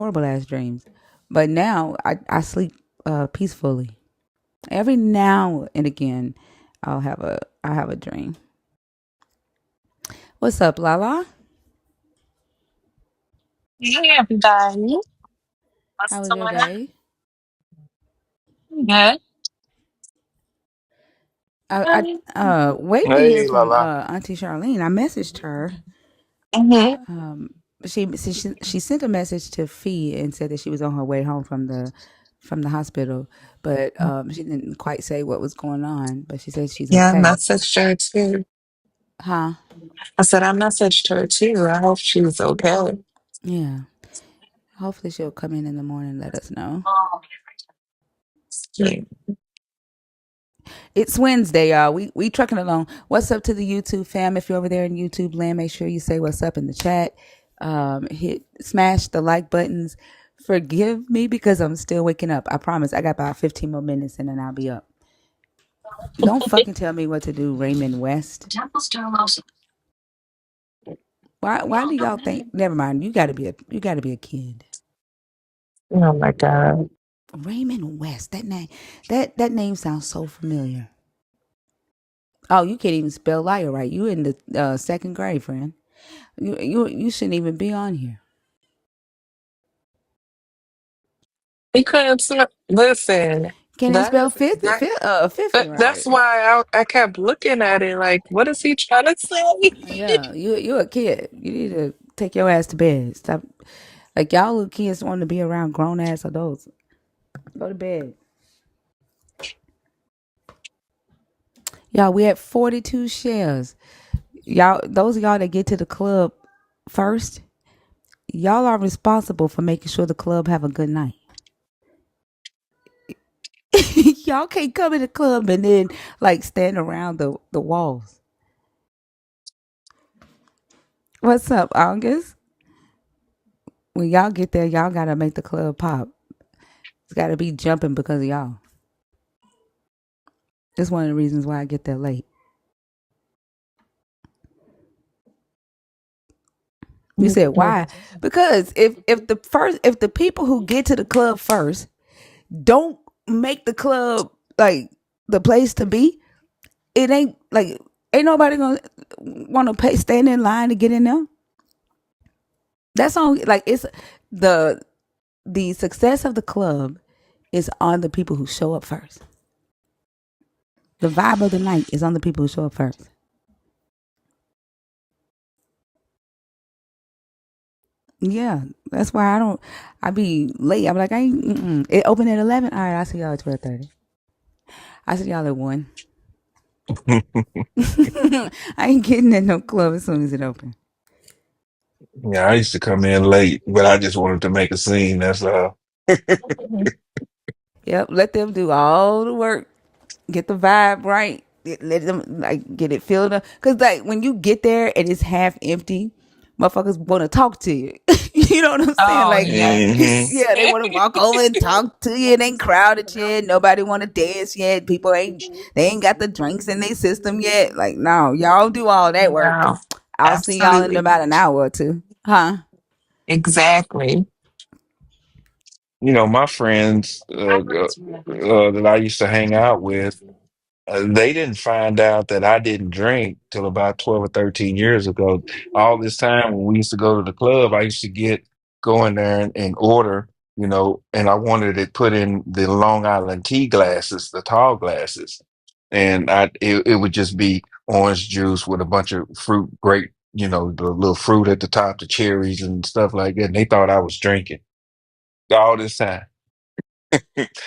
horrible ass dreams. But now I sleep peacefully. Every now and again, I have a dream. What's up, Lala? Hey everybody, what's How was your going on? day? Good. Waiting to hear Hey, la from la. Auntie Charlene. I messaged her. Mm-hmm. Um, she sent a message to Fee and said that she was on her way home from the hospital, but she didn't quite say what was going on. But she said she's Yeah, I okay. messaged her too. Huh? I said I messaged her too. I hope she's okay. Yeah. Hopefully she'll come in the morning and let us know. Yeah. It's Wednesday, y'all. We trucking along. What's up to the YouTube fam? If you're over there in YouTube land, make sure you say what's up in the chat. Hit smash the like buttons. Forgive me because I'm still waking up. I promise. I got about 15 more minutes and then I'll be up. Don't fucking tell me what to do, Raymond West. Why do y'all think? Never mind. You gotta be a kid. Oh my God. Raymond West. That name sounds so familiar. Oh, you can't even spell liar right. You in the second grade, friend. You shouldn't even be on here. He couldn't listen. Can't even That spell is that, fifth that's right. why I kept looking at it like, what is he trying to say? Yeah, you a kid. You need to take your ass to bed. Stop. Like y'all little kids want to be around grown ass adults. Go to bed. Y'all, we had 42 shares. Y'all, those of y'all that get to the club first, y'all are responsible for making sure the club have a good night. Y'all can't come in the club and then like stand around the walls. What's up, August? When y'all get there, y'all gotta make the club pop. It's gotta be jumping because of y'all. That's one of the reasons why I get there late. You said why? Because if the people who get to the club first don't make the club like the place to be, it ain't like ain't nobody gonna want to pay stand in line to get in there. That's on like it's the the success of the club is on the people who show up first. The vibe of the night is on the people who show up first. Yeah, that's why I don't. I be late. I'm like, I ain't. It opened at 11. All right, I'll see y'all at 12:30. I see y'all at 1. I ain't getting in no club as soon as it open. Yeah, I used to come in late, but I just wanted to make a scene. That's all. Yep, let them do all the work. Get the vibe right. Let them like get it filled up. Cause like when you get there and it's half empty, motherfuckers want to talk to you. You know what I'm saying? Oh Like, Hmm. yes. yeah, they want to walk over and talk to you. It ain't crowded yet. Nobody want to dance yet. People ain't they ain't got the drinks in their system yet. Like, no, y'all do all that work. No, I'll see y'all in absolutely. about an hour or two. Huh? Exactly. My friends that I used to hang out with, they didn't find out that I didn't drink till about 12 or 13 years ago. All this time when we used to go to the club, I used to go in there and order, and I wanted it put in the Long Island tea glasses, the tall glasses. And it would just be orange juice with a bunch of fruit, grape, the little fruit at the top, the cherries and stuff like that. And they thought I was drinking all this time.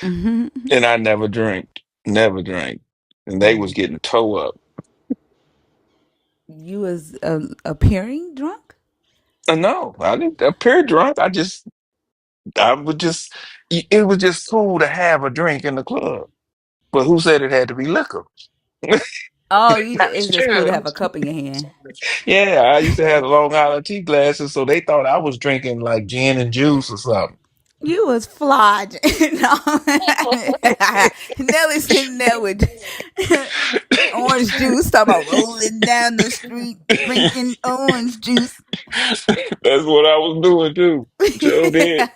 Hmm. And I never drank. And they was getting toe up. You was appearing drunk. No, I didn't appear drunk. I would just, it was just cool to have a drink in the club. But who said it had to be liquor? Oh, That's it's just cool to true. have a cup in your hand. Yeah, I used to have the Long Island tea glasses, so they thought I was drinking like gin and juice or something. You was flogged. No. Nelly sitting there with orange juice, talking about rolling down the street, drinking orange juice. That's what I was doing too. Joe did.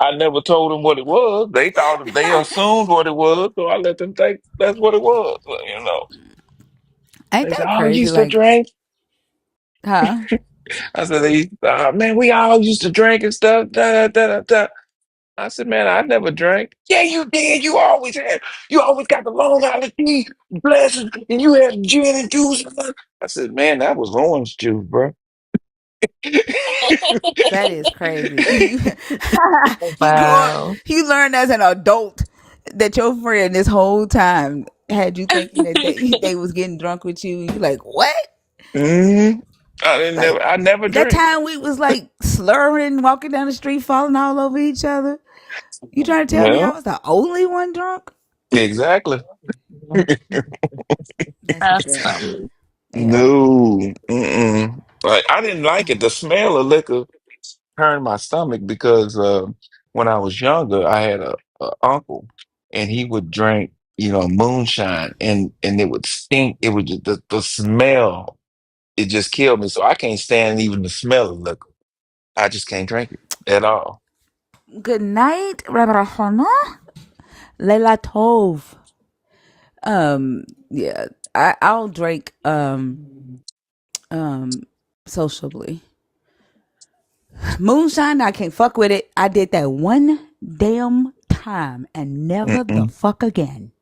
I never told them what it was. They thought they assumed what it was, so I let them think that's what it was. But, Ain't they said, that "Oh, you crazy? used to Like, drink." huh? I said, "Man, we all used to drink and stuff." Da, da, da, da, da. I said, "Man, I never drank." Yeah, you did. You always got the Long Island tea glasses, and you had gin and juice. I said, "Man, that was orange juice, bro." That is crazy. You grow up, Wow. you learn as an adult that your friend this whole time had you thinking that they was getting drunk with you. You like what? hmm Like I never that drank. time we was like slurring, walking down the street, falling all over each other. You trying to tell me I Well, was the only one drunk? exactly. That's a That's trip. funny. Yeah. No, mm-mm. Like I didn't like it. The smell of liquor turned my stomach because when I was younger, I had a uncle, and he would drink, moonshine, and it would stink. It would just, the smell. It just killed me. So I can't stand even the smell of liquor. I just can't drink it at all. Good night, Rabbi Hana. Leila Tov. Yeah. I'll drink um sociably. Moonshine, I can't fuck with it. I did that one damn time and never the Mm-mm, fuck again.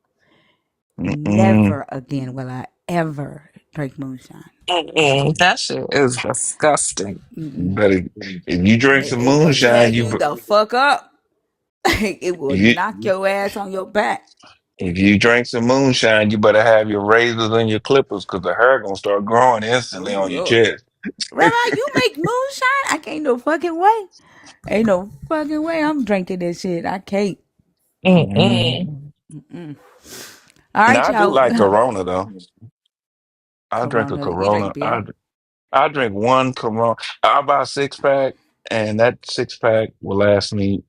mm-mm. Never again will I ever drink moonshine. Mm-mm. That shit is disgusting. But if you drink some It will tear moonshine, you the fuck up. It will you knock your ass on your back. if you drink some moonshine, you better have your razors and your clippers because the hair gonna start growing Oh instantly on your Lord. chest. Rabbi, you make moonshine? I can't no fucking way. Ain't no fucking way I'm drinking this shit. I can't. Mm-mm. Mhm. All right, Now I do y'all. like Corona though. I drink a Corona. You Corona. drink beer? I drink one Corona. I buy a 6 pack, and that 6 pack will last me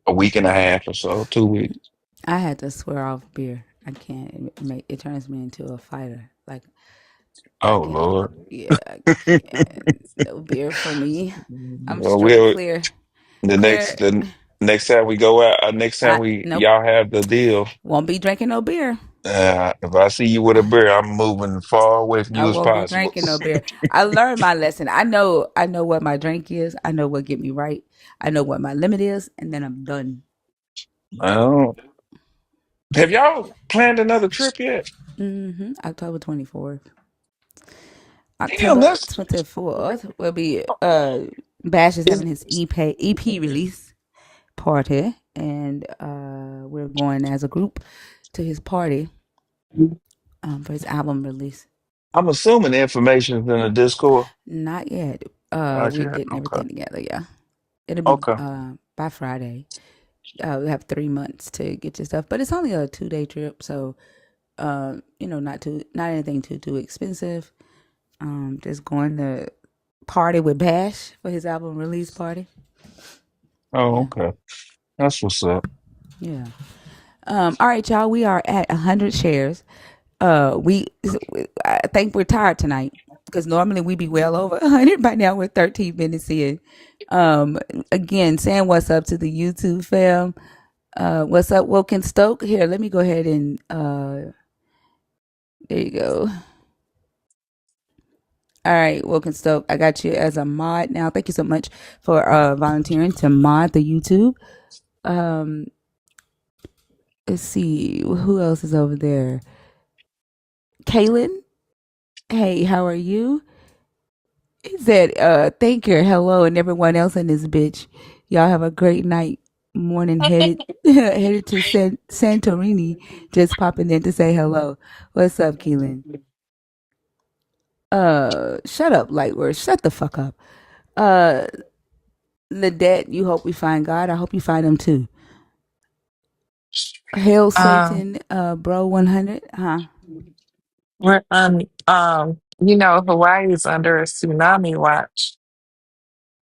a week and a half or so, 2 weeks. I had to swear off beer. I can't. It turns me into a fighter. Like I Oh can't. Lord. Yeah, I can't. No beer for me. I'm Well, straight we'll clear. the Clear. next the next time we go out, next time I we nope. y'all have the deal. Won't be drinking no beer. If I see you with a beer, I'm moving far away from I you as won't be possible. drinking no beer. I learned my lesson. I know. I know what my drink is. I know what get me right. I know what my limit is, and then I'm done. Well, have y'all planned another trip yet? October 24th. Damn, October that's 24th will be Bash is having his EP release party, and we're going as a group to his party for his album release. I'm assuming the information is in the Discord. Not yet. Not We're yet. getting Okay. everything together. Yeah, it'll be Okay. by Friday. We have 3 months to get your stuff, but it's only a 2 day trip, so not anything too expensive. Just going to party with Bash for his album release party. Oh, Yeah, okay. That's what's up. yeah. All right, y'all. We are at 100 shares. We I think we're tired tonight because normally we be well over 100 by now. We're 13 minutes in. Again, saying what's up to the YouTube fam. What's up, Woken Stoke? Here, let me go ahead and there you go. All right, Woken Stoke, I got you as a mod now. Thank you so much for volunteering to mod the YouTube. Um, let's see who else is over there. Kaylin, hey, how are you? He said, thank you, hello, and everyone else in this bitch. Y'all have a great night. Morning headed headed to Santorini. Just popping in to say hello. What's up, Keelan? Shut up, Lightword. Shut the fuck up. Uh, Ladette, you hope we find God. I hope you find him too. Hail Um, Satan, bro 100, huh? we're Hawaii is under a tsunami watch.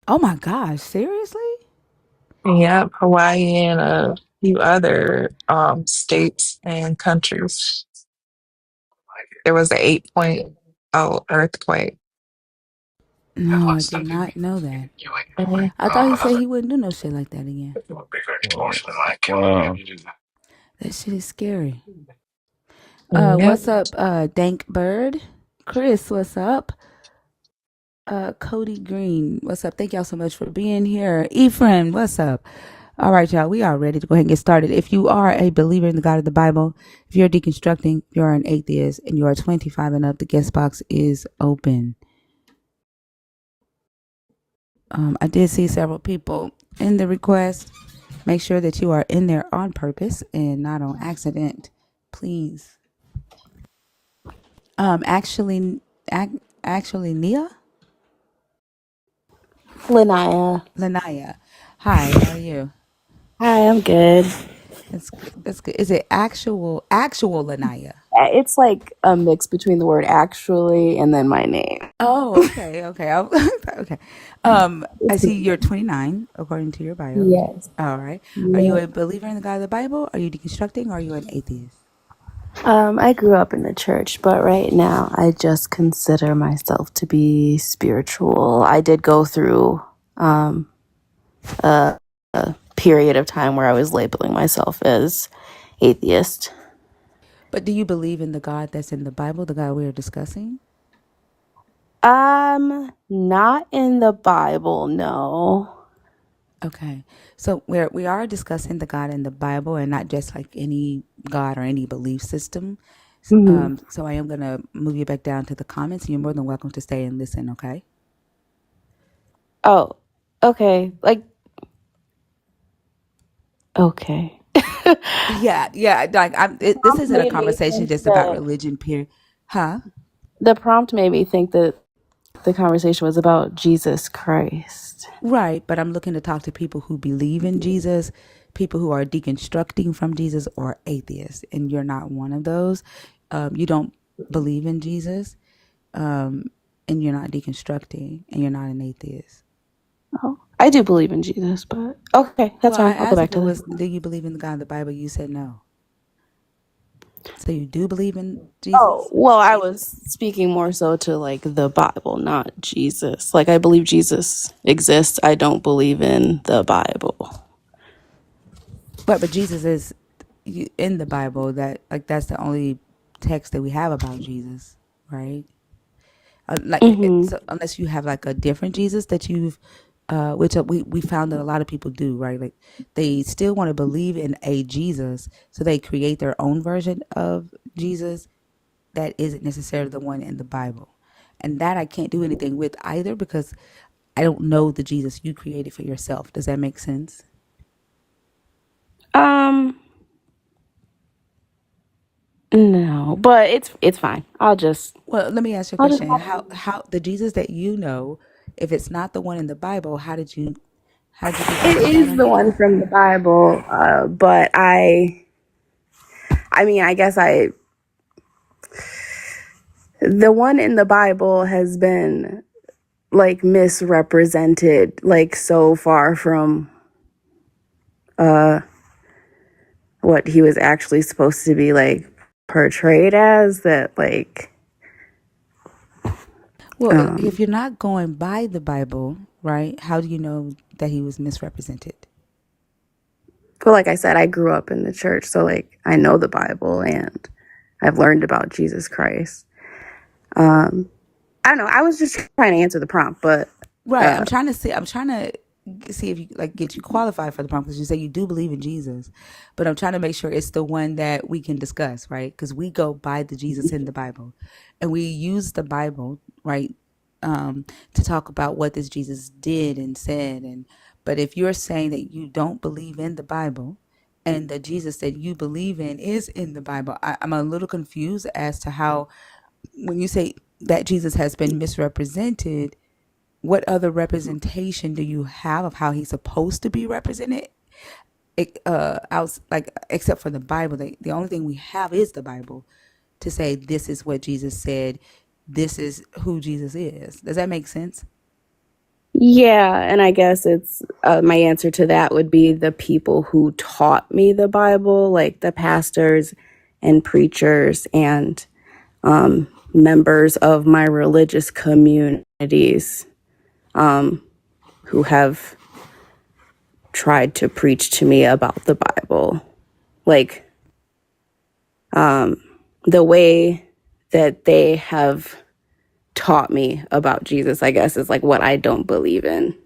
Oh my gosh, seriously? Yep, Hawaii and a few other states and countries. There was an 8.0 earthquake. No, I did not know that. I thought he said he wouldn't do no shit like that again. Wow. That shit is scary. Yep. What's up, Dank Bird? Chris, what's up? Cody Green, what's up? Thank y'all so much for being here. Ephraim, what's up? All right, y'all, we are ready to go ahead and get started. If you are a believer in the God of the Bible, if you're deconstructing, if you're an atheist, and you are 25 and up, the guest box is open. I did see several people in the request. Make sure that you are in there on purpose and not on accident, please. Actually, Nia, Lanaya. Lanaya. Hi, how are you? Hi, I'm good. That's good. That's good. Is it actual Lanaya? It's like a mix between the word actually and then my name. Oh, okay, okay, okay. I It's see you're 29 according to your bio. yes. All right. Are you Yeah. a believer in the God of the Bible? Are you deconstructing? Or are you an atheist? I grew up in the church, but right now I just consider myself to be spiritual. I did go through a period of time where I was labeling myself as atheist. But do you believe in the God that's in the Bible, the God we're discussing? Not in the Bible, no. Okay. So we are discussing the God in the Bible and not just like any God or any belief system. Hmm. So I am going to move you back down to the comments. You're more than welcome to stay and listen, okay? Oh, okay. Okay. Yeah. Like this Prompt isn't a made me conversation think just about that religion, period. Huh? the prompt made me think that the conversation was about Jesus Christ. Right. But I'm looking to talk to people who believe in Jesus, people who are deconstructing from Jesus, or atheists. And you're not one of those. You don't believe in Jesus, and you're not deconstructing, and you're not an atheist. Oh, I do believe in Jesus, but okay, that's Well, I fine. I'll go asked back if it to was, listening. do you believe in the God of the Bible? You said no. So you do believe in Oh, Jesus? well, I was speaking more so to like the Bible, not Jesus. Like I believe Jesus exists. I don't believe in the Bible. But Jesus is in the Bible. That like that's the only text that we have about Jesus, right? Mhm. So unless you have like a different Jesus that you've, which we found that a lot of people do, right? Like they still want to believe in a Jesus, so they create their own version of Jesus that isn't necessarily the one in the Bible, and that I can't do anything with either because I don't know the Jesus you created for yourself. Does that make sense? Um no, but it's fine. Well, let me ask you a I'll just question. How the Jesus that you know, if it's not the one in the Bible, how did you get that it is together? the one from the Bible, but I mean, I guess the one in the Bible has been like misrepresented, like so far from what he was actually supposed to be like portrayed as, that like Well, if um you're not going by the Bible, right? How do you know that he was misrepresented? but like I said, I grew up in the church, so like I know the Bible and I've learned about Jesus Christ. I don't know. I was just trying to answer the prompt, but Right. uh I'm trying to see if you like get you qualified for the prompt because you say you do believe in Jesus, but I'm trying to make sure it's the one that we can discuss, right? Because we go by the Jesus in the Bible, and we use the Bible, right, to talk about what this Jesus did and said. And but if you're saying that you don't believe in the Bible, and the Jesus that you believe in is in the Bible, I'm a little confused as to how when you say that Jesus has been misrepresented, what other representation do you have of how he's supposed to be represented? Like except for the Bible, the only thing we have is the Bible to say this is what Jesus said, this is who Jesus is. Does that make sense? Yeah, and I guess it's my answer to that would be the people who taught me the Bible, like the pastors and preachers and members of my religious communities who have tried to preach to me about the Bible. Like the way that they have taught me about Jesus, I guess, is like what I don't believe in.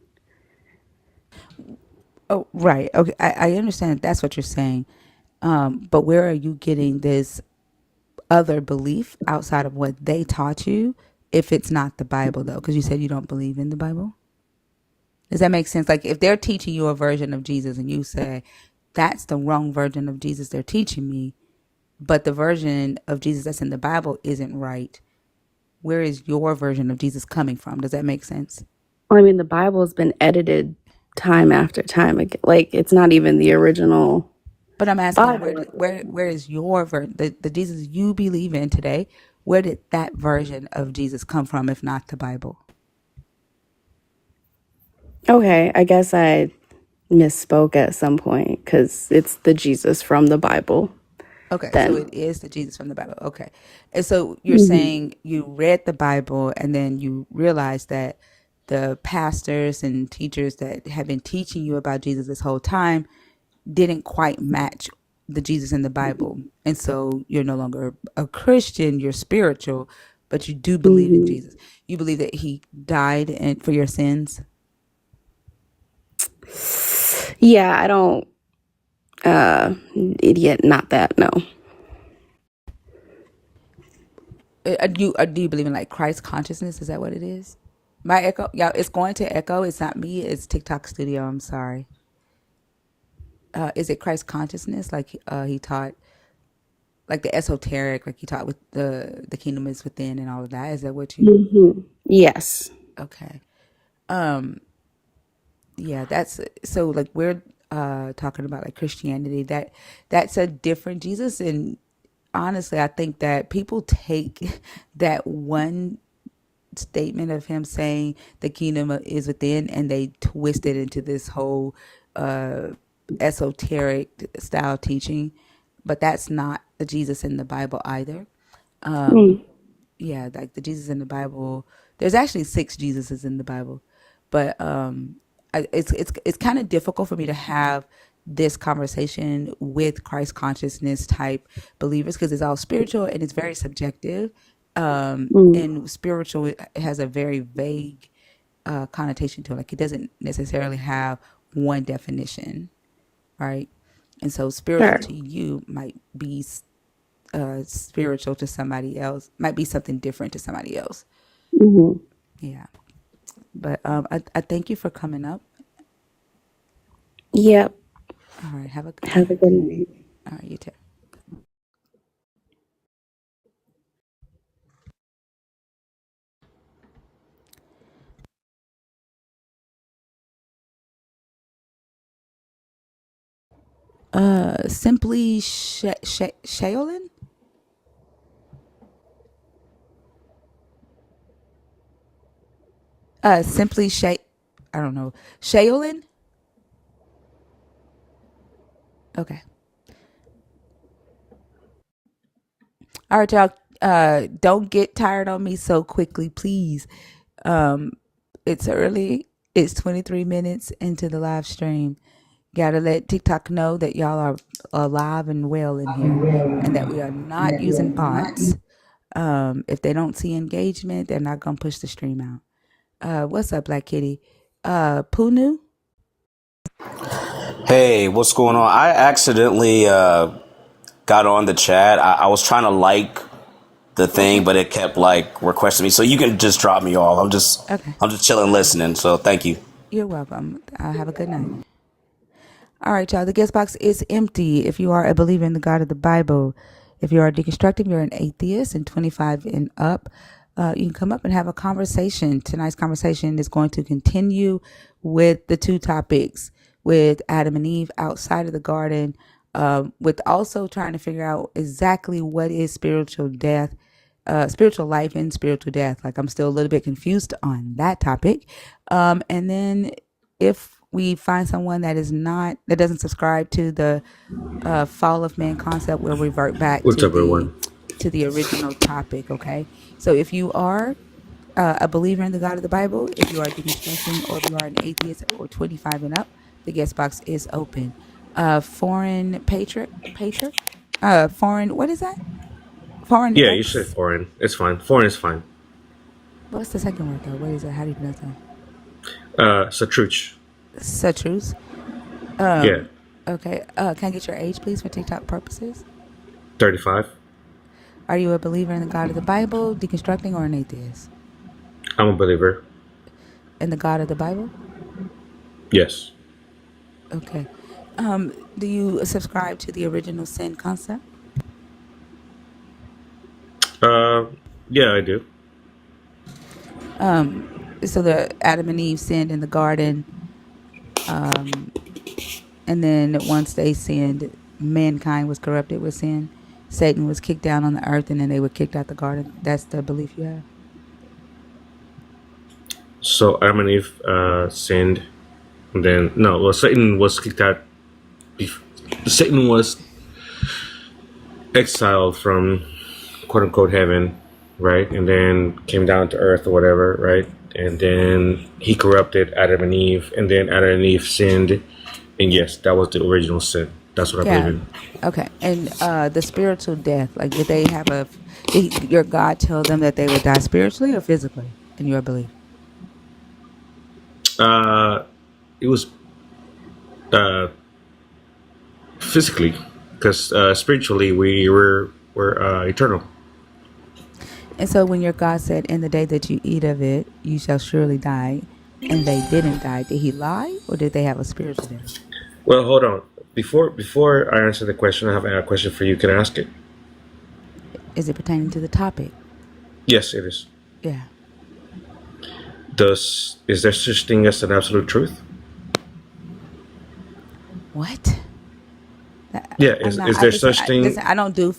Oh, right. Okay, I understand that that's what you're saying. But where are you getting this other belief outside of what they taught you if it's not the Bible, though? Because you said you don't believe in the Bible. Does that make sense? Like if they're teaching you a version of Jesus and you say, that's the wrong version of Jesus they're teaching me, but the version of Jesus that's in the Bible isn't right. Where is your version of Jesus coming from? Does that make sense? Well, I mean, the Bible has been edited time after time again. Like it's not even the original. But I'm asking, Bible. where is your version, the Jesus you believe in today? Where did that version of Jesus come from, if not the Bible? Okay, I guess I misspoke at some point because it's the Jesus from the Bible. Okay, so Then it is the Jesus from the Bible. Okay. And so you're saying you read the Bible and then you realized that the pastors and teachers that have been teaching you about Jesus this whole time didn't quite match the Jesus in the Bible. And so you're no longer a Christian, you're spiritual, but you do believe in Jesus. You believe that he died for your sins. yeah, I don't. Idiot, not that. No. Do you believe in like Christ consciousness? Is that what it is? My echo, yeah, it's going to echo. It's not me. It's TikTok Studio. I'm sorry. Is it Christ consciousness? Like he taught, like the esoteric, like he taught with the kingdom is within and all of that. Is that what you? Yes. Okay. Yeah, that's so like we're talking about like Christianity. That's a different Jesus, and honestly, I think that people take that one statement of him saying the kingdom is within and they twist it into this whole esoteric style teaching, but that's not the Jesus in the Bible either. Yeah, like the Jesus in the Bible, there's actually 6 Jesuses in the Bible, but it's kind of difficult for me to have this conversation with Christ consciousness type believers because it's all spiritual and it's very subjective. And spiritual has a very vague connotation to it. Like it doesn't necessarily have one definition, right? And so spiritual Sure. to you might be spiritual to somebody else, might be something different to somebody else. Yeah. But I thank you for coming up. Yep. All right. Have a good Have a night. good night. All right. You too. Simply Shaolin? Simply I don't know. Shaolin? Okay. All right, y'all. Don't get tired on me so quickly, please. It's early. It's 23 minutes into the live stream. Gotta let TikTok know that y'all are alive and well in here and that we are not using bots. If they don't see engagement, they're not gonna push the stream out. What's up, Black Kitty? Punu? Hey, what's going on? I accidentally got on the chat. I was trying to like the thing, Okay. but it kept like requesting me. So you can just drop me off. Okay. I'm just chilling, listening. So thank you. You're welcome. Have a good night. All right, y'all. The guest box is empty. If you are a believer in the God of the Bible, if you are deconstructing, you're an atheist and 25 and up, you can come up and have a conversation. Tonight's conversation is going to continue with the 2 topics with Adam and Eve outside of the garden, with also trying to figure out exactly what is spiritual death spiritual life and spiritual death. Like, I'm still a little bit confused on that topic. And then if we find someone that doesn't subscribe to the fall of man concept, we'll revert back What's to up, everyone? the original topic. Okay, so if you are a believer in the God of the Bible, if you are deconstructing, or if you are an atheist or 25 and up, the guest box is open. Foreign foreign, what is that? Foreign Yeah, you say X? foreign. It's fine. Foreign is fine. What's the second word though? What is it? How do you pronounce that? Satruch. Satrus. Yeah, Okay. Can I get your age, please, for TikTok purposes? 35. Are you a believer in the God of the Bible, deconstructing, or an atheist? I'm a believer. In the God of the Bible? Yes. Okay. Do you subscribe to the original sin concept? Uh, yeah, I do. So the Adam and Eve sinned in the garden, and then once they sinned, mankind was corrupted with sin. Satan was kicked down on the earth, and then they were kicked out the garden. That's the belief you have? So Adam and Eve sinned, and then no. Well, Satan was kicked out. Satan was exiled from quote unquote heaven, right? And then came down to earth or whatever, right? And then he corrupted Adam and Eve, and then Adam and Eve sinned, and yes, that was the original sin. That's what I believe in. Okay. And the spiritual death, like, did your God tell them that they would die spiritually or physically, in your belief? It was physically, because spiritually we're eternal. And so when your God said, in the day that you eat of it, you shall surely die, and they didn't die, did he lie, or did they have a spiritual death? Well, hold on. Before I answer the question, I have a question for you. Can I ask it? Is it pertaining to the topic? Yes, it is. Yeah. Is there such thing as an absolute truth? What? Yeah, is there such thing? Listen, I don't do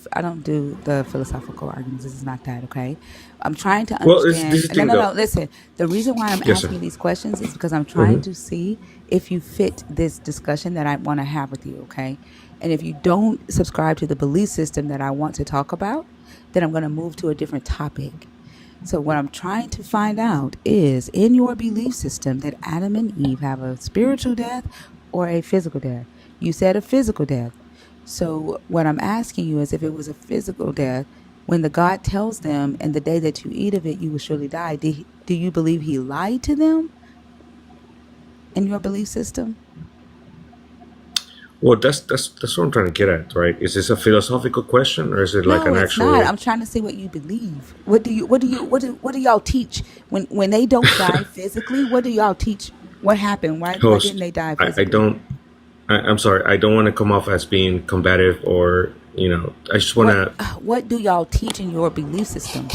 the philosophical arguments. This is not that, okay? I'm trying to Well, understand. this is the thing, No. though. Listen, the reason why I'm Yes, sir. asking these questions is because I'm trying to see if you fit this discussion that I want to have with you, okay? And if you don't subscribe to the belief system that I want to talk about, then I'm going to move to a different topic. So what I'm trying to find out is, in your belief system, that Adam and Eve have a spiritual death or a physical death? You said a physical death. So what I'm asking you is, if it was a physical death, when the God tells them, in the day that you eat of it, you will surely die, do you believe he lied to them in your belief system? Well, that's what I'm trying to get at, right? Is this a philosophical question, or is it like No, an it's actual? not. I'm trying to see what you believe. What do y'all teach when they don't die physically? What do y'all teach? What happened? Why didn't they die physically? I don't. I'm sorry. I don't want to come off as being combative, or I just want to. What do y'all teach in your belief system?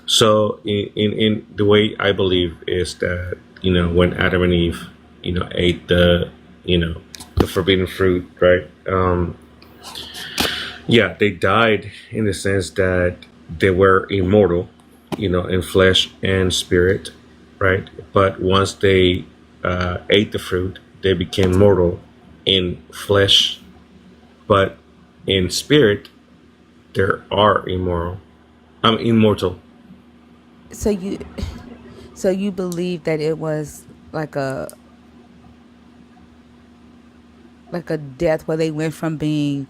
So in the way I believe is that when Adam and Eve ate the forbidden fruit, right? Yeah, they died in the sense that they were immortal, in flesh and spirit, right? But once they ate the fruit, they became mortal in flesh, but in spirit, they are immortal. So you believe that it was like a death where they went from being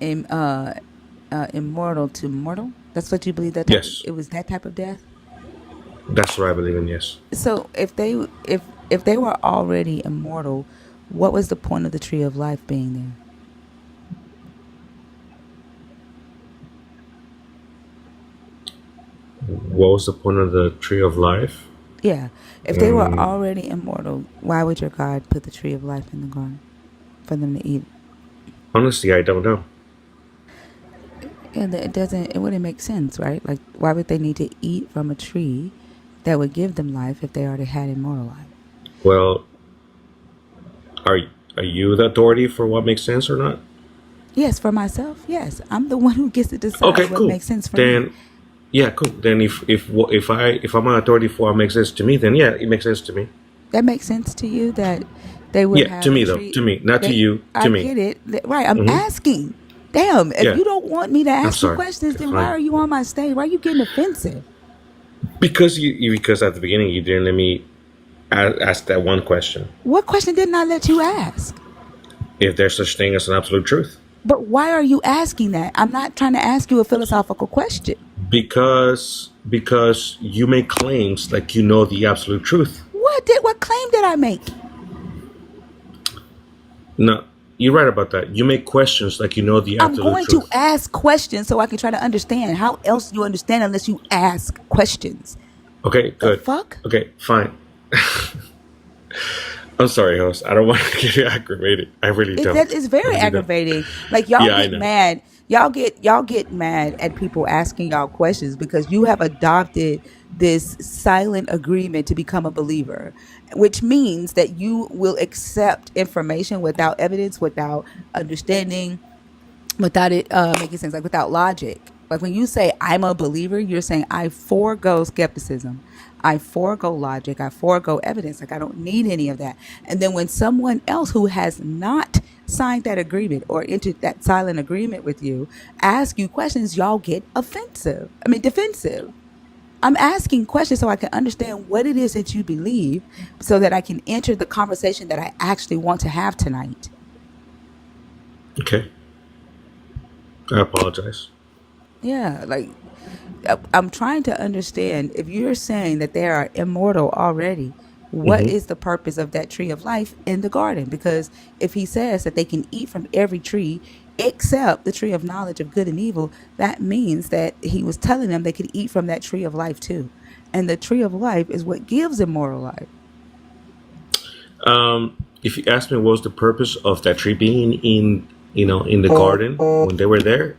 immortal to mortal? That's what you believe, that Yes, it was that type of death? that's what I believe in. Yes. So if they were already immortal, what was the point of the tree of life being there? What was the point of the tree of life? Yeah. If they were already immortal, why would your God put the tree of life in the garden for them to eat? Honestly, I don't know. And it wouldn't make sense, right? Like, why would they need to eat from a tree that would give them life if they already had immortal life? Well, are you the authority for what makes sense or not? Yes, for myself. Yes, I'm the one who gets to decide Okay, what cool. makes sense for me. Then, yeah, cool. Then if I'm an authority for what makes sense to me, then yeah, it makes sense to me. That makes sense to you that they would Yeah, to have a me though, tree. to me, not to you, to I me. get it. Right. I'm Hmm. asking. Damn, if Yeah, you don't want me to I'm ask you sorry. questions, Okay, then why fine. are you on my stage? Why are you getting offensive? Because at the beginning you didn't let me ask that one question. What question didn't I let you ask? If there's such thing as an absolute truth. But why are you asking that? I'm not trying to ask you a philosophical question. Because you make claims like you know the absolute truth. What claim did I make? No, you're right about that. You make questions like you know the I'm absolute going to truth. ask questions so I can try to understand. How else do you understand unless you ask questions? Okay, The good. fuck? Okay, fine. I'm sorry, host. I don't want to get you aggravated. I really don't. That is very I really don't. aggravating. Like y'all Yeah, I get know. mad. Y'all get mad at people asking y'all questions because you have adopted this silent agreement to become a believer, which means that you will accept information without evidence, without understanding, without it making sense, like without logic. Like when you say I'm a believer, you're saying I forego skepticism, I forego logic, I forego evidence. Like I don't need any of that. And then when someone else who has not signed that agreement or entered that silent agreement with you ask you questions, y'all get offensive. I mean defensive. I'm asking questions so I can understand what it is that you believe so that I can enter the conversation that I actually want to have tonight. Okay. I apologize. Yeah, like I'm trying to understand if you're saying that they are immortal already, what Hmm. is the purpose of that tree of life in the garden? Because if he says that they can eat from every tree except the tree of knowledge of good and evil, that means that he was telling them they could eat from that tree of life too. And the tree of life is what gives immortal life. If you ask me what was the purpose of that tree being in the garden when they were there,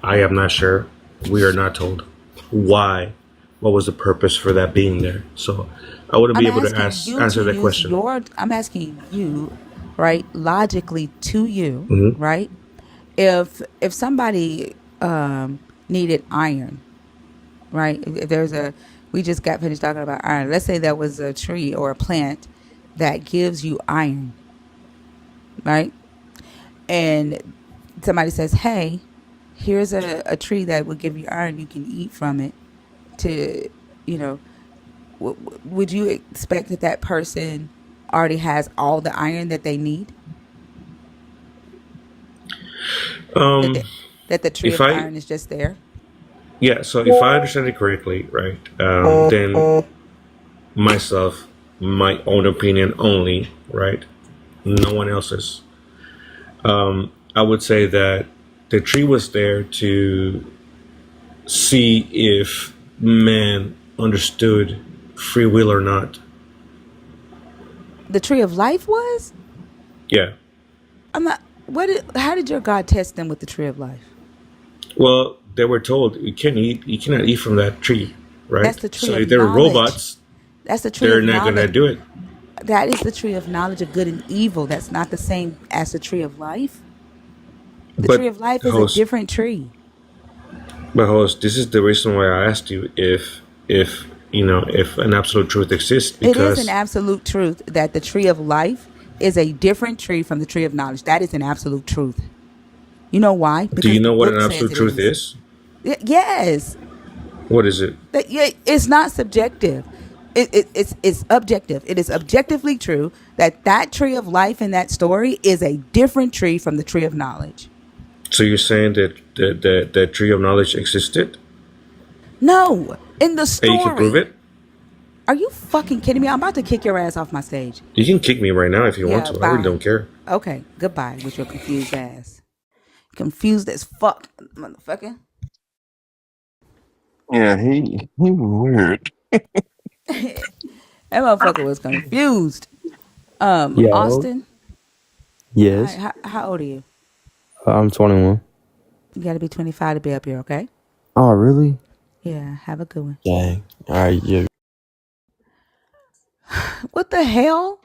I am not sure. We are not told why. What was the purpose for that being there? So I wouldn't I'm be able to asking you to answer that use question. I'm asking you, right, logically to you, Hmm. right? If somebody needed iron, right? If there's we just got finished talking about iron. Let's say that was a tree or a plant that gives you iron, right? And somebody says, hey, here's a tree that will give you iron. You can eat from it to, you know, would you expect that that person already has all the iron that they need? That Um, the, that the tree if of I iron is just there? Yeah, so if I understand it correctly, right, then myself, my own opinion only, right, no one else's. I would say that the tree was there to see if man understood free will or not. The tree of life was? Yeah. I'm not. How did your God test them with the tree of life? Well, they were told you cannot eat from that tree, That's right? the tree So of if they're knowledge. robots, That's the tree they're of not gonna knowledge. do it. That is the tree of knowledge of good and evil. That's not the same as the tree of life. The tree But of life is a host, different tree. this is the reason why I asked you if an absolute truth exists, It is an because absolute truth that the tree of life is a different tree from the tree of knowledge. That is an absolute truth. You know why? do you Because the know what an book says absolute it truth is. is? Yes. What is it? It's not subjective. It's objective. It is objectively true that that tree of life in that story is a different tree from the tree of knowledge. So you're saying that the tree of knowledge existed, No, in the and you can prove story. it? Are you fucking kidding me? I'm about to kick your ass off my stage. You can kick me right now if you want Yeah, to. I really bye. don't care. Okay, goodbye with your confused ass. Confused as fuck, motherfucker. Yeah, he weird. That motherfucker was confused. Yo, Austin, yes, how old are you? I'm 21. You gotta be 25 to be up here, okay? Oh, really? Yeah, have a good one. Dang. All right, yeah. What the hell?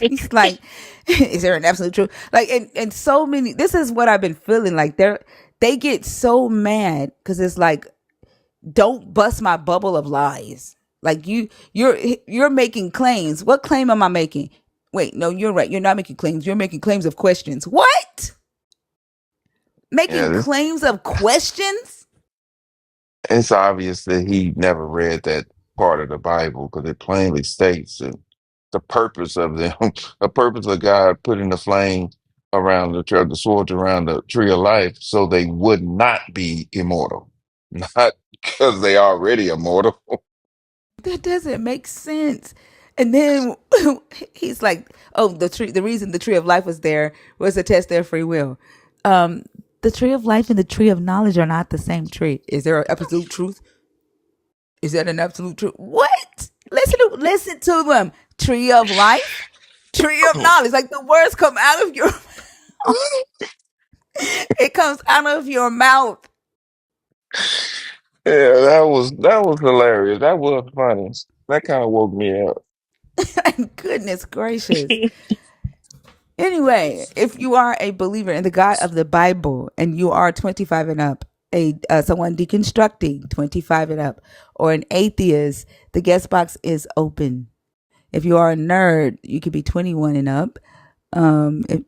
He's like, is there an absolute truth? Like, and so many. This is what I've been feeling like. They get so mad because it's like, don't bust my bubble of lies. Like you're making claims. What claim am I making? Wait, no, you're right. You're not making claims. You're making claims of questions. What? Yeah, Making claims of questions? it's obvious that he never read that part of the Bible because it plainly states that the purpose of them, the purpose of God putting the flame around the sword around the tree of life, so they would not be immortal, not because they already immortal. That doesn't make sense. And then he's like, "Oh, the reason the tree of life was there was to test their free will." Um, the tree of life and the tree of knowledge are not the same tree. Is there an absolute truth? Is that an absolute truth? What? Listen to them. Tree of life, tree of knowledge. Like the words come out of your it comes out of your mouth. Yeah, that was hilarious. That was funny. That kind of woke me up. Goodness gracious. Anyway, if you are a believer in the God of the Bible and you are 25 and up, someone deconstructing 25 and up, or an atheist, the guest box is open. If you are a nerd, you could be 21 and up,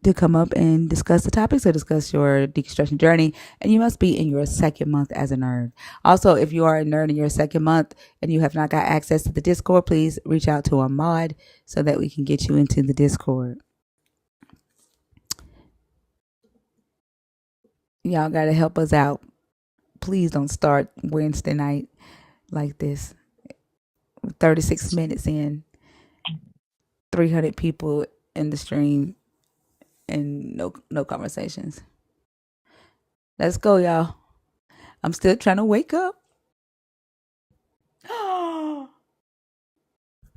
to come up and discuss the topics or discuss your deconstruction journey. And you must be in your second month as a nerd. Also, if you are a nerd in your second month and you have not got access to the Discord, please reach out to a mod so that we can get you into the Discord. Y'all got to help us out. Please don't start Wednesday night like this. 36 minutes in, 300 people in the stream, and no conversations. Let's go, y'all. I'm still trying to wake up.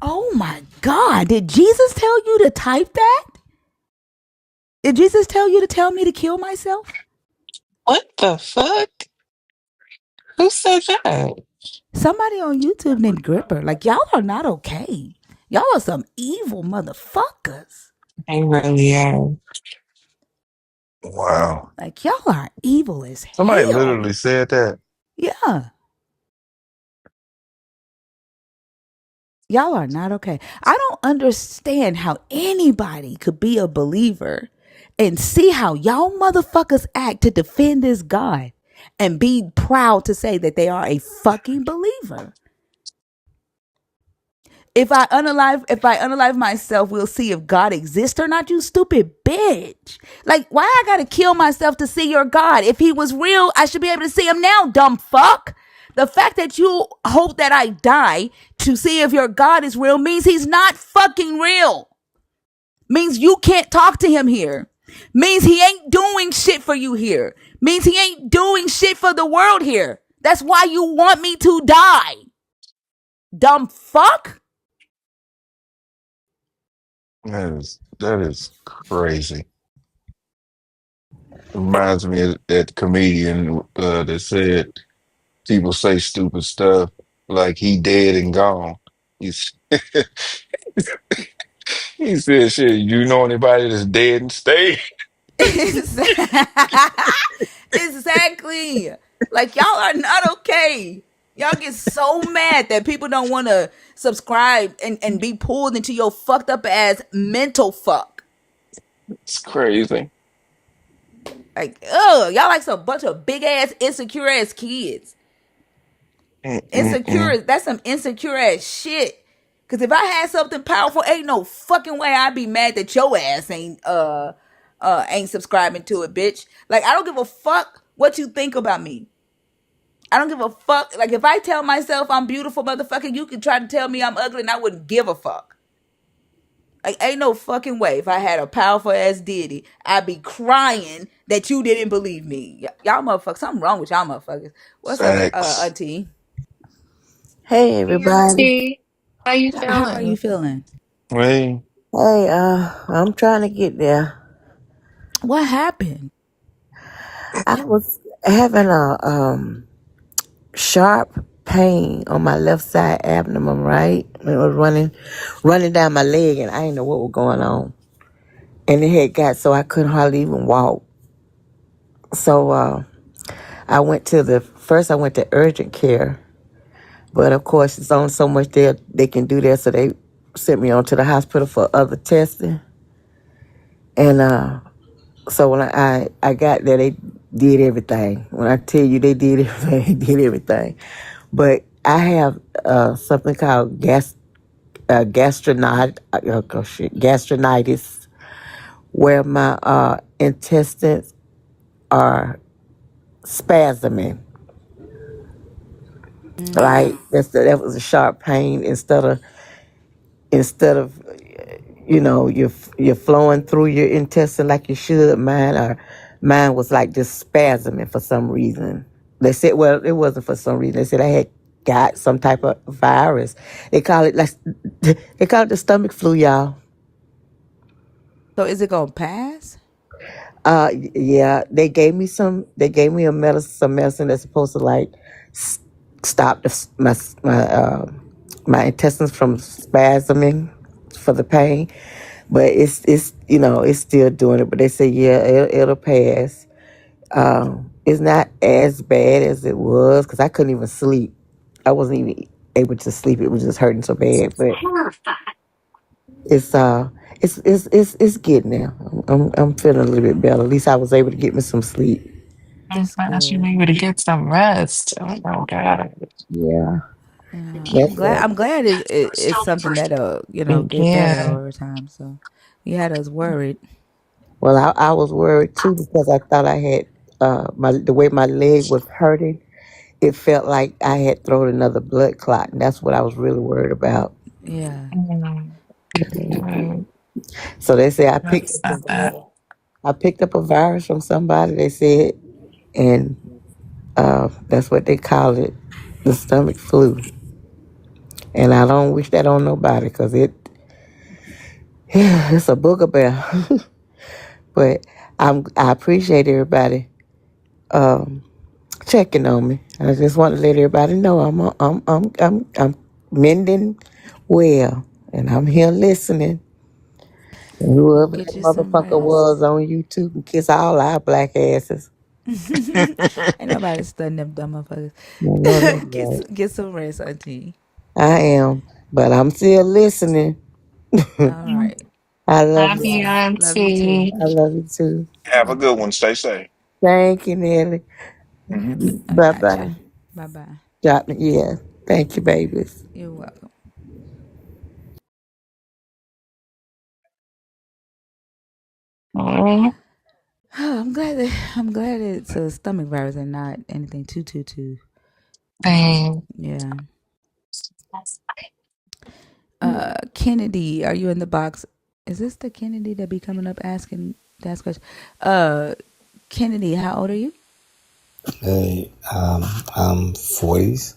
Oh my God. Did Jesus tell you to type that? Did Jesus tell you to tell me to kill myself? What the fuck? Who said that? Somebody on YouTube named Gripper. Like, y'all are not okay. Y'all are some evil motherfuckers. They really are. Wow. Like, y'all are evil as Somebody hell. literally said that. Yeah. Y'all are not okay. I don't understand how anybody could be a believer and see how y'all motherfuckers act to defend this God and be proud to say that they are a fucking believer. If I unalive myself, we'll see if God exists or not, you stupid bitch. Like, why I gotta kill myself to see your God? If he was real, I should be able to see him now, dumb fuck. The fact that you hope that I die to see if your God is real means he's not fucking real. Means you can't talk to him here. Means he ain't doing shit for you here. Means he ain't doing shit for the world here. That's why you want me to die. Dumb fuck. That is crazy. Reminds me of that comedian that said people say stupid stuff like he dead and gone. He's, he said, "Shit, you know anybody that's dead and stayed?" Exactly. Like, y'all are not okay. Y'all get so mad that people don't want to subscribe and be pulled into your fucked up ass mental fuck. It's crazy. Like, ugh, y'all like some bunch of big ass insecure ass kids. Mm-mm-mm. That's some insecure ass shit. Cause if I had something powerful, ain't no fucking way I'd be mad that your ass ain't subscribing to it, bitch. Like, I don't give a fuck what you think about me. I don't give a fuck. Like, if I tell myself I'm beautiful, motherfucker, you could try to tell me I'm ugly and I wouldn't give a fuck. Like, ain't no fucking way. If I had a powerful ass deity, I'd be crying that you didn't believe me. Y'all motherfuckers, something wrong with y'all motherfuckers. What's up, Facts. auntie? Hey Hey, everybody. Auntie. How you How are you feeling? feeling? Well, Hey, I'm trying to get there. What happened? I was having a sharp pain on my left side abdomen, right? It was running down my leg, and I didn't know what was going on. And it had got so I couldn't hardly even walk. So I went to urgent care, but of course it's only so much they can do there, so they sent me on to the hospital for other testing. And so when I got there, they did everything. When I tell you they did everything, they did everything. But I have something called gastritis, where my intestines are spasming. Right, that was a sharp pain. Instead of you're flowing through your intestine like you should. Mine was like just spasming for some reason. They said, well, it wasn't for some reason. They said I had got some type of virus. They call it the stomach flu, y'all. So is it gonna pass? Yeah, they gave me some. They gave me some medicine that's supposed to like stop my intestines from spasming for the pain, but it's still doing it. But they say it'll pass. It's not as bad as it was because I couldn't even sleep. I wasn't even able to sleep. It was just hurting so bad. But it's getting there. I'm feeling a little bit better. At least I was able to get me some sleep. I'm That's glad you good. were able to get some rest. Oh my God. Yeah, I'm that's glad. I'm glad it's something that'll get better Yeah. over time. So you had us worried. Well, I was worried too because I thought I had the way my leg was hurting. It felt like I had thrown another blood clot, and that's what I was really worried about. Yeah. Mm, good. So they say That's not that. I picked up a virus from somebody. They said, and that's what they call it, the stomach flu. And I don't wish that on nobody because it's a booger bear. But I appreciate everybody checking on me. I just want to let everybody know I'm mending well, and I'm here listening. And whoever that Get you some motherfucker rest. was on YouTube can kiss all our black asses. Ain't nobody studying them dumb motherfuckers. No, no, that's right. Get some rest, Auntie. I am, but I'm still listening. All right. I love Happy y'all. Love you too. auntie. I love you too. Have a good one. Stay safe. Thank you, Nelly. Mhm. I Bye gotcha. bye. Bye bye. Yeah. Thank you, babies. You're welcome. Mm, I'm glad it's a stomach virus and not anything too. same. Yeah. Kennedy, are you in the box? Is this the Kennedy that be coming up asking to ask questions? Kennedy, how old are you? Hey, I'm 40s.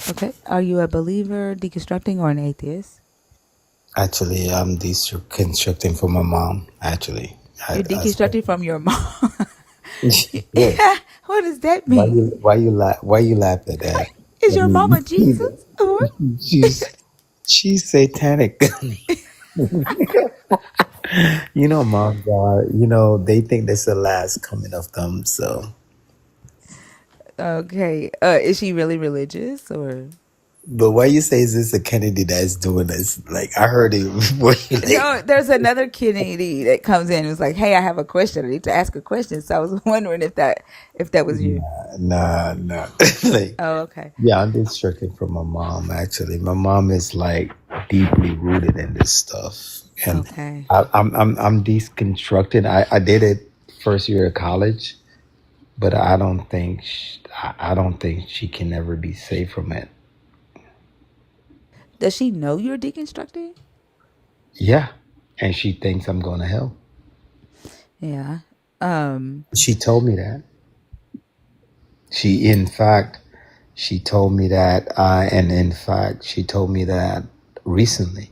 Okay. Are you a believer, deconstructing, or an atheist? Actually, I'm deconstructing for my mom. Actually, You're deconstructing from your mom. yeah. What does that mean? Why you laugh at that? Is I your mean, mama Jesus? What? she's satanic. Moms are. They think that's the last coming of them. So, Okay. Is she really religious or? but why you say is this a Kennedy that's doing this? Like I heard it before. No, there's another Kennedy that comes in and was like, "Hey, I have a question. I need to ask a question." So I was wondering if that was you. Nah. Like, Oh, okay. yeah, I'm deconstructing from my mom. Actually, my mom is like deeply rooted in this stuff, and Okay. I'm deconstructing. I did it first year of college, but I don't think she can ever be safe from it. Does she know you're deconstructing? Yeah, and she thinks I'm going to hell. Yeah. She told me that. In fact, she told me that, and in fact, she told me that recently.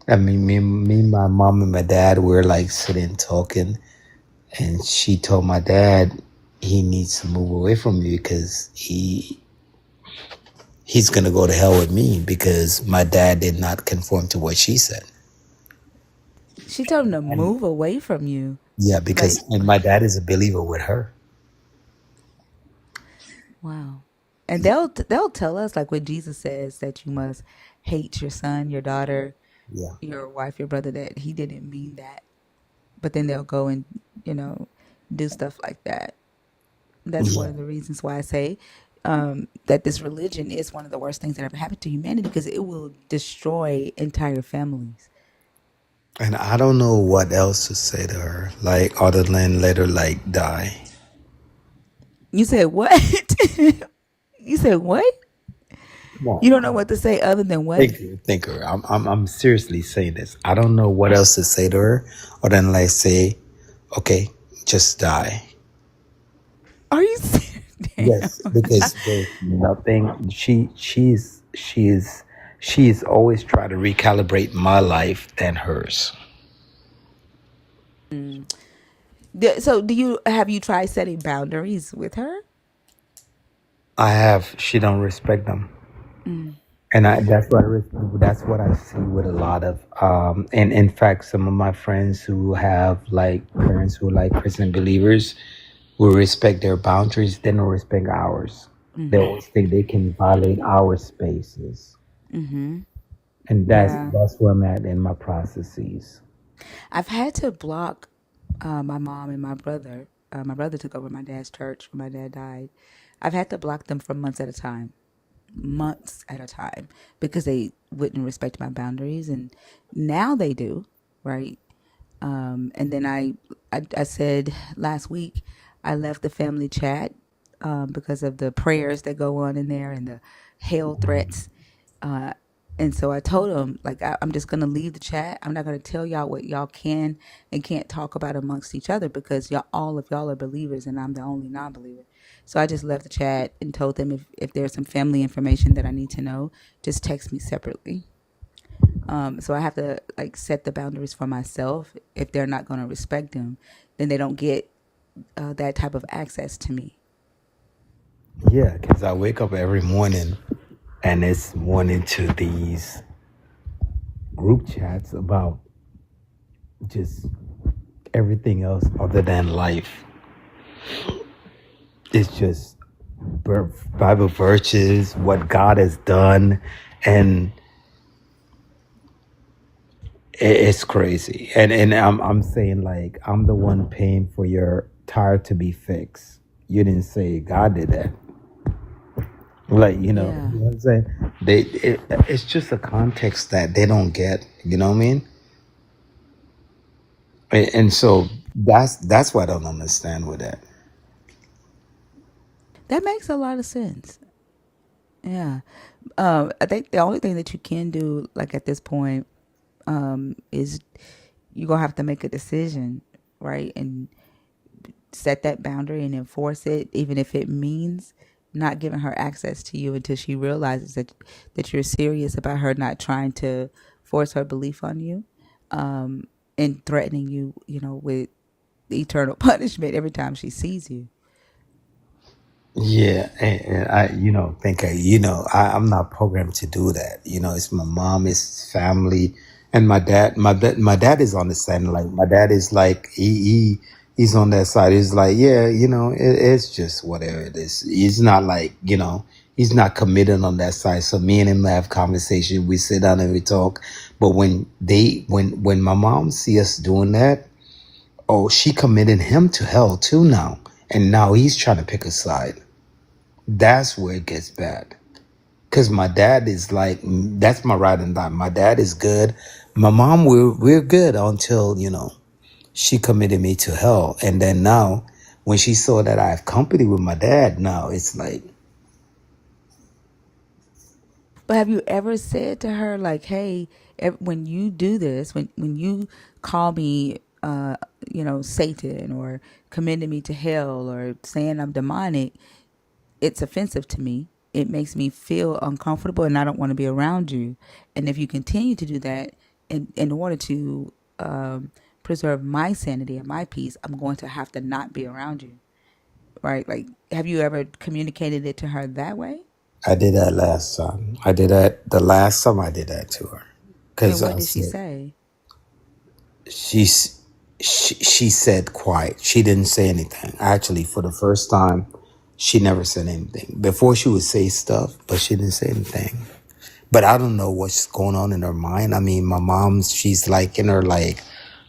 I mean, my mom and my dad were like sitting talking, and she told my dad he needs to move away from me because he's gonna go to hell with me because my dad did not conform to what she said. She told him to And move away from you. yeah, Like, because and my dad is a believer with her. wow. And they'll tell us like when Jesus says that you must hate your son, your daughter, Yeah, your wife, your brother, that he didn't mean that. But then they'll go and, you know, do stuff like that. That's one yeah. of the reasons why I say that this religion is one of the worst things that ever happened to humanity because it will destroy entire families. And I don't know what else to say to her, like other than let her like die. You said what? You said what? Come You on, don't know what to say other than what? thinker. I'm seriously saying this. I don't know what else to say to her, other than like say, okay, just die. Are you serious? Yes, Damn. because there's nothing. She's always tried to recalibrate my life than hers. So have you tried setting boundaries with her? I have. She don't respect them, and that's what I see with a lot of. And in fact, some of my friends who have like parents who are like Christian believers will respect their boundaries. They don't respect ours. They always think they can violate our spaces, and Yeah. that's where I'm at in my processes. I've had to block my mom and my brother. My brother took over my dad's church when my dad died. I've had to block them for months at a time, because they wouldn't respect my boundaries, and now they do, right? And then I said last week I left the family chat because of the prayers that go on in there and the hell threats. Uh, and so I told them, like, I'm just going to leave the chat. I'm not going to tell y'all what y'all can and can't talk about amongst each other, because all of y'all are believers and I'm the only non-believer. So I just left the chat and told them if there's some family information that I need to know, just text me separately. So I have to like set the boundaries for myself. If they're not going to respect them, then they don't get that type of access to me. Yeah, because I wake up every morning and it's morning to these group chats about just everything else other than life. It's just Bible verses, what God has done, and it's crazy. And I'm saying like I'm the one paying for your tire to be fixed. You didn't say God did that. Like Yeah. you know what I'm saying? It's just a context that they don't get. You know what I mean? And so that's what I don't understand with that. That makes a lot of sense. Yeah. I think the only thing that you can do, like at this point, is you're going to have to make a decision, right? And set that boundary and enforce it, even if it means not giving her access to you until she realizes that you're serious about her not trying to force her belief on you, and threatening you, with eternal punishment every time she sees you. Yeah, and I, think I'm not programmed to do that. It's my mom, it's family, and my dad. My dad is on the side. Like my dad is like he's on that side. He's like, yeah, it's just whatever it is. He's not like he's not committed on that side. So me and him have conversation. We sit down and we talk. But when my mom see us doing that, oh, she committed him to hell too now, and now he's trying to pick a side. That's where it gets bad. Because my dad is like, that's my ride and die. My dad is good. My mom, we're good until, she committed me to hell. And then now, when she saw that I have company with my dad, now it's like. But have you ever said to her, like, hey, when you do this, when you call me, Satan, or commending me to hell, or saying I'm demonic, it's offensive to me. It makes me feel uncomfortable and I don't want to be around you. And if you continue to do that in order to preserve my sanity and my peace, I'm going to have to not be around you. Right? Like, have you ever communicated it to her that way? I did that last time. I did that the last time I did that to her. And Because what I did she said, say? she said quiet. She didn't say anything. Actually, for the first time, she never said anything. Before she would say stuff, but she didn't say anything. But I don't know what's going on in her mind. I mean, my mom's, she's like in her like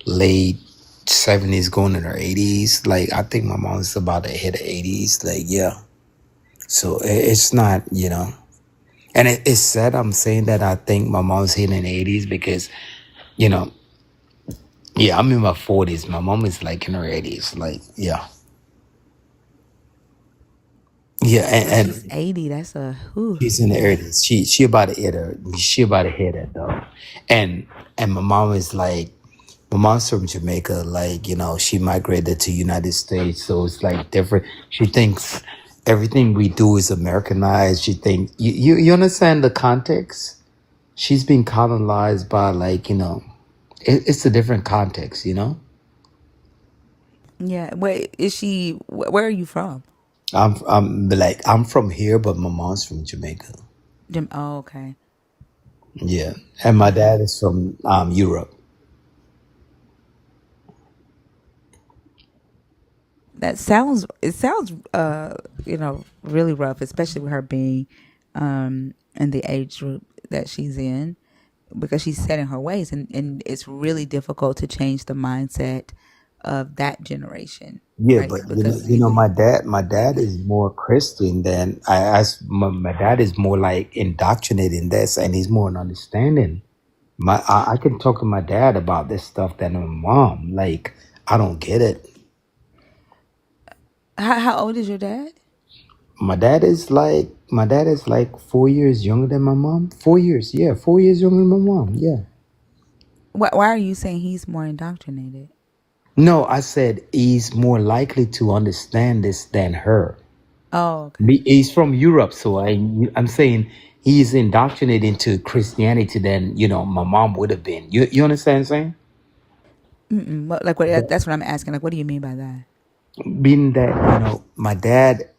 late 70s, going in her 80s. Like, I think my mom's about to hit her 80s. Like, yeah. So it's not, and it's sad I'm saying that I think my mom's hitting 80s because, you know, yeah, I'm in my 40s. My mom is like in her 80s. Like, yeah. Yeah, So she's and 80. That's a whew, she's in the yeah. 80s. She about to hit her. She about to hit it though. And my mom is like, my mom's from Jamaica. Like, she migrated to United States, so it's like different. She thinks everything we do is Americanized. She thinks you understand the context. She's been colonized by like it's a different context. Yeah. Wait, is she? Where are you from? I'm from here, but my mom's from Jamaica. Oh, okay. Yeah, and my Okay. dad is from Europe. That sounds. It sounds. Really rough, especially with her being, in the age group that she's in, because she's set in her ways, and it's really difficult to change the mindset of that generation, Yeah, right? but Because my dad is more Christian than I as my dad is more like indoctrinated in this, and he's more an understanding. I can talk to my dad about this stuff than my mom. Like, I don't get it. how old is your dad? My dad is like 4 years younger than my mom. 4 years, yeah, 4 years younger than my mom. Yeah. Why are you saying he's more indoctrinated? No, I said he's more likely to understand this than her. Oh, okay. He's from Europe, so I'm saying he's indoctrinated into Christianity than my mom would have been. You understand what I'm saying? Like what? That's what I'm asking. Like, what do you mean by that? Being that my dad,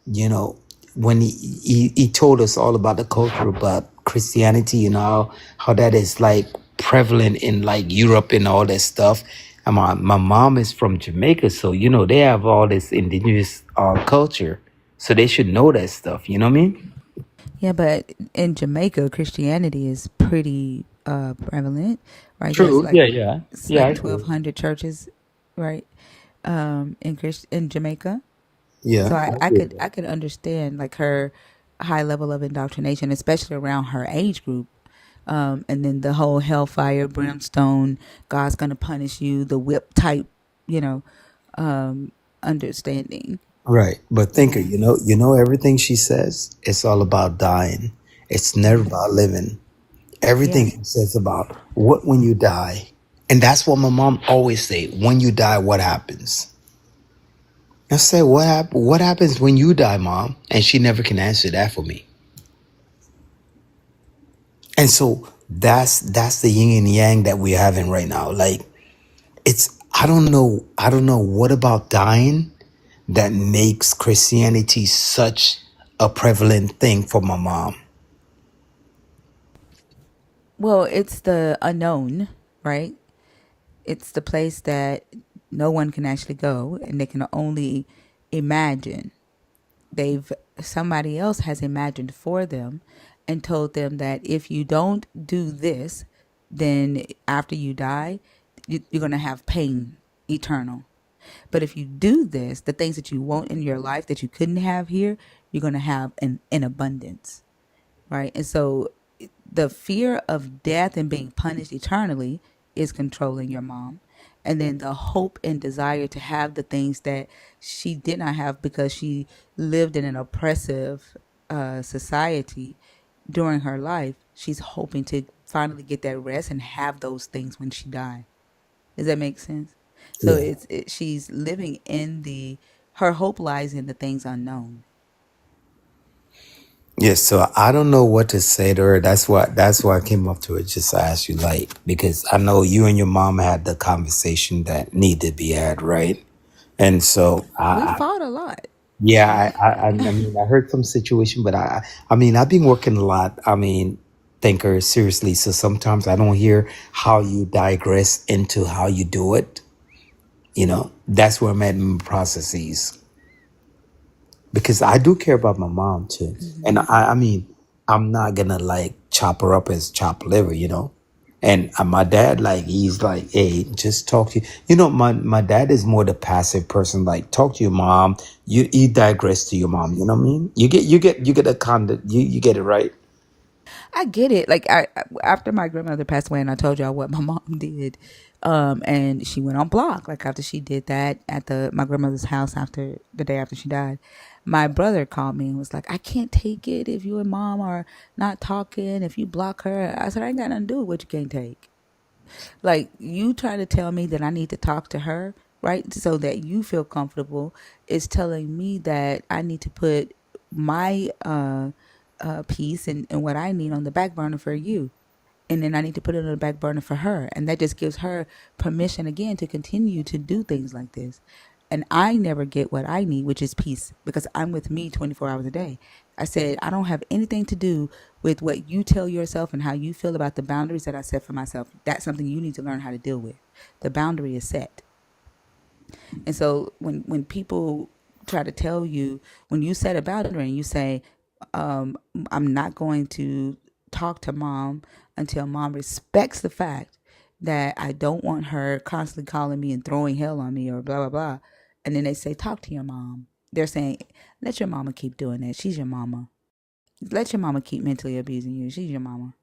when he told us all about the culture about Christianity and how that is like prevalent in like Europe and all that stuff. And my mom is from Jamaica, so they have all this indigenous culture, so they should know that stuff. You know what I mean? Yeah, but in Jamaica, Christianity is pretty prevalent, right? There's True. Yeah. Yeah. it's Yeah. I like agree. 1,200 churches, right? In Jamaica. So Yeah. I, I I agree with could that. I could understand like her high level of indoctrination, especially around her age group. And then the whole hellfire, brimstone, God's gonna punish you, the whip type, you know, understanding. Right. But thinker, Yeah, you know everything she says, it's all about dying. It's never yeah, about living. yeah. Everything she says about what when you die. And that's what my mom always say. When you die, what happens? I say, what happens when you die, mom? And she never can answer that for me. And so that's the yin and yang that we're having right now. Like, it's I don't know what about dying that makes Christianity such a prevalent thing for my mom. Well, it's the unknown, right? It's the place that no one can actually go, and they can only imagine. They've Somebody else has imagined for them and told them that if you don't do this, then after you die, you're going to have pain eternal. But if you do this, the things that you want in your life that you couldn't have here, you're going to have in abundance, right? And so the fear of death and being punished eternally is controlling your mom. And then the hope and desire to have the things that she did not have because she lived in an oppressive society during her life, she's hoping to finally get that rest and have those things when she died. Does that make sense? So Yeah. she's living in her hope lies in the things unknown. Yes, so I don't know what to say to her. That's why I came up to her just to ask you, like, because I know you and your mom had the conversation that needed to be had, right? And so We I fought a lot. Yeah, I mean, I heard some situation, but I mean, I've been working a lot. I mean, thinker seriously. So sometimes I don't hear how you digress into how you do it. You know, that's where I'm at in processes because I do care about my mom too, and Mhm. I mean, I'm not gonna like chop her up as chopped liver, you know. And my dad, like, he's like, hey, just talk to you. You know, my dad is more the passive person. Like, talk to your mom. You digress to your mom. You know what I mean? You get a conduct. You get it right. I get it. Like after my grandmother passed away, and I told y'all what my mom did, and she went on block. Like after she did that at my grandmother's house after the day after she died, my brother called me and was like, "I can't take it if you and mom are not talking. If you block her," I said, "I ain't got nothing to do with what you can't take." Like you try to tell me that I need to talk to her, right? So that you feel comfortable is telling me that I need to put my piece and what I need on the back burner for you. And then I need to put it on the back burner for her. And that just gives her permission again to continue to do things like this. And I never get what I need, which is peace, because I'm with me 24 hours a day. I said, I don't have anything to do with what you tell yourself and how you feel about the boundaries that I set for myself. That's something you need to learn how to deal with. The boundary is set. And so when people try to tell you, when you set a boundary and you say, I'm not going to talk to mom until mom respects the fact that I don't want her constantly calling me and throwing hell on me or blah, blah, blah. And then they say, talk to your mom. They're saying, let your mama keep doing that. She's your mama. Let your mama keep mentally abusing you. She's your mama.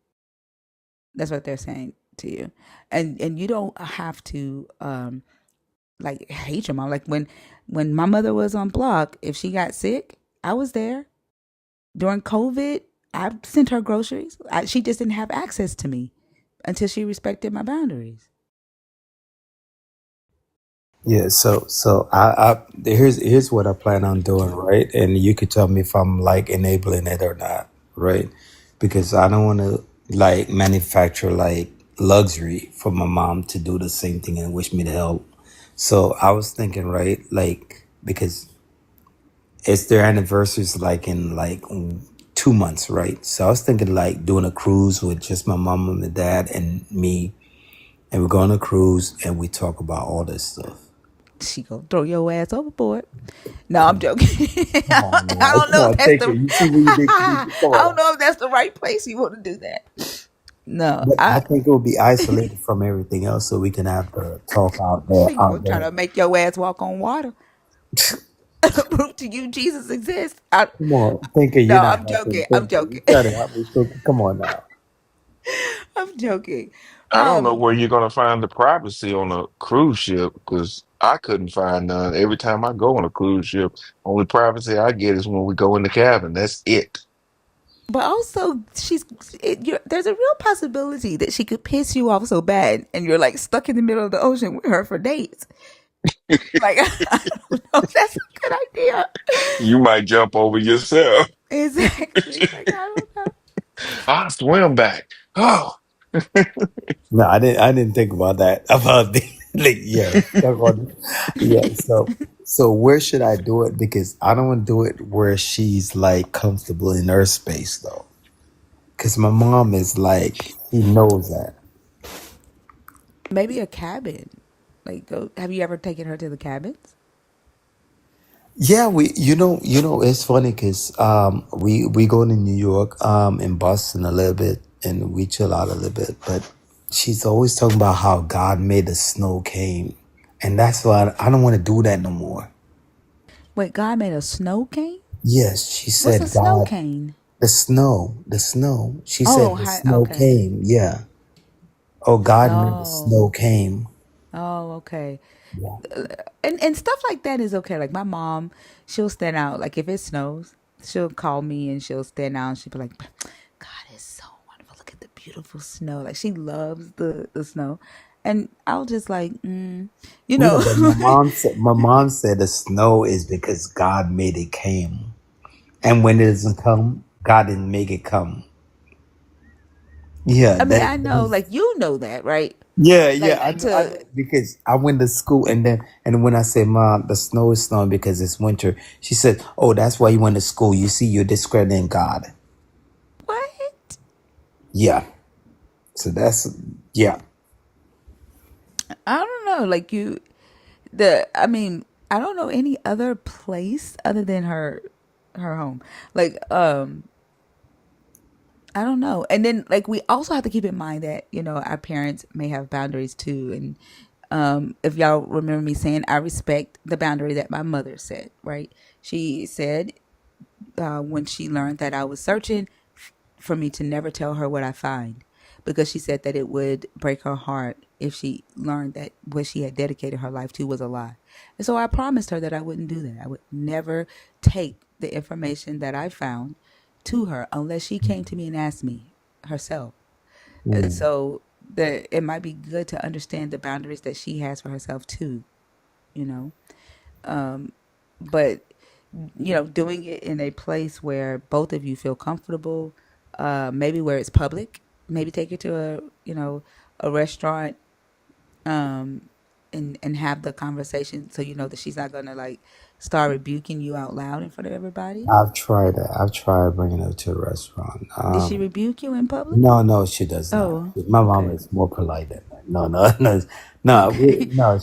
That's what they're saying to you. And you don't have to like hate your mom. Like when my mother was on block, if she got sick, I was there. During COVID, I sent her groceries. She just didn't have access to me until she respected my boundaries. Yeah. So I here's what I plan on doing, right? And you could tell me if I'm like enabling it or not, right? Because I don't want to like manufacture like luxury for my mom to do the same thing and wish me to help. So I was thinking, right, like because it's their anniversaries like in like 2 months, right? So I was thinking like doing a cruise with just my mom and my dad and me, and we go on a cruise and we talk about all this stuff. She gonna throw your ass overboard. No, I'm Come on, joking. come on, I man. don't Come know if on, that's take the it. You see where you did. Come I on. don't know if that's the right place you want to do that. No, But I think it will be isolated from everything else, so we can have the talk out there. she gonna Out try there. to make your ass walk on water. Prove to you Jesus exists. Come on, thinker. No, You're not I'm helping. joking. I'm Thinker, you joking. try to help me. Thinker, come on now. I'm joking. I don't know Um, where you're gonna find the privacy on a cruise ship because I couldn't find none. Every time I go on a cruise ship, only privacy I get is when we go in the cabin. That's it. but also, there's a real possibility that she could piss you off so bad, and you're like stuck in the middle of the ocean with her for days. Like, I don't know if that's a good idea. You might jump over yourself. Exactly. Like, I don't know. I'll swim back. Oh, No, I didn't. I didn't think about that. About the like, yeah, yeah. So where should I do it? Because I don't want to do it where she's like comfortable in her space though. Because my mom is like, she knows that. Maybe a cabin. Like, have you ever taken her to the cabins? Yeah, it's funny because we go to New York, in Boston a little bit, and we chill out a little bit. But she's always talking about how God made the snow came, and that's why I don't want to do that no more. Wait, God made a snow cane? Yes, she What's a said snow God, cane? the snow. She Oh, said the hi. snow Okay. came. Yeah. Oh, God made the Oh. snow came. Oh, okay. Yeah. And stuff like that is okay. Like my mom, she'll stand out. Like if it snows, she'll call me and she'll stand out and she'll be like, God is so wonderful. Look at the beautiful snow. Like she loves the snow. And I'll just like, you Yeah, know. but my mom said the snow is because God made it came. And when it doesn't come, God didn't make it come. Yeah, I mean, that. I know, like, you know that, right? Yeah, yeah. Like, I know to because I went to school, and when I say, "Mom, the snow is snowing because it's winter," she said, "Oh, that's why you went to school. You see, you're discrediting God." what? Yeah. So that's yeah. I don't know. Like, I mean, I don't know any other place other than her home. Like, I don't know. And then, like, we also have to keep in mind that, our parents may have boundaries too. And if y'all remember me saying, I respect the boundary that my mother set, right? She said, when she learned that I was searching, for me to never tell her what I find, because she said that it would break her heart if she learned that what she had dedicated her life to was a lie. And so I promised her that I wouldn't do that. I would never take the information that I found to her unless she came to me and asked me herself. And Mm. so that it might be good to understand the boundaries that she has for herself too, you know. But doing it in a place where both of you feel comfortable, maybe where it's public, maybe take it to a restaurant, and have the conversation, so you know that she's not gonna like start rebuking you out loud in front of everybody. I've tried that. I've tried bringing her to a restaurant. Did she rebuke you in public? No, no, she does not. Oh, My mom okay. is more polite than that. No, no, no, no, Okay. no.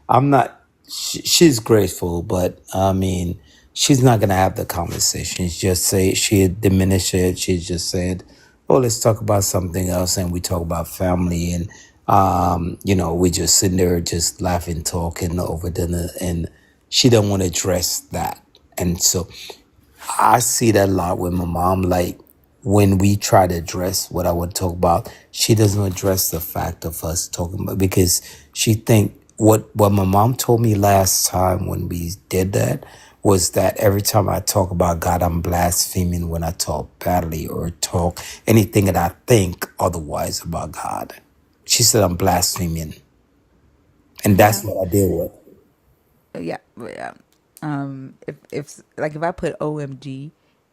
I'm not. She's graceful, but I mean, she's not gonna have the conversation. She just say she diminish it. She just said, "Oh, let's talk about something else," and we talk about family, and we just sitting there just laughing, talking over dinner, and she don't want to address that, and so. I see that a lot with my mom. Like when we try to address what I would talk about, she doesn't address the fact of us talking about because she think what my mom told me last time when we did that was that every time I talk about God, I'm blaspheming when I talk badly or talk anything that I think otherwise about God. She said I'm blaspheming, and that's Yeah. what I deal with. Yeah, yeah. If I put OMG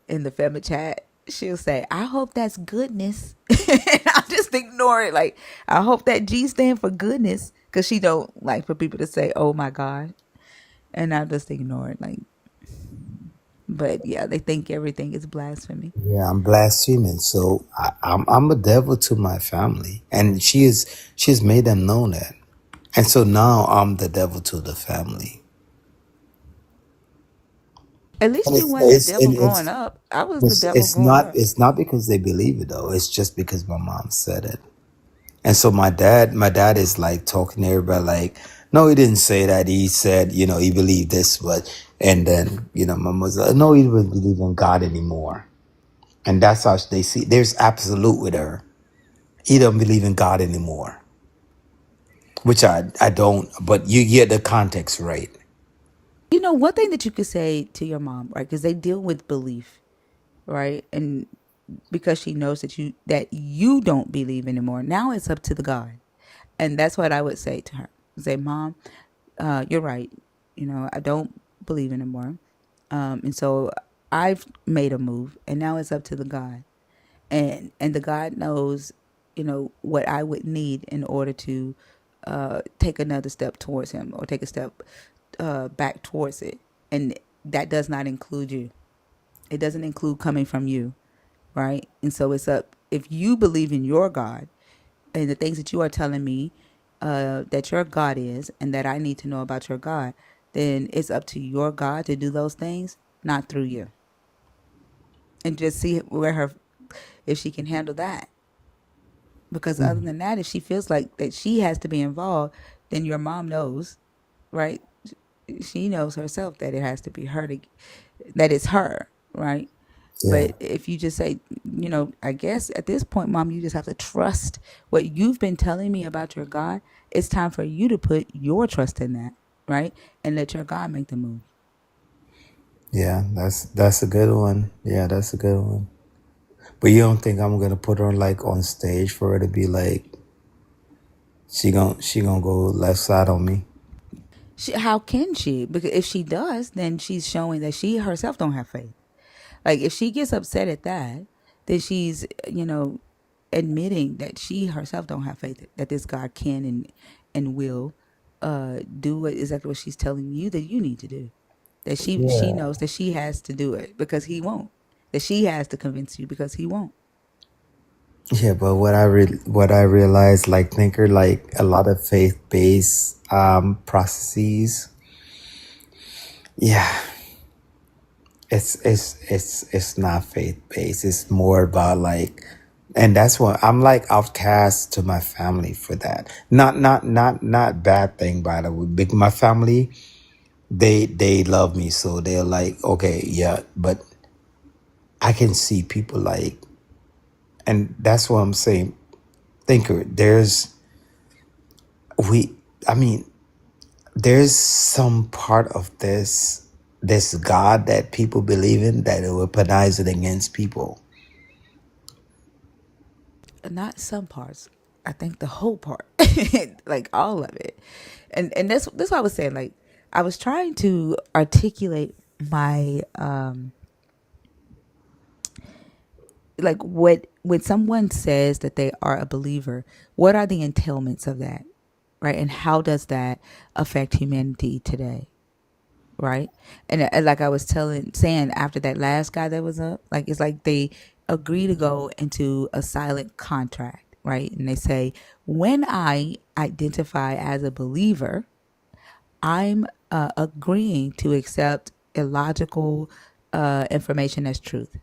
in the family chat, she'll say, "I hope that's goodness," and I'll just ignore it. Like, I hope that G stand for goodness, because she don't like for people to say, "Oh my God," and I'll just ignore it. Like, but yeah, they think everything is blasphemy. Yeah, I'm blaspheming. So I'm a devil to my family, and she's made them know that. And so now I'm the devil to the family. At And least you wasn't the devil growing it's up. I was the it's devil it's growing not up. it's not because they believe it though. It's just because my mom said it. And so my dad is like talking to everybody like, no, he didn't say that. He said, he believed this, but and then, my mother's like, no, he doesn't believe in God anymore. And that's how they see there's absolute with her. He don't believe in God anymore. Which I don't, but you get the context right. One thing that you could say to your mom, right? Because they deal with belief, right? And because she knows that you don't believe anymore. Now it's up to the God, and that's what I would say to her. Say, Mom, you're right. I don't believe anymore, and so I've made a move, and now it's up to the God, and the God knows, what I would need in order to take another step towards Him, or take a step back towards it, and that does not include you. It doesn't include coming from you, right? And so it's up, if you believe in your God and the things that you are telling me that your God is, and that I need to know about your God, then it's up to your God to do those things, not through you. And just see if she can handle that. Because other than that, if she feels like that she has to be involved, then your mom knows, right? She knows herself that it has to be her that it's her, right? Yeah. But if you just say, I guess at this point, Mom, you just have to trust what you've been telling me about your God. It's time for you to put your trust in that, right? And let your God make the move. Yeah, that's a good one. Yeah, that's a good one. But you don't think I'm gonna put her like on stage for her to be like she gonna go left side on me? How can she? Because if she does, then she's showing that she herself don't have faith. Like, if she gets upset at that, then she's, admitting that she herself don't have faith that this God can and will do exactly what she's telling you that you need to do. That she Yeah. knows that she has to do it because he won't. That she has to convince you because he won't. Yeah, but what I realized, like thinker, like a lot of faith based processes. Yeah, it's not faith based. It's more about like, and that's what I'm like outcast to my family for that. Not bad thing by the way. My family, they love me, so they're like, okay, yeah, but I can see people like, and that's what I'm saying, thinker. We, I mean, there's some part of this God that people believe in that it weaponize it against people. Not some parts. I think the whole part, like all of it, and that's what I was saying. Like I was trying to articulate my like what when someone says that they are a believer, what are the entailments of that, right? And how does that affect humanity today, right? And like I was saying after that last guy that was up, like it's like they agree to go into a silent contract, right? And they say, when I identify as a believer, I'm agreeing to accept illogical information as truth.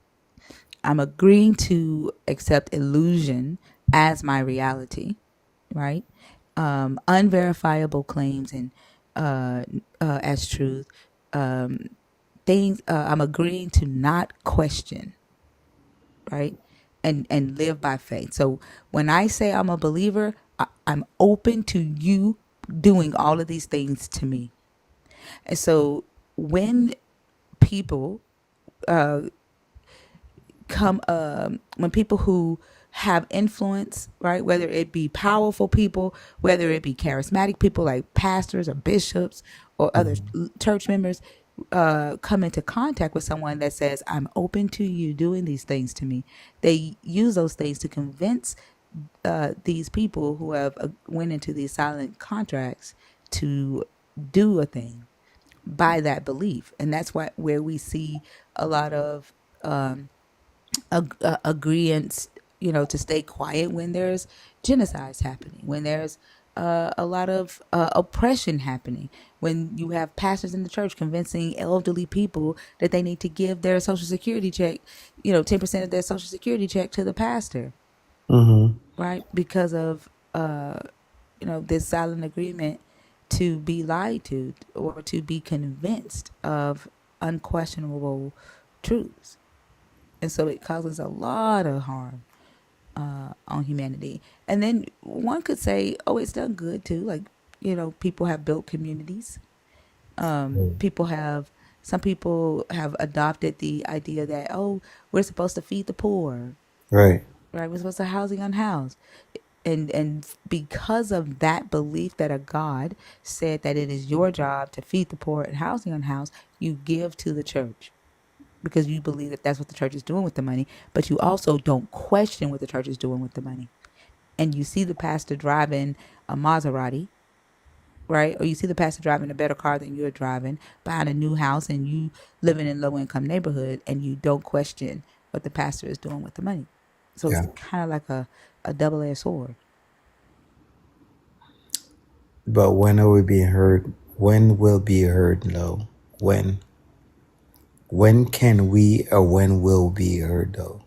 I'm agreeing to accept illusion as my reality, right? Unverifiable claims and as truth. Things I'm agreeing to not question, right? And live by faith. So when I say I'm a believer, I'm open to you doing all of these things to me. And so when people when people who have influence, right, whether it be powerful people, whether it be charismatic people like pastors or bishops or other church members, come into contact with someone that says, I'm open to you doing these things to me, they use those things to convince these people who have went into these silent contracts to do a thing by that belief. And that's where we see a lot of agreements, to stay quiet when there's genocides happening, when there's a lot of oppression happening, when you have pastors in the church convincing elderly people that they need to give their social security check, 10% of their social security check to the pastor, Mm-hmm. right? Because of, this silent agreement to be lied to or to be convinced of unquestionable truths. And so it causes a lot of harm on humanity. And then one could say, oh, it's done good too. Like, people have built communities. Some people have adopted the idea that, oh, we're supposed to feed the poor, Right. right? We're supposed to housing unhoused. And because of that belief that a God said that it is your job to feed the poor and housing unhoused, you give to the church, because you believe that that's what the church is doing with the money, but you also don't question what the church is doing with the money. And you see the pastor driving a Maserati, right? Or you see the pastor driving a better car than you're driving, buying a new house, and you living in low income neighborhood, and you don't question what the pastor is doing with the money. So it's Yeah. kind of like a double-edged sword. But when are we being heard? When will be heard? Though. When? When can we or when will be heard though?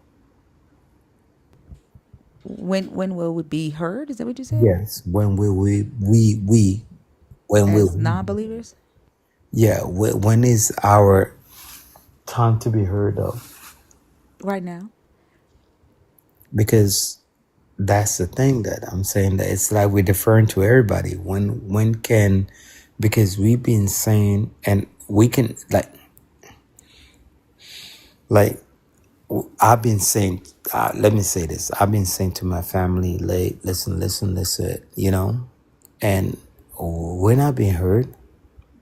When will it be heard? Is that what you said? Yes. When will we when will As we? non-believers? Yeah. When is our time to be heard though? Right now. Because that's the thing that I'm saying, that it's like we're deferring to everybody. When can, because we've been saying, and we can like I've been saying, let me say this. I've been saying to my family, like, listen, and we're not being heard.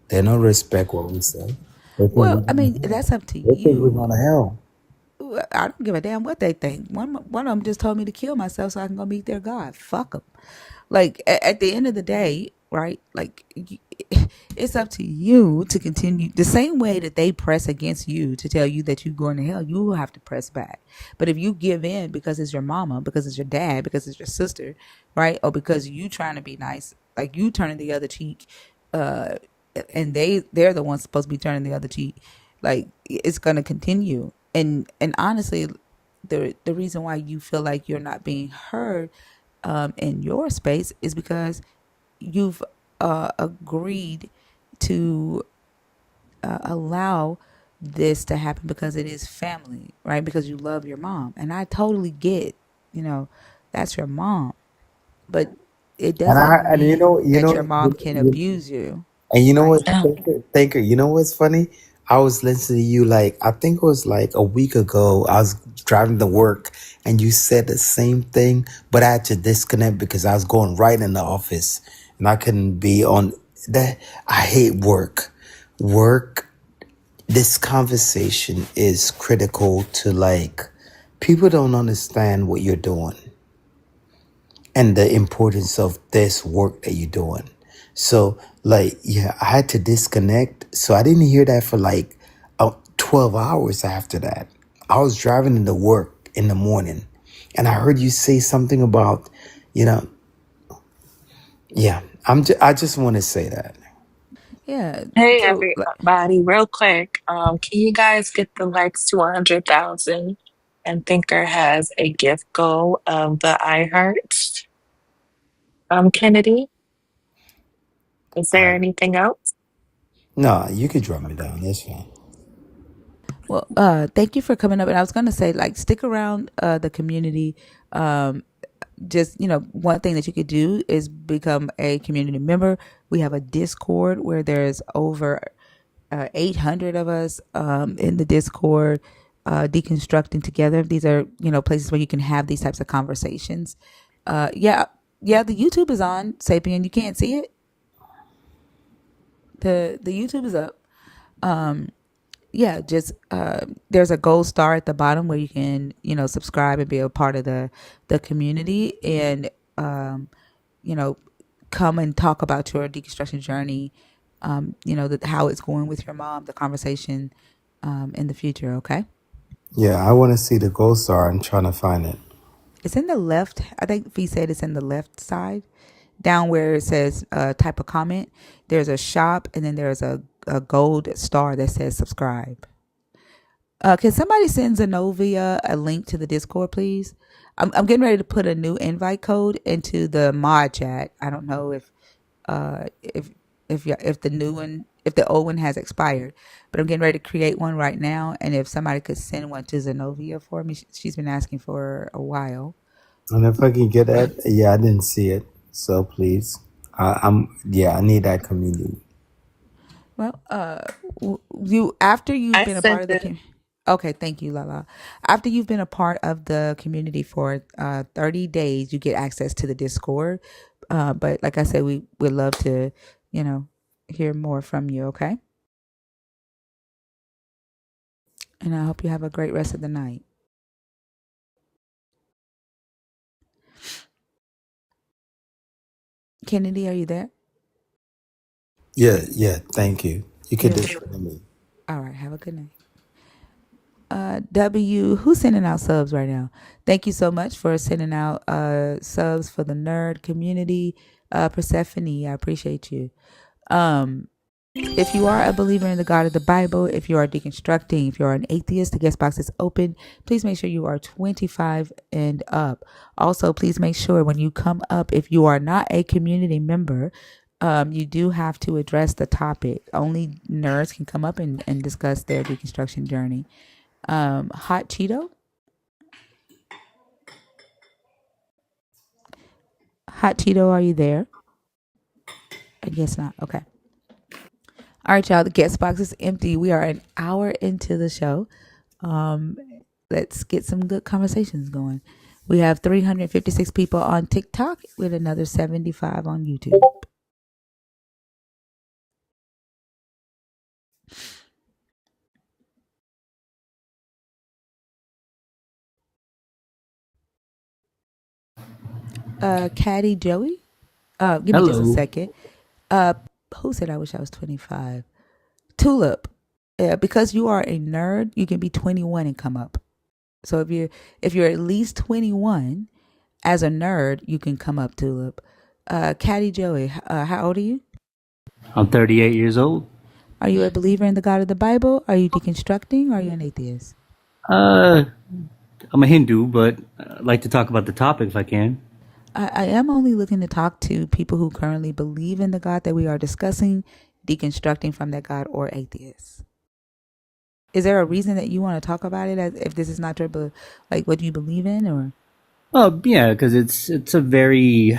They don't respect what we say. They think Well, we're I going mean, to hell. that's up to They think we're you. going to hell. I don't give a damn what they think. One of them just told me to kill myself so I can go meet their God. Fuck them. Like at the end of the day, right? Like it's up to you to continue the same way that they press against you to tell you that you're going to hell. You will have to press back. But if you give in because it's your mama, because it's your dad, because it's your sister, right, or because you trying to be nice, like you turning the other cheek, uh, and they're the ones supposed to be turning the other cheek, like it's gonna continue. And honestly, the reason why you feel like you're not being heard in your space is because you've agreed to allow this to happen because it is family, right? Because you love your mom. And I totally get, you know, that's your mom. But it doesn't And mean you that know, your mom can abuse you, and you know right? what, thinker, you know what's funny? I was listening to you like I think it was like a week ago. I was driving to work, and you said the same thing, but I had to disconnect because I was going right in the office, and I couldn't be on that. I hate work. Work. This conversation is critical to like people don't understand what you're doing and the importance of this work that you're doing. So, like, yeah, I had to disconnect. So I didn't hear that for like 12 hours after that. I was driving into work in the morning and I heard you say something about, you know, yeah, I just want to say that. Yeah. Hey So like, everybody, real quick, can you guys get the likes to 100,000? And Thinker has a gift goal of the iHeart. Kennedy, is there Uh, anything else? no, you could drop me down. That's fine. well, thank you for coming up. And I was gonna say, like, stick around the community. Just, one thing that you could do is become a community member. We have a Discord where there's over 800 of us in the Discord, deconstructing together. These are, places where you can have these types of conversations. Yeah, the YouTube is on, Sapien. You can't see it. The YouTube is up. Yeah, just there's a gold star at the bottom where you can, subscribe and be a part of the community, and you know come and talk about your deconstruction journey, how it's going with your mom, the conversation in the future. Okay, Yeah, I want to see the gold star. I'm trying to find it. it's in the left. I think Fee said it's in the left side, down where it says type of comment. There's a shop, and then there's a gold star that says subscribe. Can somebody send Zenobia a link to the Discord, please? I'm getting ready to put a new invite code into the mod chat. I don't know uh, if if the new one, if the old one has expired, but I'm getting ready to create one right now. And if somebody could send one to Zenobia for me, she's been asking for a while. And if I can get that, yeah, I didn't see it. So please, yeah, I need that community. Well, you after you've I been a part sent of the it. community. Okay, thank you, Lala. After you've been a part of the community for 30 days, you get access to the Discord. But like I said, we would love to, you know, hear more from you. Okay, and I hope you have a great rest of the night. Kennedy, are you there? Yeah, yeah, thank you. You could You're disconnect me. all right. Have a good night. W, who's sending out subs right now? Thank you so much for sending out subs for the nerd community. Persephone, I appreciate you. If you are a believer in the God of the Bible, if you are deconstructing, if you are an atheist, the guest box is open. Please make sure you are 25 and up. Also, please make sure when you come up, if you are not a community member, you do have to address the topic. Only nerds can come up and discuss their deconstruction journey. Hot Cheeto? Hot Cheeto, are you there? I guess not. Okay. All right, y'all. The guest box is empty. We are an hour into the show. Um, let's get some good conversations going. We have 356 people on TikTok with another 75 on YouTube. Caddy Joey. Give me just a Hello. second. Uh, who said I wish I was 25? Tulip. Because you are a nerd, you can be 21 and come up. So if you're at least 21 as a nerd, you can come up, Tulip. Caddy Joey, how old are you? I'm 38 years old. Are you a believer in the God of the Bible? Are you deconstructing? Or are you an atheist? Uh, I'm a Hindu, but I'd like to talk about the topic if I can. I am only looking to talk to people who currently believe in the God that we are discussing, deconstructing from that God, or atheists. Is there a reason that you want to talk about it, as if this is not your, like, what you believe in, or? Oh, yeah, because it's a very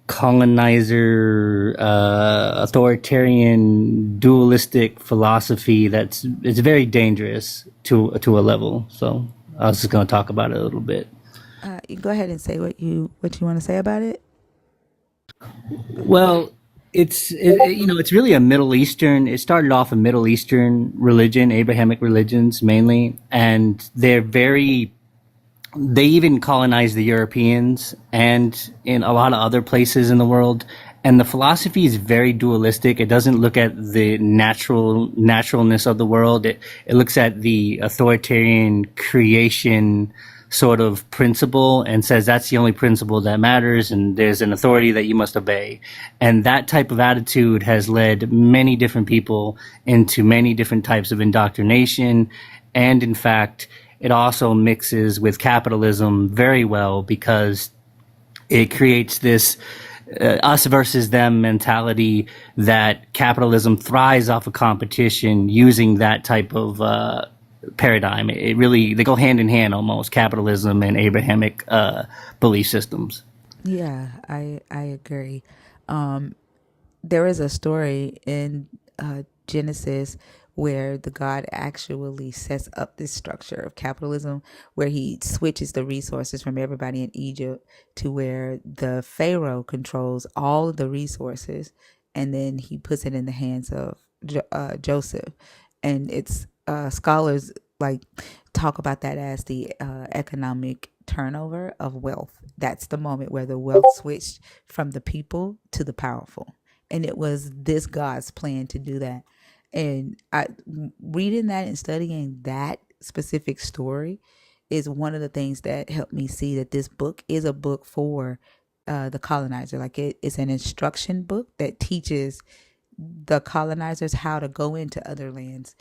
colonizer, authoritarian, dualistic philosophy it's very dangerous to a level. So I was just going to talk about it a little bit. You go ahead and say what you want to say about it. Well, it's really a Middle Eastern. It started off a Middle Eastern religion, Abrahamic religions mainly, and they even colonized the Europeans and in a lot of other places in the world. And the philosophy is very dualistic. It doesn't look at the naturalness of the world. It looks at the authoritarian creation sort of principle and says that's the only principle that matters, and there's an authority that you must obey. And that type of attitude has led many different people into many different types of indoctrination. And in fact, it also mixes with capitalism very well, because it creates this us versus them mentality that capitalism thrives off of competition using that type of paradigm. They go hand in hand almost, capitalism and Abrahamic belief systems. Yeah, I agree. There is a story in Genesis where the God actually sets up this structure of capitalism, where he switches the resources from everybody in Egypt to where the Pharaoh controls all of the resources, and then he puts it in the hands of Joseph. And it's scholars like talk about that as the economic turnover of wealth. That's the moment where the wealth switched from the people to the powerful, and it was this God's plan to do that. And reading that and studying that specific story is one of the things that helped me see that this book is a book for the colonizer. Like, it's an instruction book that teaches the colonizers how to go into other lands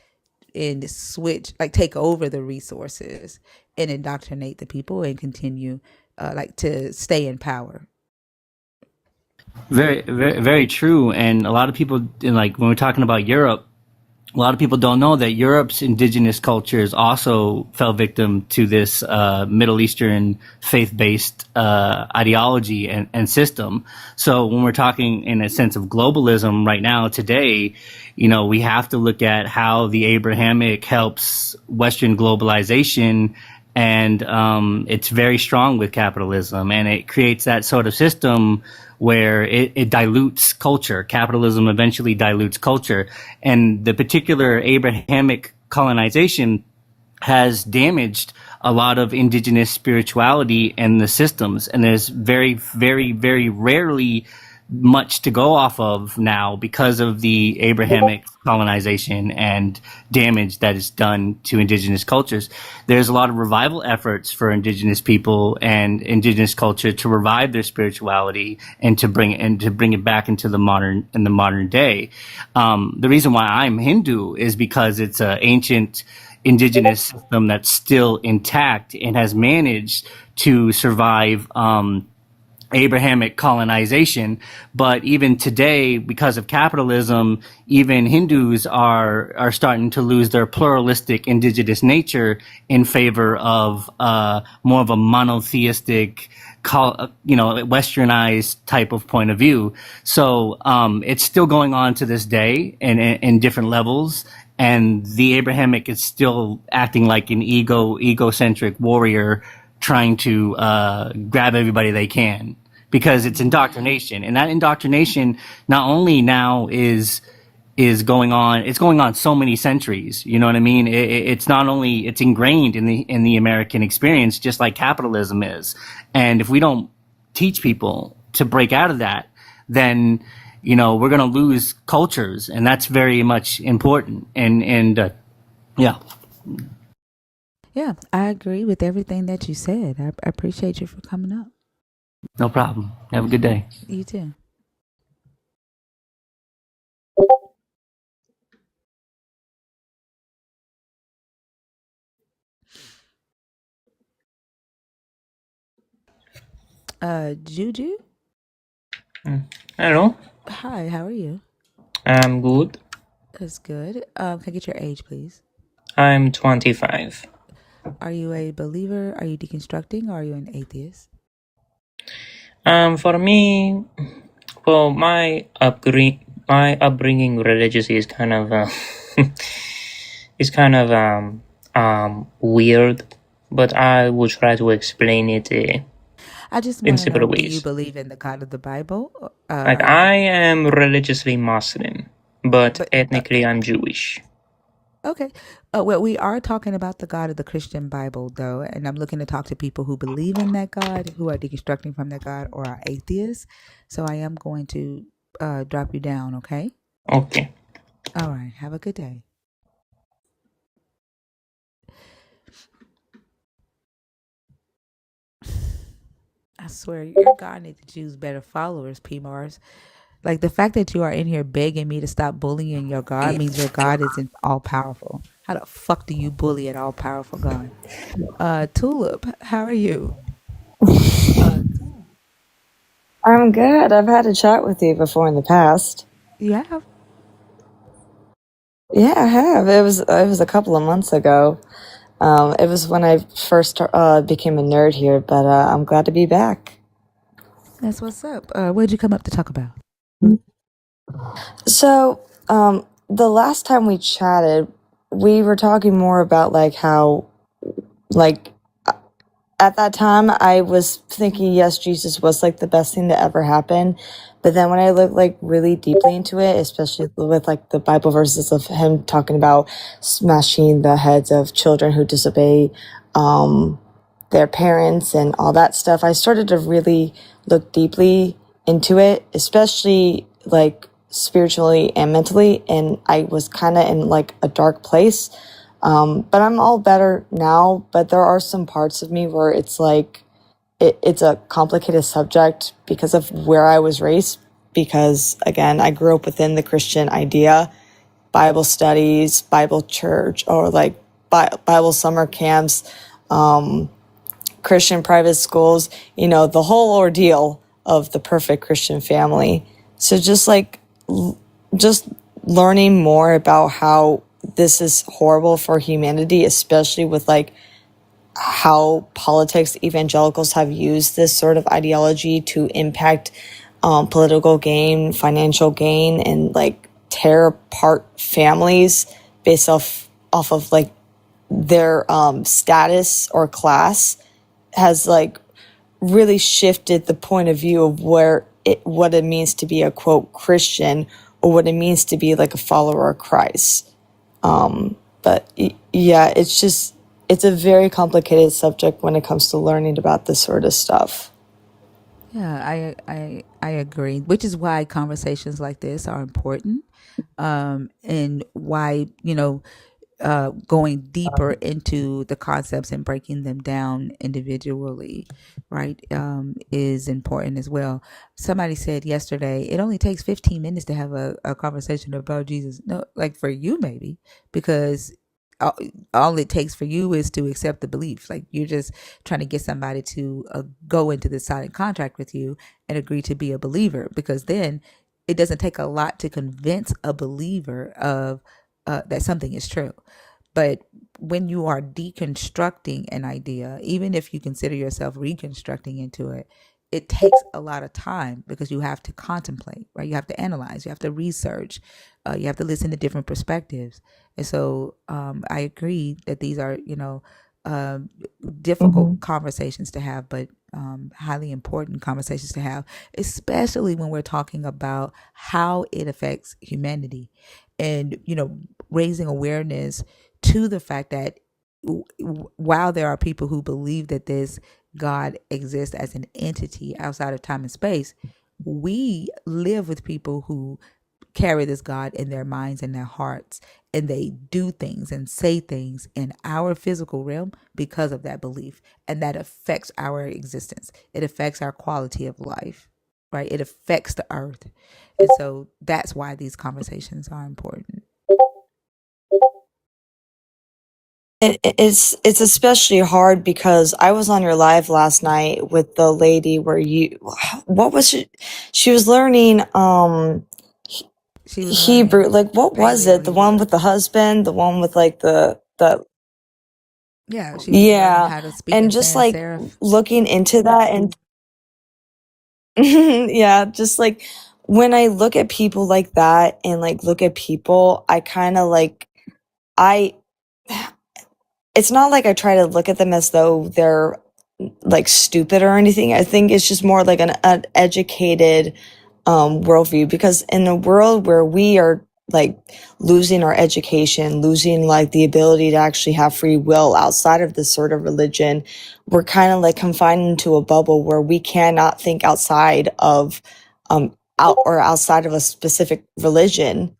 and switch, like, take over the resources and indoctrinate the people and continue to stay in power. Very, very, very true. And a lot of people, like when we're talking about Europe, a lot of people don't know that Europe's indigenous cultures also fell victim to this Middle Eastern faith-based ideology and system. So when we're talking in a sense of globalism right now, today, we have to look at how the Abrahamic helps Western globalization. And it's very strong with capitalism, and it creates that sort of system where it dilutes culture. Capitalism eventually dilutes culture. And the particular Abrahamic colonization has damaged a lot of indigenous spirituality and the systems. And there's very, very, very rarely much to go off of now because of the Abrahamic colonization and damage that is done to indigenous cultures. There's a lot of revival efforts for indigenous people and indigenous culture to revive their spirituality and to bring it back into the modern day. The reason why I'm Hindu is because it's an ancient indigenous system that's still intact and has managed to survive Abrahamic colonization. But even today, because of capitalism, even Hindus are starting to lose their pluralistic indigenous nature in favor of more of a monotheistic, westernized type of point of view. So it's still going on to this day in different levels. And the Abrahamic is still acting like an egocentric warrior trying to grab everybody they can, because it's indoctrination. And that indoctrination not only now is going on, it's going on so many centuries. You know what I mean? It's not only, it's ingrained in the American experience, just like capitalism is. And if we don't teach people to break out of that, then, you know, we're going to lose cultures, and that's very much important. And yeah. Yeah, I agree with everything that you said. I appreciate you for coming up. No problem. Have a good day. You too. Juju? Hello, Hi, how are you? I'm good. That's good. Can I get your age, please? I'm 25. Are you a believer? Are you deconstructing? Or are you an atheist? For me, well, my upbringing religious is kind of is kind of weird, but I will try to explain it I just in want to know, several do you ways. believe in the God of the Bible? Like I am religiously Muslim, but But ethnically I'm Jewish. okay. Well, we are talking about the God of the Christian Bible, though, and I'm looking to talk to people who believe in that God, who are deconstructing from that God, or are atheists. So I am going to drop you down, okay? Okay. All right. Have a good day. I swear, your God needs to choose better followers, P. Mars. Like, the fact that you are in here begging me to stop bullying your God means your God isn't all powerful. How the fuck do you bully an all powerful God? Tulip, how are you? I'm good. I've had a chat with you before in the past. You have? Yeah, I have. It was a couple of months ago. It was when I first became a nerd here, but I'm glad to be back. That's what's up. What did you come up to talk about? So, the last time we chatted, we were talking more about like how, like, at that time I was thinking, yes, Jesus was like the best thing to ever happen. But then when I looked like really deeply into it, especially with like the Bible verses of him talking about smashing the heads of children who disobey, their parents and all that stuff, I started to really look deeply into it, especially like spiritually and mentally. And I was kind of in like a dark place. But I'm all better now, but there are some parts of me where it's like, it's a complicated subject because of where I was raised. Because again, I grew up within the Christian idea, Bible studies, Bible church, or like Bible summer camps, Christian private schools, you know, the whole ordeal of the perfect Christian family. So just like, just learning more about how this is horrible for humanity, especially with like how politics, evangelicals have used this sort of ideology to impact political gain, financial gain, and like tear apart families based off of like their status or class, has like really shifted the point of view of what it means to be a quote Christian, or what it means to be like a follower of Christ. But yeah, it's a very complicated subject when it comes to learning about this sort of stuff. Yeah, I agree, which is why conversations like this are important, and why, you know, going deeper into the concepts and breaking them down individually, right, is important as well. Somebody said yesterday, it only takes 15 minutes to have a conversation about Jesus. No, like for you, maybe, because all it takes for you is to accept the belief. Like, you're just trying to get somebody to go into this silent contract with you and agree to be a believer, because then it doesn't take a lot to convince a believer of that something is true. But when you are deconstructing an idea, even if you consider yourself reconstructing into it, it takes a lot of time, because you have to contemplate, right? You have to analyze, you have to research, you have to listen to different perspectives. And so I agree that these are, you know, difficult conversations to have, but highly important conversations to have, especially when we're talking about how it affects humanity, and, you know, raising awareness to the fact that while there are people who believe that this God exists as an entity outside of time and space. We live with people who carry this God in their minds and their hearts, and they do things and say things in our physical realm because of that belief, and that affects our existence. It affects our quality of life, right? It affects the earth. And so that's why these conversations are important. It's especially hard because I was on your live last night with the lady where what was she was learning She was Hebrew, learning like what was Paleo it, the one Hebrew. with the husband, the one with like the Yeah, she was learning yeah, how to speak in and just sans like serif. looking into that and yeah, just like when I look at people like that and like look at people, I kind of like I it's not like I try to look at them as though they're like stupid or anything. I think it's just more like an educated worldview, because in a world where we are like losing our education, losing like the ability to actually have free will outside of this sort of religion, we're kind of like confined into a bubble where we cannot think outside of outside of a specific religion,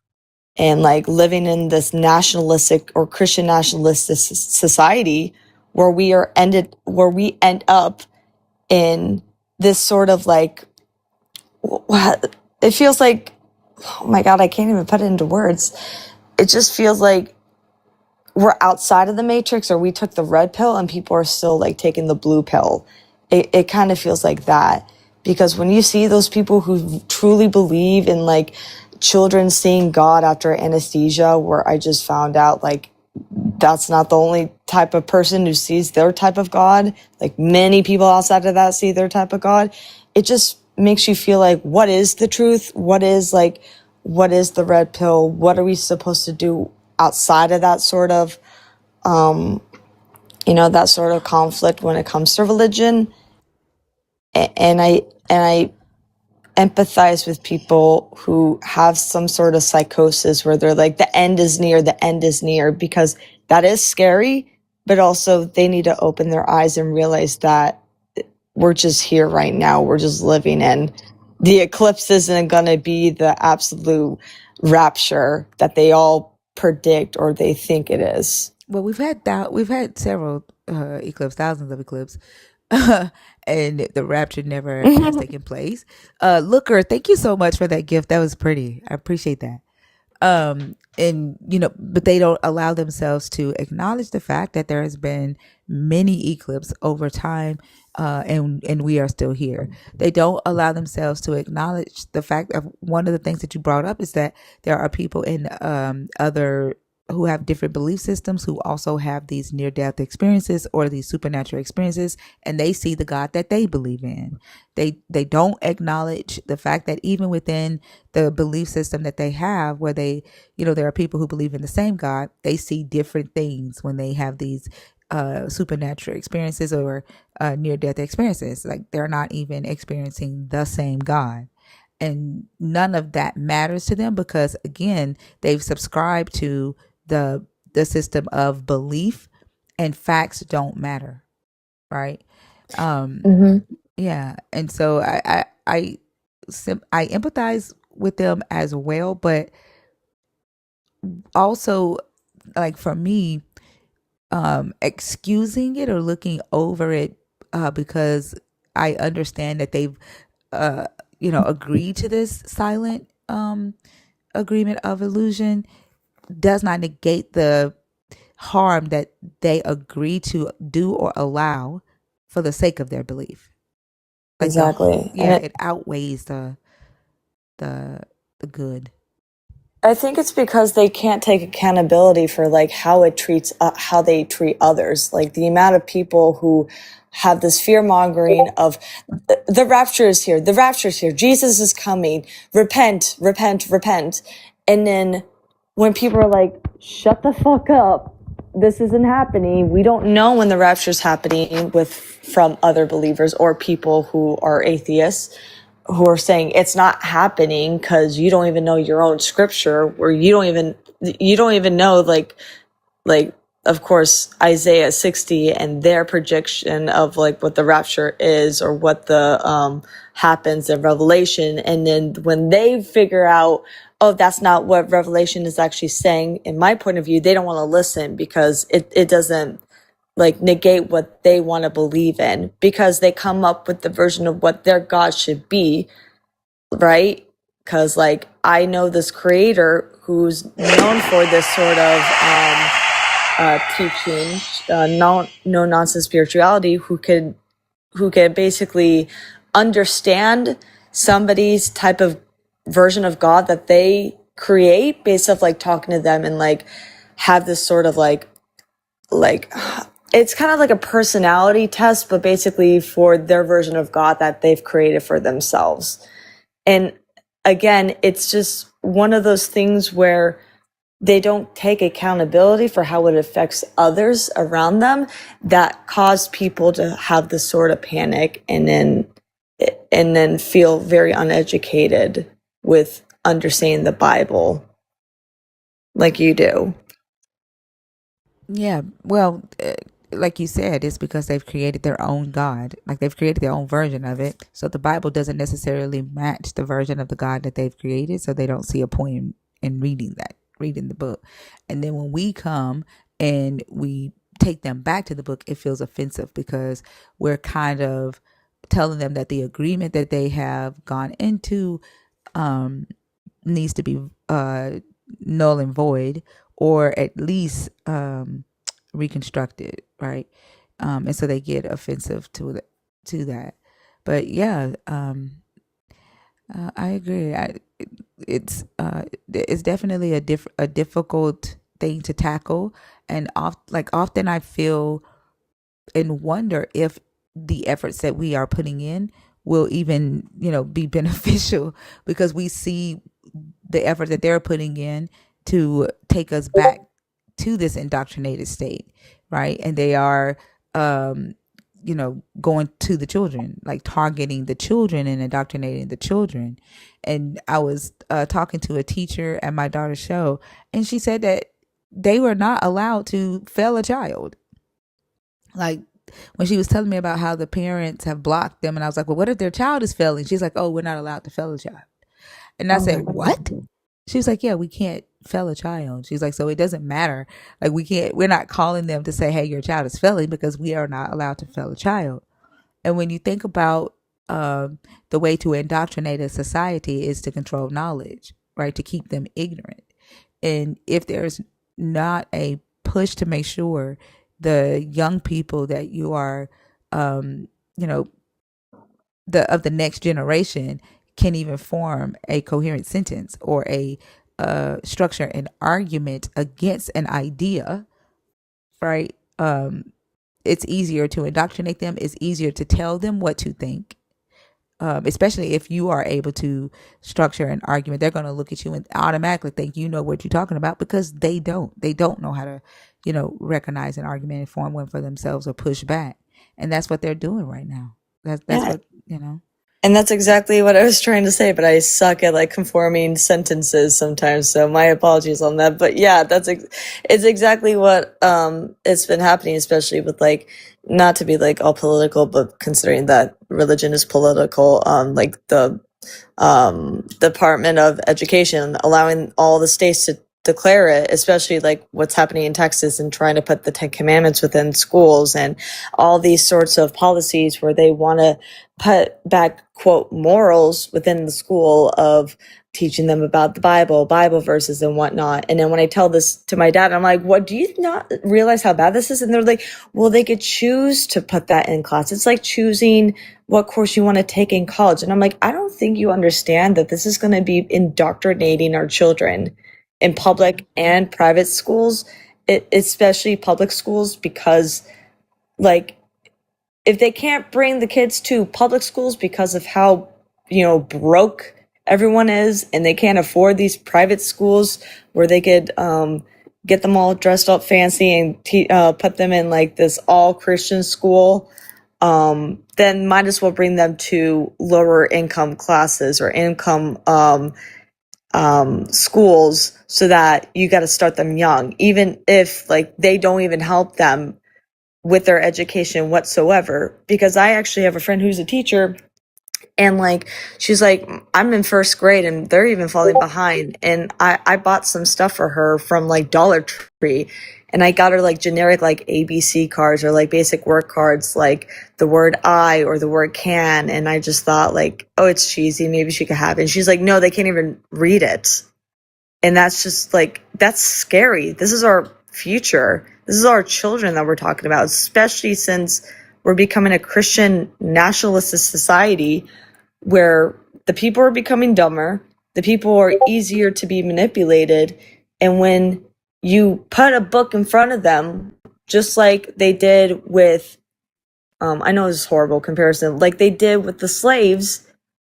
and like living in this nationalistic or Christian nationalistic society where we end up in this sort of like, it feels like, oh my God, I can't even put it into words. It just feels like we're outside of the matrix, or we took the red pill and people are still like taking the blue pill. It kind of feels like that, because when you see those people who truly believe in like children seeing God after anesthesia, where I just found out like that's not the only type of person who sees their type of God. Like many people outside of that see their type of God. It just makes you feel like, what is the truth? What is the red pill? What are we supposed to do outside of that sort of, that sort of conflict when it comes to religion? And I empathize with people who have some sort of psychosis where they're like, the end is near, because that is scary, but also they need to open their eyes and realize that we're just here right now. We're just living in. The eclipse isn't going to be the absolute rapture that they all predict or they think it is. Well, we've had several eclipses, thousands of eclipses, and the rapture never has taken place. Looker, thank you so much for that gift. That was pretty. I appreciate that. And but they don't allow themselves to acknowledge the fact that there has been many eclipses over time, and we are still here. They don't allow themselves to acknowledge the fact of one of the things that you brought up is that there are people in other who have different belief systems who also have these near-death experiences or these supernatural experiences, and they see the God that they believe in. They don't acknowledge the fact that even within the belief system that they have, where they, there are people who believe in the same God, they see different things when they have these supernatural experiences or near-death experiences. Like they're not even experiencing the same God. And none of that matters to them because, again, they've subscribed to the system of belief, and facts don't matter, right? Yeah, and so I empathize with them as well, but also, like for me, excusing it or looking over it because I understand that they've agreed to this silent agreement of illusion does not negate the harm that they agree to do or allow for the sake of their belief. Like Exactly. it outweighs the good. I think it's because they can't take accountability for like how they treat others. Like the amount of people who have this fear mongering of the rapture is here. The rapture is here. Jesus is coming. Repent, repent, repent. And then when people are like, shut the fuck up. This isn't happening. We don't know when the rapture is happening from other believers or people who are atheists, who are saying it's not happening because you don't even know your own scripture, or you don't even know like of course, Isaiah 60 and their projection of like what the rapture is or what the happens in Revelation. And then when they figure out, oh, that's not what Revelation is actually saying, in my point of view, they don't want to listen because it doesn't like negate what they want to believe in, because they come up with the version of what their God should be, right? Because like I know this creator who's known for this sort of teaching, no nonsense spirituality, who could basically understand somebody's type of version of God that they create based off like talking to them and like have this sort of like it's kind of like a personality test, but basically for their version of God that they've created for themselves. And again, it's just one of those things where they don't take accountability for how it affects others around them, that cause people to have this sort of panic and then feel very uneducated with understanding the Bible like you do. Yeah, well, like you said, it's because they've created their own God. Like they've created their own version of it. So the Bible doesn't necessarily match the version of the God that they've created. So they don't see a point in reading the book. And then when we come and we take them back to the book, it feels offensive because we're kind of telling them that the agreement that they have gone into needs to be null and void, or at least reconstructed, right? And so they get offensive to that. But yeah, I agree. It's definitely a difficult thing to tackle, and often I feel and wonder if the efforts that we are putting in will even be beneficial, because we see the effort that they're putting in to take us back to this indoctrinated state, right? And they are going to the children, like targeting the children and indoctrinating the children. And I was talking to a teacher at my daughter's show, and she said that they were not allowed to fail a child. Like, when she was telling me about how the parents have blocked them, and I was like, well, what if their child is failing? She's like, oh, we're not allowed to fail a child. And I said, what? She was like, yeah, we can't fail a child. She's like, so it doesn't matter. Like, we're not calling them to say, hey, your child is failing, because we are not allowed to fail a child. And when you think about the way to indoctrinate a society is to control knowledge, right? To keep them ignorant. And if there's not a push to make sure the young people that you are, of the next generation can even form a coherent sentence or a structure an argument against an idea, right? It's easier to indoctrinate them. It's easier to tell them what to think. Especially if you are able to structure an argument, they're going to look at you and automatically think you know what you're talking about, because they don't know how to, recognize an argument and form one for themselves or push back. And that's what they're doing right now. That's what. And that's exactly what I was trying to say, but I suck at like conforming sentences sometimes. So my apologies on that. But yeah, it's exactly what it's been happening, especially with like, not to be like all political, but considering that religion is political, like the Department of Education allowing all the states to declare it, especially like what's happening in Texas and trying to put the 10 Commandments within schools and all these sorts of policies where they want to put back, quote, morals within the school of teaching them about the Bible verses and whatnot. And then when I tell this to my dad, I'm like, what, do you not realize how bad this is? And they're like, well, they could choose to put that in class. It's like choosing what course you want to take in college. And I'm like, I don't think you understand that this is going to be indoctrinating our children in public and private schools, especially public schools, because like, if they can't bring the kids to public schools because of how, broke everyone is, and they can't afford these private schools where they could get them all dressed up fancy and put them in like this all Christian school, then might as well bring them to lower income classes or income schools, so that you got to start them young, even if like they don't even help them with their education whatsoever. Because I actually have a friend who's a teacher, and like she's like, I'm in first grade and they're even falling behind, and I bought some stuff for her from like Dollar Tree, and I got her like generic like ABC cards or like basic word cards, like the word I or the word can, and I just thought like, oh, it's cheesy, maybe she could have it. And she's like, no, they can't even read it. And that's just like, that's scary. This is our future. This is our children that we're talking about, especially since we're becoming a Christian nationalistic society where the people are becoming dumber, the people are easier to be manipulated. And when you put a book in front of them, just like they did with, I know this is a horrible comparison, like they did with the slaves,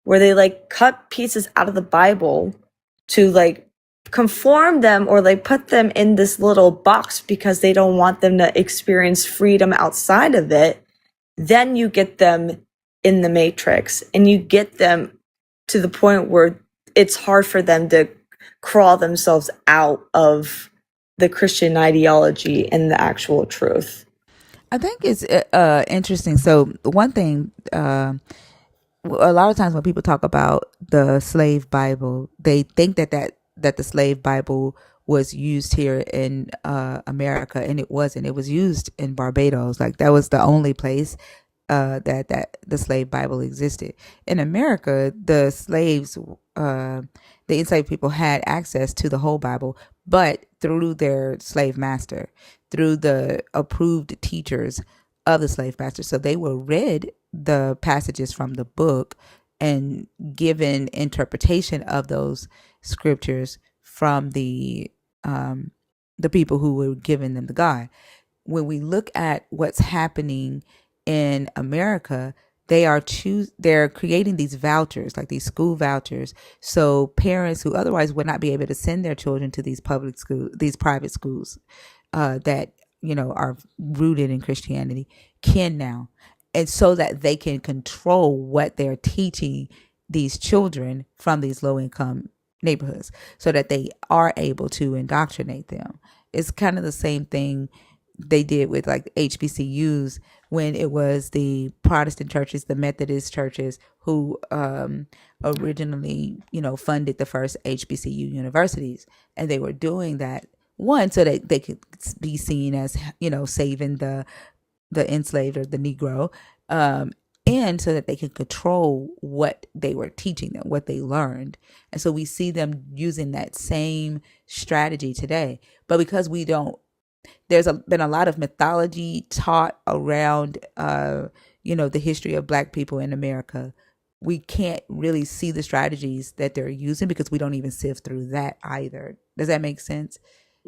where they like cut pieces out of the Bible to like conform them or like put them in this little box because they don't want them to experience freedom outside of it, then you get them in the matrix and you get them to the point where it's hard for them to crawl themselves out of the Christian ideology and the actual truth. I think it's interesting. So one thing, a lot of times when people talk about the slave Bible, they think that the slave Bible was used here in America, and it wasn't. It was used in Barbados. Like that was the only place that the slave Bible existed. In America, the slaves, the enslaved people had access to the whole Bible, but through their slave master, through the approved teachers of the slave master. So they were read the passages from the book and given interpretation of those scriptures from the people who were giving them the God. When we look at what's happening in America, they're creating these vouchers, like these school vouchers, so parents who otherwise would not be able to send their children to these these private schools that are rooted in Christianity can now, and so that they can control what they're teaching these children from these low income neighborhoods, so that they are able to indoctrinate them. It's kind of the same thing they did with like HBCUs when it was the Protestant churches, the Methodist churches who originally, funded the first HBCU universities. And they were doing that, one, so that they could be seen as, saving the enslaved or the Negro, and so that they could control what they were teaching them, what they learned. And so we see them using that same strategy today. But because we don't, there's been a lot of mythology taught around, the history of Black people in America. We can't really see the strategies that they're using because we don't even sift through that either. Does that make sense?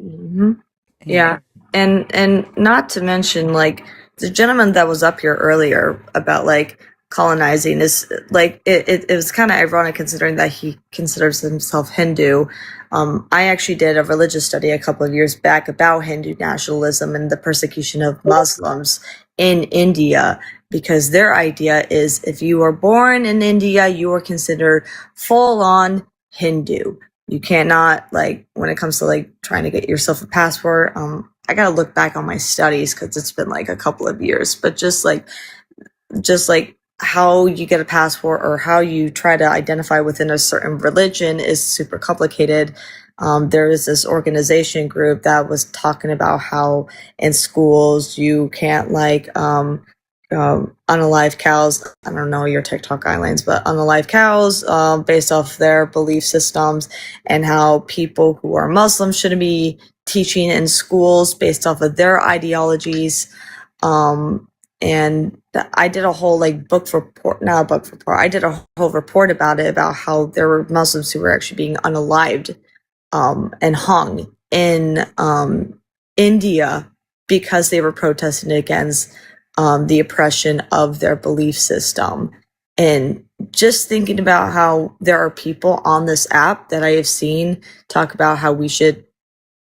Mm-hmm. Yeah. And not to mention, like, the gentleman that was up here earlier about like colonizing is like, it was kind of ironic considering that he considers himself Hindu. I actually did a religious study a couple of years back about Hindu nationalism and the persecution of Muslims in India, because their idea is if you were born in India, you are considered full on Hindu. You cannot, like, when it comes to like trying to get yourself a passport, I gotta look back on my studies because it's been like a couple of years, but just like how you get a passport or how you try to identify within a certain religion is super complicated. There is this organization group that was talking about how in schools you can't like unalive cows. I don't know your TikTok guidelines, but unalive cows based off their belief systems, and how people who are Muslims shouldn't be teaching in schools based off of their ideologies. And I did a whole like I did a whole report about it, about how there were Muslims who were actually being unalived and hung in India because they were protesting against the oppression of their belief system. And just thinking about how there are people on this app that I have seen talk about how we should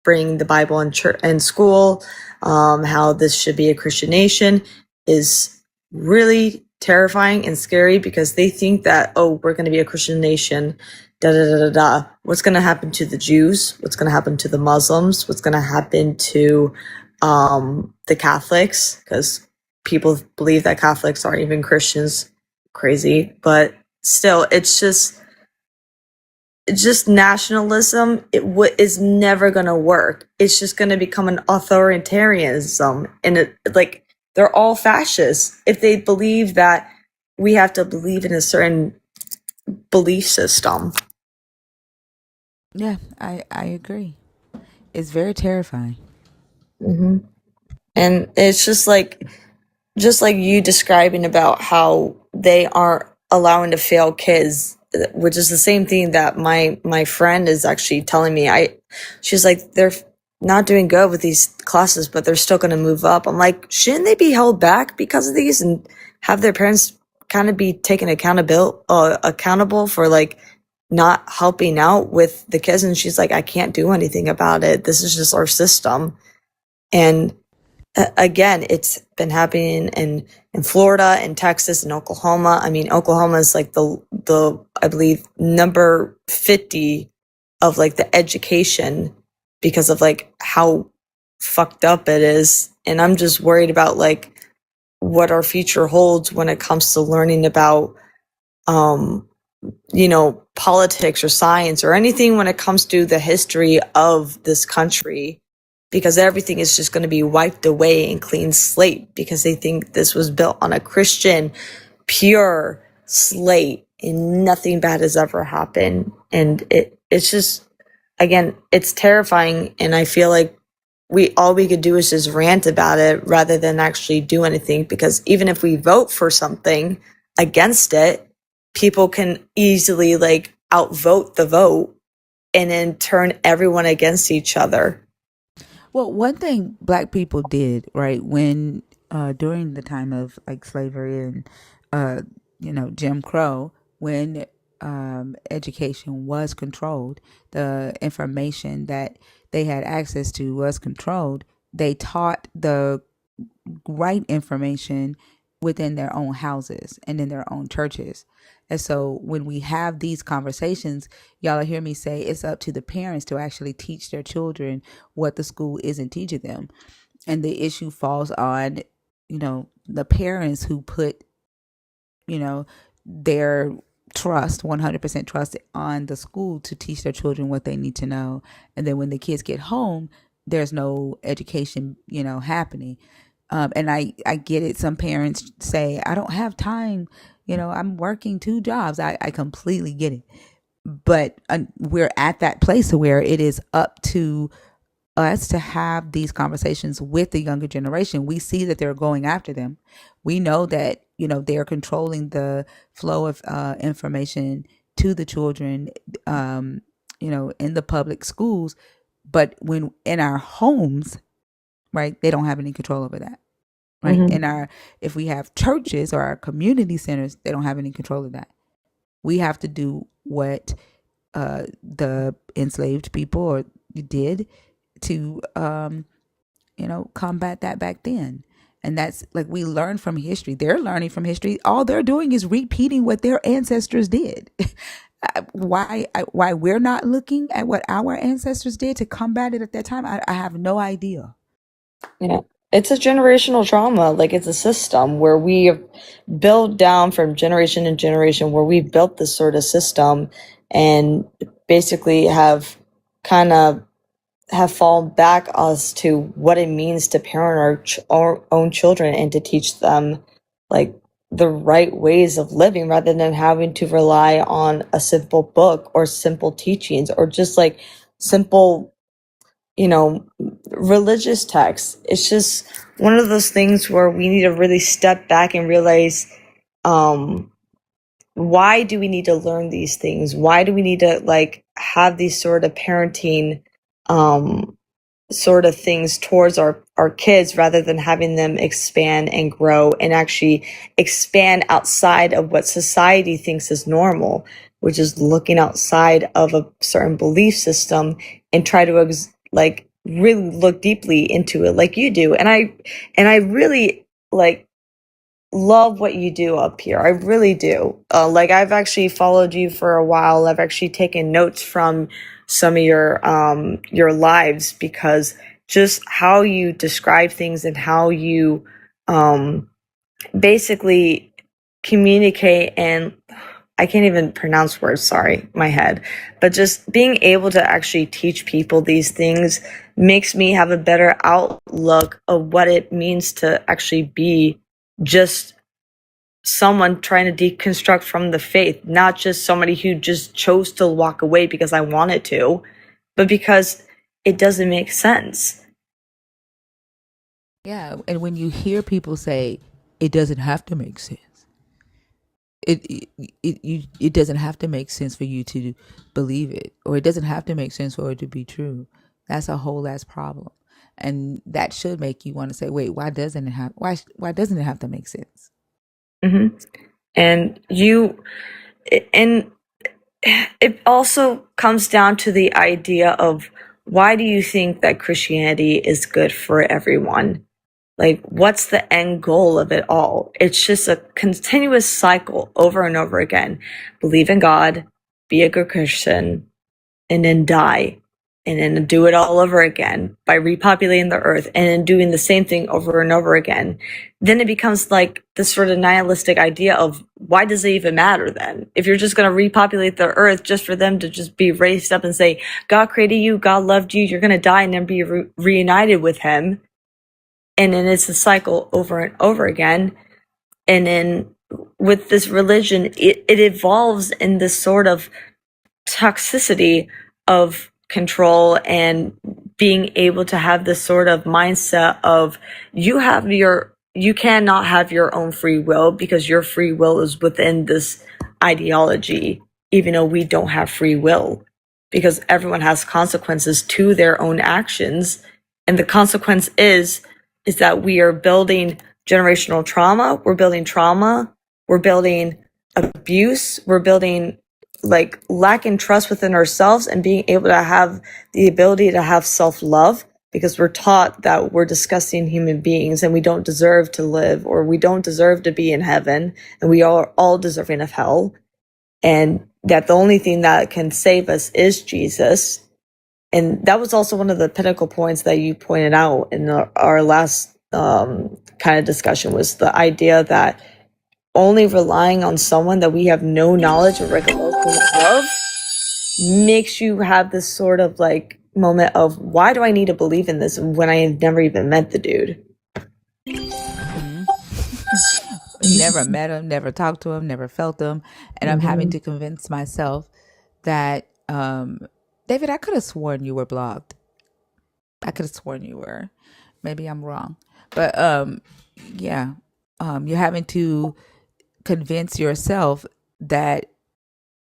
bring the Bible in church and school, how this should be a Christian nation, is really terrifying and scary, because they think that, oh, we're going to be a Christian nation da da da da da. What's going to happen to the Jews? What's going to happen to the Muslims? What's going to happen to the Catholics? Because people believe that Catholics aren't even Christians. Crazy, but still, it's just nationalism. Is never going to work. It's just going to become an authoritarianism, and like they're all fascists if they believe that we have to believe in a certain belief system. Yeah, I agree. It's very terrifying. Mm-hmm. And it's just like you describing about how they aren't allowing to fail kids, which is the same thing that my friend is actually telling me. She's like, they're not doing good with these classes, but they're still going to move up. I'm like, shouldn't they be held back because of these and have their parents kind of be taken accountable for like not helping out with the kids? And she's like, I can't do anything about it. This is just our system. And again, it's been happening in Florida and Texas and Oklahoma. I mean, Oklahoma is like the I believe number 50 of like the education because of like how fucked up it is. And I'm just worried about like what our future holds when it comes to learning about politics or science or anything when it comes to the history of this country, because everything is just going to be wiped away and clean slate because they think this was built on a Christian pure slate and nothing bad has ever happened. And it's just, again, it's terrifying. And I feel like all we could do is just rant about it rather than actually do anything, because even if we vote for something against it, people can easily like outvote the vote and then turn everyone against each other. Well, one thing Black people did, right, when during the time of like slavery and Jim Crow, when education was controlled, the information that they had access to was controlled. They taught the right information within their own houses and in their own churches. And so when we have these conversations, y'all will hear me say it's up to the parents to actually teach their children what the school isn't teaching them. And the issue falls on, the parents who put, their trust, 100% trust on the school to teach their children what they need to know. And then when the kids get home, there's no education, happening. And I get it. Some parents say, I don't have time. I'm working 2 jobs. I completely get it. But we're at that place where it is up to us to have these conversations with the younger generation. We see that they're going after them. We know that, they're controlling the flow of information to the children, in the public schools. But when in our homes, right, they don't have any control over that. Right. Mm-hmm. If we have churches or our community centers, they don't have any control of that. We have to do what the enslaved people did to, combat that back then. And that's like, we learn from history. They're learning from history. All they're doing is repeating what their ancestors did. Why we're not looking at what our ancestors did to combat it at that time, I have no idea. Yeah. It's a generational trauma. Like, it's a system where we have built down from generation to generation, where we built this sort of system and basically have fallen back us to what it means to parent our own children and to teach them like the right ways of living, rather than having to rely on a simple book or simple teachings or just like simple, religious texts. It's just one of those things where we need to really step back and realize, why do we need to learn these things? Why do we need to like have these sort of parenting, sort of things towards our kids, rather than having them expand and grow and actually expand outside of what society thinks is normal, which is looking outside of a certain belief system and try to really look deeply into it like you do. And I really like love what you do up here. I really do. Like, I've actually followed you for a while. I've actually taken notes from some of your lives, because just how you describe things and how you basically communicate, and I can't even pronounce words, sorry, my head, but just being able to actually teach people these things makes me have a better outlook of what it means to actually be just someone trying to deconstruct from the faith, not just somebody who just chose to walk away because I wanted to, but because it doesn't make sense. Yeah, and when you hear people say it doesn't have to make sense, it doesn't have to make sense for you to believe it, or it doesn't have to make sense for it to be true. That's a whole ass problem, and that should make you want to say, wait, why doesn't it have to make sense? Mm-hmm. And it also comes down to the idea of, why do you think that Christianity is good for everyone? Like, what's the end goal of it all? It's just a continuous cycle over and over again. Believe in God, be a good Christian, and then die. And then do it all over again by repopulating the earth, and then doing the same thing over and over again. Then it becomes like this sort of nihilistic idea of, why does it even matter then? If you're just going to repopulate the earth just for them to just be raised up and say, God created you, God loved you, you're going to die and then be reunited with him. And then it's a cycle over and over again. And then with this religion, it evolves in this sort of toxicity of control, and being able to have this sort of mindset of, you cannot have your own free will, because your free will is within this ideology, even though we don't have free will, because everyone has consequences to their own actions. And the consequence is that we are building generational trauma, we're building abuse, we're building like lack in trust within ourselves, and being able to have the ability to have self-love, because we're taught that we're disgusting human beings and we don't deserve to live, or we don't deserve to be in heaven, and we are all deserving of hell, and that the only thing that can save us is Jesus. And that was also one of the pinnacle points that you pointed out in our last kind of discussion, was the idea that only relying on someone that we have no knowledge or recollection of makes you have this sort of like moment of, why do I need to believe in this when I have never even met the dude? Never met him, never talked to him, never felt him. And I'm having to convince myself that, David, I could have sworn you were blocked. I could have sworn you were. Maybe I'm wrong. But yeah, you're having to convince yourself that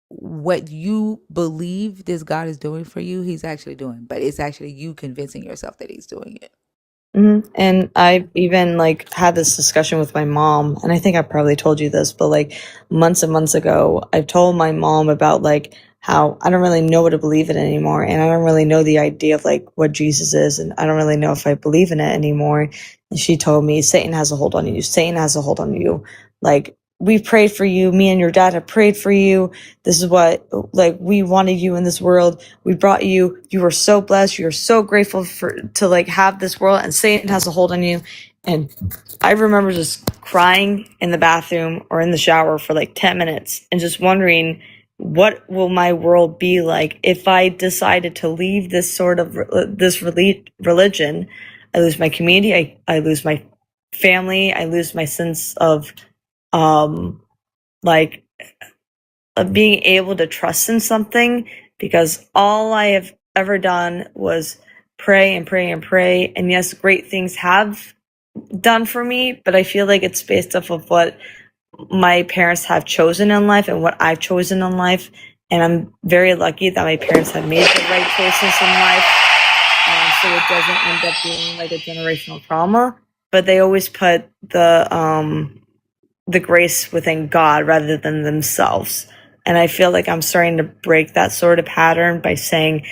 what you believe this God is doing for you, he's actually doing. But it's actually you convincing yourself that he's doing it. Mm-hmm. And I've even like had this discussion with my mom, and I think I probably told you this, but like months and months ago, I've told my mom about like how I don't really know what to believe in anymore, and I don't really know the idea of like what Jesus is, and I don't really know if I believe in it anymore. And she told me, Satan has a hold on you. Satan has a hold on you. Like, we prayed for you. Me and your dad have prayed for you. This is what, like, we wanted you in this world. We brought you. You were so blessed. You're so grateful to like have this world, and Satan has a hold on you. And I remember just crying in the bathroom or in the shower for like 10 minutes and just wondering, what will my world be like if I decided to leave this sort of religion? I lose my community. I lose my family. I lose my sense of like of being able to trust in something, because all I have ever done was pray and pray and pray. And yes, great things have done for me, but I feel like it's based off of what my parents have chosen in life and what I've chosen in life. And I'm very lucky that my parents have made the right choices in life. So it doesn't end up being like a generational trauma, but they always put the grace within God rather than themselves. And I feel like I'm starting to break that sort of pattern by saying,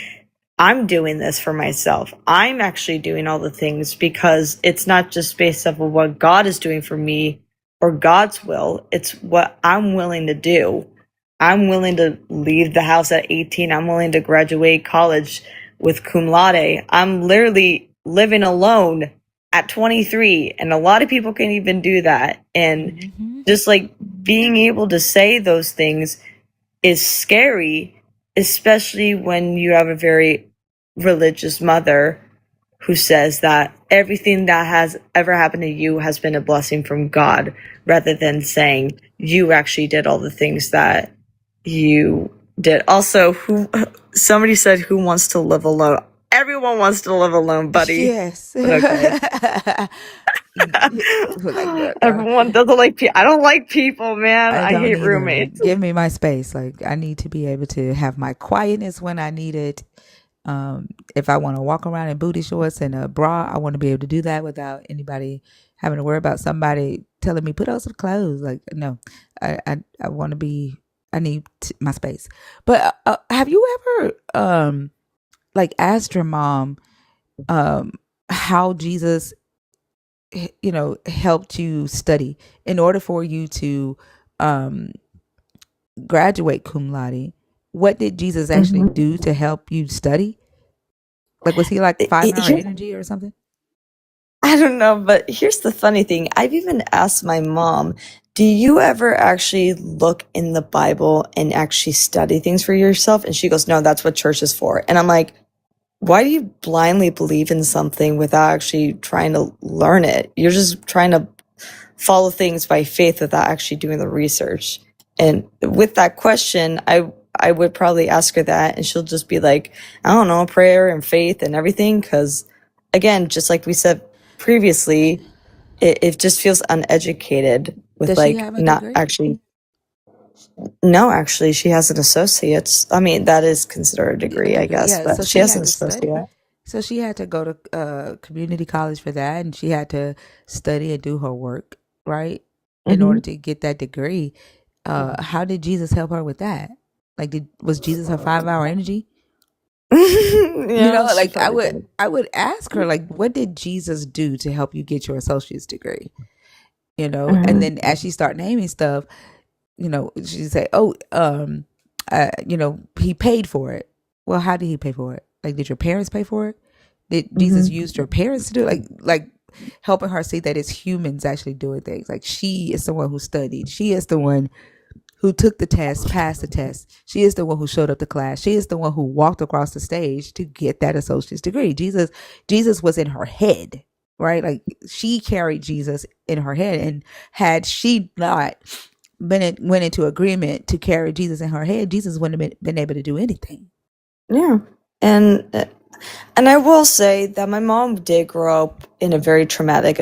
I'm doing this for myself. I'm actually doing all the things because it's not just based off of what God is doing for me, or God's will. It's what I'm willing to do. I'm willing to leave the house at 18. I'm willing to graduate college with cum laude. I'm literally living alone at 23. And a lot of people can't even do that. And just like being able to say those things is scary, especially when you have a very religious mother who says that everything that has ever happened to you has been a blessing from God, rather than saying you actually did all the things that you did. Also, somebody said, who wants to live alone? Everyone wants to live alone, buddy. Yes. Okay. Like, Everyone doesn't like people. I don't like people, man. I I don't hate either. roommates. Give me my space. Like, I need to be able to have my quietness when I need it. If I want to walk around in booty shorts and a bra, I want to be able to do that without anybody having to worry about somebody telling me put on some clothes. Like, no, I want to be. I need my space. But have you ever like asked your mom how Jesus helped you study in order for you to graduate cum laude? What did Jesus actually do to help you study? Like, was he like 5-hour energy or something? I don't know, but here's the funny thing. I've even asked my mom, do you ever actually look in the Bible and actually study things for yourself? And she goes, no, that's what church is for. And I'm like, why do you blindly believe in something without actually trying to learn it? You're just trying to follow things by faith without actually doing the research. And with that question, I would probably ask her that, and she'll just be like, I don't know, prayer and faith and everything. Because again, just like we said previously, it just feels uneducated with Does she have a not degree? actually. No, actually, she has an associate's. I mean, that is considered a degree, I guess, Yeah. So but she she has an had to study. associate. So she had to go to community college for that, and she had to study and do her work, right, in order to get that degree. How did Jesus help her with that? Like, was Jesus her 5-hour energy? Yeah, she Like, probably did. I would ask her, like, what did Jesus do to help you get your associate's degree? And then as she start naming stuff, she'd say, oh, he paid for it. Well, how did he pay for it? Like, did your parents pay for it? Did Jesus use your parents to do it? Like helping her see that it's humans actually doing things. Like, she is the one who studied. She is the one who took the test, passed the test. She is the one who showed up to class. She is the one who walked across the stage to get that associate's degree. Jesus was in her head, right? Like, she carried Jesus in her head, and had she not went into agreement to carry Jesus in her head, Jesus wouldn't have been able to do anything. Yeah. And I will say that my mom did grow up in a very traumatic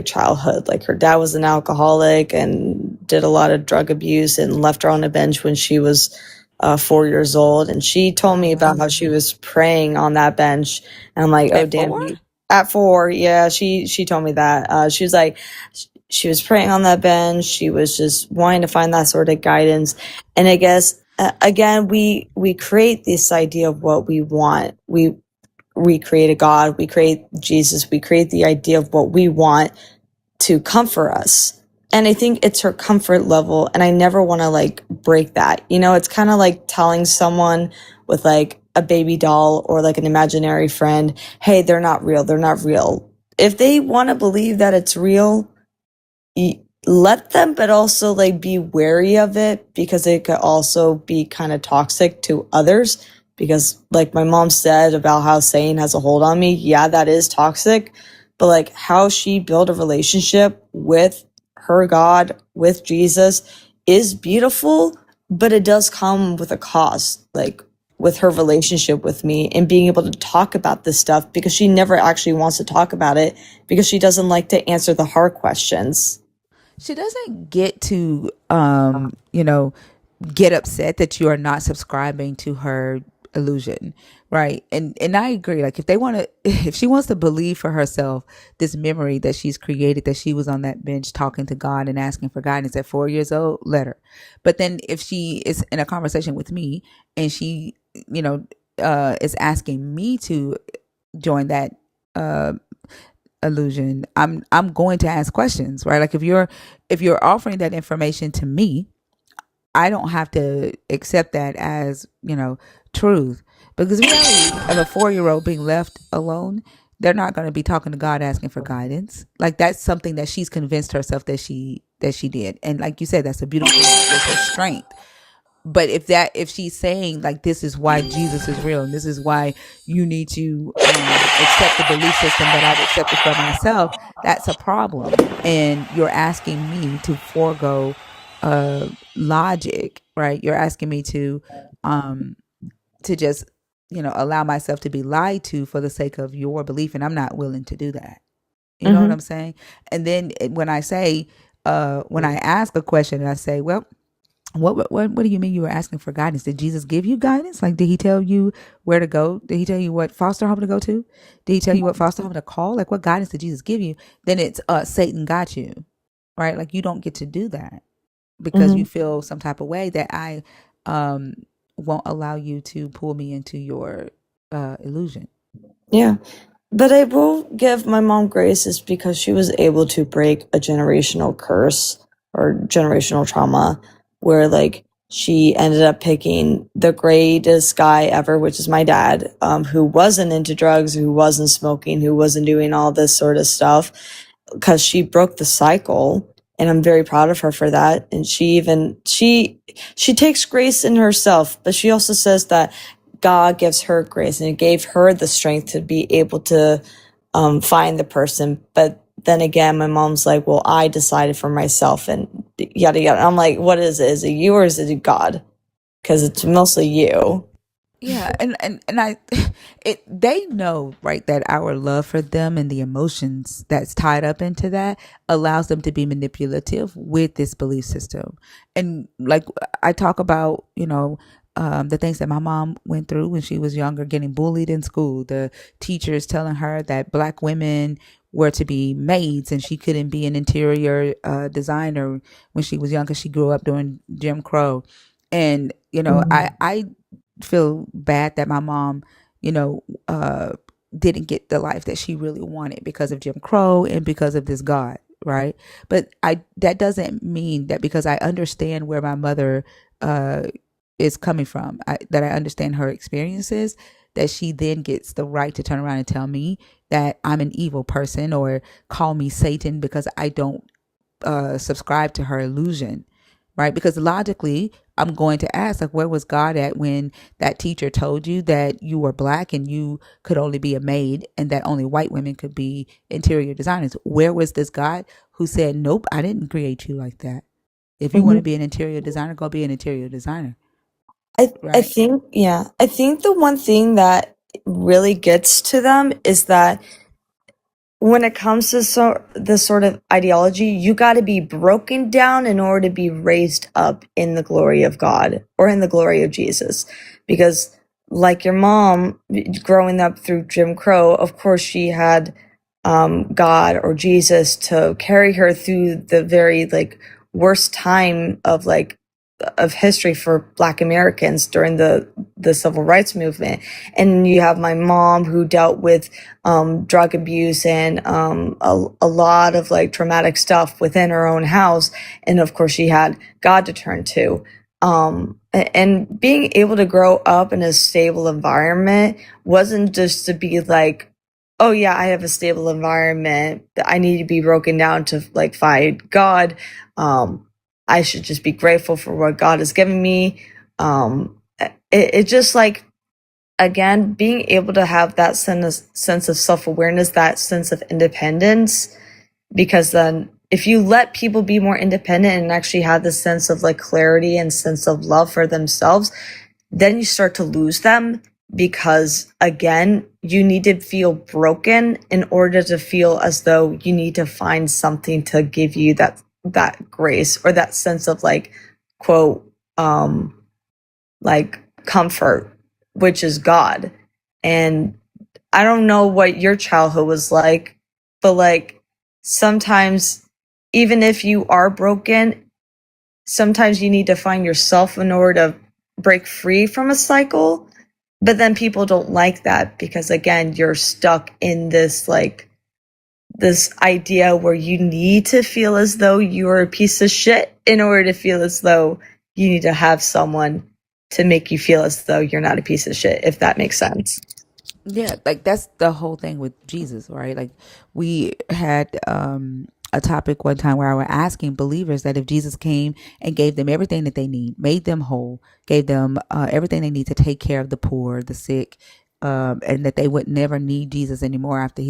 childhood. Like, her dad was an alcoholic and did a lot of drug abuse and left her on a bench when she was 4 years old. And she told me about how she was praying on that bench. And I'm like, oh, damn. 4? At 4, yeah, she told me that. She was like, she was praying on that bench. She was just wanting to find that sort of guidance. And I guess, again, we create this idea of what we want. We create a God, we create Jesus, we create the idea of what we want to comfort us. And I think it's her comfort level, and I never want to break that. It's kind of like telling someone with a baby doll or an imaginary friend, hey, they're not real, they're not real. If they want to believe that it's real, let them, but also be wary of it, because it could also be kind of toxic to others. Because my mom said about how Satan has a hold on me, yeah, that is toxic. But how she built a relationship with her God, with Jesus, is beautiful, but it does come with a cost. With her relationship with me and being able to talk about this stuff, because she never actually wants to talk about it, because she doesn't like to answer the hard questions. She doesn't get to get upset that you are not subscribing to her illusion, right? And I agree. If she wants to believe for herself this memory that she's created, that she was on that bench talking to God and asking for guidance at 4 years old, let her. But then if she is in a conversation with me and she is asking me to join that illusion, I'm going to ask questions, right? Like if you're offering that information to me, I don't have to accept that as, truth. Because the reality of a 4-year-old being left alone, they're not going to be talking to God asking for guidance. Like that's something that she's convinced herself that she did. And like you said, that's a beautiful gift of strength. But if she's saying like this is why Jesus is real and this is why you need to accept the belief system that I've accepted for myself, that's a problem. And you're asking me to forego logic, right? You're asking me to just allow myself to be lied to for the sake of your belief, and I'm not willing to do that. You know what I'm saying? And then when I say when I ask a question and I say, well, what do you mean you were asking for guidance? Did Jesus give you guidance? Like, did he tell you where to go? Did he tell you what foster home to go to? Did he tell you what foster home to call? Like, what guidance did Jesus give you? Then it's Satan got you, right? Like, you don't get to do that because you feel some type of way that I won't allow you to pull me into your illusion. Yeah. But I will give my mom grace because she was able to break a generational curse or generational trauma where like she ended up picking the greatest guy ever, which is my dad, who wasn't into drugs, who wasn't smoking, who wasn't doing all this sort of stuff, because she broke the cycle. And I'm very proud of her for that. And she takes grace in herself, but she also says that God gives her grace and it gave her the strength to be able to find the person. But then again, my mom's like, well, I decided for myself and yada yada. I'm like, what is it? Is it you or is it God? Because it's mostly you. Yeah, and they know, right, that our love for them and the emotions that's tied up into that allows them to be manipulative with this belief system. And like I talk about, the things that my mom went through when she was younger, getting bullied in school, the teachers telling her that Black women were to be maids and she couldn't be an interior designer when she was young because she grew up during Jim Crow. And I feel bad that my mom, didn't get the life that she really wanted because of Jim Crow and because of this God, right? But that doesn't mean that because I understand where my mother is coming from, that I understand her experiences, that she then gets the right to turn around and tell me that I'm an evil person or call me Satan because I don't subscribe to her illusion, right? Because logically, I'm going to ask, like, where was God at when that teacher told you that you were Black and you could only be a maid and that only white women could be interior designers? Where was this God who said, nope, I didn't create you like that. If you want to be an interior designer, go be an interior designer. I Right? think the one thing that really gets to them is that when it comes to this sort of ideology, you got to be broken down in order to be raised up in the glory of God or in the glory of Jesus. Because like your mom growing up through Jim Crow, of course she had God or Jesus to carry her through the very like worst time of history for Black Americans during the civil rights movement. And you have my mom who dealt with drug abuse and a lot of like traumatic stuff within her own house. And of course she had God to turn to. And being able to grow up in a stable environment wasn't just to be like, oh yeah, I have a stable environment that I need to be broken down to like fight God. I should just be grateful for what God has given me. It just like, again, being able to have that sense of self-awareness, that sense of independence, because then if you let people be more independent and actually have this sense of like clarity and sense of love for themselves, then you start to lose them because, again, you need to feel broken in order to feel as though you need to find something to give you that grace or that sense of like, quote, like comfort, which is God. And I don't know what your childhood was like, but like sometimes even if you are broken, sometimes you need to find yourself in order to break free from a cycle. But then people don't like that because, again, you're stuck in this like this idea where you need to feel as though you're a piece of shit in order to feel as though you need to have someone to make you feel as though you're not a piece of shit, if that makes sense. Yeah, like that's the whole thing with Jesus, right? Like we had a topic one time where I were asking believers that if Jesus came and gave them everything that they need, made them whole, gave them everything they need to take care of the poor, the sick, and that they would never need Jesus anymore after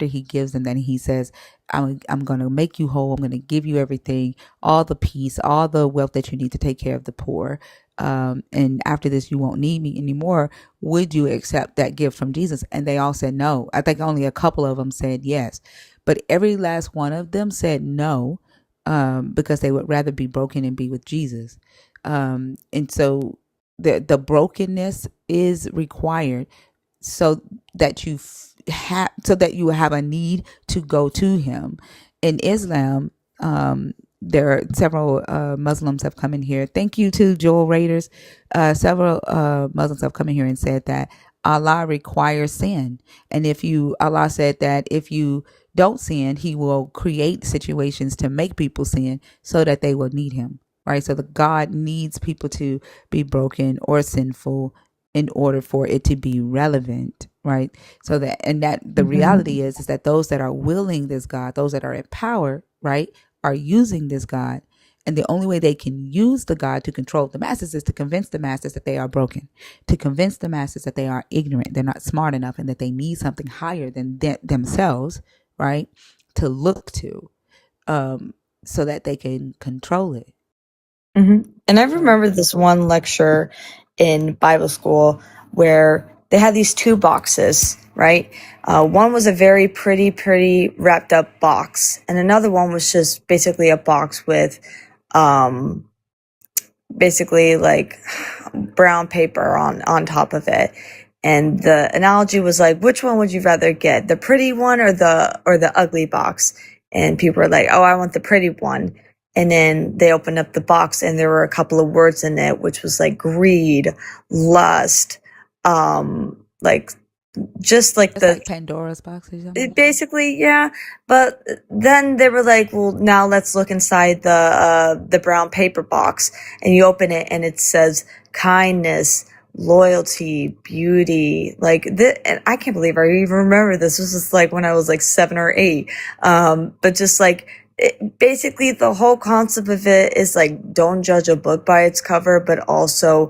he gives them, then he says, I'm going to make you whole. I'm going to give you everything, all the peace, all the wealth that you need to take care of the poor. And after this, you won't need me anymore. Would you accept that gift from Jesus? And they all said no. I think only a couple of them said yes, but every last one of them said no, because they would rather be broken and be with Jesus. And so the brokenness is required so that you have a need to go to him. In Islam, there are several Muslims have come in here. Thank you to Joel Raiders. Several Muslims have come in here and said that Allah requires sin, and Allah said that if you don't sin, he will create situations to make people sin so that they will need him. Right? So the God needs people to be broken or sinful in order for it to be relevant, right? So that the reality is that those that are willing this God, those that are in power, right, are using this God. And the only way they can use the God to control the masses is to convince the masses that they are broken, to convince the masses that they are ignorant, they're not smart enough, and that they need something higher than themselves, right, to look to, so that they can control it. And I remember this one lecture in Bible school where they had these two boxes, right? One was a very pretty wrapped up box, and another one was just basically a box with basically like brown paper on top of it. And the analogy was like, which one would you rather get, the pretty one or the ugly box? And people were like, oh, I want the pretty one. And then they opened up the box and there were a couple of words in it, which was like greed, lust, like just like it's like Pandora's box or something. Basically, yeah. But then they were like, well, now let's look inside the brown paper box, and you open it and it says kindness, loyalty, beauty, like this. And I can't believe I even remember this. This was like when I was like 7 or 8. But just like, basically the whole concept of it is like, don't judge a book by its cover, but also,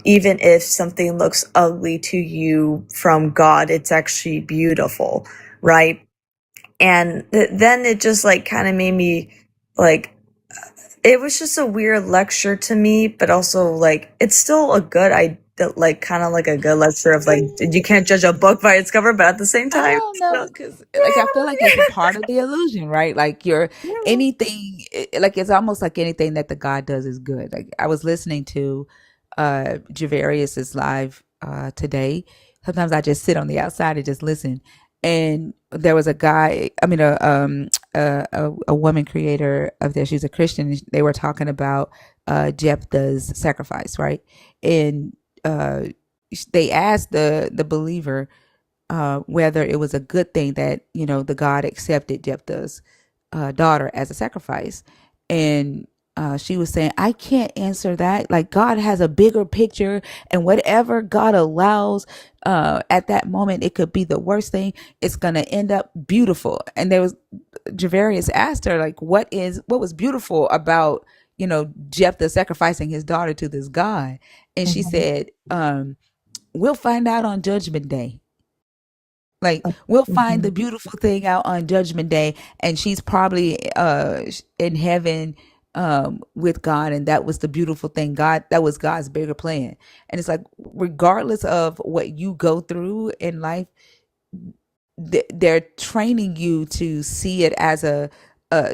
even if something looks ugly to you from God, it's actually beautiful, right? And then it just like kind of made me like, it was just a weird lecture to me, but also like, it's still a good like kind of like a good lecture of like, you can't judge a book by its cover, but at the same time, I don't know, because like I feel like it's a part of the illusion, right? Like anything, like it's almost like anything that the God does is good. Like I was listening to Javarius's live today. Sometimes I just sit on the outside and just listen. And there was a guy, I mean, a woman creator of this. She's a Christian. And they were talking about Jephthah's sacrifice, right? And they asked the believer whether it was a good thing that the God accepted Jephthah's daughter as a sacrifice, and she was saying, I can't answer that. Like God has a bigger picture, and whatever God allows at that moment, it could be the worst thing. It's gonna end up beautiful. And Javarius asked her, like, what was beautiful about Jephthah sacrificing his daughter to this God? And she said, we'll find out on Judgment Day. Like we'll find the beautiful thing out on Judgment Day, and she's probably in heaven with God, and that was the beautiful thing. That was God's bigger plan. And it's like, regardless of what you go through in life, they're training you to see it as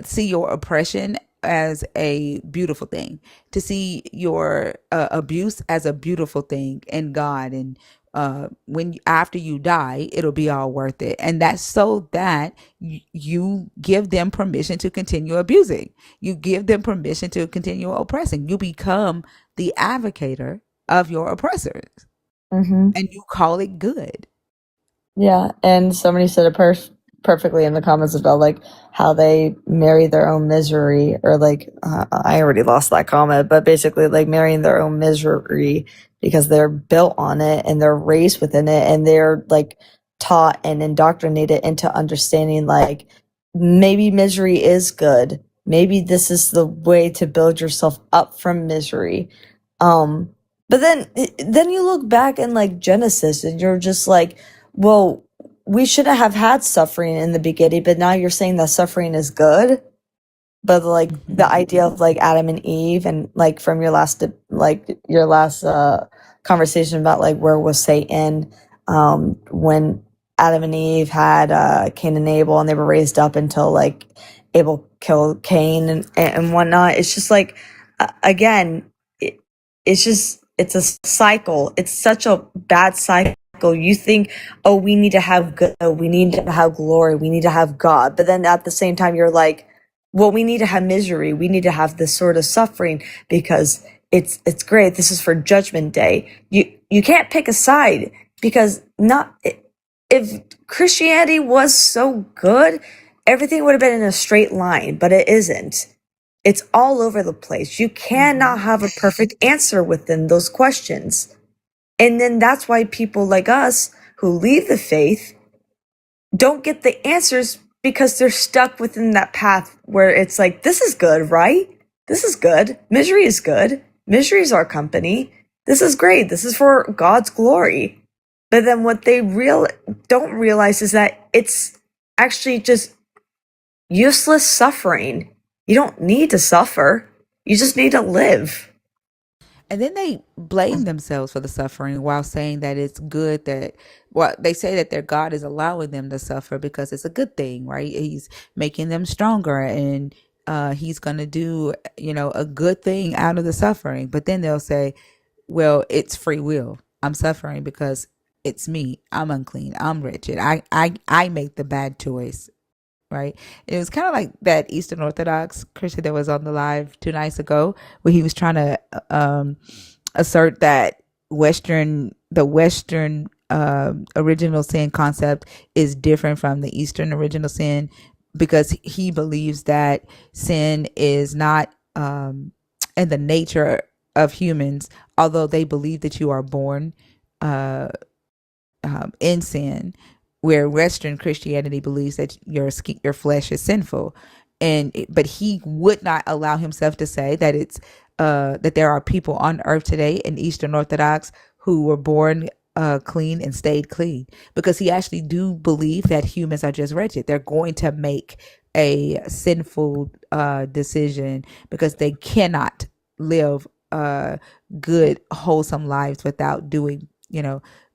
see your oppression as a beautiful thing, to see your abuse as a beautiful thing in God. And after you die, it'll be all worth it. And that's so that you give them permission to continue abusing. You give them permission to continue oppressing. You become the advocator of your oppressors, and you call it good. Yeah, and somebody said it perfectly in the comments about like how they marry their own misery, or like I already lost that comment, but basically like marrying their own misery because they're built on it and they're raised within it, and they're like taught and indoctrinated into understanding like maybe misery is good, maybe this is the way to build yourself up from misery. But then you look back in like Genesis and you're just like, well, we shouldn't have had suffering in the beginning, but now you're saying that suffering is good. But like the idea of like Adam and Eve, and like from your last conversation about like where was Satan, when Adam and Eve had Cain and Abel, and they were raised up until like Abel killed Cain and whatnot. It's just like again, it's a cycle. It's such a bad cycle. You think, oh, we need to have good, we need to have glory, we need to have God, but then at the same time you're like, well, we need to have misery, we need to have this sort of suffering because it's great. This is for Judgment Day. You can't pick a side, because not if Christianity was so good, everything would have been in a straight line, but it isn't. It's all over the place. You cannot have a perfect answer within those questions. And then that's why people like us who leave the faith don't get the answers, because they're stuck within that path where it's like, this is good, right? This is good. Misery is good. Misery is our company. This is great. This is for God's glory. But then what they don't realize is that it's actually just useless suffering. You don't need to suffer. You just need to live. And then they blame themselves for the suffering while saying that it's good that, well, they say that their God is allowing them to suffer because it's a good thing, right? He's making them stronger, and he's going to do, a good thing out of the suffering. But then they'll say, well, it's free will. I'm suffering because it's me. I'm unclean. I'm wretched. I make the bad choice. Right. It was kind of like that Eastern Orthodox Christian that was on the live 2 nights ago, where he was trying to assert that the Western original sin concept is different from the Eastern original sin, because he believes that sin is not in the nature of humans, although they believe that you are born in sin, where Western Christianity believes that your flesh is sinful, but he would not allow himself to say that it's that there are people on earth today in Eastern Orthodox who were born clean and stayed clean, because he actually do believe that humans are just wretched. They're going to make a sinful decision because they cannot live good, wholesome lives without doing,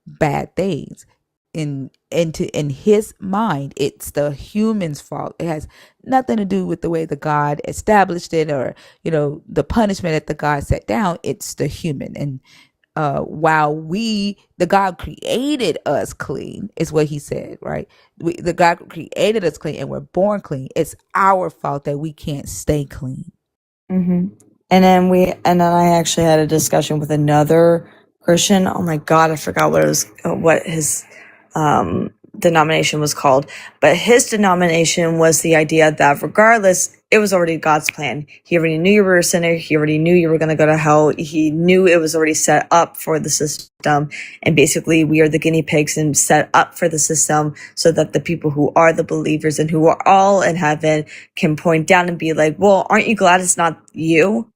bad things. In his mind, it's the human's fault. It has nothing to do with the way the God established it, or the punishment that the God set down. It's the human. And while the God created us clean, is what he said, right? The God created us clean and we're born clean. It's our fault that we can't stay clean. Mm-hmm. And then I actually had a discussion with another Christian. Oh my God, I forgot what his denomination was called, but his denomination was the idea that regardless, it was already God's plan. He already knew you were a sinner. He already knew you were going to go to hell. He knew it was already set up for the system. And basically we are the guinea pigs and set up for the system so that the people who are the believers and who are all in heaven can point down and be like, well, aren't you glad it's not you?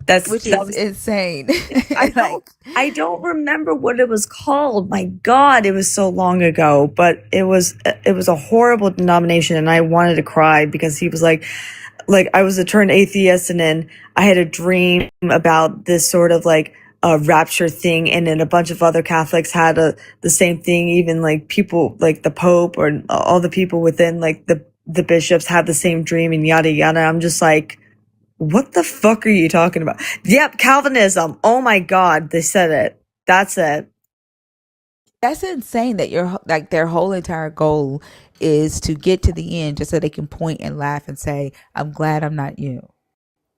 Which is insane. I don't remember what it was called. My God, it was so long ago, but it was a horrible denomination, and I wanted to cry because he was like I was a turned atheist, and then I had a dream about this sort of like a rapture thing, and then a bunch of other Catholics had the same thing. Even like people like the Pope or all the people within like the bishops had the same dream, and yada yada. I'm just like, what the fuck are you talking about? Yep, Calvinism. Oh my God, they said it. That's it. That's insane that their whole entire goal is to get to the end just so they can point and laugh and say, I'm glad I'm not you.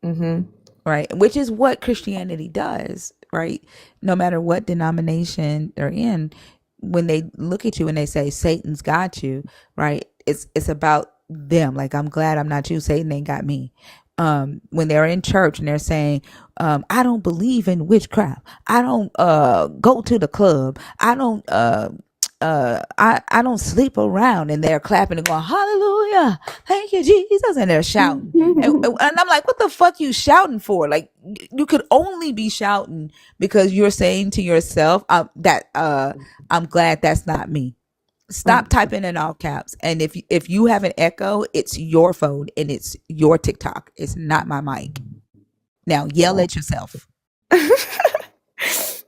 Mm-hmm. Right? Which is what Christianity does, right? No matter what denomination they're in, when they look at you and they say Satan's got you, right? It's about them. Like, I'm glad I'm not you. Satan ain't got me. When they're in church and they're saying, I don't believe in witchcraft. I don't go to the club. I don't I don't sleep around, and they're clapping and going, hallelujah, thank you, Jesus, and they're shouting. And I'm like, what the fuck you shouting for? Like, you could only be shouting because you're saying to yourself that I'm glad that's not me. Stop typing in all caps. And if you have an echo, it's your phone and it's your TikTok. It's not my mic. Now yell at yourself.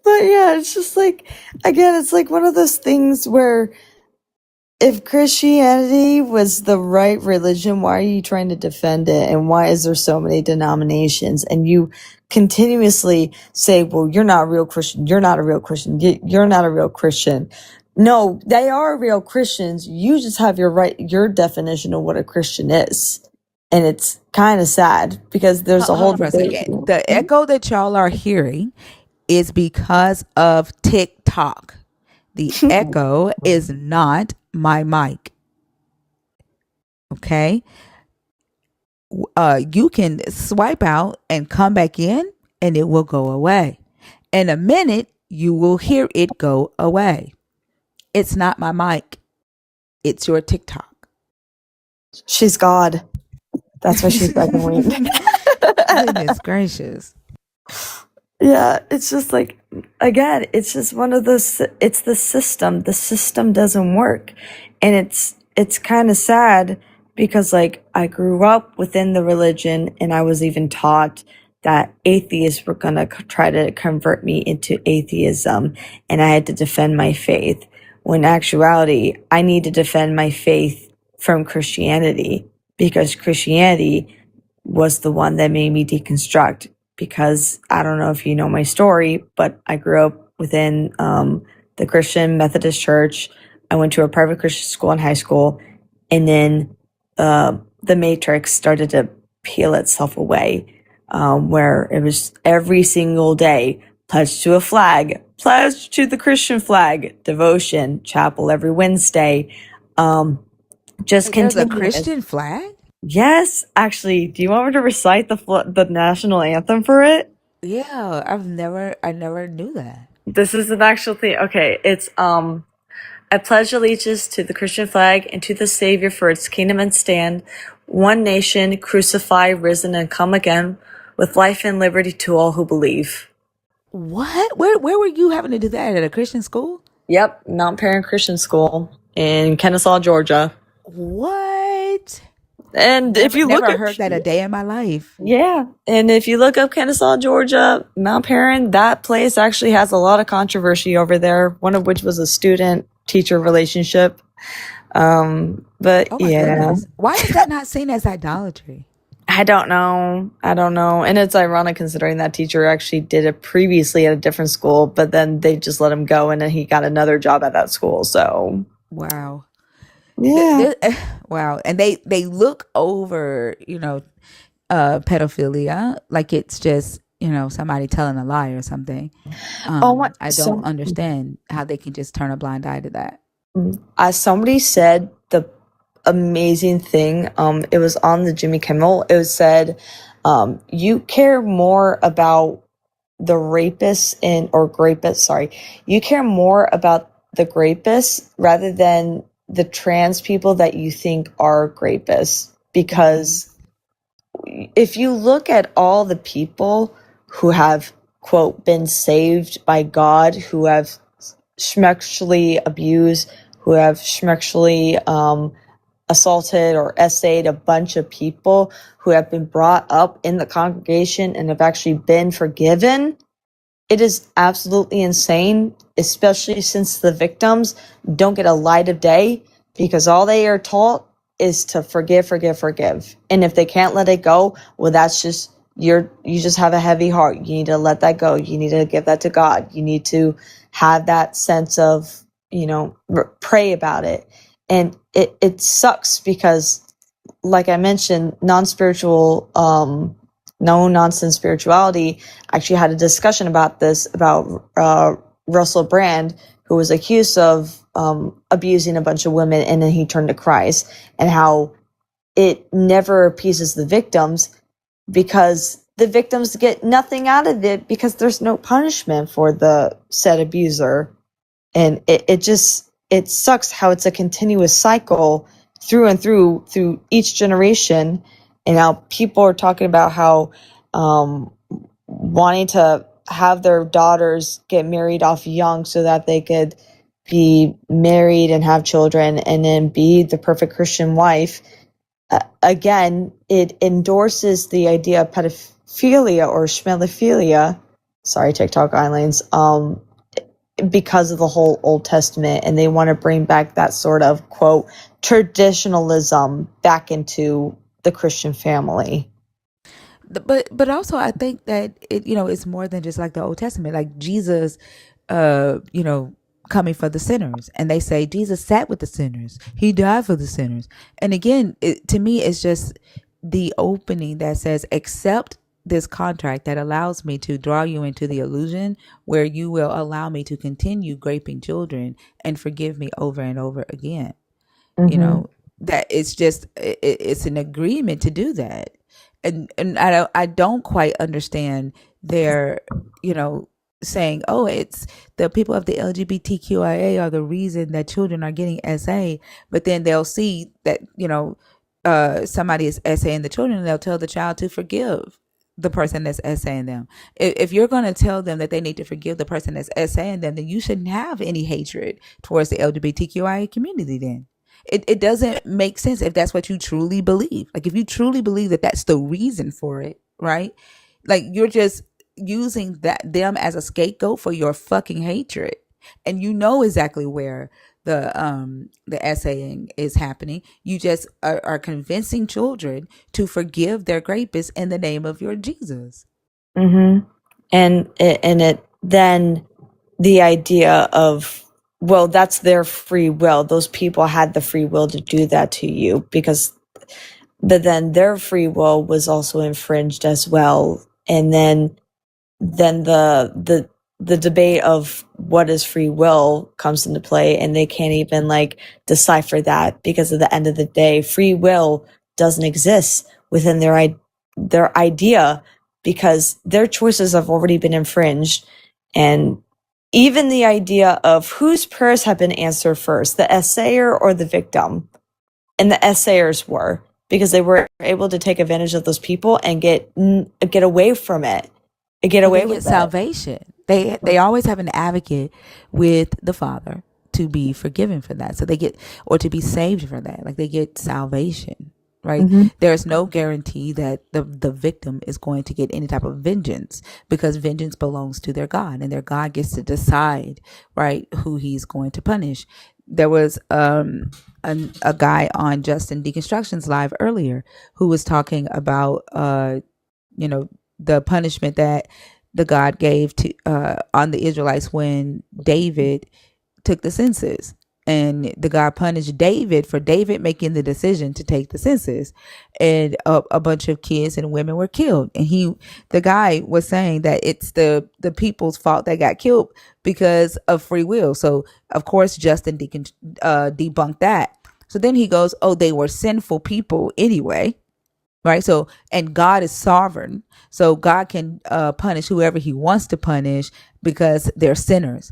But yeah, it's just like, again, it's like one of those things where if Christianity was the right religion, why are you trying to defend it? And why is there so many denominations? And you continuously say, well, you're not a real Christian. You're not a real Christian. You're not a real Christian. No, they are real Christians. You just have your definition of what a Christian is. And it's kind of sad because there's a whole debate. The echo that y'all are hearing is because of TikTok. The echo is not my mic. Okay? You can swipe out and come back in and it will go away. In a minute, you will hear it go away. It's not my mic. It's your TikTok. She's God. That's why she's second winged. Goodness gracious. Yeah, it's just like, again, it's just one of those, it's the system. The system doesn't work. And it's kind of sad because, like, I grew up within the religion and I was even taught that atheists were going to try to convert me into atheism and I had to defend my faith. When in actuality, I need to defend my faith from Christianity because Christianity was the one that made me deconstruct. Because I don't know if you know my story, but I grew up within the Christian Methodist Church. I went to a private Christian school in high school, and then the matrix started to peel itself away, where it was every single day, pledge to a flag, pledge to the Christian flag, devotion, chapel every Wednesday. Just There's a continuous. Christian flag? Yes, actually. Do you want me to recite the national anthem for it? Yeah, I never knew that. This is an actual thing. Okay, it's I pledge allegiance to the Christian flag and to the Savior for its kingdom and stand, one nation, crucified, risen, and come again, with life and liberty to all who believe. What? Where were you having to do that at a Christian school? Yep, Mount Perrin Christian School in Kennesaw, Georgia. What? And if you look never at heard that a day in my life. Yeah. And if you look up Kennesaw, Georgia, Mount Perrin, that place actually has a lot of controversy over there, one of which was a student-teacher relationship. But Oh my yeah. goodness. Why is that not seen as idolatry? I don't know. And it's ironic considering that teacher actually did it previously at a different school, but then they just let him go and then he got another job at that school. So Wow. yeah. Wow. And they look over, pedophilia like it's just, somebody telling a lie or something. I don't understand how they can just turn a blind eye to that. As somebody said, the amazing thing, it was on the Jimmy Kimmel, it was said, you care more about the rapists you care more about the rapists rather than the trans people that you think are rapists. Because if you look at all the people who have, quote, been saved by God, who have sexually abused, who have sexually assaulted or essayed a bunch of people, who have been brought up in the congregation and have actually been forgiven, it is absolutely insane, especially since the victims don't get a light of day because all they are taught is to forgive. And if they can't let it go, well, that's just, you just have a heavy heart. You need to let that go. You need to give that to God. You need to have that sense of, pray about it. And it sucks because, like I mentioned, non-spiritual, no nonsense spirituality actually had a discussion about this, about Russell Brand, who was accused of abusing a bunch of women, and then he turned to Christ, and how it never appeases the victims because the victims get nothing out of it because there's no punishment for the said abuser. And it sucks how it's a continuous cycle through and through each generation, and how people are talking about how wanting to have their daughters get married off young so that they could be married and have children and then be the perfect Christian wife. Again, it endorses the idea of pedophilia or schmelophilia. Sorry, TikTok islands. Because of the whole Old Testament, and they want to bring back that sort of quote traditionalism back into the Christian family. But also I think that it's more than just like the Old Testament, like Jesus, coming for the sinners, and they say Jesus sat with the sinners, he died for the sinners. And again, to me, it's just the opening that says, accept this contract that allows me to draw you into the illusion where you will allow me to continue raping children and forgive me over and over again. That it's just it's an agreement to do that. And I don't quite understand their saying, oh, it's the people of the LGBTQIA are the reason that children are getting SA, but then they'll see that somebody is SAing the children, and they'll tell the child to forgive the person that's SAing them. If you're going to tell them that they need to forgive the person that's SAing them, then you shouldn't have any hatred towards the LGBTQIA community. Then it doesn't make sense if that's what you truly believe. Like, if you truly believe that that's the reason for it, right? Like, you're just using them as a scapegoat for your fucking hatred, and you know exactly where the essaying is happening. You just are convincing children to forgive their rapists in the name of your Jesus. And it then the idea of, well, that's their free will. Those people had the free will to do that to you, but then their free will was also infringed as well. And then the debate of what is free will comes into play, and they can't even decipher that, because at the end of the day, free will doesn't exist within their idea, because their choices have already been infringed. And even the idea of whose prayers have been answered first, the assayer or the victim, and the assayers were, because they were able to take advantage of those people and get away from it. Get away with salvation. They always have an advocate with the Father to be forgiven for that. So they get, or to be saved for that. Like, they get salvation, right? There's no guarantee that the victim is going to get any type of vengeance, because vengeance belongs to their God, and their God gets to decide, right, who he's going to punish. There was a guy on Justin Deconstructions live earlier who was talking about the punishment that the God gave to on the Israelites when David took the census, and the God punished David for David making the decision to take the census, and a bunch of kids and women were killed. And the guy was saying that it's the people's fault that got killed because of free will. So of course Justin debunked that. So then he goes, oh, they were sinful people anyway. Right. So, and God is sovereign. So God can punish whoever he wants to punish because they're sinners.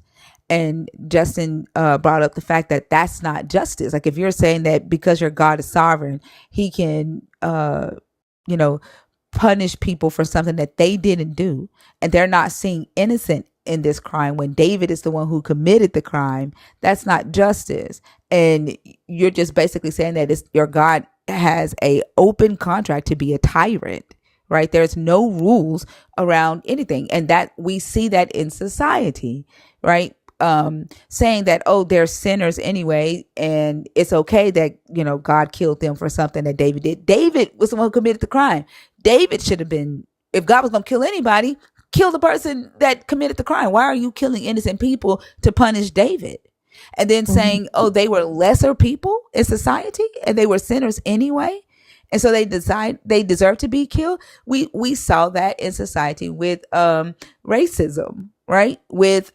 And Justin brought up the fact that that's not justice. Like, if you're saying that because your God is sovereign, he can, punish people for something that they didn't do, and they're not seen innocent in this crime when David is the one who committed the crime, that's not justice. And you're just basically saying that your God has a open contract to be a tyrant, right? There's no rules around anything. And that we see that in society, right? Saying that, oh, they're sinners anyway, and it's okay that, God killed them for something that David did. David was the one who committed the crime. David should have been, if God was going to kill anybody, kill the person that committed the crime. Why are you killing innocent people to punish David? And then saying, oh, they were lesser people in society and they were sinners anyway, and so they deserve to be killed. We saw that in society with racism, right? With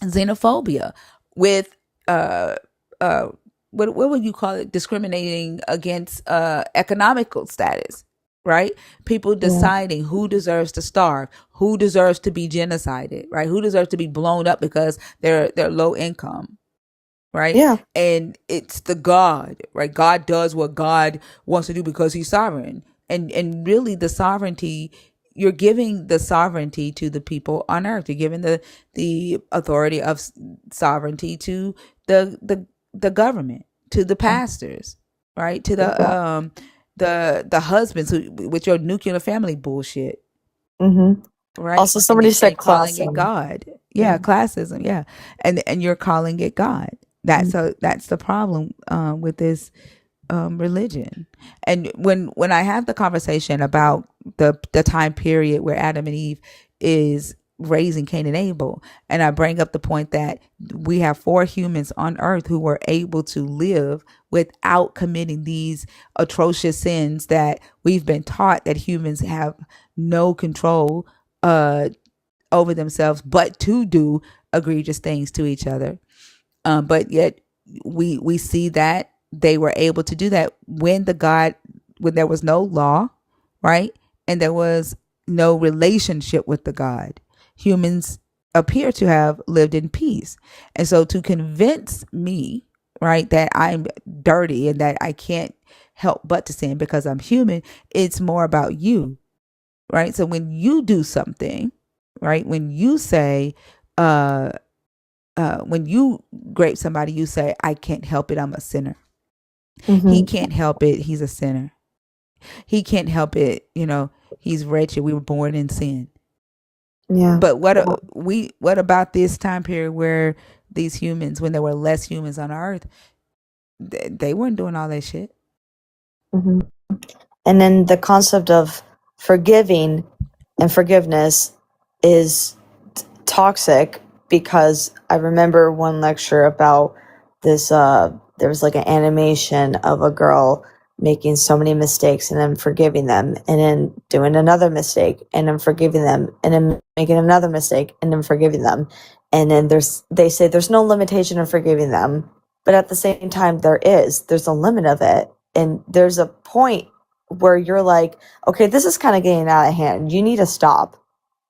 xenophobia, with uh, uh, what would you call it? Discriminating against economical status, right? People deciding who deserves to starve, who deserves to be genocided, right? Who deserves to be blown up because they're low income, right? Yeah. And it's the God, right? God does what God wants to do because he's sovereign. And really the sovereignty, you're giving the sovereignty to the people on earth. You're giving the authority of sovereignty to the government, to the pastors, right? To the husbands who, with your nuclear family bullshit, Mm-hmm. right? Also, somebody said Calling it classism. God. Yeah, classism. Yeah, and you're calling it God. That's the problem with this religion. And when I have the conversation about the time period where Adam and Eve is raising Cain and Abel, and I bring up the point that we have 4 humans on earth who were able to live without committing these atrocious sins that we've been taught that humans have no control over themselves but to do egregious things to each other. But yet we see that they were able to do that when there was no law, right? And there was no relationship with the God. Humans appear to have lived in peace. And so to convince me, right, that I'm dirty and that I can't help but to sin because I'm human, it's more about you, right? So when you do something, right, when you say, when you grape somebody, you say, I can't help it, I'm a sinner. He can't help it, he's a sinner. He can't help it, he's wretched. We were born in sin. Yeah. But what about this time period where these humans, when there were less humans on earth, they weren't doing all that shit. Mm-hmm. And then the concept of forgiving and forgiveness is toxic, because I remember one lecture about this, there was like an animation of a girl making so many mistakes and then forgiving them, and then doing another mistake and then forgiving them, and then making another mistake and then forgiving them. And then they say there's no limitation of forgiving them, but at the same time there's a limit of it. And there's a point where you're like, okay, this is kind of getting out of hand. You need to stop.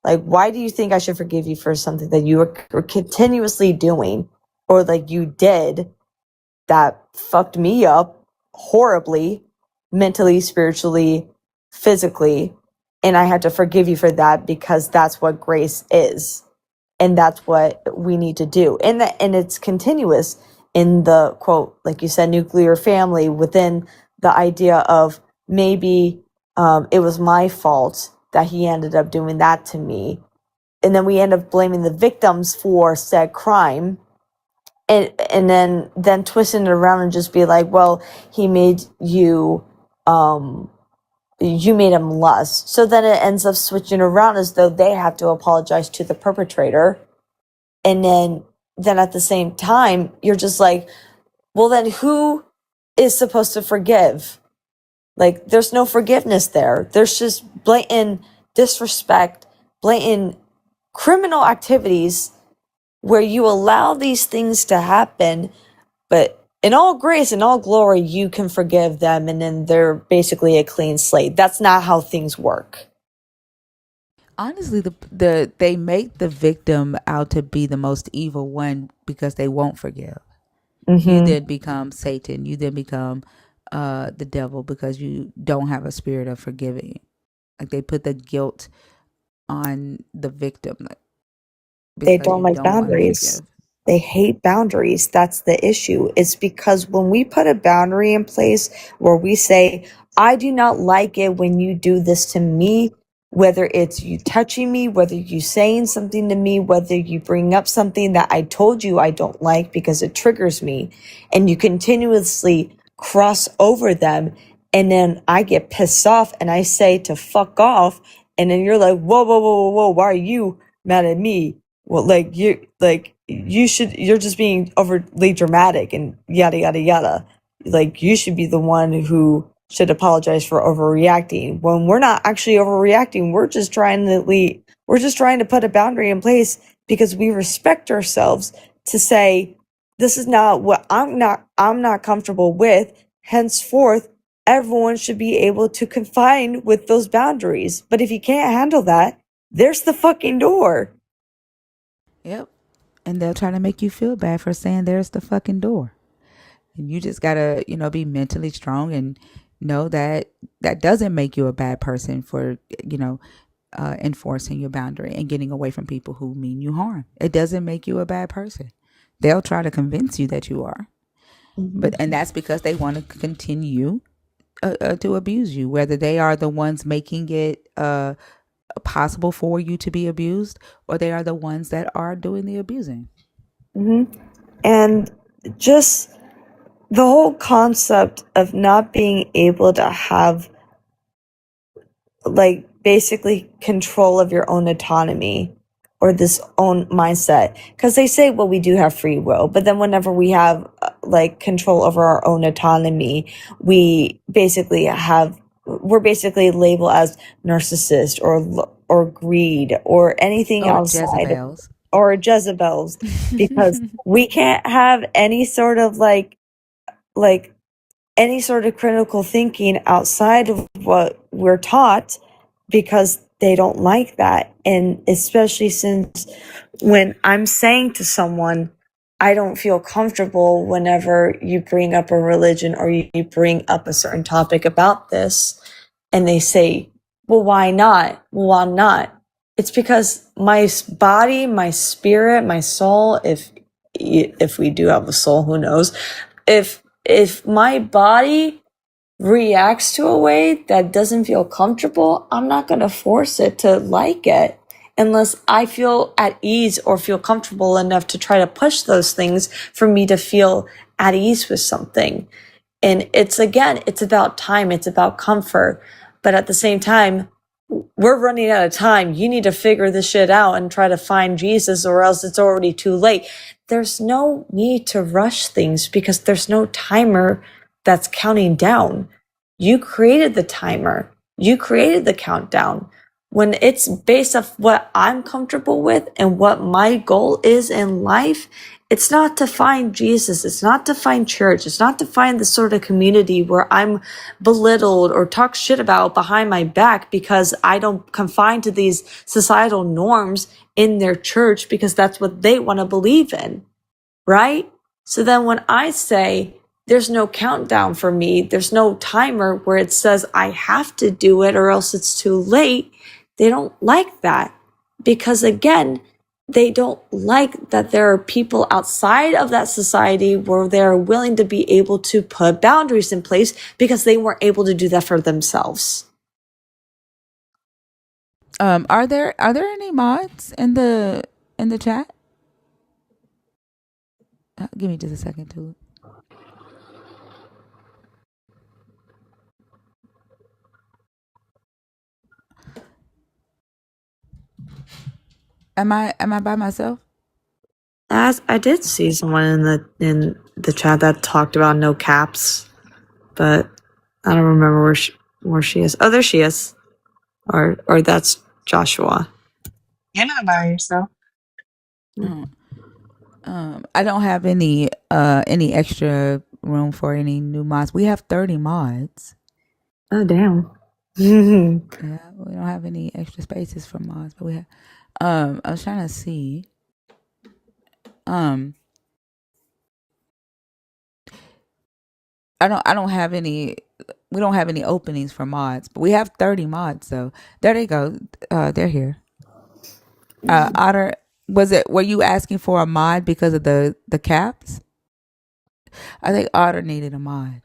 Like, why do you think I should forgive you for something that you were continuously doing, or like you did, that fucked me up horribly, mentally, spiritually, physically, and I had to forgive you for that because that's what grace is, and that's what we need to do. And it's continuous in the quote, like you said, nuclear family, within the idea of maybe it was my fault that he ended up doing that to me. And then we end up blaming the victims for said crime, and then twisting it around and just be like, well, he made you, you made him lust. So then it ends up switching around as though they have to apologize to the perpetrator. And then at the same time, you're just like, well, then who is supposed to forgive? Like, there's no forgiveness there. There's just blatant disrespect, blatant criminal activities where you allow these things to happen, but in all grace and all glory, you can forgive them, and then they're basically a clean slate. That's not how things work. Honestly, they make the victim out to be the most evil one because they won't forgive. You then become Satan. You then become the devil because you don't have a spirit of forgiving. Like, they put the guilt on the victim They because don't you like don't want to boundaries. forgive. They hate boundaries. That's the issue. It's because when we put a boundary in place where we say, I do not like it when you do this to me, whether it's you touching me, whether you saying something to me, whether you bring up something that I told you I don't like because it triggers me, and you continuously cross over them, and then I get pissed off and I say to fuck off, and then you're like, whoa, whoa, whoa, whoa, whoa, why are you mad at me? Well, you're just being overly dramatic and yada, yada, yada. Like, you should be the one who should apologize for overreacting, when we're not actually overreacting. We're just trying to put a boundary in place because we respect ourselves to say, this is not what I'm not comfortable with. Henceforth, everyone should be able to confine with those boundaries. But if you can't handle that, there's the fucking door. Yep. And they'll try to make you feel bad for saying there's the fucking door. And you just gotta, be mentally strong and know that that doesn't make you a bad person for, enforcing your boundary and getting away from people who mean you harm. It doesn't make you a bad person. They'll try to convince you that you are. And that's because they want to continue to abuse you, whether they are the ones making it possible for you to be abused, or they are the ones that are doing the abusing. And just the whole concept of not being able to have, like, basically control of your own autonomy or this own mindset, because they say, well, we do have free will, but then whenever we have like control over our own autonomy, we're basically labeled as narcissist or greed or anything outside Jezebels. or Jezebels, because we can't have any sort of like any sort of critical thinking outside of what we're taught, because they don't like that. And especially since when I'm saying to someone, I don't feel comfortable whenever you bring up a religion or you bring up a certain topic about this, and they say, well, why not? Well, I'm not. It's because my body, my spirit, my soul, if we do have a soul, who knows? If my body reacts to a way that doesn't feel comfortable, I'm not going to force it to like it unless I feel at ease or feel comfortable enough to try to push those things for me to feel at ease with something. And it's about time. It's about comfort. But at the same time, we're running out of time. You need to figure this shit out and try to find Jesus, or else it's already too late. There's no need to rush things because there's no timer that's counting down. You created the timer. You created the countdown. When it's based off what I'm comfortable with and what my goal is in life, it's not to find Jesus. It's not to find church. It's not to find the sort of community where I'm belittled or talk shit about behind my back because I don't confine to these societal norms in their church because that's what they want to believe in, right? So then when I say there's no countdown for me, there's no timer where it says I have to do it or else it's too late, they don't like that. Because again, they don't like that there are people outside of that society where they're willing to be able to put boundaries in place because they weren't able to do that for themselves. Are there any mods in the chat? Give me just a second to. Am I by myself? As I did see someone in the chat that talked about no caps, but I don't remember where she is. Oh, there she is, or that's Joshua. You're not by yourself. I don't have any extra room for any new mods. We have 30 mods. Oh damn. Yeah, we don't have any extra spaces for mods, but we have. I was trying to see. I don't have any. We don't have any openings for mods, but we have 30 mods. So there they go. They're here. Otter, were you asking for a mod because of the caps? I think Otter needed a mod.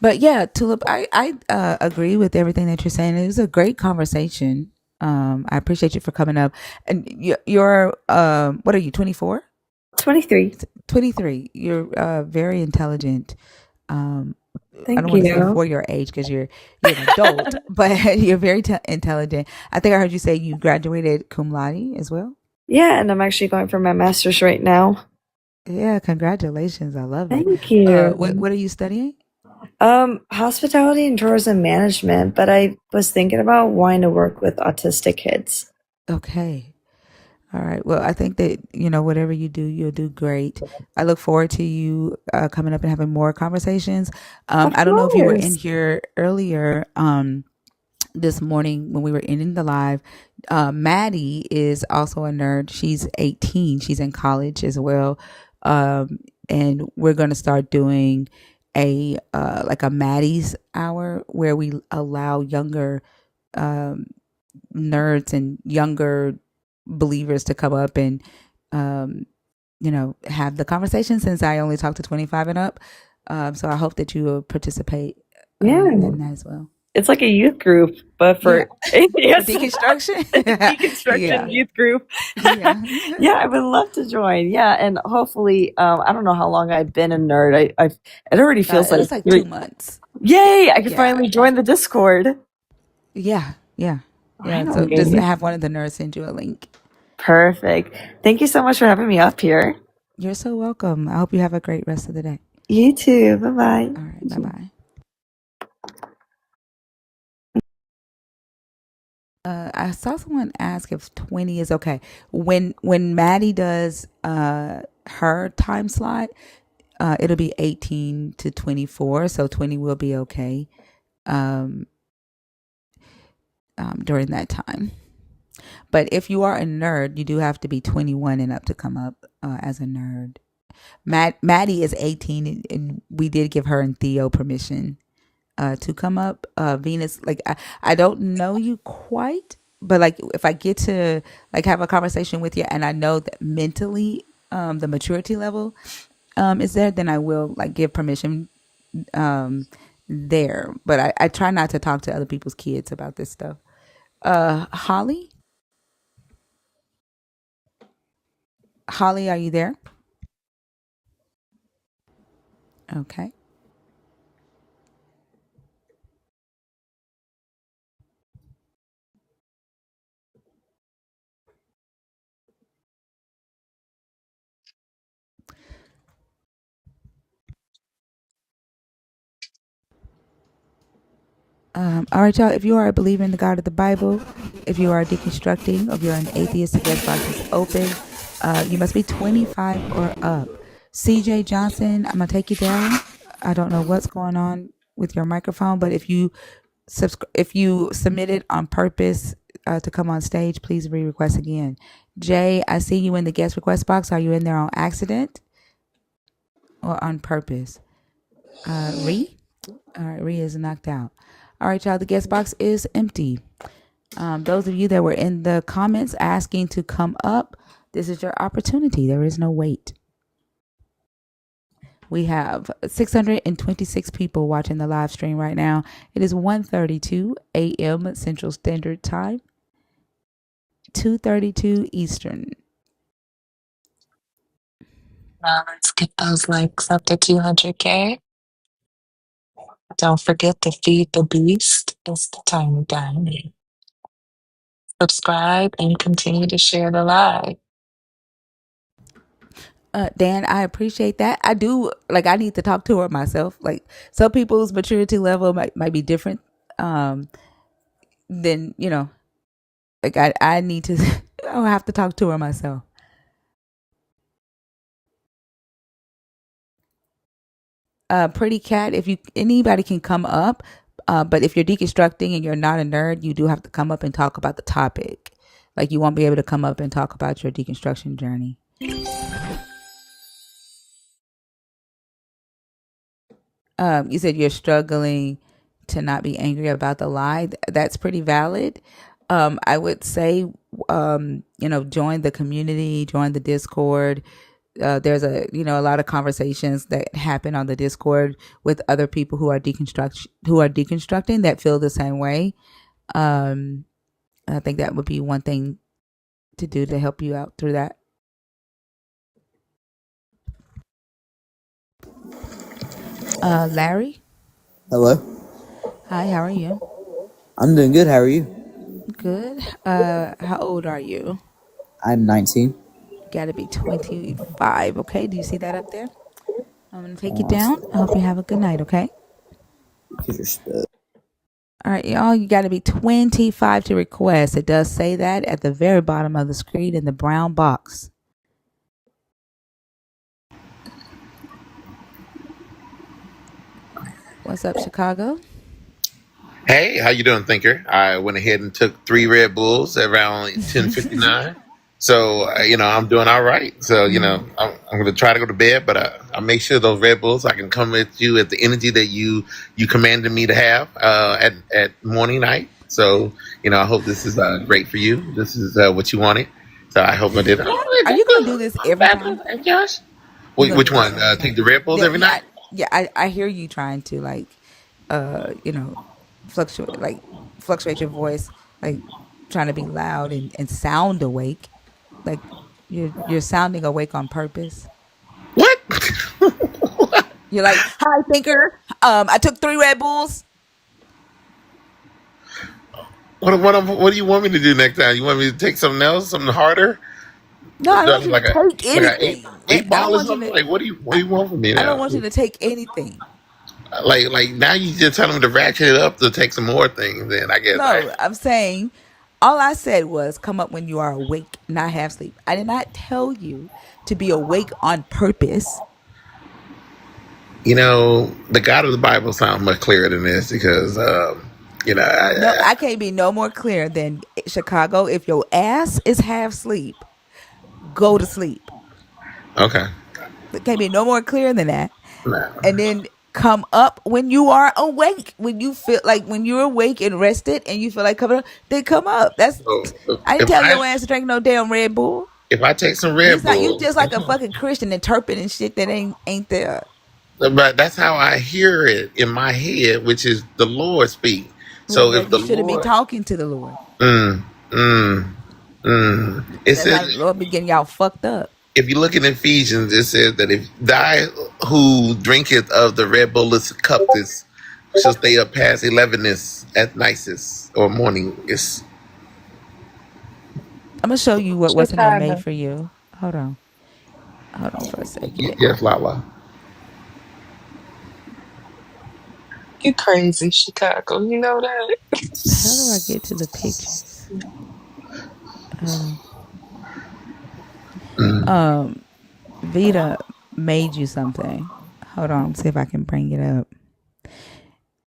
But yeah, Tulip, I agree with everything that you're saying. It was a great conversation. I appreciate you for coming up. And you're what are you, 24? 23. 23. You're very intelligent. Thank I don't want to say you. for your age because you're an adult, but you're very intelligent. I think I heard you say you graduated cum laude as well. Yeah, and I'm actually going for my master's right now. Yeah, congratulations. I love it. Thank you. What are you studying? Hospitality and tourism management, but I was thinking about wanting to work with autistic kids. Okay. All right. Well, I think that, whatever you do, you'll do great. I look forward to you coming up and having more conversations. Of I don't know if you were in course. here earlier this morning when we were ending the live. Maddie is also a nerd. She's 18. She's in college as well. And we're going to start doing a like a Maddie's hour where we allow younger nerds and younger believers to come up and have the conversation, since I only talk to 25 and up. So I hope that you will participate Yeah. in that as well. It's like a youth group, but for yes, Deconstruction. deconstruction youth group. Yeah. I would love to join. Yeah, and hopefully, I don't know how long I've been a nerd. It already feels It was like 2 months. Yay! I can finally join the Discord. Yeah. So Finally. just have one of the nerds send you a link. Perfect. Thank you so much for having me up here. You're so welcome. I hope you have a great rest of the day. You too. Bye-bye. All right. Bye-bye. I saw someone ask if 20 is okay. When Maddie does her time slot, it'll be 18 to 24, so 20 will be okay during that time. But if you are a nerd, you do have to be 21 and up to come up as a nerd. Maddie is 18, and we did give her and Theo permission to come up. Venus, like I don't know you quite, but like if I get to like have a conversation with you and I know that mentally the maturity level is there, then I will like give permission there. But I try not to talk to other people's kids about this stuff. Holly, are you there? Okay. All right, y'all. If you are a believer in the God of the Bible, if you are deconstructing, or if you're an atheist, the guest box is open. You must be 25 or up. CJ Johnson, I'm gonna take you down. I don't know what's going on with your microphone, but if you submitted on purpose to come on stage, please re-request again. Jay, I see you in the guest request box. Are you in there on accident or on purpose? Ree? All right, Ree is knocked out. All right, y'all, the guest box is empty. Those of you that were in the comments asking to come up, this is your opportunity. There is no wait. We have 626 people watching the live stream right now. It is 1:32 a.m. Central Standard Time, 2:32 Eastern. Let's get those likes up to 200K. Don't forget to feed the beast. It's the tiny guy. Subscribe and continue to share the live. Dan, I appreciate that. I do, like, I need to talk to her myself. Like, some people's maturity level might be different than, like I need to, I'll have to talk to her myself. Pretty Cat, if anybody can come up, but if you're deconstructing and you're not a nerd, you do have to come up and talk about the topic. Like, you won't be able to come up and talk about your deconstruction journey. You said you're struggling to not be angry about the lie. That's pretty valid. I would say, join the community, join the Discord. There's a lot of conversations that happen on the Discord with other people who are deconstructing that feel the same way. I think that would be one thing to do to help you out through that. Larry? Hello. Hi, how are you? I'm doing good. How are you? Good. How old are you? I'm 19. Gotta be 25. Okay, do you see that up there? I'm gonna take you down. I hope you have a good night, okay? All right, y'all, you got to be 25 to request. It does say that at the very bottom of the screen in the brown box. What's up, Chicago? Hey, how you doing, Thinker? I went ahead and took 3 Red Bulls around 10:59. So, I'm doing all right. So, I'm going to try to go to bed, but I make sure those Red Bulls, I can come with you at the energy that you commanded me to have at morning, night. So, I hope this is great for you. This is what you wanted. So I hope I did. Oh, Are you going to do this every time? Josh? You gonna Which do this one? every Take time? the Red Bulls every night? I hear you trying to fluctuate your voice, like trying to be loud and sound awake, like you're sounding awake on purpose. What? You're like, hi, Thinker. I took 3 Red Bulls. What do you want me to do next time? You want me to take something else, something harder? No, I don't want you to take Like a anything. eight I don't ball or want you something? to. Like what do you want from me I don't now? want you to take anything. Like now you just telling me to ratchet it up to take some more things. Then I guess No, I'm saying all I said was come up when you are awake, not half sleep. I did not tell you to be awake on purpose. the God of the Bible sounds much clearer than this because No, I can't be no more clear than Chicago. If your ass is half sleep, go to sleep. okay. It can't be no more clear than that. Nah. And then come up when you are awake. When you feel like when you're awake and rested and you feel like coming up, then come up. That's So I didn't tell your ass to drink no damn Red Bull. if I take some You Red just not you Bull, just like a fucking Christian interpreting shit that ain't there. but that's how I hear it in my head, which is the Lord speak. Well, So if then the you shouldn't be Lord, talking to the Lord. it That's how says the Lord be getting y'all fucked up. if you look in Ephesians, it says that if thy who drinketh of the red bull's cup is shall stay up past 11ness at nicest or morningest. I'm gonna show you what's her name made Chicago. for you. Hold on for a second. Yes, Lala. You crazy, Chicago. You know that? How do I get to the pictures? Hold on. Vita made you something. Hold on, see if I can bring it up.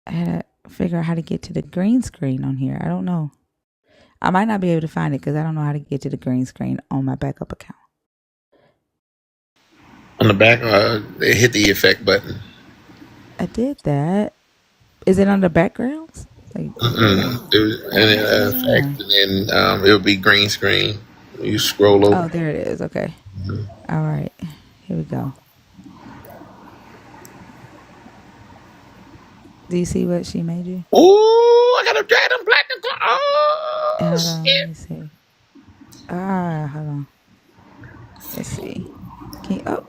I had to figure out how to get to the green screen on here. I don't know. I might not be able to find it because I don't know how to get to the green screen on my backup account. On the back, they hit the effect button. I did that. Is it under backgrounds? Like, Effect, and then it'll be green screen. You scroll oh, over. there it is. Okay. All right. Here we go. Do you see what she made you? Oh, I got a dragon platinum. Oh, Hold on. shit. Let me see. Hold on. Let's see.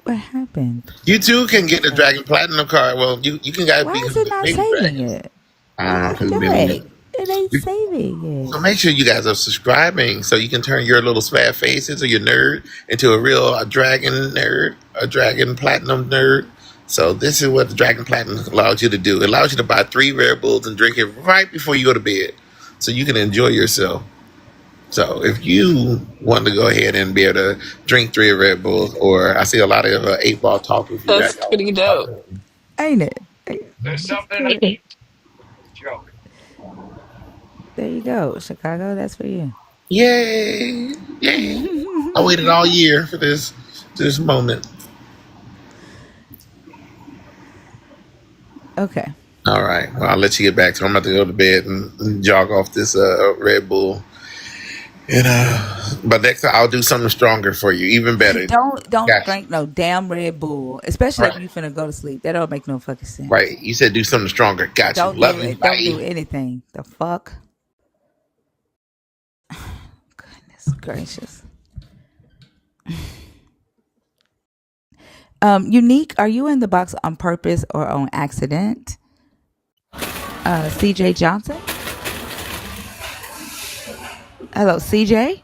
What happened? You too can get the dragon platinum card. Well, you can guys Why become is it the not baby saving dragons. it? I don't know. Jack, it ain't saving So it. make sure you guys are subscribing so you can turn your little sad faces or your nerd into a real dragon nerd, a dragon platinum nerd. So this is what the dragon platinum allows you to do. It allows you to buy 3 Red Bulls and drink it right before you go to bed, so you can enjoy yourself. So if you want to go ahead and be able to drink 3 Red Bulls, or I see a lot of 8-ball talk with you That's guys. pretty dope. Ain't it? There's It's something good. I joke. There you go, Chicago. That's for you. Yay! Yay! I waited all year for this moment. Okay. All right. Well, I'll let you get back to it. I'm about to go to bed and jog off this Red Bull. And but next time I'll do something stronger for you, even better. Don't Gotcha. drink no damn Red Bull, especially if Right. you finna go to sleep. That don't make no fucking sense. Right. You said do something stronger. Got you. Don't Love do you. it. Don't do Bye. anything. The fuck? Goodness gracious. Unique, are you in the box on purpose or on accident? CJ Johnson? Hello, CJ?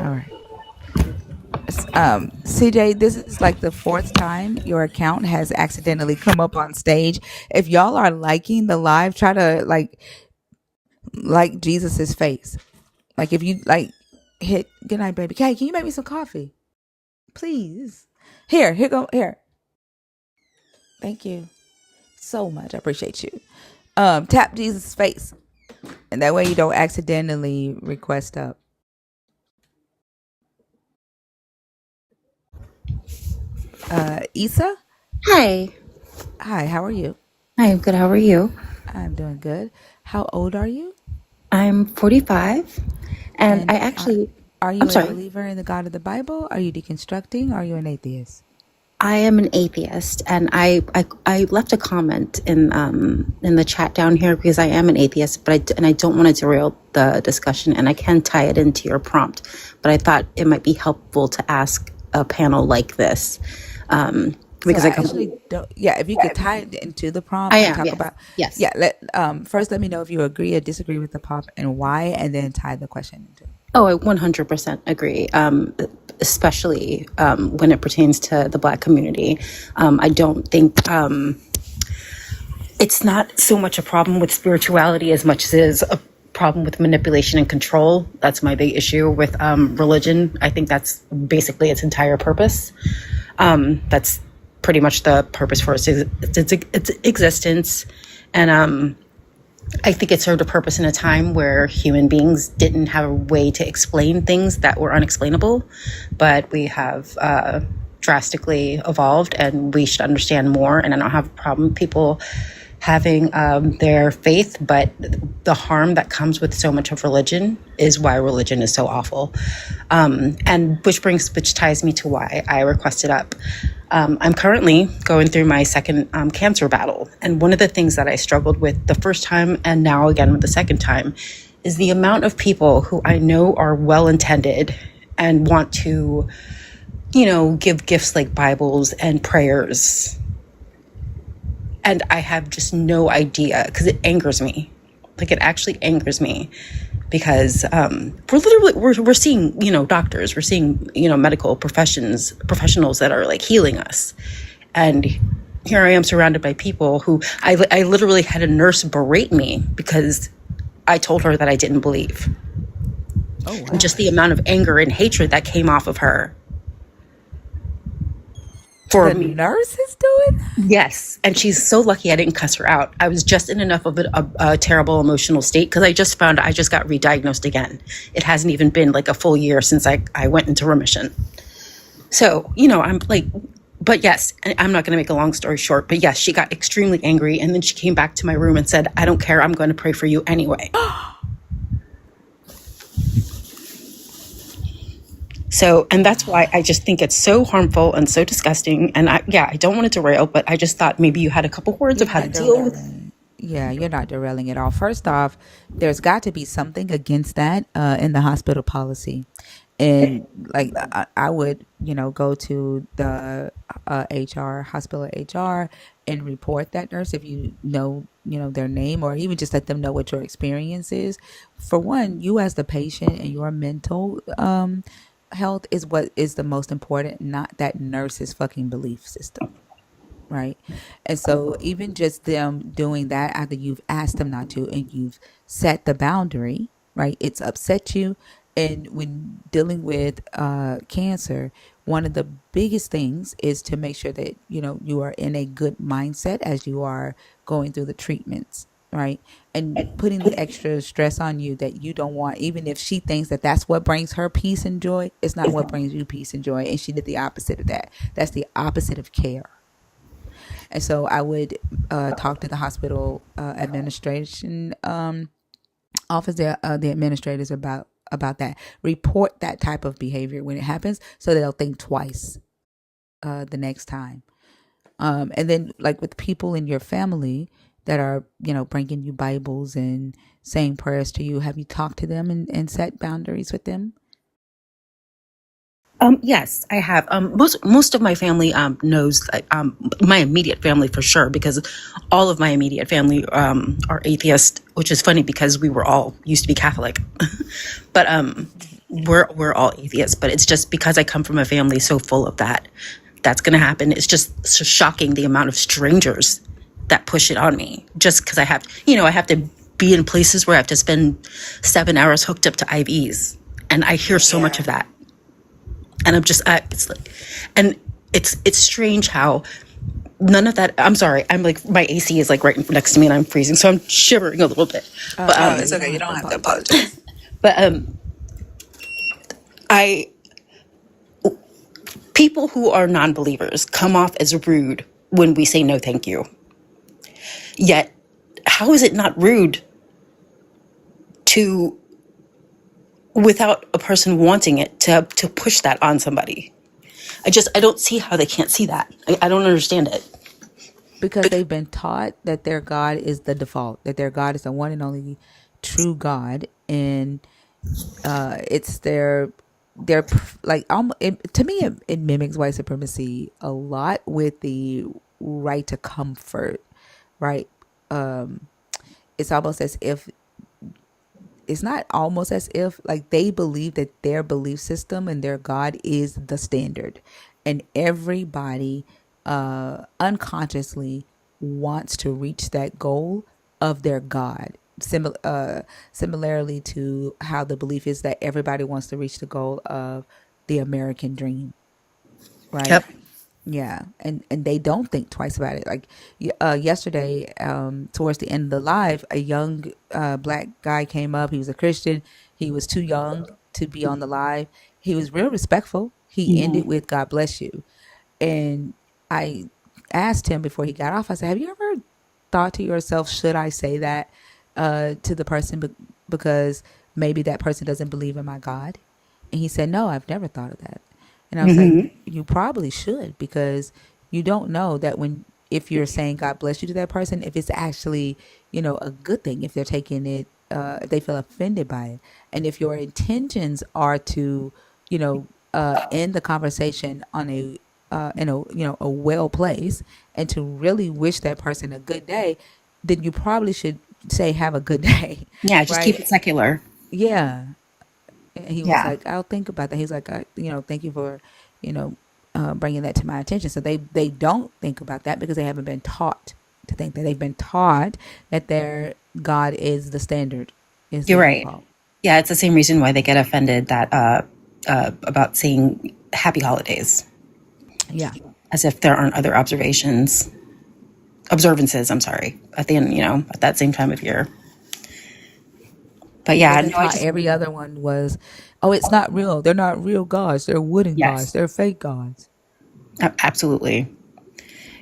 All right. CJ, this is like the fourth time your account has accidentally come up on stage. If y'all are liking the live, try to like Jesus's face. Like if you like hit good night, baby. Hey, can you make me some coffee, please? Here go here. Thank you so much. I appreciate you. Tap Jesus' face, and that way you don't accidentally request up. Issa, Hi. hi. How are you? I'm good. How are you? I'm doing good. How old are you? I'm 45. And And I actually, are you I'm a sorry, believer in the God of the Bible? Are you deconstructing? Are you an atheist? I am an atheist. And I left a comment in the chat down here because I am an atheist, but I don't want to derail the discussion, and I can tie it into your prompt. But I thought it might be helpful to ask a panel like this. Because So I I actually don't. Yeah, if you could tie it into the prompt I and am, talk yes. about. Yes. Yeah. First, let me know if you agree or disagree with the prompt and why, and then tie the question into it. Oh, I 100% agree, especially when it pertains to the Black community. I don't think it's not so much a problem with spirituality as much as it is a problem with manipulation and control. That's my big issue with religion. I think that's basically its entire purpose. That's pretty much the purpose for its existence. And I think it served a purpose in a time where human beings didn't have a way to explain things that were unexplainable, but we have drastically evolved, and we should understand more. And I don't have a problem with people having their faith, but the harm that comes with so much of religion is why religion is so awful. And which ties me to why I requested up. I'm currently going through my second cancer battle. And one of the things that I struggled with the first time, and now again with the second time, is the amount of people who I know are well-intended and want to, give gifts like Bibles and prayers. And I have just no idea, because it angers me. Like, it actually angers me, because we're seeing, doctors, we're seeing, medical professionals that are like healing us. And here I am surrounded by people who I literally had a nurse berate me because I told her that I didn't believe. Oh, wow. And just the amount of anger and hatred that came off of her. For the me. Nurse is doing that? Yes. And she's so lucky I didn't cuss her out. I was just in enough of a terrible emotional state, because I just found I just got re-diagnosed again. It hasn't even been like a full year since I went into remission. So, I'm like, but yes, I'm not going to make a long story short, but yes, she got extremely angry. And then she came back to my room and said, "I don't care. I'm going to pray for you anyway." So, and that's why I just think it's so harmful and so disgusting. And I don't want to derail, but I just thought maybe you had a couple words of how to deal with. Yeah, you're not derailing at all. First off, there's got to be something against that in the hospital policy. And like I would, go to the HR, hospital HR, and report that nurse if you know their name, or even just let them know what your experience is. For one, you as the patient and your mental health is what is the most important, not that nurse's fucking belief system. Right. And so even just them doing that after you've asked them not to and you've set the boundary, right, it's upset you. And when dealing with cancer, one of the biggest things is to make sure that you are in a good mindset as you are going through the treatments, right? And putting the extra stress on you that you don't want, even if she thinks that that's what brings her peace and joy, it's not what brings you peace and joy. And she did the opposite of that. That's the opposite of care. And so I would talk to the hospital administration office, the administrators about that. Report that type of behavior when it happens, so they'll think twice the next time. And then, like with people in your family that are, bringing you Bibles and saying prayers to you, have you talked to them and set boundaries with them? Yes, I have. Most of my family knows that, my immediate family for sure, because all of my immediate family are atheist, which is funny because we were all used to be Catholic. But we're all atheists, but it's just because I come from a family so full of that, that's going to happen. It's just so shocking the amount of strangers that push it on me just because I have to be in places where I have to spend 7 hours hooked up to IVs. And I hear so much of that. And I'm just, it's like, and it's strange how none of that, I'm sorry, I'm like, my AC is like right next to me and I'm freezing. So I'm shivering a little bit. But It's okay. You don't have to apologize. But people who are non-believers come off as rude when we say no thank you. Yet, how is it not rude to, without a person wanting it, to push that on somebody? I don't see how they can't see that. I don't understand it. Because they've been taught that their God is the default, that their God is the one and only true God, and it's their like to me it mimics white supremacy a lot with the right to comfort, right? It's almost as if it's not almost as if like they believe that their belief system and their God is the standard, and everybody unconsciously wants to reach that goal of their God. Similarly to how the belief is that everybody wants to reach the goal of the American dream, right? Yep. Yeah, and they don't think twice about it. Like yesterday, towards the end of the live, a young black guy came up. He was a Christian. He was too young to be on the live. He was real respectful. He ended with "God bless you," and I asked him before he got off. I said, "Have you ever thought to yourself, should I say that to the person because maybe that person doesn't believe in my God?" And he said, "No, I've never thought of that." And I was like, you probably should, because you don't know that if you're saying God bless you to that person, if it's actually, a good thing, if they're taking it, if they feel offended by it. And if your intentions are to, end the conversation on a well place and to really wish that person a good day, then you probably should say, have a good day. Yeah, just right? keep it secular. Yeah. And he was Yeah. like, I'll think about that. He's like, thank you for, bringing that to my attention. So they don't think about that because they haven't been taught to think that. They've been taught that their God is the standard. You're right. Yeah, it's the same reason why they get offended that about saying happy holidays. Yeah. As if there aren't other observances, I'm sorry, at the end, at that same time of year. But yeah, every other one was, oh, it's not real. They're not real gods. They're wooden gods. They're fake gods. Absolutely.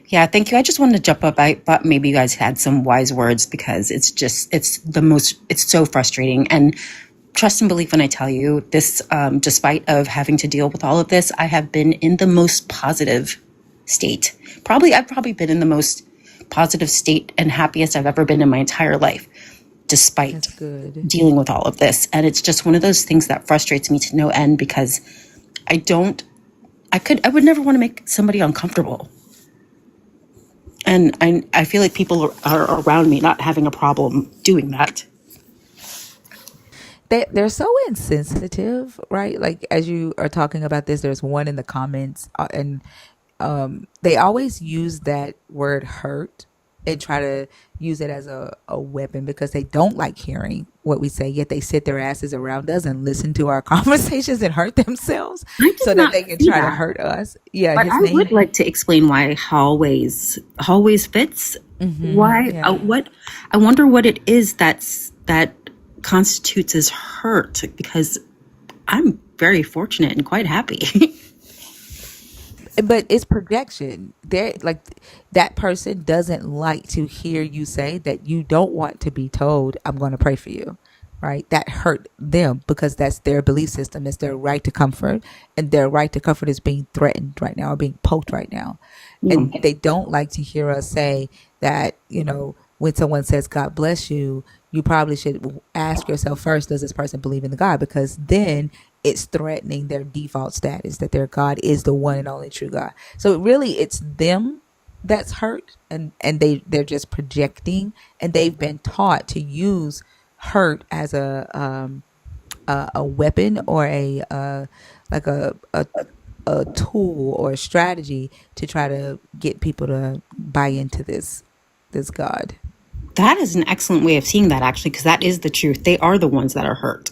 Yeah, thank you. I just wanted to jump up. I thought maybe you guys had some wise words because it's so frustrating. And trust and believe when I tell you this, despite of having to deal with all of this, I have been in the most positive state. I've probably been in the most positive state and happiest I've ever been in my entire life, despite dealing with all of this. And it's just one of those things that frustrates me to no end because I would never want to make somebody uncomfortable. And I feel like people are around me not having a problem doing that. They're so insensitive, right? Like, as you are talking about this, there's one in the comments, and they always use that word hurt and try to use it as a weapon because they don't like hearing what we say, yet they sit their asses around us and listen to our conversations and hurt themselves so that they can try to hurt us. Yeah, but I would like to explain why hallways fits. Why? Yeah. I wonder what it is that constitutes as hurt, because I'm very fortunate and quite happy. But it's projection. They're like, that person doesn't like to hear you say that you don't want to be told, I'm going to pray for you, right? That hurt them because that's their belief system. It's their right to comfort, and their right to comfort is being threatened right now or being poked right now. And they don't like to hear us say that, when someone says, God bless you, you probably should ask yourself first, does this person believe in the God? Because then it's threatening their default status, that their God is the one and only true God. So really it's them that's hurt, and they're just projecting, and they've been taught to use hurt as a a weapon or like a tool or a strategy to try to get people to buy into this God. That is an excellent way of seeing that, actually, because that is the truth. They are the ones that are hurt.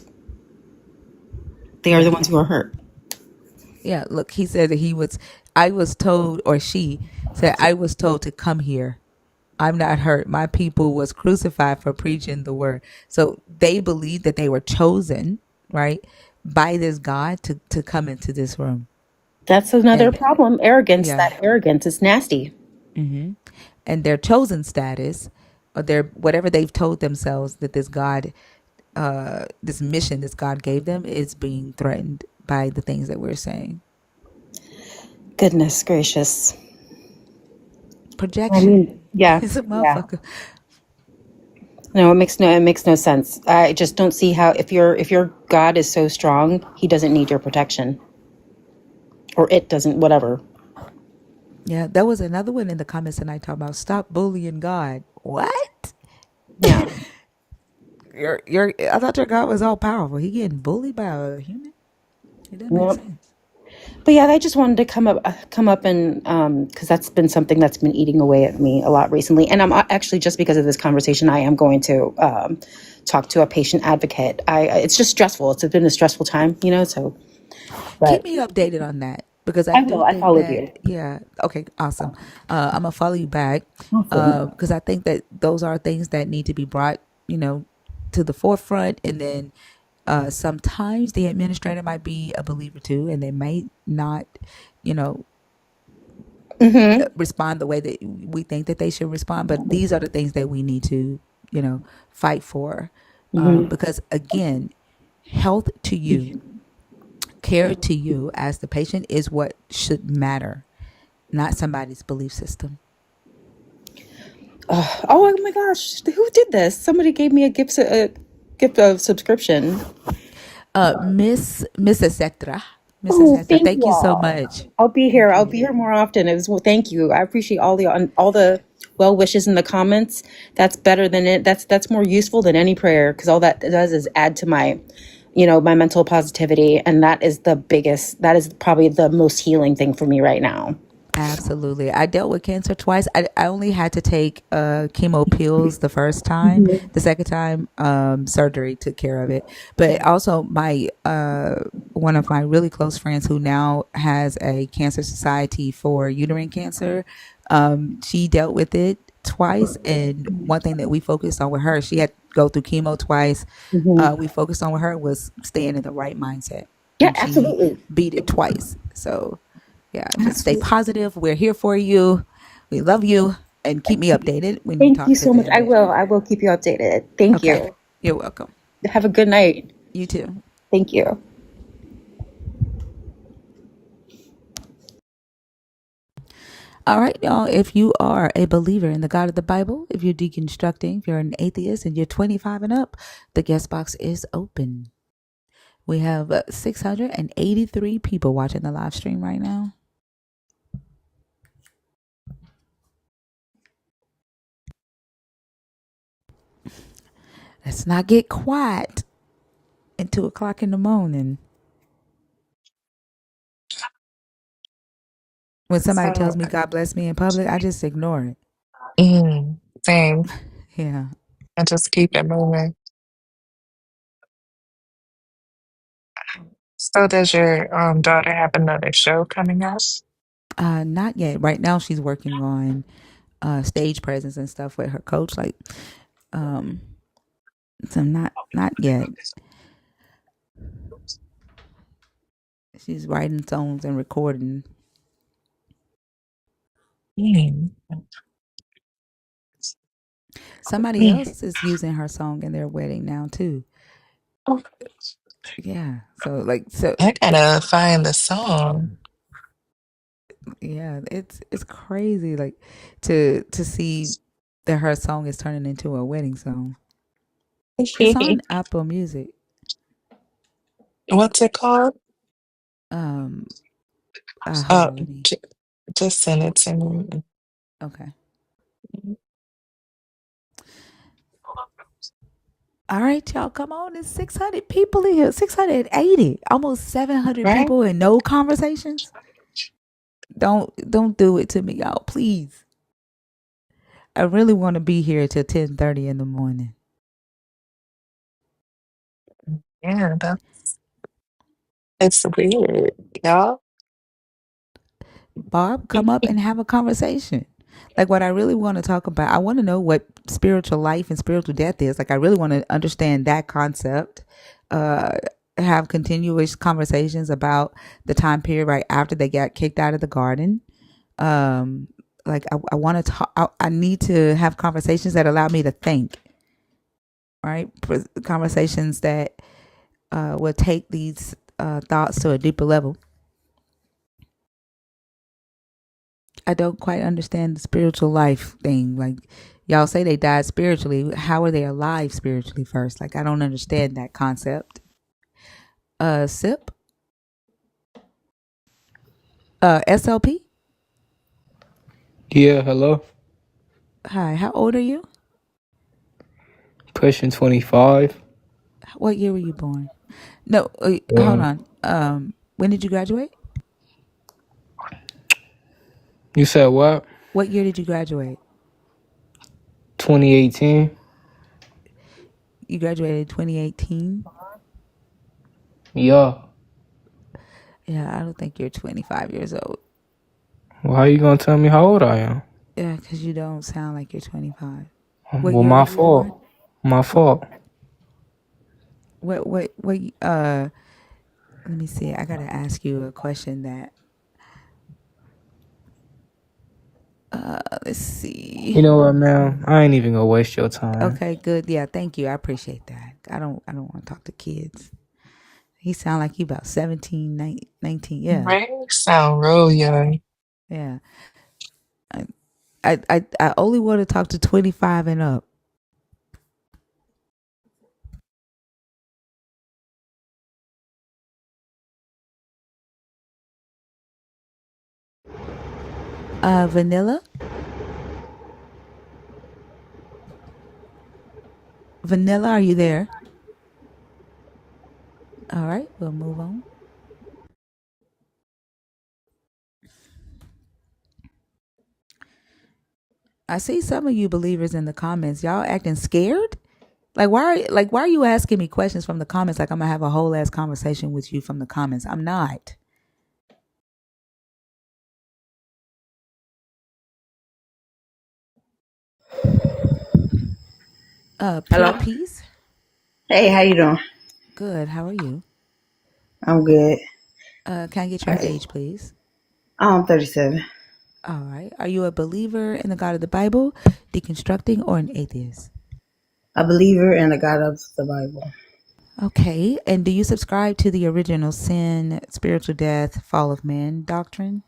They are the ones who are hurt. Yeah, look, he said that I was told, or she said, I was told to come here. I'm not hurt. My people was crucified for preaching the word. So they believed that they were chosen, right, by this God to come into this room. That's another And problem. Arrogance. yeah, That arrogance is nasty. and their chosen status, or their whatever they've told themselves that this God, this mission this God gave them, is being threatened by the things that we're saying. Goodness gracious. Projection. Yeah, It's a yeah. motherfucker. No, it makes no sense. I just don't see how, if your God is so strong, he doesn't need your protection, or it doesn't. Whatever. Yeah, there was another one in the comments tonight talking about stop bullying God. What? Yeah. I thought your God was all powerful. He getting bullied by a human? It doesn't make Yep. sense. But yeah, I just wanted to come up and because that's been something that's been eating away at me a lot recently, and I'm actually, just because of this conversation, I am going to talk to a patient advocate. It's just stressful. It's been a stressful time, So, Keep but me updated on that, because I I do will. I think followed you. that, yeah, okay, awesome. I'm gonna follow you back, Awesome. because I think that those are things that need to be brought, to the forefront, and then sometimes the administrator might be a believer too, and they might not, you know, Mm-hmm. respond the way that we think that they should respond. But these are the things that we need to, fight for, Mm-hmm. because again, health to you, care to you as the patient is what should matter, not somebody's belief system. Oh my gosh, who did this? Somebody gave me a gift of subscription. Miss Etc. Oh, thank Thank you you so all. much. I'll be here. Thank I'll you. be here more often. Well, thank you. I appreciate all the well wishes in the comments. That's better than it. That's more useful than any prayer, because all that does is add to my, my mental positivity, and that is the biggest. That is probably the most healing thing for me right now. Absolutely. I dealt with cancer twice. I only had to take chemo pills the first time. The second time, surgery took care of it. But also, my one of my really close friends who now has a cancer society for uterine cancer, she dealt with it twice. And one thing that we focused on with her, she had to go through chemo twice. We focused on with her was staying in the right mindset, Yeah, and she absolutely. beat it twice. So yeah, just stay Absolutely. positive. We're here for you. We love you. And keep me updated when you Thank you talk to so much. I them. will. I will keep you updated. Thank Okay. you. You're welcome. Have a good night. You too. Thank you. All right, y'all. If you are a believer in the God of the Bible, if you're deconstructing, if you're an atheist and you're 25 and up, the guest box is open. We have 683 people watching the live stream right now. Let's not get quiet at 2 o'clock in the morning. When somebody tells So, me God bless me in public, I just ignore it. same. Yeah. I just keep it moving. So, does your daughter have another show coming up? Not yet. Right now, she's working on stage presence and stuff with her coach. Like, so not yet. She's writing songs and recording. Mm. Somebody Mm. else is using her song in their wedding now too. Oh, Yeah. I gotta find the song. Yeah, it's crazy. Like to see that her song is turning into a wedding song. It's on Apple Music. What's it called? Um. Hold Uh, on. Let me. j- just send it to me. Okay. All right, y'all, come on. It's 600 people in here. 680, almost 700 Right? people and no conversations. Don't do it to me, y'all, please. I really want to be here till 10:30 in the morning. Yeah, it's weird, y'all. Barb, come up and have a conversation. Like, what I really want to talk about, I want to know what spiritual life and spiritual death is. Like, I really want to understand that concept. Uh, have continuous conversations about the time period right after they got kicked out of the garden. Um, like, I want to talk. I need to have conversations that allow me to think. Right, conversations that will take these thoughts to a deeper level. I don't quite understand the spiritual life thing. Like, y'all say they died spiritually. How are they alive spiritually first? Like, I don't understand that concept. Sip. SLP. Yeah, hello. Hi. How old are you? Pushing 25. What year were you born? No. Hold Uh, on. When did you graduate? you said what? What year did you graduate? 2018? You graduated 2018. Yeah. Yeah, I don't think you're 25 years old. Well, how you gonna tell me how old I am? Yeah, because you don't sound like you're 25. What Well, year were my you born? fault. My fault. What let me see. I gotta ask you a question that let's see. You know what, man? I ain't even gonna waste your time. Okay, good. Yeah, thank you. I appreciate that. I don't want to talk to kids. He sound like he about 17, 19. Yeah. Right? Sound real young. Yeah. I only want to talk to 25 and up. Vanilla? Vanilla, are you there? All right, we'll move on. I see some of you believers in the comments. Y'all acting scared? Why are you asking me questions from the comments like I'm gonna have a whole ass conversation with you from the comments? I'm not. Pure Hello. peace? Hey, how you doing? Good. How are you? I'm good. Can I get your I just, age, please? I'm 37. All right. Are you a believer in the God of the Bible, deconstructing, or an atheist? A believer in the God of the Bible. Okay. And do you subscribe to the original sin, spiritual death, fall of man doctrine?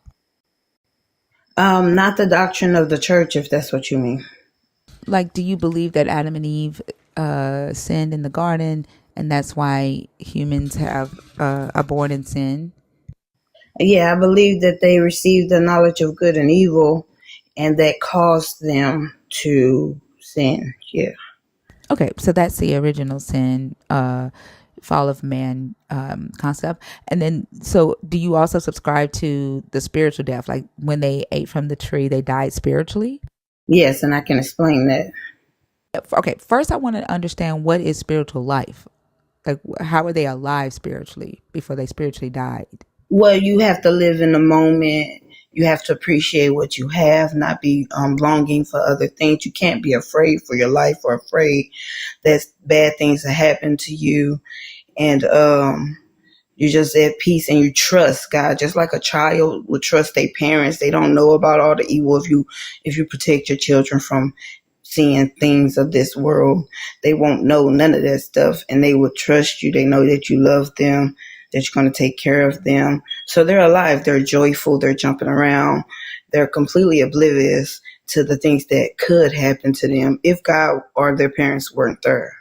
Not the doctrine of the church, if that's what you mean. Like, do you believe that Adam and Eve sinned in the garden, and that's why humans have are born in sin? Yeah, I believe that they received the knowledge of good and evil, and that caused them to sin. Yeah. Okay, so that's the original sin, fall of man concept. And then, so do you also subscribe to the spiritual death? Like when they ate from the tree, they died spiritually? Yes, and I can explain that. Okay, first I want to understand what is spiritual life. Like, how are they alive spiritually before they spiritually died? Well, you have to live in the moment. You have to appreciate what you have, not be longing for other things. You can't be afraid for your life or afraid that bad things will happen to you. And you're just at peace and you trust God, just like a child would trust their parents. They don't know about all the evil. If you protect your children from seeing things of this world, they won't know none of that stuff, and they would trust you. They know that you love them, that you're going to take care of them. So they're alive. They're joyful. They're jumping around. They're completely oblivious to the things that could happen to them if God or their parents weren't there.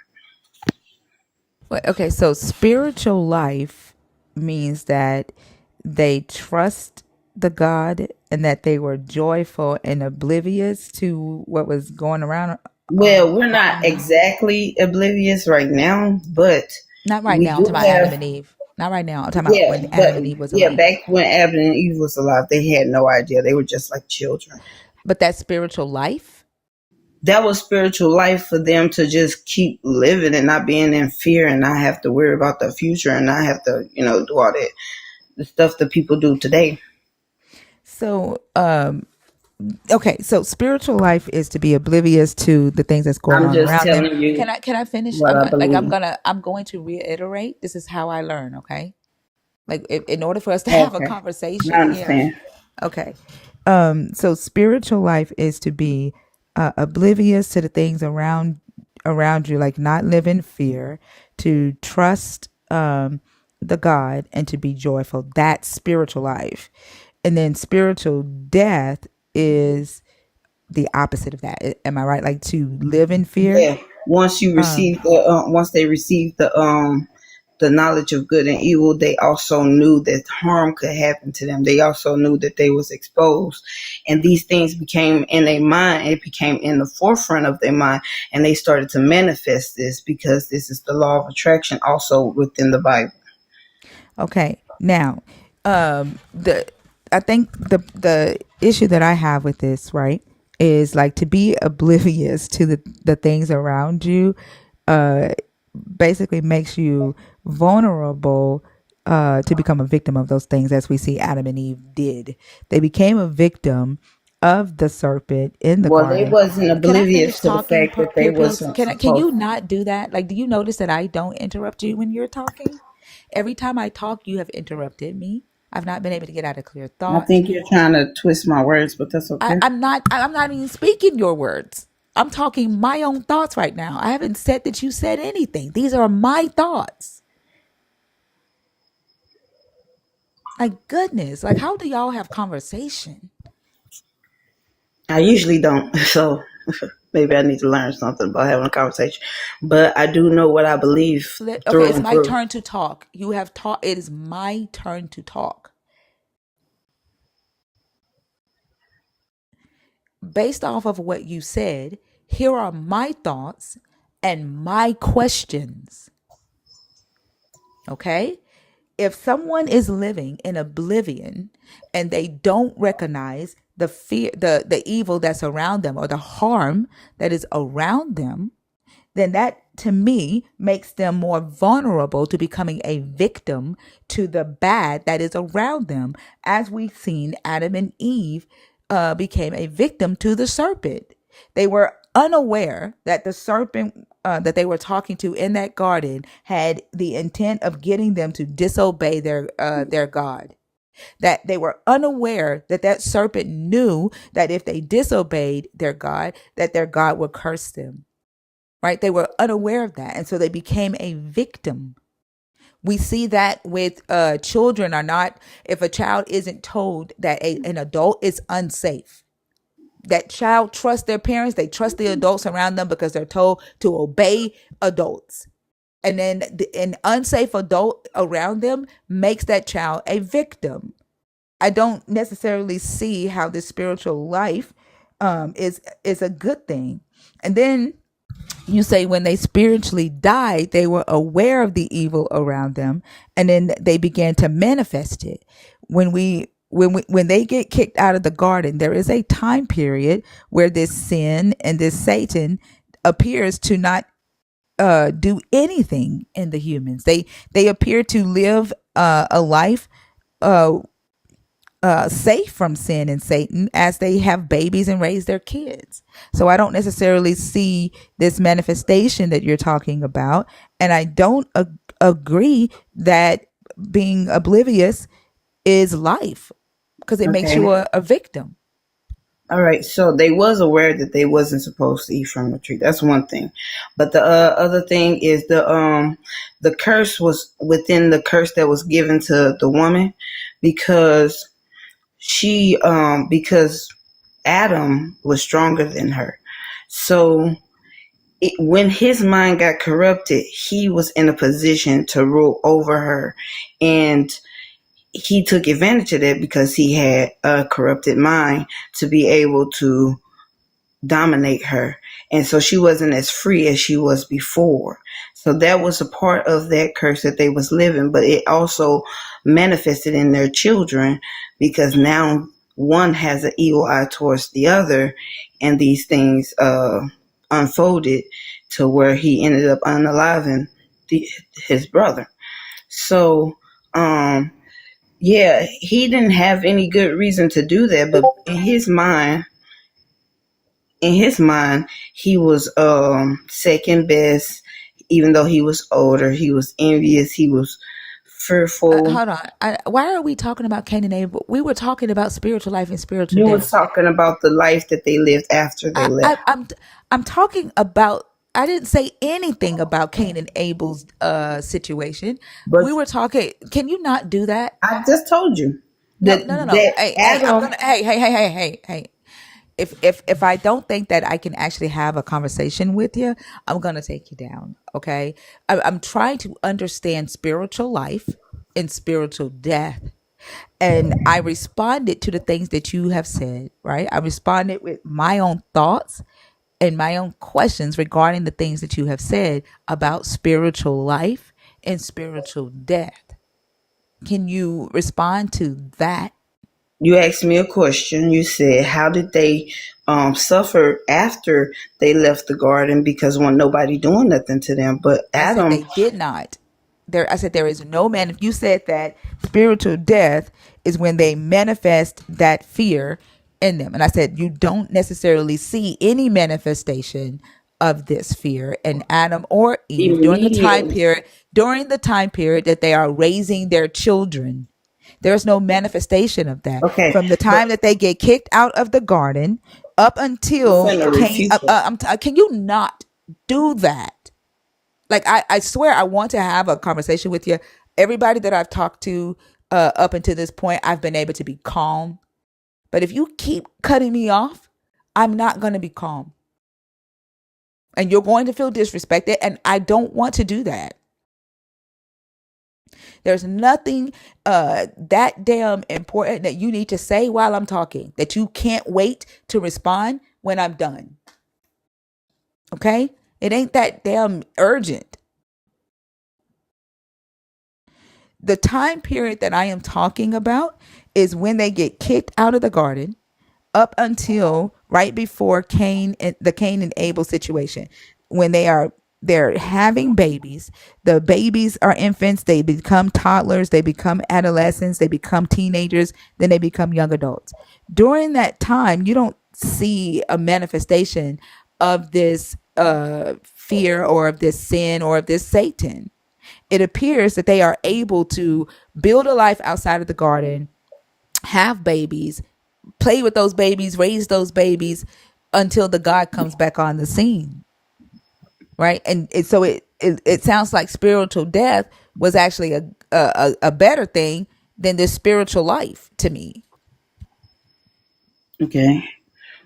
Okay, so spiritual life means that they trust the God and that they were joyful and oblivious to what was going around Well, we're not exactly oblivious right now, but Not right we now. I'm do talking about Adam have, and Eve. Not right now. I'm talking about yeah, when but Adam and Eve was yeah, alive. back when Adam and Eve was alive, they had no idea. They were just like children. But that spiritual life. That was spiritual life for them to just keep living and not being in fear and not have to worry about the future and not have to, do all that the stuff that people do today. So, okay. So spiritual life is to be oblivious to the things that's going I'm on just around them. telling you Can I finish? what I believe. I'm going to reiterate. This is how I learn. Okay. Like in order for us to have a Okay, I conversation here. understand. Okay. So spiritual life is to be oblivious to the things around you, like not live in fear, to trust the God, and to be joyful. That's spiritual life. And then spiritual death is the opposite of that. Am I right? Like to live in fear. Yeah, once you receive once they received the knowledge of good and evil, they also knew that harm could happen to them. They also knew that they was exposed, and these things became in their mind. It became in the forefront of their mind, and they started to manifest this because this is the law of attraction, also within the Bible. Okay. Now, the I think the issue that I have with this, right, is like to be oblivious to the things around you, basically makes you vulnerable to become a victim of those things, as we see Adam and Eve did. They became a victim of the serpent in the Well, they garden. wasn't Can I oblivious finish to the talking, fact that they Pure Pills? wasn't Can you supposed. not do that? Like, do you notice that I don't interrupt you when you're talking? Every time I talk, you have interrupted me. I've not been able to get out a clear I thought. think you're trying to twist my words, but that's okay. I'm not. I'm not even speaking your words. I'm talking my own thoughts right now. I haven't said that you said anything. These are my thoughts. Like, goodness, like, how do y'all have conversation? I usually don't, so maybe I need to learn something about having a conversation. But I do know what I believe Okay, through it's and my through. turn to talk. You have talked. It is my turn to talk. Based off of what you said, here are my thoughts and my questions. Okay? If someone is living in oblivion and they don't recognize the fear, the evil that's around them, or the harm that is around them, then that to me makes them more vulnerable to becoming a victim to the bad that is around them. As we've seen, Adam and Eve became a victim to the serpent. They were unaware that the serpent that they were talking to in that garden had the intent of getting them to disobey their God. That they were unaware that that serpent knew that if they disobeyed their God, that their God would curse them. Right? They were unaware of that, and so they became a victim. We see that with children are not. If a child isn't told that an adult is unsafe, that child trusts their parents, they trust the adults around them because they're told to obey adults. And then an unsafe adult around them makes that child a victim. I don't necessarily see how this spiritual life is a good thing. And then you say when they spiritually died, they were aware of the evil around them, and then they began to manifest it. When they get kicked out of the garden, there is a time period where this sin and this Satan appears to not do anything in the humans. They appear to live a life uh, safe from sin and Satan as they have babies and raise their kids. So I don't necessarily see this manifestation that you're talking about. And I don't agree that being oblivious is life, because it makes you Okay. a victim. All right. So they was aware that they wasn't supposed to eat from the tree. That's one thing. But the other thing is the curse was within the curse that was given to the woman, because because Adam was stronger than her. So when his mind got corrupted, he was in a position to rule over her, and he took advantage of that because he had a corrupted mind to be able to dominate her. And so she wasn't as free as she was before. So that was a part of that curse that they was living, but it also manifested in their children because now one has an evil eye towards the other, and these things unfolded to where he ended up unaliving his brother. So, yeah, he didn't have any good reason to do that, but in his mind, he was second best. Even though he was older, he was envious, he was fearful. Hold on. Why are we talking about Cain and Abel? We were talking about spiritual life and spiritual You death. was talking about the life that they lived after they left. I'm talking about. I didn't say anything about Cain and Abel's situation. But we were talking. Can you not do that? I just told you. No. That Hey, Adam, hey. If I don't think that I can actually have a conversation with you, I'm gonna take you down. Okay, I'm trying to understand spiritual life and spiritual death, and I responded to the things that you have said. Right, I responded with my own thoughts and my own questions regarding the things that you have said about spiritual life and spiritual death. Can you respond to that? you asked me a question. You said, how did they suffer after they left the garden because wasn't nobody doing nothing to them? But I said Adam, they did not. I said there is no man. If you said that spiritual death is when they manifest that fear in them, and I said you don't necessarily see any manifestation of this fear in Adam or Eve during the time immediately. period that they are raising their children. There's no manifestation of that Okay, from the but time that they get kicked out of the garden up I'm until finna Cain. refute that. Can you not do that? Like I swear I want to have a conversation with you. Everybody that I've talked to up until this point, I've been able to be calm. But if you keep cutting me off, I'm not going to be calm. And you're going to feel disrespected, and I don't want to do that. There's nothing that damn important that you need to say while I'm talking that you can't wait to respond when I'm done. Okay? It ain't that damn urgent. The time period that I am talking about is when they get kicked out of the garden up until right before the Cain and Abel situation, when they're having babies. The babies are infants, they become toddlers, they become adolescents, they become teenagers, then they become young adults. During that time, you don't see a manifestation of this fear or of this sin or of this Satan. It appears that they are able to build a life outside of the garden, have babies, play with those babies, raise those babies until the God comes back on the scene. Right? And it sounds like spiritual death was actually a better thing than this spiritual life to me. Okay.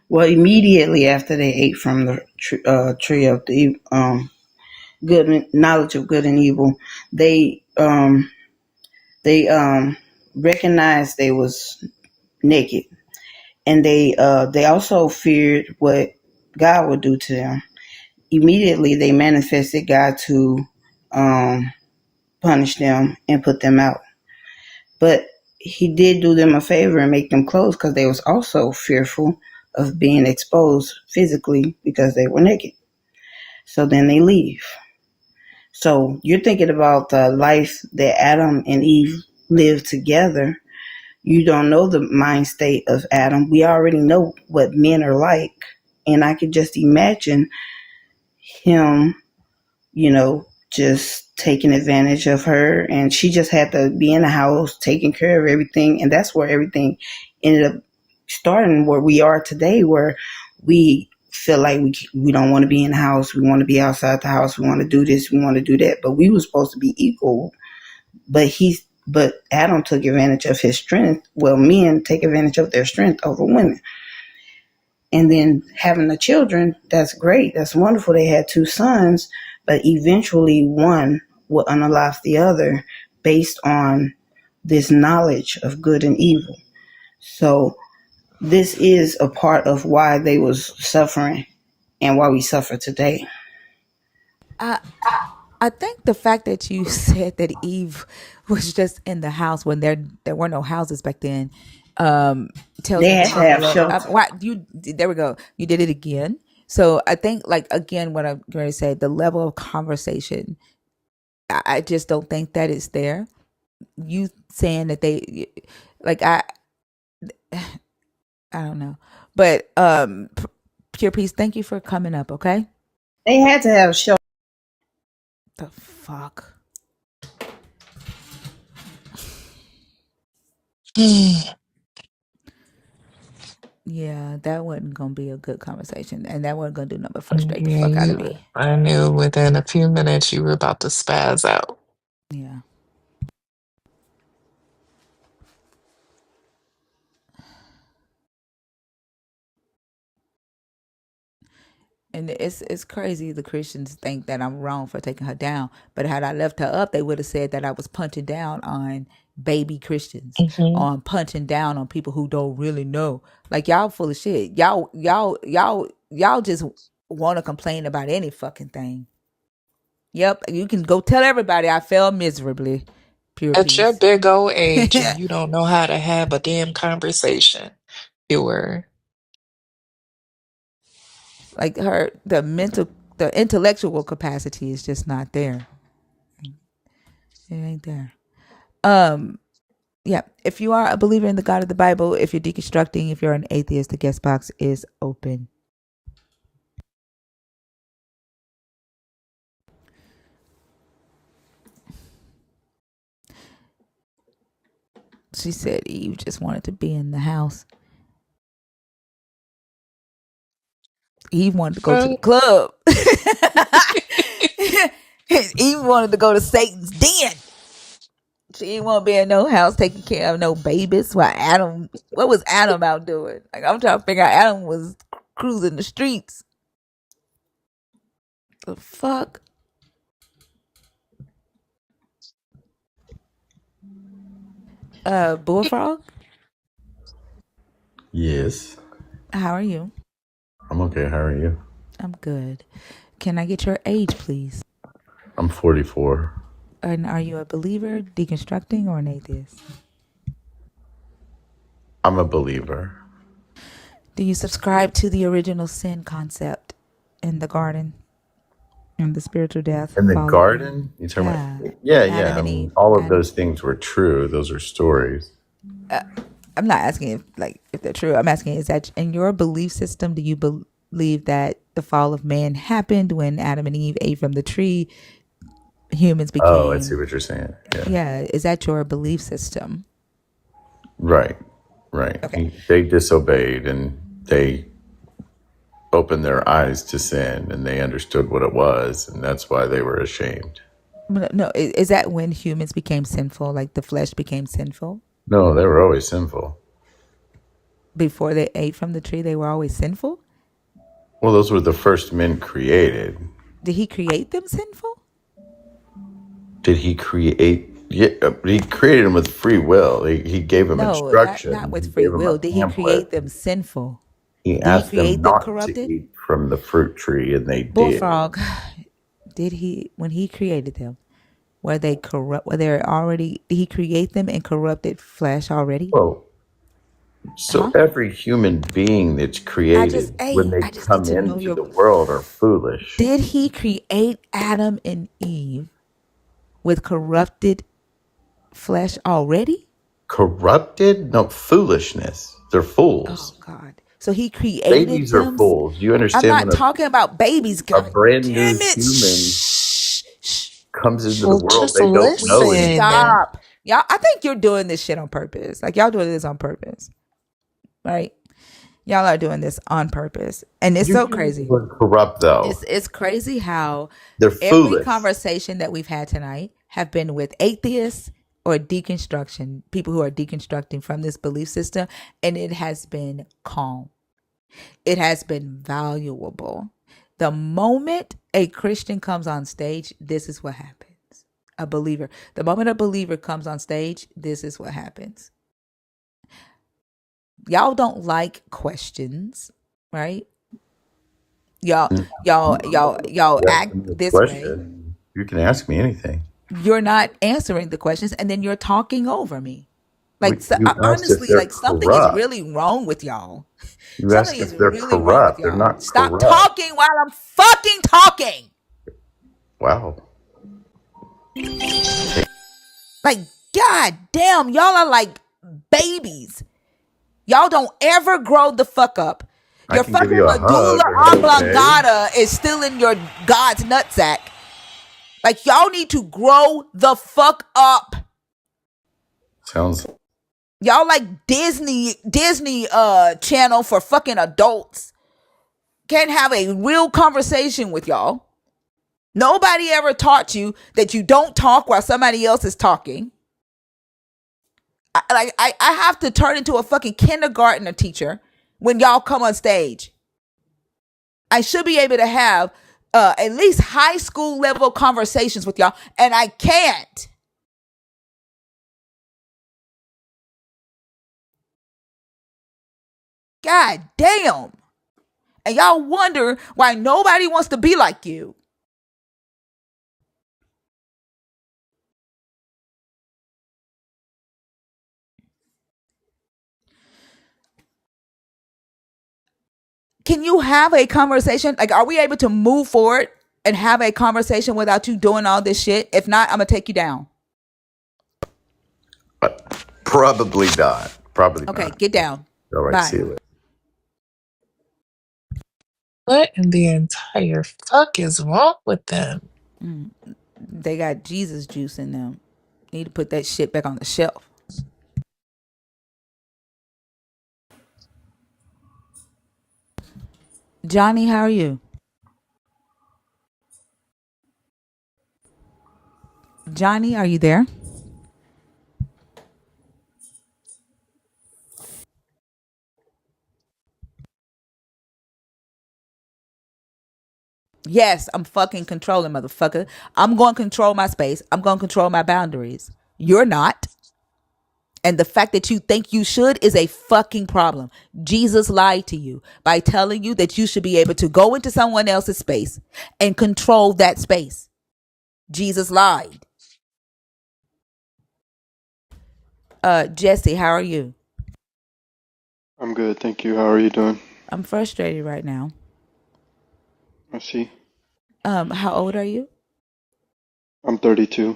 Well, immediately after they ate from the tree of the good knowledge of good and evil, they recognized they was naked, and they also feared what God would do to them. Immediately, they manifested God to punish them and put them out. But He did do them a favor and make them clothes because they was also fearful of being exposed physically because they were naked. So then they leave. So you're thinking about the life that Adam and Eve lived together. You don't know the mind state of Adam. We already know what men are like. And I could just imagine him, just taking advantage of her. And she just had to be in the house, taking care of everything. And that's where everything ended up starting where we are today, where we feel like we don't want to be in the house. We want to be outside the house. We want to do this. We want to do that. But we were supposed to be equal. But Adam took advantage of his strength. Well, men take advantage of their strength over women. And then having the children, that's great. That's wonderful. They had 2 sons, but eventually one will unalive the other based on this knowledge of good and evil. So this is a part of why they was suffering and why we suffer today. I I think the fact that you said that Eve was just in the house when there were no houses back then, tells They me had that to there's a have lot. shelter. Why you? There we go. You did it again. So I think, like, again, what I'm going to say, the level of conversation, I just don't think that is there. You saying that they, like, I don't know, but Pure Peace, thank you for coming up. Okay. They had to have shelter. The fuck. Yeah, that wasn't gonna be a good conversation, and that wasn't gonna do nothing but frustrate the Yeah, fuck out of me. I knew within a few minutes you were about to spaz out. Yeah, and it's crazy. The Christians think that I'm wrong for taking her down, but had I left her up, they would have said that I was punching down on baby Christians, Hmm. on punching down on people who don't really know. Like, y'all full of shit. Y'all just want to complain about any fucking thing. Yep, you can go tell everybody I fell miserably. Pure At your Peace. big old age, and you don't know how to have a damn conversation. Pure. Like, the intellectual capacity is just not there. It ain't there. Yeah, if you are a believer in the God of the Bible, if you're deconstructing, if you're an atheist, the guest box is open. She said Eve just wanted to be in the house. Eve wanted to go to the club. Eve wanted to go to Satan's den. She didn't want to be in no house taking care of no babies. What was Adam out doing? Like, I'm trying to figure out. Adam was cruising the streets. The fuck? Bullfrog, Yes. how are you? I'm okay. How are you? I'm good. Can I get your age, please? I'm 44. And are you a believer, deconstructing, or an atheist? I'm a believer. Do you subscribe to the original sin concept in the garden and the spiritual death In the following? garden? You talking Yeah, about? Yeah, Adam yeah. I and mean, Eve. all of those things were true. Those are stories. I'm not asking if they're true. I'm asking, is that in your belief system? Do you believe that the fall of man happened when Adam and Eve ate from the tree? Humans Oh, I see became. what you're saying. Yeah. Yeah, is that your belief system? Right. Right. Okay. They disobeyed and they opened their eyes to sin and they understood what it was. And that's why they were ashamed. No, is that when humans became sinful? Like, the flesh became sinful? No, they were always sinful. Before they ate from the tree, they were always sinful? Well, those were the first men created. Did he create them sinful? Did he create? Yeah, he created them with free will. He gave them No, instruction. not He with free gave them a will. Did he pamphlet. create them sinful? He Did he asked them create them not to corrupted? eat from the fruit tree, and they did. Bullfrog, when he created them, were they corrupt? Did he create them in corrupted flesh already? Well, so every human being that's created, when they I just need come to know into the world, are foolish. Did he create Adam and Eve with corrupted flesh already? Corrupted? No, foolishness. They're fools. Oh God! So he created Babies are them. fools. You I'm understand not when talking about babies. a God brand new damn it! human comes into the Well, world, just they don't Will you know anything. listen. stop, y'all? I think you're doing this shit on purpose. Like, y'all doing this on purpose, right? Y'all are doing this on purpose, and it's so crazy. We're corrupt, though. It's crazy how They're every foolish. conversation that we've had tonight have been with atheists or deconstruction, people who are deconstructing from this belief system, and it has been calm. It has been valuable. The moment a Christian comes on stage, this is what happens. A believer. The moment a believer comes on stage, this is what happens. Y'all don't like questions, right? Y'all, y'all You asked act me a this way. question. You can ask me anything. You're not answering the questions, and then you're talking over me. Like, so, You asked if honestly, they're like something is corrupt. really wrong with y'all. You Something asked is if they're really wrong with corrupt. They're y'all. not Stop corrupt. talking while I'm fucking talking. Wow. Like, god damn, y'all are like babies. Y'all don't ever grow the fuck up. I Your can give fucking you a medulla hug. Are you okay? oblongata is still in your God's nutsack. Like, y'all need to grow the fuck up. Sounds. Y'all like Disney channel for fucking adults. Can't have a real conversation with y'all. Nobody ever taught you that you don't talk while somebody else is talking. I have to turn into a fucking kindergartner teacher when y'all come on stage. I should be able to have at least high school level conversations with y'all, and I can't. God damn. And y'all wonder why nobody wants to be like you. Can you have a conversation? Like, are we able to move forward and have a conversation without you doing all this shit? If not, I'm going to take you down. Probably not. Probably Okay, not. get down. All right. Bye. See you later. What in the entire fuck is wrong with them? They got Jesus juice in them. Need to put that shit back on the shelf. Johnny, how are you? Johnny, are you there? Yes, I'm fucking controlling, motherfucker. I'm going to control my space. I'm going to control my boundaries. You're not. And the fact that you think you should is a fucking problem. Jesus lied to you by telling you that you should be able to go into someone else's space and control that space. Jesus lied. Jesse, how are you? I'm good, thank you. How are you doing? I'm frustrated right now. I see. How old are you? I'm 32.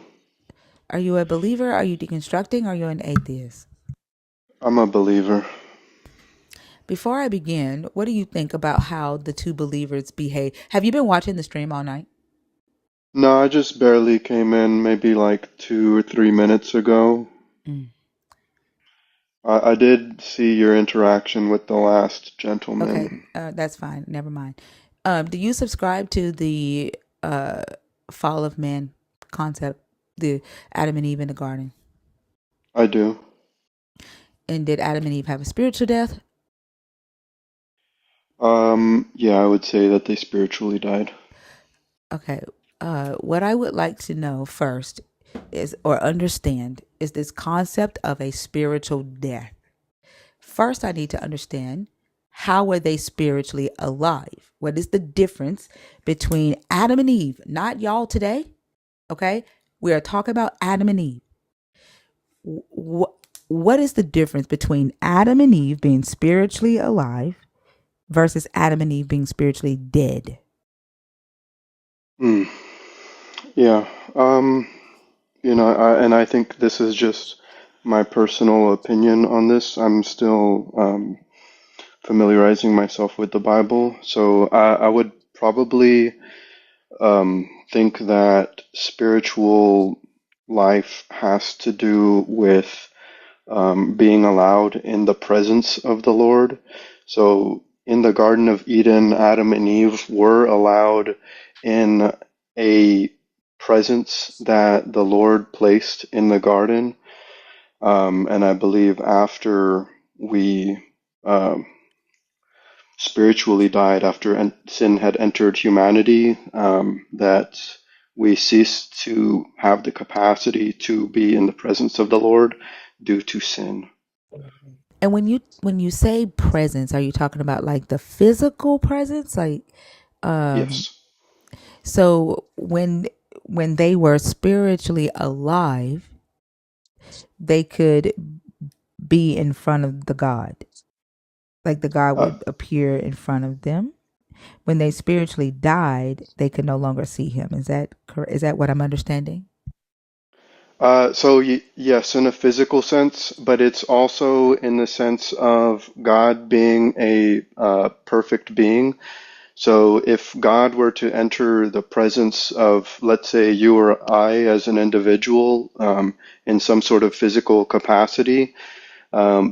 Are you a believer? Are you deconstructing? Are you an atheist? I'm a believer. Before I begin, what do you think about how the two believers behave? Have you been watching the stream all night? No, I just barely came in maybe like 2 or 3 minutes ago. I did see your interaction with the last Okay, gentleman. that's fine. Never mind. Do you subscribe to the fall of man concept, the Adam and Eve in the garden? I do. And did Adam and Eve have a spiritual death? Yeah, I would say that they spiritually died. Okay. What I would like to know first is, or understand, is this concept of a spiritual death. First, I need to understand, how were they spiritually alive? What is the difference between Adam and Eve? Not y'all today, okay? We are talking about Adam and Eve. What is the difference between Adam and Eve being spiritually alive versus Adam and Eve being spiritually dead? Yeah. I think this is just my personal opinion on this. I'm still familiarizing myself with the Bible, so I would probably think that spiritual life has to do with being allowed in the presence of the Lord. So in the Garden of Eden, Adam and Eve were allowed in a presence that the Lord placed in the garden. And I believe after we spiritually died, after sin had entered humanity, that we ceased to have the capacity to be in the presence of the Lord due to sin. And when you say presence, are you talking about like the physical presence, like Yes. So when they were spiritually alive, they could be in front of the God. Like the God Uh, would appear in front of them. When they spiritually died, they could no longer see him. Is that correct? Is that what I'm understanding? yes, in a physical sense, but it's also in the sense of God being a perfect being. So if God were to enter the presence of, let's say, you or I as an individual in some sort of physical capacity,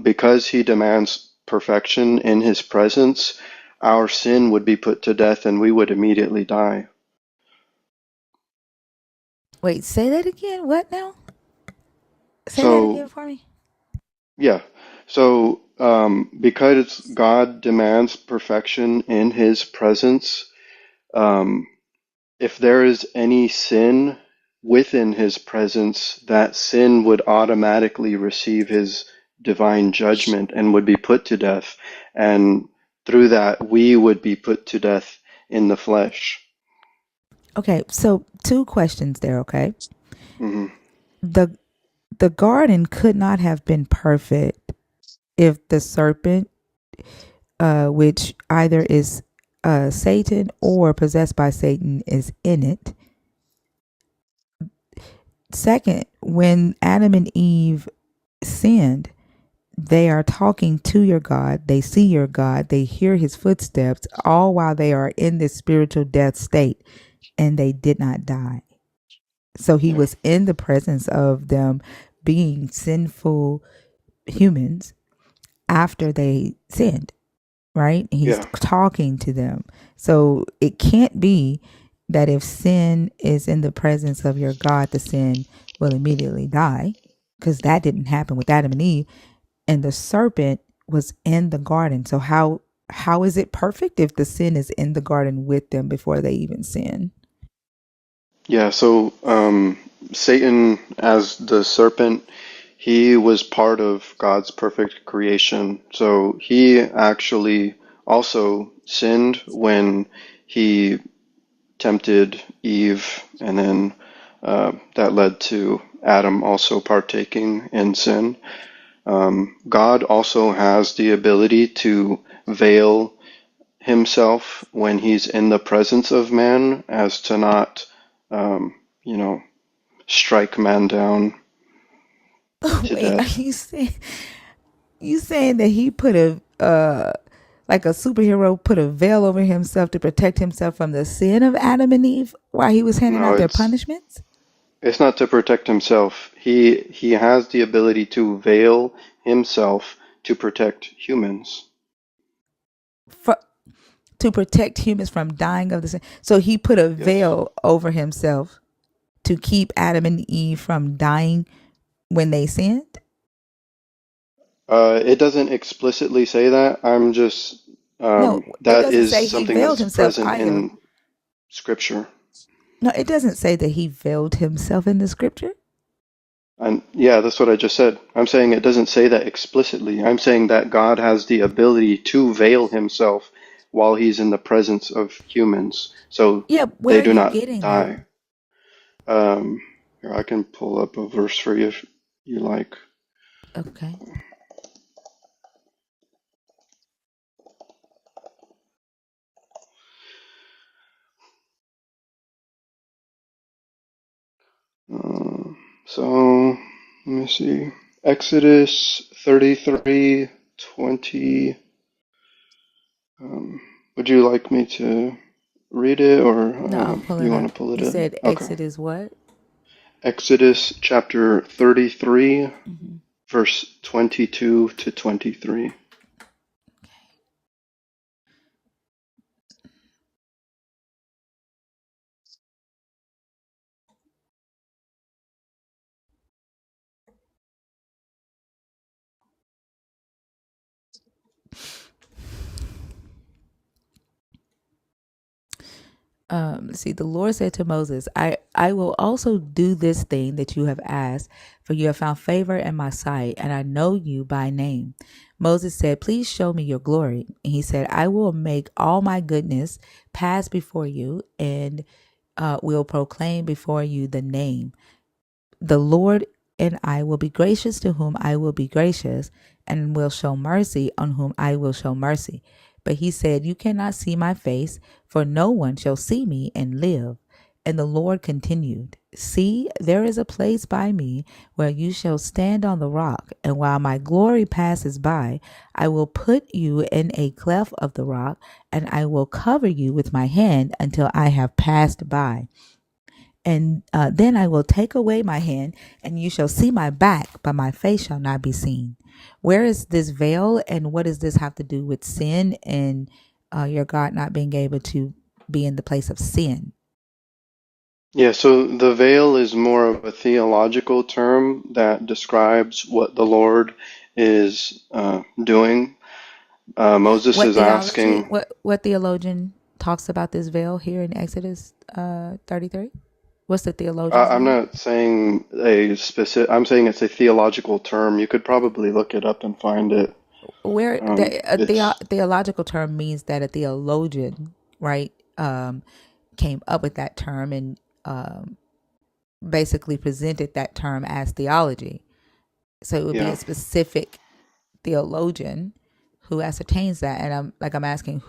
because he demands perfection in his presence, our sin would be put to death and we would immediately die. Wait, say that again. What now? Say that So again for me. yeah. So, because God demands perfection in His presence, um, if there is any sin within His presence, that sin would automatically receive His divine judgment and would be put to death. And through that, we would be put to death in the flesh. Okay, so two questions there, okay? Hmm. The the garden could not have been perfect if the serpent, which either is Satan or possessed by Satan, is in it. Second, when Adam and Eve sinned, they are talking to your God. They see your God. They hear his footsteps, all while they are in this spiritual death state, and they did not die. So he Yeah. was in the presence of them being sinful humans after they sinned, right? He's Yeah. talking to them. So it can't be that if sin is in the presence of your God, the sin will immediately die, because that didn't happen with Adam and Eve. And the serpent was in the garden. So how is it perfect if the sin is in the garden with them before they even sin? Yeah, so Satan, as the serpent, he was part of God's perfect creation. So he actually also sinned when he tempted Eve, and then that led to Adam also partaking in sin. God also has the ability to veil himself when he's in the presence of man as to not, um, you know, strike man down to Wait, are death. you saying that he put a like a superhero put a veil over himself to protect himself from the sin of Adam and Eve while he was handing No, out their punishments? it's not to protect himself. He has the ability to veil himself to protect humans. For, to protect humans from dying of the sin. So he put a Yes. veil over himself to keep Adam and Eve from dying when they sinned? It doesn't explicitly say that. I'm just No, it that doesn't is say he something veiled that's himself present either. in Scripture. No, it doesn't say that he veiled himself in the scripture. And yeah, that's what I just said. I'm saying it doesn't say that explicitly. I'm saying that God has the ability to veil himself while he's in the presence of humans, so Yeah, where they are do you not getting that? die. Here, I can pull up a verse for you if you like. Okay. So, let me see. Exodus 33:20. Would you like me to read it, or No, I'll pull you it want up. to pull it You in? said Okay. Exodus what? Exodus chapter 33, verse 22 to 23. Let's see, the Lord said to Moses, I will also do this thing that you have asked, for you have found favor in my sight, and I know you by name. Moses said, please show me your glory. And he said, I will make all my goodness pass before you, and will proclaim before you the name. The Lord and I will be gracious to whom I will be gracious, and will show mercy on whom I will show mercy. But he said, you cannot see my face, for no one shall see me and live. And the Lord continued, see, there is a place by me where you shall stand on the rock, and while my glory passes by, I will put you in a cleft of the rock, and I will cover you with my hand until I have passed by. And then I will take away my hand, and you shall see my back, but my face shall not be seen. Where is this veil, and what does this have to do with sin and your God not being able to be in the place of sin? Yeah, so the veil is more of a theological term that describes what the Lord is doing. Moses What is theology? asking. What theologian talks about this veil here in Exodus 33? What's the theologian's I'm name? not saying a specific. I'm saying it's a theological term. You could probably look it up and find it. Where It's theological term means that a theologian, right, came up with that term and basically presented that term as theology. So it would be a yeah. specific theologian who ascertains that. And I'm asking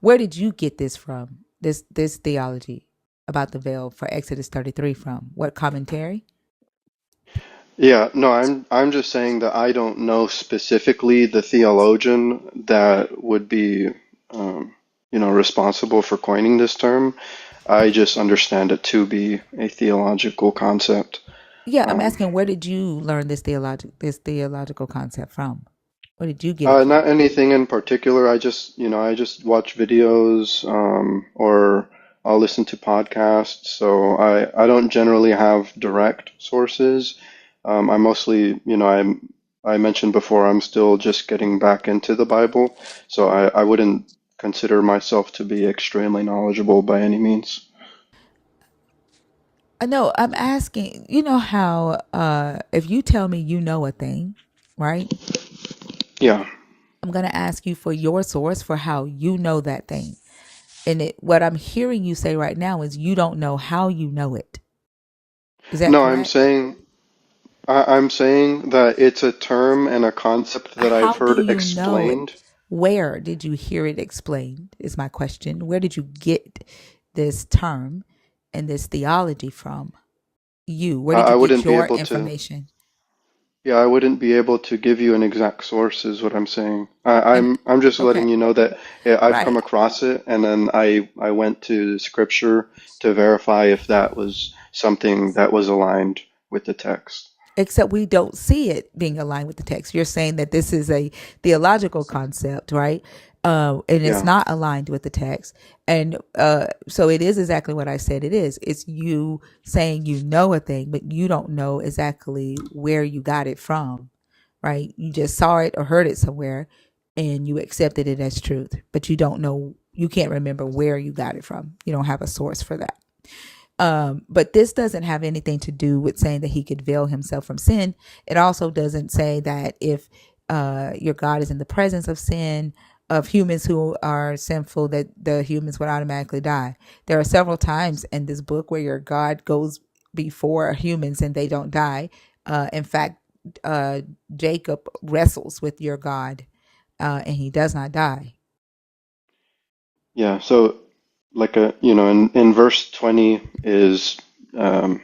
where did you get this from? This theology about the veil for Exodus 33 from? What commentary? Yeah, no, I'm just saying that I don't know specifically the theologian that would be, responsible for coining this term. I just understand it to be a theological concept. Yeah, I'm Um, asking where did you learn this theological concept from? Where did you get it from? Not anything in particular. I just watch videos, or I'll listen to podcasts. So I don't generally have direct sources. I mostly, I mentioned before, I'm still just getting back into the Bible, so I wouldn't consider myself to be extremely knowledgeable by any means. No, I'm asking, you know how if you tell me you know a thing, right? Yeah. I'm going to ask you for your source for how you know that thing. And what I'm hearing you say right now is you don't know how you know it. Is that No, I'm correct? saying I'm saying that it's a term and a concept that I've How do heard you know explained. it? Where did you hear it explained? Is my question. Where did you get this term and this theology from? Where did I you get wouldn't be your able to. information? Yeah, I wouldn't be able to give you an exact source, is what I'm saying. And I'm just okay, letting you know that yeah, I've come right. across it, and then I went to scripture to verify if that was something that was aligned with the text. Except we don't see it being aligned with the text. You're saying that this is a theological concept, right? And it's Yeah. not aligned with the text. And so it is exactly what I said it is. It's you saying you know a thing, but you don't know exactly where you got it from, right? You just saw it or heard it somewhere and you accepted it as truth, but you don't know, you can't remember where you got it from. You don't have a source for that. But this doesn't have anything to do with saying that he could veil himself from sin. It also doesn't say that if your God is in the presence of sin, of humans who are sinful, that the humans would automatically die. There are several times in this book where your God goes before humans and they don't die. In fact, Jacob wrestles with your God and he does not die. Yeah. So like in verse 20 is um,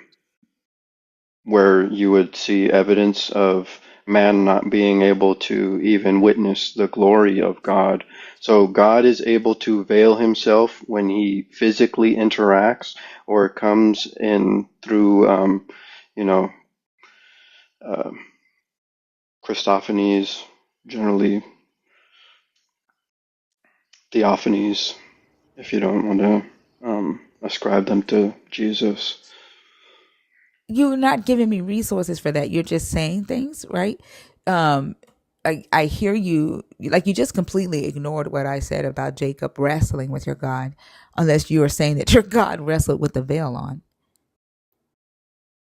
where you would see evidence of man not being able to even witness the glory of God. So God is able to veil himself when he physically interacts or comes in through, you know, uh, Christophanies, generally theophanies, if you don't want to ascribe them to Jesus. You're not giving me resources for that. You're just saying things, right? I hear you, like you just completely ignored what I said about Jacob wrestling with your God, unless you are saying that your God wrestled with the veil on.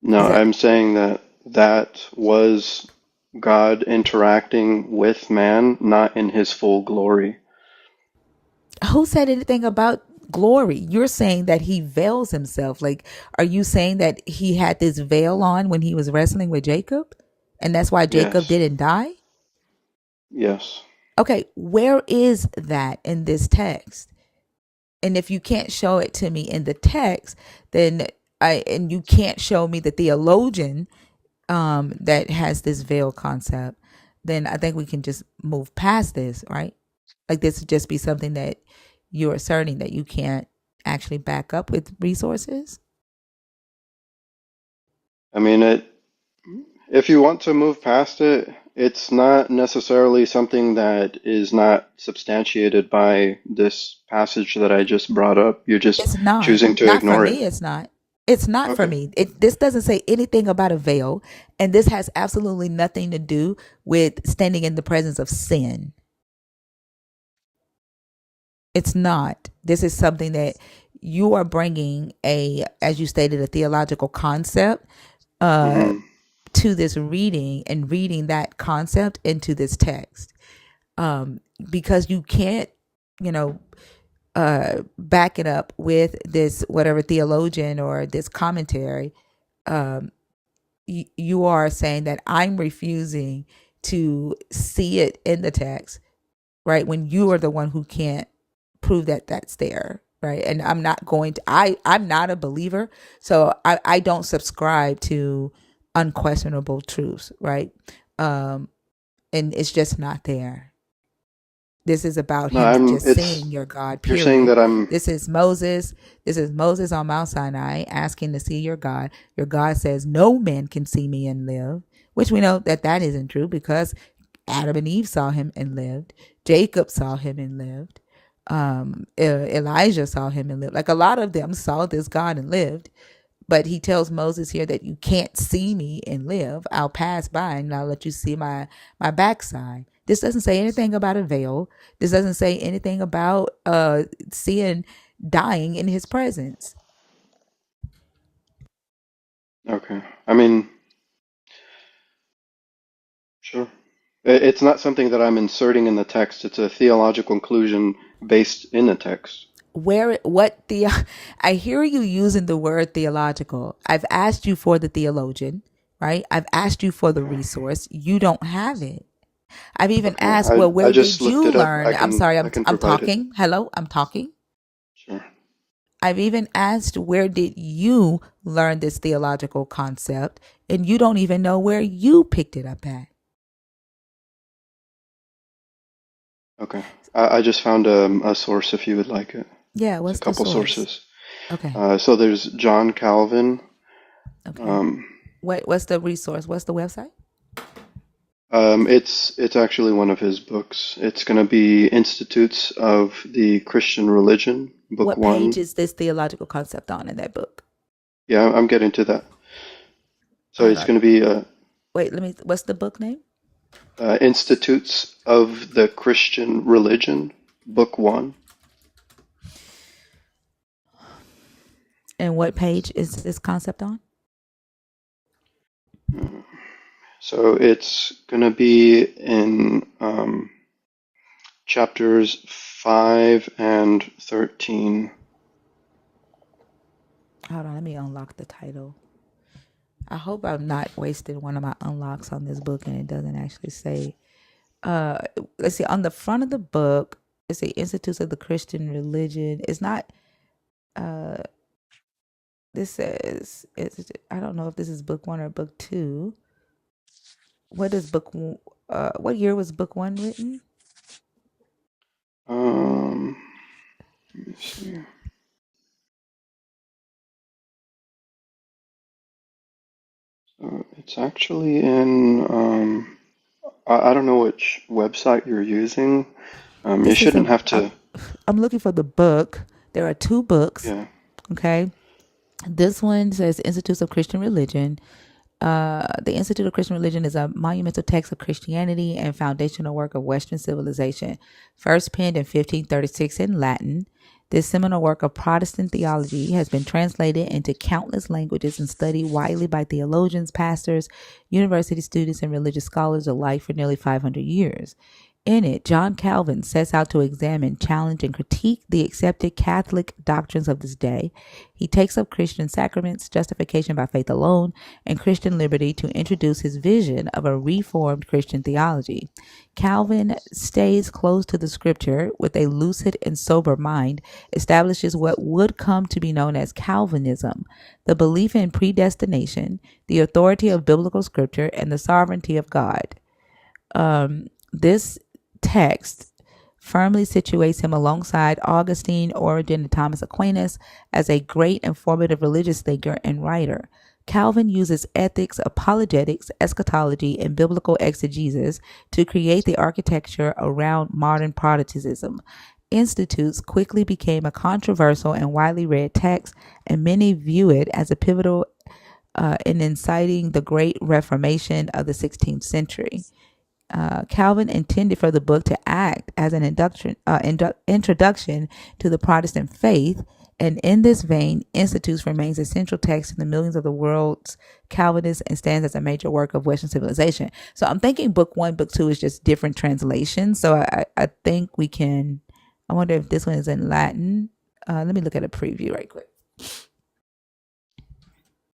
No, Is that I'm saying that that was God interacting with man, not in his full glory. who said anything about glory? You're saying that he veils himself. Like, are you saying that he had this veil on when he was wrestling with Jacob, and that's why Jacob Yes. didn't die? Yes. Okay, where is that in this text? And if you can't show it to me in the text, then and you can't show me the theologian that has this veil concept, then I think we can just move past this, right? Like this would just be something that you're asserting that you can't actually back up with resources. I mean, if you want to move past it, it's not necessarily something that is not substantiated by this passage that I just brought up. You're just It's not. choosing to Not for ignore it. me, it's not. It's not for Okay. me. This doesn't say anything about a veil, and this has absolutely nothing to do with standing in the presence of sin. It's not. This is something that you are bringing as you stated, a theological concept Hmm. to this reading and reading that concept into this text. Because you can't, you know, back it up with this whatever theologian or this commentary. You are saying that I'm refusing to see it in the text, right? When you are the one who can't prove that that's there, right? And I'm not going to. I'm not a believer, so I don't subscribe to unquestionable truths, right? And it's just not there. This is about No, him just seeing your God, you're saying period. that I'm, This is Moses. This is Moses on Mount Sinai asking to see your God. Your God says, no man can see me and live, which we know that that isn't true because Adam and Eve saw him and lived. Jacob saw him and lived. Elijah saw him and lived. Like a lot of them saw this God and lived. But he tells Moses here that you can't see me and live. I'll pass by and I'll let you see my backside. This doesn't say anything about a veil. This doesn't say anything about seeing dying in his presence. okay. I mean, sure. It's not something that I'm inserting in the text. It's a theological conclusion based in the text. I hear you using the word theological. I've asked you for the theologian, right? I've asked you for the Okay. resource. You don't have it. I've even Okay. asked, well, I where just did looked you it up. learn? I'm sorry, I can I'm provide it. talking. Hello, I'm talking. Sure. I've even asked, where did you learn this theological concept? And you don't even know where you picked it up at. Okay. I just found a source if you would like it. Yeah, It's a what's the couple source? sources. Okay. So there's John Calvin. Okay. What's the resource? What's the website? It's actually one of his books. It's going to be Institutes of the Christian Religion, Book What page 1. is this theological concept on in that book? Yeah, I'm getting to that. So Hold it's on. going to be Wait, what's the book name? Institutes of the Christian Religion, Book 1. And what page is this concept on? So it's going to be in chapters 5 and 13. Hold on, let me unlock the title. I hope I'm not wasting one of my unlocks on this book and it doesn't actually say. Let's see, on the front of the book, it's the Institutes of the Christian Religion. It's not, this says, I don't know if this is book 1 or book 2. What year was book 1 written? Let me see. So it's actually in, I don't know which website you're using. You This is shouldn't have to, I'm looking for the book. There are 2 books. yeah. Okay. This one says Institutes of Christian Religion. The Institute of Christian Religion is a monumental text of Christianity and foundational work of Western civilization. First penned in 1536 in Latin, this seminal work of Protestant theology has been translated into countless languages and studied widely by theologians, pastors, university students, and religious scholars alike for nearly 500 years. In it, John Calvin sets out to examine, challenge, and critique the accepted Catholic doctrines of this day. He takes up Christian sacraments, justification by faith alone, and Christian liberty to introduce his vision of a reformed Christian theology. Calvin stays close to the scripture with a lucid and sober mind, establishes what would come to be known as Calvinism, the belief in predestination, the authority of biblical scripture, and the sovereignty of God. This text firmly situates him alongside Augustine, Origen, and Thomas Aquinas as a great and formative religious thinker and writer. Calvin uses ethics, apologetics, eschatology, and biblical exegesis to create the architecture around modern Protestantism. Institutes quickly became a controversial and widely read text, and many view it as a pivotal in inciting the Great Reformation of the 16th century. Calvin intended for the book to act as an introduction to the Protestant faith, and in this vein, Institutes remains a central text in the millions of the world's Calvinists and stands as a major work of Western civilization. So I'm thinking book 1, book 2 is just different translations. So I think we can, I wonder if this one is in Latin. Let me look at a preview right quick.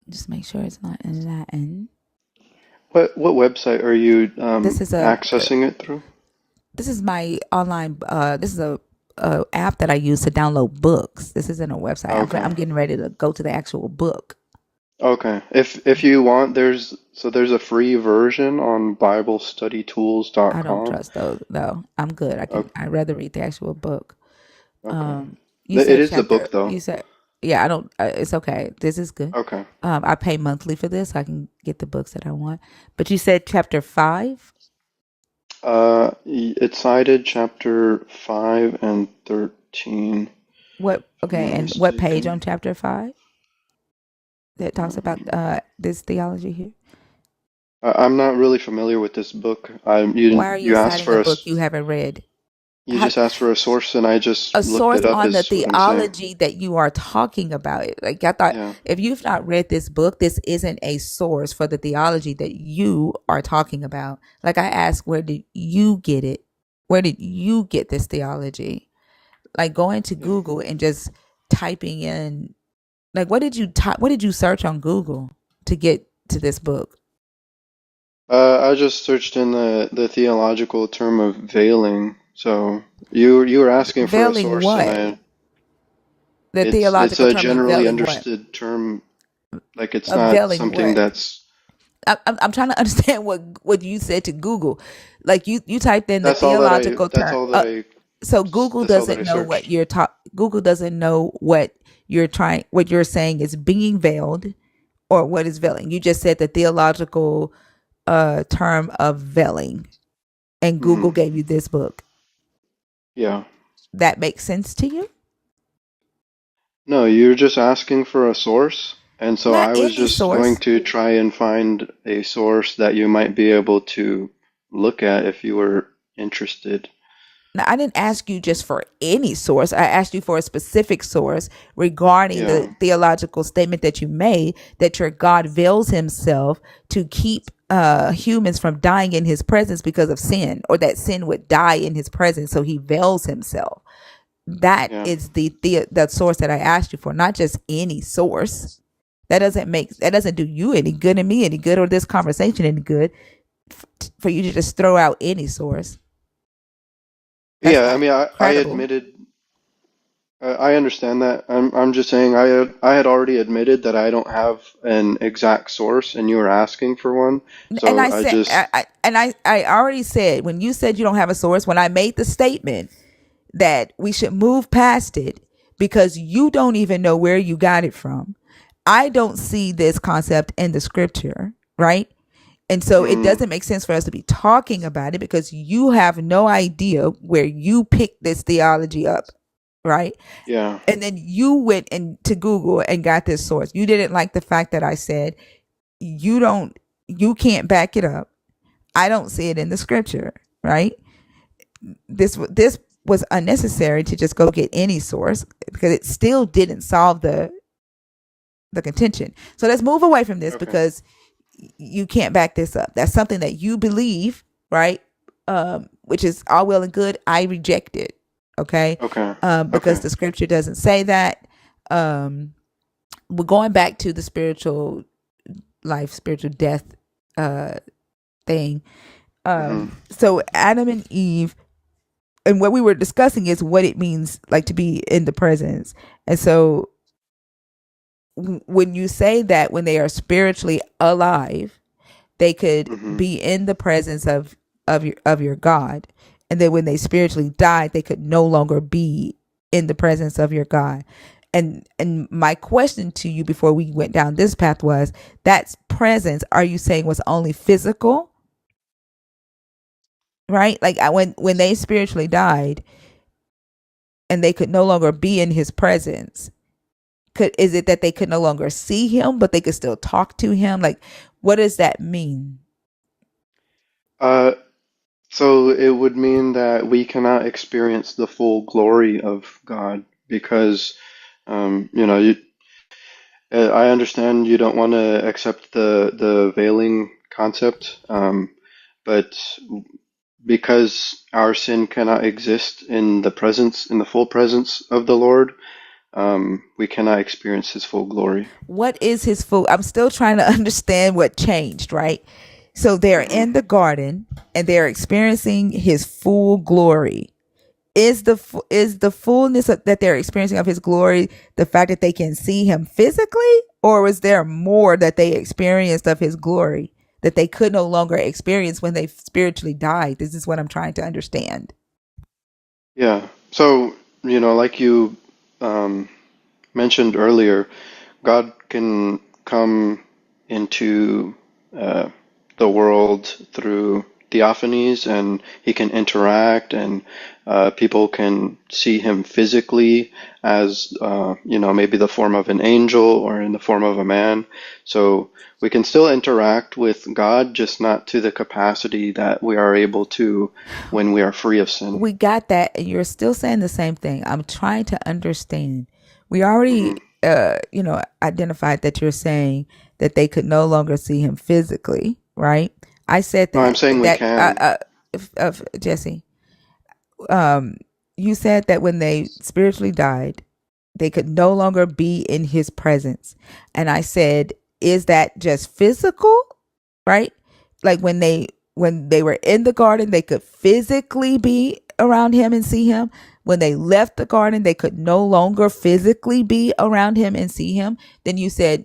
Just make sure it's not in Latin. What website are you accessing it through? This is my online. This is a app that I use to download books. This isn't a website. Okay. I'm getting ready to go to the actual book. Okay. If you want, there's a free version on BibleStudyTools.com. I don't trust those though. I'm good. I'd rather read the actual book. Okay. You said it is the book though. You said. Yeah, I don't. It's okay. This is good. Okay. I pay monthly for this. So I can get the books that I want. But you said chapter 5. It cited chapter 5 and 13. What? Okay, and what page on chapter 5 that talks about this theology here? I'm not really familiar with this book. Why are you asked citing for a book you haven't read? You just asked for a source, and I just a looked source it up on the is what I'm saying. theology that you are talking about. Like I thought, if you've not read this book, this isn't a source for the theology that you are talking about. Like I asked, where did you get it? Where did you get this theology? Like going to Google and just typing in, like what did you search on Google to get to this book? I just searched in the theological term of veiling. So you were asking for a source, what? and Theological it's a term generally understood term. Like it's not something what? that's. I'm trying to understand what you said to Google. Like you typed in the theological term. So Google doesn't know what you're Google doesn't know what you're saying is being veiled, or what is veiling. You just said the theological term of veiling, and Google gave you this book. Yeah. That makes sense to you? No, you're just asking for a source. And so I was just going to try and find a source that you might be able to look at if you were interested. Now, I didn't ask you just for any source. I asked you for a specific source regarding the theological statement that you made, that your God veils himself to keep humans from dying in his presence because of sin, or that sin would die in his presence, so he veils himself. That is the source that I asked you for, not just any source. That doesn't do you any good and me any good, or this conversation any good, for you to just throw out any source. That's I mean, I admitted. I understand that. I'm just saying I had already admitted that I don't have an exact source, and you were asking for one. So and I already said, when you said you don't have a source, when I made the statement that we should move past it because you don't even know where you got it from. I don't see this concept in the scripture, right? And so it doesn't make sense for us to be talking about it because you have no idea where you picked this theology up, right? Yeah. And then you went into Google and got this source. You didn't like the fact that I said you can't back it up. I don't see it in the scripture, right? This was unnecessary to just go get any source because it still didn't solve the contention. So let's move away from this because you can't back this up. That's something that you believe, right? Which is all well and good. I reject it. Okay. Because the scripture doesn't say that. We're going back to the spiritual life, spiritual death thing. So Adam and Eve, and what we were discussing is what it means like to be in the presence. And so when you say that when they are spiritually alive, they could be in the presence of your God, and then when they spiritually died, they could no longer be in the presence of your God. And my question to you before we went down this path was, that's presence, are you saying was only physical? Right? Like when they spiritually died and they could no longer be in his presence, is it that they could no longer see him, but they could still talk to him? Like, what does that mean? So it would mean that we cannot experience the full glory of God because, I understand you don't want to accept the veiling concept, but because our sin cannot exist in the full presence of the Lord, we cannot experience his full glory. What is his full? I'm still trying to understand what changed, right? So they're in the garden and they're experiencing his full glory. Is the fullness that they're experiencing of his glory the fact that they can see him physically, or was there more that they experienced of his glory that they could no longer experience when they spiritually died? This is what I'm trying to understand. Yeah. So, like you mentioned earlier, God can come into the world through theophanies, and he can interact, and people can see him physically as maybe the form of an angel or in the form of a man. So we can still interact with God, just not to the capacity that we are able to when we are free of sin. We got that, and you're still saying the same thing. I'm trying to understand. We already identified that you're saying that they could no longer see him physically, right? I said that. No, I'm saying we can. Jesse, you said that when they spiritually died, they could no longer be in his presence. And I said, is that just physical? Right? Like when they were in the garden, they could physically be around him and see him. When they left the garden, they could no longer physically be around him and see him. Then you said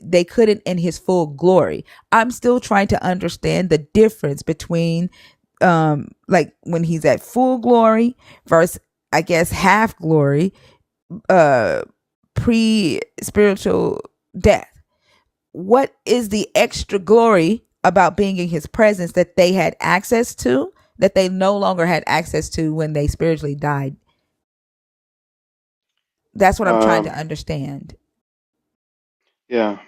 they couldn't in his full glory. I'm still trying to understand the difference between like when he's at full glory versus, I guess, half glory, pre-spiritual death. What is the extra glory about being in his presence that they had access to that they no longer had access to when they spiritually died? That's what I'm trying to understand. Yeah.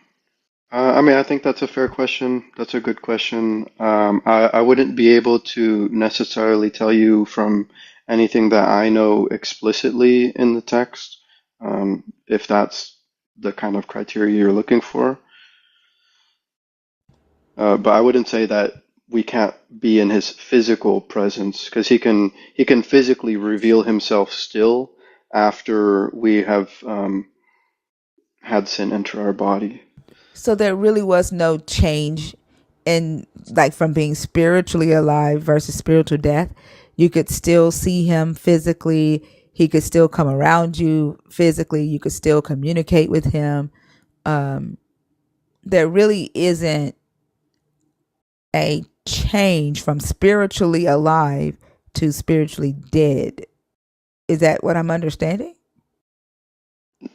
I think that's a fair question. That's a good question. I wouldn't be able to necessarily tell you from anything that I know explicitly in the text, if that's the kind of criteria you're looking for. But I wouldn't say that we can't be in his physical presence, because he can physically reveal himself still after we have had sin enter our body. So there really was no change in, like, from being spiritually alive versus spiritual death. You could still see him physically. He could still come around you physically. You could still communicate with him. There really isn't a change from spiritually alive to spiritually dead. Is that what I'm understanding?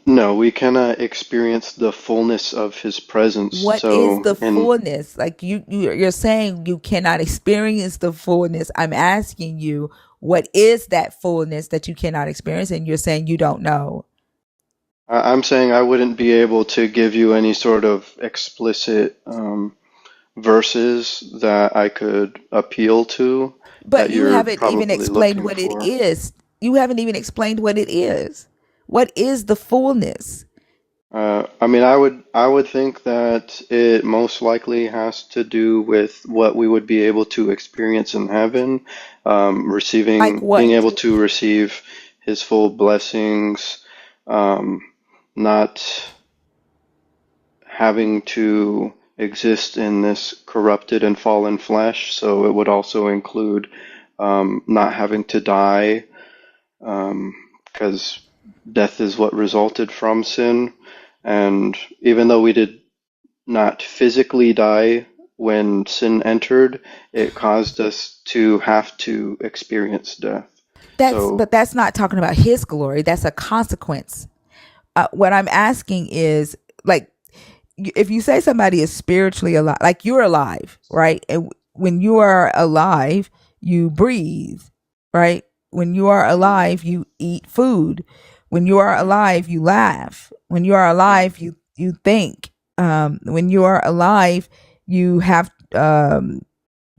No, we cannot experience the fullness of his presence. What is the fullness? Like you're saying you cannot experience the fullness. I'm asking you, what is that fullness that you cannot experience? And you're saying you don't know. I'm saying I wouldn't be able to give you any sort of explicit verses that I could appeal to But that you you're haven't even probably explained looking what it for. is. You haven't even explained what it is. What is the fullness? I mean, I would think that it most likely has to do with what we would be able to experience in heaven, Like being what? able to receive His full blessings, um, not having to exist in this corrupted and fallen flesh. So it would also include not having to die, because death is what resulted from sin. And even though we did not physically die when sin entered, it caused us to have to experience death. So, But that's not talking about his glory. That's a consequence. What I'm asking is, like, if you say somebody is spiritually alive, like you're alive, right? And when you are alive, you breathe, right? When you are mhm, alive, you eat food. When you are alive, you laugh. When you are yeah, alive, you think. When you are alive, you have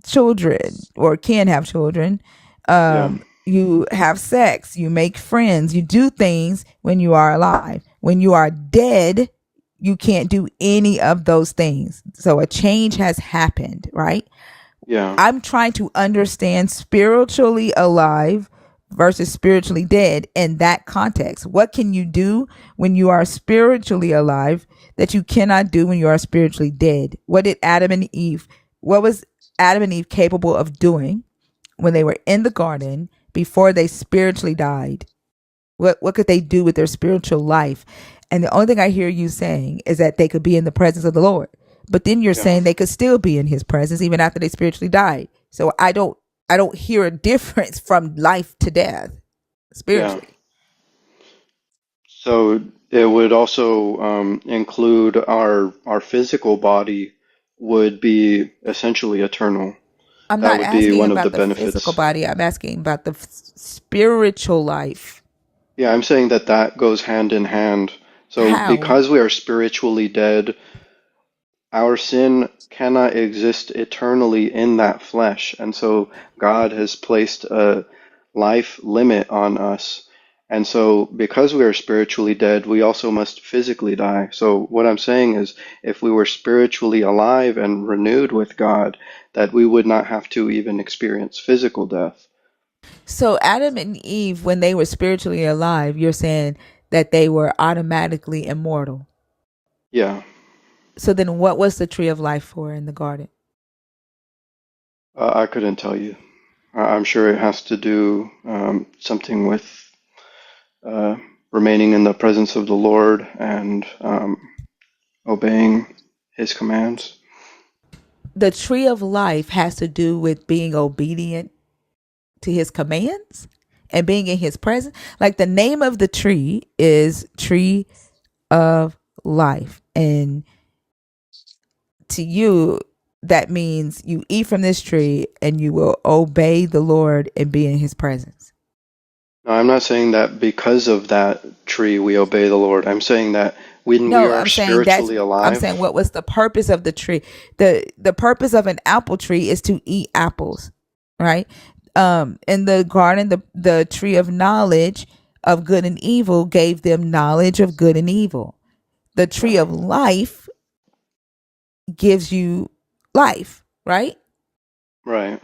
children or can have children. yeah, You have sex, you make friends, you do things when you are alive. When you are dead, you can't do any of those things. So a change has happened, right? yeah, I'm trying to understand spiritually alive versus spiritually dead in that context. What can you do when you are spiritually alive that you cannot do when you are spiritually dead? What was Adam and Eve capable of doing when they were in the garden before they spiritually died? What could they do with their spiritual life? And the only thing I hear you saying is that they could be in the presence of the Lord. But then you're yeah, saying they could still be in his presence even after they spiritually died. So I don't hear a difference from life to death yeah. spiritually. So it would also include our physical body would be essentially eternal. I'm That not would be asking one of the about the physical benefits. body. I'm asking about the spiritual life. Yeah, I'm saying that that goes hand in hand. So How? because we are spiritually dead, our sin cannot exist eternally in that flesh. And so God has placed a life limit on us. And so because we are spiritually dead, we also must physically die. So what I'm saying is if we were spiritually alive and renewed with God, that we would not have to even experience physical death. So Adam and Eve, when they were spiritually alive, you're saying that they were automatically immortal. Yeah, So then what was the tree of life for in the garden? I couldn't tell you. I'm sure it has to do something with uh, remaining in the presence of the Lord and obeying His commands. The tree of life has to do with being obedient to his commands and being in his presence. Like the name of the tree is Tree of Life. And to you, that means you eat from this tree and you will obey the Lord and be in his presence. No, I'm not saying that because of that tree we obey the Lord. I'm saying that when we No, are spiritually I'm saying alive, what was the purpose of the tree? The purpose of an apple tree is to eat apples, right? In the garden, the tree of knowledge of good and evil gave them knowledge of good and evil. The tree of right, life gives you life, right? right.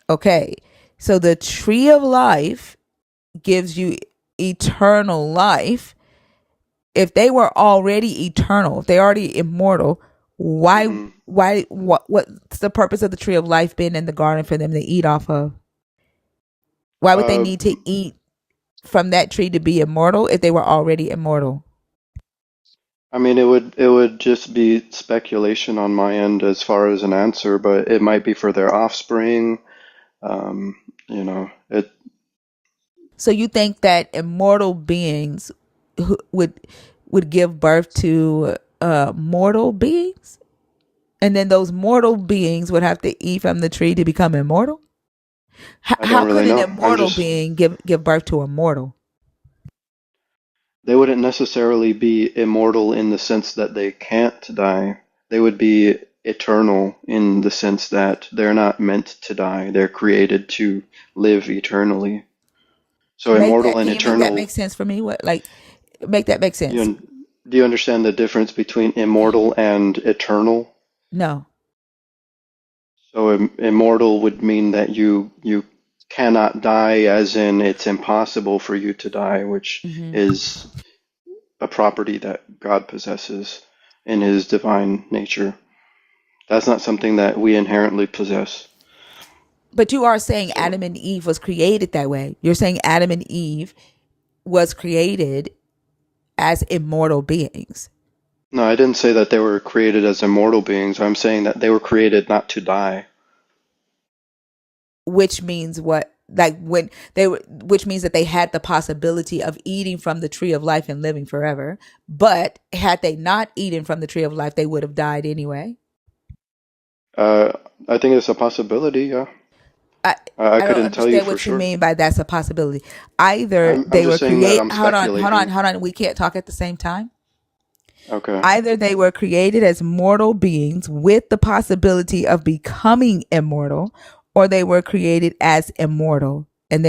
Okay. So the tree of life gives you eternal life. If they were already eternal, if they're already immortal, Hmm. what's the purpose of the tree of life being in the garden for them to eat off of? Why would they Uh, need to eat from that tree to be immortal if they were already immortal? I mean, it would just be speculation on my end as far as an answer, but it might be for their offspring. Um, it. So you think that immortal beings would give birth to mortal beings, and then those mortal beings would have to eat from the tree to become immortal? I don't How really could an know. I'm immortal just. being give birth to a mortal? They wouldn't necessarily be immortal in the sense that they can't die. They would be eternal in the sense that they're not meant to die. They're created to live eternally. So Make immortal that. and Can you make that eternal, make sense for me? What like make that make sense? you, do you understand the difference between immortal and eternal? No. So immortal would mean that you cannot die, as in it's impossible for you to die, which Hmm. is a property that God possesses in his divine nature. That's not something that we inherently possess. But you are saying So, Adam and Eve was created that way. You're saying Adam and Eve was created as immortal beings, no, I didn't say that they were created as immortal beings. I'm saying that they were created not to die. which means what? Like when they were, which means that they had the possibility of eating from the tree of life and living forever. But had they not eaten from the tree of life, they would have died anyway. Uh, I think it's a possibility, yeah. I I I don't couldn't tell you understand for what you sure. mean by that's a possibility. Either I'm they were just saying that create. I'm Hold on, hold on, speculating. hold on. We can't talk at the same time. Okay. Either they were created as mortal beings with the possibility of becoming immortal, or they were created as immortal and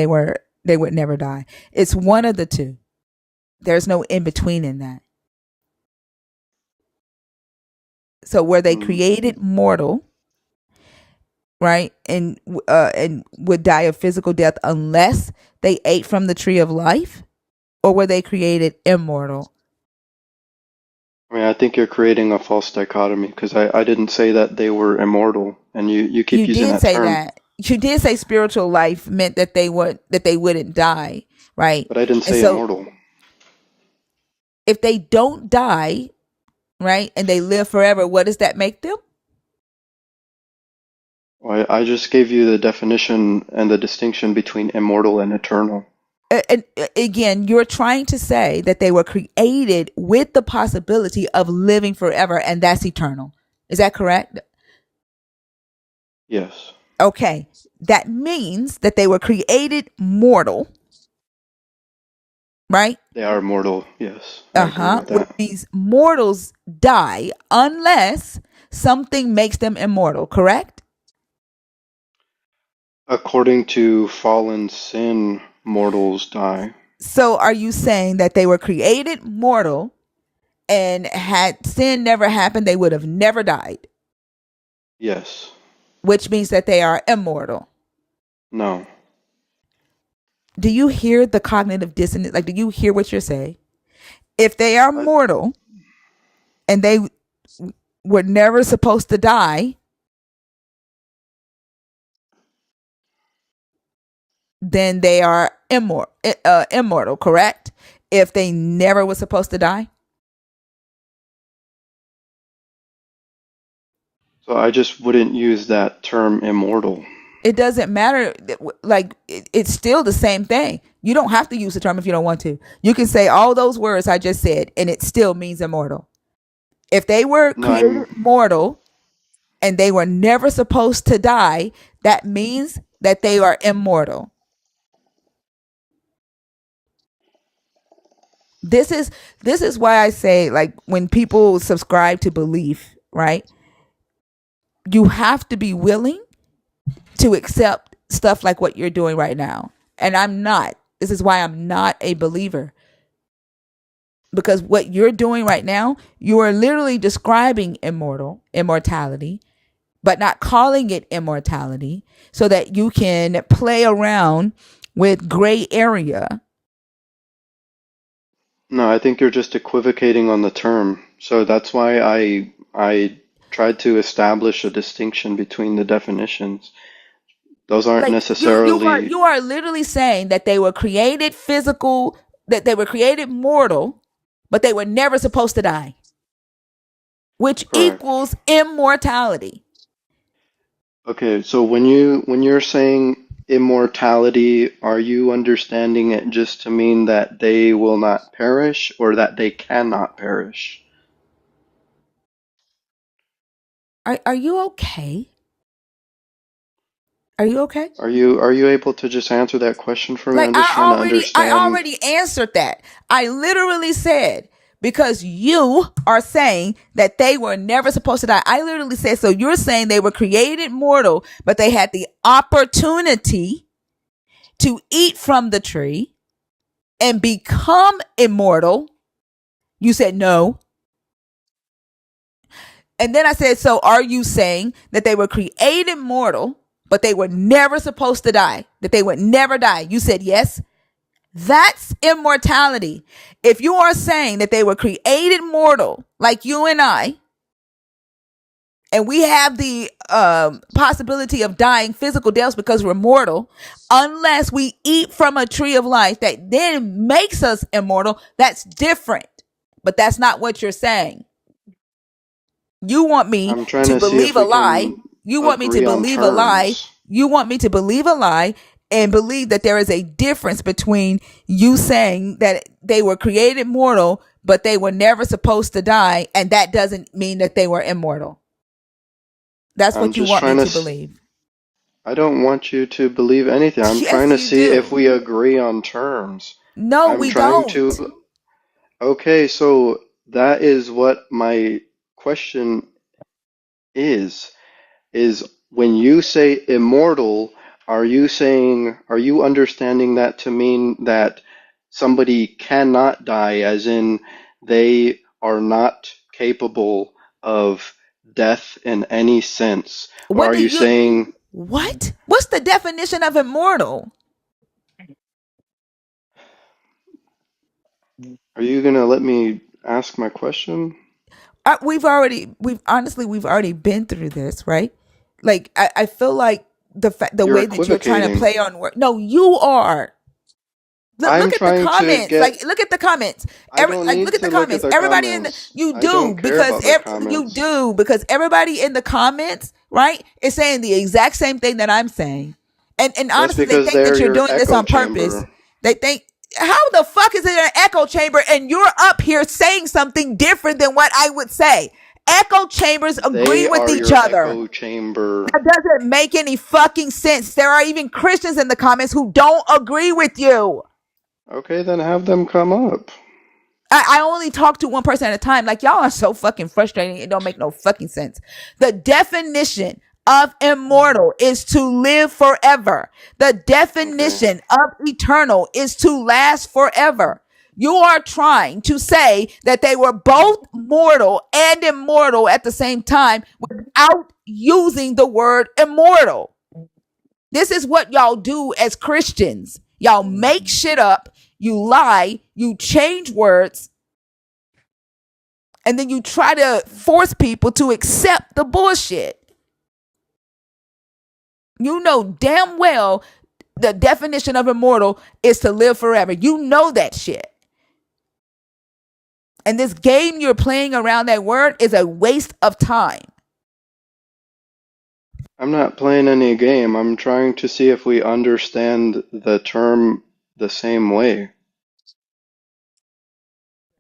they would never die. It's one of the two. There's no in between in that. So were they Mm. created mortal, right? And would die of physical death unless they ate from the tree of life, or were they created immortal? I mean, I think you're creating a false dichotomy because I didn't say that they were immortal, and you keep You using did that say term, that. You did say spiritual life meant that they wouldn't die, right? but I didn't And say so immortal. if they don't die, right, and they live forever, what does that make them? I just gave you the definition and the distinction between immortal and eternal. And again, you're trying to say that they were created with the possibility of living forever, and that's eternal. Is that correct? Yes, Okay. That means that they were created mortal, right? they are mortal. Yes, I agree Uh-huh. with Which that. means mortals die unless something makes them immortal, correct? According to fallen sin, mortals die. So are you saying that they were created mortal, and had sin never happened, they would have never died, Yes. which means that they are immortal? No. Do you hear the cognitive dissonance? Like, do you hear what you're saying? If they are I, mortal and they were never supposed to die, then they are immortal, correct? If they never was supposed to die? so I just wouldn't use that term immortal. It doesn't matter. Like, it's still the same thing. You don't have to use the term if you don't want to. You can say all those words I just said, and it still means immortal. If they were No, I'm. created mortal and they were never supposed to die, that means that they are immortal. This is this is why I say, like, when people subscribe to belief, right? You have to be willing to accept stuff like what you're doing right now. And I'm not. This is why I'm not a believer. Because what you're doing right now, you are literally describing immortality, but not calling it immortality, so that you can play around with gray area. No, I think you're just equivocating on the term. So that's why I tried to establish a distinction between the definitions. Those aren't Like, you are necessarily literally saying that they were created physical, that they were created mortal, but they were never supposed to die, which correct. equals immortality. Okay, so when you're saying immortality, are you understanding it just to mean that they will not perish or that they cannot perish? Are you okay? Are you okay? Are you able to just answer that question for me? Like I'm just trying to I understand. already answered that. I literally said, because you are saying that they were never supposed to die. I literally said, so you're saying they were created mortal, but they had the opportunity to eat from the tree and become immortal. You said no. And then I said, so are you saying that they were created mortal, but they were never supposed to die? That they would never die? You said yes. That's immortality. If you are saying that they were created mortal, like you and I, and we have the possibility of dying physical deaths because we're mortal, unless we eat from a tree of life that then makes us immortal, that's different. But that's not what you're saying. You want me I'm trying to to see believe if a we lie. can You want me to agree on believe a lie. terms. You want me to believe a lie and believe that there is a difference between you saying that they were created mortal, but they were never supposed to die, and that doesn't mean that they were immortal. That's I'm what you just want me trying to. to believe. I don't want you to believe anything. I'm trying Yes, to you see if do. we agree on terms. No, I'm we trying don't. to. Okay, so that is what my question is. Is when you say immortal, are you understanding that to mean that somebody cannot die, as in they are not capable of death in any sense? Or What are do you you saying, what? What's the definition of immortal? are you gonna let me ask my question? We've already been through this, right? Like I feel like the You're way that you're trying to equivocating. play on word. No, you are. I'm Look at the trying to comments. get, Like look at the comments. I don't Look need at the to look at comments. the Everybody in the comments. I don't care about the comments. everybody in the comments, right, is saying the exact same thing that I'm saying. And That's honestly, they because think they're that you're your doing this echo on purpose. chamber. They think, how the fuck is it an echo chamber and you're up here saying something different than what I would say? Echo chambers agree They with are each your other. echo chamber. That doesn't make any fucking sense. There are even Christians in the comments who don't agree with you. Okay, then have them come up. I only talk to one person at a time. Like, y'all are so fucking frustrating. It don't make no fucking sense. The definition of immortal is to live forever. The Okay. definition of eternal is to last forever. You are trying to say that they were both mortal and immortal at the same time without using the word immortal. This is what y'all do as Christians. Y'all make shit up. You lie. You change words. And then you try to force people to accept the bullshit. You know damn well the definition of immortal is to live forever. You know that shit. And this game you're playing around that word is a waste of time. I'm not playing any game. I'm trying to see if we understand the term the same way.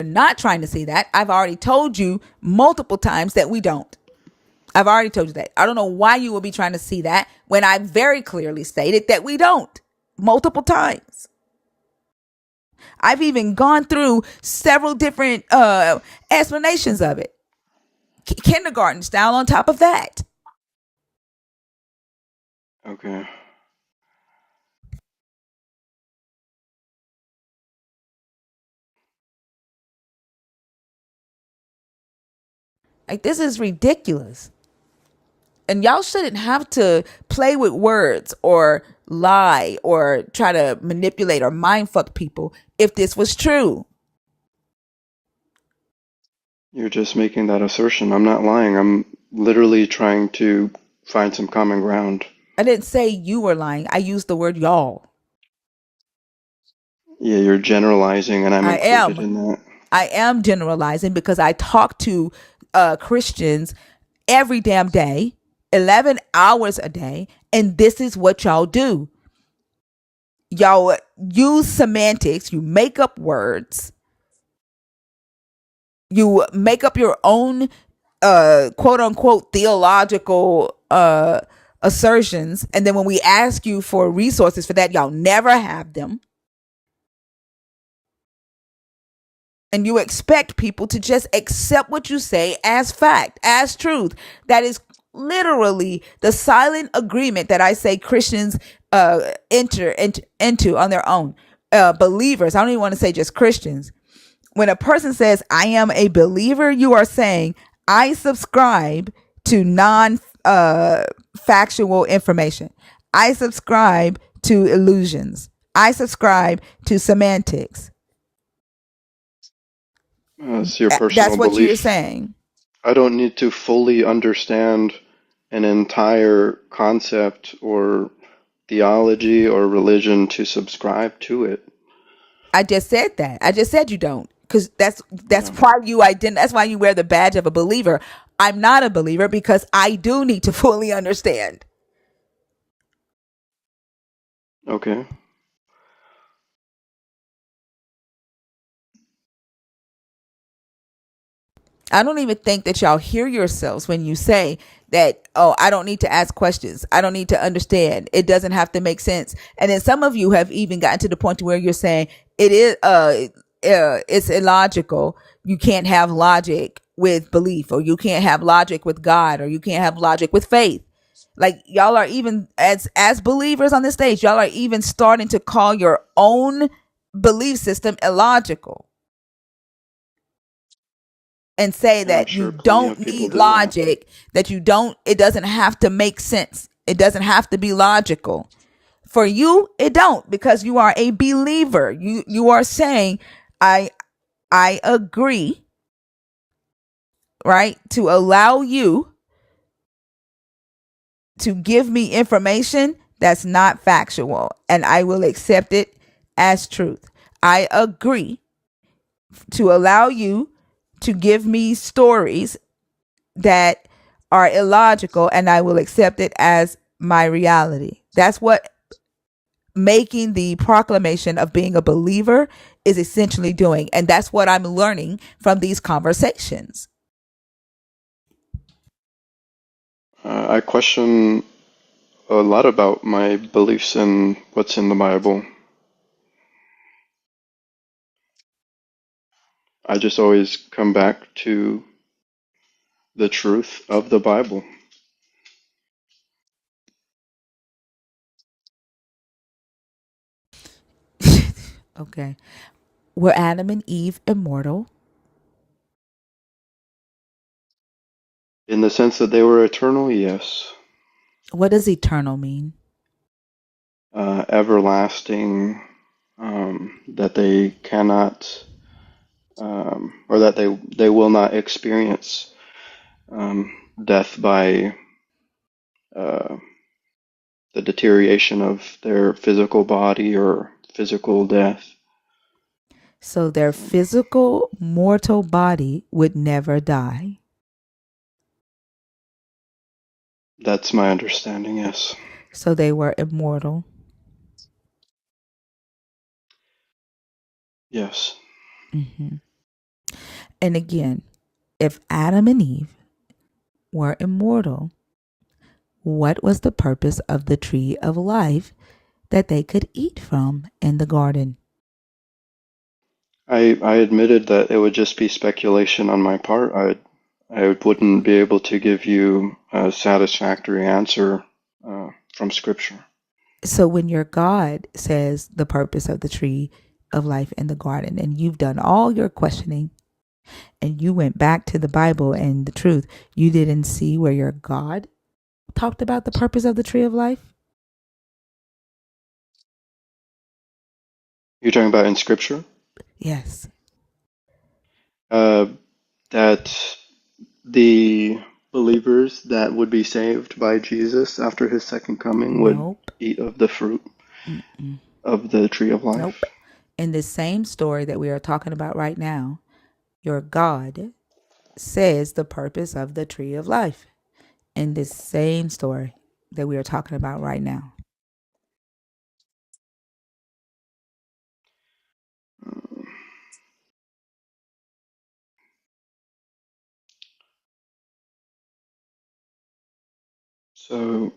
You're not trying to see that. I've already told you multiple times that we don't. I've already told you that. I don't know why you will be trying to see that when I very clearly stated that we don't multiple times. I've even gone through several different explanations of it. Kindergarten style on top of that. Okay. Like, this is ridiculous. And y'all shouldn't have to play with words or lie or try to manipulate or mindfuck people if this was true. You're just making that assertion. I'm not lying. I'm literally trying to find some common ground. I didn't say you were lying. I used the word y'all. Yeah, you're generalizing, and I'm I included am. in that. I am generalizing because I talk to Christians every damn day, 11 hours a day, and this is what y'all do. Y'all use semantics, you make up words, you make up your own quote unquote theological assertions, and then when we ask you for resources for that, y'all never have them. And you expect people to just accept what you say as fact, as truth. That is literally the silent agreement that I say Christians enter into on their own. Believers, I don't even want to say just Christians. When a person says, I am a believer, you are saying, I subscribe to factual information. I subscribe to illusions. I subscribe to semantics. It's your That's personal what you're belief. saying. I don't need to fully understand an entire concept or theology or religion to subscribe to it. I just said that. I just said you don't, because that's Yeah. why you That's why you wear the badge of a believer. I'm not a believer because I do need to fully understand. Okay. I don't even think that y'all hear yourselves when you say that, oh, I don't need to ask questions. I don't need to understand. It doesn't have to make sense. And then some of you have even gotten to the point where you're saying it is it's illogical. You can't have logic with belief, or you can't have logic with God, or you can't have logic with faith. Like, y'all are even as believers on this stage, y'all are even starting to call your own belief system illogical, and say Yeah, I'm that you sure plenty don't of people need do that. logic, that it doesn't have to make sense. It doesn't have to be logical. For you, it don't, because you are a believer. You are saying, I agree, right? To allow you to give me information that's not factual, and I will accept it as truth. I agree to allow you to give me stories that are illogical, and I will accept it as my reality. That's what making the proclamation of being a believer is essentially doing. And that's what I'm learning from these conversations. I question a lot about my beliefs in what's in the Bible. I just always come back to the truth of the Bible. Okay. Were Adam and Eve immortal? In the sense that they were eternal, yes. What does eternal mean? Everlasting, that they cannot, or that they will not experience death by uh, the deterioration of their physical body or physical death. So their physical mortal body would never die. That's my understanding, yes. So they were immortal. Yes. Mm-hmm. And again, if Adam and Eve were immortal, what was the purpose of the tree of life that they could eat from in the garden? I admitted that it would just be speculation on my part. I wouldn't be able to give you a satisfactory answer from Scripture. So when your God says the purpose of the tree of life in the garden, and you've done all your questioning and you went back to the Bible and the truth, you didn't see where your God talked about the purpose of the tree of life? You're talking about in Scripture? Yes. Uh, that the believers that would be saved by Jesus after his second coming would Nope. eat of the fruit Mm-mm. of the tree of Nope. life. In the same story that we are talking about right now, your God says the purpose of the tree of life. In this same story that we are talking about right now. So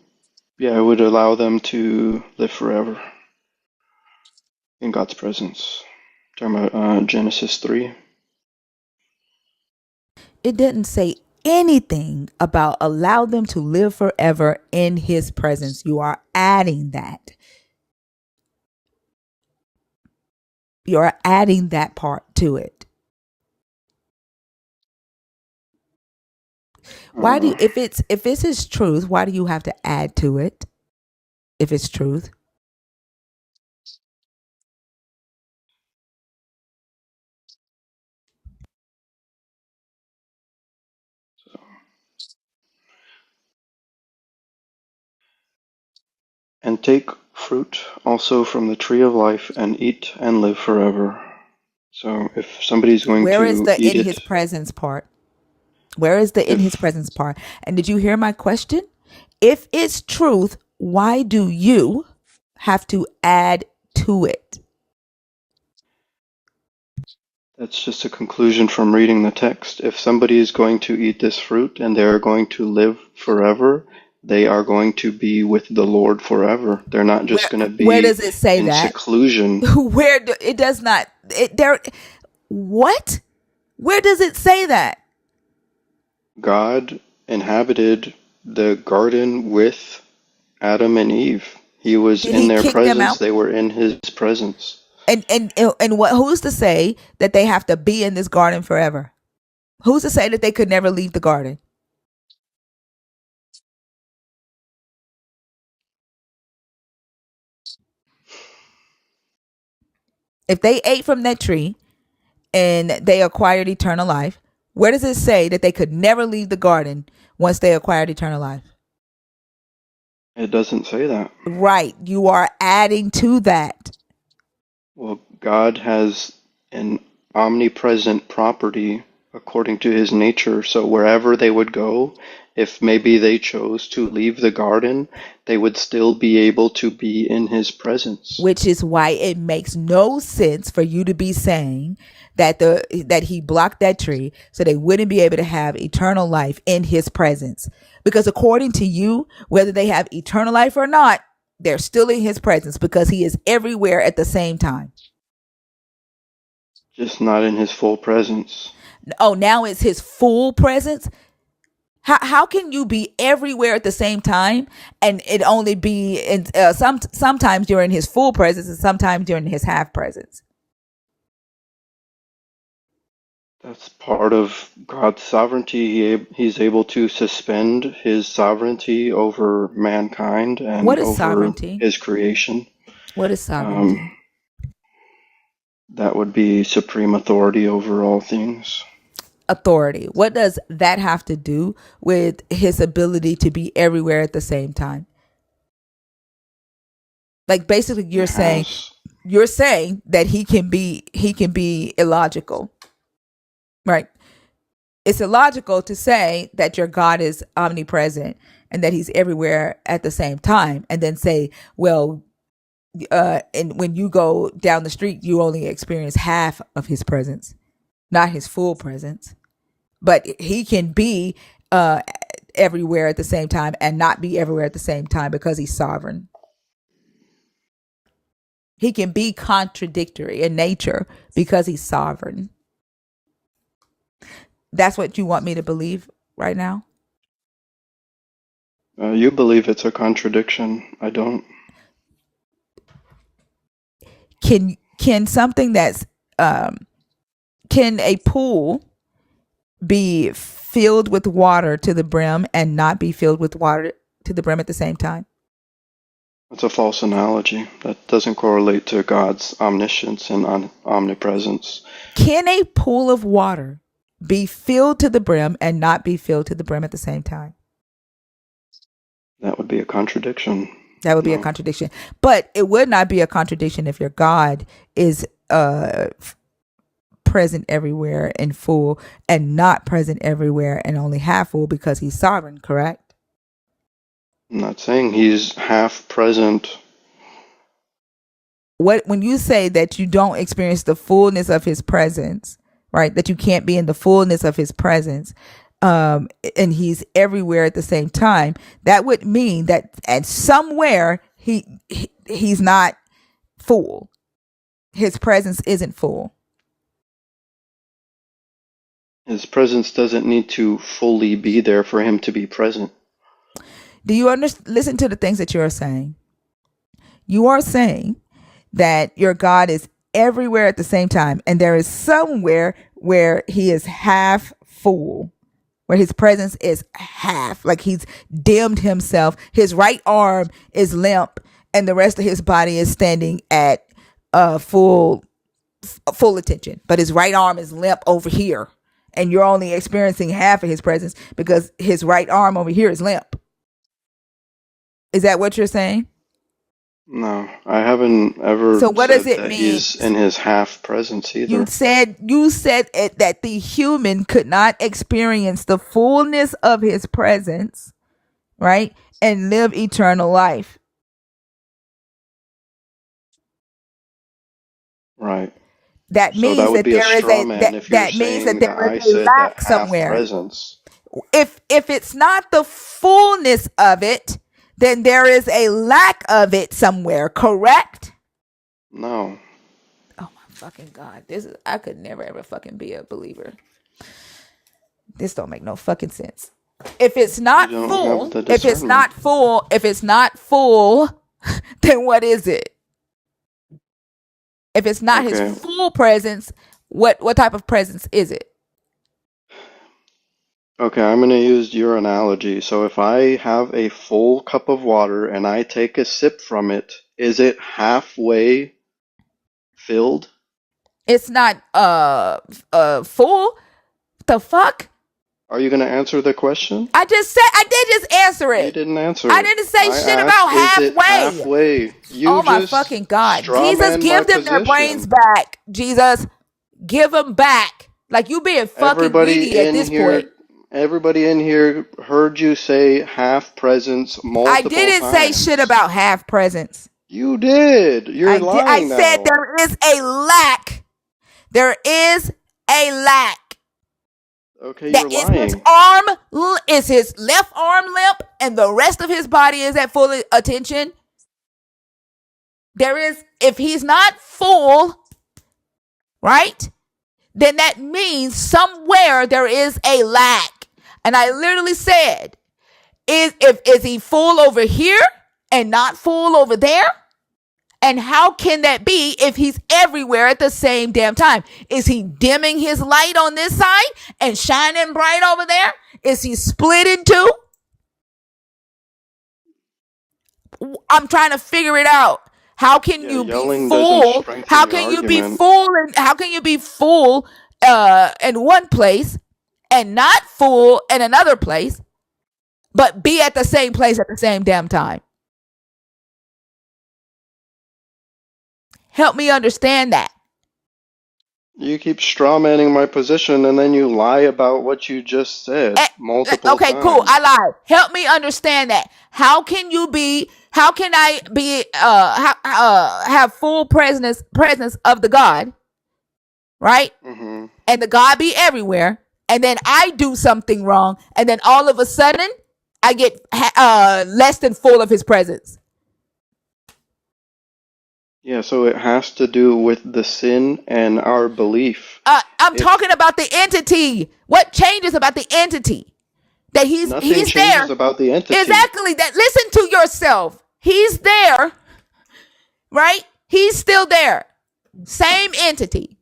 Yeah, it would allow them to live forever in God's presence. Talking about Genesis 3. It doesn't say anything about allow them to live forever in his presence. You are adding that. You're adding that part to it. Why do you, if it's his truth, why do you have to add to it? If it's truth. And take fruit also from the tree of life and eat and live forever. So if somebody's going Where is to the eat in it, his presence part? Where is the in his if presence part? And did you hear my question? If it's truth, why do you have to add to it? that's just a conclusion from reading the text. If somebody is going to eat this fruit and they're going to live forever, they are going to be with the Lord forever. They're not just going to Where be does it say in that? seclusion. Where it does not there what? Where does it say that? God inhabited the garden with Adam and Eve. He was Did in he their kick them presence. out? They were in his presence. And what who's to say that they have to be in this garden forever? Who's to say that they could never leave the garden? If they ate from that tree and they acquired eternal life, where does it say that they could never leave the garden once they acquired eternal life? It doesn't say that. Right. You are adding to that. Well, God has an omnipresent property according to his nature. So wherever they would go, if maybe they chose to leave the garden, they would still be able to be in his presence. Which is why it makes no sense for you to be saying that he blocked that tree so they wouldn't be able to have eternal life in his presence. Because according to you, whether they have eternal life or not, they're still in his presence because he is everywhere at the same time. Just not in his full presence. Oh, now it's his full presence. How can you be everywhere at the same time and it only be in sometimes you're in his full presence and sometimes you're in his half presence? That's part of God's sovereignty. He's able to suspend his sovereignty over mankind and What is over sovereignty? his creation. What is sovereignty? That would be supreme authority over all things. Authority. What does that have to do with his ability to be everywhere at the same time? Like basically you're saying that he can be illogical. Right? It's illogical to say that your God is omnipresent and that he's everywhere at the same time and then say, well, and when you go down the street, you only experience half of his presence, not his full presence. But he can be everywhere at the same time and not be everywhere at the same time because he's sovereign. He can be contradictory in nature because he's sovereign. That's what you want me to believe right now? You believe it's a contradiction. I don't. Can something that's can a pool be filled with water to the brim and not be filled with water to the brim at the same time? It's a false analogy. That doesn't correlate to God's omniscience and omnipresence. Can a pool of water be filled to the brim and not be filled to the brim at the same time? That would be a contradiction. That would be a contradiction. But it would not be a contradiction if your God is present everywhere in full and not present everywhere and only half full because he's sovereign, correct? I'm not saying he's half present. When you say that you don't experience the fullness of his presence, right? That you can't be in the fullness of his presence, and he's everywhere at the same time, that would mean that at somewhere he's not full. His presence isn't full. His presence doesn't need to fully be there for him to be present. Do you listen to the things that you're saying? You are saying that your God is everywhere at the same time, and there is somewhere where he is half full, where his presence is half, like he's dimmed himself. His right arm is limp, and the rest of his body is standing at full attention, but his right arm is limp over here, and you're only experiencing half of his presence because his right arm over here is limp. Is that what you're saying? No, I haven't ever. So what said does it that mean? He's in his half presence either. You said that the human could not experience the fullness of his presence, right, and live eternal life. Right. That So means that would that be a there is straw a man that, if you're that means that saying there I is a said lack that half somewhere. presence. If it's not the fullness of it, then there is a lack of it somewhere, correct? No. Oh my fucking God. I could never ever fucking be a believer. This don't make no fucking sense. If it's not full, if it's not full, then what is it? If it's not his full presence, what type of presence is it? Okay, I'm going to use your analogy. So if I have a full cup of water and I take a sip from it, is it halfway filled? It's not full. The fuck? Are you going to answer the question? I did just answer it. You didn't answer it. I didn't say shit about halfway. Is it halfway? Oh my fucking God. Jesus, give them their brains back. Jesus, give them back. Like you being fucking greedy at this point. Everybody in here heard you say half presence multiple times. I didn't say shit about half presence. You did. You're lying now. I said there is a lack. There is a lack. Okay, you're lying. Is his left arm limp and the rest of his body is at full attention? If he's not full, right? Then that means somewhere there is a lack. And I literally said, is he full over here and not full over there? And how can that be if he's everywhere at the same damn time? Is he dimming his light on this side and shining bright over there? Is he split in two? I'm trying to figure it out. How can you be full? How can you be full? And how can you be full in one place and not full in another place, but be at the same place at the same damn time? Help me understand that. You keep strawmanning my position and then you lie about what you just said multiple times. Okay, cool. I lied. Help me understand that. How can I be have full presence of the God, right? Mm-hmm. And the God be everywhere, and then I do something wrong, and then all of a sudden I get less than full of his presence. Yeah, so it has to do with the sin and our belief. I'm talking about the entity. What changes about the entity? That he's changes there. About the entity. Exactly. That listen to yourself. He's there, right? He's still there. Same entity.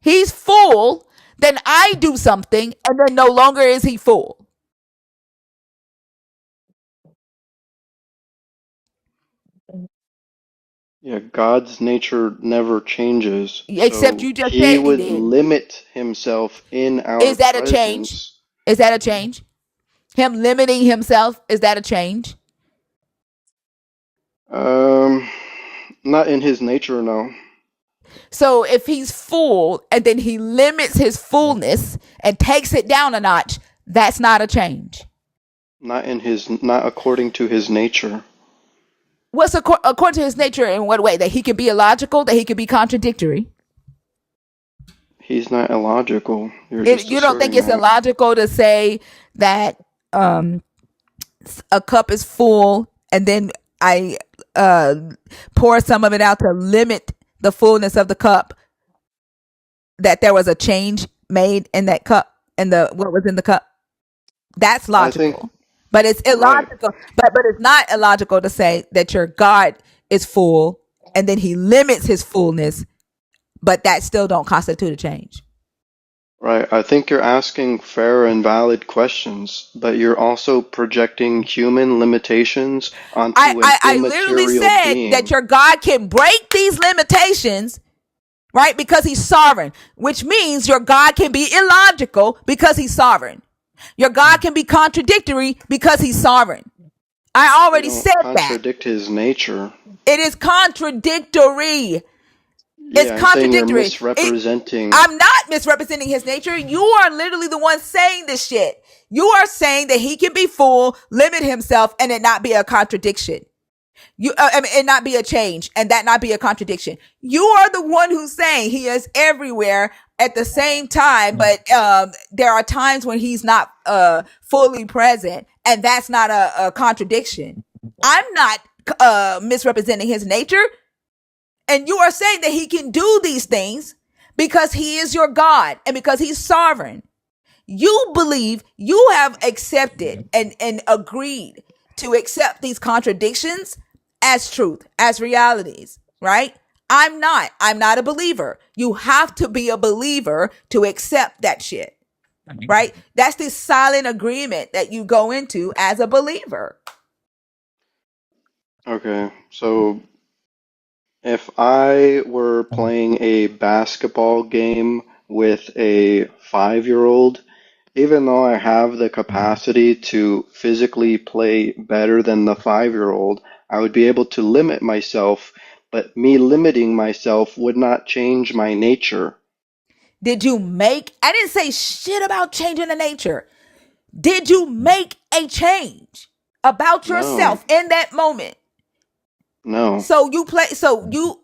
He's full. Then I do something, and then no longer is he full. Yeah, God's nature never changes. Except so you just he said would he did. limit himself in our Is that presence. a change? Is that a change? Him limiting himself, is that a change? Not in his nature, no. So if he's full and then he limits his fullness and takes it down a notch, that's not a change. Not according to his nature. What's according to his nature in what way? That he can be illogical, that he can be contradictory. He's not illogical. You're just You don't think asserting it's that. illogical to say that a cup is full and then I pour some of it out to limit the fullness of the cup, that there was a change made in that cup and what was in the cup? That's I think, logical. But it's right. illogical. But it's not illogical to say that your God is full and then he limits his fullness, but that still don't constitute a change. Right. I think you're asking fair and valid questions, but you're also projecting human limitations onto an I literally immaterial said that being. your God can break these limitations, right? Because he's sovereign, which means your God can be illogical because he's sovereign. Your God can be contradictory because he's sovereign. I They already don't said that. contradict his nature. It is contradictory. It's Yeah, I'm saying you're contradictory. misrepresenting. I'm not misrepresenting his nature. You are literally the one saying this shit. You are saying that he can be full, limit himself, and it not be a contradiction. It not be a change, and that not be a contradiction. You are the one who's saying he is everywhere at the same time, but there are times when he's not fully present, and that's not a contradiction. I'm not misrepresenting his nature. And you are saying that he can do these things because he is your God and because he's sovereign. You believe, you have accepted and agreed to accept these contradictions as truth, as realities, right? I'm not. I'm not a believer. You have to be a believer to accept that shit, right? That's the silent agreement that you go into as a believer. Okay, so if I were playing a basketball game with a 5-year-old, even though I have the capacity to physically play better than the 5-year-old, I would be able to limit myself, but me limiting myself would not change my nature. I didn't say shit about changing the nature. Did you make a change about No, yourself in that moment? no,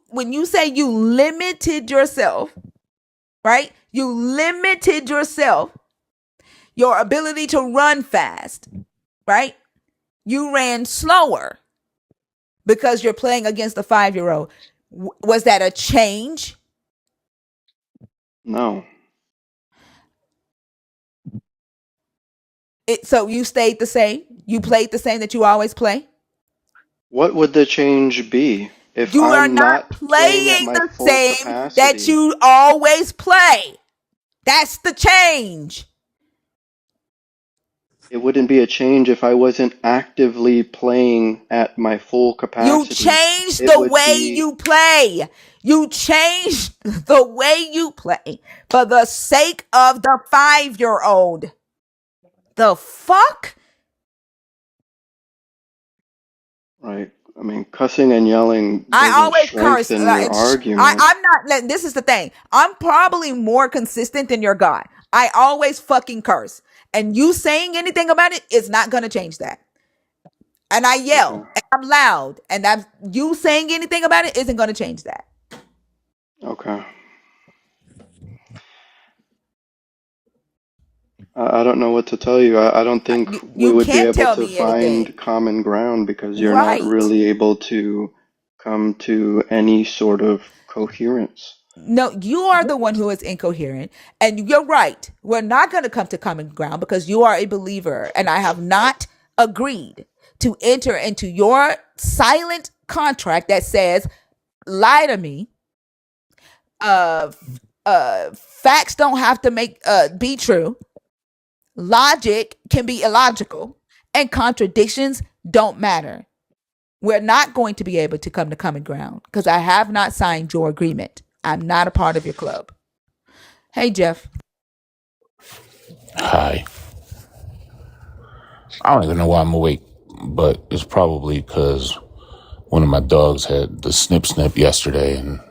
When you say you limited yourself, right? You limited yourself, your ability to run fast, right? You ran slower because you're playing against a 5-year-old. Was that a change? no. So you stayed the same? You played the same that you always play? What would the change be if You are I'm not not playing at playing my the full same that capacity? you always play. That's the change. It wouldn't be a change if I wasn't actively playing at my full You capacity. changed It the would way be, you play. You changed the way you play for the sake of the 5-year-old. The fuck? right. I mean, cussing and yelling I doesn't always curse. strengthen your argument. I'm not letting, this is the thing. I'm probably more consistent than your God. I always fucking curse. And you saying anything about it is not going to change that. And I Okay. yell, and I'm loud, and you saying anything about it isn't going to change that. Okay. I don't know what to tell you. I don't think we You would be can't able tell to me anything. find common ground because you're not Right. really able to come to any sort of coherence. No, you are the one who is incoherent. And you're right. We're not going to come to common ground because you are a believer. And I have not agreed to enter into your silent contract that says, lie to me. Facts don't have to be true. Logic can be illogical. And contradictions don't matter. We're not going to be able to come to common ground because I have not signed your agreement. I'm not a part of your club. Hey, Jeff. Hi. I don't even know why I'm awake, but it's probably because one of my dogs had the snip yesterday, and,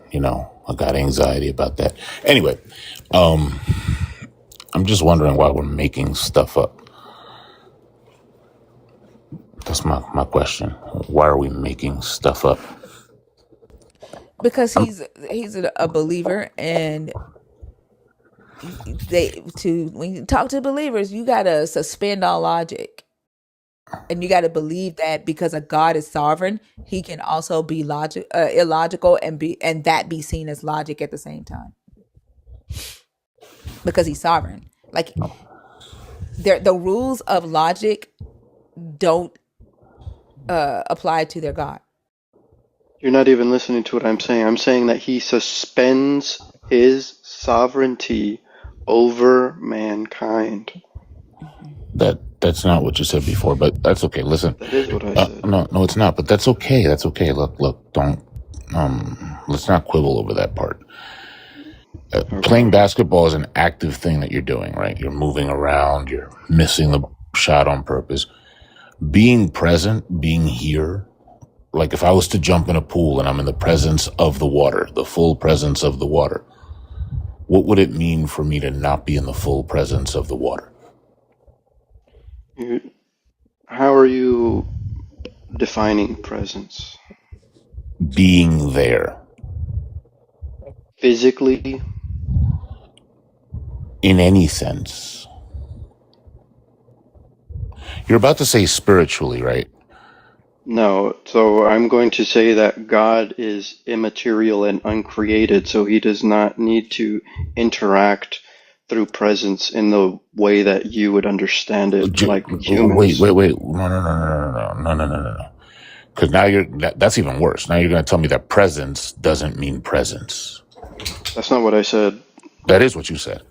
I got anxiety about that. Anyway, I'm just wondering why we're making stuff up. That's my question. Why are we making stuff up? Because he's a believer, and when you talk to believers, you gotta suspend all logic, and you gotta believe that because a God is sovereign, He can also be illogical, and that be seen as logic at the same time because He's sovereign. Like the rules of logic don't apply to their God. You're not even listening to what I'm saying. I'm saying that he suspends his sovereignty over mankind. That's not what you said before, but that's okay. Listen, That is what I said. no, it's not. But that's okay. That's okay. Look, don't. Let's not quibble over that part. Okay. Playing basketball is an active thing that you're doing, right? You're moving around. You're missing the shot on purpose. Being present, being here. Like if I was to jump in a pool and I'm in the presence of the water, the full presence of the water, what would it mean for me to not be in the full presence of the water? How are you defining presence? Being there. Physically? In any sense. You're about to say spiritually, right? No. So I'm going to say that God is immaterial and uncreated, so he does not need to interact through presence in the way that you would understand it, like humans. Wait. No. Because now that's even worse. Now you're going to tell me that presence doesn't mean presence. That's not what I said. That is what you said.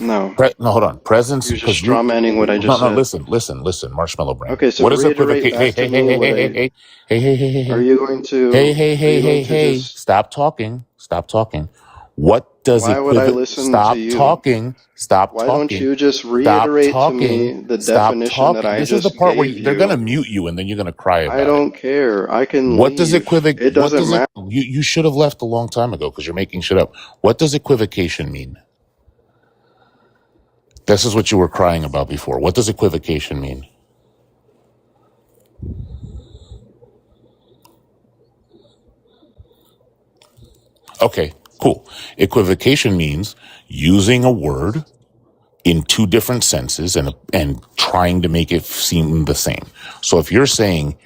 No. No, hold on. Presence. You're just straw manning what I just said. Listen, Marshmallow Brain. Okay, so What is reiterate equivocation? back to me what I... Hey. Are you going to... Hey. Stop talking. What does Why would I listen to you? Stop Why talking. don't you just reiterate to me the definition that I This just is the part where gave you? they're going to mute you and then you're going to cry about it. I don't care. I can What leave. does equivocate? It doesn't matter. You should have left a long time ago because you're making shit up. What does equivocation mean? This is what you were crying about before. What does equivocation mean? Okay, cool. Equivocation means using a word in two different senses and trying to make it seem the same. So if you're saying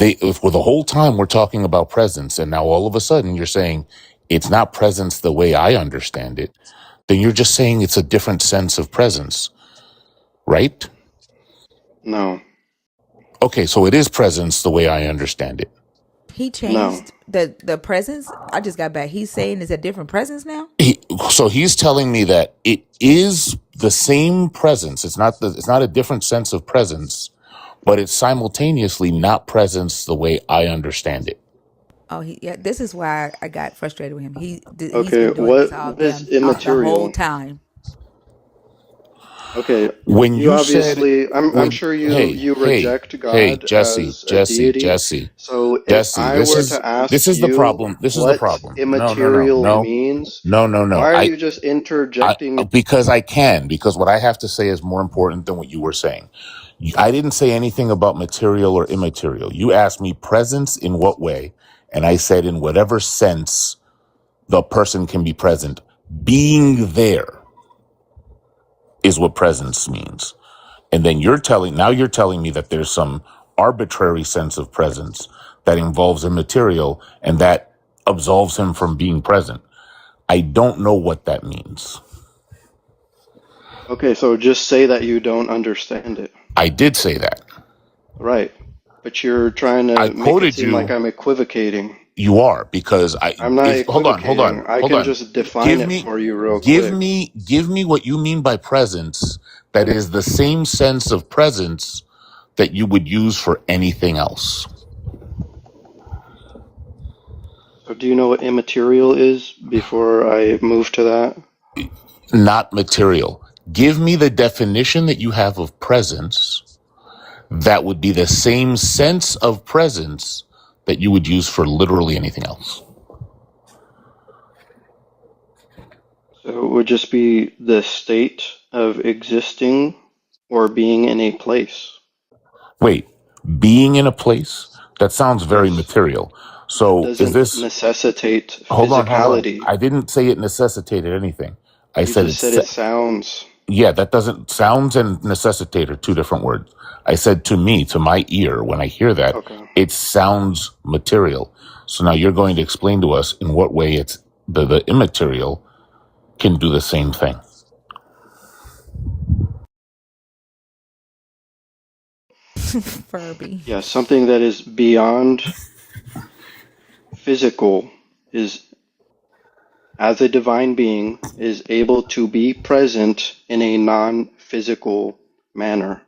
if the whole time we're talking about presence and now all of a sudden you're saying it's not presence the way I understand it, then you're just saying it's a different sense of presence, right? No. Okay, so it is presence the way I understand it. He changed the presence. I just got back. He's saying it's a different presence now. So he's telling me that it is the same presence. It's not a different sense of presence, but it's simultaneously not presence the way I understand it. Oh, this is why I got frustrated with him. He's Okay, been doing this all what is immaterial? the whole time. Okay, when you obviously, said, I'm sure you reject God as a deity. Jesse. So if I were to ask this is you the problem. This is the problem. Immaterial means, no. Why are you just interjecting? Because I can. Because what I have to say is more important than what you were saying. I didn't say anything about material or immaterial. You asked me presence in what way, and I said in whatever sense the person can be present. Being there is what presence means. And then you're telling me that there's some arbitrary sense of presence that involves immaterial and that absolves him from being present. I don't know what that means. Okay, so just say that you don't understand it. I did say that. Right. But you're trying to make it seem like I'm equivocating. You are, because I'm not equivocating. Hold on. I can just define it for you real quick. Give me what you mean by presence that is the same sense of presence that you would use for anything else. So do you know what immaterial is before I move to that? Not material. Give me the definition that you have of presence that would be the same sense of presence that you would use for literally anything else. So it would just be the state of existing or being in a place. Wait, being in a place? That sounds very material. So doesn't is this necessitate physicality? Hold on. I didn't say it necessitated anything. I You said just said it's it sounds. yeah. That doesn't sounds and necessitate are two different words. I said to me, to my ear, when I hear that, Okay. it sounds material. So now you're going to explain to us in what way it's the immaterial can do the same thing. Furby. Yeah, something that is beyond physical is, as a divine being, is able to be present in a non-physical manner.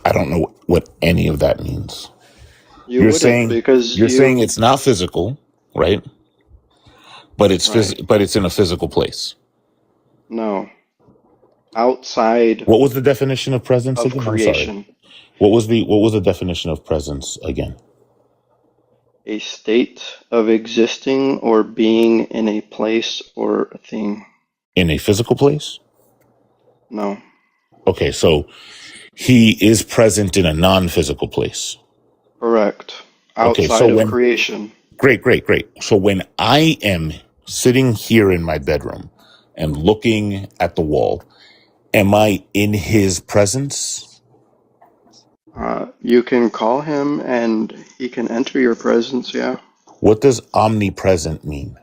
I don't know what any of that means. You wouldn't, because You're saying it's not physical, right? But right. but it's in a physical place. No. Outside What was the definition of presence of again? I'm sorry. creation. What was the definition of presence again? A state of existing or being in a place or a thing. In a physical place? No. Okay, so he is present in a non-physical place. Correct. Okay, so Outside of creation. great. So when I am sitting here in my bedroom and looking at the wall, am I in his presence? You can call him and he can enter your presence, yeah. What does omnipresent mean?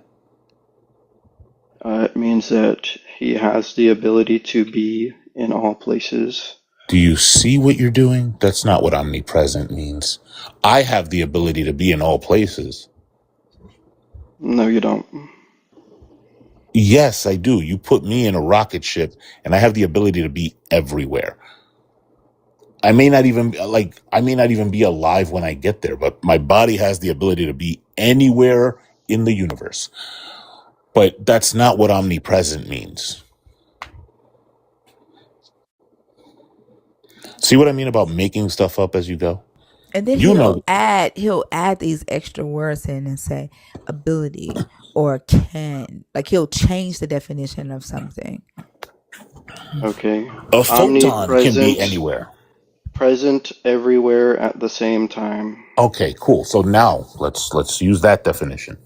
It means that he has the ability to be in all places. Do you see what you're doing? That's not what omnipresent means. I have the ability to be in all places. No, you don't. Yes, I do. You put me in a rocket ship and I have the ability to be everywhere. I may not even be alive when I get there, but my body has the ability to be anywhere in the universe. But that's not what omnipresent means. See what I mean about making stuff up as you go? And then You know, he'll add these extra words in and say ability or can. Like he'll change the definition of something. Okay. a photon can be Omnipresent, anywhere. present everywhere at the same time. Okay, cool. So now let's use that definition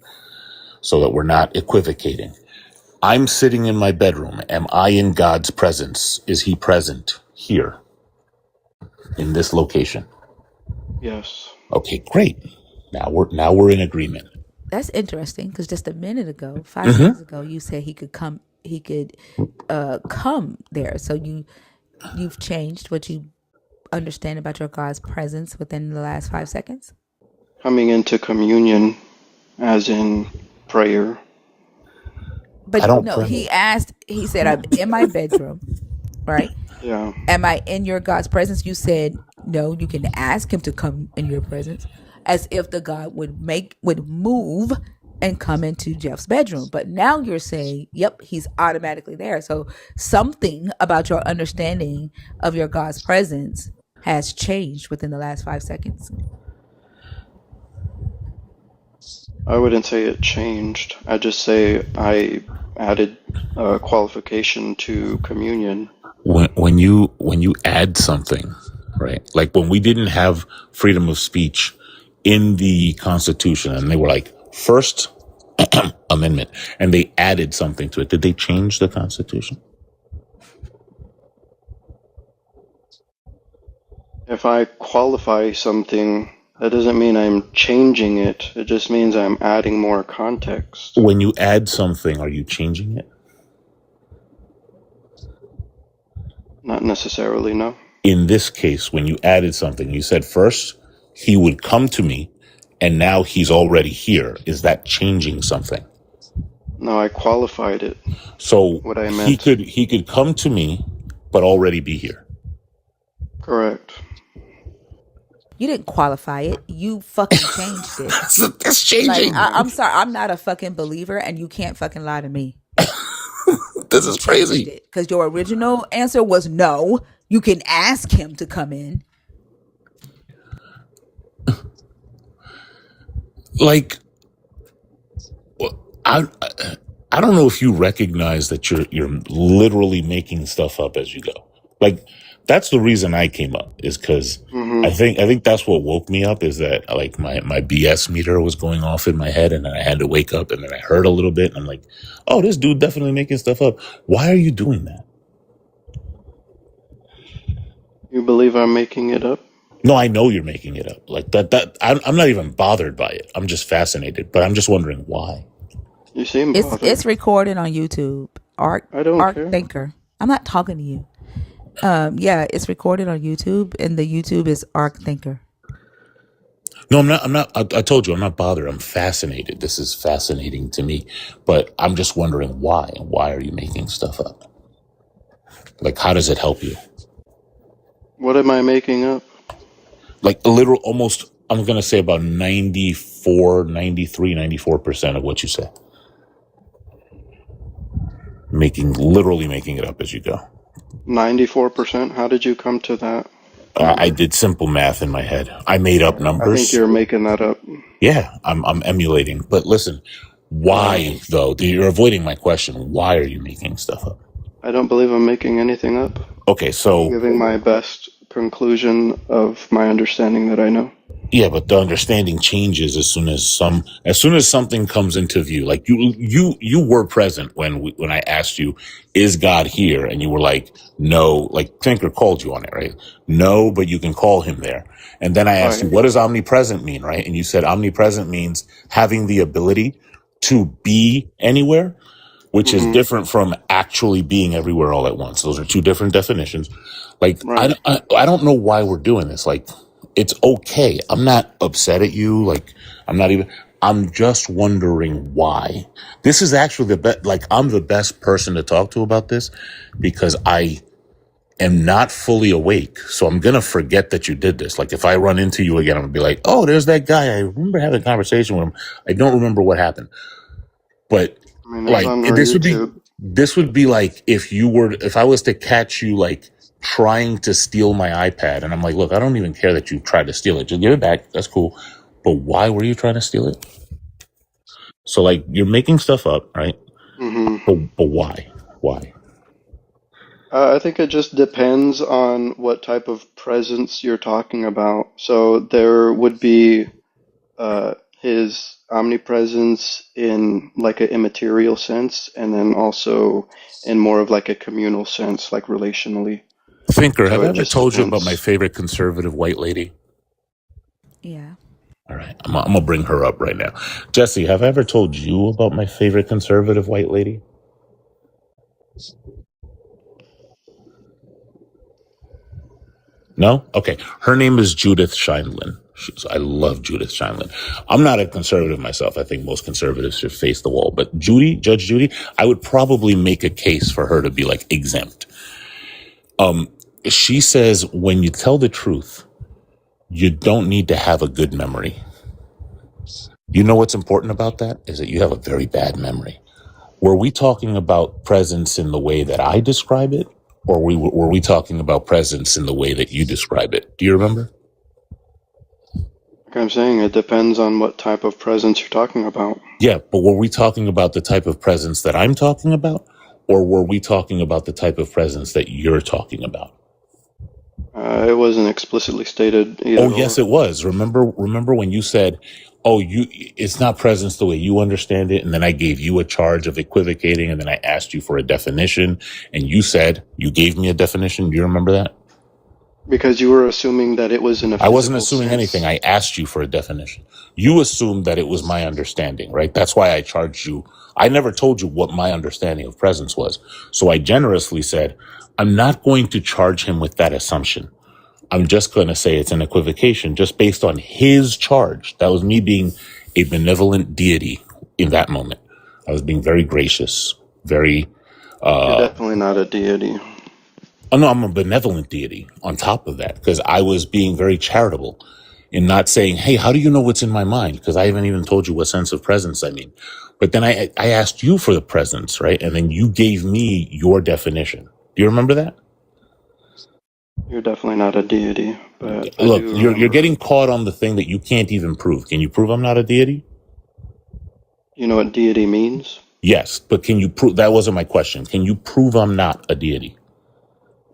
so that we're not equivocating. I'm sitting in my bedroom. Am I in God's presence? Is he present here in this location? Yes. Okay, great. Now we're in agreement. That's interesting because just a minute ago, 5 minutes ago, you said he could come. He could come there. So you've changed what you understand about your God's presence within the last 5 seconds. Coming into communion, as in prayer. But I don't no, pray. he said, I'm in my bedroom, right? Yeah. Am I in your God's presence? You said, no, you can ask him to come in your presence, as if the God would move and come into Jeff's bedroom. But now you're saying, yep, he's automatically there. So something about your understanding of your God's presence has changed within the last 5 seconds. I wouldn't say it changed. I'd just say I added a qualification to communion. When you add something, right? Like when we didn't have freedom of speech in the Constitution, and they were like First Amendment, and they added something to it. Did they change the Constitution? If I qualify something, that doesn't mean I'm changing it. It just means I'm adding more context. When you add something, are you changing it? Not necessarily, no. In this case, when you added something, you said first he would come to me, and now he's already here. Is that changing something? No, I qualified it. So what I meant. he could come to me, but already be here. Correct. You didn't qualify it. You fucking changed it. It's changing. Like, I'm sorry. I'm not a fucking believer, and you can't fucking lie to me. This is crazy. Because your original answer was no. You can ask him to come in. Like, I don't know if you recognize that you're literally making stuff up as you go. Like, That's the reason I came up, is because I think that's what woke me up, is that like my BS meter was going off in my head, and then I had to wake up, and then I heard a little bit, and I'm like, oh, this dude definitely making stuff up. Why are you doing that? You believe I'm making it up? No, I know you're making it up. Like that I'm not even bothered by it. I'm just fascinated, but I'm just wondering why. You seem bothered. It's recorded on YouTube. I don't Arc care. Thinker. I'm not talking to you. Yeah, it's recorded on YouTube, and the YouTube is Arc Thinker. No, I'm not. I told you, I'm not bothered. I'm fascinated. This is fascinating to me, but I'm just wondering why. Why are you making stuff up? Like, how does it help you? What am I making up? Like a literal, almost, I'm going to say about 94% of what you say. Literally making it up as you go. 94%? How did you come to that number? I did simple math in my head. I made up numbers. I think you're making that up. Yeah, I'm emulating. But listen, why though? You're avoiding my question. Why are you making stuff up? I don't believe I'm making anything up. Okay, so I'm giving my best conclusion of my understanding that I know. Yeah, but the understanding changes as soon as something comes into view. Like you were present when I asked you, is God here? And you were like, no. Like Tinker called you on it, right? No, but you can call him there. And then I asked you, what does omnipresent mean, right? And you said omnipresent means having the ability to be anywhere, which is different from actually being everywhere all at once. Those are two different definitions. Like, I don't know why we're doing this. Like, it's okay. I'm not upset at you. Like, I'm just wondering why. This is actually the best, like, I'm the best person to talk to about this because I am not fully awake. So I'm going to forget that you did this. Like, if I run into you again, I'm going to be like, oh, there's that guy. I remember having a conversation with him. I don't remember what happened. But like, this would be like if I was to catch you like trying to steal my iPad, and I'm like, look, I don't even care that you tried to steal it. Just give it back. That's cool. But why were you trying to steal it? So like, you're making stuff up, right? But why? Why? I think it just depends on what type of presence you're talking about. So there would be his omnipresence in like an immaterial sense, and then also in more of like a communal sense, like relationally. Thinker, have I ever told you about my favorite conservative white lady? Yeah. All right, I'm gonna bring her up right now. Jesse, have I ever told you about my favorite conservative white lady? No? Okay. Her name is Judith Scheindlin. I love Judith Scheindlin. I'm not a conservative myself. I think most conservatives should face the wall. But Judge Judy, I would probably make a case for her to be like exempt. She says when you tell the truth, you don't need to have a good memory. You know what's important about that is that you have a very bad memory. Were we talking about presence in the way that I describe it? Or were we talking about presence in the way that you describe it? Do you remember? Like I'm saying, it depends on what type of presence you're talking about. Yeah, but were we talking about the type of presence that I'm talking about? Or were we talking about the type of presence that you're talking about? It wasn't explicitly stated either. Oh, yes, it was. Remember when you said, it's not presence the way you understand it. And then I gave you a charge of equivocating. And then I asked you for a definition. And you said you gave me a definition. Do you remember that? Because you were assuming that it was in a physical I wasn't assuming sense. anything. I asked you for a definition. You assumed that it was my understanding, right? That's why I charged you. I never told you what my understanding of presence was. So I generously said, I'm not going to charge him with that assumption. I'm just going to say it's an equivocation just based on his charge. That was me being a benevolent deity in that moment. I was being very gracious, very... You're definitely not a deity. Oh, no, I'm a benevolent deity on top of that because I was being very charitable in not saying, hey, how do you know what's in my mind? Because I haven't even told you what sense of presence I mean. But then I asked you for the presence, right? And then you gave me your definition. Do you remember that? You're definitely not a deity. But look, you're getting caught on the thing that you can't even prove. Can you prove I'm not a deity? You know what deity means? Yes, but can you prove? That wasn't my question. Can you prove I'm not a deity?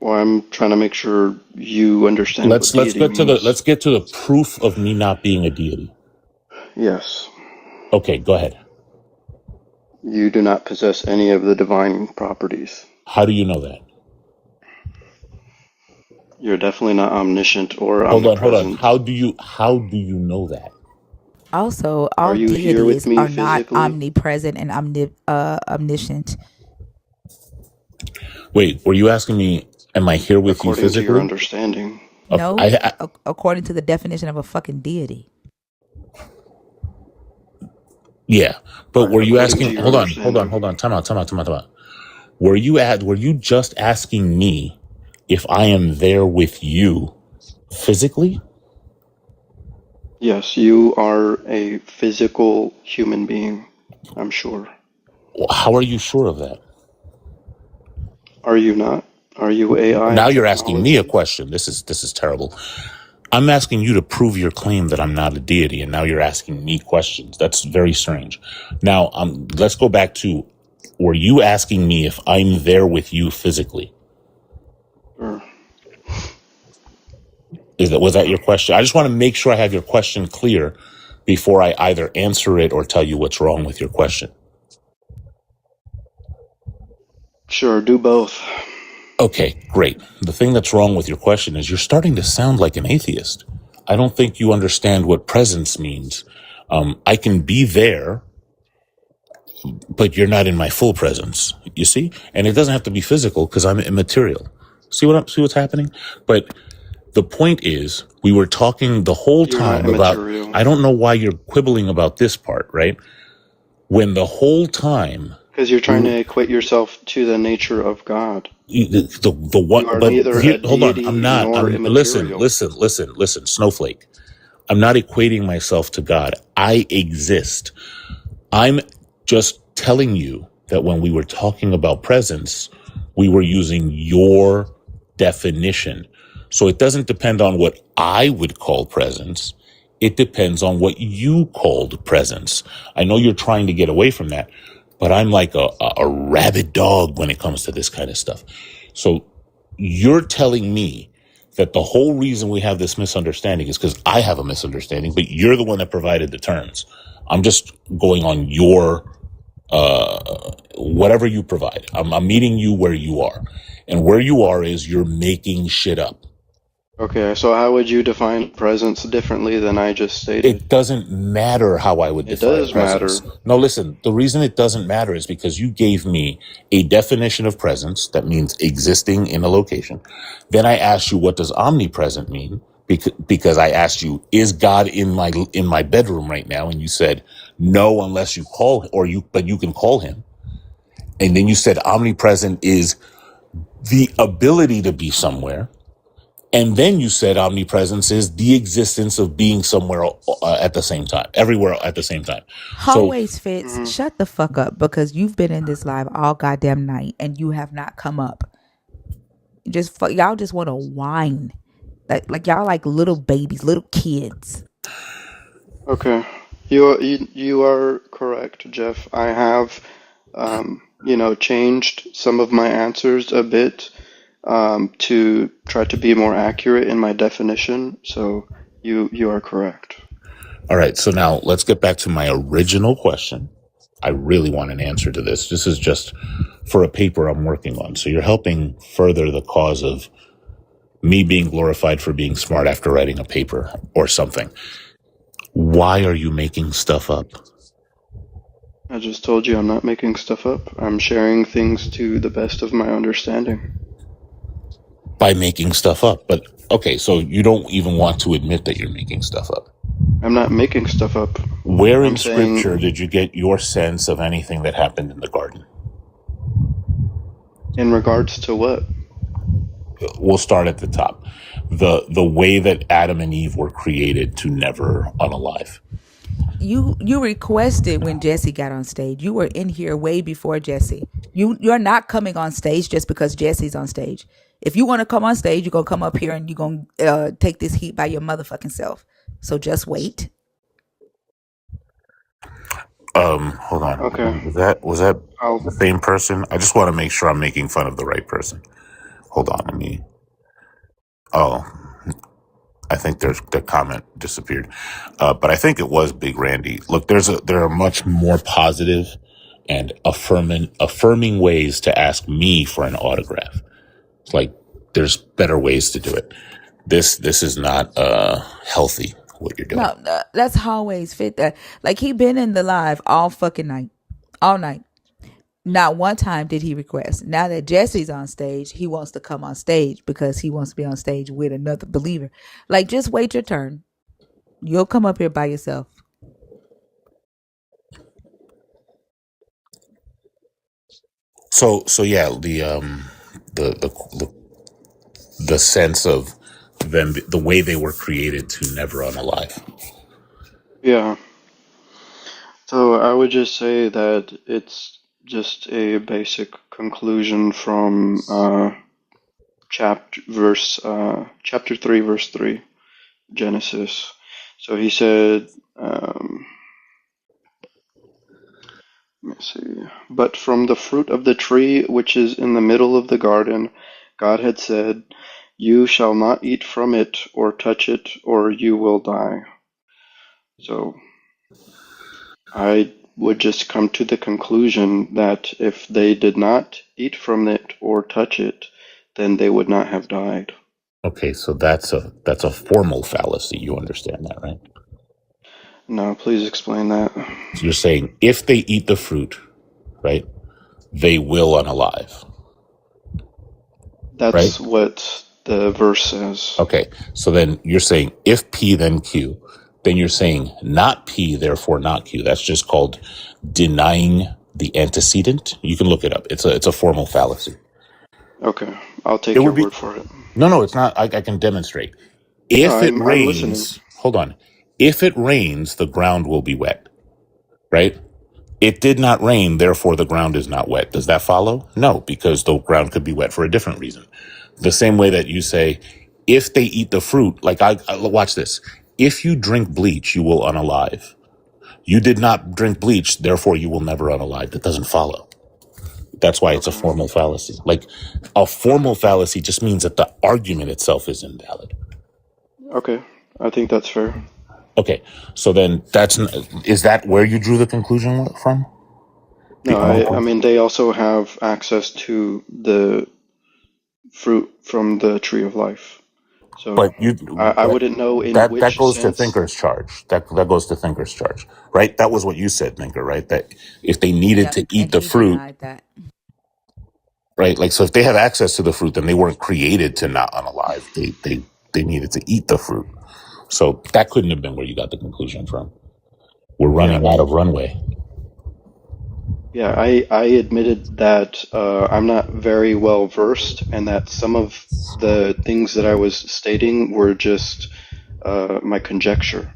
Well, I'm trying to make sure you understand what Let's deity get to means. the proof of me not being a deity. Yes. Okay, go ahead. You do not possess any of the divine properties. How do you know that? You're definitely not omniscient or Hold on. omnipresent. How do you know that? Also, Are all you here with deities me are not physically? omnipresent and omniscient. Wait, were you asking me, am I here with you According to your physically? understanding. No, according to the definition of a fucking deity. Yeah, but were you According to asking? your Hold on. understanding. Time out. Were you just asking me if I am there with you physically? Yes, you are a physical human being, I'm sure. How are you sure of that? Are you not? Are you AI Now you're asking me a technology? question. This is terrible. I'm asking you to prove your claim that I'm not a deity, and now you're asking me questions. That's very strange. Now, let's go back to, were you asking me if I'm there with you physically? Sure. Was that your question? I just want to make sure I have your question clear before I either answer it or tell you what's wrong with your question. Sure, do both. Okay, great. The thing that's wrong with your question is you're starting to sound like an atheist. I don't think you understand what presence means. I can be there, but you're not in my full presence, you see? And it doesn't have to be physical because I'm immaterial. See what's happening? But the point is, we were talking the whole You're not time about, immaterial. I don't know why you're quibbling about this part, right? When the whole time... Because you're trying to equate yourself to the nature of God. The what? You are But neither here, a hold on. deity I'm not. nor immaterial. Listen, Snowflake. I'm not equating myself to God. I exist. I'm just telling you that when we were talking about presence, we were using your definition. So it doesn't depend on what I would call presence. It depends on what you called presence. I know you're trying to get away from that, but I'm like a rabid dog when it comes to this kind of stuff. So you're telling me that the whole reason we have this misunderstanding is because I have a misunderstanding, but you're the one that provided the terms. I'm just going on your whatever you provide. I'm meeting you where you are. And where you are is you're making shit up. Okay, so how would you define presence differently than I just stated? It doesn't matter how I would define does presence. matter. No, listen, the reason it doesn't matter is because you gave me a definition of presence that means existing in a location. Then I asked you, what does omnipresent mean? Because I asked you, is God in my bedroom right now? And you said, no, unless you call, but you can call him. And then you said omnipresent is the ability to be somewhere. And then you said omnipresence is the existence of being somewhere at the same time, everywhere at the same time. Always Fitz, shut the fuck up because you've been in this live all goddamn night and you have not come up. Y'all just want to whine. Like y'all like little babies, little kids. Okay. You are correct, Jeff. I have, changed some of my answers a bit to try to be more accurate in my definition. So you are correct. All right. So now let's get back to my original question. I really want an answer to this. This is just for a paper I'm working on. So you're helping further the cause of me being glorified for being smart after writing a paper or something. Why are you making stuff up? I just told you I'm not making stuff up. I'm sharing things to the best of my understanding. By making stuff up. But okay, so you don't even want to admit that you're making stuff up. I'm not making stuff up. Where in scripture did you get your sense of anything that happened in the garden? In regards to what? We'll start at the top. The way that Adam and Eve were created to never unalive. You requested when Jesse got on stage. You were in here way before Jesse. You're not coming on stage just because Jesse's on stage. If you want to come on stage, you're going to come up here and you're going to take this heat by your motherfucking self. So just wait. Hold on. Okay. Was that the same person? I just want to make sure I'm making fun of the right person. hold on, let me. Oh, I think the comment disappeared, but I think it was Big Randy. Look, there are much more positive and affirming ways to ask me for an autograph. It's like there's better ways to do it. This is not healthy what you're doing. No, that's always fit that. Like he been in the live all fucking night, all night. Not one time did he request. Now that Jesse's on stage, he wants to come on stage because he wants to be on stage with another believer. Like, just wait your turn. You'll come up here by yourself. So yeah, the sense of them, the way they were created to never unalive. Yeah. So I would just say that it's just a basic conclusion from chapter 3, verse 3, Genesis. So he said, let me see. But from the fruit of the tree which is in the middle of the garden, God had said, "You shall not eat from it or touch it, or you will die." So I would just come to the conclusion that if they did not eat from it or touch it, then they would not have died. Okay, so that's a formal fallacy. You understand that, right? No, please explain that. So you're saying if they eat the fruit, right, they will unalive. Right? That's what the verse says. Okay, so then you're saying if P then Q, then you're saying not P, therefore not Q. That's just called denying the antecedent. You can look it up. It's a formal fallacy. Okay, I'll take It your would be word for it. no, it's not. I can demonstrate. No, If it I'm listening. rains, hold on. If it rains, the ground will be wet. Right? It did not rain, therefore the ground is not wet. Does that follow? No, because the ground could be wet for a different reason. The same way that you say, if they eat the fruit, like I watch this. If you drink bleach, you will unalive. You did not drink bleach, therefore you will never unalive. That doesn't follow. That's why it's a Okay. formal fallacy. Like a formal fallacy just means that the argument itself is invalid. Okay, I think that's fair. Okay, so then is that where you drew the conclusion from? No, I mean, they also have access to the fruit from the tree of life. So I wouldn't know in that which goes to sense. thinker's charge. That goes to thinker's charge, right? That was what you said, Thinker, right? That if they needed Yep, to eat and the he fruit, denied that. right? Like, so if they have access to the fruit, then they weren't created to not unalive. They needed to eat the fruit. So that couldn't have been where you got the conclusion from. We're Yeah, running out of runway. yeah. I admitted that I'm not very well versed, and that some of the things that I was stating were just my conjecture.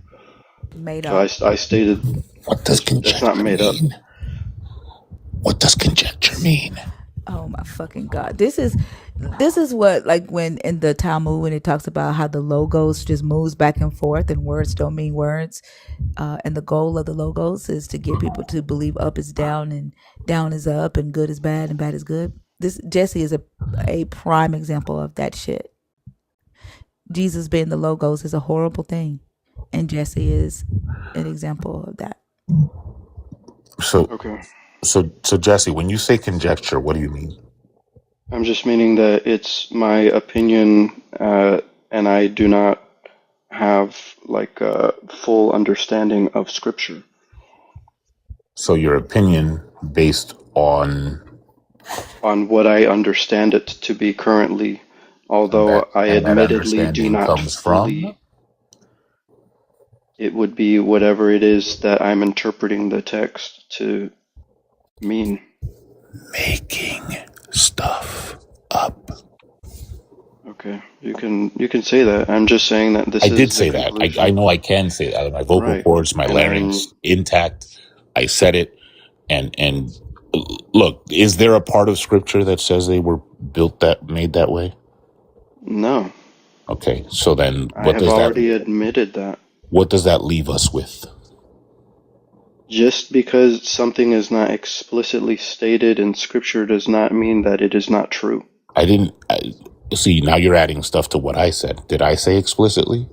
Made So up. I stated What does that's not conjecture made up. mean? What does conjecture mean? Oh my fucking god! This is what, like, when in the Talmud, when it talks about how the logos just moves back and forth and words don't mean words, and the goal of the logos is to get people to believe up is down and down is up and good is bad and bad is good. This Jesse is a prime example of that shit. Jesus being the logos is a horrible thing, and Jesse is an example of that. Okay. So Jesse, when you say conjecture, what do you mean? I'm just meaning that it's my opinion, and I do not have like a full understanding of Scripture. So your opinion based on What I understand it to be currently, although I and that admittedly do understanding not comes from fully. It would be whatever it is that I'm interpreting the text to mean. making stuff up. Okay, you can say that. I'm just saying that I this did is the say that. I conclusion. know I can say that. My vocal Right. cords, my And I'm larynx intact. I said it. And look, is there a part of scripture that says they were made that way? no. Okay, so then I have already admitted that. what does that leave us with? Just because something is not explicitly stated in Scripture does not mean that it is not true. See, now you're adding stuff to what I said. Did I say explicitly?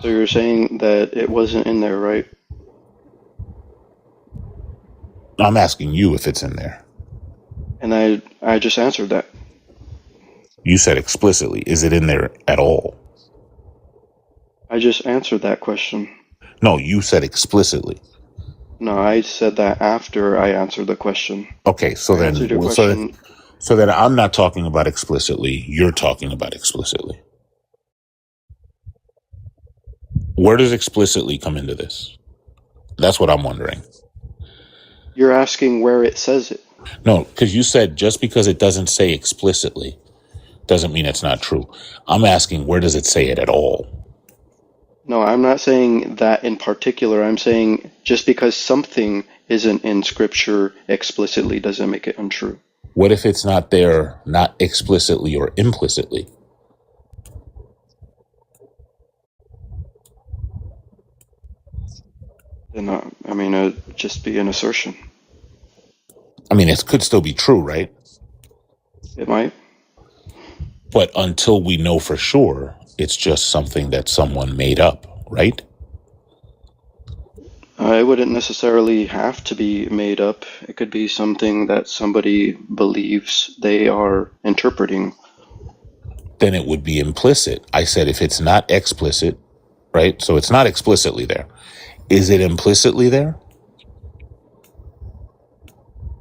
So you're saying that it wasn't in there, right? I'm asking you if it's in there. And I just answered that. You said explicitly. Is it in there at all? I just answered that question. No, you said explicitly. No, I said that after I answered the question. Okay, so I answered your then, question. so then I'm not talking about explicitly. You're talking about explicitly. Where does explicitly come into this? That's what I'm wondering. You're asking where it says it. No, because you said just because it doesn't say explicitly doesn't mean it's not true. I'm asking where does it say it at all? No, I'm not saying that in particular. I'm saying just because something isn't in Scripture explicitly doesn't make it untrue. What if it's not there, not explicitly or implicitly? Then, I mean, it'd just be an assertion. I mean, it could still be true, right? It might. But until we know for sure, it's just something that someone made up, right? It wouldn't necessarily have to be made up. It could be something that somebody believes they are interpreting. Then it would be implicit. I said if it's not explicit, right? So it's not explicitly there. Is it implicitly there?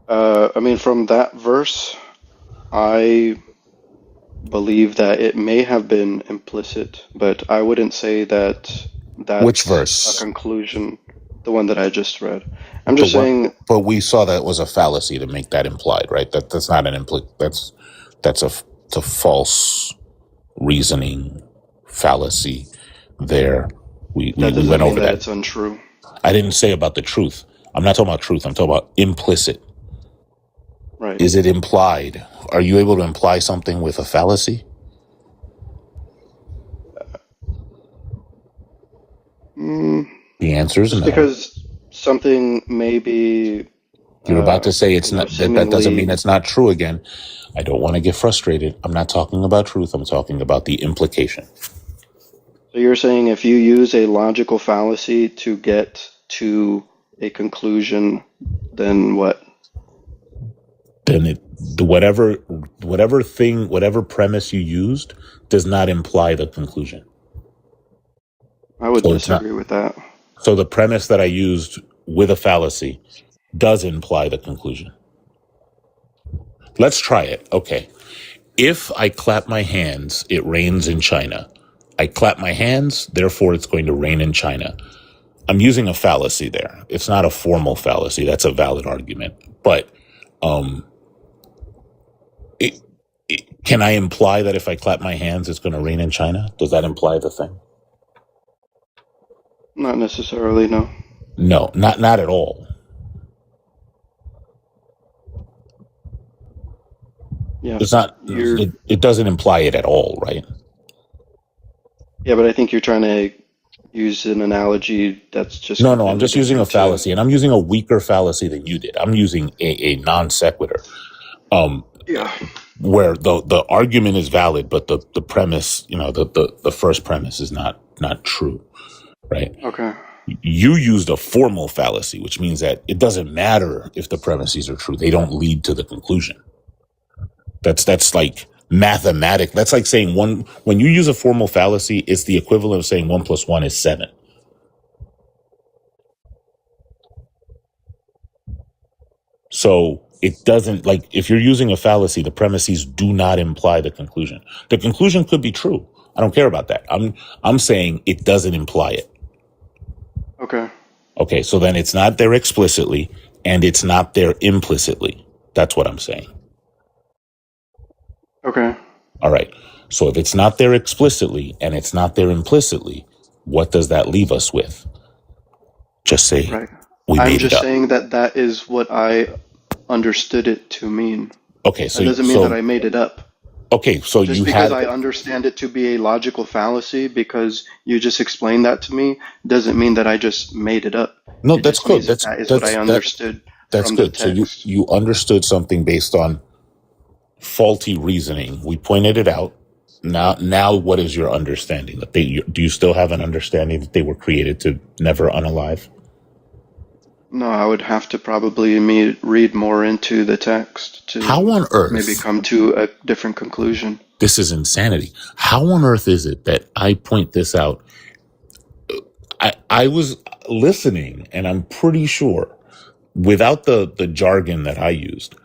I mean, from that verse, I believe that it may have been implicit, but I wouldn't say that that's Which verse? a conclusion, the one that I just read. I'm just saying. But we saw that was a fallacy to make that implied, right? That's not an that's a false reasoning fallacy there. We went over that. It's untrue. I didn't say about the truth. I'm not talking about truth. I'm talking about implicit. Right. Is it implied? Are you able to imply something with a fallacy? The answer is no. Because something may be. You're about to say it's not. That doesn't mean it's not true again. I don't want to get frustrated. I'm not talking about truth. I'm talking about the implication. So you're saying if you use a logical fallacy to get to a conclusion, then what? Then whatever premise you used does not imply the conclusion. I would disagree with that. So the premise that I used with a fallacy does imply the conclusion. Let's try it. Okay. If I clap my hands, it rains in China. I clap my hands, therefore it's going to rain in China. I'm using a fallacy there. It's not a formal fallacy. That's a valid argument. But can I imply that if I clap my hands, it's going to rain in China? Does that imply the thing? Not necessarily, no. No, not at all. Yeah, it's not. It doesn't imply it at all, right? Yeah, but I think you're trying to use an analogy that's just no. I'm just using a fallacy, and I'm using a weaker fallacy than you did. I'm using a non sequitur. Yeah. Where the argument is valid, but the premise, the first premise is not true, right? Okay. You used a formal fallacy, which means that it doesn't matter if the premises are true; they don't lead to the conclusion. That's like mathematic. That's like saying when you use a formal fallacy, it's the equivalent of saying 1 + 1 is 7. So it doesn't, like, if you're using a fallacy, the premises do not imply the conclusion. The conclusion could be true. I don't care about that. I'm saying it doesn't imply it. Okay. Okay, so then it's not there explicitly and it's not there implicitly. That's what I'm saying. Okay. All right. So if it's not there explicitly and it's not there implicitly, what does that leave us with? Just say, right. We made it up. I'm just saying that is what I understood it to mean. Okay, so that doesn't mean that I made it up. Okay, so just because I understand it to be a logical fallacy because you just explained that to me doesn't mean that I just made it up. No, It that's just good. means That's that is what I that's that understood that's from the good. So text. you understood something based on faulty reasoning. We pointed it out. Now, what is your understanding? That do you still have an understanding that they were created to never unalive? No, I would have to probably read more into the text How to on maybe earth? come to a different conclusion. This is insanity. How on earth is it that I point this out? I was listening, and I'm pretty sure, without the jargon that I used,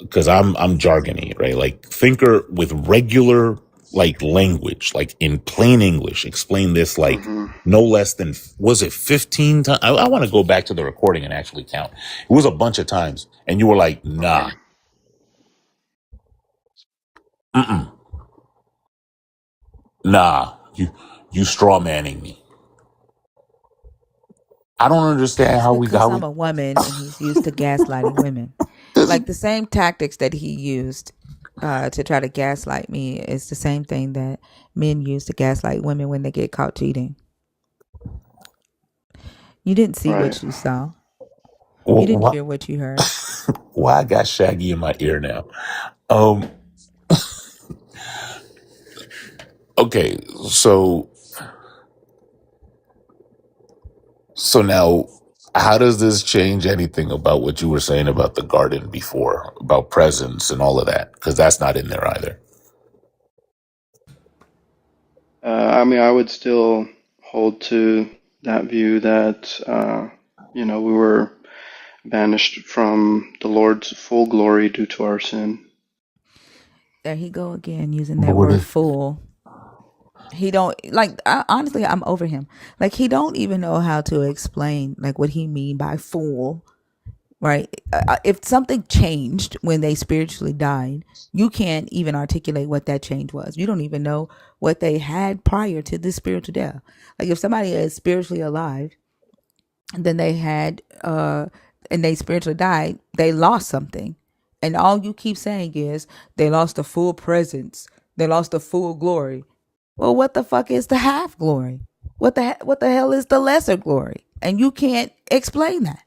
because I'm jargony, right? Like thinker with regular like language, like in plain English, explain this like Hmm. no less than, was it 15 times? I want to go back to the recording and actually count. It was a bunch of times, and you were like, Okay. nah, nah, you straw manning me. I don't understand It's how we because got. I'm a woman and he's used to gaslighting women. Like the same tactics that he used to try to gaslight me is the same thing that men use to gaslight women when they get caught cheating. You didn't see Right. what you saw. You didn't Why, hear what you heard. why I got Shaggy in my ear now? Um. Okay. So now, how does this change anything about what you were saying about the garden before, about presence and all of that? Because that's not in there either. I mean, I would still hold to that view that, we were banished from the Lord's full glory due to our sin. There he go again using But that what word if fool. He don't like honestly I'm over him. Like he don't even know how to explain like what he mean by fool, right? If something changed when they spiritually died, you can't even articulate what that change was. You don't even know what they had prior to this spiritual death. Like if somebody is spiritually alive and then they had and they spiritually died, they lost something. And all you keep saying is they lost the full presence. They lost the full glory. Well, what the fuck is the half glory? What the hell is the lesser glory? And you can't explain that.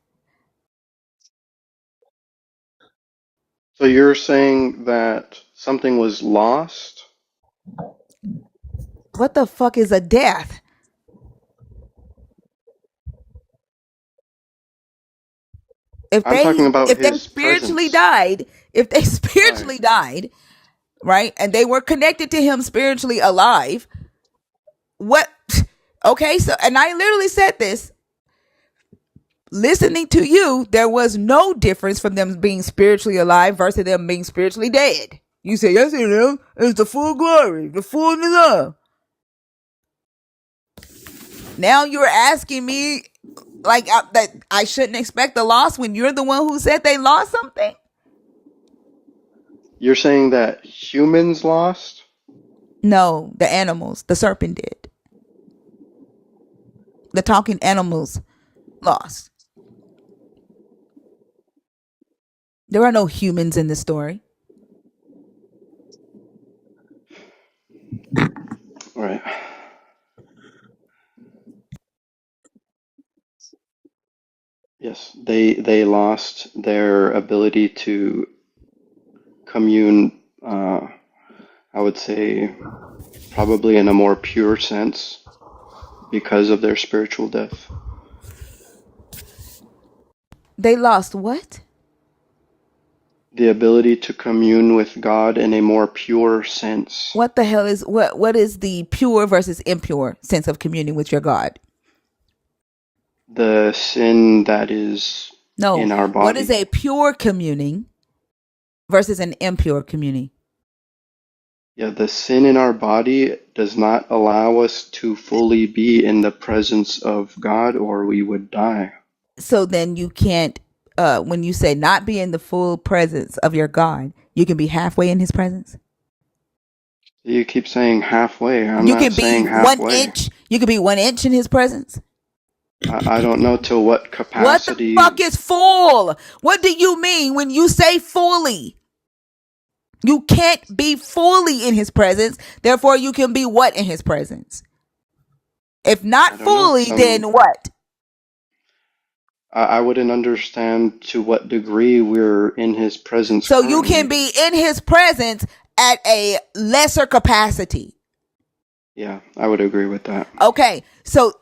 So you're saying that something was lost? What the fuck is a death? If I'm they talking about if they his spiritually presence. died, if they Right. spiritually died, right? And they were connected to him spiritually alive, what okay, so and I literally said this, listening to you, there was no difference from them being spiritually alive versus them being spiritually dead. You say, yes, it is. It's the full glory, the fullness of. Now you're asking me that I shouldn't expect a loss when you're the one who said they lost something? You're saying that humans lost? No, the animals, the serpent did. The talking animals lost. There are no humans in this story. Right. Yes, they lost their ability to commune, I would say, probably in a more pure sense because of their spiritual death. They lost what? The ability to commune with God in a more pure sense. What the hell is what is the pure versus impure sense of communing with your God? The sin that is No. in our What is body. a pure communing versus an impure communing? Yeah, the sin in our body does not allow us to fully be in the presence of God, or we would die. So then you can't when you say not be in the full presence of your God, you can be halfway in his presence? You keep saying halfway. I'm You not can be saying one halfway. inch. You can be 1 inch in his presence. I don't know to what What the capacity. fuck is full? What do you mean when you say fully? You can't be fully in his presence. Therefore, you can be what in his presence? If I not don't know. fully, then what? I wouldn't understand to what degree we're in his presence So currently. you can be in his presence at a lesser capacity. Yeah, I would agree with that. Okay, so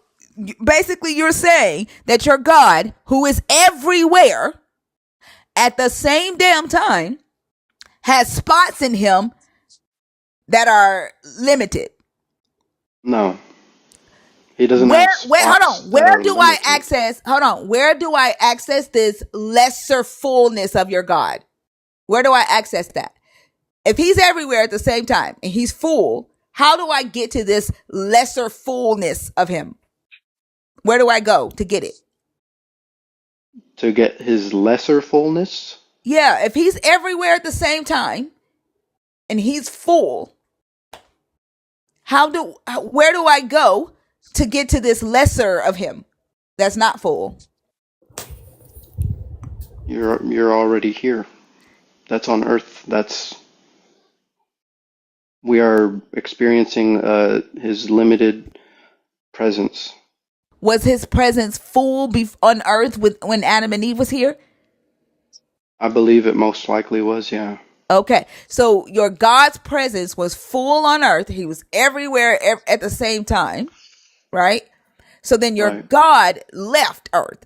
basically you're saying that your God, who is everywhere at the same damn time, has spots in him that are limited. No. He doesn't have spots that are limited. Where do I access this lesser fullness of your God? Where do I access that? If he's everywhere at the same time and he's full, how do I get to this lesser fullness of him? Where do I go to get it? To get his lesser fullness? Yeah, if he's everywhere at the same time and he's full, where do I go to get to this lesser of him that's not full? You're already here. That's on earth. We are experiencing his limited presence. Was his presence full on earth when Adam and Eve was here? I believe it most likely was, yeah. Okay, so your God's presence was full on earth. He was everywhere at the same time, right? So then your God left earth.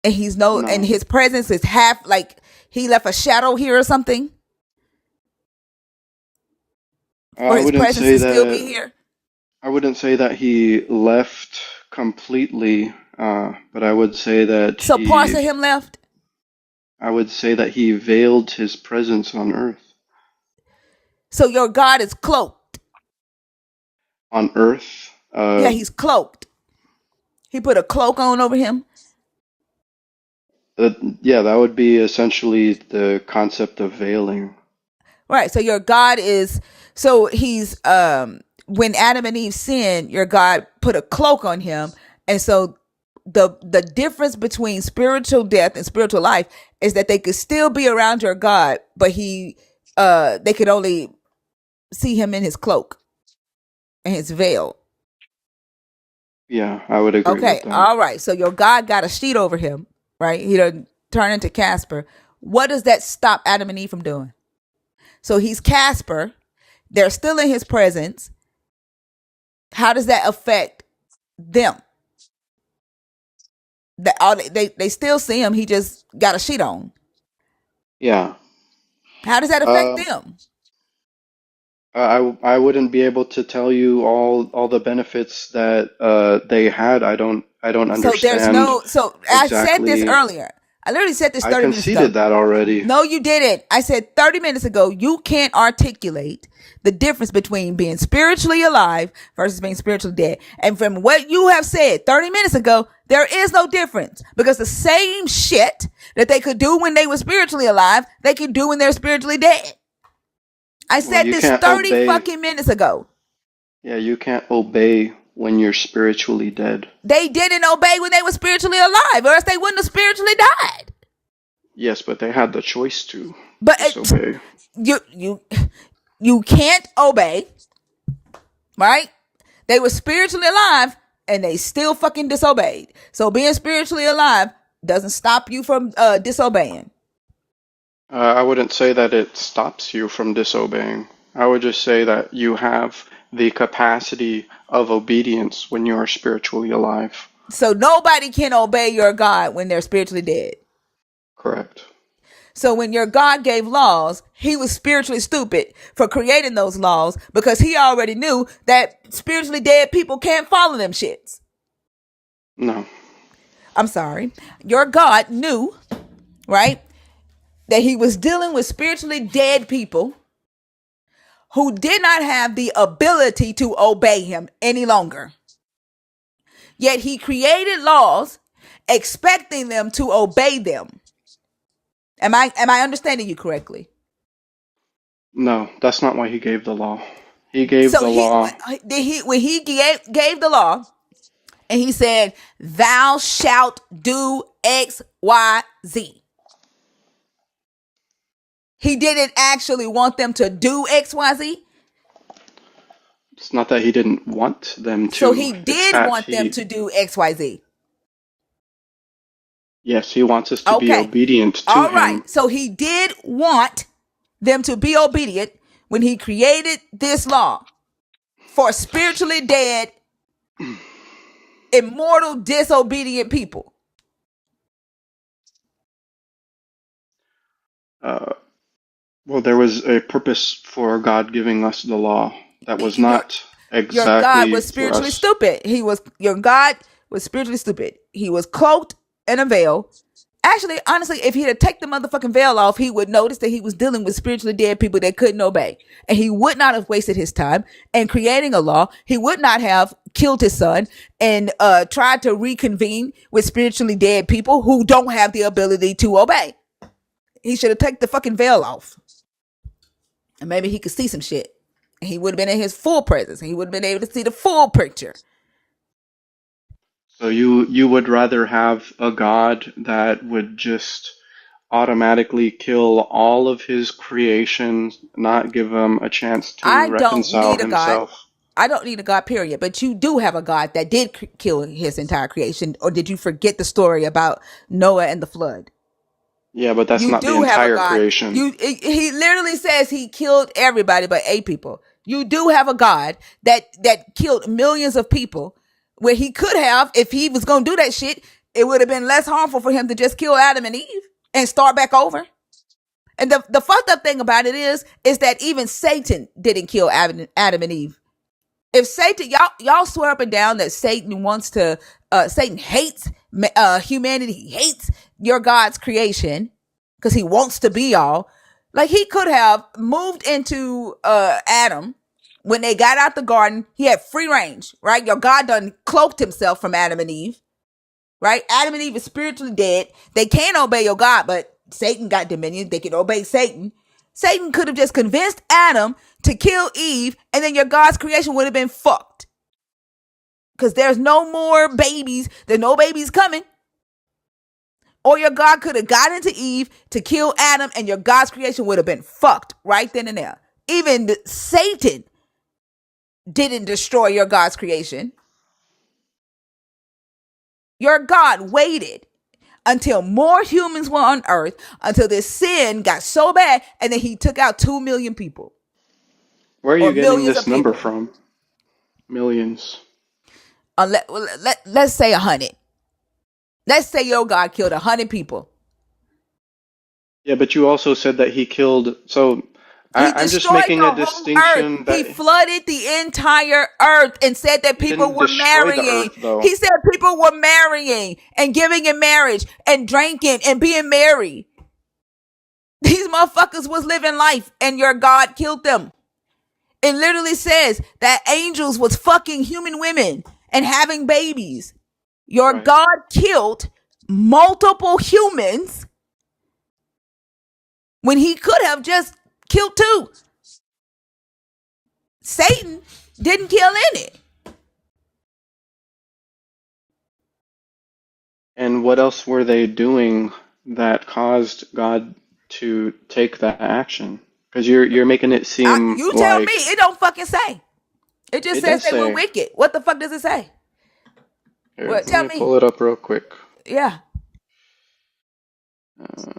And and his presence is half like he left a shadow here or something? Or his presence is still be here? I wouldn't say that he left completely, but I would say that So parts of him left? I would say that he veiled his presence on earth. So your God is cloaked? On earth? Yeah, he's cloaked. He put a cloak on over him? Yeah, that would be essentially the concept of veiling. Right, so your God is, so he's, when Adam and Eve sinned, your God put a cloak on him. And so the difference between spiritual death and spiritual life is that they could still be around your God, but they could only see him in his cloak and his veil. Yeah, I would agree with that. Okay, all right. So your God got a sheet over him, right? He doesn't turn into Casper. What does that stop Adam and Eve from doing? So he's Casper. They're still in his presence. How does that affect them? They still see him. He just got a sheet on. Yeah. How does that affect them? I wouldn't be able to tell you all the benefits that they had. I don't understand. So there's no. So I said this earlier. I literally said this 30 minutes ago. I conceded that already. No, you didn't. I said 30 minutes ago, you can't articulate the difference between being spiritually alive versus being spiritually dead. And from what you have said 30 minutes ago, there is no difference, because the same shit that they could do when they were spiritually alive, they could do when they're spiritually dead. I said this 30 fucking minutes ago. Yeah, you can't obey when you're spiritually dead. They didn't obey when they were spiritually alive, or else they wouldn't have spiritually died. Yes, but they had the choice to disobey. You can't obey, right? They were spiritually alive and they still fucking disobeyed. So being spiritually alive doesn't stop you from disobeying. I wouldn't say that it stops you from disobeying. I would just say that you have the capacity of obedience when you are spiritually alive. So nobody can obey your God when they're spiritually dead. Correct. So when your God gave laws, he was spiritually stupid for creating those laws, because he already knew that spiritually dead people can't follow them shits. No. I'm sorry. Your God knew, right, that he was dealing with spiritually dead people who did not have the ability to obey him any longer. Yet he created laws expecting them to obey them. Am I understanding you correctly? No, that's not why he gave the law. He gave the law. When he gave the law, and he said, "Thou shalt do X, Y, Z." He didn't actually want them to do X, Y, Z. It's not that he didn't want them to. So he did want them to do X, Y, Z. Yes, he wants us to be Okay. obedient to All right. him. So he did want them to be obedient when he created this law for spiritually dead, immortal, disobedient people. Well, there was a purpose for God giving us the law that was Your not God exactly was for spiritually us. stupid. Your God was spiritually stupid. He was cloaked in a veil. Actually, honestly, if he'd have taken the motherfucking veil off, he would notice that he was dealing with spiritually dead people that couldn't obey. And he would not have wasted his time in creating a law. He would not have killed his son and tried to reconvene with spiritually dead people who don't have the ability to obey. He should have taken the fucking veil off. And maybe he could see some shit. He would have been in his full presence. He would have been able to see the full picture. So you would rather have a God that would just automatically kill all of his creations, not give them a chance to I don't reconcile need a God. himself. I don't need a God, period. But you do have a God that did kill his entire creation. Or did you forget the story about Noah and the flood? Yeah, but that's You not the do have a entire God. creation. He literally says he killed everybody but 8 people. You do have a God that killed millions of people, where he could have, if he was going to do that shit, it would have been less harmful for him to just kill Adam and Eve and start back over. And the fucked up thing about it is that even Satan didn't kill Adam and Eve. If Satan, y'all swear up and down that Satan wants to, Satan hates humanity. He hates your God's creation because he wants to be all. Like, he could have moved into Adam when they got out the garden. He had free range, right? Your God done cloaked himself from Adam and Eve, right? Adam and Eve is spiritually dead. They can't obey your God, but Satan got dominion. They can obey Satan. Satan could have just convinced Adam to kill Eve, and then your God's creation would have been fucked. Because there's no more babies. There's no babies coming. Or your God could have got into Eve to kill Adam, and your God's creation would have been fucked right then and there. Even Satan didn't destroy your God's creation. Your God waited until more humans were on earth, until this sin got so bad, and then he took out 2 million people. Where are Or you getting millions of this number people. from? Millions. Let's say 100. Let's say your God killed 100 people. Yeah, but you also said that he killed. So He I'm just destroyed making the a whole earth. distinction He that flooded the entire earth and said that he people didn't were destroy the marrying. earth, though. He said people were marrying and giving in marriage and drinking and being married. These motherfuckers was living life, and your God killed them. It literally says that angels was fucking human women and having babies. Your Right. God killed multiple humans when he could have just killed 2. Satan didn't kill any. And what else were they doing that caused God to take that action? Because you're making it seem You tell me. like It don't fucking say. It just it says does they were say. wicked. What the fuck does it say? Here, Well, let tell me me. pull it up real quick. Yeah. Um,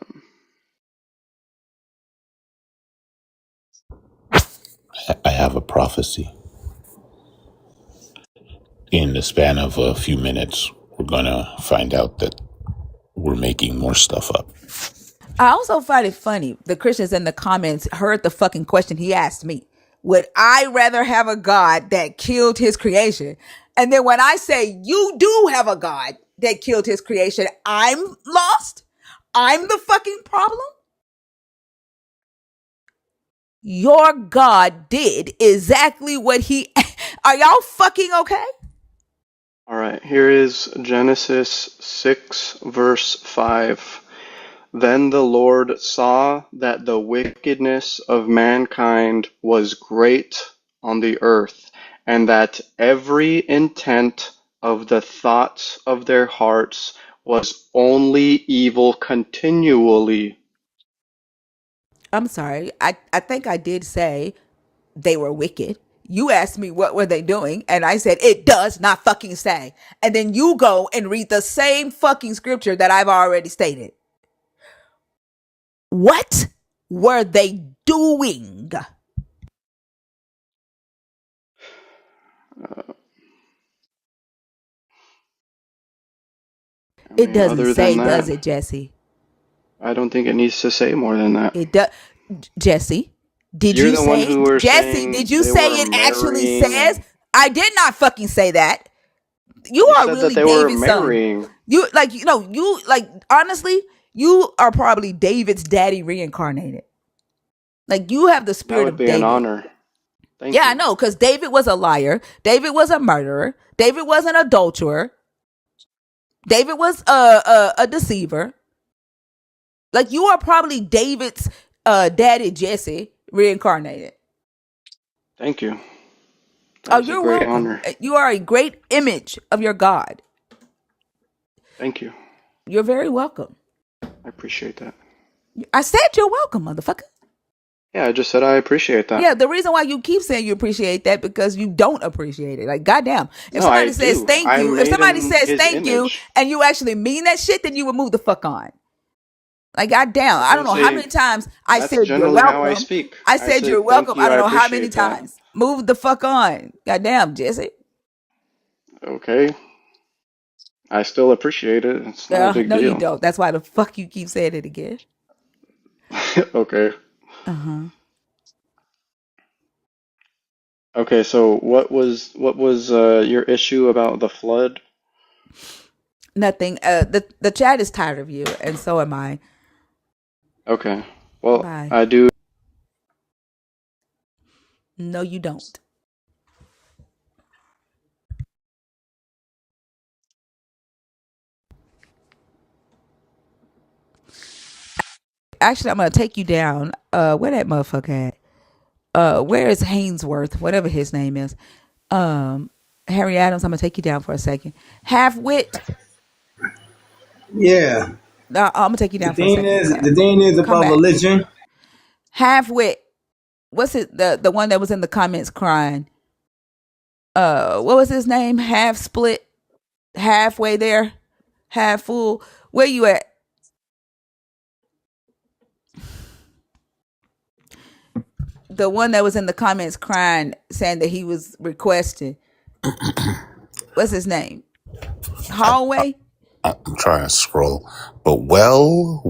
I have a prophecy. In the span of a few minutes, we're going to find out that we're making more stuff up. I also find it funny. The Christians in the comments heard the fucking question he asked me. Would I rather have a God that killed his creation? And then when I say you do have a God that killed his creation, I'm lost? I'm the fucking problem? Your God did exactly what he... Are y'all fucking okay? all right, here is Genesis 6, verse 5. Then the Lord saw that the wickedness of mankind was great on the earth, and that every intent of the thoughts of their hearts was only evil continually. I'm sorry. I think I did say they were wicked. You asked me what were they doing, and I said it does not fucking say. And then you go and read the same fucking scripture that I've already stated. What were they doing? It doesn't other than say, that, does it, Jesse? I don't think it needs to say more than that. It does. Jesse, did You're you the one say, who were Jesse, did saying you they say were it actually marrying, says? and I did not fucking say that. You you are said that really they were David's son. marrying. You honestly, you are probably David's daddy reincarnated. Like, you have the That spirit would of be an David. honor. Thank Yeah, I you. know, because David was a liar. David was a murderer. David was an adulterer. David was a deceiver. Like, you are probably David's daddy Jesse reincarnated. Thank you. Oh, That is a you're great welcome. honor. You are a great image of your God. Thank you. You're very welcome. I appreciate that. I said you're welcome, motherfucker. Yeah, I just said I appreciate that. Yeah, the reason why you keep saying you appreciate that because you don't appreciate it. Like, goddamn, if No, I somebody says do. thank I you, if made somebody in says his thank you image. and you actually mean that shit, then you would move the fuck on. Like, goddamn, I don't know how Jesse, many times I that's said you're generally how I welcome. speak. I I said you're said thank welcome. I you. I don't know how many appreciate that. times. Move the fuck on. Goddamn, Jesse. Okay. I still appreciate it. It's not a big No, you deal. don't. That's why the fuck you keep saying it again. Okay. Uh-huh. Okay, so what was your issue about the flood? Nothing. The chat is tired of you, and so am I. Okay. Well, Bye. I do. No, you don't. Actually, I'm gonna take you down. Where that motherfucker at? Where is Hainsworth? Whatever his name is. Harry Adams. I'm gonna take you down for a second. Half wit. Yeah. No, I'm gonna take you The down for a thing second. is, the thing is Come about back. religion. Half wit. What's it? The one that was in the comments crying. What was his name? Half split. Halfway there. Half full. Where you at? The one that was in the comments crying, saying that he was requesting. What's his name? Hallway. I'm trying to scroll, but well,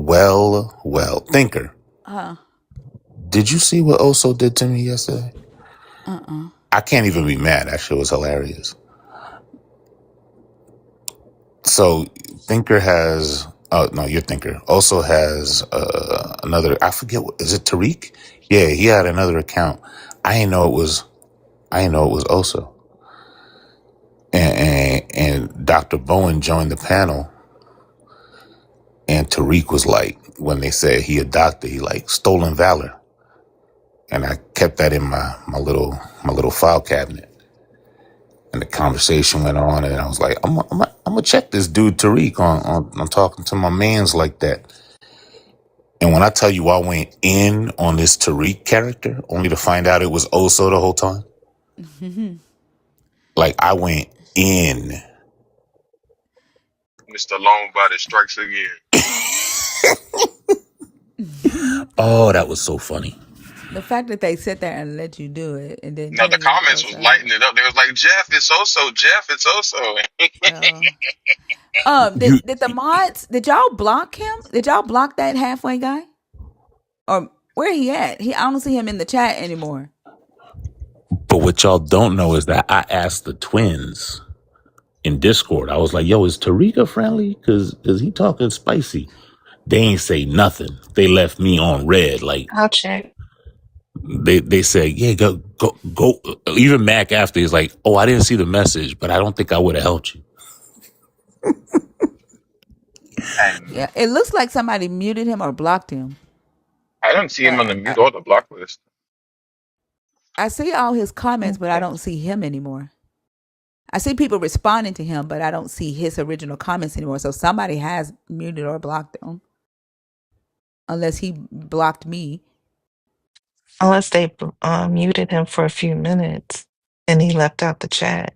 thinker. Did you see what Oso did to me yesterday? I can't even be mad. That shit was hilarious. So Thinker has, oh no, your Thinker also has another. I forget is it Tariq? Yeah, he had another account. I didn't know it was. I didn't know it was Oso. And Dr. Bowen joined the panel, and Tariq was like, when they said he a doctor, he like stolen valor, and I kept that in my little file cabinet. And the conversation went on, and I was like, I'm gonna check this dude Tariq on talking to my mans like that. And when I tell you I went in on this Tariq character, only to find out it was Oso the whole time. Like, I went in. Mr. Longbody strikes again. Oh, that was so funny. The fact that they sit there and let you do it and then No, tell the you it comments was was lighting it up. They was like, Jeff, it's Oso. Jeff, it's Oso. You, did the mods, did y'all block him? Did y'all block that halfway guy? Or where he at? I don't see him in the chat anymore. but what y'all don't know is that I asked the twins in Discord. I was like, yo, is Tariqa friendly? Cause he talking spicy. They ain't say nothing. They left me on red. Like, I'll check. they said, yeah, go. Even Mac after he's like, oh, I didn't see the message, but I don't think I would have helped you. And Yeah, it looks like somebody muted him or blocked him. I don't see him on But the mute or the block list. I see all his comments, but I Okay. don't see him anymore. I see people responding to him, but I don't see his original comments anymore. So somebody has muted or blocked him. Unless he blocked me. Unless they muted him for a few minutes. And he left out the chat.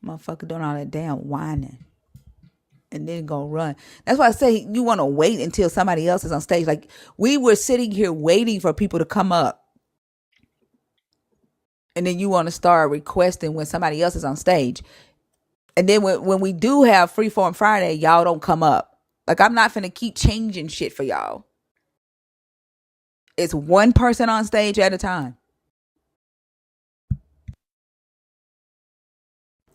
Motherfucker doing all that damn whining. And then go run. That's why I say you want to wait until somebody else is on stage. Like, we were sitting here waiting for people to come up. And then you want to start requesting when somebody else is on stage. And then when we do have Freeform Friday, y'all don't come up. Like, I'm not finna keep changing shit for y'all. It's one person on stage at a time.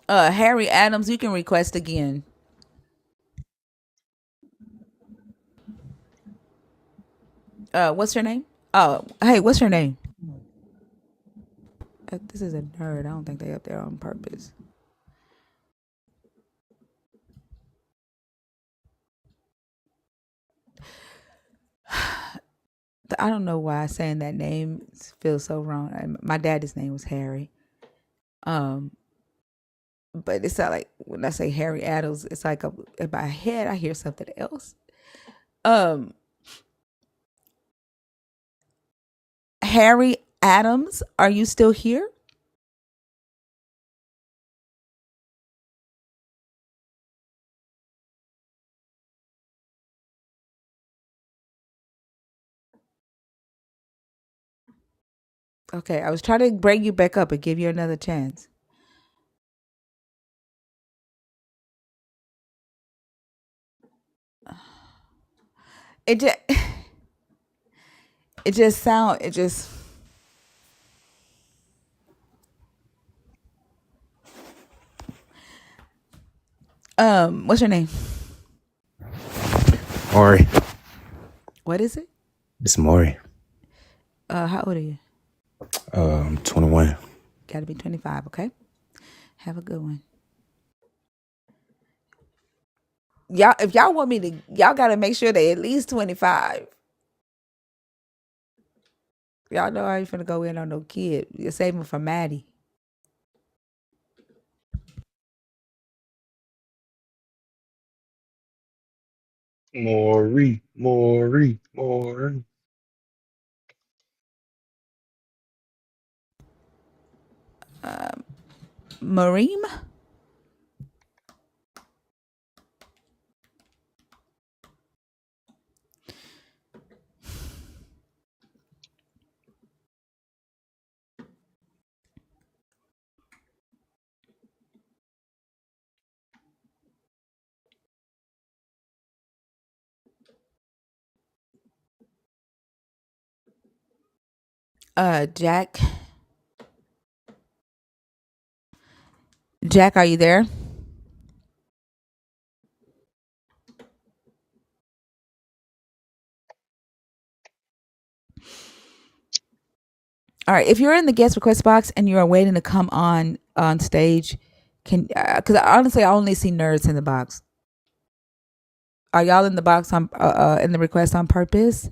Harry Adams, you can request again. What's your name? Oh, hey, what's your name? This is a nerd. I don't think they up there on purpose. I don't know why saying that name feels so wrong. My daddy's name was Harry. But it's not like when I say Harry Adams, it's like in my head I hear something else. Harry Adams, are you still here? Okay, I was trying to bring you back up and give you another chance. It just what's your name? Maury. What is it? It's Maury. How old are you? 21. Gotta be 25, okay? Have a good one. Y'all, if y'all want me to, y'all gotta make sure they at least 25. Y'all know I ain't finna go in on no kid. You're saving for Maddie. Maury. Mareem? Jack. Jack, are you there? All right. If you're in the guest request box and you're waiting to come on stage, can because honestly I only see nerds in the box. Are y'all in the box on in the request on purpose?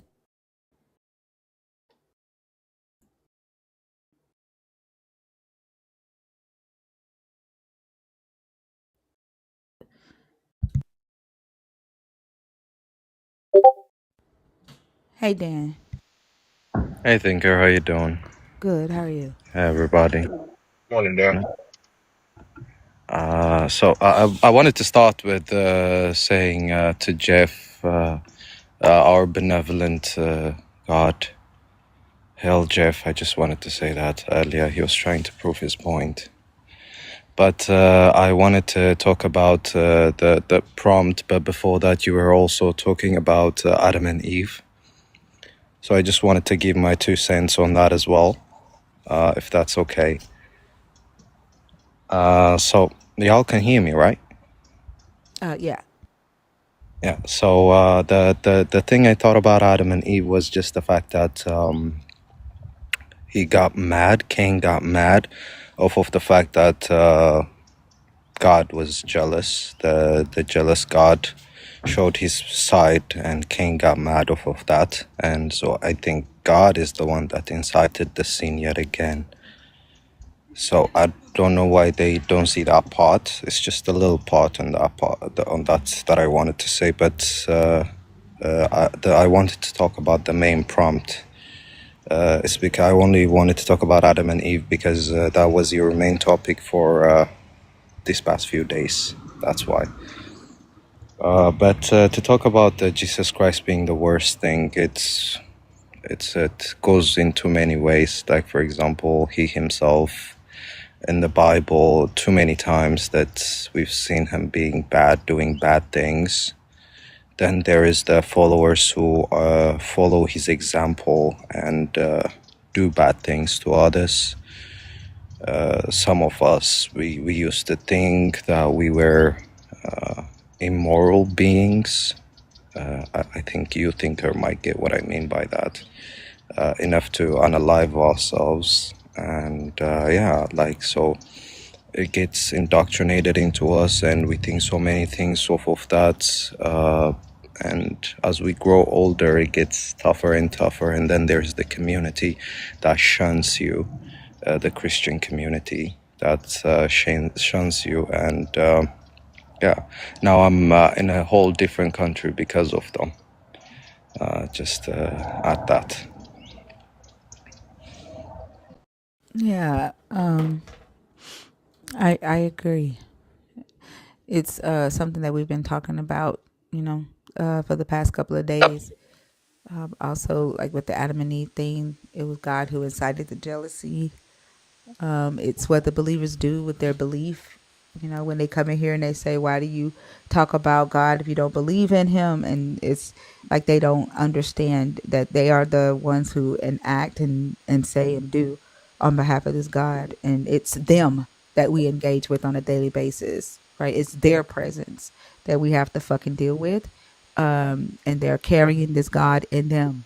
Hey Dan. Hey, Thinker, how you doing? Good. How are you? Hey, everybody. Morning, down. So I wanted to start with saying to Jeff, our benevolent God, hail Jeff. I just wanted to say that earlier. He was trying to prove his point. But I wanted to talk about the prompt, but before that you were also talking about Adam and Eve. So I just wanted to give my 2 cents on that as well, if that's okay. So y'all can hear me, right? Yeah. Yeah. So the thing I thought about Adam and Eve was just the fact that Cain got mad off of the fact that God was jealous. The jealous God showed his side, and Cain got mad off of that. And so I think God is the one that incited the sin yet again. So I don't know why they don't see that part. It's just a little part on that I wanted to say. But I wanted to talk about the main prompt. It's because I only wanted to talk about Adam and Eve because that was your main topic for these past few days. That's why. But to talk about Jesus Christ being the worst thing, it goes into many ways. Like, for example, he himself in the Bible, too many times that we've seen him being bad, doing bad things. Then there is the followers who follow his example and do bad things to others. Some of us, we used to think that we were immoral beings. I think you thinker might get what I mean by that. Enough to unalive ourselves. And so it gets indoctrinated into us and we think so many things off of that. And as we grow older, it gets tougher and tougher. And then there's the community that shuns you, the Christian community that shuns you. And now I'm in a whole different country because of them. Just add that. Yeah, I agree. It's something that we've been talking about, for the past couple of days. Also, like with the Adam and Eve thing, it was God who incited the jealousy. It's what the believers do with their belief. When they come in here and they say, why do you talk about God if you don't believe in him? And it's like they don't understand that they are the ones who enact and say and do on behalf of this God. And it's them that we engage with on a daily basis, right? It's their presence that we have to fucking deal with. And they're carrying this God in them.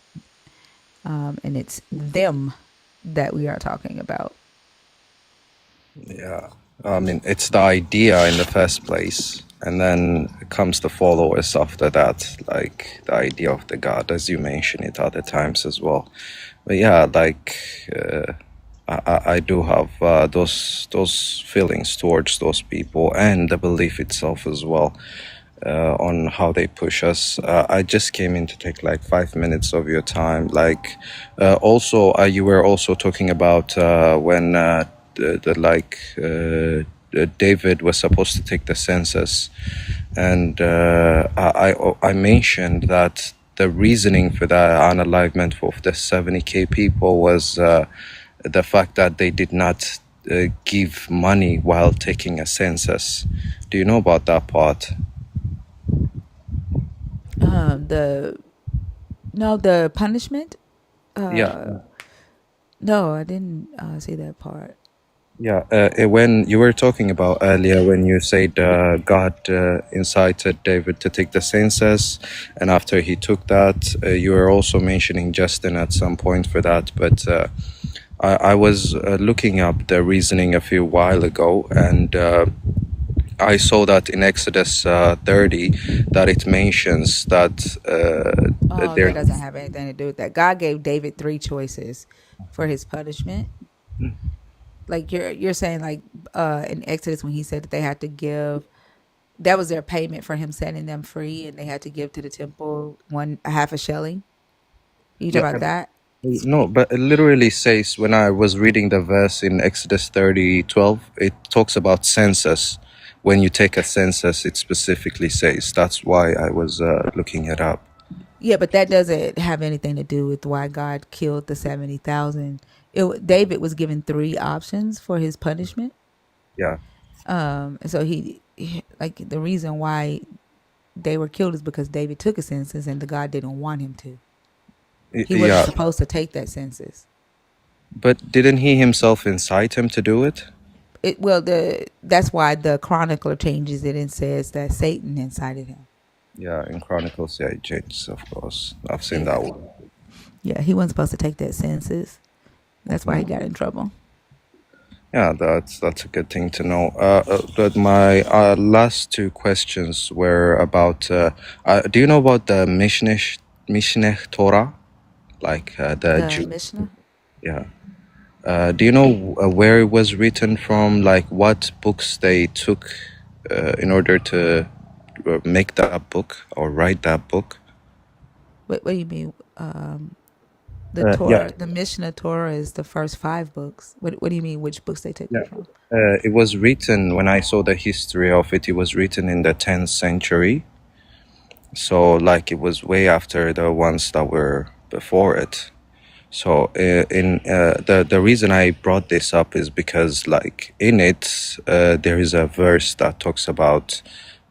And it's them that we are talking about. Yeah, I mean, it's the idea in the first place, and then comes the followers after that, like the idea of the God, as you mentioned it other times as well. But yeah, I do have those feelings towards those people and the belief itself as well. On how they push us. I just came in to take like 5 minutes of your time. Also, you were also talking about when David was supposed to take the census, and I mentioned that the reasoning for that unalivement of the 70,000 people was the fact that they did not give money while taking a census. Do you know about that part? The punishment. Yeah. No, I didn't see that part. Yeah, when you were talking about earlier, when you said God incited David to take the census, and after he took that, you were also mentioning Justin at some point for that. But I was looking up the reasoning a few while ago, and I saw that in Exodus 30 that it mentions that that doesn't have anything to do with that. God gave David 3 choices for his punishment. Like you're saying, like in Exodus when he said that they had to give, that was their payment for him setting them free, and they had to give to the temple half a shilling. You talk about that? No, but it literally says, when I was reading the verse in Exodus 30:12, it talks about census. When you take a census, it specifically says. That's why I was looking it up. Yeah, but that doesn't have anything to do with why God killed the 70,000. David was given 3 options for his punishment. Yeah. So he like the reason why they were killed is because David took a census and the God didn't want him to. He wasn't supposed to take that census. But didn't he himself incite him to do it? That's why the chronicler changes it and says that Satan incited him. Yeah, in Chronicles, yeah, it changes, of course. I've seen that one. Yeah, he wasn't supposed to take that census. That's why he got in trouble. Yeah, that's a good thing to know. But my last 2 questions were about, do you know about the Mishneh Torah? Like the Mishnah? Yeah. Do you know where it was written from? Like what books they took in order to make that book or write that book? What do you mean? The Yeah, Torah, the Mishnah Torah is the first 5 books. What do you mean? Which books they took yeah. it from? It was written when I saw the history of it. It was written in the 10th century, so like it was way after the ones that were before it. So in the reason I brought this up is because like in it there is a verse that talks about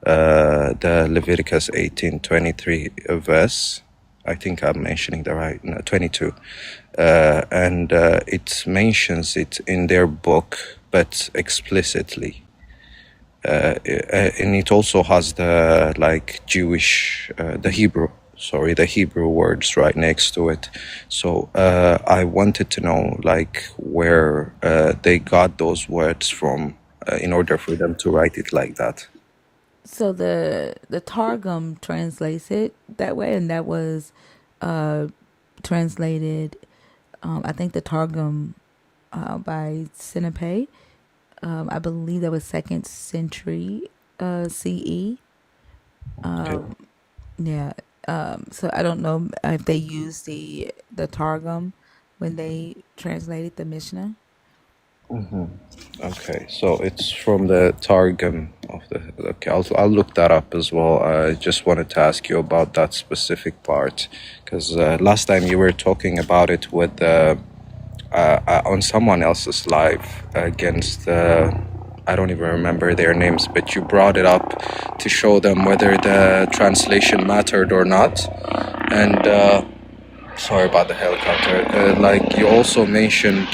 the Leviticus 18:23 verse. I think I'm mentioning the right, no, 22, and it mentions it in their book, but explicitly. And it also has the like Jewish, the Hebrew words right next to it. So I wanted to know like where they got those words from in order for them to write it like that. So the Targum translates it that way, and that was translated. I think the Targum by Sinape. I believe that was 2nd century CE. Okay. Yeah. So I don't know if they used the Targum when they translated the Mishnah. Okay, so it's from the Targum of the. Okay, I'll look that up as well. I just wanted to ask you about that specific part because last time you were talking about it with on someone else's live against. I don't even remember their names, but you brought it up to show them whether the translation mattered or not, and. Sorry about the helicopter. Like you also mentioned,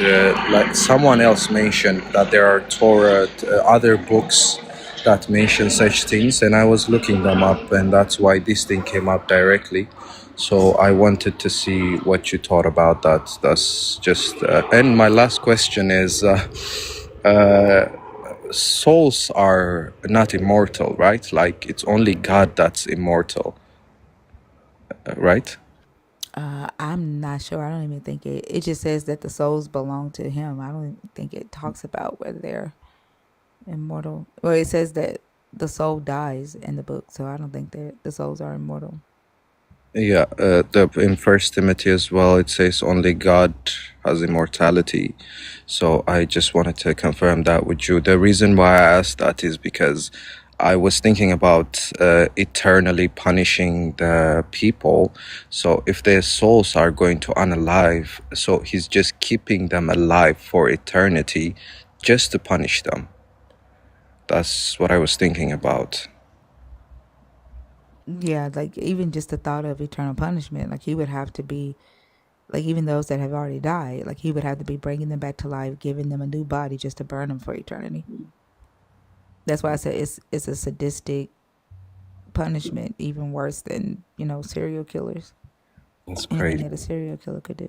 like someone else mentioned that there are Torah, other books that mention such things, and I was looking them up, and that's why this thing came up directly. So I wanted to see what you thought about that. That's just. And my last question is, souls are not immortal, right? Like it's only God that's immortal, right? I'm not sure. I don't even think it just says that the souls belong to him. I don't even think it talks about whether they're immortal. Well, it says that the soul dies in the book, so I don't think that the souls are immortal. Yeah, in First Timothy as well, it says only God has immortality. So I just wanted to confirm that with you. The reason why I asked that is because I was thinking about eternally punishing the people. So if their souls are going to unalive, so he's just keeping them alive for eternity just to punish them. That's what I was thinking about. Yeah, like even just the thought of eternal punishment, like he would have to be, like even those that have already died, like he would have to be bringing them back to life, giving them a new body just to burn them for eternity. That's why I said it's a sadistic punishment, even worse than serial killers. It's Anything crazy. that a serial killer could do.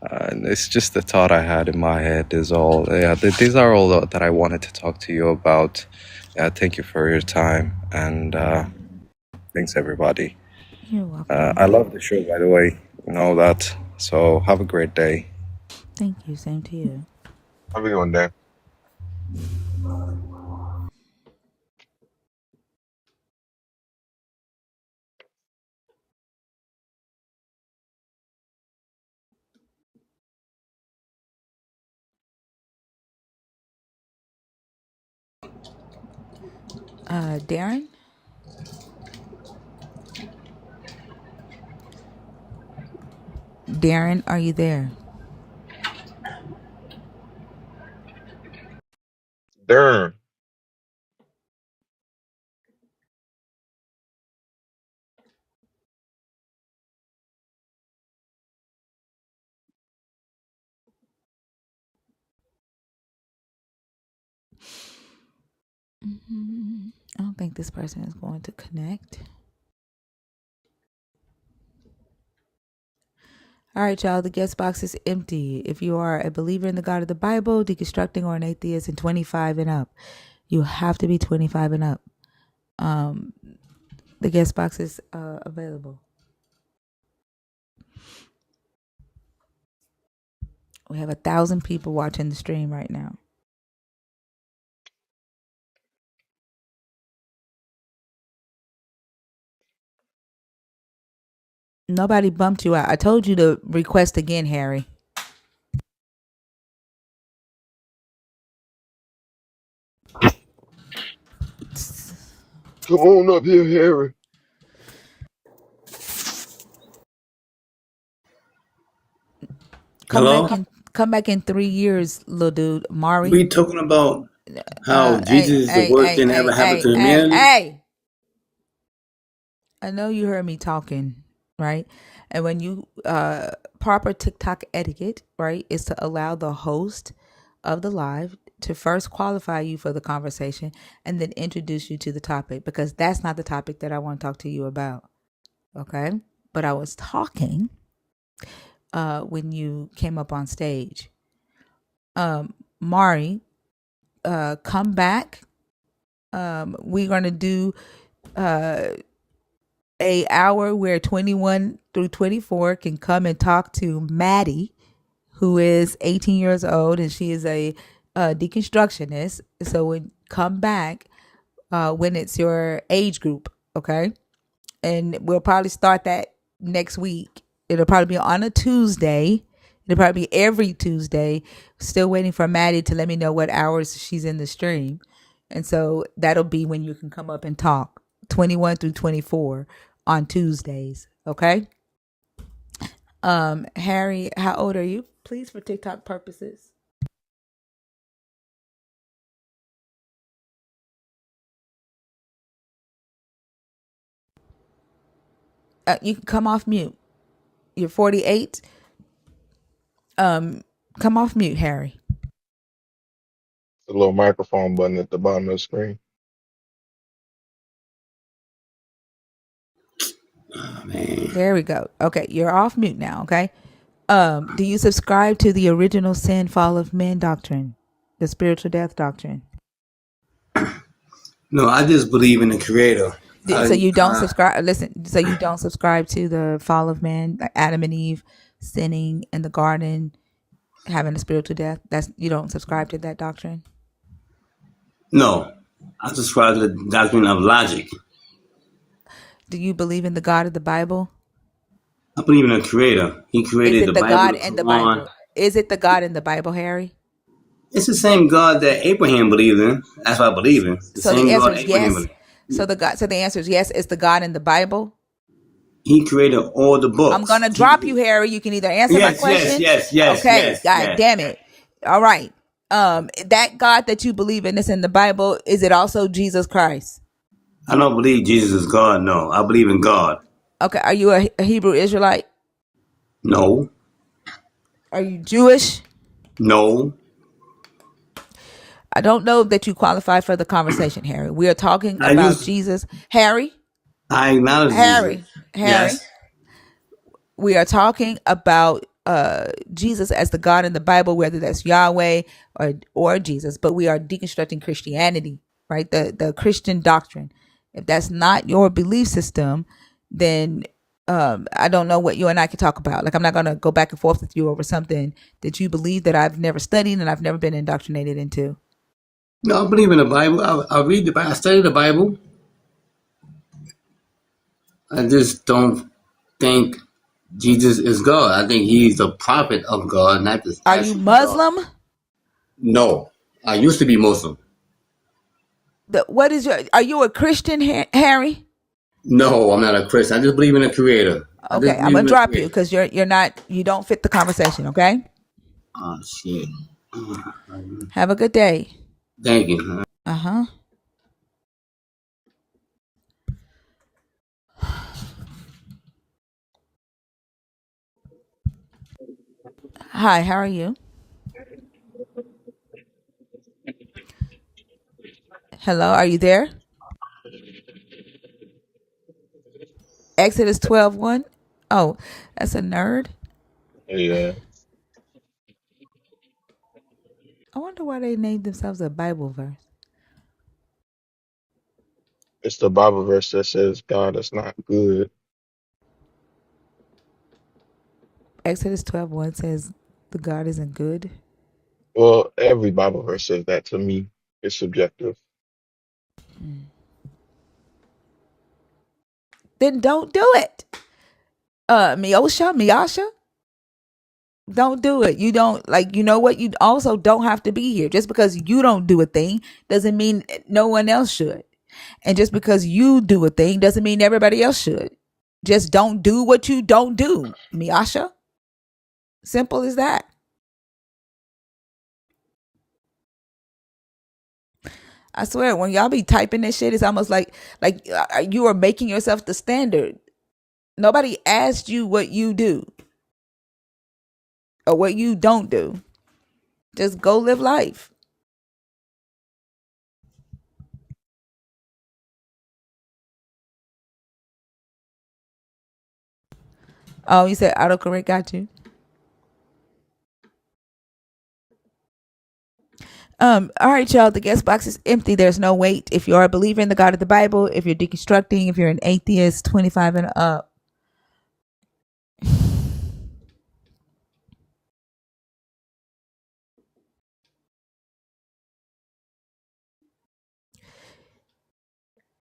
And it's just the thought I had in my head is all. Yeah, these are all that I wanted to talk to you about. Thank you for your time, and thanks everybody. You're welcome. I love the show, by the way. You know that. So have a great day. Thank you. Same to you. Have a good one, Dan. Darren? Darren, are you there? Darn. I don't think this person is going to connect. All right, y'all. The guest box is empty. If you are a believer in the God of the Bible, deconstructing, or an atheist, and 25 and up, you have to be 25 and up. The guest box is available. We have 1,000 people watching the stream right now. Nobody bumped you out. I told you to request again, Harry. Come on up here, Harry. Hello? Come back in 3 years, little dude. Mari. We talking about how Hey, Jesus, the hey, word hey, didn't ever hey, happen hey, to hey, humanity? hey. I know you heard me talking, right? And when you proper TikTok etiquette, right, is to allow the host of the live to first qualify you for the conversation and then introduce you to the topic, because that's not the topic that I want to talk to you about. Okay? But I was talking when you came up on stage. Mari, come back. We're gonna do a hour where 21 through 24 can come and talk to Maddie, who is 18 years old, and she is a deconstructionist. So when come back when it's your age group, okay? And we'll probably start that next week. It'll probably be on a Tuesday. It'll probably be every Tuesday. Still waiting for Maddie to let me know what hours she's in the stream. And so that'll be when you can come up and talk 21 through 24 on Tuesdays. Okay. Harry, how old are you? Please, for TikTok purposes. You can come off mute. You're 48. Come off mute, Harry. The little microphone button at the bottom of the screen. Oh, man. There we go. Okay, you're off mute now, okay? Do you subscribe to the original sin, fall of man doctrine, the spiritual death doctrine? No, I just believe in the Creator. So you don't subscribe. Listen. So you don't subscribe to the fall of man, like Adam and Eve sinning in the garden, having a spiritual death. That's you don't subscribe to that doctrine. No, I subscribe to the doctrine of logic. Do you believe in the God of the Bible? I believe in the Creator. He Is created it the the Bible, God the in the Quran. Bible? Is it the God in the Bible, Harry? It's the same God that Abraham believed in. That's what I believe in. The So the same answer God is Abraham yes. believed. So the answer is yes. It's the God in the Bible. He created all the I'm books. gonna drop you, Harry. You can either answer my Yes, yes, question. yes, yes, Okay, yes, God yes. damn it. All right. That God that you believe in is in the Bible. Is it also Jesus Christ? I don't believe Jesus is God. No, I believe in God. Okay. Are you a Hebrew Israelite? No, Are you Jewish? no. I don't know that you qualify for the conversation, Harry. We are talking I about use. Jesus. Harry, I acknowledge Jesus. Harry. Yes. We are talking about Jesus as the God in the Bible, whether that's Yahweh or Jesus, but we are deconstructing Christianity, right? The Christian doctrine. If that's not your belief system, then I don't know what you and I can talk about. Like, I'm not going to go back and forth with you over something that you believe that I've never studied and I've never been indoctrinated into. No, I believe in the Bible. I read the Bible. I study the Bible. I just don't think Jesus is God. I think he's the prophet of God, not the Are you actual God. Muslim? No, I used to be Muslim. Are you a Christian, Harry? No, I'm not a Christian. I just believe in the Creator. I just Okay, I'm believe in gonna the drop you Creator. because you don't fit the conversation. Okay. Oh shit. Have a good day. Thank you. Uh-huh. Hi, how are you? Hello, are you there? Exodus 12:1. Oh, that's a nerd. Yeah, I wonder why they named themselves a Bible verse. it's the Bible verse that says God is not good. Exodus 12:1 says the God isn't good. Well, every Bible verse says that to me. It's subjective. Then don't do it. Miyasha, don't do it. You don't like. You know what? You also don't have to be here. Just because you don't do a thing doesn't mean no one else should. And just because you do a thing doesn't mean everybody else should. Just don't do what you don't do, Miyasha. Simple as that. I swear, when y'all be typing this shit, it's almost like you are making yourself the standard. Nobody asked you what you do or what you don't do. Just go live life. Oh, you said autocorrect got you. All right, y'all. The guest box is empty. There's no wait. If you are a believer in the God of the Bible, if you're deconstructing, if you're an atheist, 25 and up.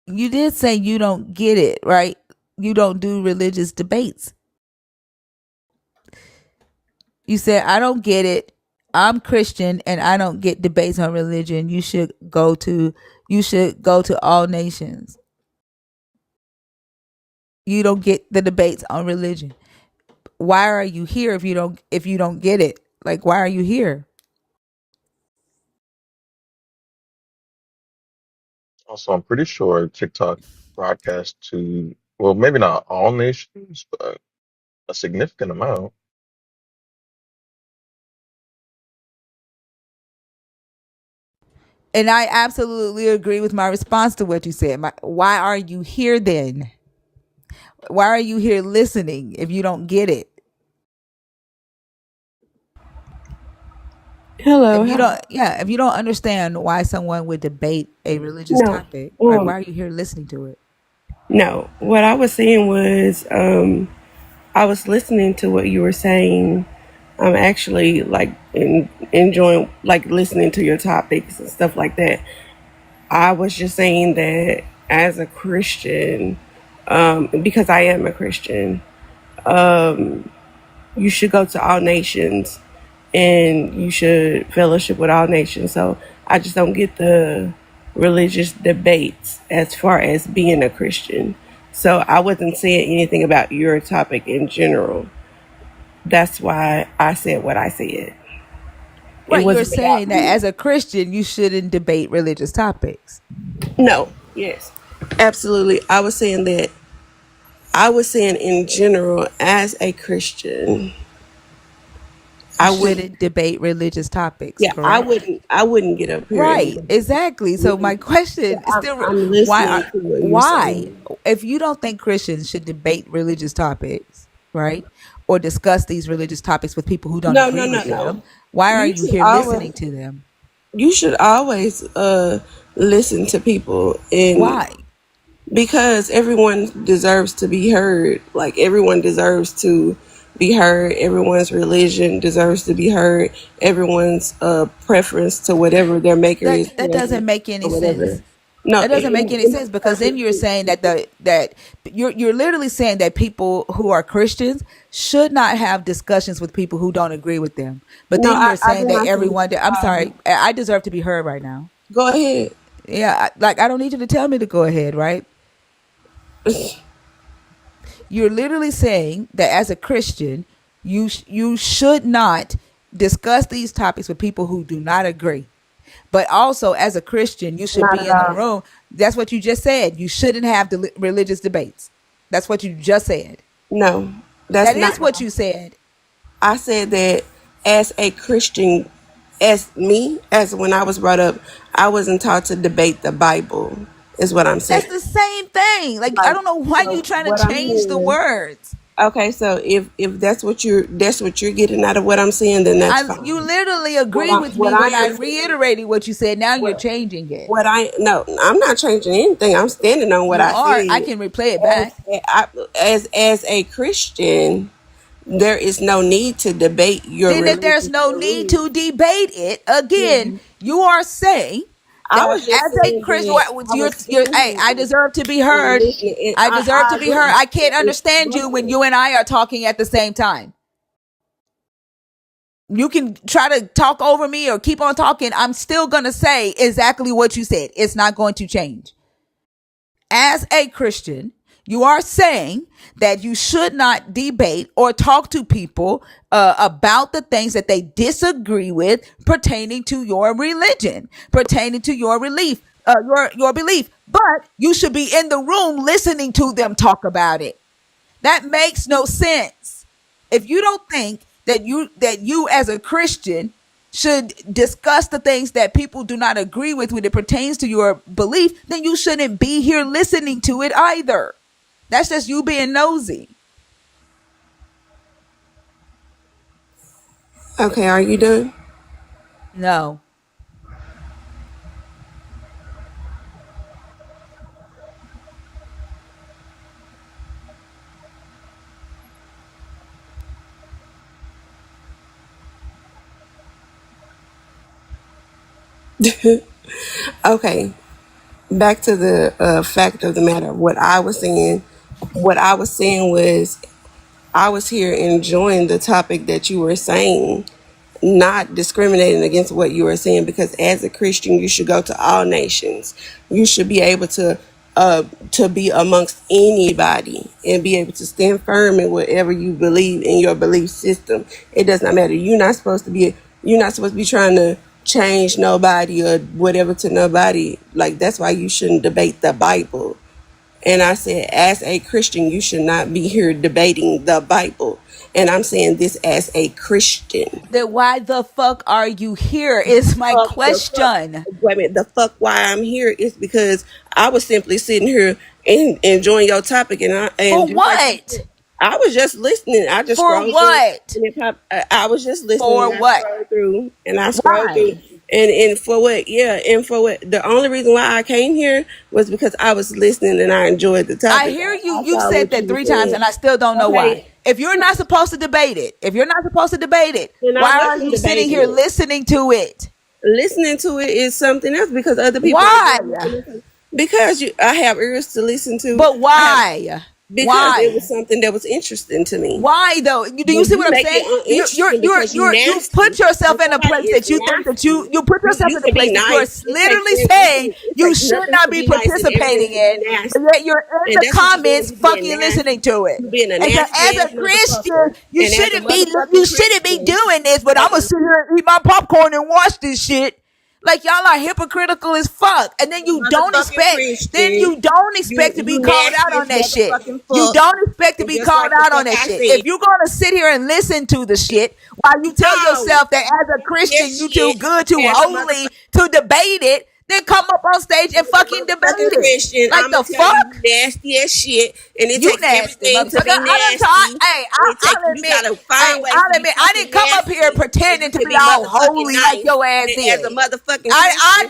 You did say you don't get it, right? You don't do religious debates. You said, I don't get it. I'm Christian and I don't get debates on religion. You should go to all nations. You don't get the debates on religion. Why are you here if you don't get it? Like, why are you here? Also, I'm pretty sure TikTok broadcast to, well, maybe not all nations, but a significant amount. And I absolutely agree with my response to what you said. Why are you here then? Why are you here listening if you don't get it? Hello. If you don't understand why someone would debate a religious No. topic, like, why are you here listening to it? No. What I was saying was, I was listening to what you were saying. I'm actually like enjoying like listening to your topics and stuff like that. I was just saying that as a Christian, because I am a Christian, you should go to all nations and you should fellowship with all nations. So I just don't get the religious debates as far as being a Christian. So I wasn't saying anything about your topic in general. That's why I said what I said. Right, you're saying that as a Christian, you shouldn't debate religious topics. No, yes, absolutely. I was saying in general, as a Christian, I wouldn't debate religious topics. Yeah, correct? I wouldn't get up here. Right, exactly. So my question is still, I'm listening to what you're saying. If you don't think Christians should debate religious topics, right, or discuss these religious topics with people who don't agree with them, why are you here listening to them? You should always listen to people. And why? Because everyone deserves to be heard. Like, everyone deserves to be heard. Everyone's religion deserves to be heard. Everyone's preference to whatever their maker is. That doesn't make any sense. No, that doesn't make any sense, because then you're saying that you're literally saying that people who are Christians should not have discussions with people who don't agree with them. But then you're saying that everyone. I'm sorry, I deserve to be heard right now. Go ahead. Yeah, I don't need you to tell me to go ahead, right? You're literally saying that as a Christian, you should not discuss these topics with people who do not agree. But also, as a Christian, you should be in the room. That's what you just said. You shouldn't have the religious debates. That's what you just said. No, that is what you said. I said that as a Christian, as when I was brought up, I wasn't taught to debate the Bible, is what I'm saying. That's the same thing. Like, I don't know why you trying to change the words. Okay, so if that's what you're getting out of what I'm saying, then that's fine. You literally agree with me when I reiterated what you said. Now you're changing it. No, I'm not changing anything. I'm standing on what I said. I can replay it back. As a Christian, there is no need to debate your religion. Then if there's no need to debate it, again, you are saying I That was was just as a saying Christian. that I was sitting Hey, I here deserve to be and heard. listening, and I deserve I to be heard. agree. I can't understand you when But you and I are talking at the same time. You can try to talk over me or keep on talking. I'm still going to say exactly what you said. It's not going to change. As a Christian, you are saying that you should not debate or talk to people about the things that they disagree with pertaining to your religion, pertaining to your belief, your belief. But you should be in the room listening to them talk about it. That makes no sense. If you don't think that you as a Christian should discuss the things that people do not agree with when it pertains to your belief, then you shouldn't be here listening to it either. That's just you being nosy. okay, are you done? No. Okay, back to the fact of the matter. What I was saying, was I was here enjoying the topic that you were saying, not discriminating against what you were saying, because as a Christian, you should go to all nations. You should be able to be amongst anybody and be able to stand firm in whatever you believe in your belief system. It does not matter. You're not supposed to be trying to change nobody or whatever to nobody. Like, that's why you shouldn't debate the Bible. And I said, as a Christian, you should not be here debating the Bible. And I'm saying this as a Christian. Then why the fuck are you here is my question. Wait a minute. The fuck why I'm here is because I was simply sitting here and enjoying your topic. For what? I was just listening. I just For scrolled what? through. I was just listening. For And what? I scrolled through. And for what? Yeah, and for what? The only reason why I came here was because I was listening and I enjoyed the topic. I hear you. You've said that 3 times and I still don't know why. If you're not supposed to debate it, why are you sitting here listening to it? Listening to it is something else because other people. Why? Because I have ears to listen to. But why? Because it was something that was interesting to me. Why though? Do you see what I'm saying? You put yourself in a place that you think that you put yourself in a place that you're literally saying you should not be participating in, and yet you're in the comments fucking listening to it. And so as a Christian, you shouldn't be doing this. But I'm gonna sit here and eat my popcorn and watch this shit. Like, y'all are hypocritical as fuck, and then you don't expect to be called out on that shit. You don't expect to be called out on that shit. If you're gonna sit here and listen to the shit while you tell yourself that as a Christian you too good, too holy to debate it, then come up on stage and fucking debate it. Like the fuck? Nasty as shit, and it You takes nasty, everything to be motherfucker. I'll admit, I didn't come up here pretending to be all holy like your ass is. As a motherfucking I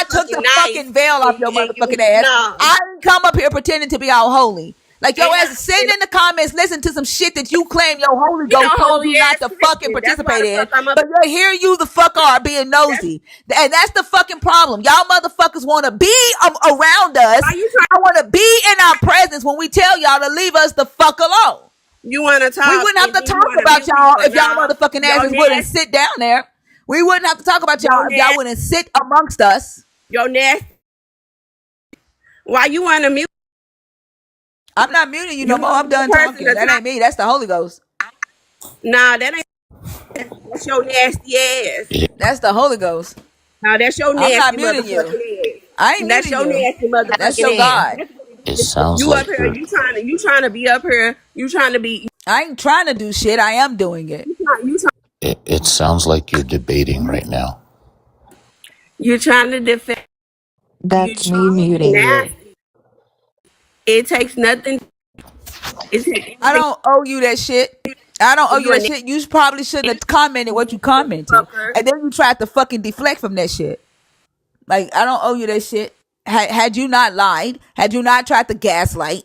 took the fucking veil off your motherfucking ass. I didn't come up here pretending to be all holy. Like your ass is sitting in the comments listening to some shit that you claim your Holy Ghost told you not to fucking participate in. But here you the fuck are being nosy. And that's the fucking problem. Y'all motherfuckers want to be around us. I want to be in our presence when we tell y'all to leave us the fuck alone. You want to talk? We wouldn't have to talk about y'all if y'all motherfucking asses wouldn't sit down there. We wouldn't have to talk about y'all if y'all wouldn't sit amongst us. Yo, nasty. Why you want to mute? I'm not muting you no more. I'm done talking. That ain't me. That's the Holy Ghost. Nah, that ain't. That's your nasty ass. That's the Holy Ghost. Nah, that's your nasty. I'm not muting you. Ass. I ain't that's muting your you. Nasty motherfucking that's your God. It sounds you like up here. You trying to be up here. You trying to be. I ain't trying to do shit. I am doing it. It sounds like you're debating right now. You're trying to defend. That's me muting you. It takes nothing. I don't owe you that shit. I don't owe you that shit. You probably shouldn't have commented what you commented. And then you tried to fucking deflect from that shit. Like, I don't owe you that shit. Had you not lied, had you not tried to gaslight,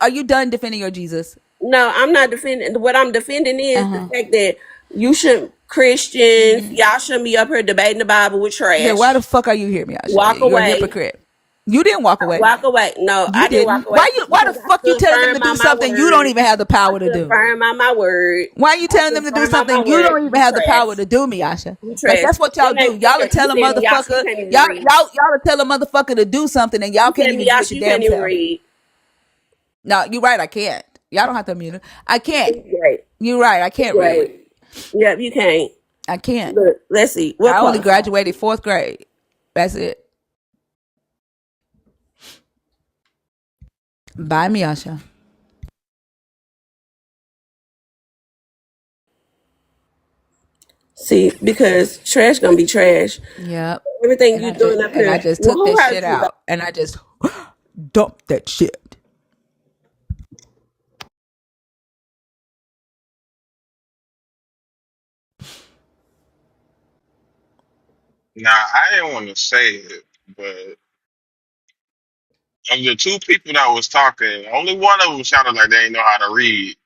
are you done defending your Jesus? No, I'm not defending. What I'm defending is the fact that you shouldn't, Christians, y'all shouldn't be up here debating the Bible with Then why the trash. fuck are you here, Miasha? Walk You're a away. hypocrite. You didn't walk away. Walk away. No, You I didn't walk didn't. away Why the because I fuck you stood telling them to firm do on my something you don't word. even have the I power to stood do? firm on my word. Why are you I telling stood them to do firm on my something you word. don't even You have the power trash. to do, Miasha? You Like trash. that's what y'all Your do. name, Y'all will tell you a said Miyashi, you motherfucker. can't even Y'all read. will tell a motherfucker to do something and y'all You can't said even do it Miyashi, your you can't damn even self. read. No, you're right. I can't. Y'all don't have to mute it. I can't. Great. You're right. I can't read. Great. Yep, you can't. I can't. Look, let's see. What I only qualifies? graduated fourth grade. That's it. Bye, Miasha. See, because trash gonna be trash. Yep. Everything you doing up And I here. just Well, took who this hurt shit you? out and I just dumped that shit. Now, I didn't want to say it, but of the two people that was talking, only one of them sounded like they didn't know how to read.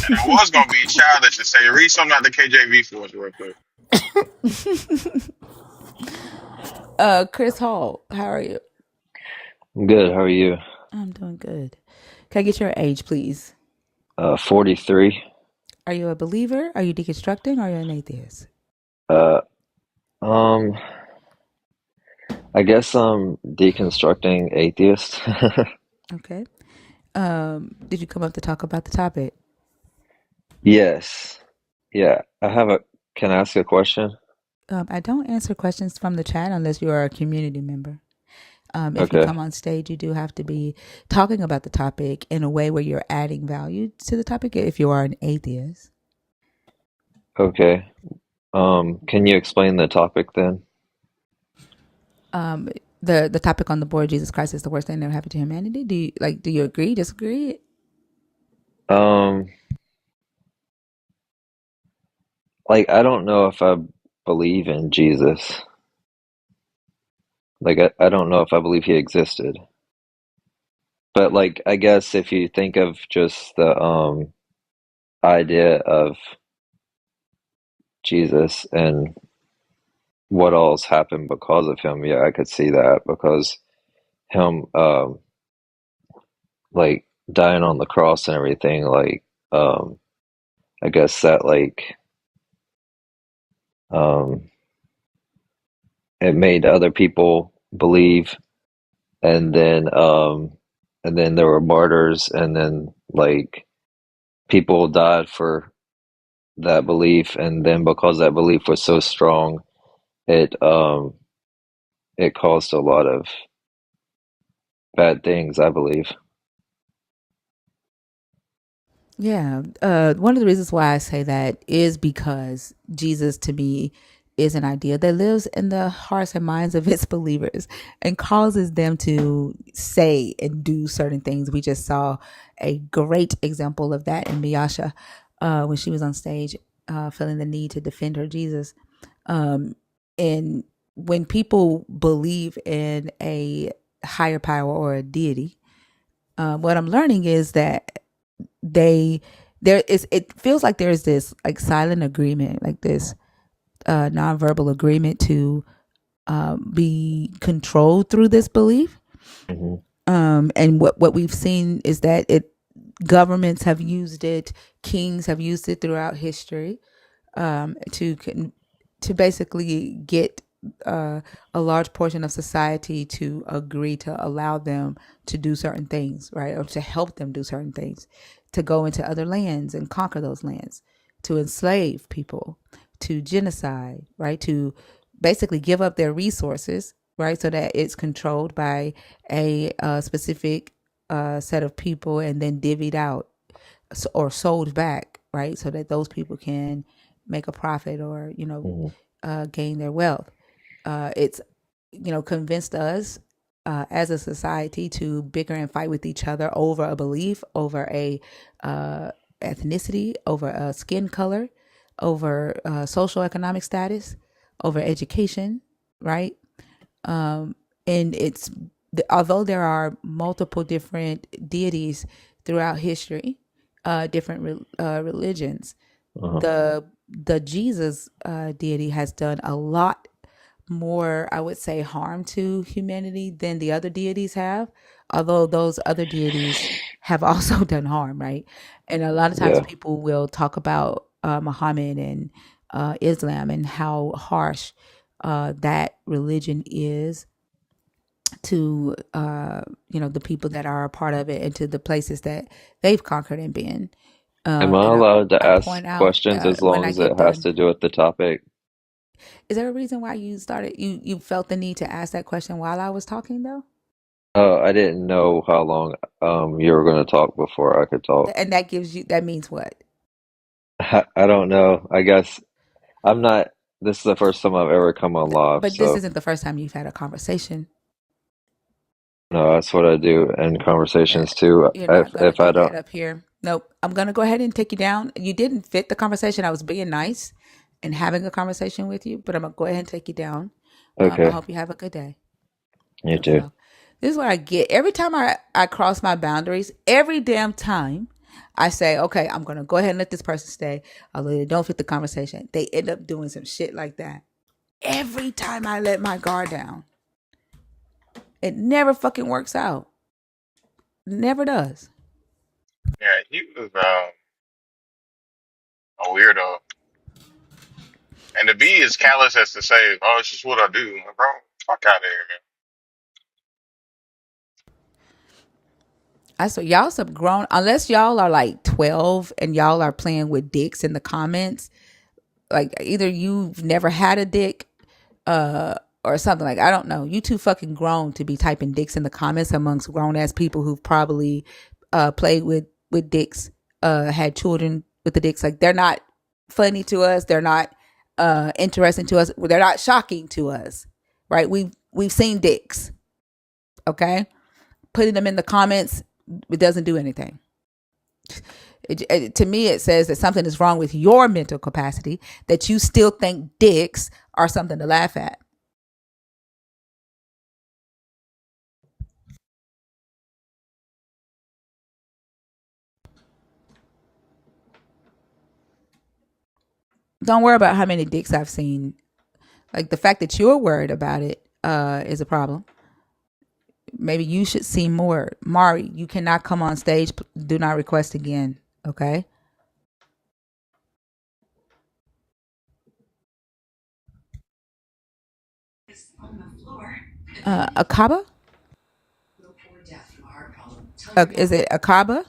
And I was gonna be childish and say, read something out the KJV for us real quick. Chris Hall, how are you? Good. How are you? I'm doing good. Can I get your age, please? 43. Are you a believer? Are you deconstructing? Or are you an atheist? Uh, um, I guess I'm deconstructing atheist. Okay. Did you come up to talk about the topic? Yes. Yeah. Can I ask a question? I don't answer questions from the chat unless you are a community member. If you Okay. come on stage, you do have to be talking about the topic in a way where you're adding value to the topic if you are an atheist. Okay. Can you explain the topic then? The topic on the board, Jesus Christ is the worst thing that ever happened to humanity. Do you agree, disagree? Um, I don't know if I believe in Jesus. I don't know if I believe he existed. But I guess if you think of just the idea of Jesus and what all's happened because of him, yeah, I could see that because him dying on the cross and everything, I guess that um it made other people believe, and then there were martyrs, and then people died for that belief, and then because that belief was so strong, it caused a lot of bad things, I believe. Yeah. One of the reasons why I say that is because Jesus, to me, is an idea that lives in the hearts and minds of its believers and causes them to say and do certain things. We just saw a great example of that in Miyasha when she was on stage feeling the need to defend her Jesus. And when people believe in a higher power or a deity, what I'm learning is that it feels like there's this silent agreement, like this nonverbal agreement to be controlled through this belief. Hmm. And what we've seen is that governments have used it, kings have used it throughout history, to basically get a large portion of society to agree to allow them to do certain things, right? Or to help them do certain things, to go into other lands and conquer those lands, to enslave people, to genocide, right? To basically give up their resources, right? So that it's controlled by a specific set of people and then divvied out or sold back, right? So that those people can make a profit or, Hmm. gain their wealth. It's, convinced us as a society to bicker and fight with each other over a belief, over a ethnicity, over a skin color, over social economic status, over education, right? And although there are multiple different deities throughout history, different religions. Uh-huh. The Jesus deity has done a lot more, I would say, harm to humanity than the other deities have. Although those other deities have also done harm, right? And a lot of times Yeah. people will talk about Muhammad and Islam and how harsh that religion is to the people that are a part of it and to the places that they've conquered and been. Am I And allowed to I ask point out questions as when long I as it get has done. to do with the topic? Is there a reason why you felt the need to ask that question while I was talking though? Oh, I didn't know how long you were going to talk before I could talk. And that means what? I don't know. I guess I'm not. This is the first time I've ever come on live, But this so isn't the first time you've had a conversation. no, that's what I do in Uh, conversations too. You're If not gonna if I do don't, that up here. Nope. I'm gonna go ahead and take you down. You didn't fit the conversation. I was being nice and having a conversation with you, but I'm gonna go ahead and take you down. I okay, hope you have a good day. you too. So this is what I get every time I cross my boundaries. Every damn time I say, okay, I'm gonna go ahead and let this person stay, although they don't fit the conversation. They end up doing some shit like that. Every time I let my guard down, it never fucking works out. Never does. Yeah, he was a weirdo. And to be as callous as to say, "Oh, it's just what I do," like, bro, fuck out of here, man. I swear, y'all some grown. Unless y'all are like 12 and y'all are playing with dicks in the comments, like either you've never had a dick, or something. Like, I don't know. You too fucking grown to be typing dicks in the comments amongst grown ass people who've probably played with dicks, had children with the dicks. Like, they're not funny to us. They're not interesting to us. They're not shocking to us, right? We've seen dicks. Okay, putting them in the comments, it doesn't do anything. To me, it says that something is wrong with your mental capacity, that you still think dicks are something to laugh at. Don't worry about how many dicks I've seen. Like, the fact that you're worried about it is a problem. Maybe you should see more. Mari, you cannot come on stage. Do not request again. Okay. Akaba? Is it Akaba?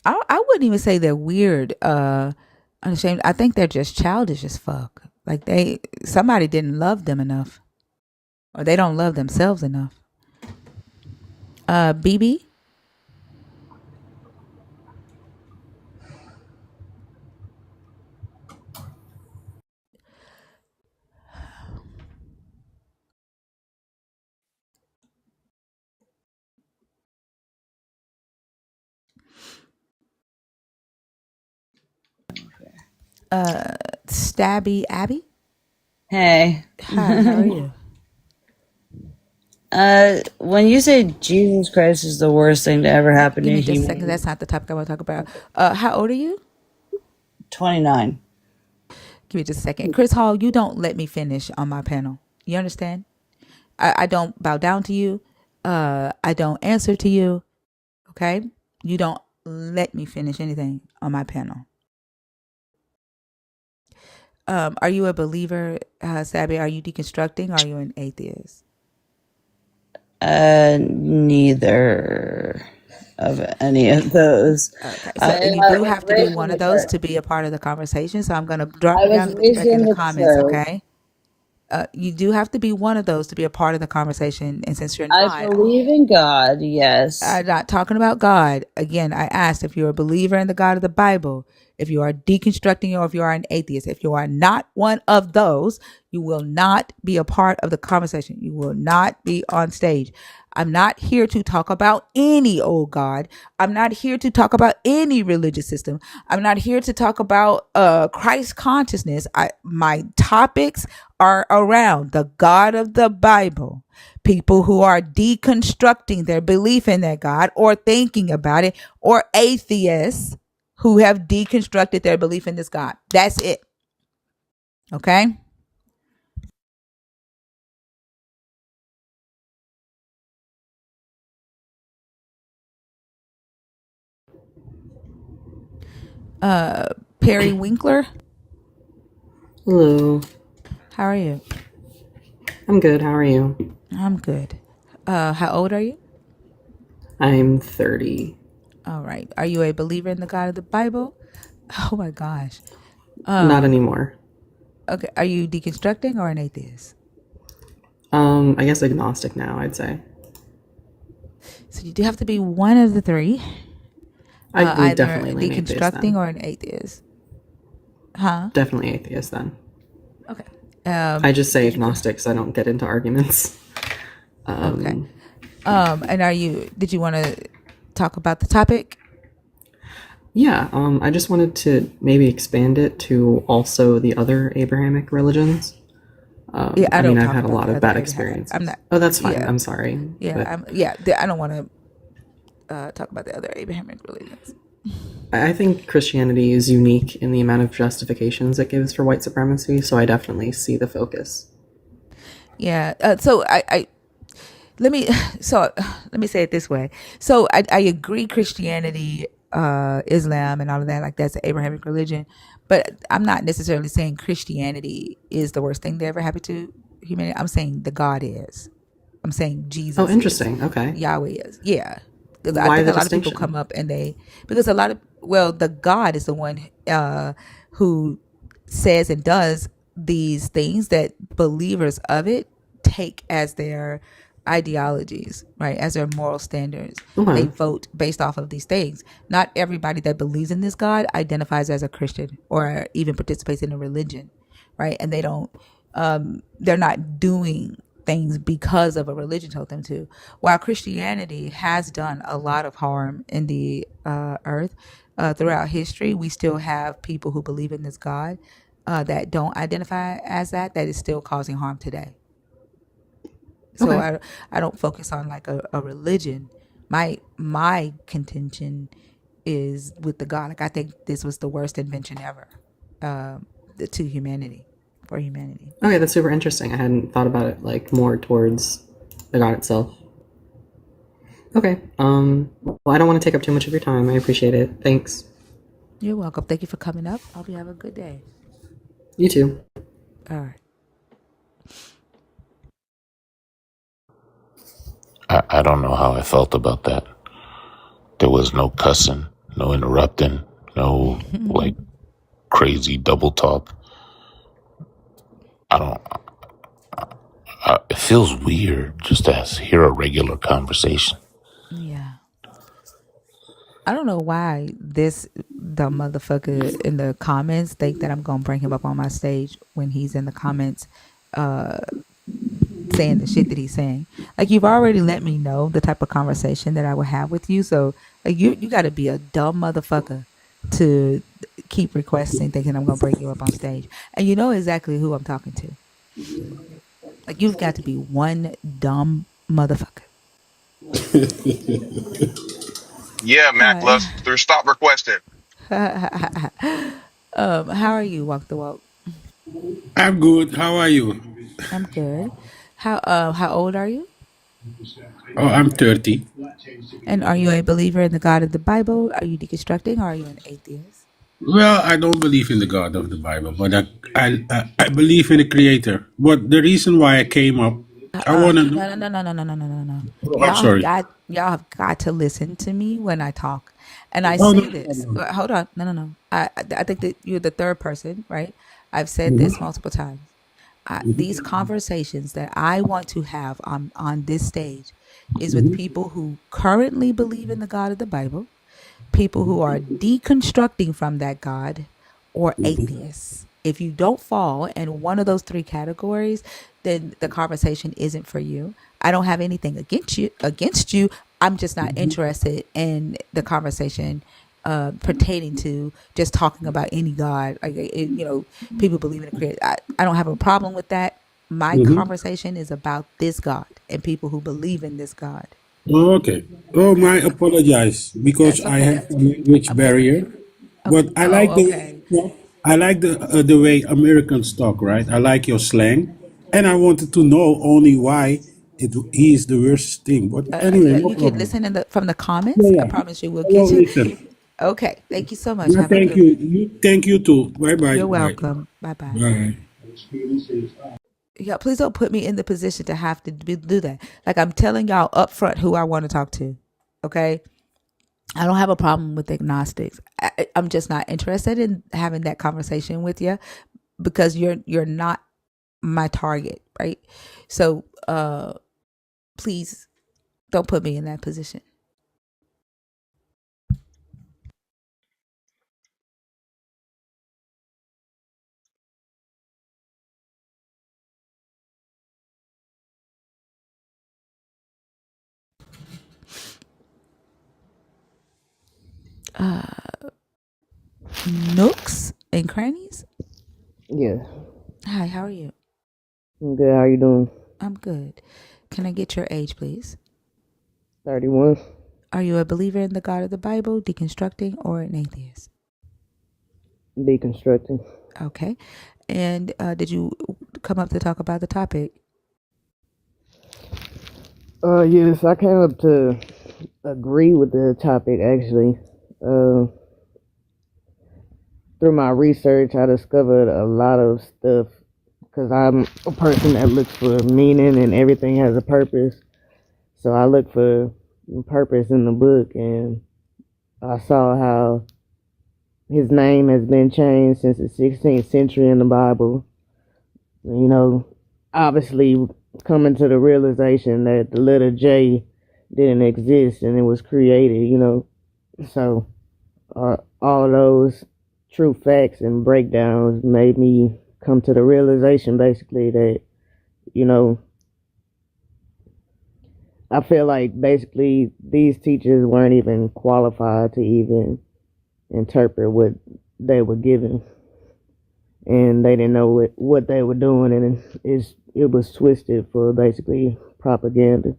I wouldn't even say they're weird, unashamed. I think they're just childish as fuck. Like, somebody didn't love them enough, or they don't love themselves enough. BB. Stabby Abby. Hey. Hi, how are you? When you say Jesus Christ is the worst thing to ever happen Give to me just a second. humanity, That's not the topic I want to talk about. How old are you? 29. Give me just a second. Chris Hall, you don't let me finish on my panel. You understand? I don't bow down to you. I don't answer to you. Okay? You don't let me finish anything on my panel. Are you a believer, Sabby? Are you deconstructing? Or are you an atheist? Neither of any of those. Okay, so you do have to be one of those to be a part of the conversation. So I'm going to drop I you down was and put you raised back in in the the comments, church. okay? You do have to be one of those to be a part of the conversation. And since you're I not, believe in God, yes. I'm not talking about God. Again, I asked if you're a believer in the God of the Bible. if you are deconstructing, or if you are an atheist. If you are not one of those, you will not be a part of the conversation. You will not be on stage. I'm not here to talk about any old God. I'm not here to talk about any religious system. I'm not here to talk about Christ consciousness. My topics are around the God of the Bible, people who are deconstructing their belief in that God or thinking about it, or atheists who have deconstructed their belief in this God. That's it. Okay? Perry Winkler, Hello. how are you? I'm good. How are you? I'm good. How old are you? I'm 30. All right. Are you a believer in the God of the Bible? Oh my gosh. Not anymore. Okay. Are you deconstructing or an atheist? I guess agnostic now, I'd say. So you do have to be one of the three. I would Either definitely lean atheist deconstructing then. or an atheist. Huh? Definitely atheist then. Okay. I just say agnostic so I don't get into arguments. Okay. And did you want to talk about the topic? Yeah, I just wanted to maybe expand it to also the other Abrahamic religions. Yeah, I mean, I've talk had a about lot the of other bad Abrahamic. experiences. I'm not. Oh, that's fine. Yeah. I'm sorry. Yeah. I don't want to talk about the other Abrahamic religions. I think Christianity is unique in the amount of justifications it gives for white supremacy, so I definitely see the focus. Yeah. So let me say it this way. So I agree Christianity, Islam and all of that, like that's the Abrahamic religion, but I'm not necessarily saying Christianity is the worst thing that ever happened to humanity. I'm saying the God is. I'm saying Jesus is. Interesting. Okay. Yahweh is. Yeah. Because I Why think the a lot of people distinction? come up and the God is the one who says and does these things that believers of it take as their ideologies, right? As their moral standards. Okay. They vote based off of these things. Not everybody that believes in this God identifies as a Christian or even participates in a religion, right? And they're not doing things because of a religion told them to. While Christianity has done a lot of harm in the earth throughout history, we still have people who believe in this God that don't identify as that is still causing harm today. So Okay. I don't focus on like a religion. My contention is with the God. Like I think this was the worst invention ever to humanity, for humanity. Okay, that's super interesting. I hadn't thought about it like more towards the God itself. Okay. Well, I don't want to take up too much of your time. I appreciate it. Thanks. You're welcome. Thank you for coming up. Hope you have a good day. You too. All right. I don't know how I felt about that. There was no cussing, no interrupting, no like crazy double talk. It feels weird just to hear a regular conversation. Yeah. I don't know why this dumb motherfucker in the comments think that I'm gonna bring him up on my stage when he's in the comments saying the shit that he's saying. Like you've already let me know the type of conversation that I would have with you. So like you gotta be a dumb motherfucker to keep requesting thinking I'm gonna bring you up on stage. And you know exactly who I'm talking to. Like you've got to be one dumb motherfucker. Yeah, Mac Hi. Luster, stop requesting. How are you, Walk the Walk? I'm good. How are you? I'm good. How old are you? Oh, I'm 30. And are you a believer in the God of the Bible? Are you deconstructing or are you an atheist? Well, I don't believe in the God of the Bible, but I believe in the Creator. But the reason why I came up, I want to know. No. Oh, I'm sorry. Y'all have got to listen to me when I talk. And I Oh, no, say no, this. no, Hold on. No. I think that you're the third person, right? I've said no. this multiple times. These conversations that I want to have on this stage is with people who currently believe in the God of the Bible, people who are deconstructing from that God, or atheists. If you don't fall in one of those three categories, then the conversation isn't for you. I don't have anything against you. I'm just not interested in the conversation pertaining to just talking about any God. Like people believe in a creator. I don't have a problem with that. My conversation is about this God and people who believe in this God. Okay. Oh, my apologize because That's I okay. have language barrier. But I like Oh, the okay. I like the way Americans talk, right? I like your slang, and I wanted to know only why he is the worst thing. But anyway, Yeah, no you can problem. listen from the comments. Yeah, I yeah. promise you, we'll I get will you. listen. Okay. Thank you so much. Yeah, Have a thank good you. one. Thank you too. Bye bye. You're Bye. welcome. Bye bye. Bye. Yeah, please don't put me in the position to have to do that. Like, I'm telling y'all up front who I want to talk to. Okay. I don't have a problem with agnostics. I'm just not interested in having that conversation with you because you're not my target, right? So please don't put me in that position. Nooks and crannies. Yeah, Hi, how are you? I'm good. How you doing? I'm good. Can I get your age, please? 31. Are you a believer in the God of the Bible, deconstructing, or an atheist? Deconstructing. Okay. And did you come up to talk about the topic? Yes, I came up to agree with the topic actually. Through my research, I discovered a lot of stuff because I'm a person that looks for meaning and everything has a purpose. So I look for purpose in the book, and I saw how his name has been changed since the 16th century in the Bible. You know, obviously coming to the realization that the letter J didn't exist and it was created, So all of those true facts and breakdowns made me come to the realization basically that, you know, I feel like basically these teachers weren't even qualified to even interpret what they were given, and they didn't know what they were doing, and it was twisted for basically propaganda.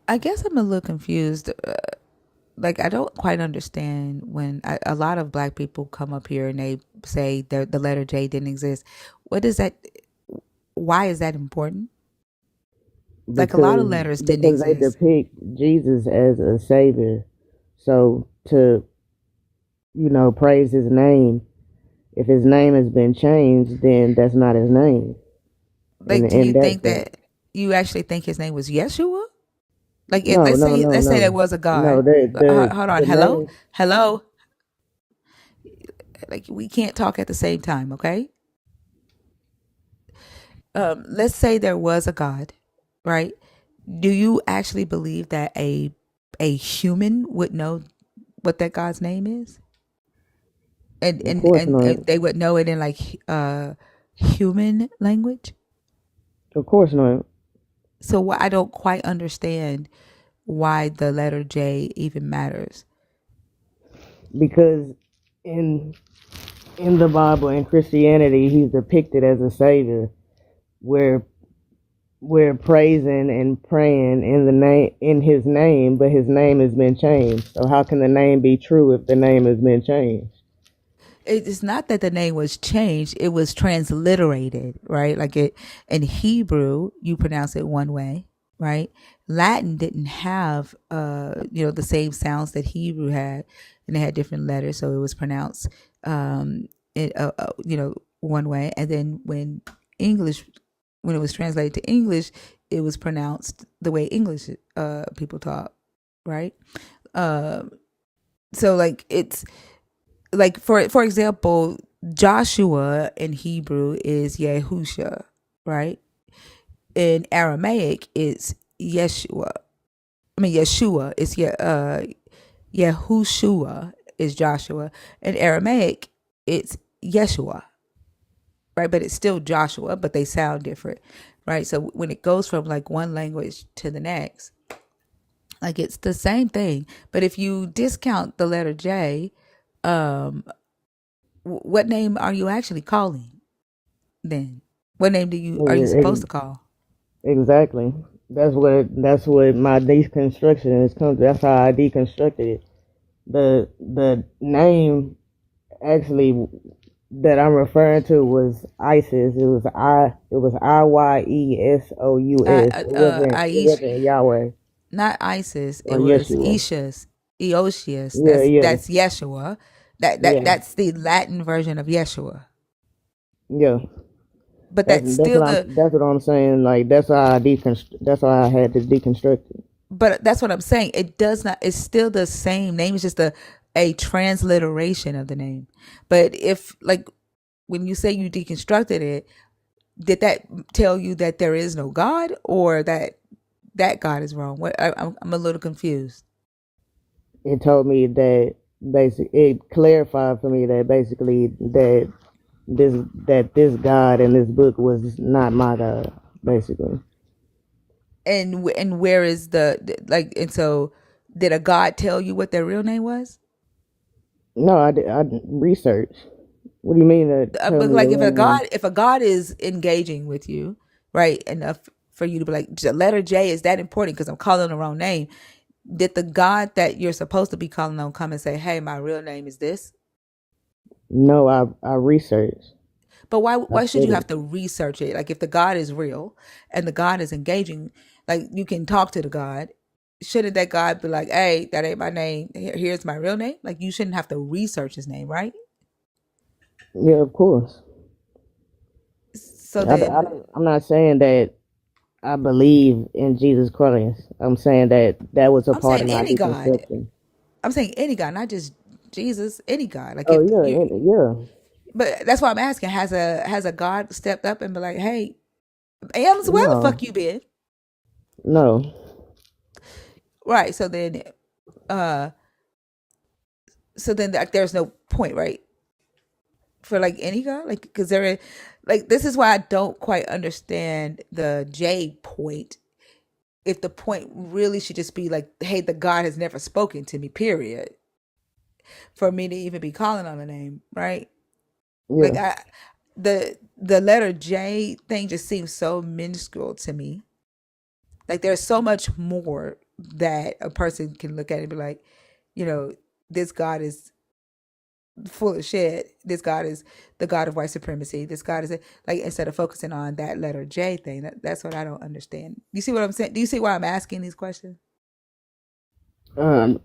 I guess I'm a little confused. Like, I don't quite understand when a lot of black people come up here and they say the letter J didn't exist. What is that? Why is that important? Like, a lot of letters didn't Because they exist. depict Jesus as a savior, so to praise his name. If his name has been changed, then that's not his name. Like, do In you that think sense. that you actually think his name was Yeshua? Like, No, let's no, say no, there no. was a No, God. Hold on. the Hello, name. hello. Like, we can't talk at the same time, okay? Let's say there was a God, right? Do you actually believe that a human would know what that God's name is, and Of course not. they would know it in like human language? Of course not. So I don't quite understand why the letter J even matters. Because in the Bible and Christianity, he's depicted as a savior. Where we're praising and praying in his name, but his name has been changed. So how can the name be true if the name has been changed? It's not that the name was changed, it was transliterated, right? Like, it in Hebrew you pronounce it one way, right? Latin didn't have the same sounds that Hebrew had, and they had different letters, so it was pronounced one way. And then English when it was translated to English, it was pronounced the way English people talk, right? So, like, it's like, for example, Joshua in Hebrew is Yehusha, right? In Aramaic, it's Yeshua. Yeshua is Yahushua is Joshua. In Aramaic, it's Yeshua, right? But it's still Joshua, but they sound different, right? So when it goes from like one language to the next, like it's the same thing. But if you discount the letter J, what name are you actually calling then? What name are you supposed to call? Exactly. That's what my deconstruction is come to. That's how I deconstructed it. The name actually that I'm referring to was ISIS. It was IYESOUS. It Aish, wasn't Yahweh not ISIS. It or was Yeshua. Eoshius. Yeah, yeah, That's Yeshua. yeah, That's the Latin version of Yeshua. yeah. But That's that's that's still what the. I'm saying. Like that's how I had to deconstruct it. But that's what I'm saying. It does not. It's still the same name. It's just a transliteration of the name. But if like when you say you deconstructed it, did that tell you that there is no God, or that God is wrong? I'm a little confused. It told me that it clarified for me that basically this God in this book was not my God, basically. And where is like? And so, did a God tell you what their real name was? No, I researched. What do you mean that tell But me the like, real name? if a God is engaging with you, right, enough for you to be like, the letter J is that important because I'm calling the wrong name. Did the God that you're supposed to be calling on come and say, "Hey, my real name is this"? No, I researched. But why I why should you have studied. to research it? Like if the God is real and the God is engaging, like you can talk to the God. Shouldn't that God be like, "Hey, that ain't my name. Here's my real name"? Like you shouldn't have to research his name, right? Yeah, of course. So then, I'm not saying that I believe in Jesus Christ. I'm saying that was a I'm part saying of my any God. deconstruction. I'm saying any God, not just Jesus. Any God. Like Oh if yeah, you, yeah. but that's why I'm asking. Has a God stepped up and be like, "Hey, Ams, where the fuck No, you been?" no. Right. Uh, so then like there's no point, right? For like any God, like because like this is why I don't quite understand the J point. If the point really should just be like, hey, the God has never spoken to me, period, for me to even be calling on the name, right? Like Yeah. the letter J thing just seems so minuscule to me. Like there's so much more that a person can look at and be like, you know, this God is full of shit. This God is the God of white supremacy. This God is like instead of focusing on that letter J thing. That's what I don't understand. You see what I'm saying? Do you see why I'm asking these questions? Um,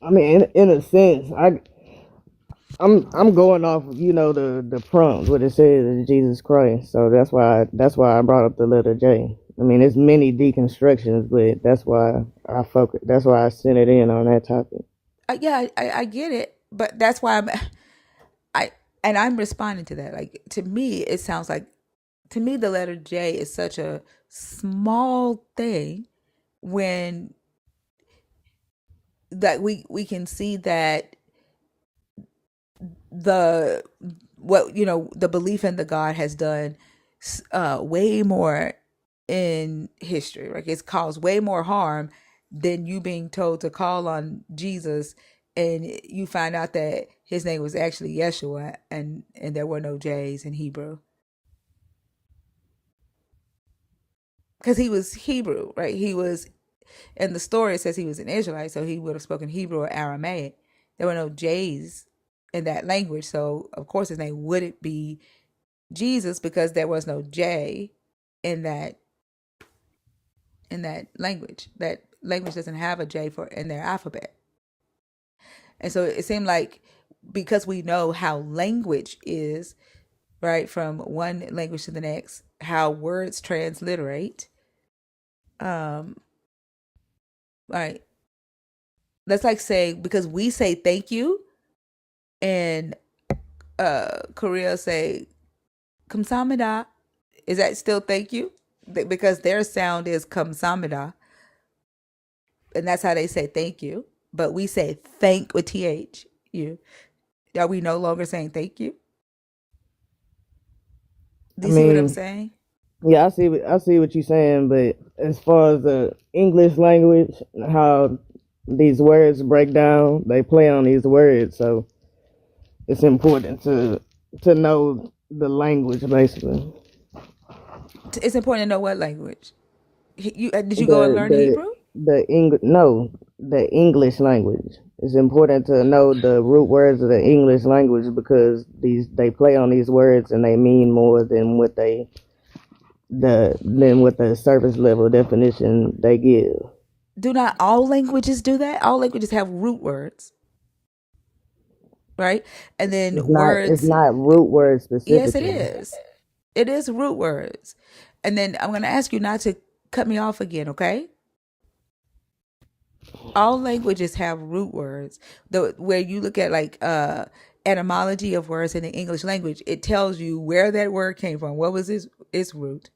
I mean, in a sense, I'm going off of the prompt what it says is Jesus Christ. So that's why I brought up the letter J. I mean, it's many deconstructions, but that's why I focus. That's why I sent it in on that topic. Yeah, I get it, but that's why I and I'm responding to that. Like to me, it sounds like to me the letter J is such a small thing when that we can see that the what the belief in the God has done way more in history. Like it's caused way more harm than you being told to call on Jesus, and you find out that his name was actually Yeshua, and there were no J's in Hebrew because he was Hebrew, right? He was in the story. It says he was an Israelite, so he would have spoken Hebrew or Aramaic. There were no J's in that language, so of course his name wouldn't be Jesus because there was no J in that language. That language doesn't have a J for in their alphabet. And so it seemed like because we know how language is, right, from one language to the next, how words transliterate, um, right. That's like saying because we say thank you and Korea say kamsamida. Is that still thank you? Because their sound is kamsamida. and that's how they say thank you. But we say thank with th. You are we no longer saying thank you? Do I you see what I'm mean, saying? yeah, I see what you're saying, but as far as the English language, how these words break down, they play on these words, so it's important to know the language basically. It's important to know what language. Did you go and The learn the Hebrew? the English language. It's important to know the root words of the English language because they play on these words and they mean more than what the surface level definition they give. Do not all languages do that? All languages have root words, right? And then It's words. not root words Yes, it specifically. is. It is root words. And then I'm going to ask you not to cut me off again, okay? All languages have root words. Where you look at like etymology of words in the English language, it tells you where that word came from. What was its root,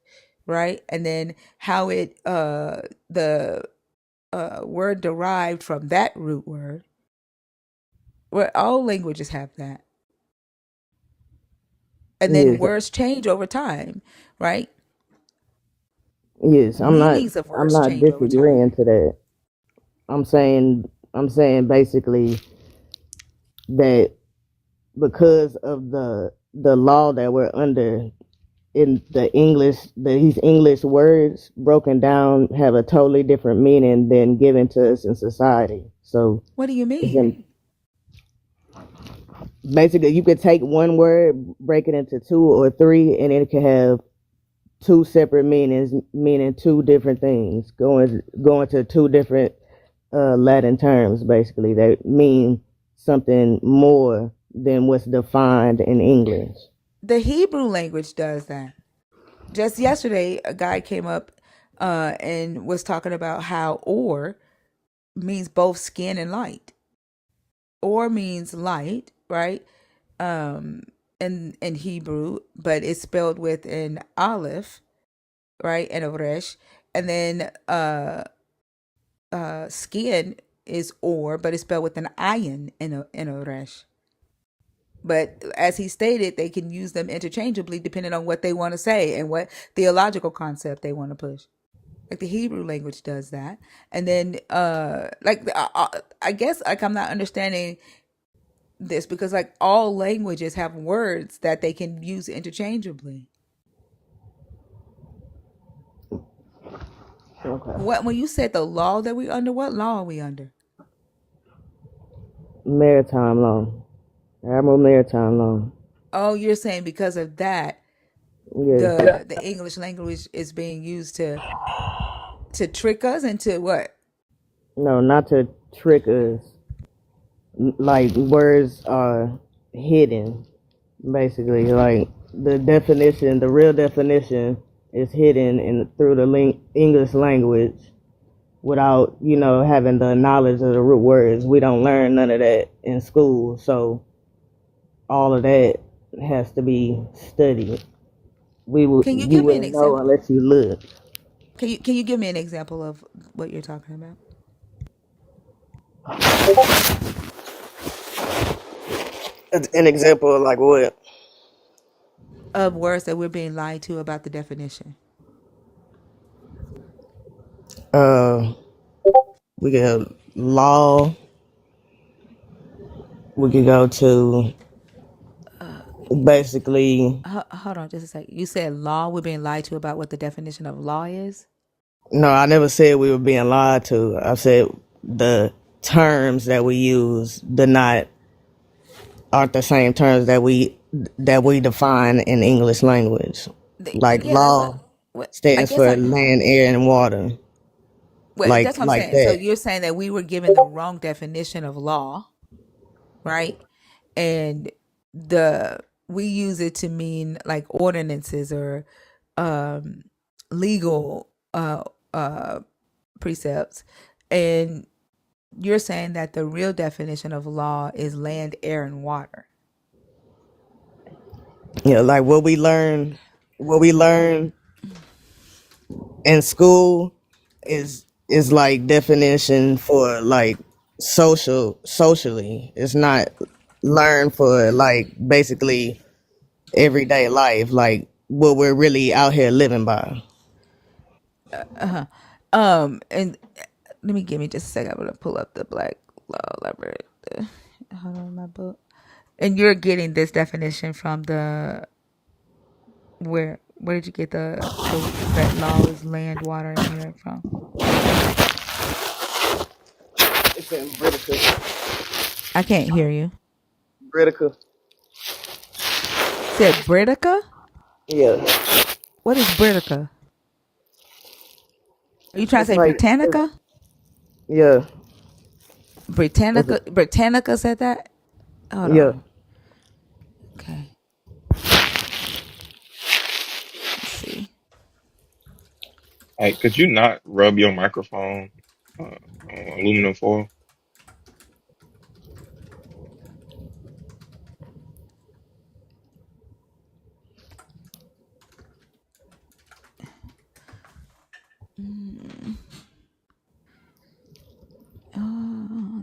right? And then how the word derived from that root word. Well, all languages have that. And then Yes, words change over time, right? yes. Meanings of I'm words not change over time. disagreeing to that. I'm saying basically that because of the law that we're under in the English, these English words broken down have a totally different meaning than given to us in society. So What do you it's mean? in, basically you could take one word, break it into two or three, and it could have two separate meanings, meaning two different things, going to two different Latin terms, basically that mean something more than what's defined in English. The Hebrew language does that. Just yesterday, a guy came up and was talking about how or means both skin and light. Or means light, right? In Hebrew, but it's spelled with an aleph, right? And a resh. And then skin is or, but it's spelled with an ayin and a resh. But as he stated, they can use them interchangeably depending on what they want to say and what theological concept they want to push. Like the Hebrew language does that. And then I guess like I'm not understanding this because like all languages have words that they can use interchangeably. Okay. What when you said the law that we under, what law are we under? Maritime law. Admiral maritime law. Oh, you're saying because of that Yes. the English language is being used to trick us into what? No, not to trick us. Like words are hidden, basically. Like the real definition is hidden through the English language without having the knowledge of the root words. We don't learn none of that in school, so all of that has to be studied. Can you You give me an wouldn't know example? unless you look. Can you give me an example of what you're talking about? An example of like what? Of words that we're being lied to about the definition. Uh, we could have law. We could go to basically. Hold on just a second. You said law, we're being lied to about what the definition of law is? No, I never said we were being lied to. I said the terms that we use do not aren't the same terms that we define in English language. Like Yeah, that's law what I stands guess for I land, air, and water. well, that's what I'm Like saying. So that. you're saying that we were given the wrong definition of law, right? And the we use it to mean like ordinances or um legal precepts. And you're saying that the real definition of law is land, air, and water. Like what we learn in school is It's like definition for like socially. It's not learned for like basically everyday life, like what we're really out here living by. And let me give me just a second. I'm gonna pull up the Black Law Library. Hold on, my book. And you're getting this definition from the where did you get the that law is land, water, and air from? It's in Britica. I can't hear you. Britica. Said Britica? Yeah. What is Britica? Are you trying to It's say like Britannica? yeah. Britannica said that? Hold Yeah. on. Okay. Let's see. Hey, could you not rub your microphone uh, on aluminum foil?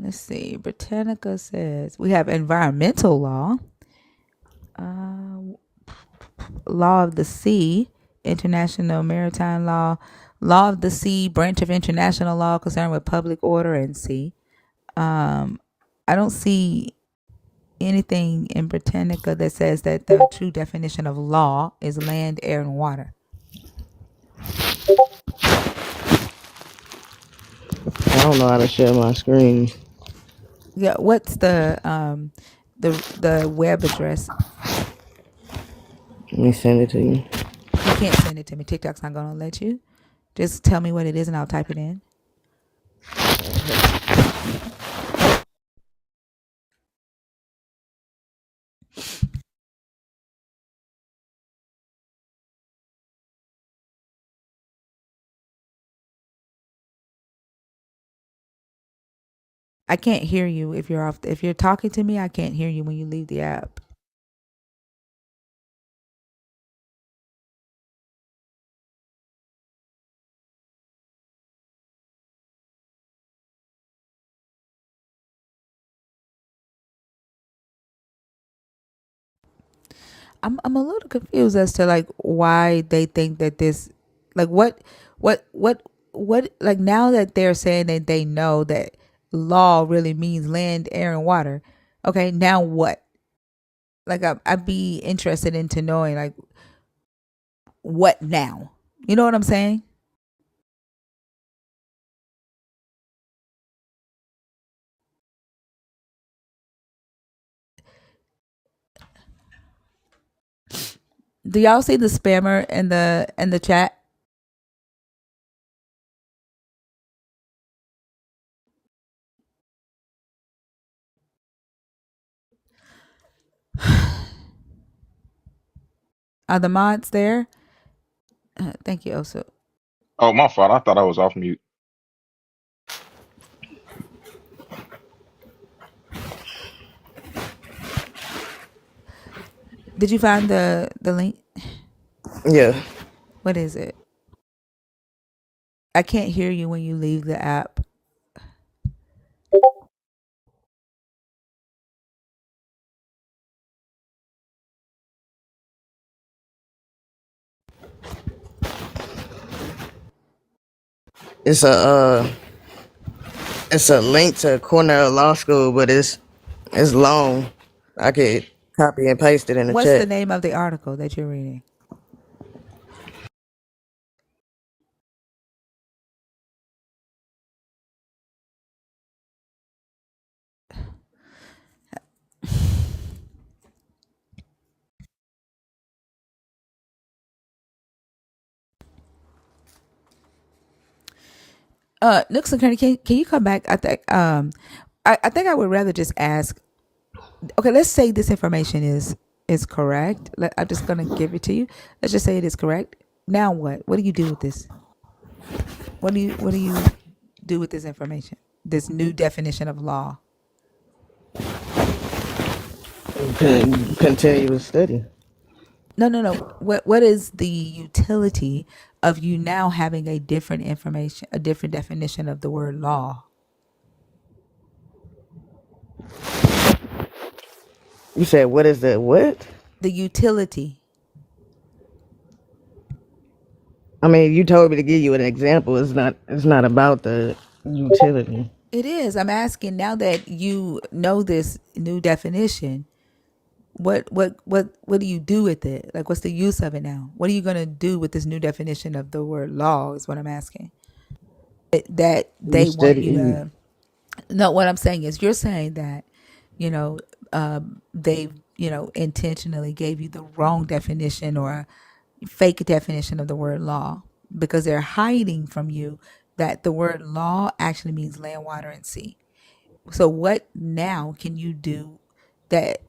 Let's see. Britannica says we have environmental law, law of the sea, international maritime law of the sea, branch of international law concerned with public order and sea. I don't see anything in Britannica that says that the true definition of law is land, air, and water. I don't know how to share my screen. Yeah, what's the web address? Let me send it to you. You can't send it to me. TikTok's not gonna let you. Just tell me what it is and I'll type it in. I can't hear you if you're off. If you're talking to me, I can't hear you when you leave the app. I'm a little confused as to like why they think that this, like what like now that they're saying that they know that law really means land, air, and water. Okay, now what? Like I'd be interested into knowing like what now. You know what I'm saying? Do y'all see the spammer in the chat? Are the mods there? Thank you, Osu. Oh, my fault. I thought I was off mute. Did you find the link? Yeah. What is it? I can't hear you when you leave the app. It's a link to Cornell Law School, but it's long. I could copy and paste it in the What's the chat. name of the article that you're reading? Nixon, can you come back? I think I would rather just ask. Okay, let's say this information is correct. I'm just gonna give it to you. Let's just say it is correct. Now what? What do you do with this? What do you do with this information? This new definition of law. Continue to study. No. What is the utility of you now having a different information, a different definition of the word law? You said what is the what? The utility. I mean, you told me to give you an example. It's not about the utility. It is. I'm asking now that you know this new definition. What do you do with it? Like, what's the use of it now? What are you gonna do with this new definition of the word law? Is what I'm asking. That You they want study you you, to. No, what I'm saying is, you're saying that, you know, they, intentionally gave you the wrong definition or a fake definition of the word law because they're hiding from you that the word law actually means land, water, and sea. So what now can you do that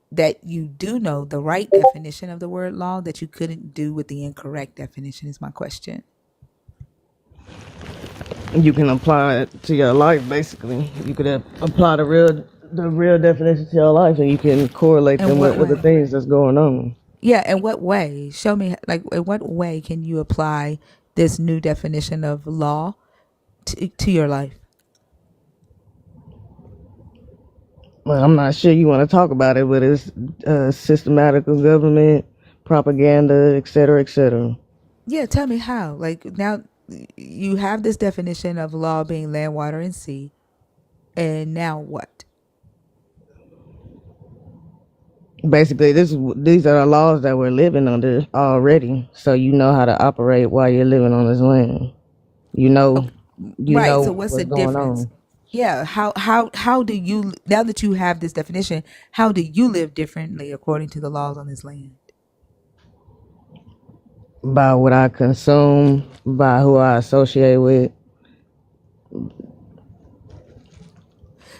you do know the right definition of the word law that you couldn't do with the incorrect definition is my question. you can apply it to your life. Basically, you could apply the real definition to your life, and you can correlate In them what with the way? things that's going on. Yeah, in what way? Show me, like, in what way can you apply this new definition of law to your life? Well, I'm not sure you want to talk about it, but it's systematical government, propaganda, etc., etc. Yeah, tell me how. Like, now you have this definition of law being land, water, and sea, and now what? Basically, these are the laws that we're living under already, so you know how to operate while you're living on this land. You know, Okay, you right. So know what's the what's going difference? on. Yeah, how do you, now that you have this definition, how do you live differently according to the laws on this land? By what I consume, by who I associate with.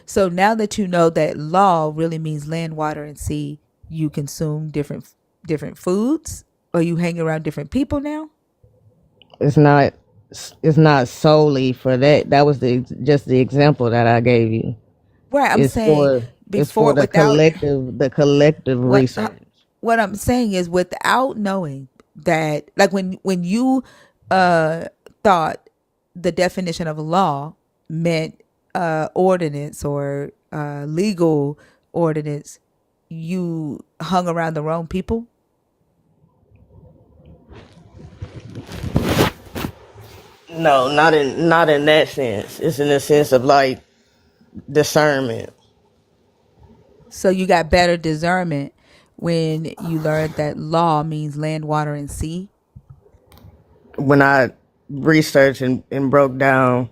So now that you know that law really means land, water, and sea, you consume different foods, or you hang around different people now. It's not it's not solely for that. That was just the example that I gave you. Right. I'm It's saying for before, without the collective what research. what I'm saying is, without knowing that, like, when you thought the definition of law meant ordinance or legal ordinance, you hung around the wrong people. No, not in that sense. It's in the sense of like discernment. So you got better discernment when you learned that law means land, water, and sea. When I researched and broke down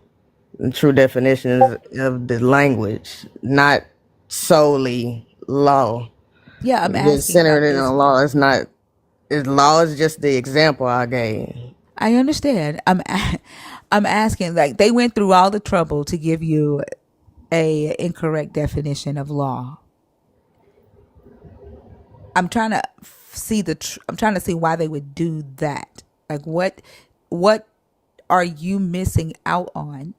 the true definitions of the language, not solely law. Yeah, I'm Just asking centered about in this. on law. Law is just the example I gave. I understand. I'm asking, like, they went through all the trouble to give you a incorrect definition of law. I'm trying to I'm trying to see why they would do that. Like, what are you missing out on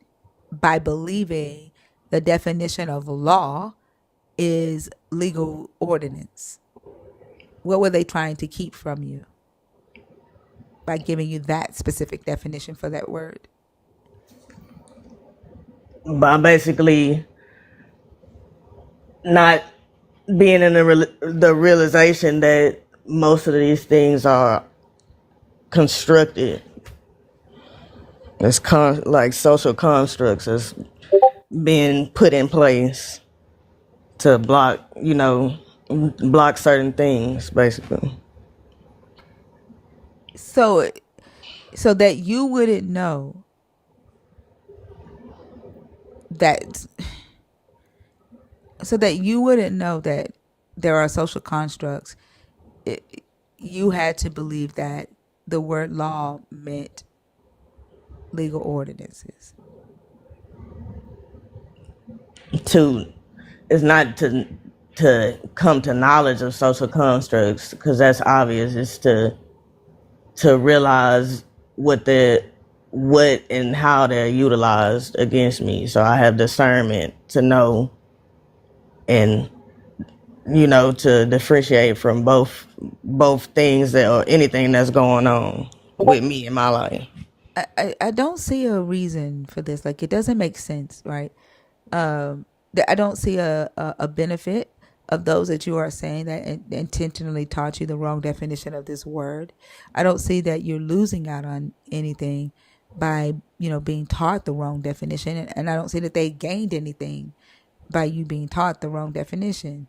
by believing the definition of law is legal ordinance? What were they trying to keep from you by giving you that specific definition for that word? By basically not being in the realization that most of these things are constructed as like social constructs as being put in place to block certain things, basically. So that you wouldn't know that there are social constructs, you had to believe that the word law meant legal ordinances. It's not to come to knowledge of social constructs, because that's obvious. It's to realize what and how they're utilized against me. So I have discernment to know and to differentiate from both things that or anything that's going on with me in my life. I don't see a reason for this. Like, it doesn't make sense, right? I don't see a benefit of those that you are saying that intentionally taught you the wrong definition of this word. I don't see that you're losing out on anything by being taught the wrong definition, and I don't see that they gained anything by you being taught the wrong definition,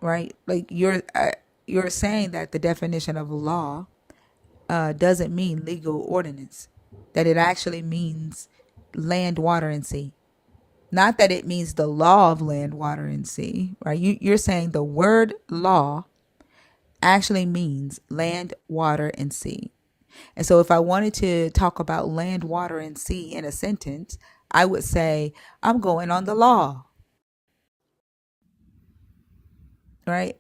right? Like, you're saying that the definition of law doesn't mean legal ordinance, that it actually means land, water, and sea. Not that it means the law of land, water, and sea, right? You're saying the word law actually means land, water, and sea. And so if I wanted to talk about land, water, and sea in a sentence, I would say, I'm going on the law, right?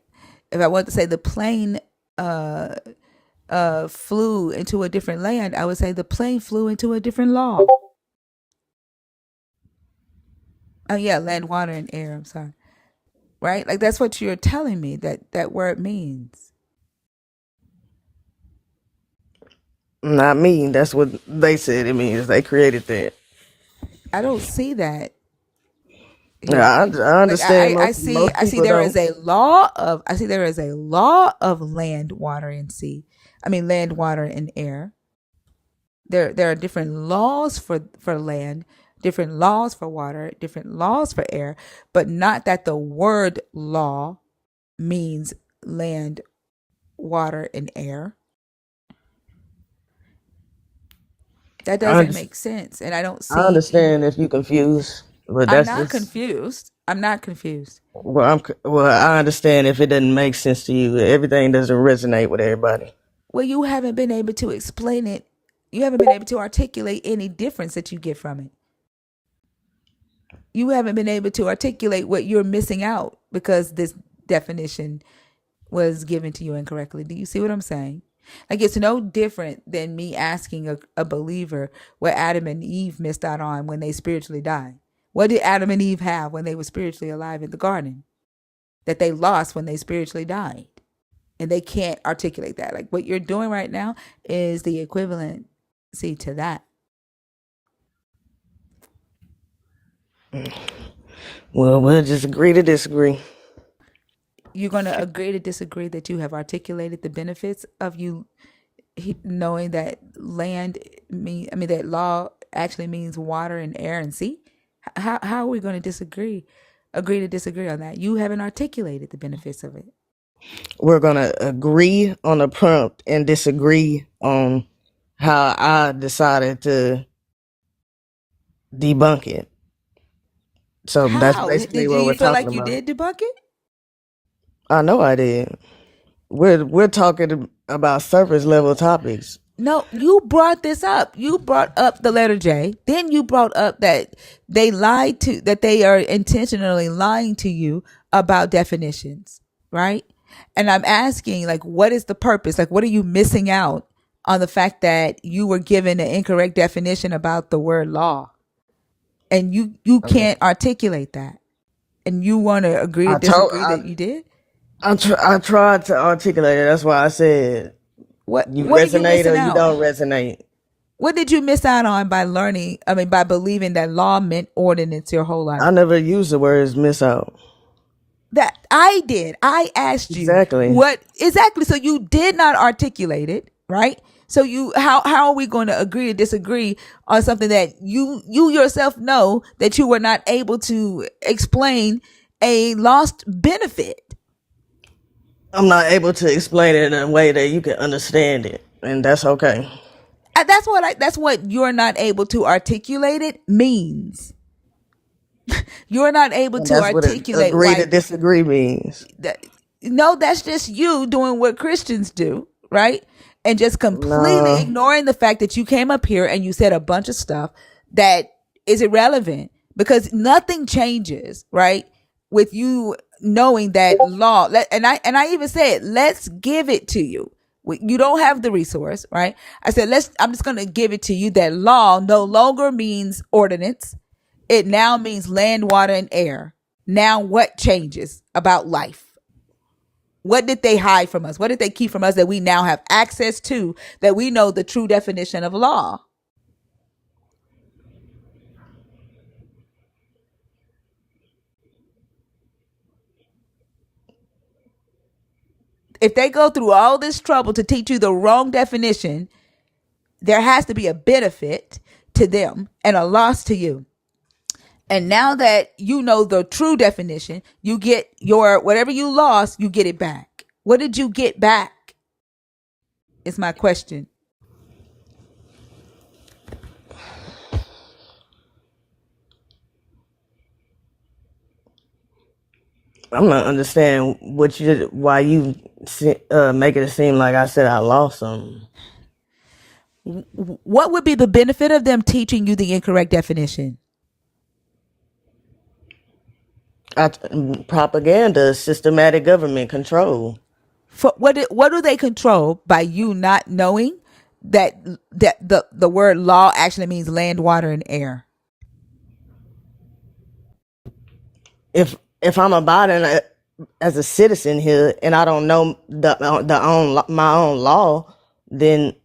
If I wanted to say the plane flew into a different land, I would say the plane flew into a different law. Oh yeah, land, water, and air. I'm sorry. Right? Like, that's what you're telling me that word means. Not me. That's what they said it means. They created that. I don't see that. Yeah, I understand. Like, I see there is a law of land, water, and sea. I mean, land, water, and air. There are different laws for land, different laws for water, different laws for air, but not that the word law means land, water, and air. That doesn't make sense, and I don't see. I understand if you're confused, but I'm not confused. I'm not confused. Well, I understand if it doesn't make sense to you. Everything doesn't resonate with everybody. Well, you haven't been able to explain it. You haven't been able to articulate any difference that you get from it. You haven't been able to articulate what you're missing out because this definition was given to you incorrectly. Do you see what I'm saying? Like, it's no different than me asking a believer what Adam and Eve missed out on when they spiritually died. What did Adam and Eve have when they were spiritually alive in the garden that they lost when they spiritually died? And they can't articulate that. Like, what you're doing right now is the equivalency to that. Well, we'll just agree to disagree. You're going to agree to disagree that you have articulated the benefits of you knowing that that law actually means water and air and sea? How are we going to agree to disagree on that? You haven't articulated the benefits of it. We're going to agree on the prompt and disagree on how I decided to debunk it. So that's basically what we're talking about. Do you feel like you did debunk it? I know I did. We're talking about surface level topics. No, you brought this up. You brought up the letter J. Then you brought up that they are intentionally lying to you about definitions, right? And I'm asking, like, what is the purpose? Like, what are you missing out on the fact that you were given an incorrect definition about the word law? And you can't articulate that. And you want to agree to disagree that you did? I tried to articulate it. That's why I said what resonate or you don't resonate. What did you miss out on by by believing that law meant ordinance your whole life? I never used the words miss out. That I did. I asked you what exactly. So you did not articulate it, right? So how are we going to agree to disagree on something that you yourself know that you were not able to explain a lost benefit? I'm not able to explain it in a way that you can understand it, and that's okay. That's what you're not able to articulate it means. You're not able to articulate what agree to disagree means. No, that's just you doing what Christians do, right? And just completely ignoring the fact that you came up here and you said a bunch of stuff that is irrelevant because nothing changes, right? With you knowing that law, and I even said, let's give it to you. You don't have the resource, right? I said, I'm just going to give it to you that law no longer means ordinance. It now means land, water, and air. now what changes about life? What did they hide from us? What did they keep from us that we now have access to, that we know the true definition of law? If they go through all this trouble to teach you the wrong definition, there has to be a benefit to them and a loss to you. And now that you know the true definition, you get your, whatever you lost, you get it back. What did you get back? Is my question. I'm not understand why you make it seem like I said I lost something. What would be the benefit of them teaching you the incorrect definition? Propaganda, systematic government control. For what do they control by you not knowing that the word law actually means land, water, and air? If I'm abiding as a citizen here and I don't know my own law, then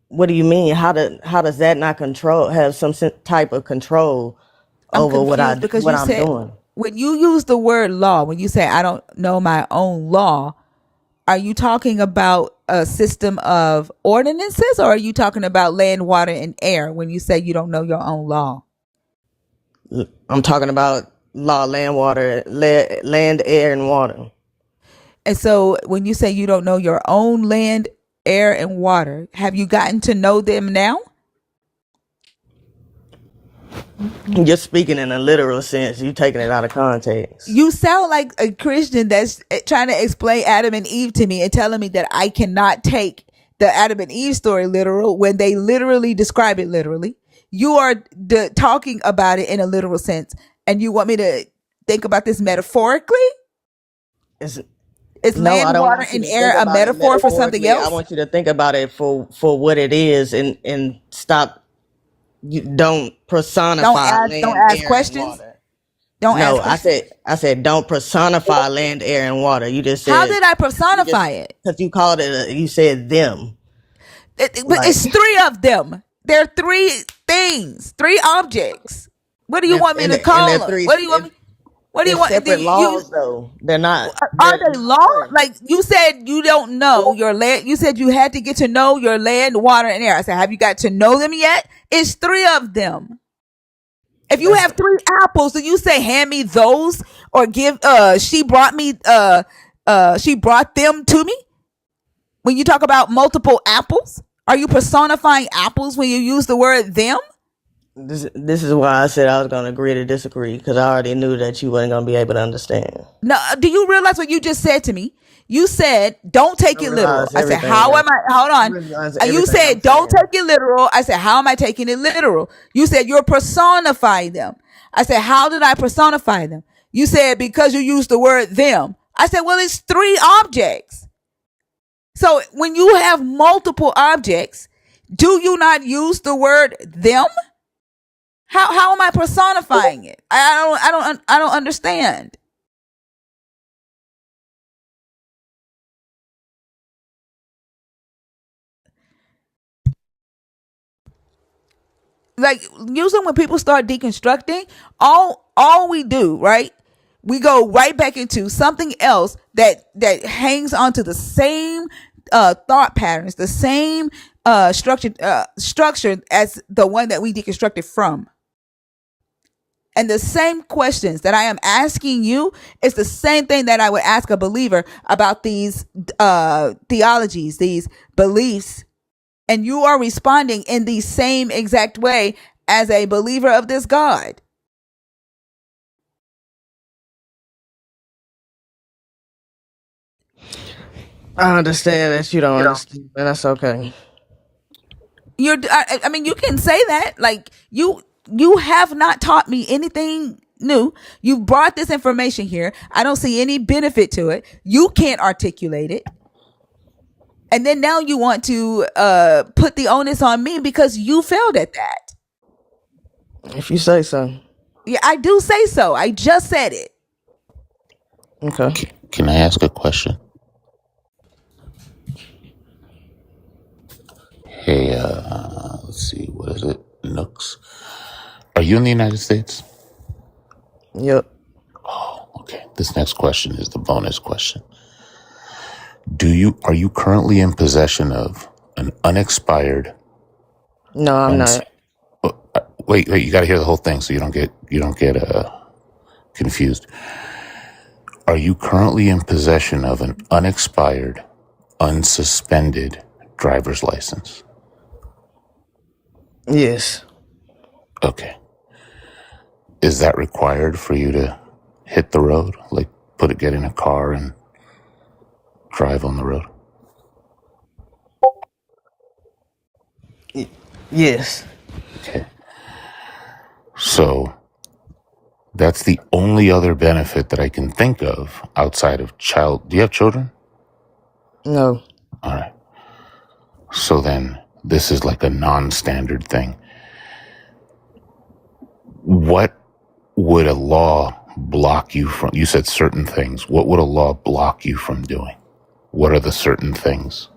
what do you mean? How does that not have some type of control over what I'm doing? When you use the word law, when you say I don't know my own law, are you talking about a system of ordinances, or are you talking about land, water, and air when you say you don't know your own law? I'm talking about law, land, water, land, air, and water. And so when you say you don't know your own land, air, and water, have you gotten to know them now? You're speaking in a literal sense. You're taking it out of context. You sound like a Christian that's trying to explain Adam and Eve to me and telling me that I cannot take the Adam and Eve story literal when they literally describe it literally. You are talking about it in a literal sense, and you want me to think about this metaphorically? Is land, water, and air a metaphor for something else? I want you to think about it for what it is, and stop. You don't personify don't ask questions. I said don't personify land, air, and water. You just said. How did I personify it? Because you called it. You said them. But it's three of them. There are three things, three objects. What do you want me to call them? What do you want me? What do you want? Separate laws, though. They're not. Are they law? Like you said, you don't know your land. You said you had to get to know your land, water, and air. I said, have you got to know them yet? It's three of them. If you have three apples, do you say, hand me those, or give? She brought them to me. When you talk about multiple apples, are you personifying apples when you use the word them? This is why I said I was going to agree to disagree, because I already knew that you weren't going to be able to understand. No, do you realize what you just said to me? You said, don't take it literal. I said, how am I? Hold on. And you said, don't take it literal. I said, how am I taking it literal? You said, you're personifying them. I said, how did I personify them? You said, because you used the word them. I said, well, it's three objects. So when you have multiple objects, do you not use the word them? How am I personifying it? I don't understand. Like usually when people start deconstructing, all we do, right? We go right back into something else that hangs onto the same thought patterns, the same structure as the one that we deconstructed from. And the same questions that I am asking you is the same thing that I would ask a believer about these theologies, these beliefs. And you are responding in the same exact way as a believer of this God. I understand that you don't understand, but that's okay. I mean, you can say that. Like, you have not taught me anything new. You brought this information here. I don't see any benefit to it. You can't articulate it. And then now you want to put the onus on me because you failed at that. If you say so. Yeah, I do say so. I just said it. Okay. Can I ask a question? Hey, let's see, what is it? Nooks. Are you in the United States? Yep. Okay. This next question is the bonus question. Are you currently in possession of an unexpired No, I'm uns not. wait, you got to hear the whole thing so you don't get confused. Are you currently in possession of an unexpired, unsuspended driver's license? Yes. Okay. Is that required for you to hit the road? Like get in a car and drive on the road? Yes. Okay. So that's the only other benefit that I can think of outside of child. Do you have children? No. All right. So then this is like a non-standard thing. What would a law block you from? You said certain things. What would a law block you from doing? What are the certain things?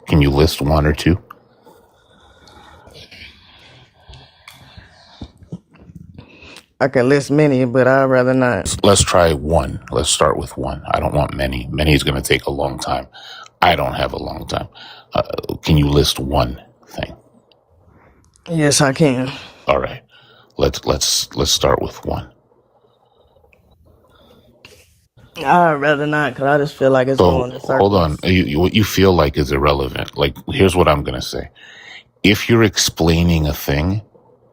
Can you list one or two? I can list many, but I'd rather not. Let's try one. Let's start with one. I don't want many. Many is going to take a long time. I don't have a long time. Can you list one thing? Yes, I can. All right. Let's start with one. I'd rather not, because I just feel like it's So going in hold on. circles. What you feel like is irrelevant. Like, here's what I'm going to say. If you're explaining a thing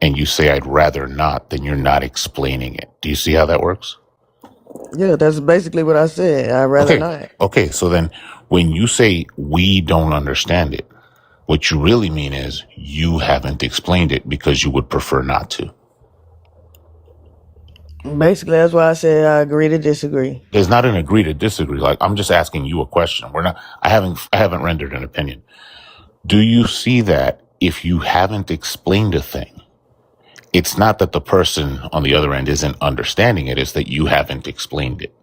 and you say, I'd rather not, then you're not explaining it. Do you see how that works? Yeah, that's basically what I said. I'd rather not. Okay. So then when you say we don't understand it, what you really mean is you haven't explained it because you would prefer not to. Basically, that's why I said I agree to disagree. There's not an agree to disagree. Like, I'm just asking you a question. I haven't rendered an opinion. Do you see that if you haven't explained a thing, it's not that the person on the other end isn't understanding it, it's that you haven't explained it.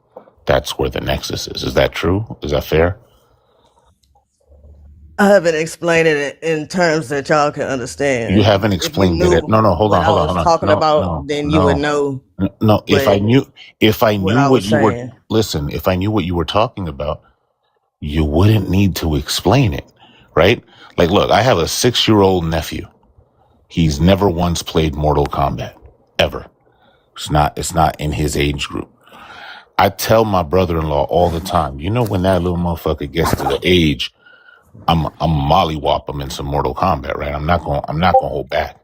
That's where the nexus is. Is that true? Is that fair? I haven't explained it in terms that y'all can understand. You haven't If you explained it. knew No, hold what on, I hold on, hold was on. talking No, about, no, then you would no, know no. If I what knew I what was you were, saying. listen, if I knew what you were talking about, you wouldn't need to explain it, right? Like, look, I have a 6-year-old nephew. He's never once played Mortal Kombat, ever. It's not in his age group. I tell my brother-in-law all the time, when that little motherfucker gets to the age, I'm mollywop him in some Mortal Kombat, right? I'm not gonna hold back.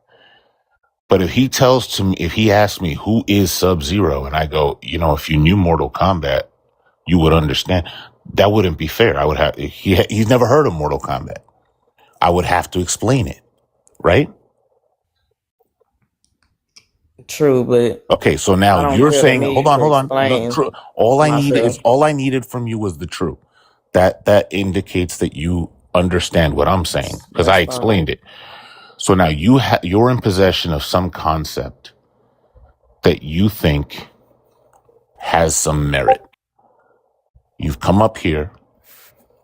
But if he asks me who is Sub-Zero, and I go, if you knew Mortal Kombat, you would understand. That wouldn't be fair. I would have. He's never heard of Mortal Kombat. I would have to explain it, right? True, but Okay, so now I don't you're feel the saying, hold need on, to hold on. No, explain true. All myself. I needed from you was the true. That indicates that you understand what I'm saying because I That's fine. explained it. So now you're in possession of some concept that you think has some merit. You've come up here.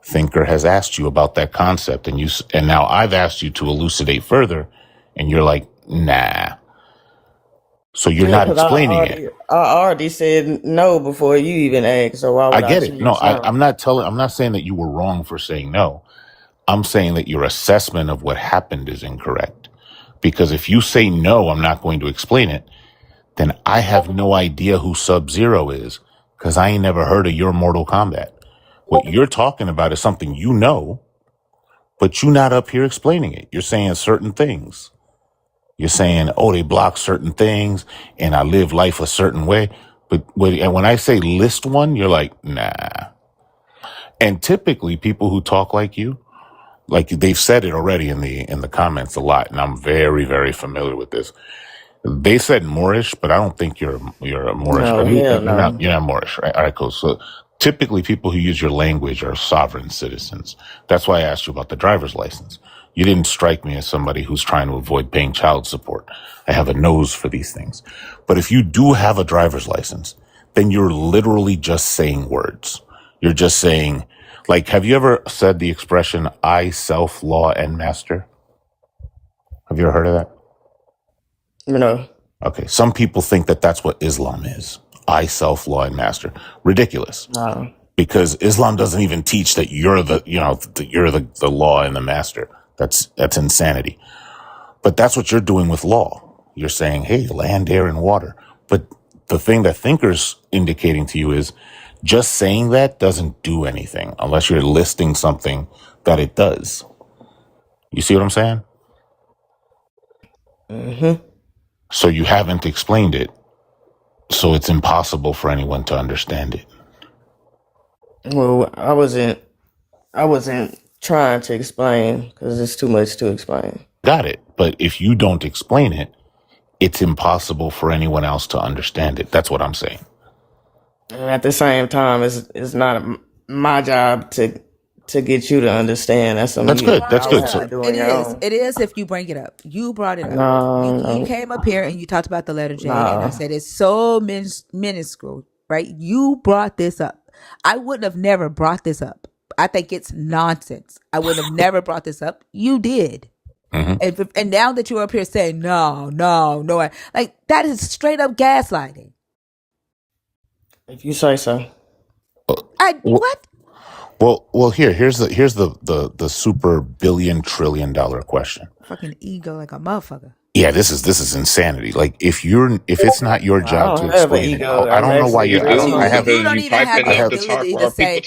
Thinker has asked you about that concept, and now I've asked you to elucidate further, and you're like, nah. So you're Yeah, not because explaining it. I already said no before you even asked, so why I would I get it. No, change now? I'm not saying that you were wrong for saying no. I'm saying that your assessment of what happened is incorrect. Because if you say no, I'm not going to explain it, then I have no idea who Sub-Zero is because I ain't never heard of your Mortal Kombat. What you're talking about is something you know, but you're not up here explaining it. You're saying certain things. You're saying, oh, they block certain things and I live life a certain way. But when I say list one, you're like, nah. And typically people who talk like you, like they've said it already in the comments a lot, and I'm very, very familiar with this. They said Moorish, but I don't think you're a Moorish. No, hell no. You're not Moorish, right? All right, cool. So typically people who use your language are sovereign citizens. That's why I asked you about the driver's license. You didn't strike me as somebody who's trying to avoid paying child support. I have a nose for these things. But if you do have a driver's license, then you're literally just saying words. You're just saying, like, have you ever said the expression, I, self, law, and master? Have you ever heard of that? No. Okay. Some people think that that's what Islam is. I, self, law, and master. Ridiculous. No. Because Islam doesn't even teach that you're you're the law and the master. That's insanity. But that's what you're doing with law. You're saying, hey, land, air, and water. But the thing that thinkers indicating to you is just saying that doesn't do anything unless you're listing something that it does. You see what I'm saying? Mm-hmm. So you haven't explained it. So it's impossible for anyone to understand it. Well, I wasn't trying to explain because it's too much to explain. Got it. But if you don't explain it, it's impossible for anyone else to understand it. That's what I'm saying. And at the same time, it's not my job to get you to understand. That's something good. That's good. So It is if you bring it up. You brought it up. No, you came up here and you talked about the letter J, and I said it's so minuscule, right? You brought this up. I wouldn't have never brought this up. I think it's nonsense. I would have never brought this up. You did. Mm-hmm. And now that you're up here saying no, like that is straight up gaslighting. If you say so. What? Well, here's the super $1 trillion question. Fucking ego like a motherfucker. Yeah, this is insanity. Like if it's not your job to explain it, I don't know why you. I don't have. You don't even have the ability to say.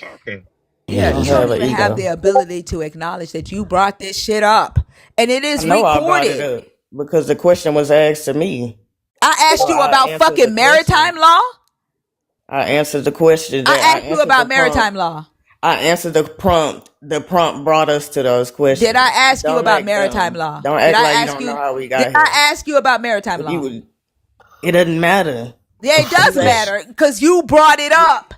Yeah, you don't even have the ability to acknowledge that you brought this shit up, and it is recorded. I brought it up because the question was asked to me. I asked you about fucking maritime law. I answered the question. I asked you about maritime law. I answered the prompt. The prompt brought us to those questions. Did I ask you about maritime law? Don't act like you don't know how we got here. Did I ask you about maritime law? It doesn't matter. Yeah, it does matter because you brought it up.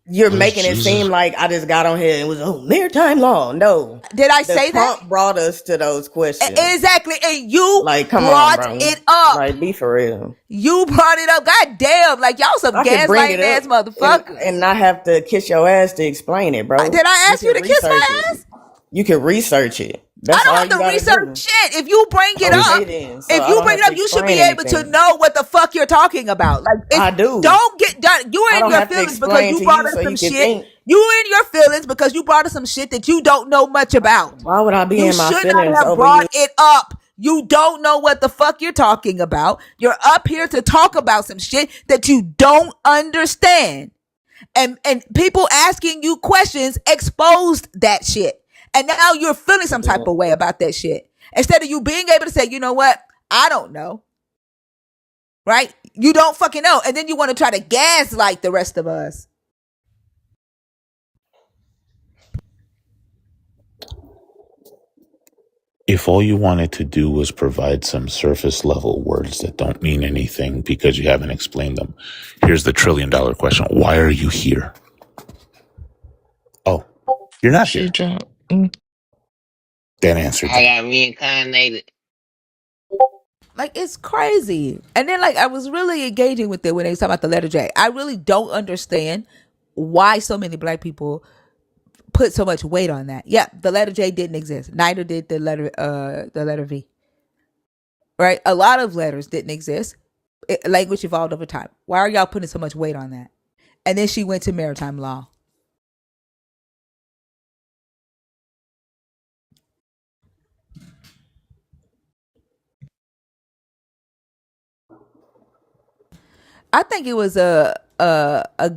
You're making it seem like I just got on here and was maritime law. No. Did I say that? The prompt brought us to those questions. Exactly. And you brought it up. Like, be for real. You brought it up. God damn. Like, y'all some gaslighting ass motherfuckers. And not have to kiss your ass to explain it, bro. Did I ask you to kiss my ass? You can research it. I don't have to research shit. If you bring it up, you should be able to know what the fuck you're talking about. Like, I do. Don't get done. You in your feelings because you brought us some shit. You in your feelings because you brought us some shit that you don't know much about. Why would I be in my feelings? You should not have brought it up. You don't know what the fuck you're talking about. You're up here to talk about some shit that you don't understand. And people asking you questions exposed that shit. And now you're feeling some type of way about that shit. Instead of you being able to say, you know what? I don't know. Right? You don't fucking know. And then you want to try to gaslight the rest of us. If all you wanted to do was provide some surface level words that don't mean anything because you haven't explained them, here's the $1 trillion question. Why are you here? Oh, you're not here. That answered. I got reincarnated. Like, it's crazy. And then, like, I was really engaging with it when they was talking about the letter J. I really don't understand why so many black people put so much weight on that. Yeah, the letter J didn't exist. Neither did the letter V. Right? A lot of letters didn't exist. Language evolved over time. Why are y'all putting so much weight on that? And then she went to maritime law. I think it was a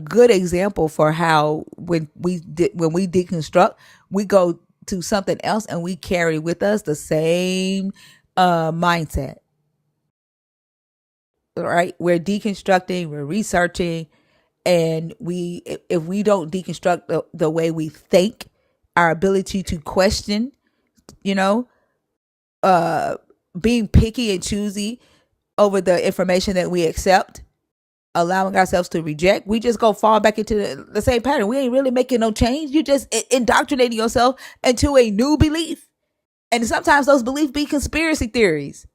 good example for how when we deconstruct, we go to something else and we carry with us the same mindset. Right? We're deconstructing, we're researching, and if we don't deconstruct the way we think, our ability to question, being picky and choosy over the information that we accept, allowing ourselves to reject, we just go fall back into the same pattern. We ain't really making no change. You just indoctrinating yourself into a new belief. And sometimes those beliefs be conspiracy theories.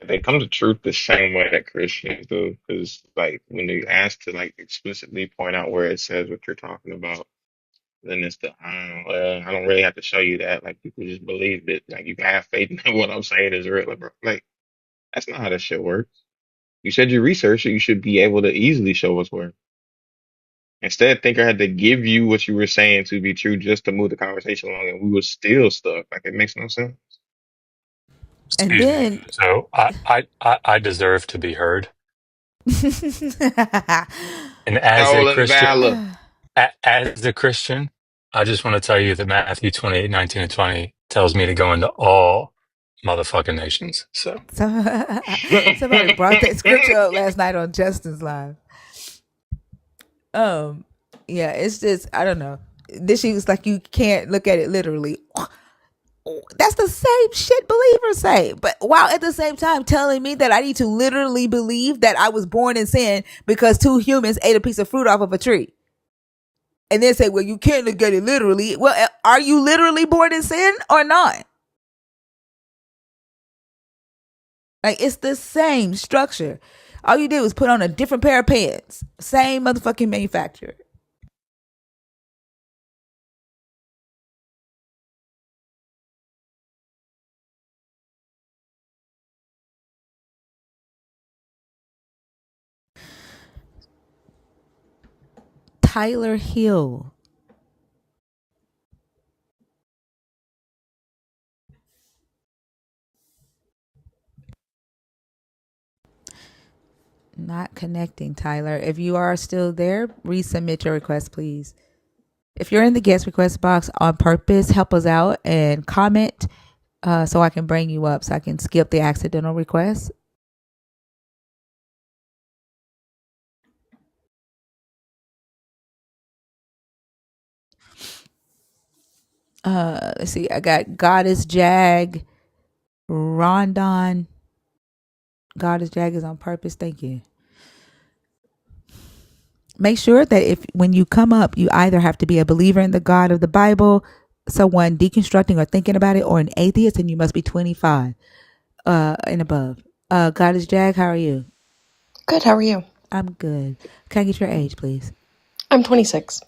They come to truth the same way that Christians do, because like when they ask to like explicitly point out where it says what you're talking about, then it's I don't really have to show you that. Like people just believe it. Like you can have faith in what I'm saying is real, bro. Like that's not how that shit works. You said you researched it. You should be able to easily show us where. Instead, Thinker had to give you what you were saying to be true just to move the conversation along, and we were still stuck. Like it makes no sense. And Excuse me. then So I deserve to be heard. And as a Stolen Christian, valor. as a Christian, I just want to tell you that Matthew 28:19 and 20 tells me to go into all motherfucking nations. So somebody brought that scripture up last night on Justin's live. Yeah, it's just I don't know. This she was like you can't look at it literally. That's the same shit believers say, but while at the same time telling me that I need to literally believe that I was born in sin because two humans ate a piece of fruit off of a tree. And then say, well, you can't look at it literally. Well, are you literally born in sin or not? Like, it's the same structure. All you did was put on a different pair of pants. Same motherfucking manufacturer. Tyler Hill. Not connecting, Tyler. If you are still there, resubmit your request, please. If you're in the guest request box on purpose, help us out and comment so I can bring you up so I can skip the accidental request. Let's see. I got Goddess Jag, Rondon. Goddess Jag is on purpose. Thank you. Make sure that when you come up, you either have to be a believer in the God of the Bible, someone deconstructing or thinking about it, or an atheist, and you must be 25 and above. Goddess Jag, how are you? Good, how are you? I'm good. Can I get your age, please? I'm 26.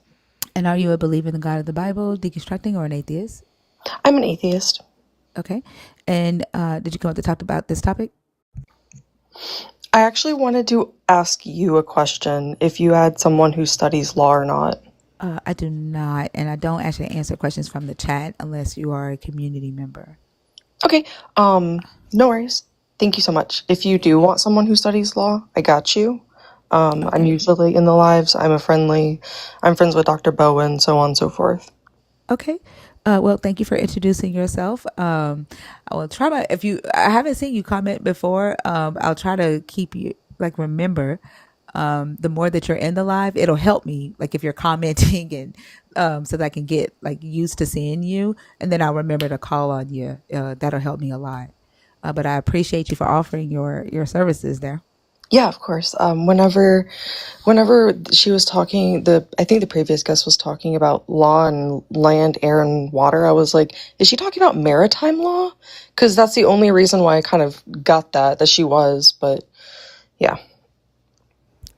And are you a believer in the God of the Bible, deconstructing, or an atheist? I'm an atheist. Okay. And did you come up to talk about this topic? I actually wanted to ask you a question, if you had someone who studies law or not. I do not, and I don't actually answer questions from the chat unless you are a community member. Okay, no worries. Thank you so much. If you do want someone who studies law, I got you. Okay. I'm usually in the lives. I'm friends with Dr. Bowen, so on and so forth. Okay. Well, thank you for introducing yourself. I will try I haven't seen you comment before. I'll try to keep you, remember, the more that you're in the live, it'll help me. Like if you're commenting and, so that I can get used to seeing you, and then I'll remember to call on you. That'll help me a lot. But I appreciate you for offering your services there. Yeah, of course. Whenever she was talking, I think the previous guest was talking about law and land, air, and water. I was like, is she talking about maritime law? Because that's the only reason why I kind of got that she was. But yeah.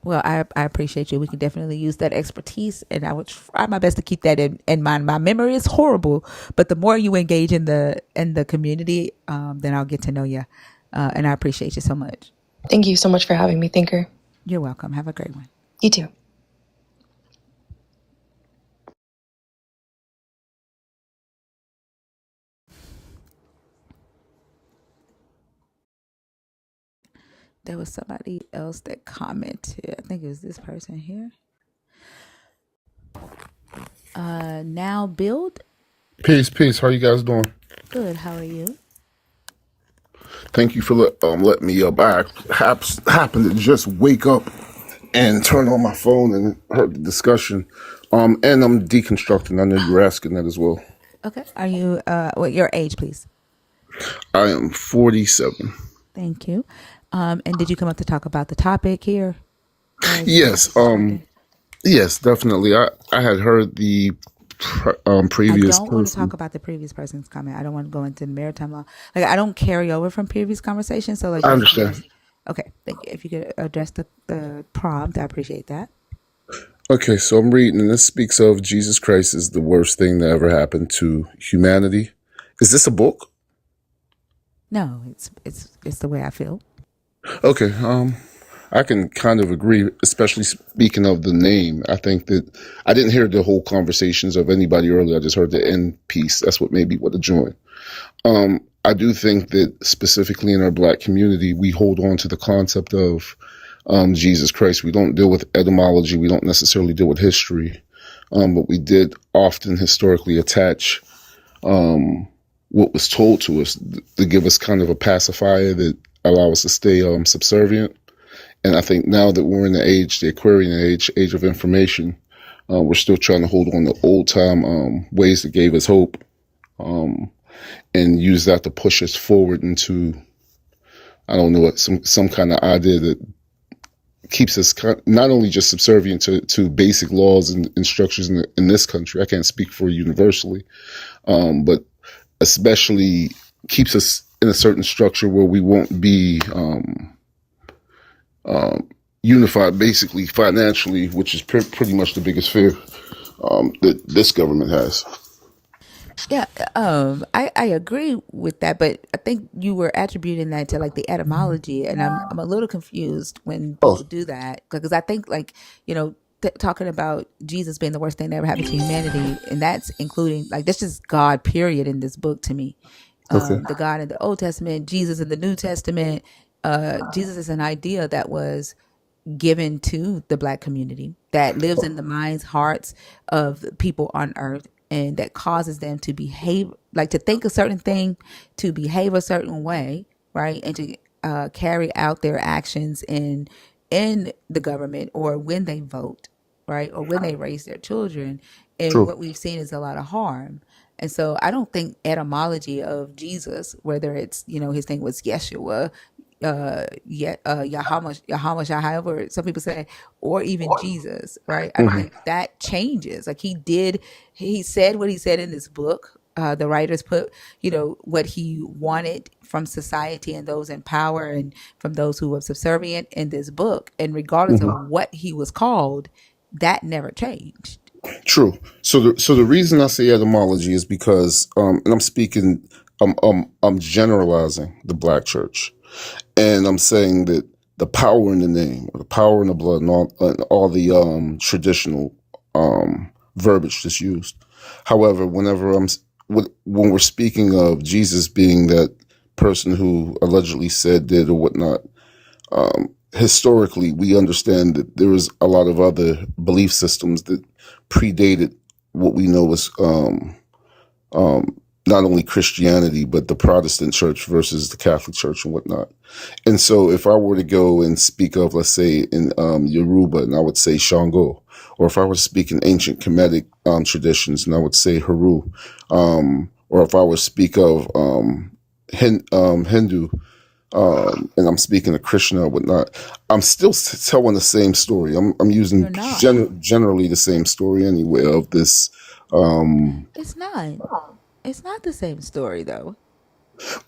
Well, I appreciate you. We can definitely use that expertise, and I would try my best to keep that in mind. My memory is horrible, but the more you engage in the community, then I'll get to know you, and I appreciate you so much. Thank you so much for having me, Thinker. You're welcome. Have a great one. You too. There was somebody else that commented. I think it was this person here. Now build. Peace. How you guys doing? Good. How are you? Thank you for letting me up. I happened to just wake up and turn on my phone and heard the discussion. And I'm deconstructing. I know you were asking that as well. Okay. Are you what your age, please? I am 47. Thank you. And did you come up to talk about the topic here? Yes. Yes, definitely. I had heard the I previous don't want to talk person. about the previous person's comment. I don't want to go into maritime law. Like, I don't carry over from previous conversations. So, like, I if you could understand. just, okay, thank you. If you could address the prompt, I appreciate that. Okay, so I'm reading, and this speaks of Jesus Christ is the worst thing that ever happened to humanity. Is this a book? No, it's the way I feel. Okay, I can kind of agree, especially speaking of the name. I think that I didn't hear the whole conversations of anybody earlier. I just heard the end piece. That's what made me want to join. I do think that specifically in our Black community, we hold on to the concept of Jesus Christ. We don't deal with etymology. We don't necessarily deal with history. But we did often historically attach what was told to us to give us kind of a pacifier that allow us to stay subservient. And I think now that we're in the age, the Aquarian age of information, we're still trying to hold on to old time ways that gave us hope, and use that to push us forward into, I don't know, some kind of idea that keeps us not only just subservient to basic laws and structures in this country. I can't speak for universally, but especially keeps us in a certain structure where we won't be unified, basically financially, which is pretty much the biggest fear that this government has. Yeah, I agree with that, but I think you were attributing that to like the etymology, and I'm a little confused when Oh, people do that, because I think, like, talking about Jesus being the worst thing that ever happened to humanity, and that's including, like, that's just God period in this book to me. okay, The God in the Old Testament, Jesus in the New Testament. Jesus is an idea that was given to the Black community that lives in the minds, hearts of people on earth, and that causes them to behave, like, to think a certain thing, to behave a certain way, right, and to carry out their actions in the government, or when they vote, right, or when they raise their children. And true. what we've seen is a lot of harm. And so I don't think etymology of Jesus, whether it's, his name was Yeshua, Yahamash, however some people say, or even Jesus, right? I don't Hmm. think that changes. Like, he said what he said in this book. The writers put, what he wanted from society and those in power and from those who were subservient in this book. And regardless of Hmm. what he was called, that never changed. True. So the reason I say etymology is because, and I'm speaking, I'm generalizing the Black church, and I'm saying that the power in the name, or the power in the blood, and all the traditional verbiage that's used. However, when we're speaking of Jesus being that person who allegedly said, did, or whatnot, historically, we understand that there was a lot of other belief systems that predated what we know as not only Christianity, but the Protestant church versus the Catholic church and whatnot. And so if I were to go and speak of, let's say, in Yoruba, and I would say Shango, or if I were to speak in ancient Kemetic traditions, and I would say Haru, or if I were to speak of Hindu, and I'm speaking of Krishna or whatnot, I'm still telling the same story. I'm You're using not. generally the same story anyway of this. It's not. It's not the same story, though.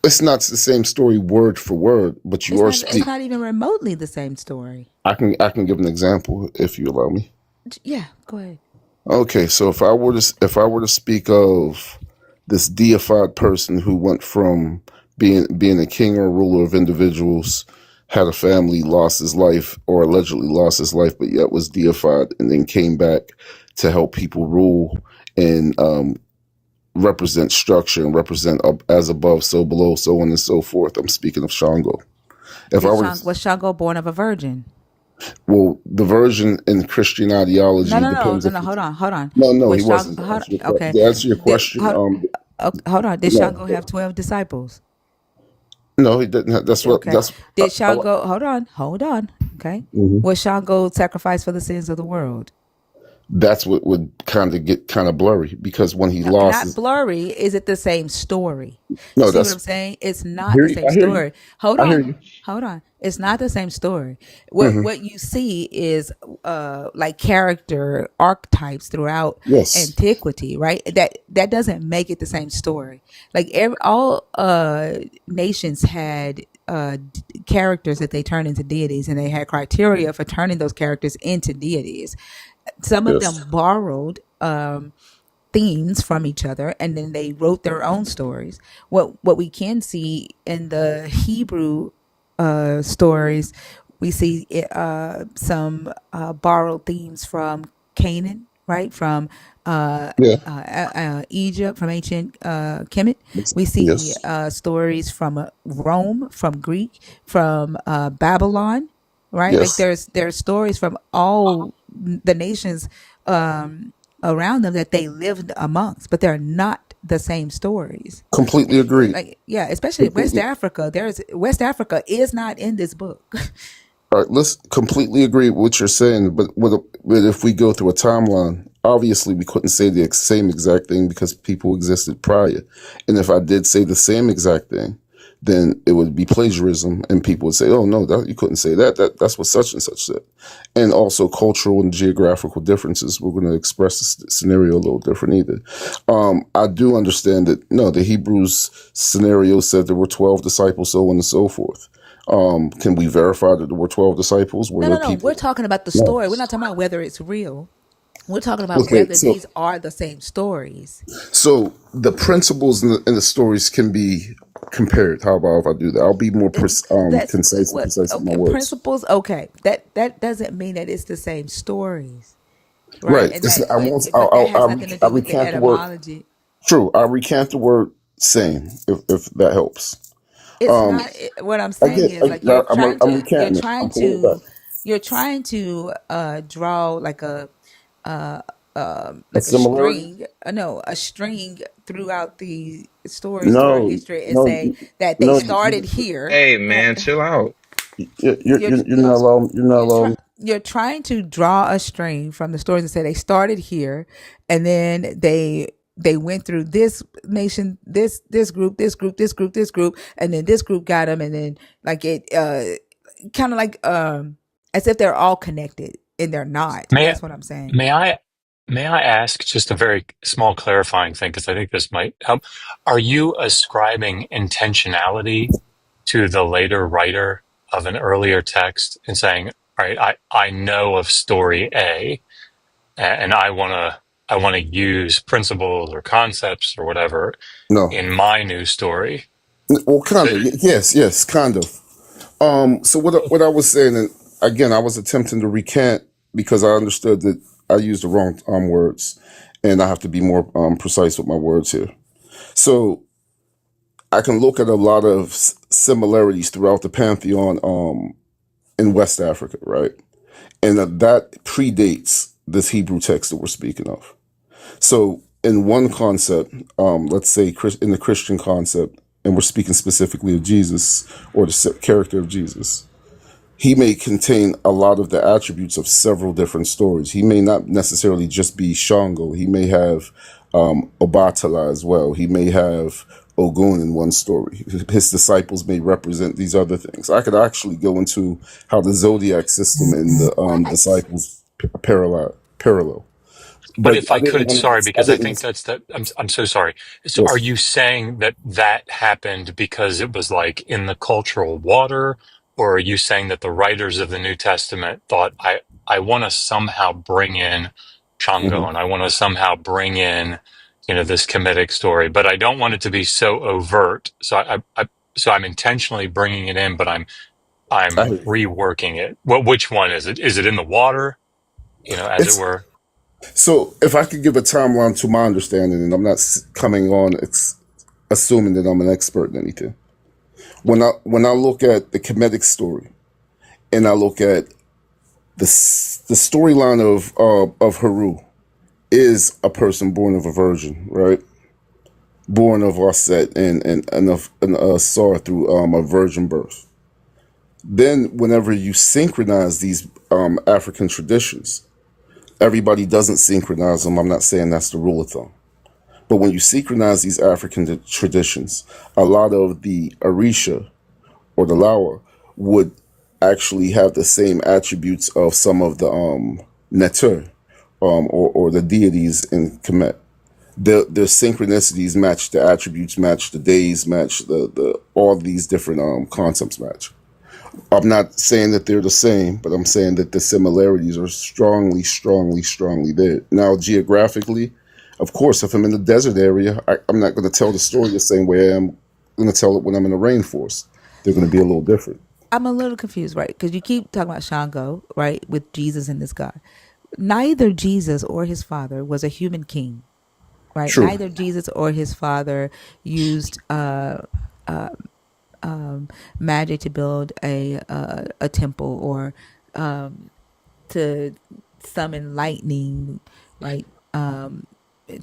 It's not the same story word for word, but you It's are not. speak. It's not even remotely the same story. I can give an example if you allow me. Yeah, go ahead. Okay, so if I were to speak of this deified person who went from being a king or a ruler of individuals, had a family, lost his life, or allegedly lost his life, but yet was deified, and then came back to help people rule and represent structure and represent up as above, so below, so on and so forth. I'm speaking of Shango. If I were to, Was Shango born of a virgin? well, the version in Christian No, ideology no, no, depends no, if no. it's, Hold on. no, he Was wasn't. Shango? To answer your, Okay. to answer your Did, question, hold on. Did no, Shango have 12 disciples? no, he didn't. That's what. Okay. That's. Did Shango? Hold on. Okay. Mhm. Was Shango sacrificed for the sins of the world? That's what would kind of get kind of blurry, because when he lost Not his, blurry. Is it the same story? You no, see what that's I'm saying? It's I not hear the you. same I hear you. story. Hold I hear on. you. Hold on. It's not the same story. Hmm. What you see is like character archetypes throughout Yes. antiquity, right? That doesn't make it the same story. Like all nations had characters that they turned into deities, and they had criteria for turning those characters into deities. Some of Yes. them borrowed themes from each other, and then they wrote their own stories. What we can see in the Hebrew stories, we see some borrowed themes from Canaan, right? From Yeah. Egypt, from ancient Kemet. We see Yes. stories from Rome, from Greek, from Babylon, right? Like Yes. there's stories from all the nations around them that they lived amongst, but they're not the same stories. Completely agreed. Like, yeah, especially West Completely. Africa. West Africa is not in this book. All right, let's completely agree with what you're saying, but if we go through a timeline, obviously we couldn't say the same exact thing because people existed prior. And if I did say the same exact thing, then it would be plagiarism, and people would say, "Oh no, you couldn't say that. That's what such and such said." And also cultural and geographical differences. We're going to express the scenario a little different either. I do understand that the Hebrews scenario said there were 12 disciples, so on and so forth. Can we verify that there were 12 disciples? Were No, there no, no. We're people? talking about the No. story. We're not talking about whether it's real. We're talking about Okay, whether these are the same stories. so the principles in the stories can be compared. How about if I do that? I'll be more That's concise and what. precise with my Okay, words. principles. Okay, that doesn't mean that it's the same stories, right? Right. And that, I won't. but that has nothing to I do with the recant the word. etymology. True. I recant the word same, if that helps. It's Um, not what I'm I saying get. is like you're trying I'm to recanting it. I'm pulling it back. draw A like a similarity? string, no, a string throughout the stories throughout No. history, and No. say that they No. started here. Hey man, chill out. You're You're not allowing. You're not allowing. you're trying to draw a string from the stories and say they started here, and then they went through this nation, this group, this group, this group, this group, and then this group got them, and then like it kind of like as if they're all connected, and they're not. May That's what I'm saying. may I may I ask just a very small clarifying thing because I think this might help. Are you ascribing intentionality to the later writer of an earlier text and saying, "All right, I know of story A, and I want to use principles or concepts or whatever No. in my new story." Well, So, kind of. Yes, kind of. So what I was saying, and again, I was attempting to recant because I understood that I used the wrong words, and I have to be more precise with my words here. So I can look at a lot of similarities throughout the pantheon in West Africa, right? And that predates this Hebrew text that we're speaking of. So in one concept, let's say in the Christian concept, and we're speaking specifically of Jesus or the character of Jesus, he may contain a lot of the attributes of several different stories. He may not necessarily just be Shango. He may have Obatala as well. He may have Ogun in one story. His disciples may represent these other things. I could actually go into how the zodiac system and the Right. disciples parallel. but But if I I didn't could, want sorry, to. I because I think didn't. that's that. I'm so sorry. So are Yes. you saying that that happened because it was like in the cultural water, or are you saying that the writers of the New Testament thought I want to somehow bring in Hmm. Shango and I want to somehow bring in this Kemetic story, but I don't want it to be so overt. So so I'm intentionally bringing it in, but I I'm hear you. reworking it. Which one is it? Is it in the water? As it It's were. so. If I could give a timeline to my understanding, and I'm not coming on assuming that I'm an expert in anything. When I look at the Kemetic story, and I look at the storyline of Haru is a person born of a virgin, right? Born of Aset and Sar through a virgin birth. Then, whenever you synchronize these African traditions, Everybody doesn't synchronize them. I'm not saying that's the rule of thumb. But when you synchronize these African traditions, a lot of the Orisha or the Lawa would actually have the same attributes of some of the Neter or the deities in Kemet. The synchronicities match, the attributes match, the days match, the all these different concepts match. I'm not saying that they're the same, but I'm saying that the similarities are strongly, strongly, strongly there. Now, geographically, of course, if I'm in the desert area, I'm not going to tell the story the same way I'm going to tell it when I'm in the rainforest. They're going to be a little different. I'm a little confused, right? Because you keep talking about Shango, right, with Jesus and this God. Neither Jesus or his father was a human king, right? True. Neither Jesus or his father used magic to build a temple or to summon lightning, right?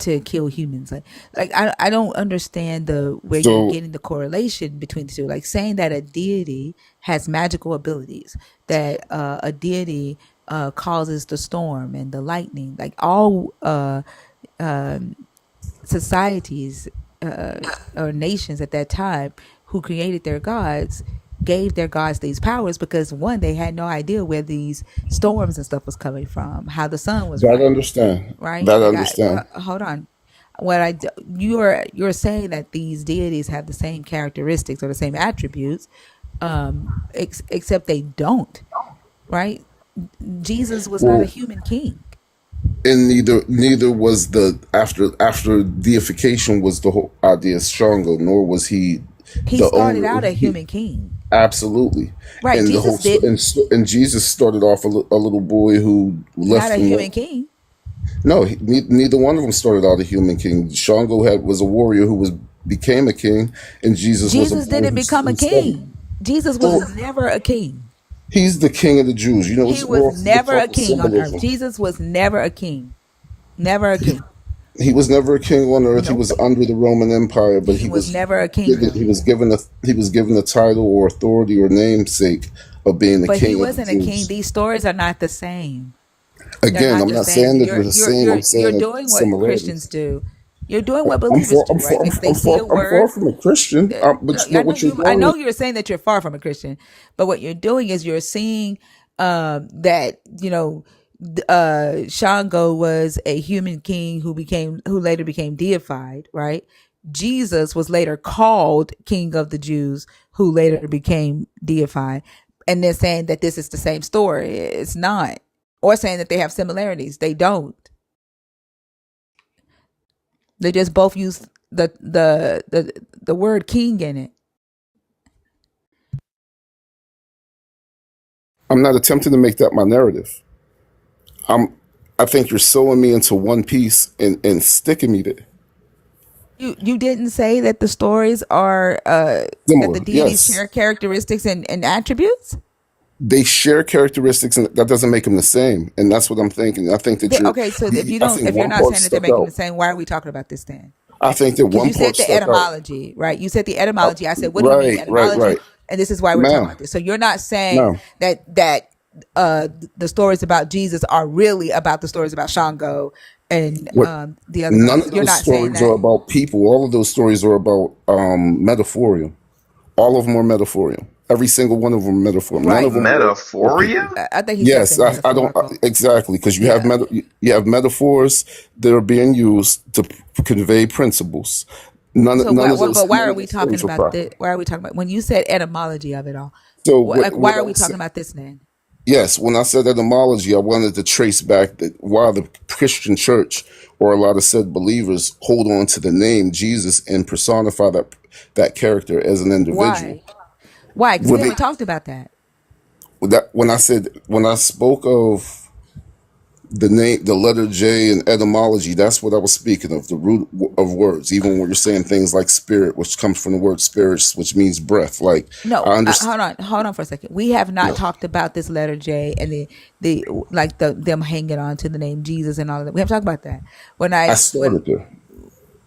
To kill humans. Like I don't understand the where you're So, getting the correlation between the two. Like saying that a deity has magical abilities, that a deity causes the storm and the lightning. Like all societies or nations at that time who created their gods gave their gods these powers because one, they had no idea where these storms and stuff was coming from, how the sun was that rising, understand. right? That Like understand. hold on. You're saying that these deities have the same characteristics or the same attributes, except they don't, right? Jesus was not a Well, human king. and neither was the after deification was the whole idea of Shango, nor was he He the started owner. out a human king, Absolutely. right? And the Jesus whole didn't. and Jesus started off a little boy who Not left a from human king. no, neither one of them started out a human king. Shango was a warrior who became a king, and Jesus was a Jesus boy didn't become a who studied. king. Jesus was So never a king. he's the king of the Jews. You know, He we're was also the never a talk of king on earth. symbolism. Jesus was never a king. Never a king. He was never a king on earth. He was Nope. under the Roman Empire, but He was never a given kingdom. he was given a title or authority or namesake of being the But he king of the wasn't a king. Jews. These stories are not the same. They're Again, not I'm the not same. saying that they're You're the you're same. you're I'm you're saying that doing what Christians similarities. do. You're doing what believers do, right? They see a I'm far word. from a Christian. No, But you know I know what you're you. I doing know is you're saying that you're far from a Christian, but what you're doing is you're seeing that Shango was a human king who later became deified, right? Jesus was later called King of the Jews, who later became deified, and they're saying that this is the same story. It's not, or saying that they have similarities. They don't. They just both use the word king in it. I'm not attempting to make that my narrative. I'm I think you're sewing me into one piece and sticking me there. You didn't say that the stories are that the Similar, deities yes. share characteristics and attributes. They share characteristics, and that doesn't make them the same. And that's what I'm thinking. I think that Okay, so I think if you're one not part saying that they're stuck making the out. same, why are we talking about this then? I think that Because one you said part the stuck out. etymology, right? You said the etymology. I said, what do you mean Right, right, etymology? right. And this is why we're talking Ma'am, about this. So you're not saying no. that the stories about Jesus are really about the stories about Shango and What? the other None gods. of You're those not saying stories are that. about people. All of those stories are about metaphorium. All of them are metaphorium. Every single one of them are metaphorium. None of Right. them were people. Metaphoria? I think he said Yes, something I don't metaphorical. exactly because Yeah. you have metaphors that are being used to convey principles. So why None are of we those talking stories are about this? practical. Why are we talking about when you said etymology of it all? So Like why what are I we was talking saying, about this then? yes, when I said etymology, I wanted to trace back that why the Christian church or a lot of said believers hold on to the name Jesus and personify that character as an individual. Why? Why? Because we When they haven't talked about that. when I spoke of the name, the letter J and etymology, that's what I was speaking of, the root of words. Even when you're saying things like spirit, which comes from the word spirits, which means breath. Like No, I understand. hold on for a second. We have not No, talked about this letter J and the like them hanging on to the name Jesus and all of that. We haven't talked about that. I When started there.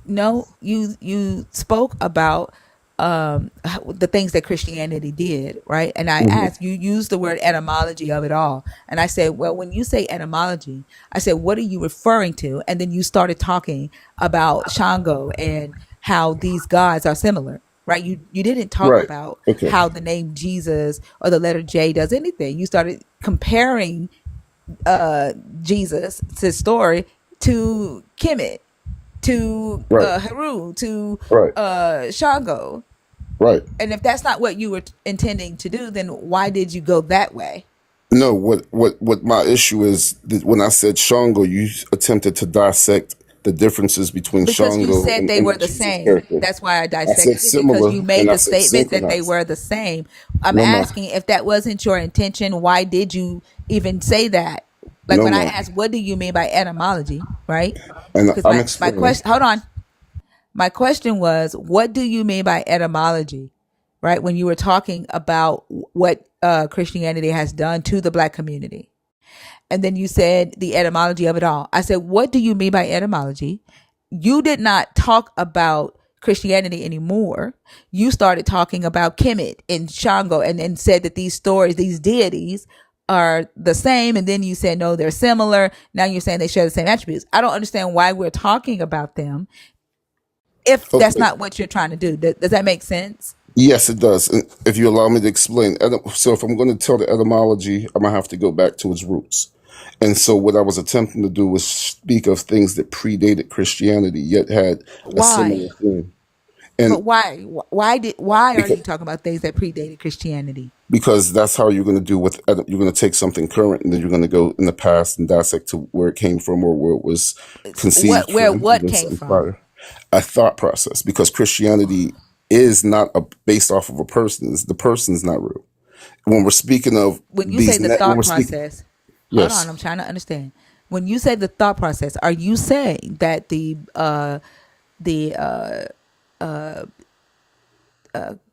no, you spoke about the things that Christianity did, right? And I Hmm. asked, you used the word etymology of it all. And I said, well, when you say etymology, I said, what are you referring to? And then you started talking about Shango and how these gods are similar, right? You didn't talk Right. about Okay. how the name Jesus or the letter J does anything. You started comparing Jesus' story to Kemet, to Right. Heru, to Right. Shango. Right. And if that's not what you were intending to do, then why did you go that way? No. What my issue is that when I said Shango, you attempted to dissect the differences between Because you Shango said they and were the the Jesus same. character. That's why I I said dissected it, because similar you and made I the said statement that they synchronized. were the same. I'm No, ma. asking, if that wasn't your intention, why did you even say that? Like No, when I ma. asked, what do you mean by etymology, right? And Because I'm my explaining. question, hold on. My question was, what do you mean by etymology, right? When you were talking about what Christianity has done to the black community. And then you said the etymology of it all. I said, what do you mean by etymology? You did not talk about Christianity anymore. You started talking about Kemet and Shango, and then said that these stories, these deities, are the same. And then you said, no, they're similar. Now you're saying they share the same attributes. I don't understand why we're talking about them if that's Okay. not what you're trying to do. Does that make sense? Yes, it does. And if you allow me to explain, so if I'm going to tell the etymology, I'm gonna have to go back to its roots. And so, what I was attempting to do was speak of things that predated Christianity, yet had a Why? similar theme. But And why? Why are you because, talking about things that predated Christianity? because that's how you're going to do with, you're going to take something current and then you're going to go in the past and dissect to where it came from or where it was conceived from, What even came something from? prior. A thought process, because Christianity is not based off of a person. The person's not real. When we're speaking of When you say the when thought we're speaking, process, hold on, yes, I'm trying to understand. When you say the thought process, are you saying that the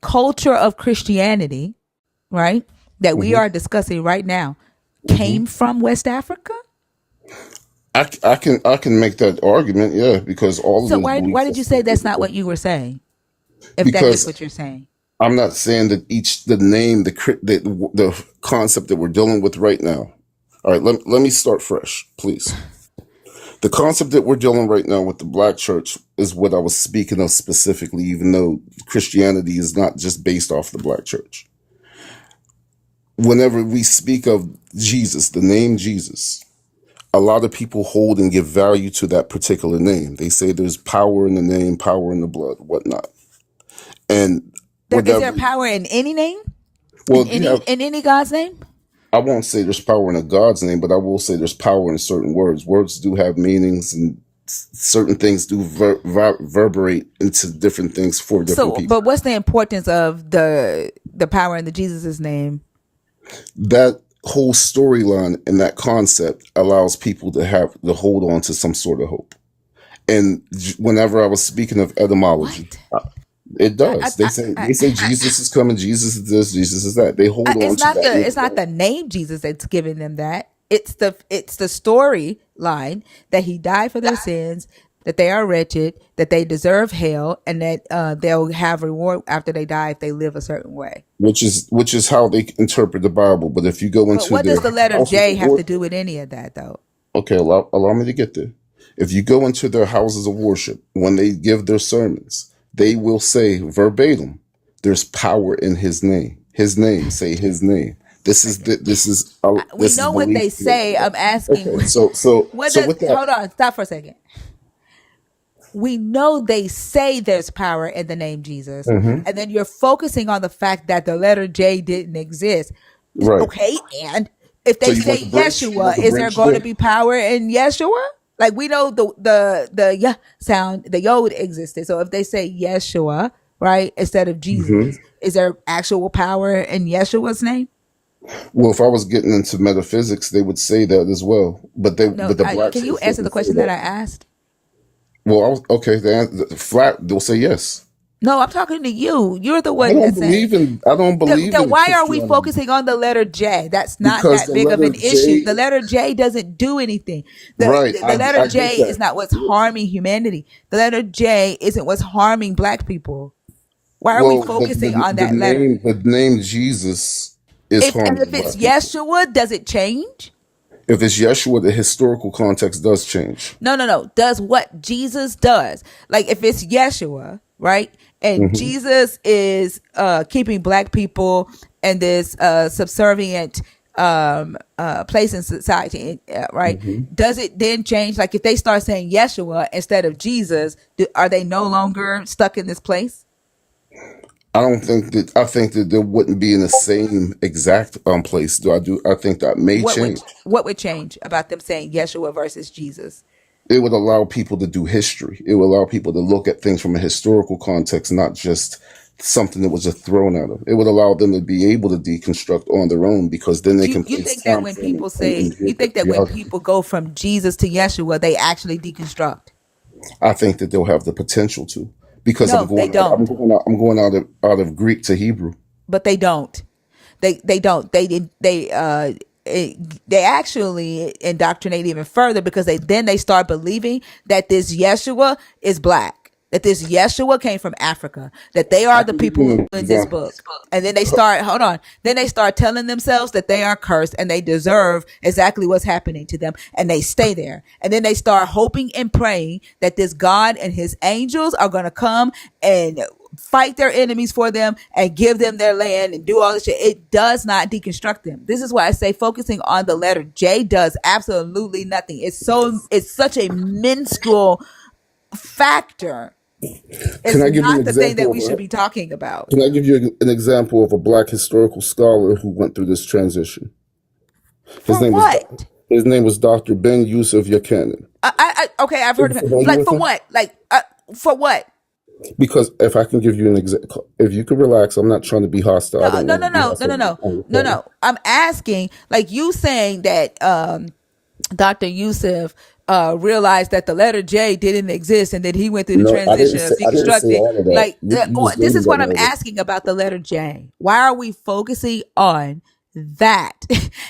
culture of Christianity, right, that we hmm are discussing right now, hmm came from West Africa? I can make that argument, yeah, because all of So those why belief did you say systems were that's not what different. you were saying? If that is Because what you're saying. I'm not saying that the name, the concept that we're dealing with right now. All right, let me start fresh, please. The concept that we're dealing right now with the black church is what I was speaking of specifically, even though Christianity is not just based off the black church. Whenever we speak of Jesus, the name Jesus, a lot of people hold and give value to that particular name. They say there's power in the name, power in the blood, whatnot. And Is there whatever, power in any name? well, you have, In any God's name? I won't say there's power in a God's name, but I will say there's power in certain words. Words do have meanings, and certain things do reverberate into different things for different So, people. but what's the importance of the power in the Jesus's name? That whole storyline and that concept allows people to hold on to some sort of hope. And whenever I was speaking of etymology, What? it I, does. They I, say I, they say Jesus is coming, Jesus is this, Jesus is that. They hold on to that it's name, not right? the name Jesus that's giving them that. It's the storyline that he died for their sins, that they are wretched, that they deserve hell, and that they'll have reward after they die if they live a certain way. Which is how they interpret the Bible. But if you go But into what their does the letter houses J of have to worship, do with any of that, though? okay, allow me to get there. If you go into their houses of worship, when they give their sermons, they will say verbatim, "There's power in His name. His name. Say His name." We This is know what they belief. say. I'm Okay, asking, what so does? with that, Hold on, stop for a second. We know they say there's power in the name Jesus, mhm, and then you're focusing on the fact that the letter J didn't exist. right. Okay, and if So they say you want Yeshua, the is there bridge going to there? be power in Yeshua? Like we know the yeah sound, the yod existed. So if they say Yeshua, right, instead of hmm Jesus, is there actual power in Yeshua's name? Well, if I was getting into metaphysics, they would say that as well. No, But the black can you church answer the doesn't say question that that. I asked? Well, okay, the flat they'll say yes. No, I'm talking to you. You're the I one don't that's saying. believe in I don't believe Then in why are we Christianity focusing on the letter J? That's not because that the big of letter an issue. The J, letter J doesn't do anything. right? The letter I get J is that. not what's harming humanity. The letter J isn't what's harming black people. Why are we Well, focusing on that letter? the name Jesus is If harming it's black people. Yeshua, does it change? If it's Yeshua, the historical context does change. No. Does what Jesus does. Like if it's Yeshua, right? And Hmm. Jesus is keeping black people in this subservient place in society, right? Hmm. Does it then change? Like if they start saying Yeshua instead of Jesus, are they no longer stuck in this place? I don't think that. I think that they wouldn't be in the same exact place. I think that may What would change. what would change about them saying Yeshua versus Jesus? It would allow people to do history. It would allow people to look at things from a historical context, not just something that was just thrown at them. It would allow them to be able to deconstruct on their own, because then they You can you place think that time when frame people and say you think that when geography. people go from Jesus to Yeshua, they actually deconstruct? I think that they'll have the potential to, because No, they don't. I'm going out of Greek to Hebrew. But they don't. They don't. They actually indoctrinate even further, because they start believing that this Yeshua is black, that this Yeshua came from Africa, that they I are the can give you people an in this example. book. And then they start, hold on, then they start telling themselves that they are cursed and they deserve exactly what's happening to them, and they stay there. And then they start hoping and praying that this God and his angels are going to come and fight their enemies for them and give them their land and do all this shit. It does not deconstruct them. This is why I say focusing on the letter J does absolutely nothing. It's such a minuscule factor. Can It's I give you an not the thing that example we should be talking about. Can I give you an example of a black historical scholar who went through this transition? His For name was what? his name was Dr. Ben Yusuf Yakanin. Okay, I've Are heard you of him. familiar Like with for him? what? For what? Because if I can give you an example, if you could relax, I'm not trying to be hostile. I No, don't no, want no, to be no, no, hostile no, no, on your no, phone. no. I'm asking, like you saying that Dr. Yusuf realized that the letter J didn't exist and that he went through the No, transition of I didn't say deconstructing. all of that. Like, You just gave this me is that what I'm narrative. asking about the letter J. Why are we focusing on that?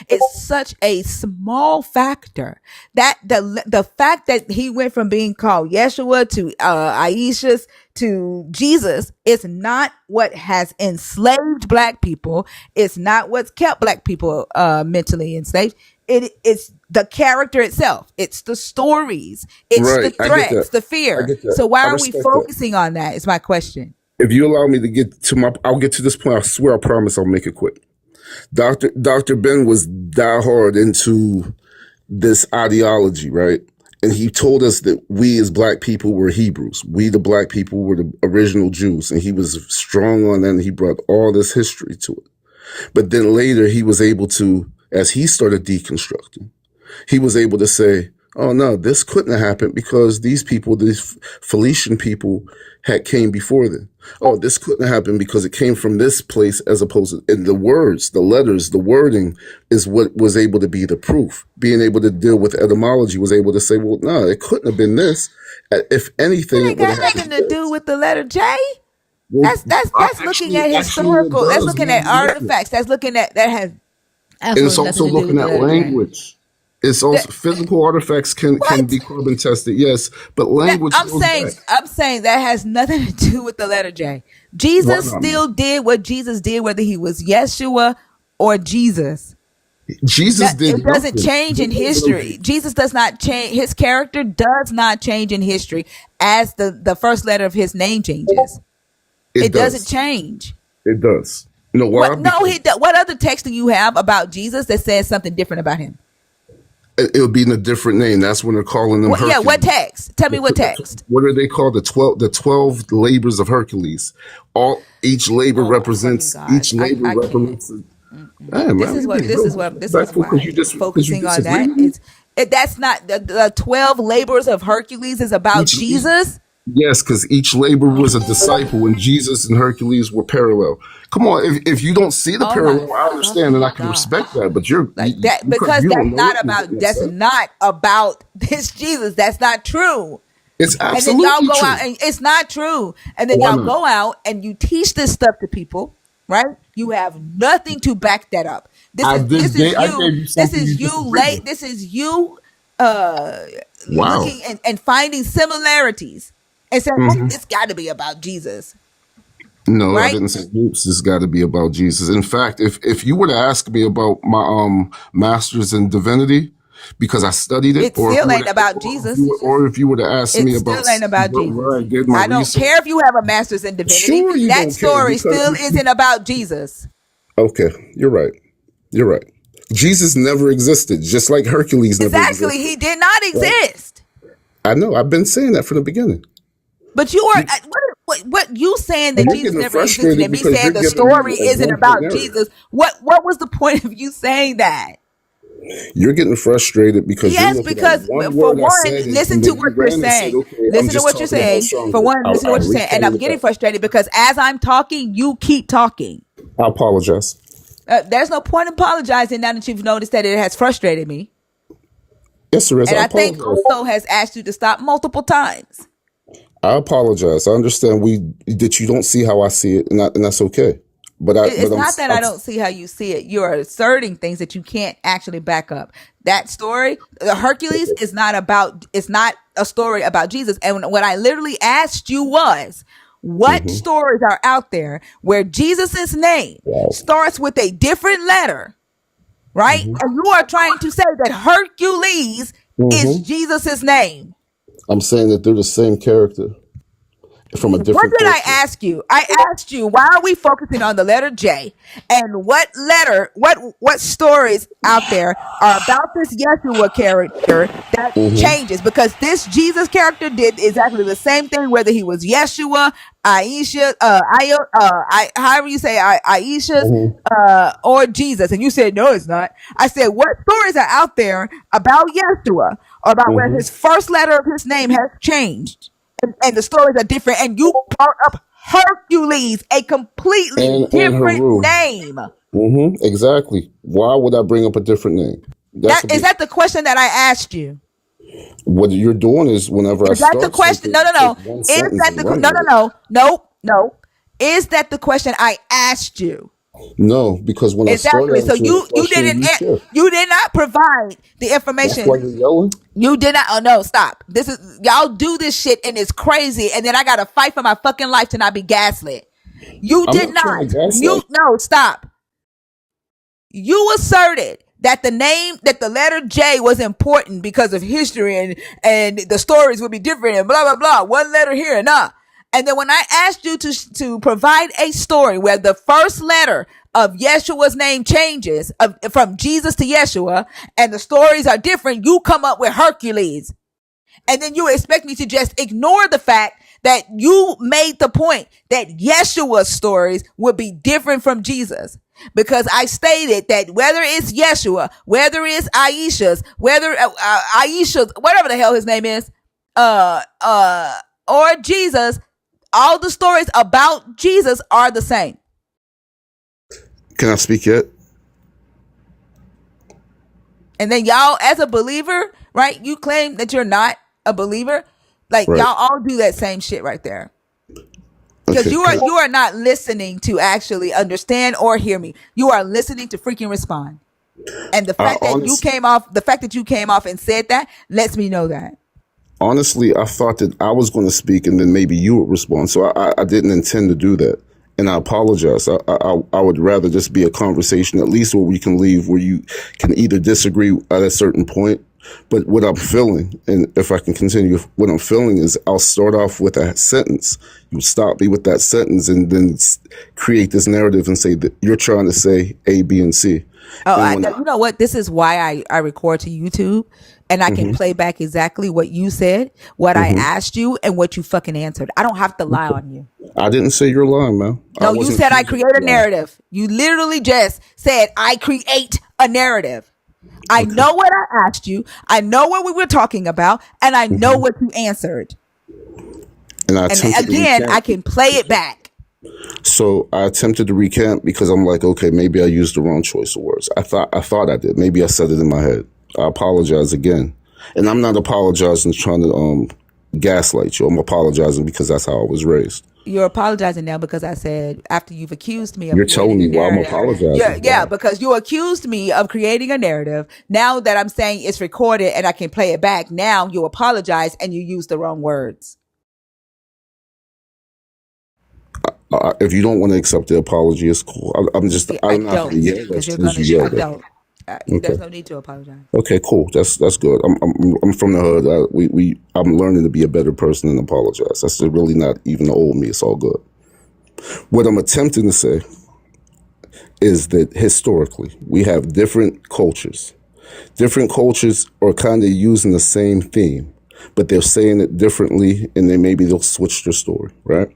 It's such a small factor that the fact that he went from being called Yeshua to Aisha to Jesus is not what has enslaved black people. It's not what's kept black people mentally enslaved. It's the character itself. It's the stories. It's the Right, I get that. threats, the I fear. get that. So why I are we respect that. focusing on that? Is my question. If you allow me to get to I'll get to this point. I swear, I promise, I'll make it quick. Dr. Ben was diehard into this ideology, right? And he told us that we as black people were Hebrews. We, the black people, were the original Jews. And he was strong on that, and he brought all this history to it. But then later he was able to, as he started deconstructing, he was able to say, oh no, this couldn't have happened because these people, these Phoenician people had came before them. Oh, this couldn't have happened because it came from this place, as opposed to, and the words, the letters, the wording is what was able to be the proof. Being able to deal with etymology was able to say, well, no, it couldn't have been this. If It anything, ain't it would got have nothing happened to do this. with the letter J. Well, That's looking at actually it historical. That's does. looking at artifacts. That's looking at that has And it's absolutely nothing also to do with looking the at letter J. language. It's That also physical artifacts can what? be carbon tested, yes, but language goes back. I'm saying that has nothing to do with the letter J. Why Jesus not? still did what Jesus did, whether he was Yeshua or Jesus. Jesus did It doesn't nothing. change in history. Jesus does not change. His character does not change in history as the first letter of his name changes. It It doesn't does. change. It does. You know why? What? No, Because what other text do you have about Jesus that says something different about him? it would be in a different name. That's when they're calling them What? Yeah, what Hercules. text? Tell me what text. What are they called? The 12 labors of Hercules. Each labor Oh my fucking represents gosh! I can't. Hey This man, is you're what being this real is what this is disrespectful because why because you focusing on disagree that with me. that's not the 12 labors of Hercules is about Each Jesus. Yes, because each labor was a disciple, and Jesus and Hercules were parallel. Come on, if you don't see the Oh my parallel, I understand and I fucking can respect gosh! that. But Like that because because you don't know it, you're that's upset. not about this Jesus. That's not true. It's And then y'all absolutely go out true. and it's not true. And then Why y'all not? go out and you teach this stuff to people, right? You have nothing to back that up. I gave you something you disagree with. This is you uh Wow. looking and finding similarities and saying, oh, Hmm. it's gotta be about Jesus. No, I right? didn't say oops, it's got to be about Jesus. In fact, if you were to ask me about my master's in divinity, because I studied it, It still ain't about Jesus. or if you were to ask It me about still ain't about where Jesus. I did my I don't research, care if you have a master's in divinity. sure you That don't care story because still isn't about Jesus. okay, you're right. You're right. Jesus never existed, just like Hercules never Exactly. existed. He did not Right? exist. I know. I've been saying that from the beginning. But you are what you saying And that you're Jesus getting never existed frustrated and me because saying you're the giving me story a isn't one point about narrative. Jesus. What was the point of you saying that? You're getting frustrated because you're Yes, looking at because one for word I one, said, listen and to then what you you're ran and said, saying. okay, I'm Listen to just what you're talking about saying. For Chandra. one, listen to what I'll you're saying. And I'm reframe it getting back. frustrated because as I'm talking, you keep talking. I apologize. There's no point in apologizing now that you've noticed that it has frustrated me. Yes, there is. And I I think apologize. also has asked you to stop multiple times. I apologize. I understand that you don't see how I see it, and that's okay. It's not that I don't see how you see it. You're asserting things that you can't actually back up. That story, the Hercules, is not about. It's not a story about Jesus. And what I literally asked you was, what mm-hmm. stories are out there where Jesus's name Wow. starts with a different letter, right? Mm-hmm. And you are trying to say that Hercules is Mm-hmm. Jesus's name. I'm saying that they're the same character from a What different did I culture. ask you? I asked you, why are we focusing on the letter J? And what stories out there are about this Yeshua character that Mm-hmm. changes? Because this Jesus character did exactly the same thing, whether he was Yeshua, Aisha, however you say Aisha's, Mm-hmm. or Jesus. And you said, no, it's not. I said, what stories are out there about Yeshua or about where Mm-hmm. his first letter of his name has changed? And the stories are different. And you brought up Hercules, a completely And different Haru. name. Mm-hmm. Exactly. Why would I bring up a different name? That That could is be that the question that I asked you? what you're doing is whenever I Is that the start question? something, No, you no, take no. one Is sentence that and the run no, with no, it. no, no, no? Is that the question I asked you? No, because when I start Exactly. So answering the you question, didn't you shift. you did not provide the That's why information. you're yelling. You did not. Oh no, stop. This is y'all do this shit and it's crazy. And then I gotta fight for my fucking life to not be gaslit. You I'm did not trying to not. gaslight. Stop. You asserted that the letter J was important because of history and the stories would be different and blah blah blah. One letter here and and then when I asked you to provide a story where the first letter of Yeshua's name changes from Jesus to Yeshua and the stories are different, you come up with Hercules. And then you expect me to just ignore the fact that you made the point that Yeshua's stories would be different from Jesus. Because I stated that whether it's Yeshua, whether it's Aisha's, whether Aisha's, whatever the hell his name is, uh, uh, or Jesus, all the stories about Jesus are the same. Can I speak yet? And then y'all, as a believer, right? You claim that you're not a believer. Like Right. y'all all do that same shit right there. Because Okay. you are not listening to actually understand or hear me. You are listening to freaking respond. And the fact that you came off and said that lets me know that. Honestly, I thought that I was going to speak and then maybe you would respond. So I didn't intend to do that. And I apologize. I would rather just be a conversation, at least where we can leave, where you can either disagree at a certain point. But what I'm feeling, and if I can continue, what I'm feeling is I'll start off with a sentence. You stop me with that sentence and then create this narrative and say that you're trying to say A, B, and C. Oh, you know what? This is why I record to YouTube and I can play back exactly what you said, what I asked you, and what you fucking answered. I don't have to lie on you. I didn't say you're lying, man. No, you said I create a narrative. You literally just said I create a narrative. I know what I asked you. I know what we were talking about, and I know what you answered. And again, I can play it back. So I attempted to recant because I'm like, okay, maybe I used the wrong choice of words. I thought I did. Maybe I said it in my head. I apologize again. And I'm not apologizing trying to gaslight you. I'm apologizing because that's how I was raised. You're apologizing now because I said after you've accused me of You're telling me why I'm apologizing. Yeah, because you accused me of creating a narrative. Now that I'm saying it's recorded and I can play it back, now you apologize and you use the wrong words. If you don't want to accept the apology, it's cool. I I'm not going to don't, yell because at you're you as gonna. you I yelled at me. don't. Okay. There's no need to apologize. Okay, cool. That's good. I'm from the hood. I'm learning to be a better person and apologize. That's really not even the old me. It's all good. What I'm attempting to say is that historically we have different cultures. Different cultures are kind of using the same theme, but they're saying it differently, and then maybe they'll switch their story, right?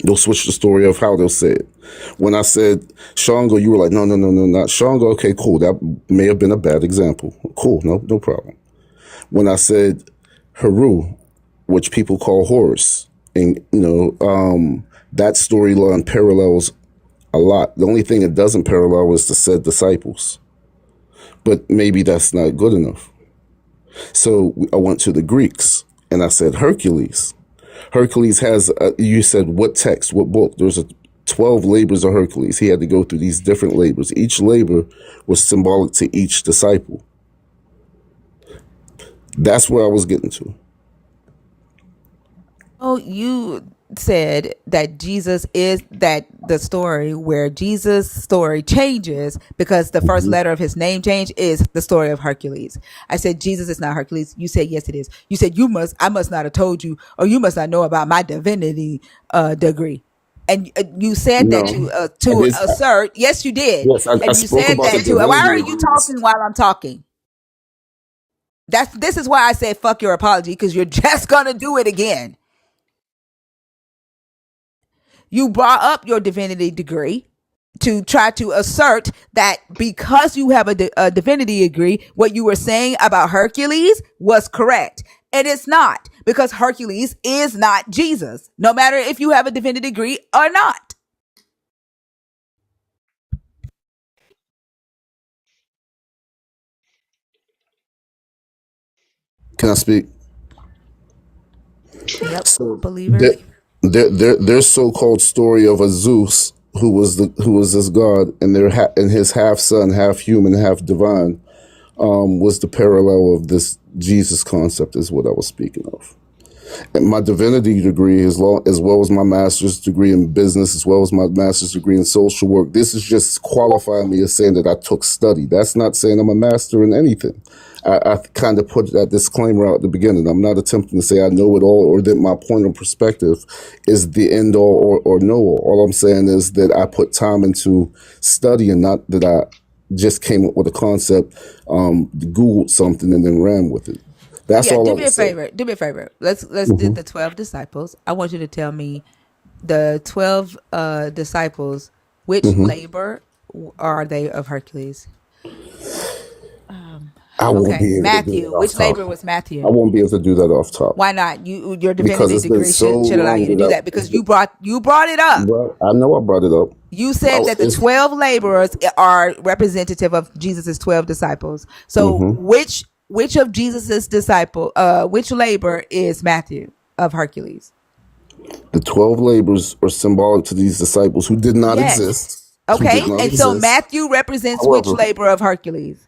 They'll switch the story of how they'll say it. When I said Shango, you were like, no, not Shango. Okay, cool. That may have been a bad example. Cool, no problem. When I said Heru, which people call Horus, and that storyline parallels a lot. The only thing it doesn't parallel is the said disciples. But maybe that's not good enough. So I went to the Greeks and I said Hercules. Hercules has, you said what text, what book? There's 12 labors of Hercules. He had to go through these different labors. Each labor was symbolic to each disciple. That's where I was getting to. Oh, you said that the story where Jesus' story changes because the first letter of his name change is the story of Hercules. I said Jesus is not Hercules. You said yes, it is. You said I must not have told you, or you must not know about my divinity degree. And you said that No, to assert. Yes, you did. yes, I And you spoke said about the that to. Why divinity are of you Jesus. talking while I'm talking? This is why I said fuck your apology, because you're just gonna do it again. You brought up your divinity degree to try to assert that because you have a divinity degree, what you were saying about Hercules was correct. And it's not, because Hercules is not Jesus, no matter if you have a divinity degree or not. Can I speak? Yep, So believer. their so-called story of a Zeus who was this god, and and his half son, half human, half divine, was the parallel of this Jesus concept, is what I was speaking of. And my divinity degree, as well as my master's degree in business, as well as my master's degree in social work, this is just qualifying me as saying that I took study. That's not saying I'm a master in anything. I kind of put that disclaimer out at the beginning. I'm not attempting to say I know it all, or that my point of perspective is the end all or know all. All I'm saying is that I put time into studying, not that I just came up with a concept, Googled something, and then ran with it. That's Yeah, all do I me a was saying. favor. Do me a favor. Let's do the 12 disciples. I want you to tell me the 12 disciples, which labor are they of Hercules? I won't Okay, be able to do that Matthew. off Which top. labor was I Matthew? won't be able to do that off top Why not? Your because divinity it's been degree so should allow long you to that do that, because you brought it up. Well, I know I brought it up. You said that the It's 12 laborers are representative of Jesus's 12 disciples. So which of Jesus's which labor is Matthew of Hercules? the 12 labors are symbolic to these disciples who did not Yes. exist. Okay. And so Matthew represents which However, labor of Hercules?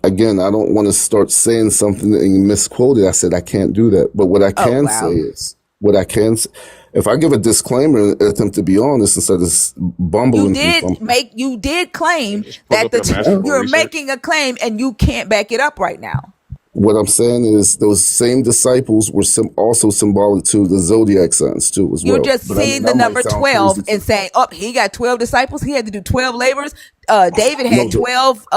again, I don't want to start saying something and misquote it. I said I can't do that. But what I Oh, can say wow. is, if I give a disclaimer and attempt to be honest instead of bumbling through something. You did claim Just pull that up the masterful you're research. making a claim and you can't back it up right now. What I'm saying is those same disciples were also symbolic to the zodiac signs too, as You're well. just But I seeing mean, the that might number sound 12 crazy. and saying, oh, he got 12 disciples. He had to do 12 labors. David No, had 12,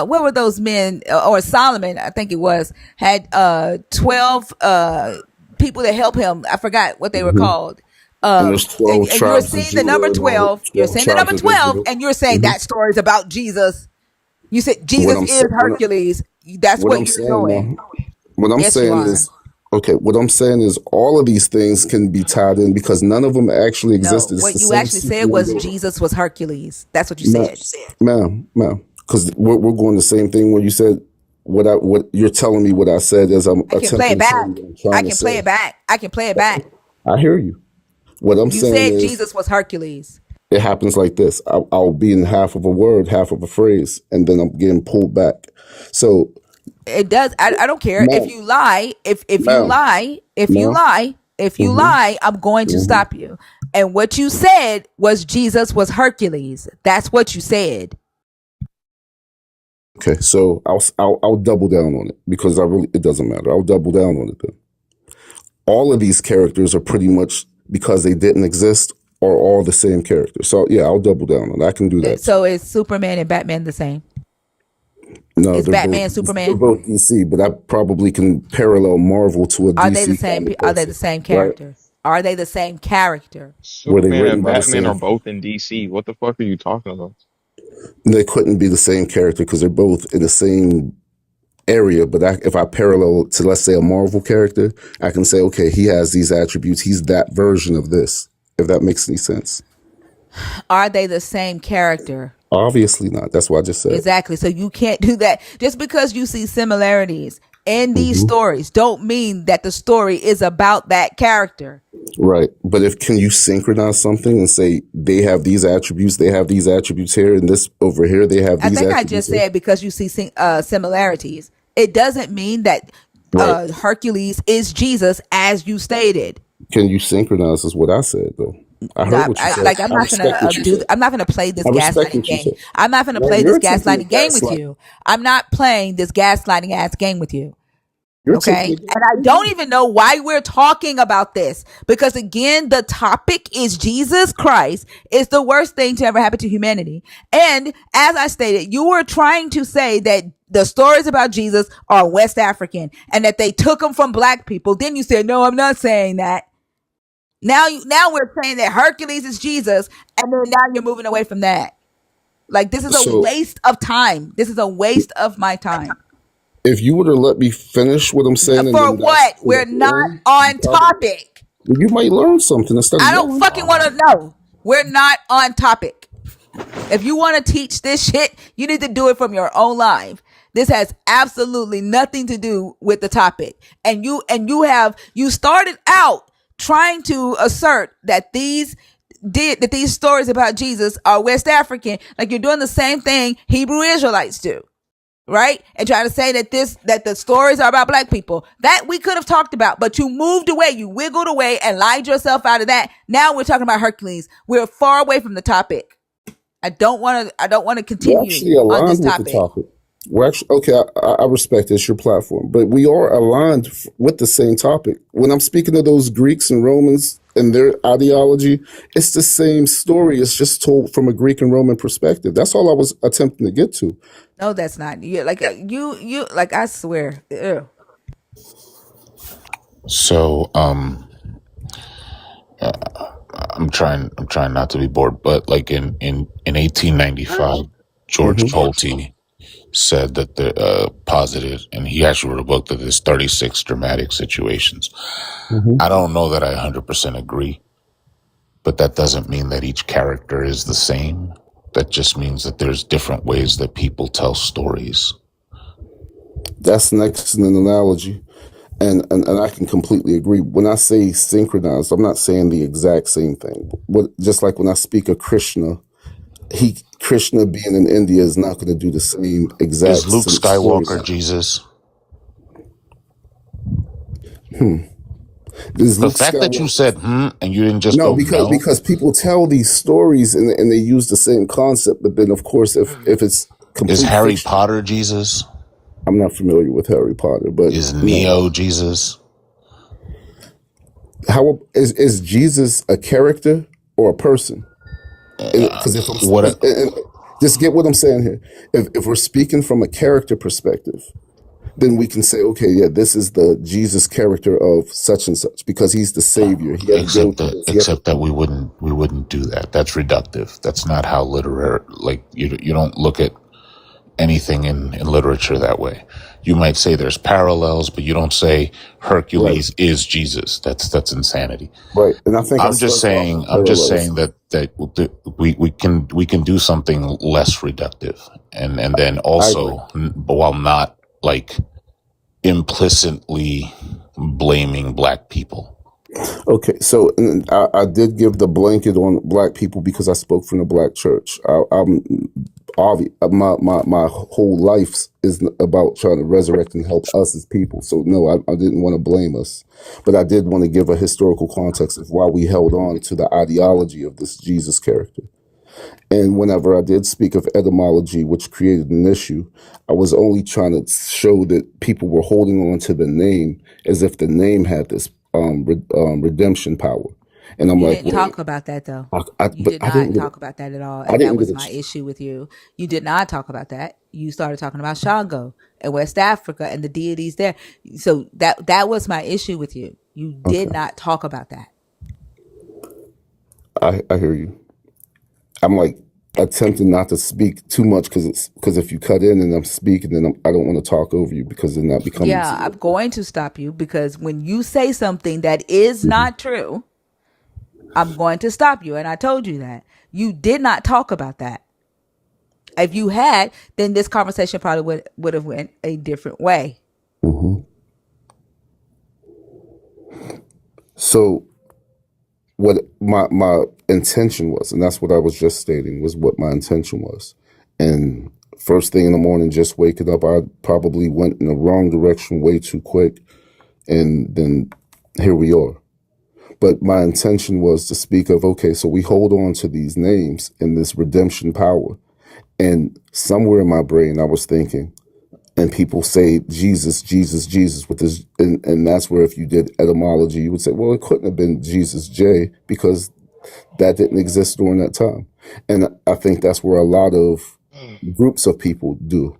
what were those men? Or Solomon, I think it was, had 12 people that help him. I forgot what they were called. and there's 12 And you're tribes of seeing the number Judah and all 12. You're 12 saying the tribes number of 12, Israel. and you're saying that story is about Jesus. You said What Jesus I'm is saying, Hercules. That's what what I'm you're saying doing. now, what I'm Yes, you saying are. is, okay, what I'm saying is all of these things can be tied in because none of them actually No, existed. It's what the you same actually said was superwindow. Jesus was Hercules. That's what you Ma- said. ma'am, because we're going the same thing where you said what you're telling me what I said as I'm I can play it attempting to tell you back. what I'm I trying to can play say. it back. I can play it back. I hear you. What I'm You saying said is Jesus was Hercules. it happens like this. I'll be in half of a word, half of a phrase, and then I'm getting pulled back. So, It does. I don't care if ma'am, you lie. If you ma'am, lie, if you ma'am, lie, If you lie, I'm going to stop you. And what you said was Jesus was Hercules. That's what you said. Okay, so I'll double down on it because it doesn't matter. I'll double down on it then. All of these characters are pretty much, because they didn't exist, are all the same character. So yeah, I'll double down on it. I can do that. So is Superman and Batman the same? No, Is they're Batman both Superman? they're both DC, but I probably can parallel Marvel to a DC. Are they the same? Are they the same character? Right? Are they the same character? Were they Superman written and by the Batman are same? both in DC. What the fuck are you talking about? They couldn't be the same character because they're both in the same area. But if I parallel to, let's say, a Marvel character, I can say, okay, he has these attributes. He's that version of this. If that makes any sense. Are they the same character? Obviously not. That's what I just said. Exactly. So you can't do that. Just because you see similarities in these stories don't mean that the story is about that character. Right. But can you synchronize something and say they have these attributes, they have these attributes here, and this over here, they have these attributes? I just said because you see similarities. It doesn't mean that Hercules is Jesus as you stated. Can you synchronize is what I said, though. I heard what you said. Like, I'm not gonna play this gaslighting game. I'm not gonna play this gaslighting game with you. I'm not playing this gaslighting ass game with you. Okay. And I don't even know why we're talking about this, because again, the topic is Jesus Christ is the worst thing to ever happen to humanity. And as I stated, you were trying to say that the stories about Jesus are West African and that they took them from black people. Then you said, no, I'm not saying that. Now we're saying that Hercules is Jesus, and then now you're moving away from that. Like, this is a waste of time. This is a waste of my time. If you would have let me finish what I'm saying. For what? We're not on topic. You might learn something. I don't fucking want to know. We're not on topic. If you want to teach this shit, you need to do it from your own life. This has absolutely nothing to do with the topic. And you started out trying to assert that these stories about Jesus are West African, like you're doing the same thing Hebrew Israelites do, right? And try to say that the stories are about black people. That we could have talked about, but you moved away, you wiggled away and lied yourself out of that. Now we're talking about Hercules. We're far away from the topic. I don't want to continue on this topic. We're actually, okay, I respect it's your platform, but we are aligned with the same topic. When I'm speaking to those Greeks and Romans and their ideology, it's the same story. It's just told from a Greek and Roman perspective. That's all I was attempting to get to. No, that's not. You like I swear. Ew. So, I'm trying not to be bored, but like in 1895, George Pulte said that posited, and he actually wrote a book that there's 36 dramatic situations. I don't know that I 100% agree, but that doesn't mean that each character is the same. That just means that there's different ways that people tell stories. That's an excellent analogy. And I can completely agree. When I say synchronized, I'm not saying the exact same thing. Just like when I speak of Krishna, Krishna being in India is not going to do the same exact. Is Luke Skywalker Jesus? The fact that you said and you didn't just go no, because people tell these stories and they use the same concept, but then of course if it's complete is Harry fiction, Potter Jesus? I'm not familiar with Harry Potter, but is Neo Jesus? How is Jesus a character or a person? Because if just get what I'm saying here. If we're speaking from a character perspective, then we can say, okay, yeah, this is the Jesus character of such and such because he's the savior. Except that we wouldn't do that. That's reductive. That's not how you don't look at anything in literature that way. You might say there's parallels, but you don't say Hercules is Jesus. That's insanity. Right. And I think I'm just saying that we can do something less reductive and then also while not like implicitly blaming black people. Okay, so I did give the blanket on black people because I spoke from the black church. my whole life is about trying to resurrect and help us as people. So no, I didn't want to blame us, but I did want to give a historical context of why we held on to the ideology of this Jesus character. And whenever I did speak of etymology, which created an issue, I was only trying to show that people were holding on to the name as if the name had this redemption power. And I'm You like, didn't well, talk about that though. You but did not talk about that at all, I and that didn't get was a, my issue with you. You did not talk about that. You started talking about Shango and West Africa and the deities there. So that was my issue with you. You did okay. not talk about that. I hear you. I'm like attempting not to speak too much because if you cut in and I'm speaking, then I don't want to talk over you because then that becomes Yeah, I'm going to stop you because when you say something that is not true, I'm going to stop you. And I told you that. You did not talk about that. If you had, then this conversation probably would have went a different way. hmm So what my intention was, and that's what I was just stating, was what my intention was. And first thing in the morning, just waking up, I probably went in the wrong direction way too quick, and then here we are. But my intention was to speak of, okay, so we hold on to these names and this redemption power. And somewhere in my brain, I was thinking, and people say Jesus, Jesus, Jesus with this, and that's where if you did etymology, you would say, well, it couldn't have been Jesus J because that didn't exist during that time. And I think that's where a lot of groups of people do.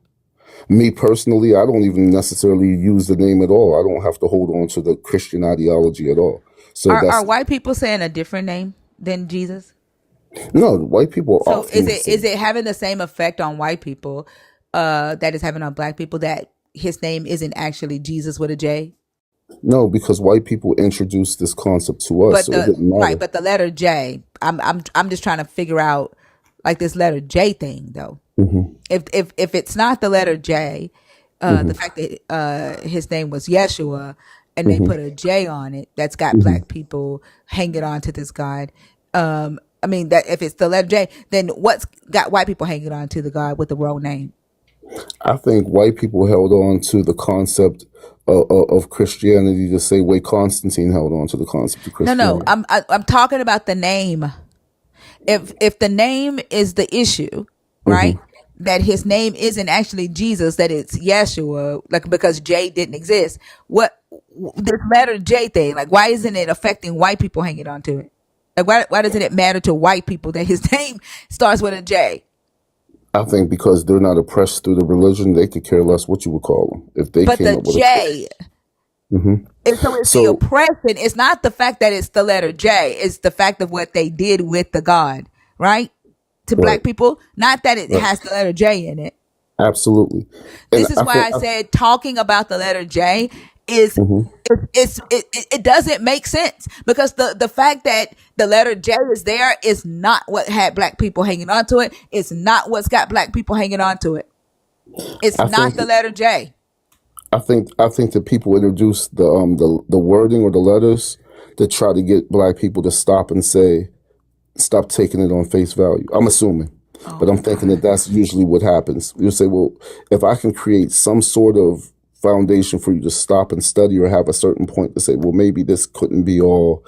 Me personally, I don't even necessarily use the name at all. I don't have to hold on to the Christian ideology at all. So Are that's white people saying a different name than Jesus? no, white people So often is say it having the same effect on white people that is having on black people that his name isn't actually Jesus with a J? no because white people introduced this concept to us, But so it didn't matter. but the letter J, I'm just trying to figure out like this letter J thing though. hmm If it's not the letter J, hmm the fact that his name was Yeshua and they hmm put a J on it, that's got hmm black people hanging on to this God. I mean that if it's the letter J, then what's got white people hanging on to the God with the wrong name? I think white people held on to the concept of Christianity the same way Constantine held on to the concept of No, Christianity. I'm talking about the name. If the name is the issue, hmm right? That his name isn't actually Jesus, that it's Yeshua, like because J didn't exist. What this letter J thing? Like, why isn't it affecting white people hanging on to it? Like, why doesn't it matter to white people that his name starts with a J? I think because they're not oppressed through the religion, they could care less what you would call them. If they But came the up with a, J, hmm and so it's the so oppression. It's not the fact that it's the letter J. It's the fact of what they did with the God, right? To right, black people, not that it right, has the letter J in it. absolutely, and This is I why think, I said talking about the letter J is mhm. it doesn't make sense because the fact that the letter J is there is not what had black people hanging on to it. It's not what's got black people hanging on to it. It's I not think the letter J. I think that people introduce the wording or the letters to try to get black people to stop and say stop taking it on face value. I'm assuming, but I'm Oh thinking that God. that's usually what happens. You'll say, well, if I can create some sort of foundation for you to stop and study or have a certain point to say, well, maybe this couldn't be all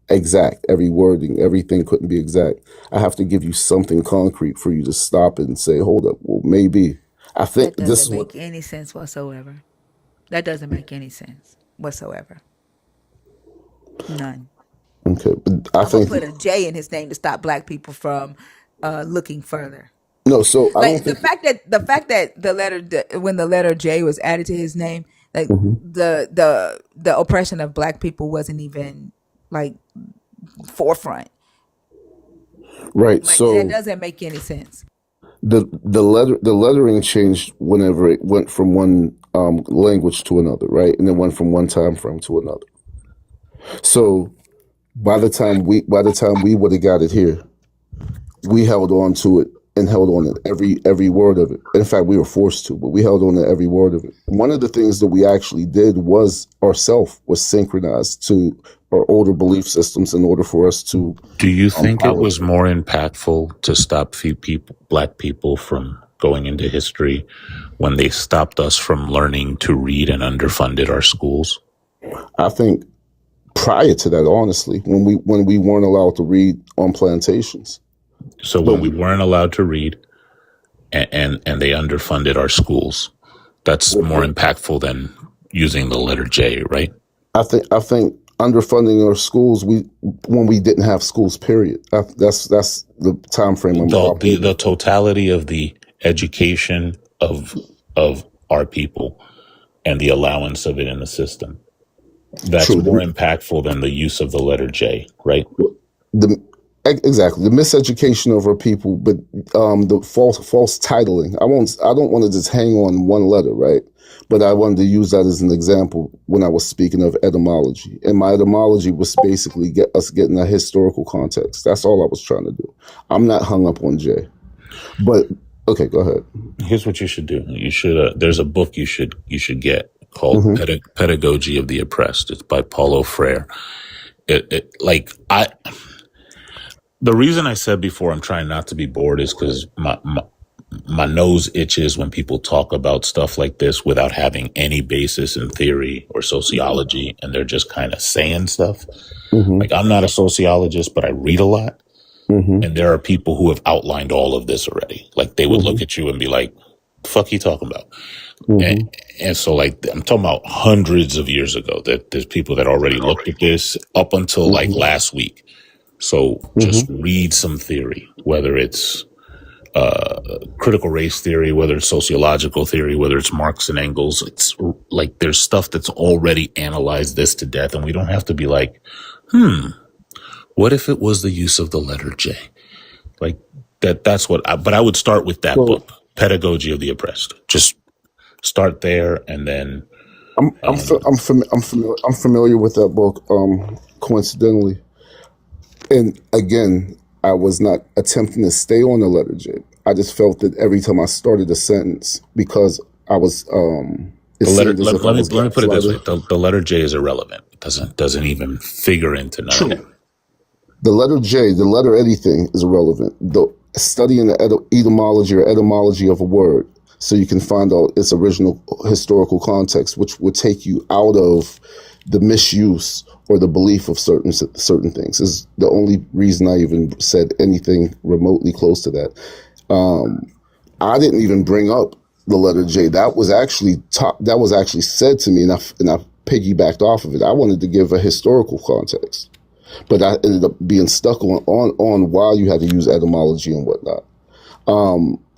exact. Every wording, everything couldn't be exact. I have to give you something concrete for you to stop and say, hold up, well, maybe. I think That this doesn't is what, make any sense whatsoever. That doesn't make any sense whatsoever. None. okay, but I I'm gonna think, put a J in his name to stop black people from looking further. no, so I don't Like think, the fact that when the letter J was added to his name, like mhm. the oppression of black people wasn't even like forefront. Right. Like that So doesn't make any sense. the lettering changed whenever it went from one language to another, right, and it went from one time frame to another. So by the time we would have got it here, we held on to it and held on to every word of it. In fact, we were forced to, but we held on to every word of it. One of the things that we actually did was ourselves was synchronized to or older belief systems in order for us to Do you think it power was through. more impactful to stop black people from going into history when they stopped us from learning to read and underfunded our schools? I think prior to that, honestly, when we weren't allowed to read on plantations. So But when we weren't allowed to read and they underfunded our schools, that's more impactful than using the letter J, right? I think underfunding our schools, when we didn't have schools, period. That's the time frame I'm operating. The totality of the education of our people and the allowance of it in the system. That's True. more impactful than the use of the letter J, right? Exactly, the miseducation of our people, but the false titling. I don't want to just hang on one letter, right? But I wanted to use that as an example when I was speaking of etymology, and my etymology was basically getting a historical context. That's all I was trying to do. I'm not hung up on J, but okay, go ahead. Here's what you should do. You should. There's a book you should get called Pedagogy of the Oppressed. It's by Paulo Freire. The reason I said before I'm trying not to be bored is because my nose itches when people talk about stuff like this without having any basis in theory or sociology, and they're just kind of saying stuff. Like, I'm not a sociologist, but I read a lot. And there are people who have outlined all of this already. Like, they would look at you and be like, the fuck you talking about? And so, like, I'm talking about hundreds of years ago that there's people that already looked at this up until like last week. So just read some theory, whether it's critical race theory, whether it's sociological theory, whether it's Marx and Engels. It's like there's stuff that's already analyzed this to death, and we don't have to be like, what if it was the use of the letter J? Like that's what but I would start with that book, Pedagogy of the Oppressed. Just start there, and then I'm familiar with that book, coincidentally. And again, I was not attempting to stay on the letter J. I just felt that every time I started a sentence, because I was let me put it this way: the letter J is irrelevant. It doesn't even figure into none of that. The letter J, the letter anything is irrelevant. The studying the etymology of a word, so you can find out its original historical context, which would take you out of the misuse or the belief of certain things, is the only reason I even said anything remotely close to that. I didn't even bring up the letter J. That was actually said to me, and I piggybacked off of it. I wanted to give a historical context, but I ended up being stuck on why you had to use etymology and whatnot.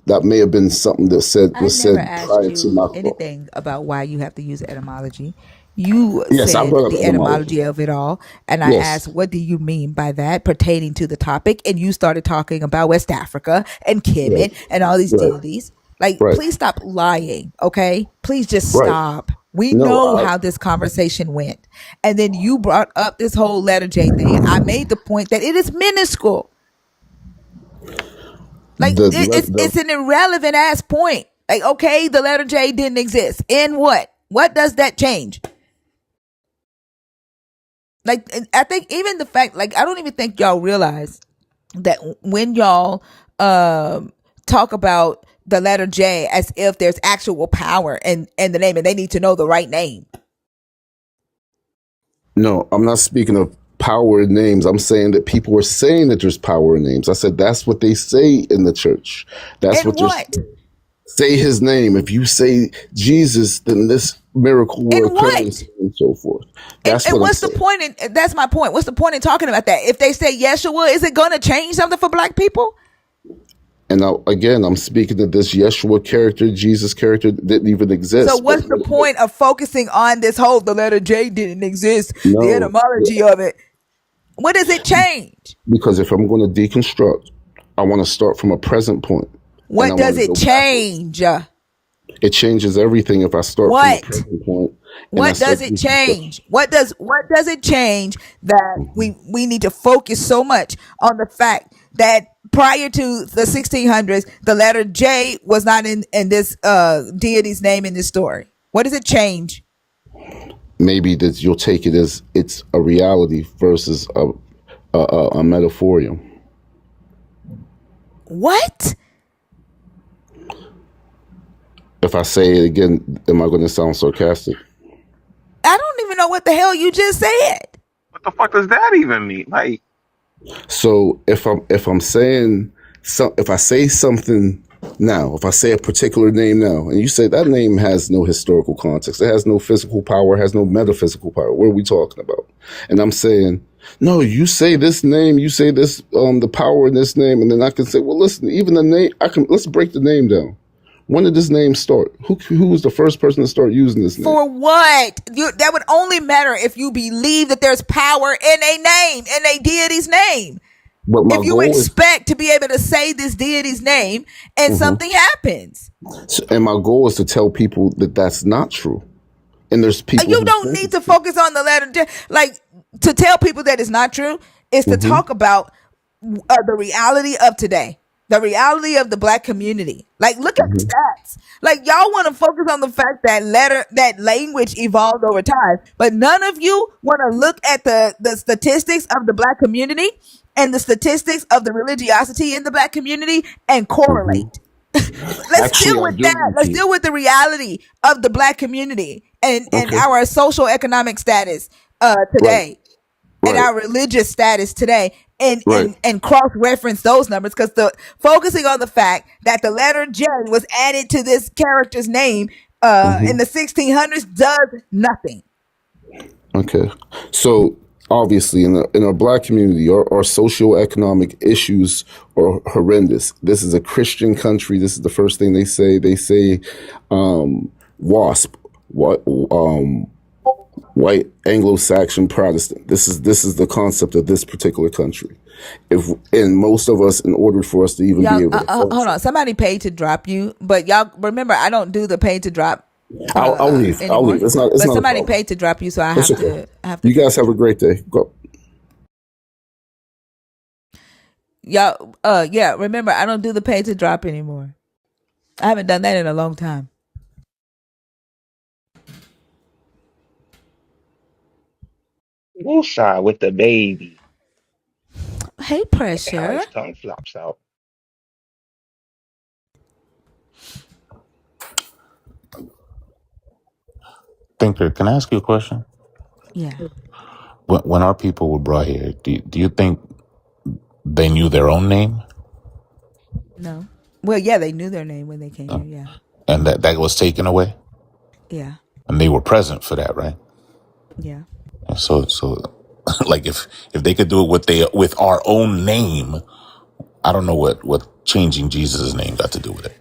That may have been something that was said prior to my anything about why you have to use etymology. You Yes, I said brought up the etymology of it all, and I asked, what do you mean by that pertaining to the topic? And you started talking about West Africa and Kemet and all these deities. Like, please stop lying, okay? Please just stop. We know how this conversation went. And then you brought up this whole letter J thing, and I made the point that it is minuscule. Like, it's an irrelevant ass point. Like, okay, the letter J didn't exist. In what? What does that change? Like, I think even the fact, like, I don't even think y'all realize that when y'all talk about the letter J as if there's actual power in the name, and they need to know the right name. No, I'm not speaking of power in names. I'm saying that people were saying that there's power in names. I said that's what they say in the church. That's and what? Say his name. If you say Jesus, then this miracle will occur, and so forth. That's and what's the point? That's my point. What's the point in talking about that? If they say Yeshua, is it going to change something for black people? And now, again, I'm speaking that this Yeshua character, Jesus character, didn't even exist. So what's the point of focusing on this whole, the letter J didn't exist, the etymology of it? What does it change? Because if I'm going to deconstruct, I want to start from a present point. What does it change? It changes everything if I start from a present point. What does it change? What does it change that we need to focus so much on the fact that prior to the 1600s, the letter J was not in this deity's name in this story? What does it change? maybe that you'll take it as it's a reality versus a metaphorium. What? If I say it again, am I going to sound sarcastic? I don't even know what the hell you just said. What the fuck does that even mean? Like, So if I'm saying if I say something now, if I say a particular name now, and you say that name has no historical context, it has no physical power, has no metaphysical power. What are we talking about? And I'm saying, no, you say this name, you say this, the power in this name, and then I can say, well, listen, even the name, let's break the name down. When did this name start? Who was the first person to start using this name? For what? That would only matter if you believe that there's power in a name, in a deity's name. But my if you goal expect to be able to say this deity's name and something happens. And my goal is to tell people that that's not true. And there's people. You don't need to focus on the letter J. Like, to tell people that it's not true is to talk about the reality of today. The reality of the black community. Like, look at the stats. Like, y'all want to focus on the fact that language evolved over time, but none of you want to look at the statistics of the black community and the statistics of the religiosity in the black community and correlate. Let's deal with that. Let's deal with the reality of the black community and our social economic status today. And our religious status today, and cross-reference those numbers, because focusing on the fact that the letter J was added to this character's name in the 1600s does nothing. Okay, so obviously in our black community, our socioeconomic issues are horrendous. This is a Christian country. This is the first thing they say. They say WASP. What? White Anglo-Saxon Protestant. This is the concept of this particular country. And most of us, in order for us to even be able to hold on, somebody paid to drop you, but y'all remember I don't do the paid to drop. I'll leave. Anymore. I'll leave. It's not. But not somebody paid to drop you, so I have to. You guys have a great day. Go. Y'all, yeah. Remember, I don't do the pay to drop anymore. I haven't done that in a long time. Woosah with the baby. Hey, Pressure. How his tongue flops out. Thinker, can I ask you a question? Yeah. When our people were brought here, do you think they knew their own name? No. Well, yeah, they knew their name when they came here. Yeah. And that was taken away. Yeah. And they were present for that, right? Yeah. And so like if they could do it with our own name, I don't know what changing Jesus' name got to do with it.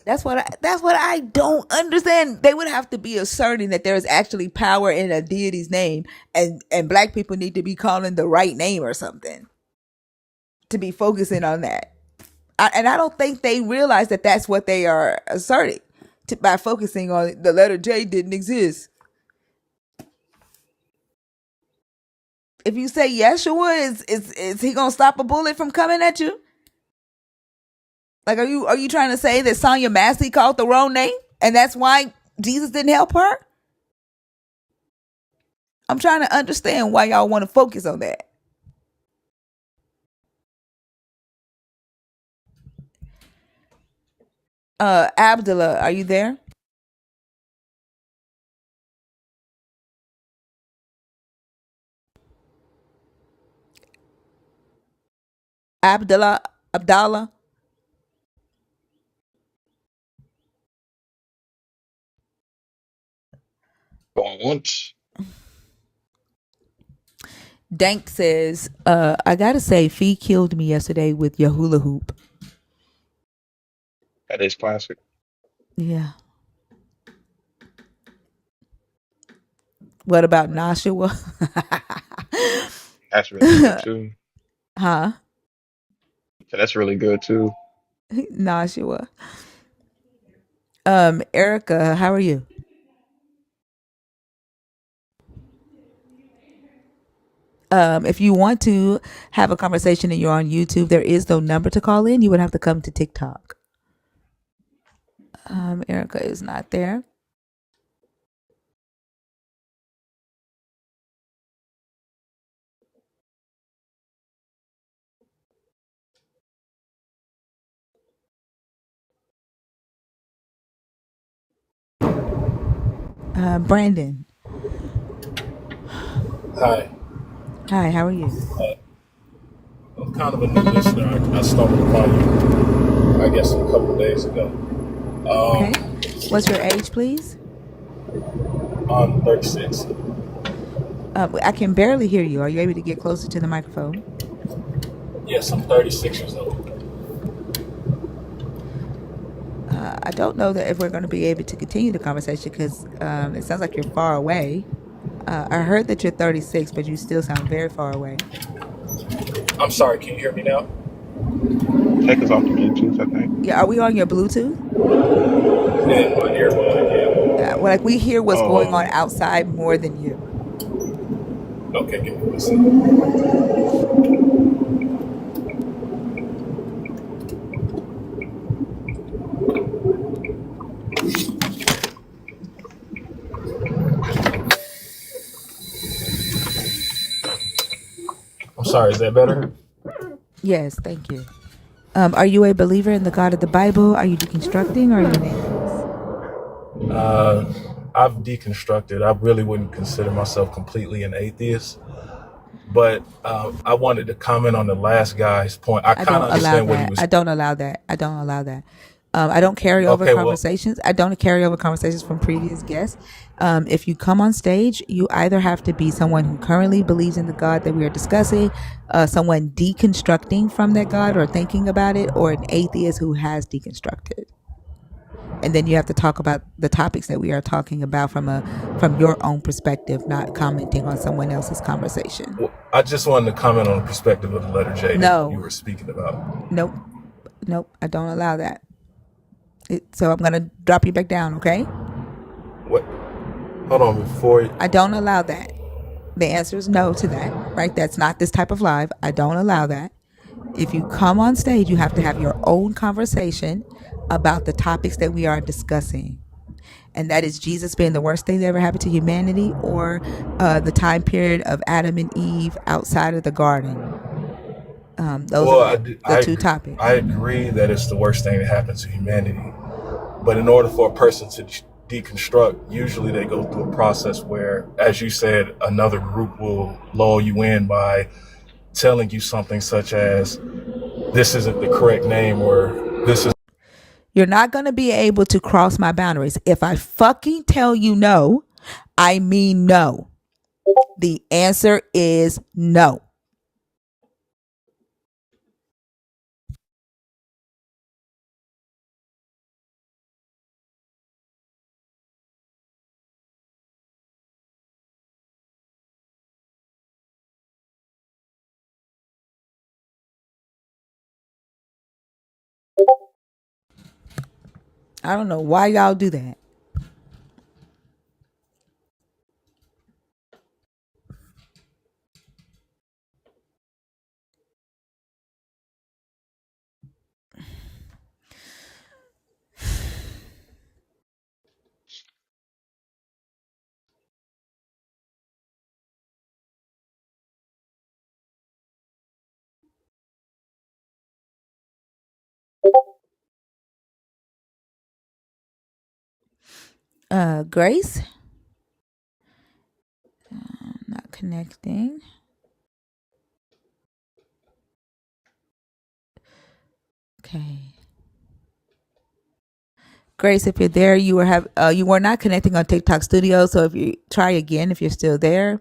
That's what I don't understand. They would have to be asserting that there is actually power in a deity's name, and black people need to be calling the right name or something to be focusing on that. And I don't think they realize that that's what they are asserting by focusing on the letter J didn't exist. If you say Yeshua, is he gonna stop a bullet from coming at you? Like, are you trying to say that Sonya Massey called the wrong name and that's why Jesus didn't help her? I'm trying to understand why y'all want to focus on that. Abdullah, are you there? Abdallah. Going once. Dank says, I gotta say, Fee killed me yesterday with your hula hoop. That is classic. Yeah. What about Nashua? That's really good too. Huh? That's really good too. Nashua. Erica, how are you? If you want to have a conversation and you're on YouTube, there is no number to call in. You would have to come to TikTok. Erica is not there. Brandon. Hi. Hi, how are you? I'm kind of a new listener. I stumbled upon you, I guess, a couple of days ago. Okay. What's your age, please? I'm 36. I can barely hear you. Are you able to get closer to the microphone? Yes, I'm 36 years old. I don't know that if we're going to be able to continue the conversation because it sounds like you're far away. I heard that you're 36, but you still sound very far away. I'm sorry, can you hear me now? Take us off the Bluetooth, I think. Yeah, are we on your Bluetooth? In my earbud, yeah. Well, like we hear what's going on Oh, outside more than you. Okay, give me one second. I'm sorry, is that better? Yes, thank you. Are you a believer in the God of the Bible? Are you deconstructing or are you an atheist? I've deconstructed. I really wouldn't consider myself completely an atheist. But I wanted to comment on the last guy's point. I I kind don't of allow understand what he that. was. I don't allow that. I don't allow that. I don't carry over Okay, well, conversations. I don't carry over conversations from previous guests. If you come on stage, you either have to be someone who currently believes in the God that we are discussing, someone deconstructing from that God or thinking about it, or an atheist who has deconstructed. And then you have to talk about the topics that we are talking about from your own perspective, not commenting on someone else's conversation. I just wanted to comment on the perspective of the letter J that you No, were speaking about. nope, nope. I don't allow that. So I'm gonna drop you back down, okay? What? Hold on, before. I don't allow that. The answer is no to that, right? That's not this type of live. I don't allow that. If you come on stage, you have to have your own conversation about the topics that we are discussing. And that is Jesus being the worst thing that ever happened to humanity, or the time period of Adam and Eve outside of the garden. Those Well, are the two topics. I agree that it's the worst thing that happened to humanity. But in order for a person to deconstruct, usually they go through a process where, as you said, another group will lull you in by telling you something such as, this isn't the correct name, or this is. You're not going to be able to cross my boundaries. If I fucking tell you no, I mean no. The answer is no. I don't know why y'all do that. Grace, not connecting. Okay. Grace, if you're there, you were not connecting on TikTok Studio. So if you try again, if you're still there.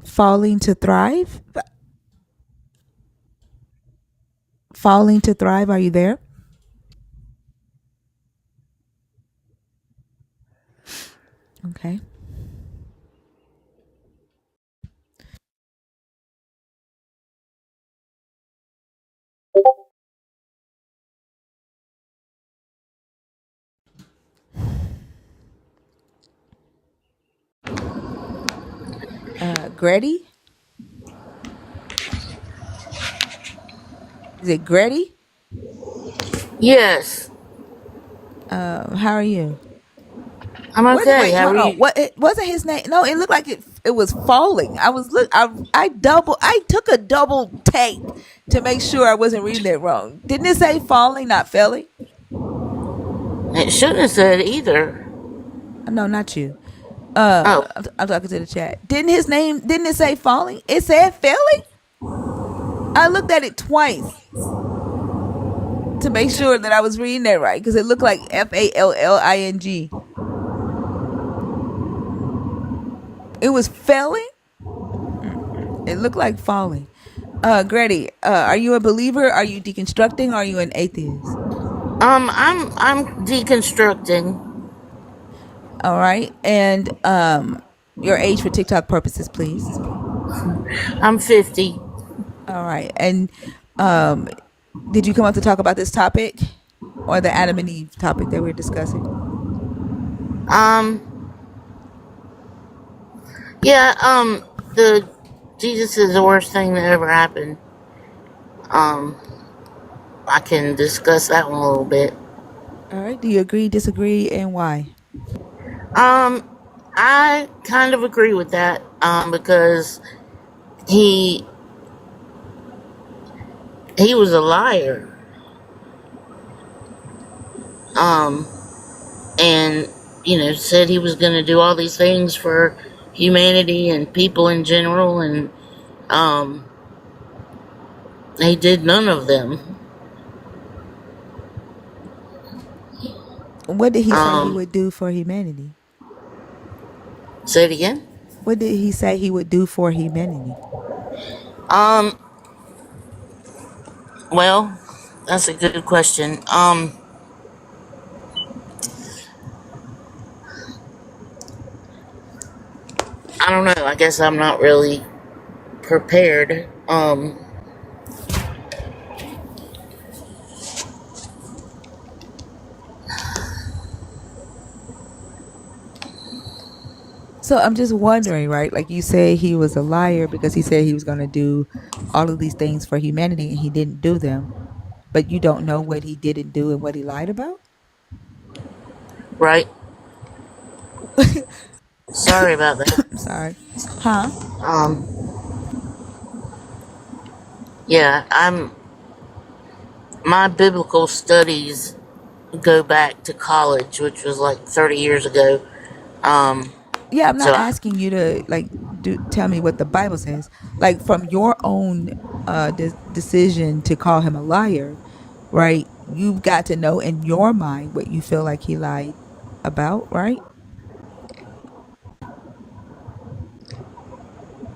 Falling to Thrive. Falling to Thrive. Are you there? Okay. Gretty? Is it Gretty? Yes. How are you? I'm okay. Wait, How hold are on. you? What? It wasn't his name. No, it looked like it was falling. I was look. I took a double take to make sure I wasn't reading it wrong. Didn't it say falling, not failing? It shouldn't have said either. No, not you. Oh, I'm talking to the chat. Didn't his name? Didn't it say falling? It said failing. I looked at it twice to make sure that I was reading that right because it looked like FALLING. It was failing. It looked like falling. Grady, are you a believer? Are you deconstructing? Or are you an atheist? I'm deconstructing. All right, and your age for TikTok purposes, please. I'm 50. All right, and did you come up to talk about this topic or the Adam and Eve topic that we're discussing? Um, yeah. The Jesus is the worst thing that ever happened. Um, I can discuss that one a little bit. All right, do you agree, disagree, and why? I kind of agree with that. Because he was a liar. And said he was going to do all these things for humanity and people in general, and he did none of them. What did he say he Um, would do for humanity? say it again. What did he say he would do for humanity? Um, well, that's a good question. I don't know. I guess I'm not really prepared. So I'm just wondering, right? Like you say he was a liar because he said he was going to do all of these things for humanity and he didn't do them. But you don't know what he didn't do and what he lied about? Right. Sorry about that. Sorry. Huh? Um, yeah, my biblical studies go back to college, which was like 30 years ago. Um, Yeah, I'm so not I, asking you to tell me what the Bible says. Like from your own decision to call him a liar, right? You've got to know in your mind what you feel like he lied about, right?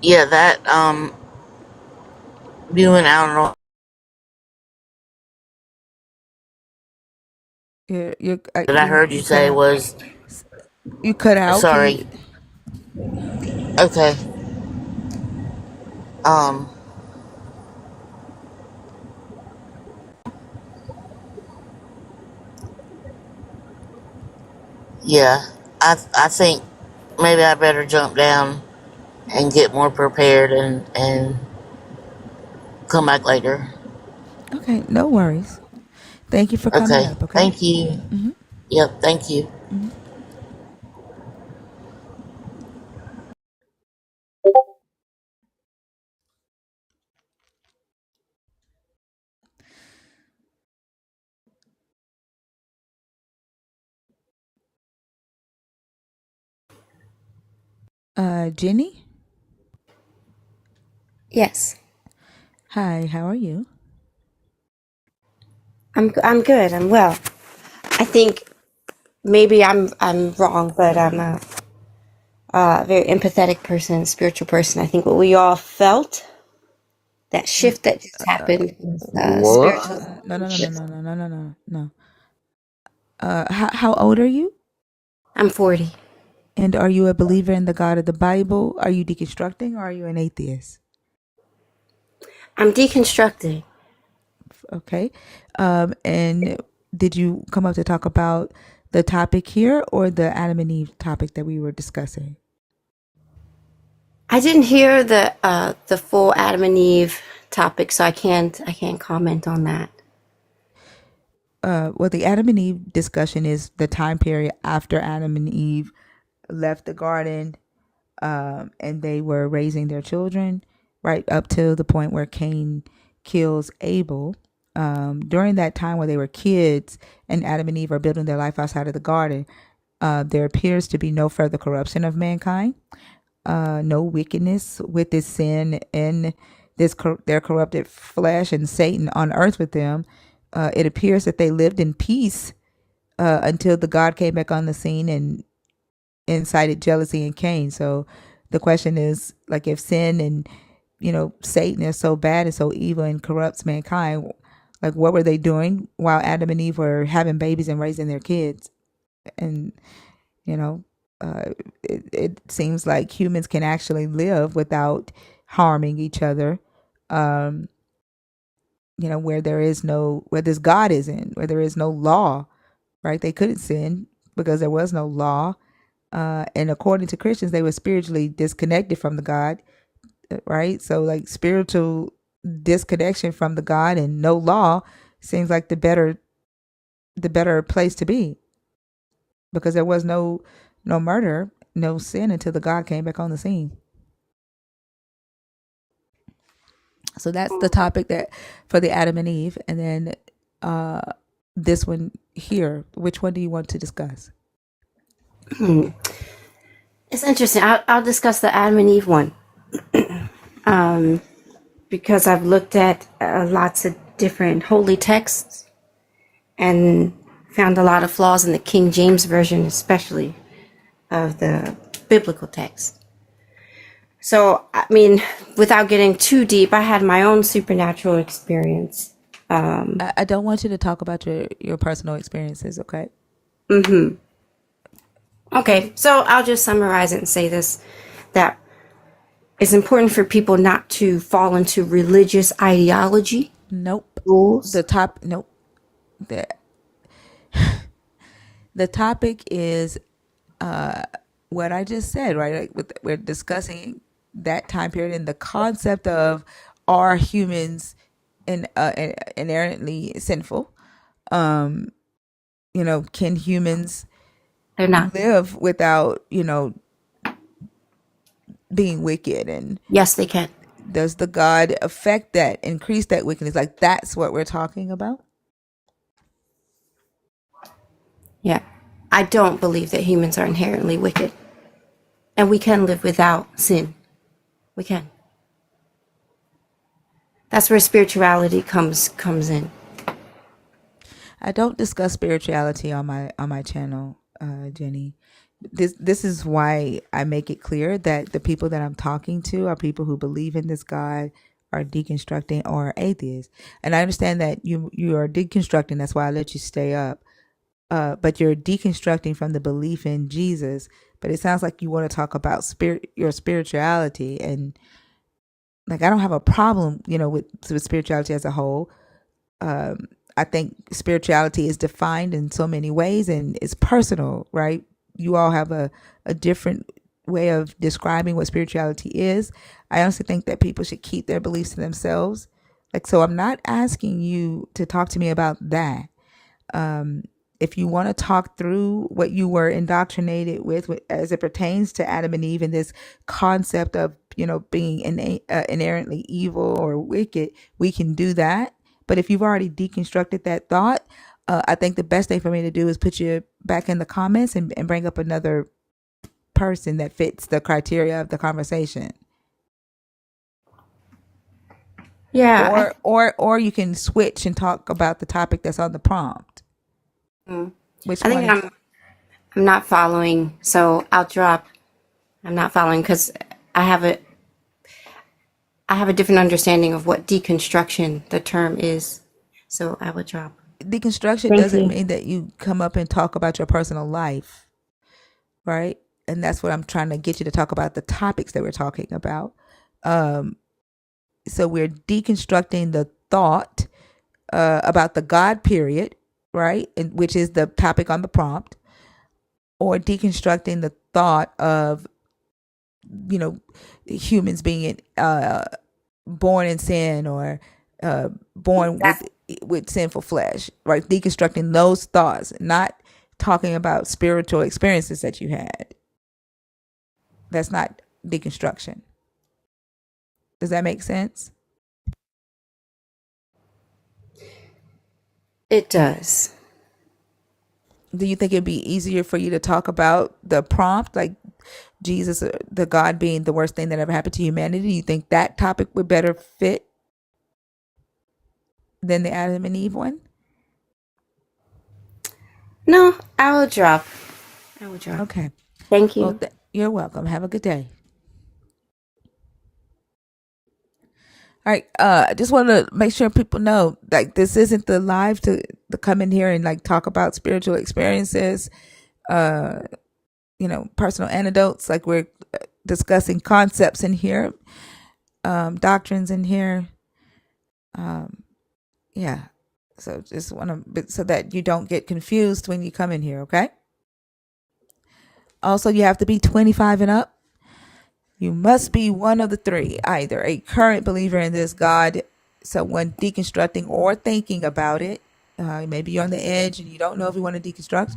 yeah, that, you went out on that I heard you You cut say out. was, You cut out. Can sorry. you? Okay. Um, yeah, I think maybe I better jump down and get more prepared and come back later. Okay, no worries. Thank you for coming Okay. up. Okay. Thank you. Mm-hmm. Yep. Thank you. Mm-hmm. Jenny. Yes, Hi. How are you? I'm good. I'm well. I think maybe I'm wrong, but I'm a very empathetic person, spiritual person. I think what we all felt, that shift that just happened, was spiritual. What? No, no, no, no, no, no, no, no, no, no. How old are you? I'm 40. And are you a believer in the God of the Bible? Are you deconstructing or are you an atheist? I'm deconstructing. Okay. And did you come up to talk about the topic here or the Adam and Eve topic that we were discussing? I didn't hear the full Adam and Eve topic, so I can't comment on that. well, the Adam and Eve discussion is the time period after Adam and Eve left the garden, and they were raising their children, right up to the point where Cain kills Abel. During that time where they were kids and Adam and Eve are building their life outside of the garden, there appears to be no further corruption of mankind, no wickedness with this sin and their corrupted flesh and Satan on earth with them. It appears that they lived in peace until the God came back on the scene and incited jealousy in Cain. So the question is, like, if sin and Satan is so bad and so evil and corrupts mankind, like, what were they doing while Adam and Eve were having babies and raising their kids? And it seems like humans can actually live without harming each other. Where this God isn't, where there is no law, right? They couldn't sin because there was no law. And according to Christians, they were spiritually disconnected from the God, right? So, like, spiritual disconnection from the God and no law seems like the better place to be, because there was no murder, no sin until the God came back on the scene. So that's the topic that for the Adam and Eve. And then this one here, which one do you want to discuss? It's interesting. I'll discuss the Adam and Eve one. Because I've looked at lots of different holy texts and found a lot of flaws in the King James Version, especially of the biblical text. So, I mean, without getting too deep, I had my own supernatural experience. I don't want you to talk about your personal experiences, okay? Okay, so I'll just summarize it and say this, that it's important for people not to fall into religious ideology. Nope. Rules. Nope. The topic is what I just said, right? Like, we're discussing that time period and the concept of, are humans inherently sinful? Can humans They're not. live without being wicked? And Yes, they can. does the God affect that, increase that wickedness? Like, that's what we're talking about. Yeah. I don't believe that humans are inherently wicked. And we can live without sin. We can. That's where spirituality comes in. I don't discuss spirituality on my channel, Jenny. This is why I make it clear that the people that I'm talking to are people who believe in this God, are deconstructing, or atheists. And I understand that you are deconstructing. That's why I let you stay up. But you're deconstructing from the belief in Jesus. But it sounds like you want to talk about your spirituality, and, like, I don't have a problem, with spirituality as a whole. I think spirituality is defined in so many ways, and it's personal, right? You all have a different way of describing what spirituality is. I honestly think that people should keep their beliefs to themselves. Like, so I'm not asking you to talk to me about that. If you want to talk through what you were indoctrinated with as it pertains to Adam and Eve and this concept of, being inherently evil or wicked, we can do that. But if you've already deconstructed that thought, I think the best thing for me to do is put you back in the comments and bring up another person that fits the criteria of the conversation. Yeah. Or you can switch and talk about the topic that's on the prompt. Which I think one? I'm not following, so I'll drop. I'm not following because I have a different understanding of what deconstruction, the term, is. So I would drop. Deconstruction Thank doesn't you. mean that you come up and talk about your personal life, right? And that's what I'm trying to get you to talk about, the topics that we're talking about. So we're deconstructing the thought about the God period, right? And which is the topic on the prompt, or deconstructing the thought of, humans being born in sin, or born with with sinful flesh, right? Deconstructing those thoughts, not talking about spiritual experiences that you had. That's not deconstruction. Does that make sense? It does. Do you think it'd be easier for you to talk about the prompt, like Jesus, the God being the worst thing that ever happened to humanity? Do you think that topic would better fit than the Adam and Eve one? No, I will drop. Okay. Thank you. Well, you're welcome. Have a good day. All right. I just want to make sure people know, like, this isn't the live to come in here and like talk about spiritual experiences, personal anecdotes. Like, we're discussing concepts in here, doctrines in here. Yeah. So just want to, so that you don't get confused when you come in here. Okay. Also, you have to be 25 and up. You must be one of the three, either a current believer in this God, someone deconstructing or thinking about it. Maybe you're on the edge and you don't know if you want to deconstruct,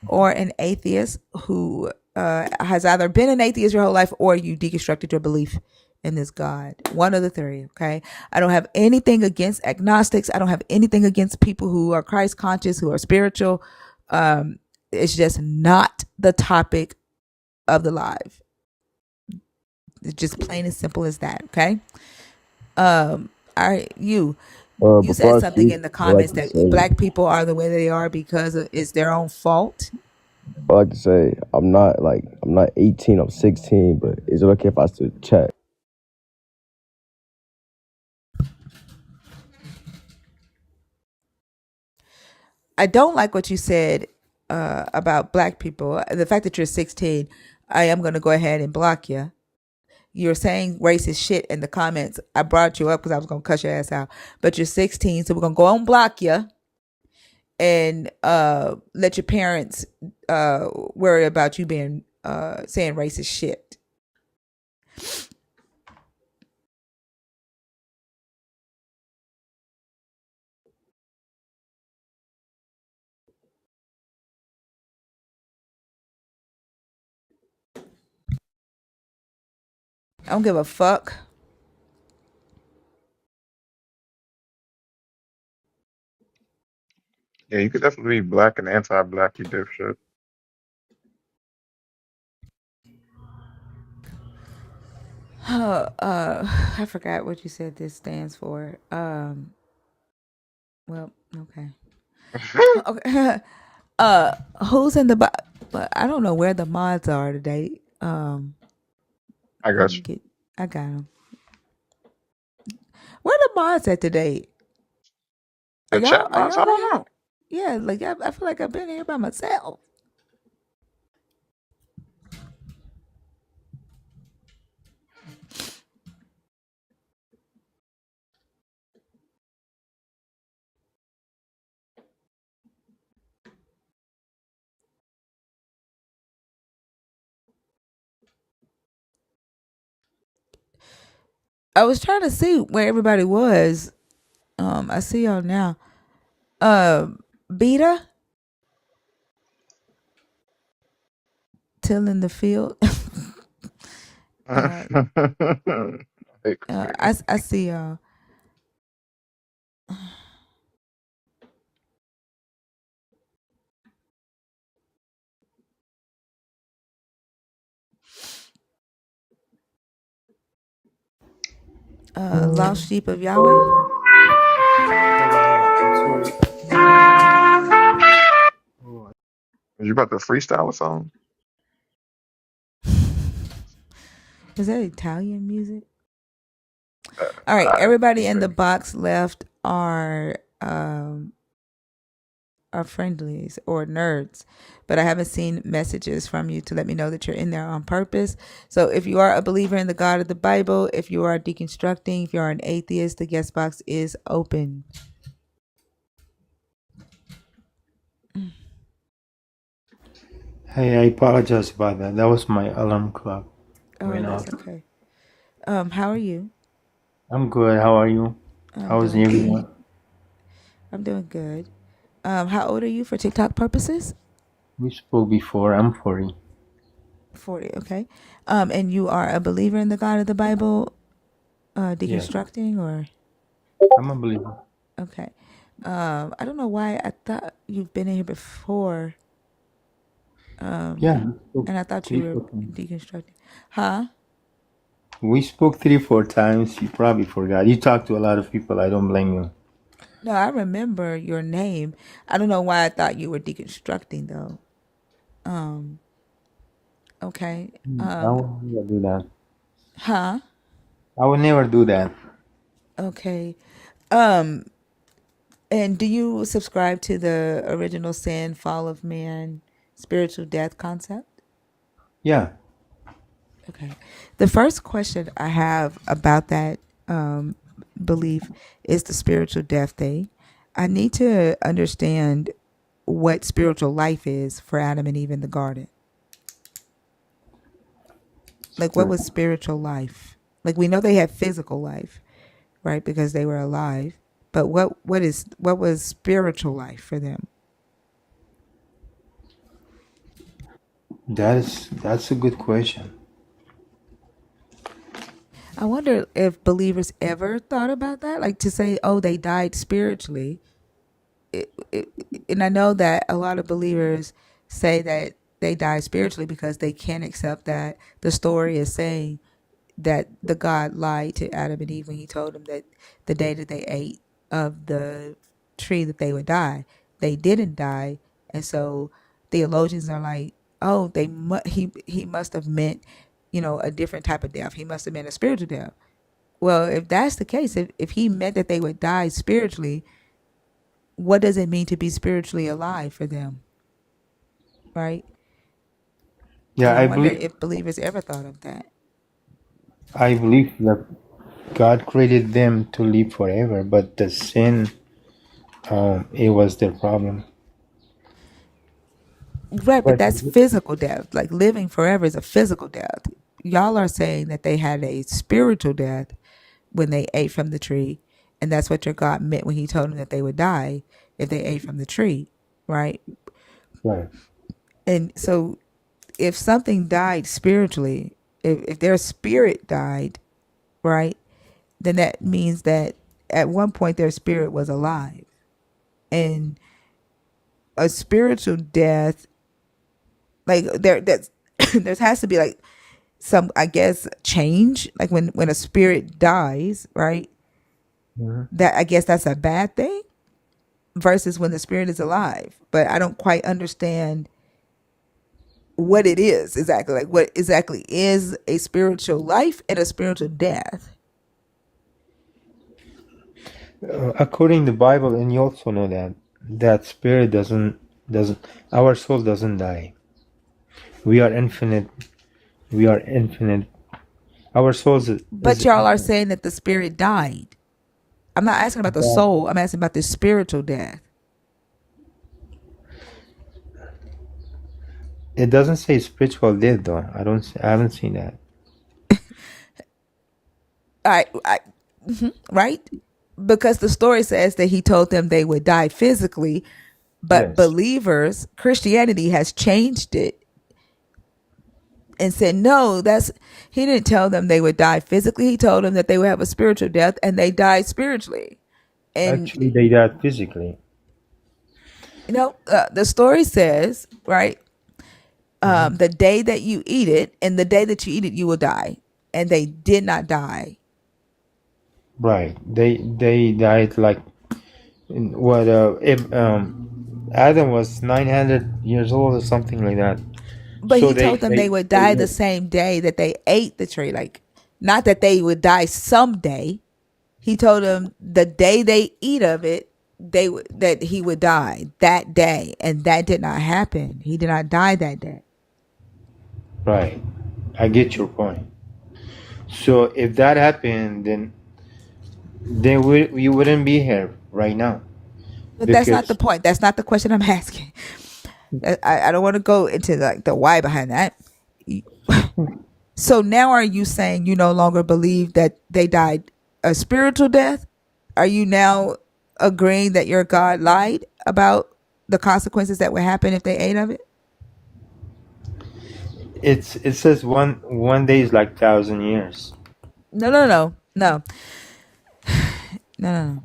or an atheist who has either been an atheist your whole life or you deconstructed your belief in this God. One of the three, okay? I don't have anything against agnostics. I don't have anything against people who are Christ conscious, who are spiritual. It's just not the topic of the live. It's just plain and simple as that, okay? All right, you said Before I something speak, in the I like comments to that say, black people are the way they are because it's their own fault. I'm not 18, I'm 16, but is it okay if I still chat? I don't like what you said about black people. The fact that you're 16, I am going to go ahead and block you. You're saying racist shit in the comments. I brought you up because I was going to cuss your ass out. But you're 16, so we're going to go and block you and let your parents worry about you being saying racist shit. I don't give a fuck. Yeah, you could definitely be black and anti-black, you dipshit. I forgot what you said this stands for. Well, okay. Okay. Who's in the but I don't know where the mods are today. I Let got me you. get. I got them. Where the mods at today? Are The y'all? chat Are mods, I y'all in don't here? know. Yeah, like I feel like I've been here by myself. I was trying to see where everybody was. I see y'all now. Beta tilling the field. uh, Hey, Christina. I see y'all. Lost sheep of Yahweh. Was you about to freestyle a song? Is that Italian music? Uh, All right, I everybody in the think. box left are friendlies or nerds, but I haven't seen messages from you to let me know that you're in there on purpose. So if you are a believer in the God of the Bible, if you are deconstructing, if you are an atheist, the guest box is open. Hey, I apologize about that. That was my alarm clock Oh, going that's off. okay. How are you? I'm good. How are you? I'm How is doing good. everyone? I'm doing good. How old are you for TikTok purposes? We spoke before. I'm 40. 40. Okay. And you are a believer in the God of the Bible, Yes, deconstructing, or I'm a believer. okay. I don't know why I thought you've been in here before, Yeah, we spoke and I thought you three, were 4 times. deconstructing. Huh? We spoke 3, 4 times. You probably forgot. You talked to a lot of people. I don't blame you. No, I remember your name. I don't know why I thought you were deconstructing though. Okay. I will never do that. Huh? I will never do that. Okay. And do you subscribe to the original sin, fall of man, spiritual death concept? Yeah, Okay. The first question I have about that belief is the spiritual death thing. I need to understand what spiritual life is for Adam and Eve in the garden. Like, what was spirit. spiritual life? Like, we know they had physical life, right? Because they were alive. But what was spiritual life for them? That's a good question. I wonder if believers ever thought about that, like to say, "Oh, they died spiritually." it, and I know that a lot of believers say that they died spiritually because they can't accept that the story is saying that the God lied to Adam and Eve when he told them that the day that they ate of the tree that they would die. They didn't die, and so theologians are like, "Oh, he must have meant, a different type of death. He must have meant a spiritual death." Well, if that's the case, if he meant that they would die spiritually, what does it mean to be spiritually alive for them, right? Yeah, And I wonder if believers ever thought of that. I believe that God created them to live forever, but the sin, it was their problem. Right, but But that's physical death. Like living forever is a physical death. Y'all are saying that they had a spiritual death when they ate from the tree, and that's what your God meant when he told them that they would die if they ate from the tree, right? right, And so if something died spiritually, if their spirit died, right, then that means that at one point their spirit was alive. And a spiritual death, like that's there has to be like some, I guess, change. Like when a spirit dies, right? mhm. That, I guess, that's a bad thing versus when the spirit is alive. But I don't quite understand what it is exactly. Like, what exactly is a spiritual life and a spiritual death? According to the Bible, and you also know that spirit doesn't our soul doesn't die. We are infinite. We are infinite. Our souls But is y'all are saying that the spirit died. I'm not asking about the that soul. I'm asking about the spiritual death. it doesn't say spiritual death though. I haven't seen that. I right? Because the story says that he told them they would die physically, but Yes, believers, Christianity has changed it and said, no, he didn't tell them they would die physically. He told them that they would have a spiritual death, and they died spiritually. And, actually, they died physically. the story says, right, Mhm. the day that you eat it, and the day that you eat it, you will die. And they did not die. Right. They died like what? If, Adam was 900 years old or something like that. But So he told them they would die the same day that they ate the tree. Like, not that they would die someday. He told them the day they eat of it, that he would die that day, and that did not happen. He did not die that day. right. I get your point. So if that happened, then we wouldn't be here right now But that's not the because point. That's not the question I'm asking. I don't want to go into like the why behind that. So now, are you saying you no longer believe that they died a spiritual death? Are you now agreeing that your God lied about the consequences that would happen if they ate of it? It says one day is like 1,000 years. No, no, no, no, no, no.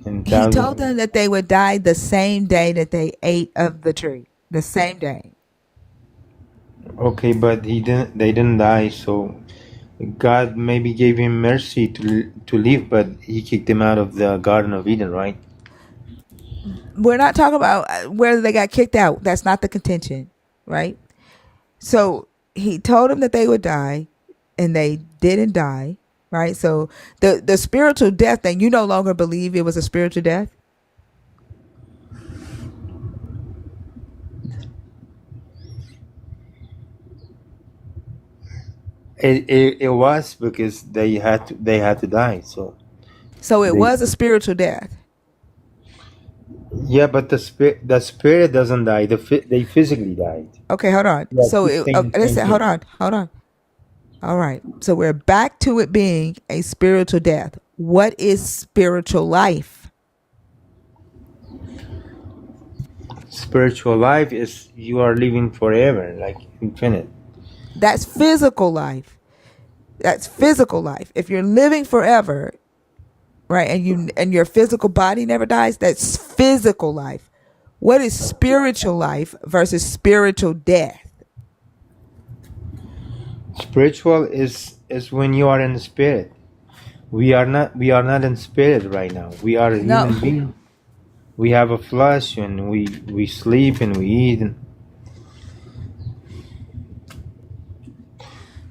And He told thousand. them that they would die the same day that they ate of the tree. The same day. Okay, but he didn't. They didn't die. So God maybe gave him mercy to live, but he kicked him out of the Garden of Eden, right? We're not talking about whether they got kicked out. That's not the contention, right? So he told them that they would die, and they didn't die, right? So the spiritual death thing, you no longer believe it was a spiritual death? It was because they had to die. So it They was a spiritual death. Yeah, but the spirit doesn't die. They physically died. Okay, hold on. Yeah, So keep saying the same listen, hold thing. on. All right. So we're back to it being a spiritual death. What is spiritual life? Spiritual life is you are living forever, like infinite. That's physical life. That's physical life. If you're living forever, right, and your physical body never dies, that's physical life. What is spiritual life versus spiritual death? Spiritual is when you are in the spirit. We are not in spirit right now. We are a No. human being. We have a flesh and we sleep and we eat.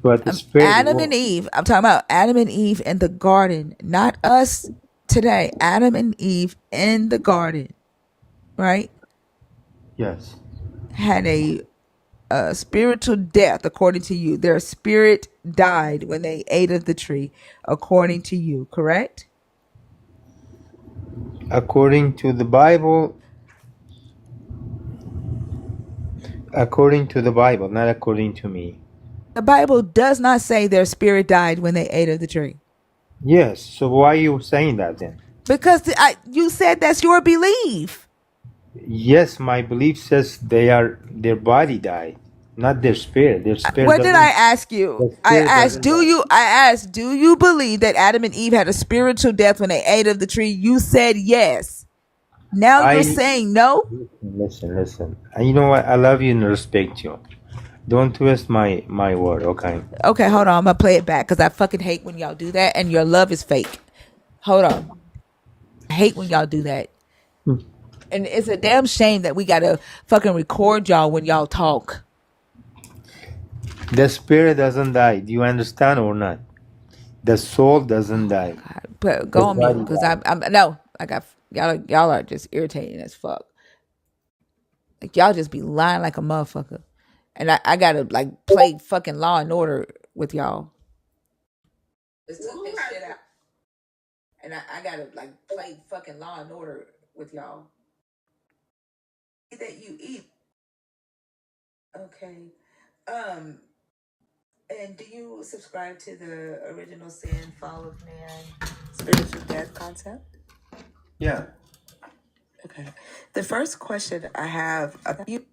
But the spirit Adam and will. Eve, I'm talking about Adam and Eve in the garden, not us today. Adam and Eve in the garden, right? Yes. Had a spiritual death according to you. Their spirit died when they ate of the tree, according to you, correct? According to the Bible, not according to me. The Bible does not say their spirit died when they ate of the tree. Yes. So why are you saying that then? Because you said that's your belief. Yes, my belief says their body died, not their spirit. Their spirit What did I doesn't. ask you? Their spirit doesn't die. I asked, do you believe that Adam and Eve had a spiritual death when they ate of the tree? You said yes. Now you're saying no? Listen. And you know what? I love you and respect you. Don't twist my word, okay? Okay, hold on. I'm going to play it back because I fucking hate when y'all do that and your love is fake. Hold on. I hate when y'all do that. And it's a damn shame that we got to fucking record y'all when y'all talk. The spirit doesn't die. Do you understand or not? The soul doesn't die. But The go on mute body because dies. I'm no. I got y'all are just irritating as fuck. Like y'all just be lying like a motherfucker. And I gotta like play fucking Law and Order with y'all. Let's took this shit out. And I gotta like play fucking Law and Order with y'all. That you eat. Okay. And do you subscribe to the original sin, fall of man, spiritual death concept? Yeah. Okay. The first question I have about you,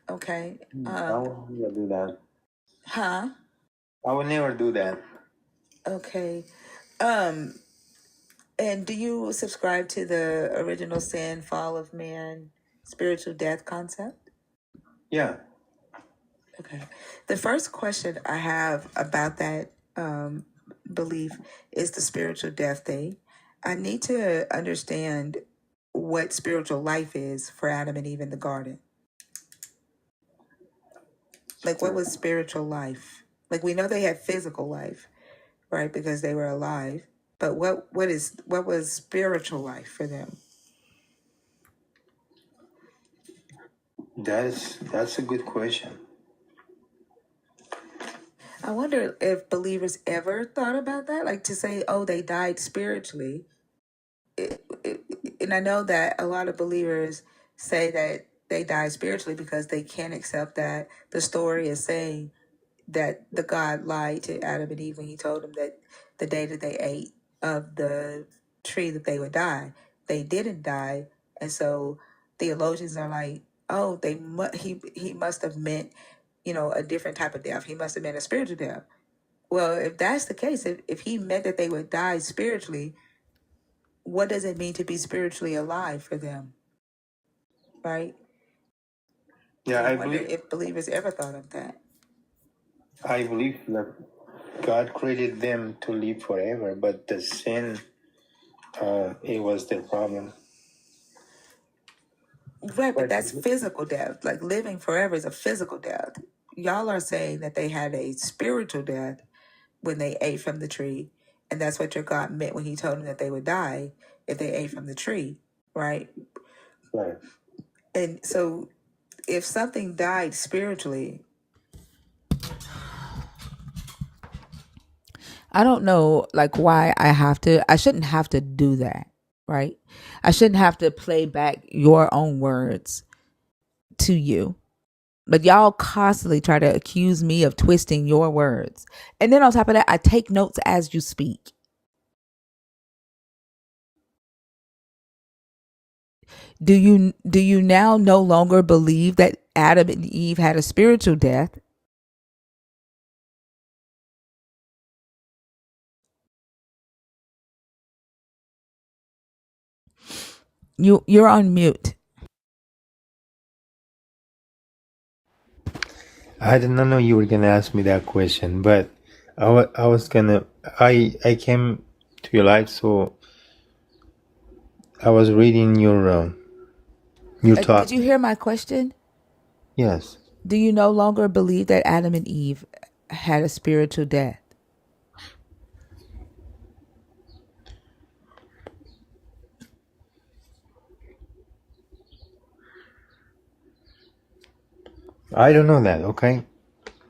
okay. I will never do that. Huh? I will never do that. Okay. And do you subscribe to the original sin, fall of man, spiritual death concept? Yeah. Okay. The first question I have about that belief is the spiritual death thing. I need to understand what spiritual life is for Adam and Eve in the garden. Like, what was spiritual life? Like, we know they had physical life, right? Because they were alive. But what was spiritual life for them? That's a good question. I wonder if believers ever thought about that, like to say, "Oh, they died spiritually." And I know that a lot of believers say that they died spiritually because they can't accept that the story is saying that the God lied to Adam and Eve when he told them that the day that they ate of the tree that they would die. They didn't die, and so theologians are like, oh, he must have meant, a different type of death. He must have meant a spiritual death. Well, if that's the case, if he meant that they would die spiritually, what does it mean to be spiritually alive for them, right? Yeah, I I wonder believe if believers ever thought of that. that God created them to live forever, but the sin, it was their problem. Right, but that's physical death. Like living forever is a physical death. Y'all are saying that they had a spiritual death when they ate from the tree, and that's what your God meant when he told them that they would die if they ate from the tree, right? Right. And so if something died spiritually, I don't know why I shouldn't have to do that, right? I shouldn't have to play back your own words to you. But y'all constantly try to accuse me of twisting your words. And then on top of that, I take notes as you speak. Do you now no longer believe that Adam and Eve had a spiritual death? You're on mute. I did not know you were gonna ask me that question, but I was gonna. I came to your life, so I was reading your talk. Did you hear my question? Yes. Do you no longer believe that Adam and Eve had a spiritual death? I don't know that. Okay,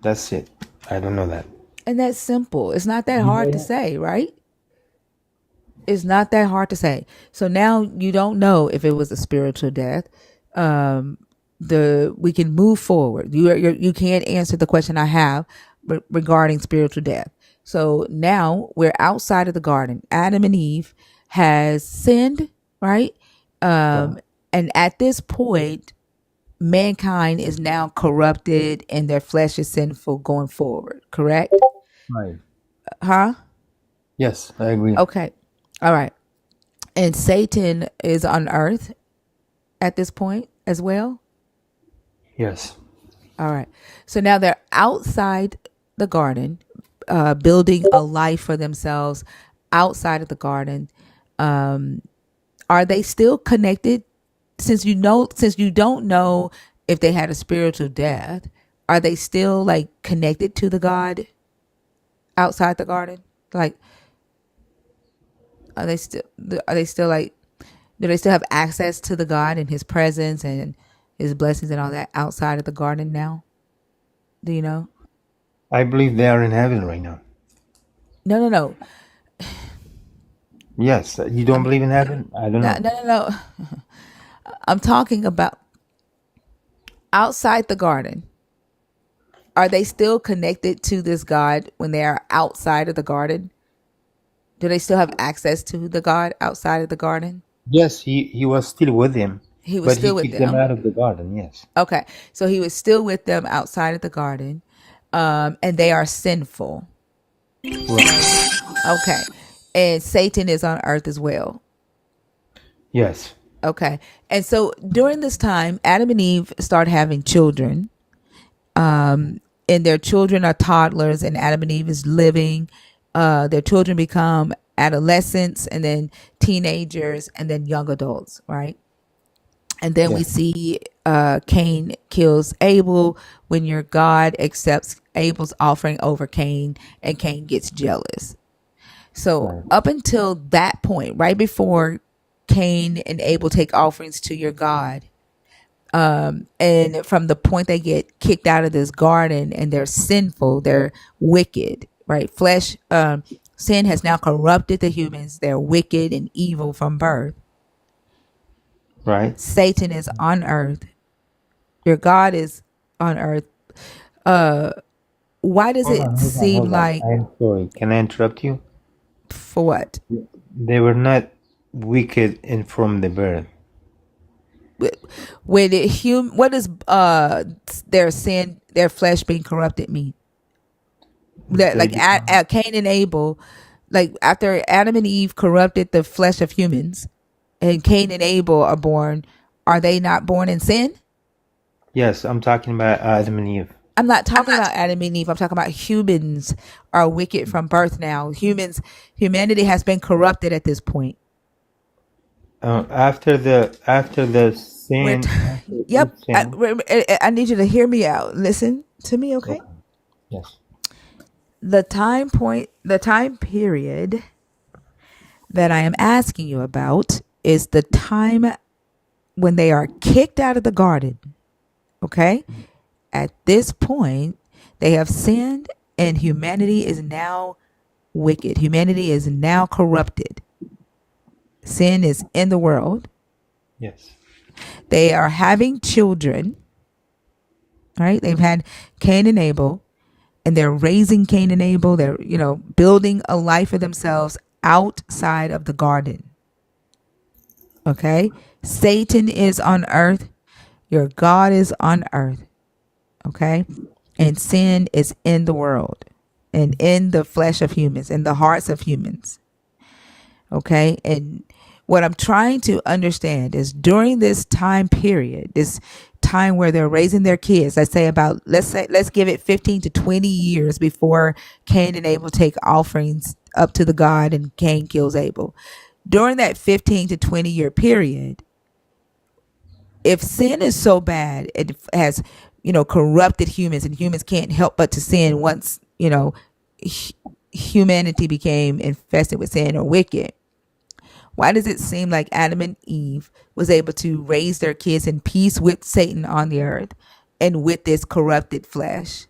that's it. I don't know that. And that's simple. It's not that hard to say, right? It's not that hard to say. So now you don't know if it was a spiritual death. We can move forward. You can't answer the question I have regarding spiritual death. So now we're outside of the garden. Adam and Eve has sinned, right? And at this point, mankind is now corrupted and their flesh is sinful going forward. Correct? Right. Huh? Yes, I agree. Okay. All right. And Satan is on earth at this point as well? Yes. All right. So now they're outside the garden, building a life for themselves outside of the garden. Are they still connected? Since you don't know if they had a spiritual death, are they still connected to the God outside the garden? Like, are they still do they still have access to the God and his presence and his blessings and all that outside of the garden now? Do you know? I believe they are in heaven right now. No. Yes, you don't believe in heaven? I don't know. No. I'm talking about outside the garden. Are they still connected to this God when they are outside of the garden? Do they still have access to the God outside of the garden? Yes, he was still with him, He was but he still with kicked them them. out of the garden. Yes. Okay. So he was still with them outside of the garden. And they are sinful. Right. Okay. And Satan is on earth as well. Yes. Okay. And so during this time, Adam and Eve start having children. And their children are toddlers, and Adam and Eve is living. Their children become adolescents, and then teenagers, and then young adults, right? And then we see Cain kills Abel when your God accepts Abel's offering over Cain, and Cain gets jealous. So up until that point, right before Cain and Abel take offerings to your God, and from the point they get kicked out of this garden and they're sinful, they're wicked, right? Sin has now corrupted the humans. They're wicked and evil from birth. Right. Satan is on earth. Your God is on earth. Why does it seem Hold on. like... I'm sorry. Can I interrupt you? For what? They were not wicked in from the birth. When what does their sin, their flesh being corrupted mean? That, They like, at Cain and Abel, like after Adam and Eve corrupted the flesh of humans, and Cain and Abel are born, are they not born in sin? Yes, I'm talking about Adam and Eve. I'm not talking about Adam and Eve. I'm talking about humans are wicked from birth now. Humanity has been corrupted at this point. After the sin. Yep. Sin. I need you to hear me out. Listen to me, okay? Yes. The time period that I am asking you about is the time when they are kicked out of the garden. Okay? At this point, they have sinned and humanity is now wicked. Humanity is now corrupted. Sin is in the world. Yes. They are having children. Right? They've had Cain and Abel, and they're raising Cain and Abel. They're, building a life for themselves outside of the garden. Okay? Satan is on earth. Your God is on earth. Okay? And sin is in the world and in the flesh of humans, in the hearts of humans. Okay? And what I'm trying to understand is during this time period, this time where they're raising their kids, let's give it 15 to 20 years before Cain and Abel take offerings up to the God and Cain kills Abel. During that 15 to 20 year period, if sin is so bad, it has, corrupted humans, and humans can't help but to sin once, humanity became infested with sin or wicked. Why does it seem like Adam and Eve was able to raise their kids in peace with Satan on the earth and with this corrupted flesh?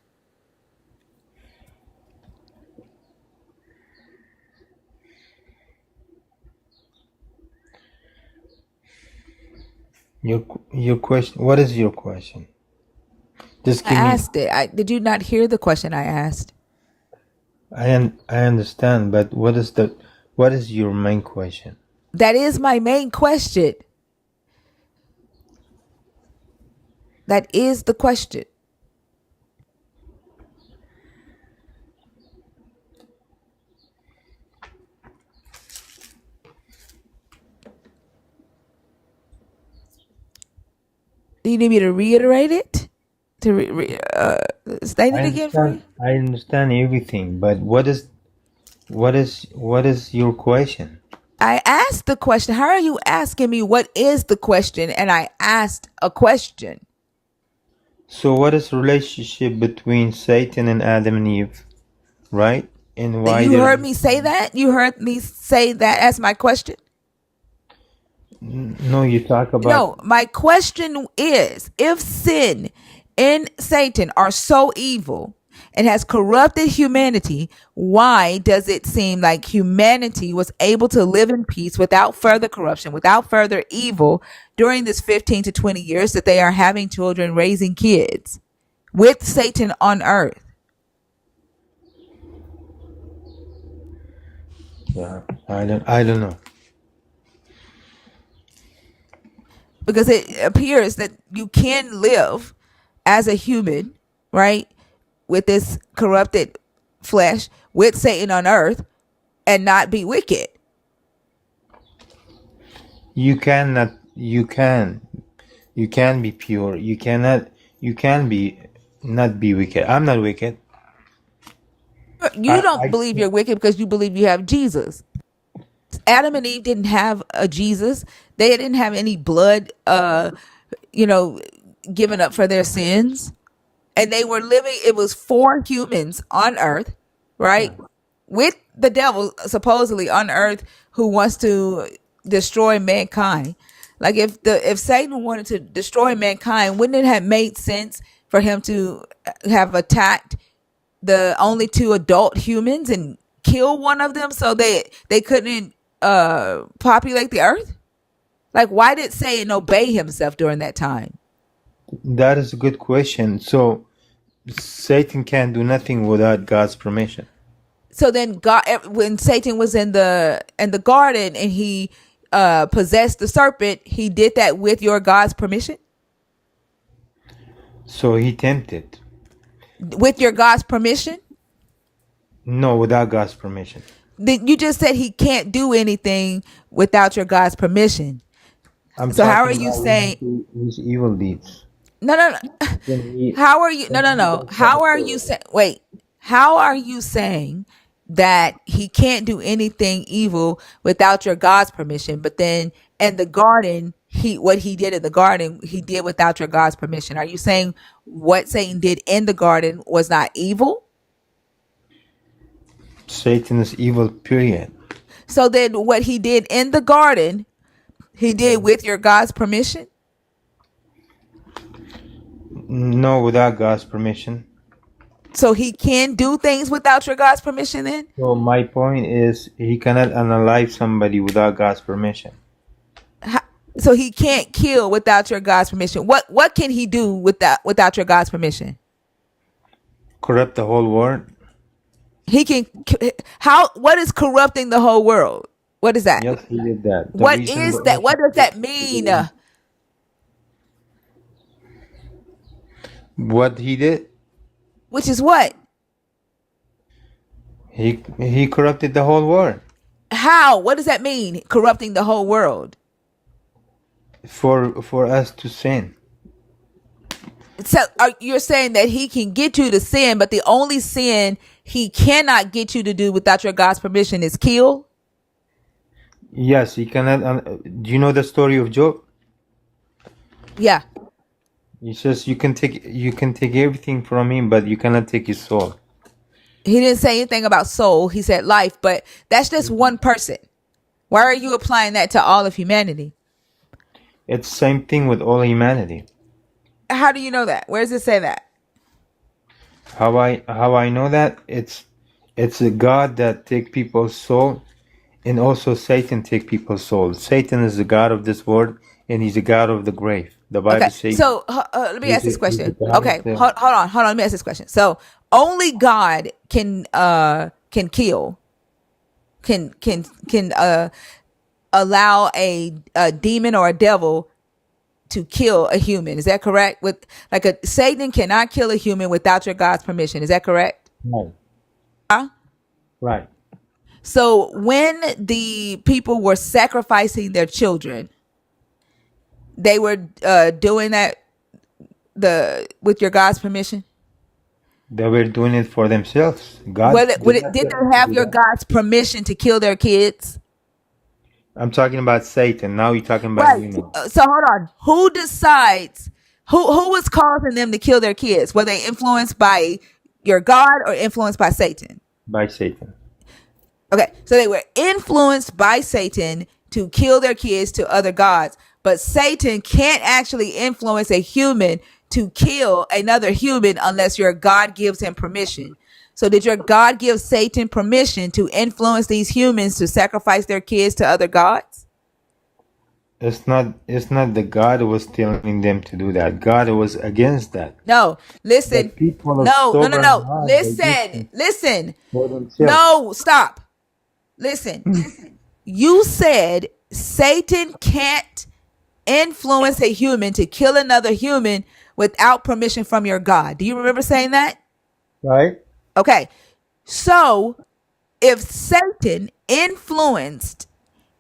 Your question. What is your question? Just I give me. asked it. Did you not hear the question I asked? I understand, but what is your main question? That is my main question. That is the question. Do you need me to reiterate it? To state it again for you? I understand everything, but what is your question? I asked the question. How are you asking me what is the question? And I asked a question. So what is the relationship between Satan and Adam and Eve, right? And why you heard me say that? You heard me say that as my question? No, you talk about. No, my question is, if sin and Satan are so evil and has corrupted humanity, why does it seem like humanity was able to live in peace without further corruption, without further evil during this 15 to 20 years that they are having children, raising kids with Satan on earth? Yeah, I don't know. Because it appears that you can live as a human, right, with this corrupted flesh, with Satan on earth, and not be wicked. You can be pure. You can be not be wicked. I'm not wicked. You don't believe you're wicked because you believe you have Jesus. Adam and Eve didn't have a Jesus. They didn't have any blood, given up for their sins. And they were living, it was 4 humans on earth, right? With the devil supposedly on earth who wants to destroy mankind. Like if Satan wanted to destroy mankind, wouldn't it have made sense for him to have attacked the only 2 adult humans and kill one of them so they couldn't populate the earth? Like, why did Satan obey himself during that time? That is a good question. So Satan can do nothing without God's permission. So then God, when Satan was in the garden and he possessed the serpent, he did that with your God's permission? So he tempted. With your God's permission? No, without God's permission. You just said he can't do anything without your God's permission. I'm So how are talking you about saying? his evil deeds. No. When he, How are you? when he No. got How are you tempted. saying? Wait. How are you saying that he can't do anything evil without your God's permission? But then in the garden, what he did in the garden, he did without your God's permission. Are you saying what Satan did in the garden was not evil? Satan is evil, period. So then what he did in the garden, he did with your God's permission? No, without God's permission. So he can do things without your God's permission then? So my point is, he cannot unalive somebody without God's permission. So he can't kill without your God's permission. What can he do without your God's permission? Corrupt the whole world. He can. What is corrupting the whole world? What is that? Yes, he did that. The What reason is that? What does that mean? what he did, Which is what? he corrupted the whole world How? What does that mean? Corrupting the whole world. for us to sin. So you're saying that he can get you to sin, but the only sin he cannot get you to do without your God's permission is kill? Yes, he cannot. Do you know the story of Job? Yeah. He says you can take everything from him, but you cannot take his soul. He didn't say anything about soul. He said life, but that's just one person. Why are you applying that to all of humanity? It's the same thing with all humanity. How do you know that? Where does it say that? How I know that? It's a God that take people's soul, and also Satan take people's soul. Satan is the god of this world, and he's the god of the grave. The Bible Okay, says. so let me ask this He's the question. god Okay, of the. hold on. Let me ask this question. So only God can kill, can allow a demon or a devil to kill a human. Is that correct? With Satan cannot kill a human without your God's permission. Is that correct? Right. Huh? Right. So when the people were sacrificing their children, they were doing that with your God's permission. They were doing it for themselves. God Did they have your God's permission to kill their kids? I'm talking about Satan. Now you're talking about Right. humans. So hold on. Who decides? Who was causing them to kill their kids? Were they influenced by your God or influenced by Satan? By Satan. Okay, so they were influenced by Satan to kill their kids to other gods, but Satan can't actually influence a human to kill another human unless your God gives him permission. So did your God give Satan permission to influence these humans to sacrifice their kids to other gods? It's not the God who was telling them to do that. God was against that. No, listen. But people of No. stubborn heart, they Listen. for themselves. No, stop. Listen. You said Satan can't influence a human to kill another human without permission from your God. Do you remember saying that? Right? Okay. So if Satan influenced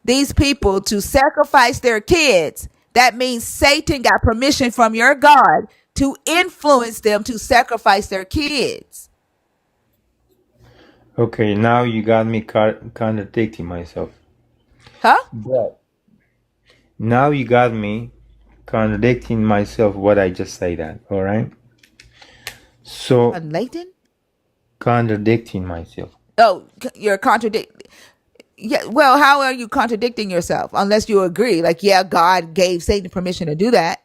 these people to sacrifice their kids, that means Satan got permission from your God to influence them to sacrifice their kids. Okay, now you got me contradicting myself. Huh? But now you got me contradicting myself what I just say that, all right? So contradicting myself. Oh, you're contradicting. Yeah, well, how are you contradicting yourself? Unless you agree, God gave Satan permission to do that.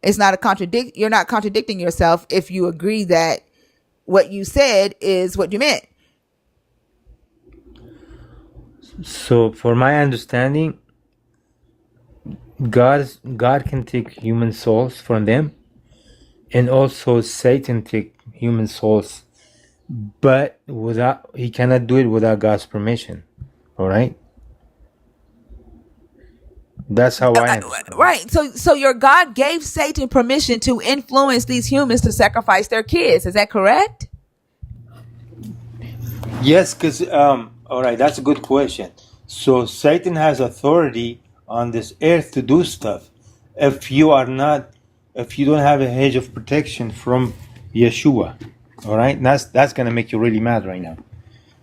It's not a contradict. You're not contradicting yourself if you agree that what you said is what you meant. So, for my understanding, God can take human souls from them, and also Satan take human souls but he cannot do it without God's permission. All right, that's how I understand. Right. So your God gave Satan permission to influence these humans to sacrifice their kids. Is that correct? Yes, because all right, that's a good question. So Satan has authority on this earth to do stuff. If you don't have a hedge of protection from Yeshua, all right, that's gonna make you really mad right now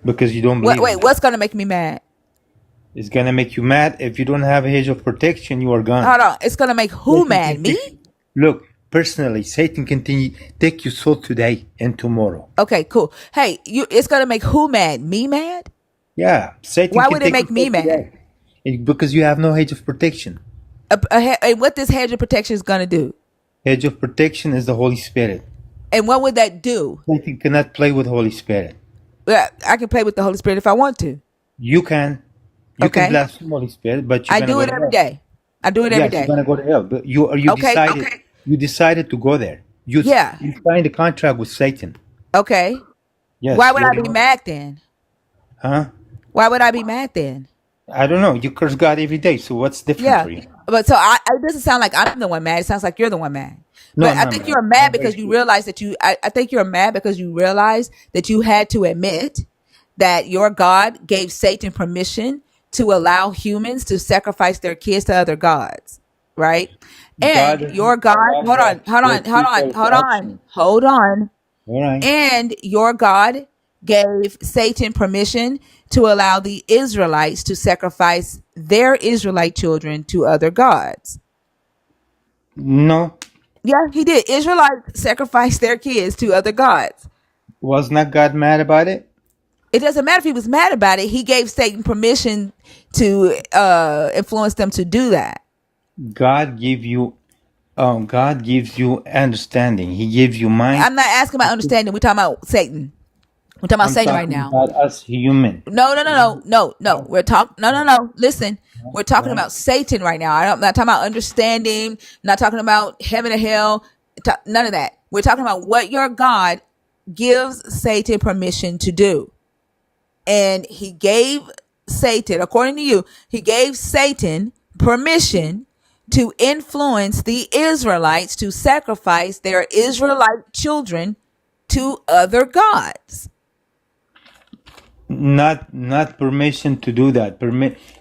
because you don't believe in Wait, that. what's gonna make me mad? It's gonna make you mad if you don't have a hedge of protection. You are gone. Hold on. It's gonna make who Satan mad? can Me? look personally. Satan can take your soul today and tomorrow. Okay, cool. Hey, it's gonna make who mad? Me mad? Yeah, Satan. Why can would it take make your me soul mad? today. Because you have no hedge of protection. And what this hedge of protection is gonna do? Hedge of protection is the Holy Spirit. And what would that do? Satan cannot play with Holy Spirit. Yeah, I can play with the Holy Spirit if I want to. You can. You Okay. can blaspheme Holy Spirit, but you're I gonna do go it to every hell. day. I do it every Yes, day. you're gonna go to hell. But you Okay. you decided to go there. You signed a contract with Satan. Okay. Yes. Why would I be mad then? Huh? Why would I be mad then? I don't know. You curse God every day. So what's different Yeah. for you? But so it doesn't sound like I'm the one mad. It sounds like you're the one mad. No, But I'm I not think mad. you're mad I'm very because you sure. realize that I think you're mad because you realize that you had to admit that your God gave Satan permission to allow humans to sacrifice their kids to other gods, right? God And doesn't your God, allow that. hold on. All right. And your God gave Satan permission to allow the Israelites to sacrifice their Israelite children to other gods. No. Yeah, he did. Israelites sacrificed their kids to other gods. Was not God mad about it? It doesn't matter if he was mad about it. He gave Satan permission to influence them to do that. God gives you understanding. He gives you mind. I'm not asking about understanding. We're talking about Satan. We're talking about Satan right now. About us human. No. We're talking. No. Listen, we're talking about Satan right now. I'm not talking about understanding. Not talking about heaven and hell. None of that. We're talking about what your God gives Satan permission to do, and he gave Satan, according to you, he gave Satan permission to influence the Israelites to sacrifice their Israelite children to other gods. Not permission to do that.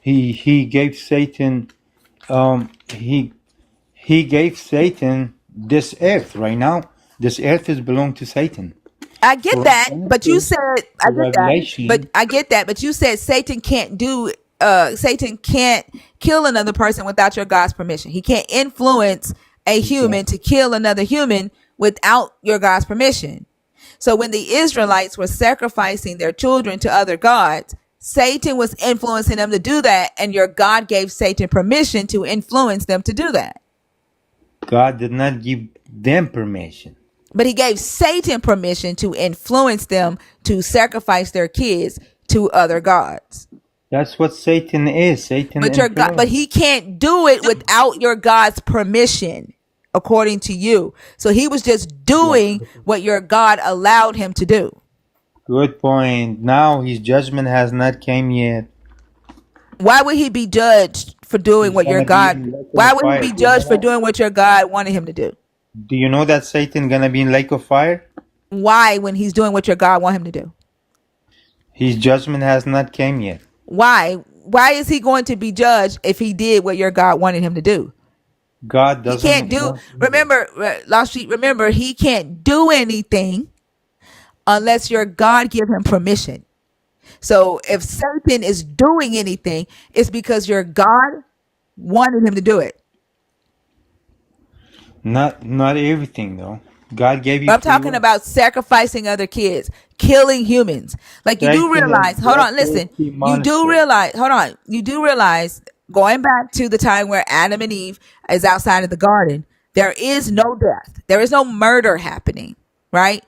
He gave Satan he gave Satan this earth right now. This earth is belong to Satan. I get that, but you said I get that, but you said Satan can't kill another person without your God's permission. He can't influence a human to kill another human without your God's permission. So when the Israelites were sacrificing their children to other gods, Satan was influencing them to do that, and your God gave Satan permission to influence them to do that. God did not give them permission. But he gave Satan permission to influence them to sacrifice their kids to other gods. That's what Satan is. But he can't do it without your God's permission, according to you. So he was just doing what your God allowed him to do. Good point. Now his judgment has not came yet. Why would he be judged for doing what your God? Why would he be judged for doing what your God wanted him to do? Do you know that Satan gonna be in lake of fire? Why, when he's doing what your God want him to do? His judgment has not came yet. Why? Why is he going to be judged if he did what your God wanted him to do? God doesn't. He can't do. Remember, Lost Sheep. Remember, he can't do anything unless your God give him permission. So if Satan is doing anything, it's because your God wanted him to do it. Not everything though. God gave you. But I'm talking about sacrificing other kids, killing humans. Like you do realize. Hold on, listen. You do realize. Hold on. You do realize. Going back to the time where Adam and Eve is outside of the garden, there is no death. There is no murder happening, right?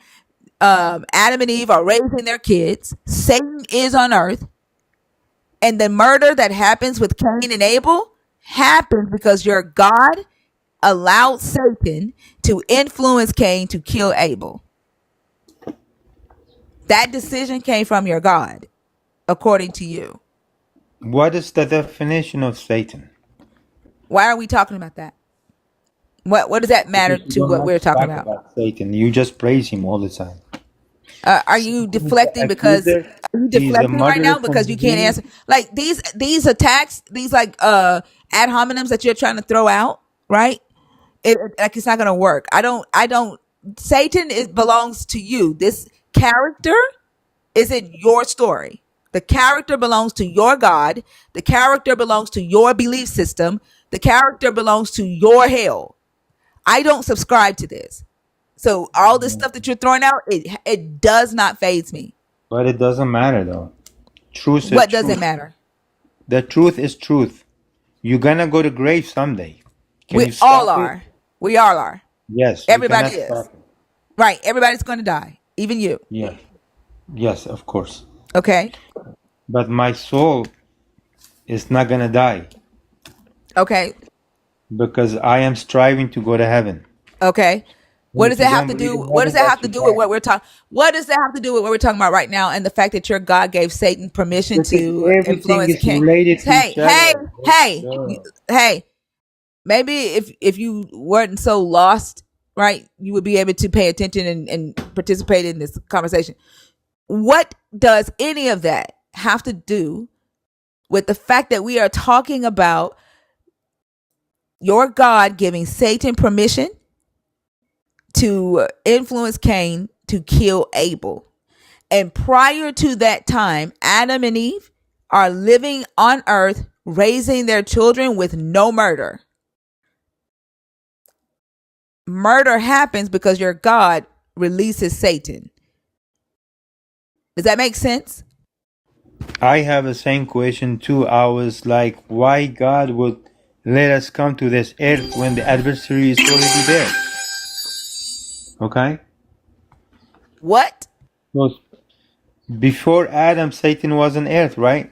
Adam and Eve are raising their kids. Satan is on earth. And the murder that happens with Cain and Abel happens because your God allowed Satan to influence Cain to kill Abel. That decision came from your God, according to you. What is the definition of Satan? Why are we talking about that? What does that matter Because you to don't what like we're to talking talk about? about Satan. You just praise him all the time. Are you Satan is the deflecting because accuser. are you He is a deflecting right murderer now from because you can't beginning. answer? Like these attacks, these like ad hominems that you're trying to throw out, right? Like it's not gonna work. I don't. Satan belongs to you. This character is in your story. The character belongs to your God. The character belongs to your belief system. The character belongs to your hell. I don't subscribe to this. So all this stuff that you're throwing out, it does not faze me. But it doesn't matter though. Truth is What does it truth. matter? The truth is truth. You're gonna go to grave someday. Can We you all stop it? are. We all are. Yes, you Everybody cannot is. stop it. Right. Everybody's going to die. Even you. Yeah. Yes, of course. Okay. But my soul is not gonna die Okay. because I am striving to go to heaven. Okay. And What if does you it have don't to believe do? in What does heaven, that have that's to your do with what problem. we're talking? What does that have to do with what we're talking about right now? And the fact that your God gave Satan permission Because to everything influence is King. related to Hey, each other. Duh. hey. Maybe if you weren't so lost, right, you would be able to pay attention and participate in this conversation. What does any of that have to do with the fact that we are talking about your God giving Satan permission to influence Cain to kill Abel? And prior to that time, Adam and Eve are living on earth, raising their children with no murder. Murder happens because your God releases Satan. Does that make sense? I have the same question too. I was like, why God would let us come to this earth when the adversary is already there? Okay? What? Because before Adam, Satan was on earth, right?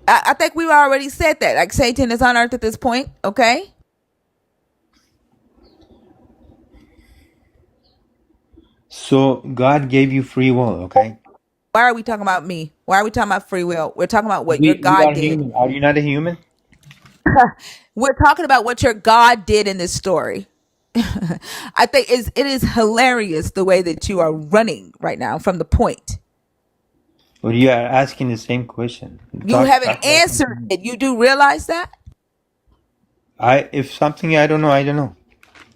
I think we already said that. Like Satan is on earth at this point, okay? So God gave you free will, okay? Why are we talking about me? Why are we talking about free will? We're talking about what your We God are did. human. Are you not a human? We're talking about what your God did in this story. I think it is hilarious the way that you are running right now from the point. Or you are asking the same question? You haven't Talk about answered something. it. You do realize that? If something I don't know, I don't know.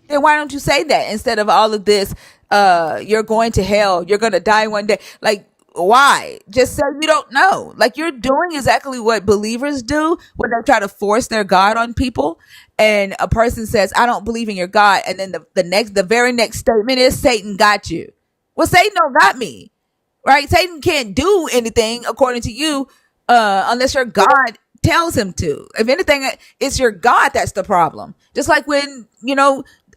Then why don't you say that instead of all of this? You're going to hell. You're going to die one day. Like, why? Just say you don't know. Like, you're doing exactly what believers do when they try to force their God on people. And a person says, I don't believe in your God. And then the very next statement is, Satan got you. Well, Satan don't got me. Right? Satan can't do anything according to you, unless your God tells him to. If anything, it's your God that's the problem. Just like when,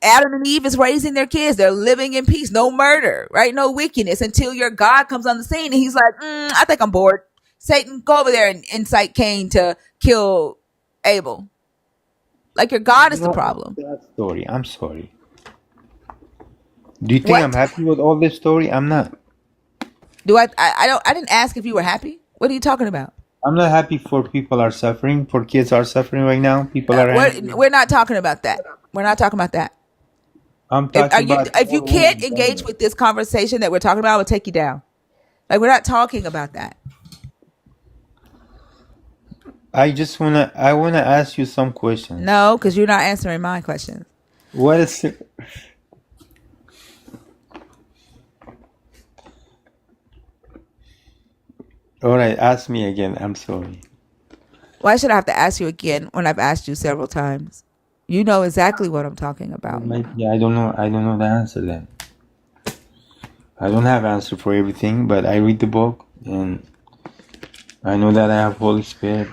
Adam and Eve is raising their kids, they're living in peace, no murder, right? No wickedness until your God comes on the scene and he's like, I think I'm bored. Satan, go over there and incite Cain to kill Abel. Like your God is the problem. That story. I'm sorry. Do you think I'm What? happy with all this story? I'm not. Do I didn't ask if you were happy. What are you talking about? I'm not happy for people are suffering, for kids are suffering right now. People are angry. We're not talking about that. We're not talking about that. I'm talking about If you all over can't the engage government. with this conversation that we're talking about, I will take you down. Like we're not talking about that. I wanna ask you some questions. No, because you're not answering my questions. What is it? All right, ask me again. I'm sorry. Why should I have to ask you again when I've asked you several times? You know exactly what I'm talking about. Maybe I don't know. I don't know the answer then. I don't have answer for everything, but I read the book and I know that I have Holy Spirit.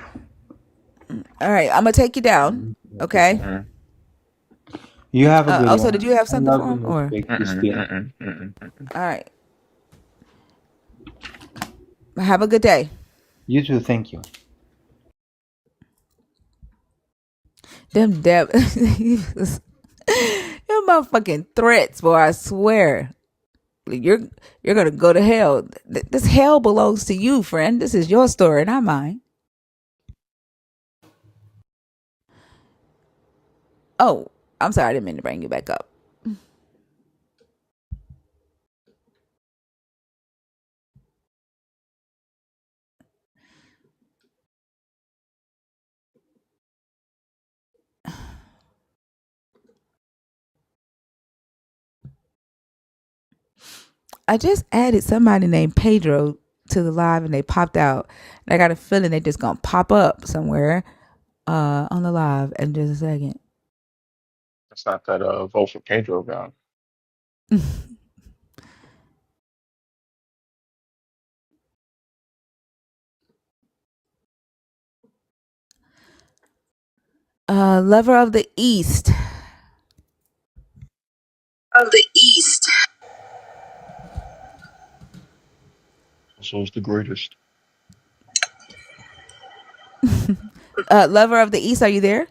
All right, I'm gonna take you down. Okay. You have a good Also, one. did you have I something love for him? and Or respect you still. all right, have a good day. You too. Thank you. Them them motherfucking threats, boy. I swear. You're gonna go to hell. This hell belongs to you, friend. This is your story, not mine. Oh, I'm sorry, I didn't mean to bring you back up. I just added somebody named Pedro to the live and they popped out. And I got a feeling they just gonna pop up somewhere on the live in just a second. That's not that vote for Pedro guy. Lover of the East. Of the East. So it's the greatest. Lover of the East, are you there?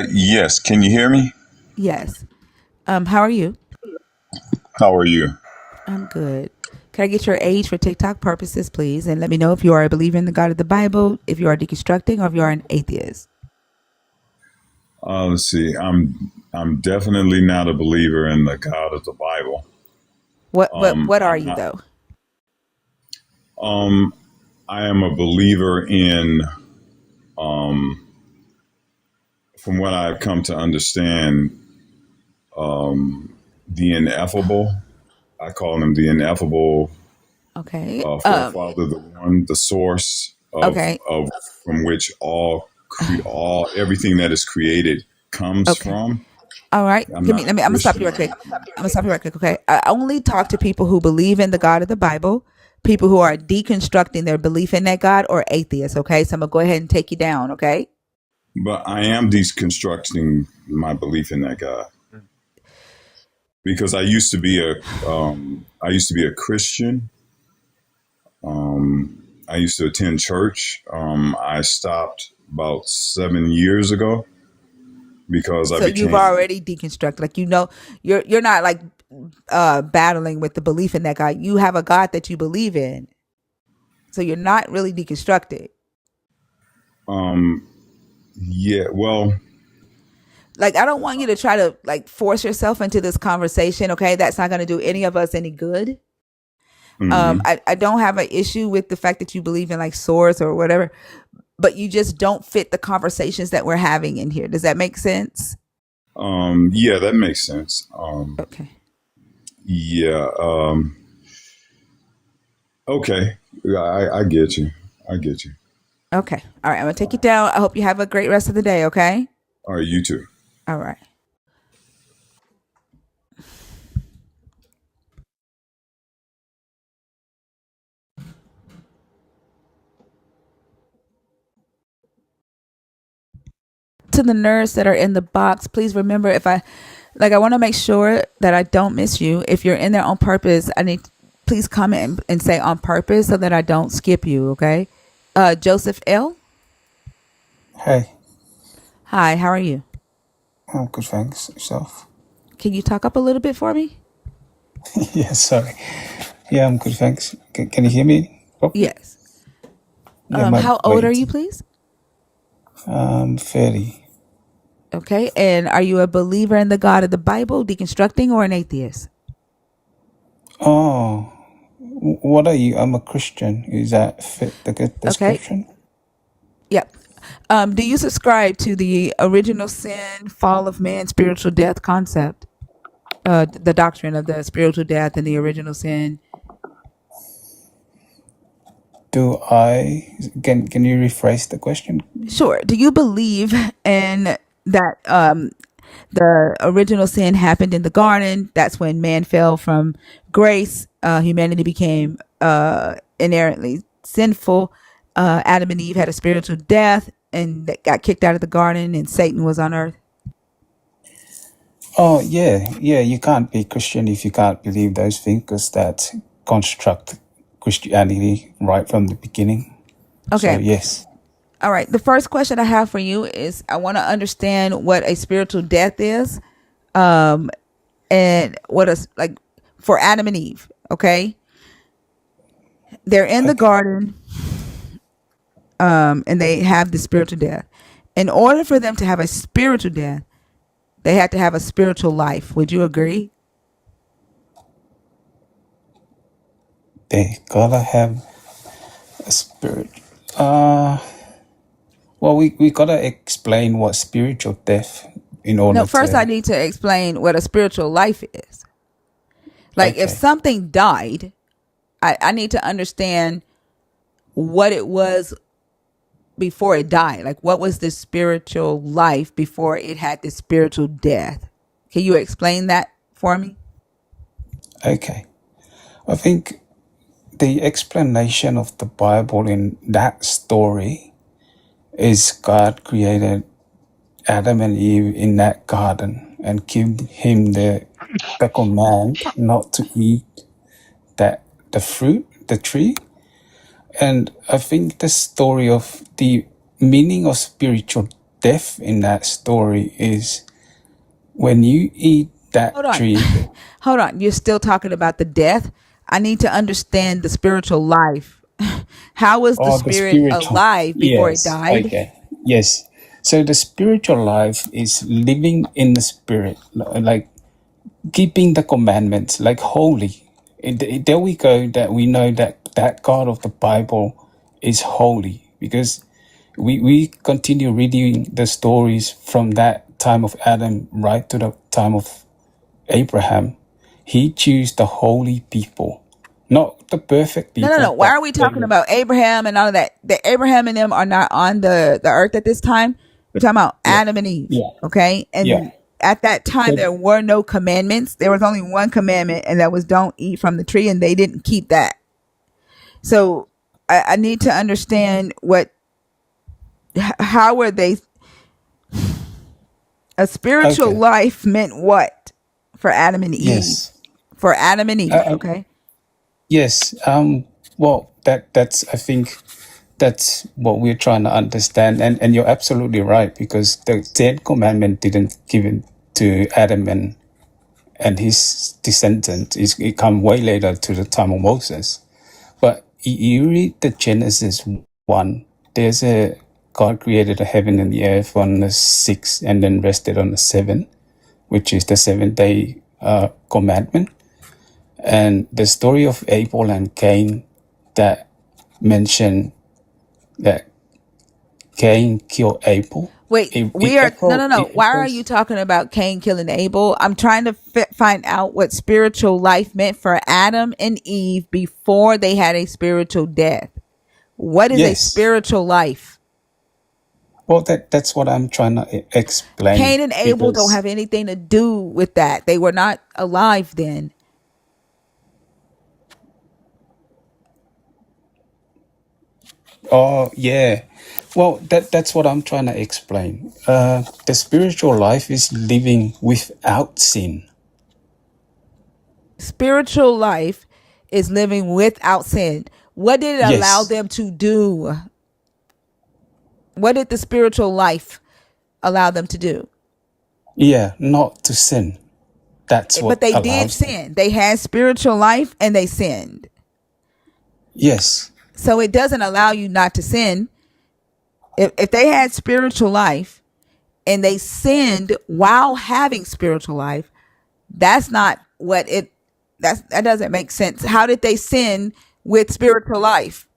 Yes. Can you hear me? Yes. How are you? How are you? I'm good. Can I get your age for TikTok purposes, please? And let me know if you are a believer in the God of the Bible, if you are deconstructing, or if you are an atheist. Let's see. I'm definitely not a believer in the God of the Bible. What are I'm you not. though? I am a believer in. From what I've come to understand, the ineffable. I call him the ineffable Okay. forefather, the one, the source Okay. of from which all everything that is created comes Okay. from. All right. I'm not a I'm gonna stop you Christian. right quick. I'm gonna stop you right quick. Okay. I only talk to people who believe in the God of the Bible, people who are deconstructing their belief in that God, or atheists. Okay. So I'm gonna go ahead and take you down. Okay. But I am deconstructing my belief in that God because I used to be a Christian. I used to attend church. I stopped about 7 years ago because I So you've became. already deconstructed. Like you're not like battling with the belief in that God. You have a God that you believe in. So you're not really deconstructed. Yeah, well, Like I don't want you to try to like force yourself into this conversation, okay? That's not going to do any of us any good. hmm I don't have an issue with the fact that you believe in like swords or whatever, but you just don't fit the conversations that we're having in here. Does that make sense? yeah, that makes sense. Okay. Yeah, okay, I get you. I get you. Okay. All right. I'm going to take you down. I hope you have a great rest of the day, okay? All right, you too. All right. To the nerds that are in the box, please remember I want to make sure that I don't miss you. If you're in there on purpose, please comment and say on purpose so that I don't skip you, okay? Joseph L. Hey, Hi, how are you? I'm good, thanks. Yourself? Can you talk up a little bit for me? Yeah, sorry. Yeah, I'm good, thanks. Can you hear me properly? Yes. Yeah, my How old are wait. you, please? 30. Okay. And are you a believer in the God of the Bible, deconstructing, or an atheist? Oh, what are you? I'm a Christian. Is that fit the good Okay. description? Yep. Do you subscribe to the original sin, fall of man, spiritual death concept? The doctrine of the spiritual death and the original sin. Do I? Can you rephrase the question? Sure. Do you believe in that the original sin happened in the garden? That's when man fell from grace. Humanity became inherently sinful. Adam and Eve had a spiritual death and they got kicked out of the garden, and Satan was on earth. Oh, yeah. You can't be Christian if you can't believe those things, because that construct Christianity right from the beginning. So Okay. yes. All right. The first question I have for you is I want to understand what a spiritual death is. And what is like for Adam and Eve, okay? They're in the Okay. garden, and they have the spiritual death. In order for them to have a spiritual death, they had to have a spiritual life. Would you agree? They gotta have a spirit. Well, we gotta explain what spiritual death in order No, first I to. need to explain what a spiritual life is. Like if Okay. something died, I need to understand what it was before it died. Like what was the spiritual life before it had the spiritual death? Can you explain that for me? Okay. I think the explanation of the Bible in that story is God created Adam and Eve in that garden and gave him the command not to eat the fruit, the tree. And I think the story of the meaning of spiritual death in that story is when you eat that Hold on. tree. Hold on. You're still talking about the death. I need to understand the spiritual life. How was the Or the spirit spiritual. alive before it Yes. died? Okay. Yes. So the spiritual life is living in the spirit, like keeping the commandments, like holy. There we go. That we know that God of the Bible is holy because we continue reading the stories from that time of Adam right to the time of Abraham. He chose the holy people, not the perfect No. people, Why but are we talking about Abraham and all of that? The Abraham and them are not on the earth at this time. We're talking about yeah, Adam and Eve. yeah, Okay. yeah. And at that time, So there were no commandments. There was only one commandment, and that was don't eat from the tree, and they didn't keep that. So I need to understand how were they, a spiritual okay, life meant what for Adam and Eve? yes, For Adam and Eve. uh, Okay. yes. Well, that's I think that's what we're trying to understand, and you're absolutely right because the Ten Commandment didn't give it to Adam and his descendants. It come way later to the time of Moses. But you read the Genesis 1, there's a God created the heaven and the earth on the 6th and then rested on the 7th, which is the 7th-day commandment. And the story of Abel and Cain that mention that Cain killed Abel. Wait, It, we it are echo, no. it Why are you echoes. talking about Cain killing Abel? I'm trying to find out what spiritual life meant for Adam and Eve before they had a spiritual death. What is a Yes. spiritual life? Well, that's what I'm trying to explain Cain and Abel don't because, have anything to do with that. They were not alive then. oh, yeah. Well, that's what I'm trying to explain. The spiritual life is living without sin. Spiritual life is living without sin. What did it allow Yes. them to do? What did the spiritual life allow them to do? Yeah, not to sin. That's But what they did allows them. sin. They had spiritual life and they sinned. Yes. So it doesn't allow you not to sin. If they had spiritual life and they sinned while having spiritual life, that's not what it that doesn't make sense. How did they sin with spiritual life?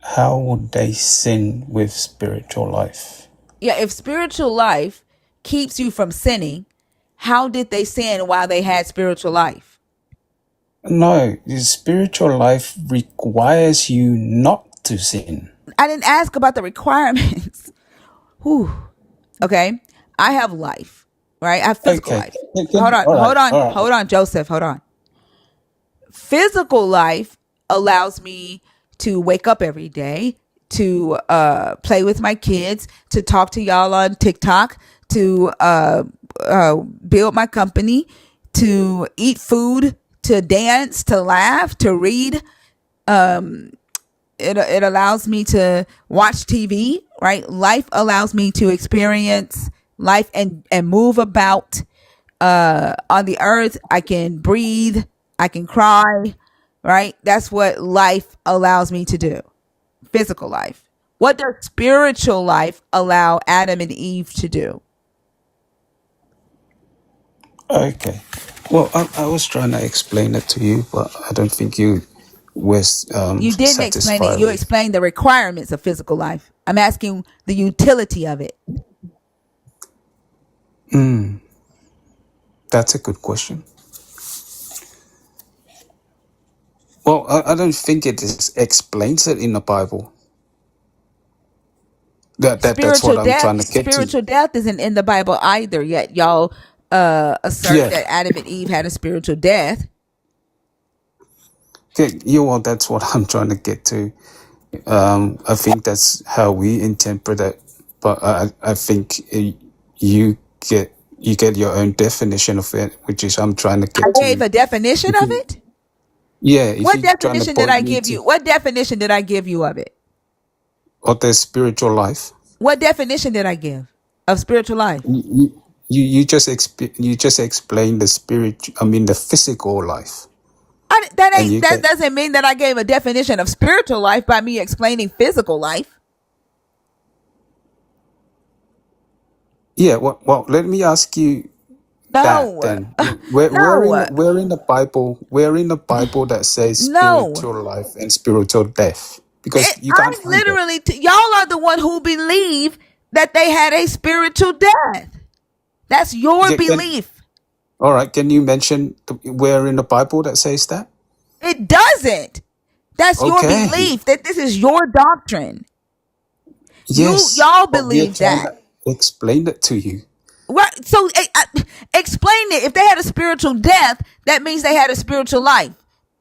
How would they sin with spiritual life? Yeah, if spiritual life keeps you from sinning, how did they sin while they had spiritual life? No, the spiritual life requires you not to sin. I didn't ask about the requirements. Whew. Okay. I have life, right? I have physical Okay. life. Hold on, All right. All right. hold on, Joseph. Hold on. Physical life allows me to wake up every day, to play with my kids, to talk to y'all on TikTok, to build my company, to eat food, to dance, to laugh, to read. It allows me to watch TV, right? Life allows me to experience life and move about on the earth. I can breathe, I can cry, right? That's what life allows me to do. Physical life. What does spiritual life allow Adam and Eve to do? Okay. Well, I was trying to explain it to you, but I don't think you was You didn't explain it. satisfied You with. explained the requirements of physical life. I'm asking the utility of it. That's a good question. Well, I don't think it explains it in the Bible. That's what I'm trying to get to. Spiritual death isn't in the Bible either, yet y'all assert Yeah. that Adam and Eve had a spiritual death. Okay, that's what I'm trying to get to. I think that's how we interpret it, but I think you get your own definition of it, which is I'm trying to I get to. gave a definition If of you, it. yeah, if What you're trying to definition did point I me give to you? What definition did I give you of it? or the spiritual life, What definition did I give of spiritual life? you just explain the spirit. I mean the physical life, and you That get doesn't mean that I gave a definition of spiritual life by me explaining physical life. yeah. Well, let me ask you that No, then. Where no, in the Bible that says no. spiritual life and spiritual death? Because you can't I'm find it. literally y'all are the one who believe that they had a spiritual death. That's your belief. All right, can you mention where in the Bible that says that? It doesn't. That's your Okay. belief that this is your doctrine. Yes, Y'all but we're believe trying that. to explain it to you. Right. So explain it. If they had a spiritual death, that means they had a spiritual life.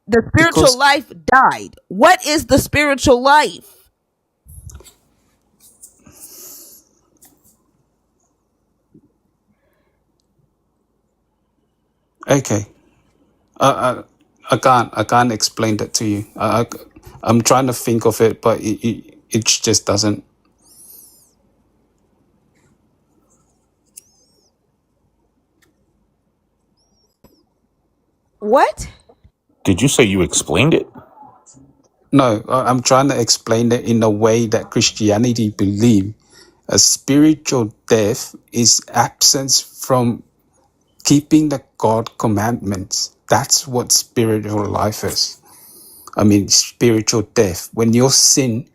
The spiritual Because, life died. What is the spiritual life? okay, I can't explain that to you. I'm trying to think of it, but it just doesn't. What? Did you say you explained it? No, I'm trying to explain it in a way that Christianity believe. A spiritual death is absence from keeping the God commandments. That's what spiritual life is. I mean, spiritual death. When you sin,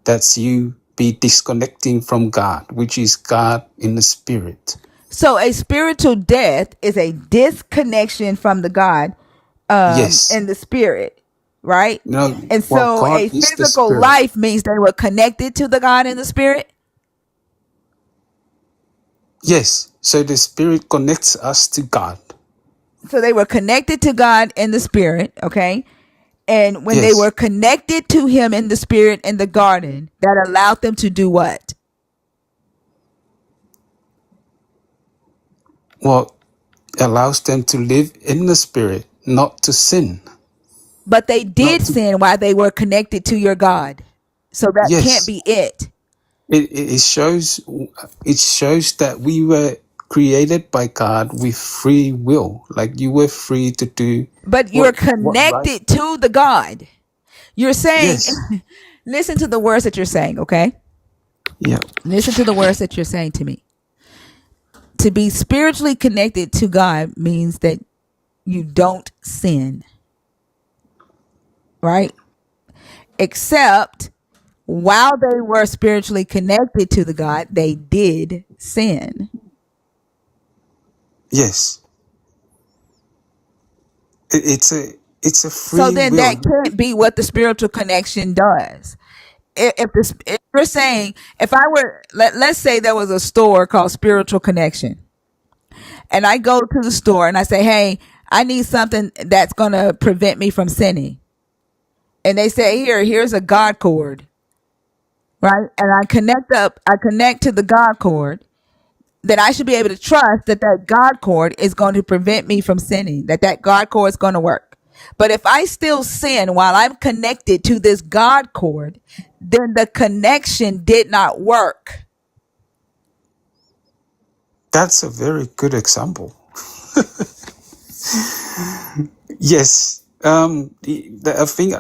that's you be disconnecting from God, which is God in the spirit. So a spiritual death is a disconnection from the God Yes. in the spirit, right? No, And well, so God a is the physical spirit. life means they were connected to the God in the spirit. Yes. So the spirit connects us to God. So they were connected to God in the spirit, okay? And when they Yes. were connected to him in the spirit in the garden, that allowed them to do what? Well, allows them to live in the spirit, not to sin. But they Not did to, sin while they were connected to your God. So that can't yes. be it. It shows that we were created by God with free will. Like you were free to do But you're what right. connected to the God. You're saying, Yes. listen to the words that you're saying, okay? Yeah. Listen to the words that you're saying to me. To be spiritually connected to God means that you don't sin, right? Except while they were spiritually connected to the God, they did sin. Yes. It's a So free then will. that can't be what the spiritual connection does. If you're saying, if I were, let's say there was a store called Spiritual Connection, and I go to the store and I say, hey, I need something that's going to prevent me from sinning. And they say, here's a God cord, right? And I connect to the God cord, that I should be able to trust that that God cord is going to prevent me from sinning, that God cord is going to work. But if I still sin while I'm connected to this God cord, then the connection did not work. That's a very good example. Yes. I think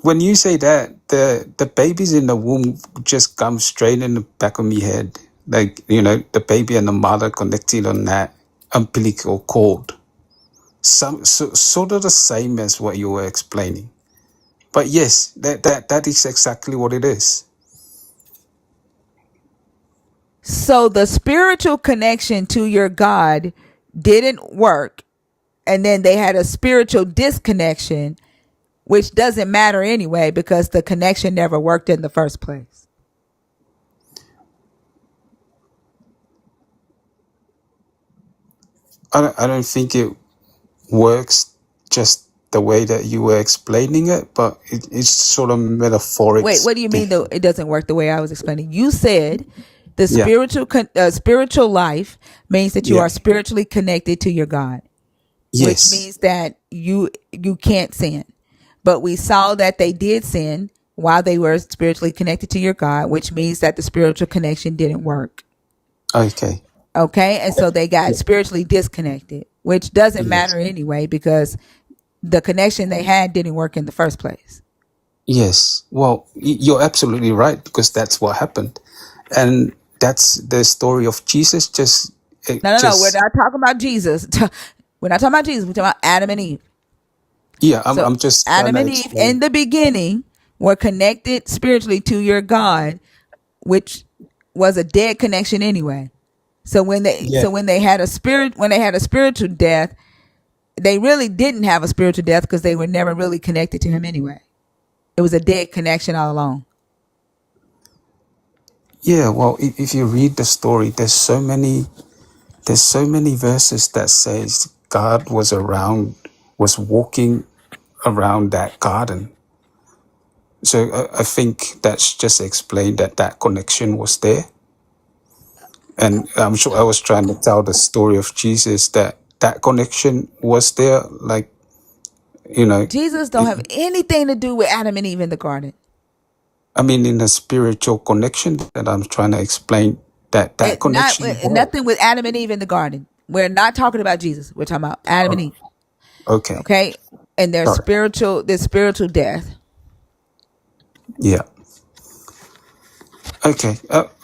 when you say that, the babies in the womb just come straight in the back of my head. Like, the baby and the mother connected on that umbilical cord. Sort of the same as what you were explaining. But yes, that is exactly what it is. So the spiritual connection to your God didn't work. And then they had a spiritual disconnection, which doesn't matter anyway because the connection never worked in the first place. I don't think it works just the way that you were explaining it, but it's sort of metaphoric. Wait, what do you mean though it doesn't work the way I was explaining? You said the Yeah. spiritual life means that you Yeah. are spiritually connected to your God, which Yes. means that you can't sin. But we saw that they did sin while they were spiritually connected to your God, which means that the spiritual connection didn't work. Okay. Okay, and so they got spiritually disconnected, which doesn't Yes. matter anyway because the connection they had didn't work in the first place. Yes. Well, you're absolutely right because that's what happened, and that's the story of Jesus. No, we're not talking about Jesus. We're not talking about Jesus. We're talking about Adam and Eve. Yeah, So I'm just trying Adam to and Eve explain. in the beginning were connected spiritually to your God, which was a dead connection anyway. So when they had a spiritual death, they really didn't have a spiritual death because they were never really connected to him anyway. It was a dead connection all along. Yeah. Well, if you read the story, there's so many verses that says God was walking around that garden. So I think that's just explained that connection was there. And I'm sure I was trying to tell the story of Jesus that connection was there. Like, Jesus don't have anything to do with Adam and Eve in the garden. I mean, in the spiritual connection that I'm trying to explain, that connection. Nothing with Adam and Eve in the garden. We're not talking about Jesus. We're talking about Adam and Eve. Okay. Okay, and their Sorry. spiritual death. Yeah. Okay.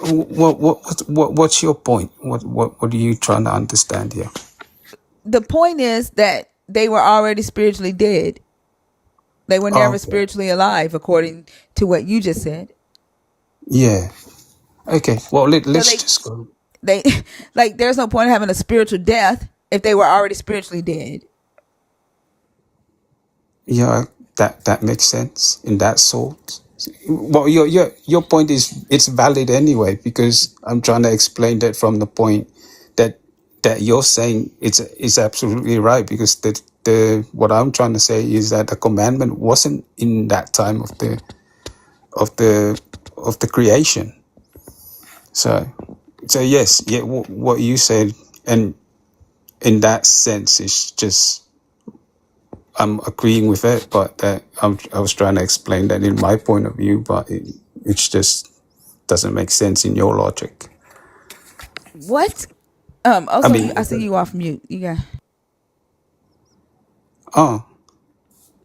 What's your point? What are you trying to understand here? The point is that they were already spiritually dead. They were never spiritually alive, according to what you just said. Yeah. Okay. Well, let's just go. They like there's no point in having a spiritual death if they were already spiritually dead. Yeah, that makes sense in that sort. Well, your point is it's valid anyway because I'm trying to explain that from the point that you're saying it's absolutely right because the what I'm trying to say is that the commandment wasn't in that time of the creation. So yes, yeah, what you said, and in that sense, it's just I'm agreeing with it, but I was trying to explain that in my point of view, but it just doesn't make sense in your logic. What? I see you off mute. You got.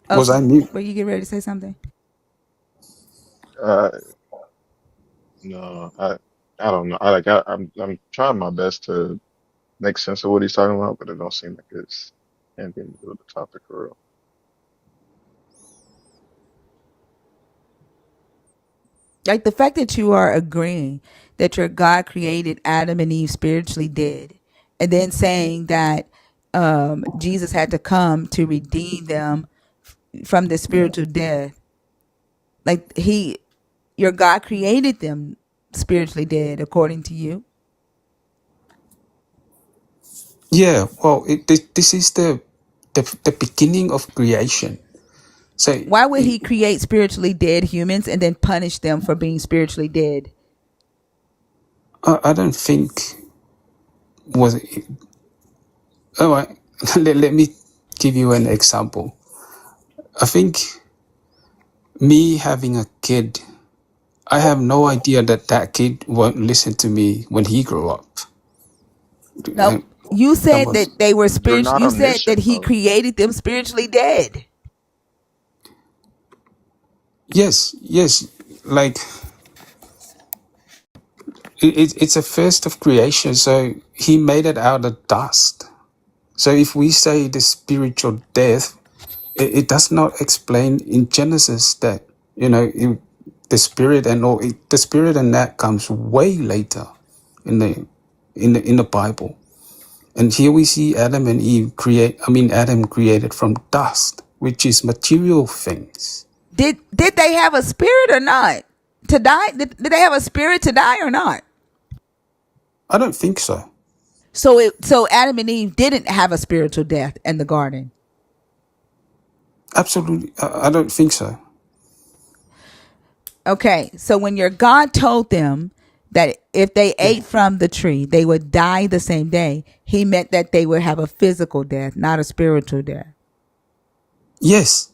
Was I mute? Were you get ready to say something? Uh, no, I don't know. I'm trying my best to make sense of what he's talking about, but it don't seem like it's anything to do with the topic for real. Like the fact that you are agreeing that your God created Adam and Eve spiritually dead, and then saying that Jesus had to come to redeem them from the spiritual death. Like your God created them spiritually dead, according to you. Yeah. Well, this is the beginning of creation. So Why would he create spiritually dead humans and then punish them for being spiritually dead? I don't think was. All right. Let me give you an example. I think me having a kid I have no idea that kid won't listen to me when he grew up. No, And you that said was that they were You're spiritual. not You said that omniscient, he though. created them spiritually dead. yes, like it's a first of creation. So he made it out of dust. So if we say the spiritual death, it does not explain in Genesis that the spirit and all the spirit and that comes way later in the Bible. And here we see Adam and Eve Adam created from dust, which is material things. Did they have a spirit or not to die? Did they have a spirit to die or not? I don't think so. So Adam and Eve didn't have a spiritual death in the garden. Absolutely, I don't think so. Okay, so when your God told them that if they Yeah. ate from the tree, they would die the same day, he meant that they would have a physical death, not a spiritual death. Yes,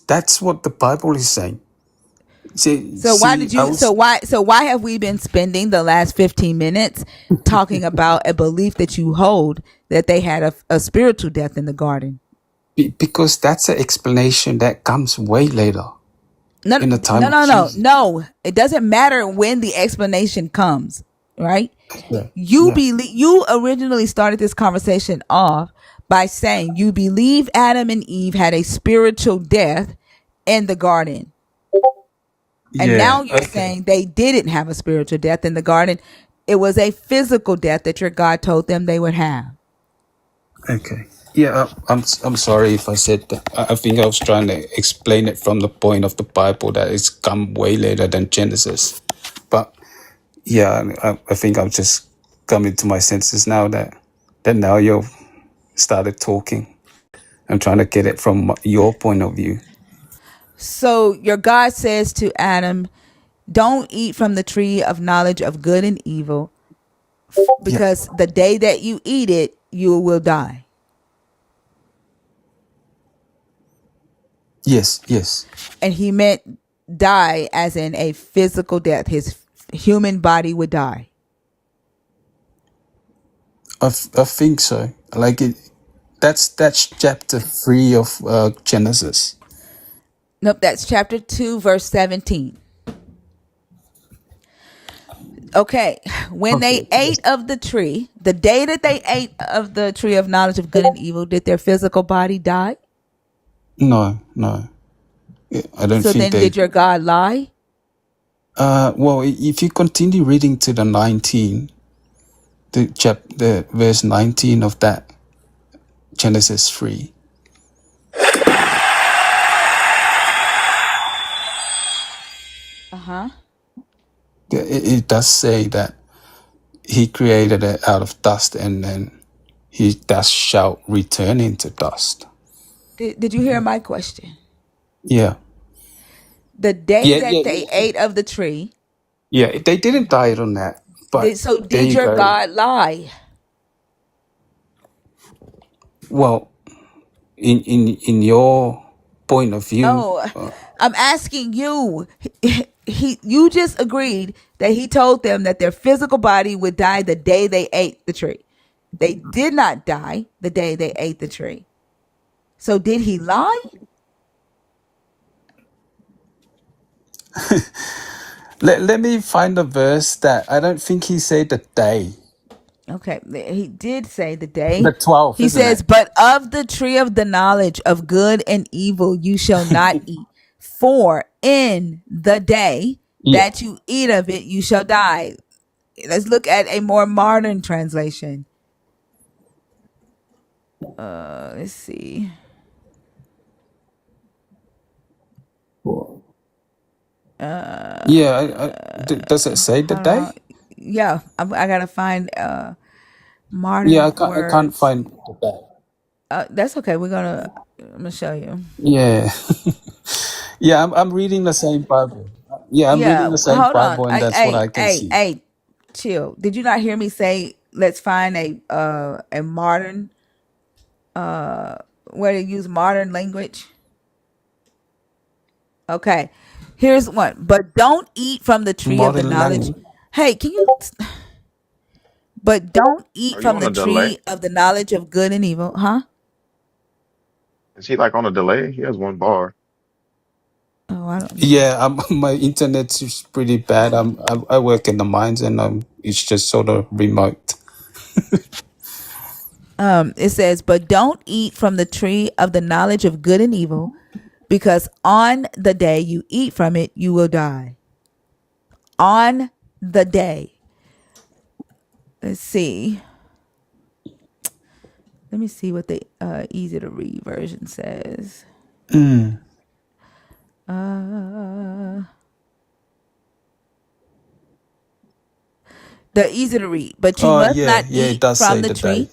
that's what the Bible is saying. So why have we been spending the last 15 minutes talking about a belief that you hold that they had a spiritual death in the garden? Because that's an explanation that comes way later. No, in the time of Jesus. no. It doesn't matter when the explanation comes, right? Yeah. You originally started this conversation off by saying you believe Adam and Eve had a spiritual death in the garden. And now you're saying they didn't have a spiritual death in the garden. It was a physical death that your God told them they would have. Okay. Yeah, I'm sorry if I said that. I think I was trying to explain it from the point of the Bible that it's come way later than Genesis. But yeah, I think I'm just coming to my senses now that now you've started talking. I'm trying to get it from your point of view. So your God says to Adam, don't eat from the tree of knowledge of good and evil, because the day that you eat it, you will die. Yes. And he meant die as in a physical death. His human body would die. I think so. Like it. That's chapter 3 of Genesis. Nope, that's chapter 2, verse 17. Okay, when they ate of the tree, the day that they ate of the tree of knowledge of good and evil, did their physical body die? No. I don't So think then did your God lie? Well, if you continue reading to the 19, the verse 19 of that Genesis 3. It does say that he created it out of dust, and then he thus shall return into dust. Did you hear my question? Yeah. The day that they ate of the tree. Yeah, they didn't die on that. But So there did you your go. God lie? Well, in your point of view. No, I'm asking you. You just agreed that he told them that their physical body would die the day they ate the tree. They did not die the day they ate the tree. So did he lie? Let me find a verse that I don't think he said the day. Okay, he did say the day. The 12th, He isn't says, it? but of the tree of the knowledge of good and evil you shall not eat. For in the day Yeah. that you eat of it, you shall die. Let's look at a more modern translation. Let's see. Does it say the day? Yeah, I gotta find modern Yeah, I can't words. find the day. That's okay. I'm gonna show you. Yeah. Yeah, I'm reading the same Bible. Yeah, I'm reading Yeah, the same hold on. Bible, and that's what I can see. Hey, chill. Did you not hear me say let's find a modern where to use modern language? Okay. Here's one. But don't eat from the tree of the Body knowledge. language. Hey, can you? But don't eat Are you from on the a delay? tree of the knowledge of good and evil, huh? Is he like on a delay? He has one bar. Oh, I don't know. Yeah, my internet is pretty bad. I work in the mines, and it's just sort of remote. It says, but don't eat from the tree of the knowledge of good and evil, because on the day you eat from it, you will die. On the day. Let's see. Let me see what the easy to read version says. Mm. The easy to read, but you Oh, must yeah, not yeah, it eat does from say the the day. tree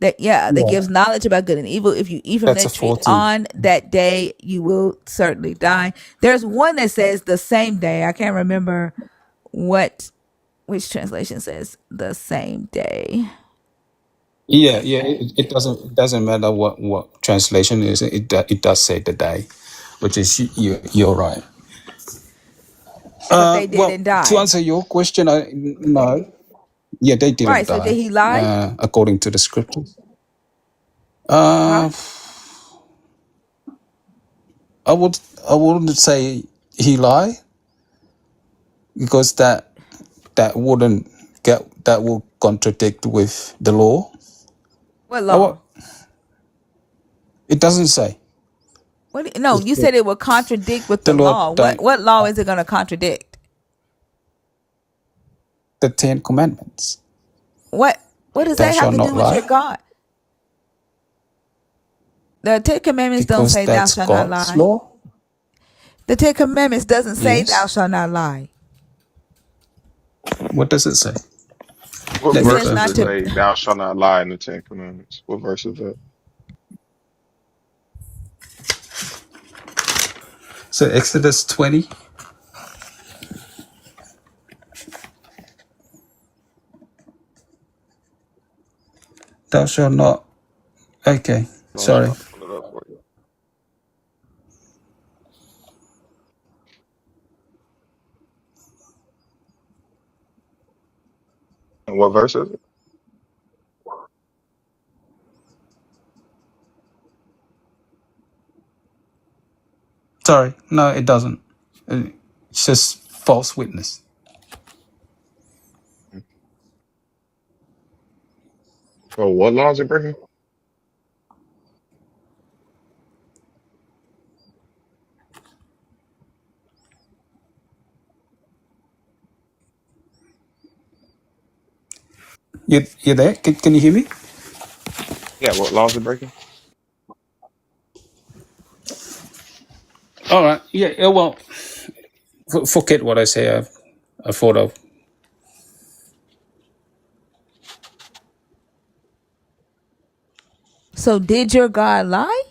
that Yeah, gives knowledge about good and evil. If you eat from that's a that tree 14. on that day, you will certainly die. There's one that says the same day. I can't remember which translation says the same day. Yeah, yeah. It doesn't matter what translation is. It does say the day, which is you're right. But they Well, didn't to die. answer your question, no. Yeah, they didn't Right. So did die, he lie? according to the scriptures. Huh? Uh, I would I wouldn't say he lied, because that wouldn't that would contradict with the law. What Oh, law? it doesn't say. No, you said it would contradict with The the Lord law. What don't. what law is it going to contradict? The 10 Commandments. What what does Thou that have shalt to do not with your lie, God? The Ten Commandments don't because say thou that's shalt not God's lie. law. The Ten Commandments doesn't say thou Yes. shalt not lie. What does it say? What It Let me says verse go does not it to to. it. say, "Thou shalt not lie" in the Ten Commandments? What verse is that? So Exodus 20. Thou shalt not. Okay, No, sure. sorry. I'll pull it up for you. And what verse is it? Sorry. No, it doesn't. It's just false witness. For what laws it breaking? You there? Can you hear me? Yeah, what laws it breaking? All right. Yeah. Well, forget what I say. I thought of. So did your God lie?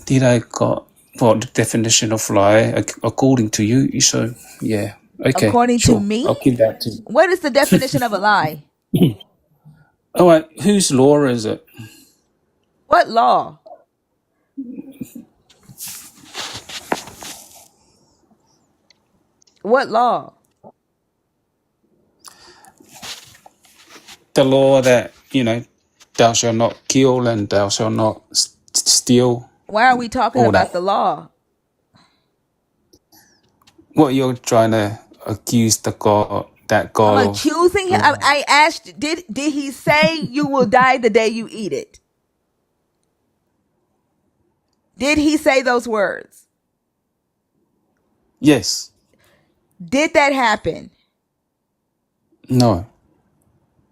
Did I got what the definition of lie according to you? So yeah. Okay. According to Sure. me? I'll keep that too. What is the definition of a lie? All right. Whose law is it? What law? What law? The law that thou shalt not kill and thou shalt not steal. Why are we talking All about that. the law? What you're trying to accuse that I'm God of. accusing him. I asked, did he say you will die the day you eat it? Did he say those words? Yes. Did that happen? No.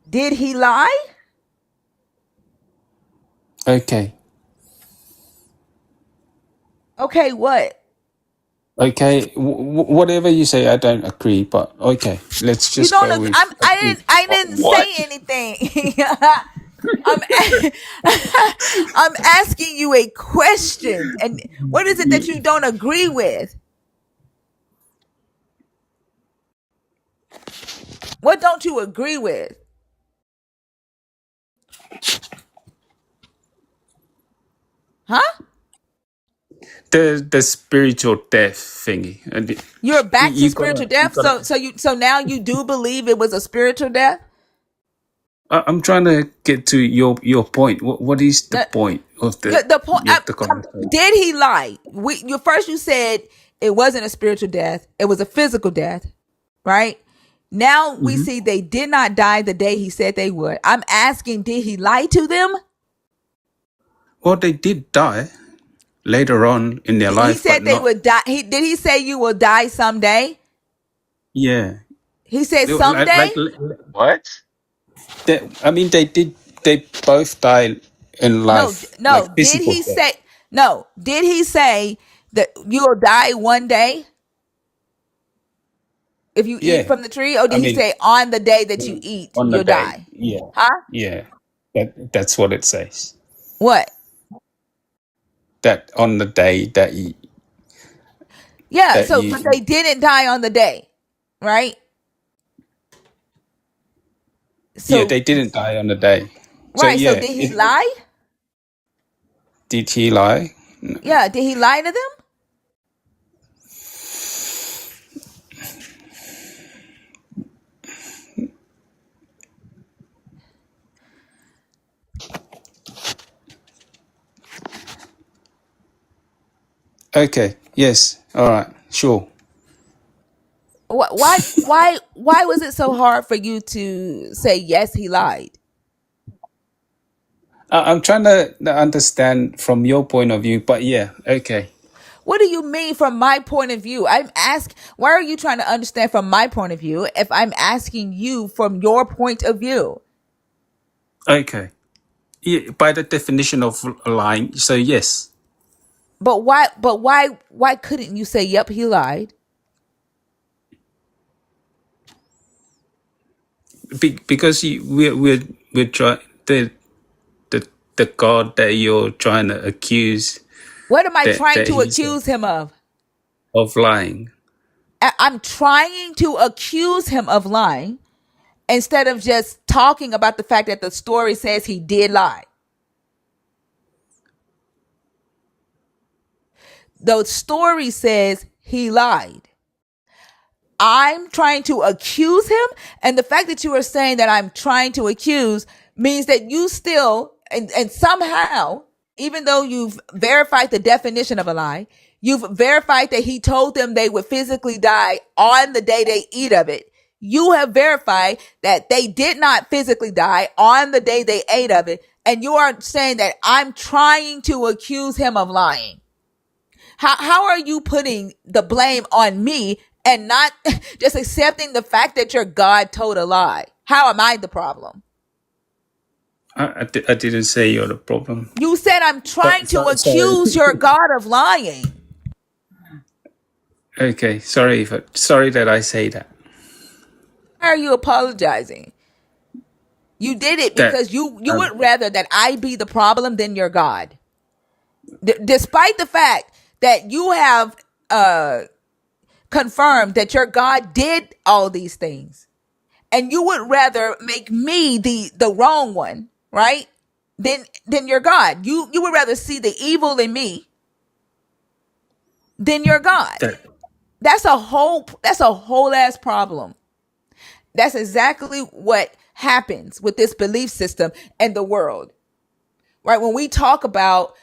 Did he lie? Okay. Okay, what? Okay. Whatever you say, I don't agree. But okay, let's You just don't. go with agree. I didn't What? say anything. I'm. I'm asking you a question, and what is it that you don't agree with? What don't you agree with? Huh? the spiritual death thingy. And You're back to you spiritual gotta, you death. gotta. So now you do believe it was a spiritual death? I'm trying to get to your point. What is the The, point of the point. the conversation? Did he lie? You said it wasn't a spiritual death. It was a physical death, right? Now we see they did not die the day he said they would. I'm asking, did he lie to them? Well, they did die later on in their He life, but said they not. would die. Did he say you will die someday? Yeah, He said like someday. What? I mean, they did. They both died in No, life, no. like Did physical he death. say no? Did he say that you will die one day if you eat Yeah, from the tree, or I did he mean, say on the day that you eat on the you'll day. die? Yeah, Huh? yeah. That's what it says. What? That on the day Yeah. that So, but you. they didn't die on the day, right? Yeah, So, they didn't die on the day. So right. So, yeah, did he lie? did he lie? Yeah. Did he lie to them? Okay. Yes. All right. Sure. Why was it so hard for you to say yes? He lied. I'm trying to understand from your point of view, but yeah. Okay. What do you mean from my point of view? Why are you trying to understand from my point of view if I'm asking you from your point of view? Okay. Yeah, by the definition of lying, so yes, But why couldn't you say yep, he lied? because we're trying the the God that you're trying to accuse What am I trying that to he's accuse him of? of lying. I'm trying to accuse him of lying instead of just talking about the fact that the story says he did lie. The story says he lied. I'm trying to accuse him. And the fact that you are saying that I'm trying to accuse means that you still, and somehow, even though you've verified the definition of a lie, you've verified that he told them they would physically die on the day they eat of it. You have verified that they did not physically die on the day they ate of it. And you are saying that I'm trying to accuse him of lying. How are you putting the blame on me and not just accepting the fact that your God told a lie? How am I the problem? I didn't say you're the problem. You said I'm trying to Sorry. accuse your God of lying. Okay. Sorry that I say that. Why are you apologizing? You did it That because you would rather that I be the problem than your God. Despite the fact that you have confirmed that your God did all these things. And you would rather make me the wrong one, right? Than your God. You would rather see the evil in me than your God. that That's a whole ass problem. That's exactly what happens with this belief system and the world. Right? When we talk about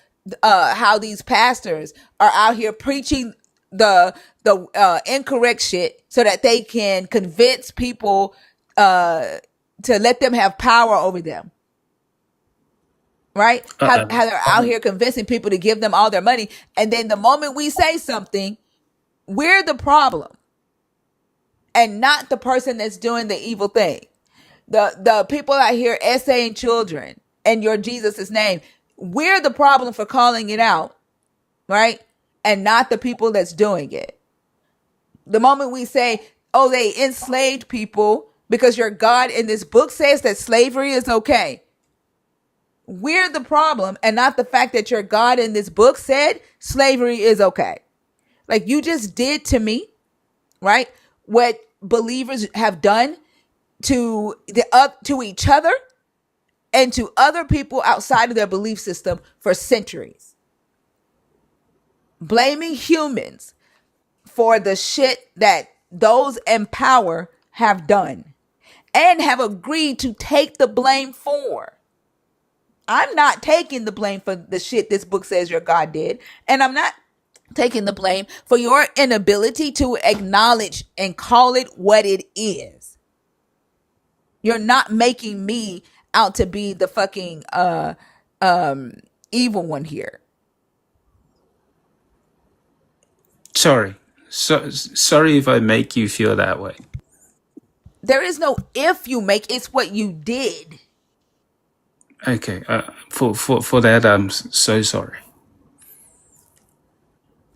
how these pastors are out here preaching the incorrect shit so that they can convince people to let them have power over them. Right? How they're out here convincing people to give them all their money, and then the moment we say something, we're the problem and not the person that's doing the evil thing. The people out here essaying children in your Jesus' name, we're the problem for calling it out, right? And not the people that's doing it. The moment we say, oh, they enslaved people because your God in this book says that slavery is okay. We're the problem and not the fact that your God in this book said slavery is okay. Like you just did to me, right? What believers have done to each other and to other people outside of their belief system for centuries. blaming humans for the shit that those in power have done and have agreed to take the blame for. I'm not taking the blame for the shit this book says your God did, and I'm not taking the blame for your inability to acknowledge and call it what it is. You're not making me out to be the fucking evil one here. Sorry. Sorry if I make you feel that way. There is no if you make, it's what you did. Okay. For that, I'm so sorry.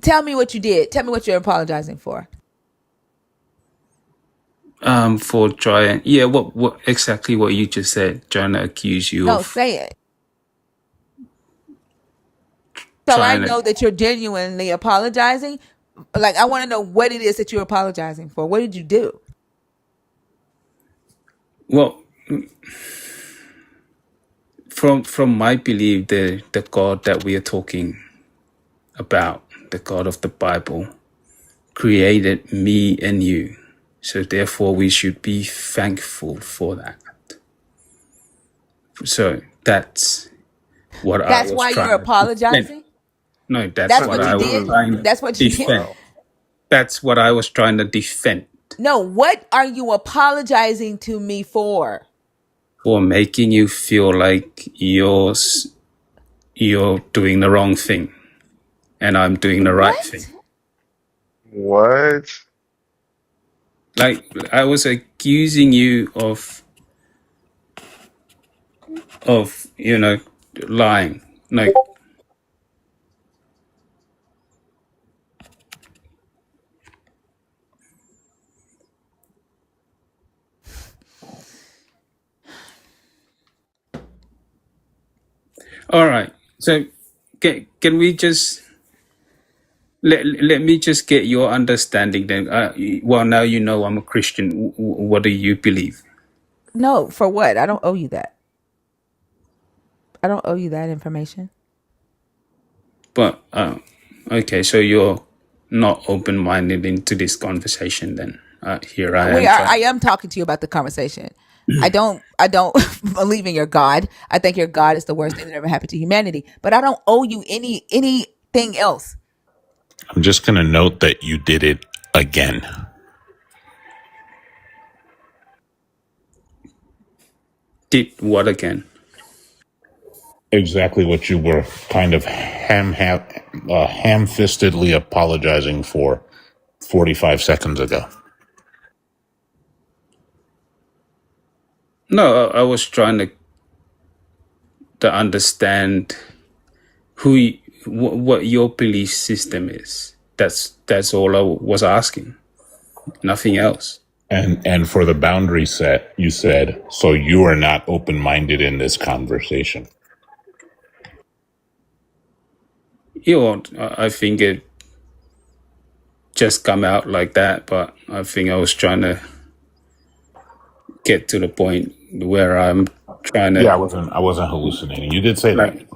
Tell me what you did. Tell me what you're apologizing for. For trying, what exactly what you just said, trying to accuse you No, of say it. So I trying to. know that you're genuinely apologizing. Like, I want to know what it is that you're apologizing for. What did you do? Well, from my belief, the God that we are talking about, the God of the Bible, created me and you. So therefore, we should be thankful for that. So that's what I That's was why you're trying to defend. apologizing? No, that's That's what what I you was did? trying to That's what you did? defend. That's what I was trying to defend. No, what are you apologizing to me for? For making you feel like you're doing the wrong thing and I'm doing the right thing. What? What? Like, I was accusing you of lying. Like, all right. So can we just let me just get your understanding then? Well, now you know I'm a Christian. What do you believe? No, for what? I don't owe you that. I don't owe you that information. But okay, so you're not open-minded into this conversation then. Here I am I trying. am talking to you about the conversation. I don't believe in your God. I think your God is the worst thing that ever happened to humanity. But I don't owe you anything else. I'm just going to note that you did it again. Did what again? Exactly what you were kind of ham-fistedly apologizing for 45 seconds ago. No, I was trying to understand what your belief system is. That's all I was asking. Nothing else. And for the boundary set, you said, so you are not open-minded in this conversation. I think it just come out like that, but I think I was trying to get to the point where I'm trying to. Yeah, I wasn't hallucinating. You did say that. Like,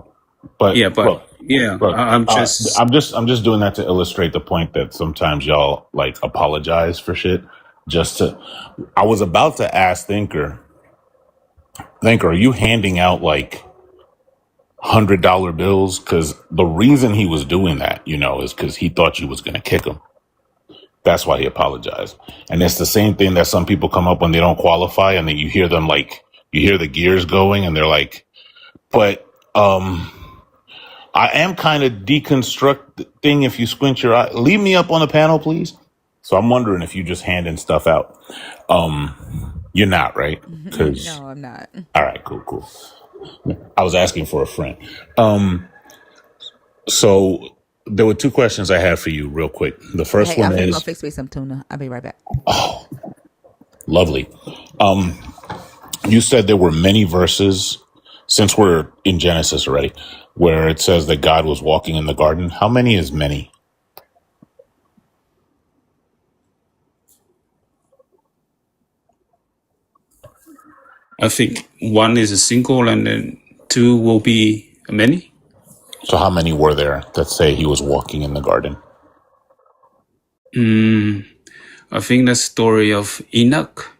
But look, I'm just. I'm just doing that to illustrate the point that sometimes y'all like apologize for shit. I was about to ask Thinker, are you handing out like $100 bills? Because the reason he was doing that, is because he thought you was gonna kick him. That's why he apologized. And it's the same thing that some people come up when they don't qualify, and then you hear them you hear the gears going, and they're like, but I am kind of deconstructing if you squint your eye. Leave me up on the panel, please. So I'm wondering if you just handing stuff out. You're not, right? No, I'm not. All right, cool. I was asking for a friend. So there were two questions I had for you real quick. The first Hey, I'm one gonna go is, fix me some tuna. I'll be right back. oh, lovely. You said there were many verses, since we're in Genesis already, where it says that God was walking in the garden. How many is many? I think one is a single, and then two will be many. So how many were there that say he was walking in the garden? I think the story of Enoch.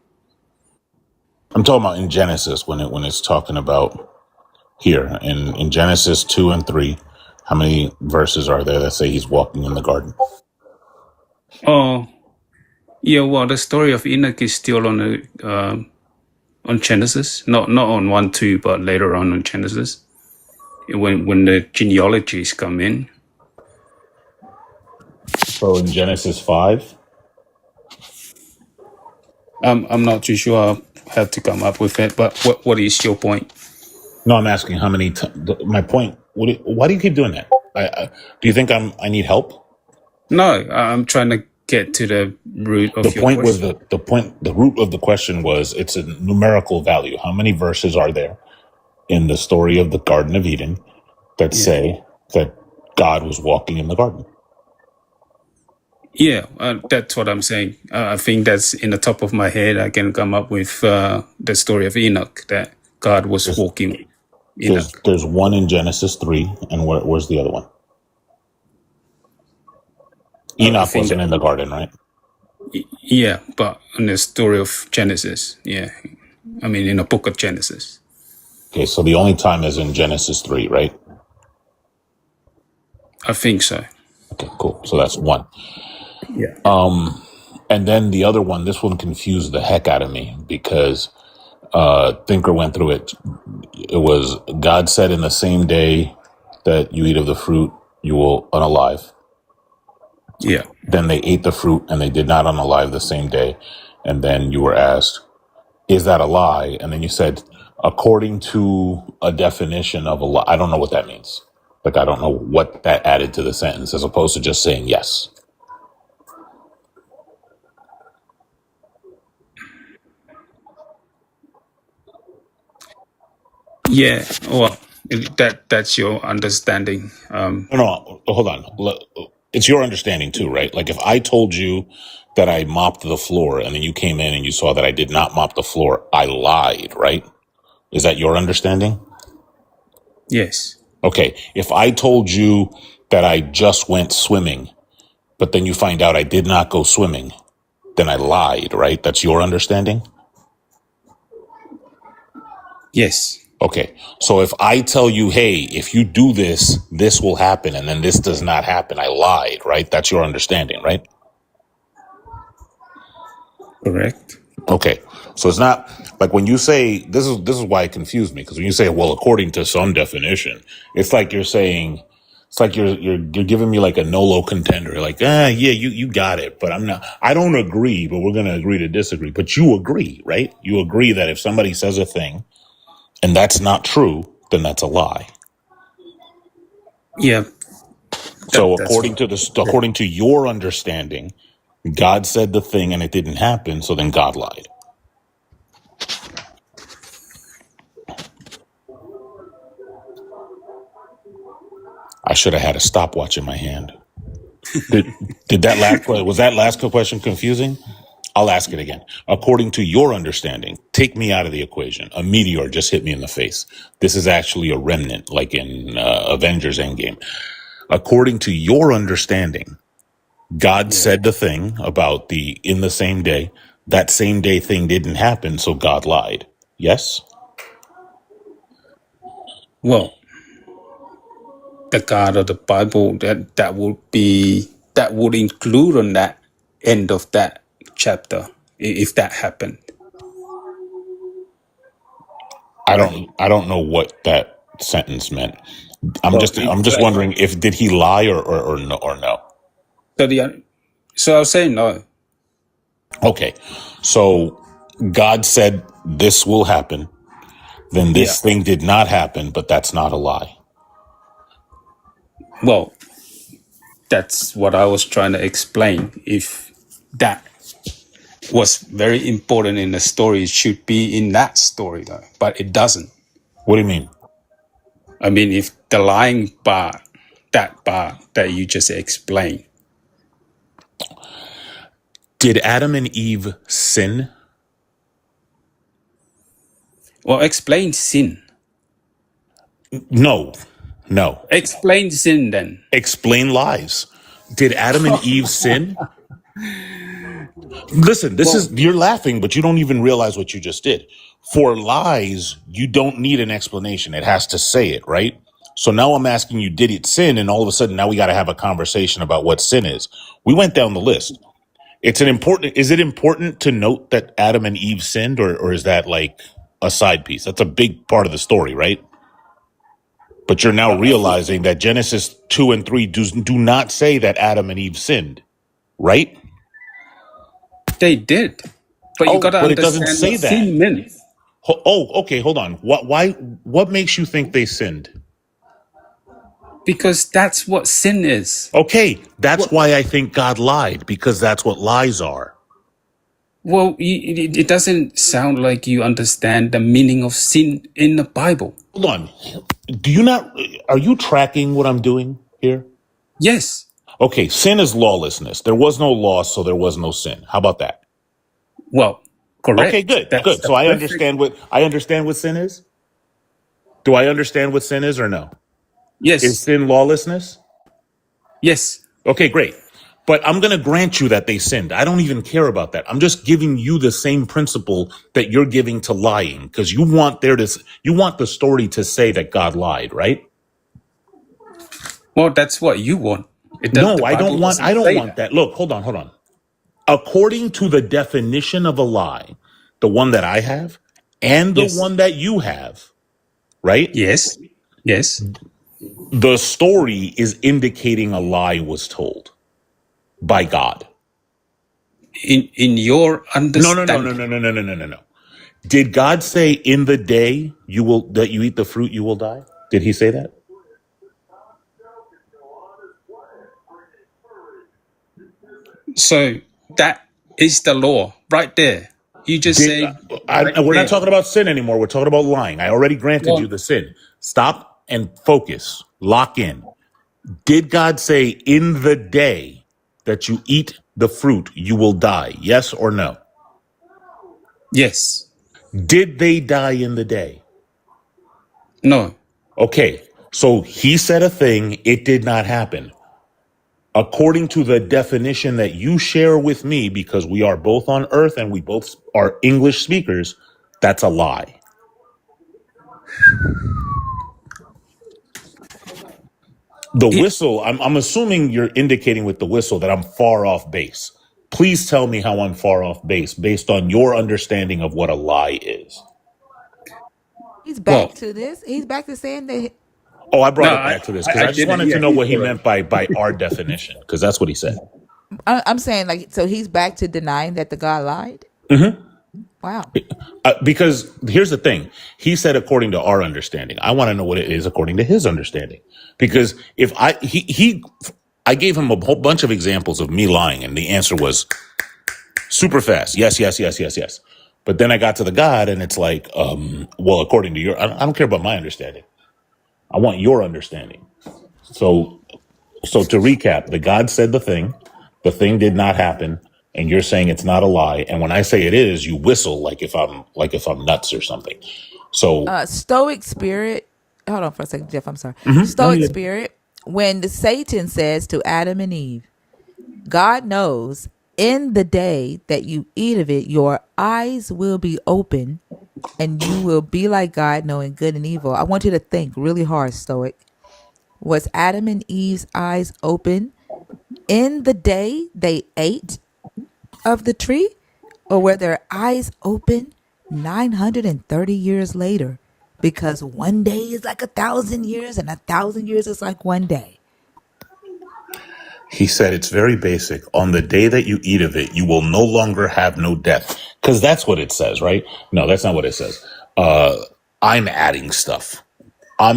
I'm talking about in Genesis when it's talking about here in Genesis 2 and 3. How many verses are there that say he's walking in the garden? Oh, yeah. Well, the story of Enoch is still on Genesis, not on 1-2, but later on Genesis, when the genealogies come in. So in Genesis 5. I'm not too sure. I have to come up with it. But what is your point? No, I'm asking how many. My point. Why do you keep doing that? Do you think I need help? No, I'm trying to get to the root The of your point was question. the root of the question was it's a numerical value. How many verses are there in the story of the Garden of Eden that Yeah. say that God was walking in the garden? Yeah, that's what I'm saying. I think that's in the top of my head. I can come up with the story of Enoch, that God was There's walking with Enoch. there's one in Genesis 3, and where's the other one? I Enoch think wasn't that, in the garden, right? yeah, but in the story of Genesis, yeah. I mean, in the book of Genesis. Okay, so the only time is in Genesis 3, right? I think so. Okay, cool. So that's one. Yeah. And then the other one, this one confused the heck out of me because Thinker went through it. It was God said in the same day that you eat of the fruit, you will unalive. Yeah. Then they ate the fruit and they did not unalive the same day. And then you were asked, is that a lie? And then you said, according to a definition of a lie. I don't know what that means. Like, I don't know what that added to the sentence as opposed to just saying yes. Yeah. Well, that's your understanding. No, hold on. It's your understanding too, right? Like if I told you that I mopped the floor and then you came in and you saw that I did not mop the floor, I lied, right? Is that your understanding? Yes. Okay. If I told you that I just went swimming, but then you find out I did not go swimming, then I lied, right? That's your understanding? Yes. Okay. So if I tell you, hey, if you do this, this will happen, and then this does not happen, I lied, right? That's your understanding, right? Correct. Okay. So it's not like when you say this is why it confused me, because when you say, well, according to some definition, it's like you're saying it's like you're giving me like a nolo contender, like, yeah, you got it, but I don't agree, but we're gonna agree to disagree. But you agree, right? You agree that if somebody says a thing and that's not true, then that's a lie. Yeah. So That's what. according to your understanding, God said the thing and it didn't happen, so then God lied. I should have had a stopwatch in my hand. Did was that last question confusing? I'll ask it again. According to your understanding, take me out of the equation. A meteor just hit me in the face. This is actually a remnant, like in Avengers Endgame. According to your understanding, God Yeah. said the thing about the in the same day. That same day thing didn't happen, so God lied. Yes? Well, the God of the Bible, that would include on that end of that chapter, if that happened, right? I don't know what that sentence meant. Well, I'm just wondering if did he lie or no or no. so so I'll say no. Okay. So God said this will happen. Then Yeah. this thing did not happen, but that's not a lie. Well, that's what I was trying to explain. If that was very important in the story, it should be in that story, though. But it doesn't. What do you mean? I mean, if the lying part, that part that you just explained. Did Adam and Eve sin? Well, explain sin. No. No. Explain sin then. Explain lies. Did Adam and Eve sin? Listen, Well, you're laughing, but you don't even realize what you just did. For lies, you don't need an explanation. It has to say it, right? So now I'm asking you, did it sin? And all of a sudden now we got to have a conversation about what sin is. We went down the list. Is it important to note that Adam and Eve sinned, or is that like a side piece? That's a big part of the story, right? But you're now realizing that Genesis 2 and 3 do not say that Adam and Eve sinned, right? they did. But you got to But it doesn't understand say what that. sin meant. Okay, hold on. What makes you think they sinned? Because that's what sin is. Okay, that's What? why I think God lied, because that's what lies are. Well, it doesn't sound like you understand the meaning of sin in the Bible. Hold on. Are you tracking what I'm doing here? Yes. Okay, sin is lawlessness. There was no law, so there was no sin. How about that? Well, Okay, correct. good. That's the So I perfect. understand what sin is? Do I understand what sin is or no? Is Yes. sin lawlessness? Yes. Okay, great. But I'm going to grant you that they sinned. I don't even care about that. I'm just giving you the same principle that you're giving to lying, because you want the story to say that God lied, right? Well, that's what you want. The No, Bible I doesn't don't say want that. that. Look, hold on. According to the definition of a lie, the one that I have and the Yes. one that you have, right? Yes. Yes. The story is indicating a lie was told by God. In your No. understanding. Did God say in the day that you eat the fruit, you will die? Did he say that? So that is the law right there. You just say right We're not there. talking about sin anymore. We're talking about lying. I already granted you Well, the sin. Stop and focus. Lock in. Did God say in the day that you eat the fruit, you will die? Yes or no? yes. Did they die in the day? No. Okay. So he said a thing. It did not happen. According to the definition that you share with me, because we are both on earth and we both are English speakers, that's a lie. The whistle, I'm assuming you're indicating with the whistle that I'm far off base. Please tell me how I'm far off base based on your understanding of what a lie is. He's back Well, to this. He's back to saying that. Oh, I no, brought it back to this because I I just didn't. wanted to Yeah, know he's what he correct. meant by our definition, because that's what he said. I'm saying, like, so he's back to denying that the God lied. Wow. Because here's the thing. He said, according to our understanding. I want to know what it is according to his understanding. Because if I gave him a whole bunch of examples of me lying, and the answer was super fast. Yes, yes, yes, yes, yes. But then I got to the God, and it's like, well, according to I don't care about my understanding. I want your understanding. So to recap, the God said the thing did not happen, and you're saying it's not a lie. And when I say it is, you whistle like if I'm nuts or something. So Stoic spirit. Hold on for a second, Jeff. I'm sorry. no, Stoic spirit. When the Satan says to Adam and Eve, God knows in the day that you eat of it, your eyes will be open and you will be like God, knowing good and evil. I want you to think really hard, Stoic. Was Adam and Eve's eyes open in the day they ate of the tree? Or were their eyes open 930 years later? Because one day is like 1,000 years and 1,000 years is like one day. he said it's very basic. On the day that you eat of it, you will no longer have no death. Because that's what it says, right? No, that's not what it says. I'm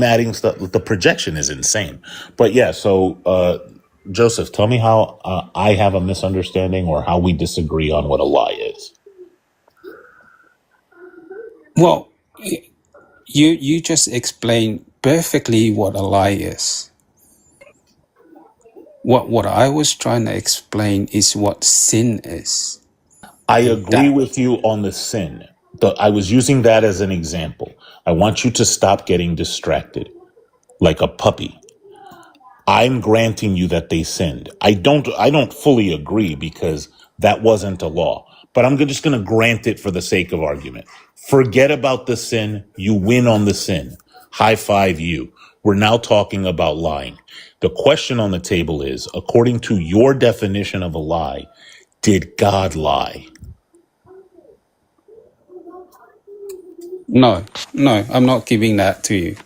adding stuff. The projection is insane. But yeah, so Joseph, tell me how I have a misunderstanding or how we disagree on what a lie is. Well, you just explained perfectly what a lie is. What I was trying to explain is what sin is. I And agree that with you on the sin. I was using that as an example. I want you to stop getting distracted. like a puppy. I'm granting you that they sinned. I don't fully agree because that wasn't a law, but I'm just going to grant it for the sake of argument. Forget about the sin. You win on the sin. High five you. We're now talking about lying. The question on the table is, according to your definition of a lie, did God lie? No, I'm not giving that to you.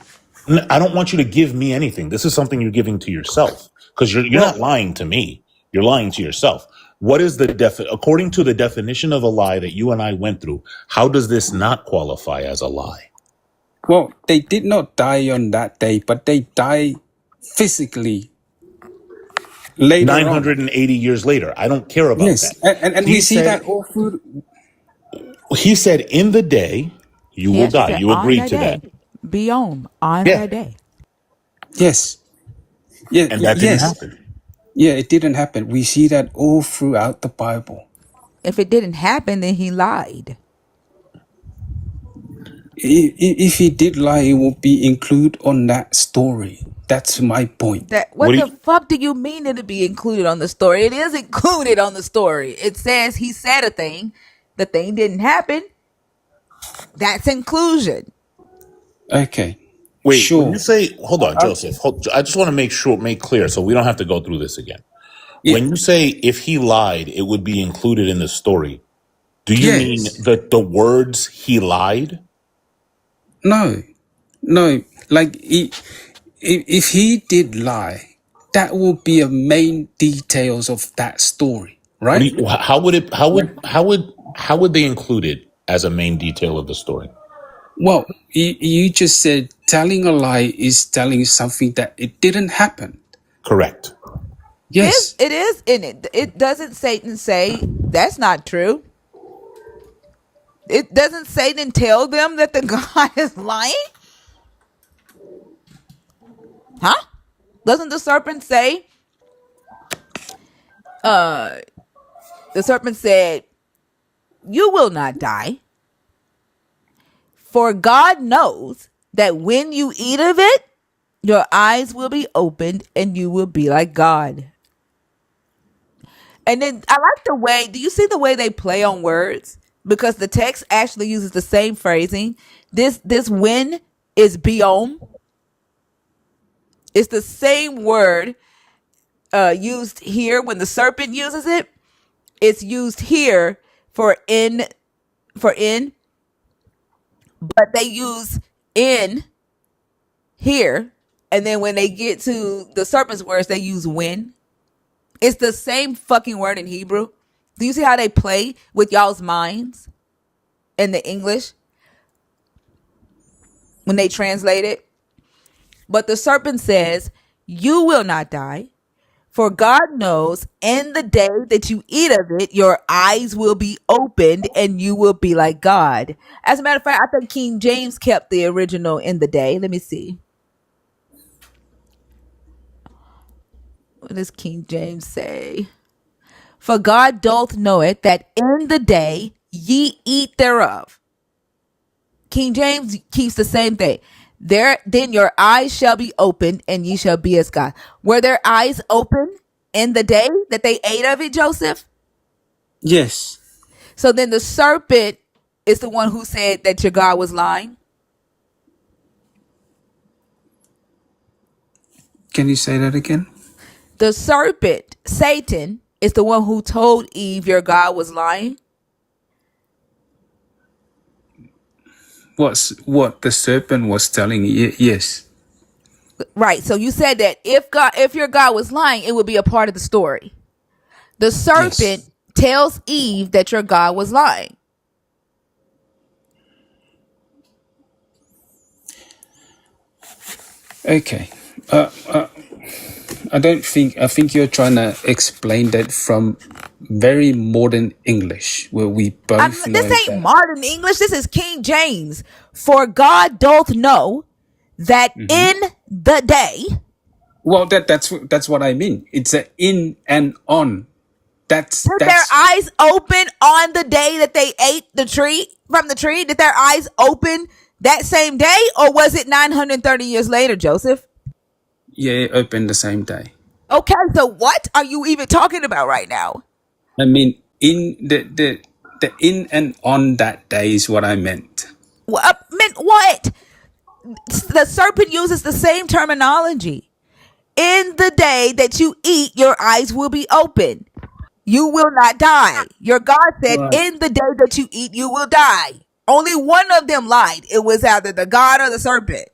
I don't want you to give me anything. This is something you're giving to yourself because you're not lying to me. You're lying to yourself. What is according to the definition of a lie that you and I went through, how does this not qualify as a lie? Well, they did not die on that day, but they die physically later on. 980 years later. I don't care about Yes, that. and we see that all through. He said, in the day, you He will actually die. said You on agreed that to that. day. Be on Yeah. that day. Yes. Yeah, And that didn't happen. Yeah, it didn't happen. We see that all throughout the Bible. If it didn't happen, then he lied. If he did lie, it will be included on that story. That's my point. What the fuck do you mean it'll be included on the story? It is included on the story. It says he said a thing. The thing didn't happen. That's inclusion. Okay. Wait, sure. when you say, hold on, Joseph. I just want to make clear so we don't have to go through this again. Yeah. When you say if he lied, it would be included in the story, do you mean that the words he lied? No. Like, if he did lie, that will be a main details of that story, right? How would they include it as a main detail of the story? Well, you just said telling a lie is telling something that it didn't happen. Correct. Yes. It is in it. It doesn't Satan say that's not true. It doesn't Satan tell them that the God is lying? Huh? Doesn't the serpent say? The serpent said, "You will not die, for God knows that when you eat of it, your eyes will be opened and you will be like God." And then I like the way, do you see the way they play on words? Because the text actually uses the same phrasing. This when is biom. It's the same word used here when the serpent uses it. It's used here for in, but they use in here. And then when they get to the serpent's words, they use when. It's the same fucking word in Hebrew. Do you see how they play with y'all's minds in the English when they translate it? But the serpent says, "You will not die, for God knows in the day that you eat of it, your eyes will be opened and you will be like God." As a matter of fact, I think King James kept the original "in the day." Let me see. What does King James say? "For God doth know it, that in the day ye eat thereof." King James keeps the same thing. Then your eyes shall be opened and ye shall be as God. Were their eyes open in the day that they ate of it, Joseph? Yes. So then the serpent is the one who said that your God was lying? Can you say that again? The serpent, Satan, is the one who told Eve your God was lying? What the serpent was telling you? Yes. Right. So you said that if your God was lying, it would be a part of the story. The serpent tells Eve that your God was lying. Okay. I think you're trying to explain that from very modern English, where we both know this ain't modern English. This is King James. "For God doth know that in the day." Well, that's what I mean. It's a in and on. Did their eyes open on the day that they ate from the tree? Did their eyes open that same day, or was it 930 years later, Joseph? Yeah, it opened the same day. Okay, so what are you even talking about right now? I mean, in the in and on that day is what I meant. What meant what? The serpent uses the same terminology. In the day that you eat, your eyes will be open. You will not die. Your God said, Right. in the day that you eat, you will die. Only one of them lied. It was either the God or the serpent.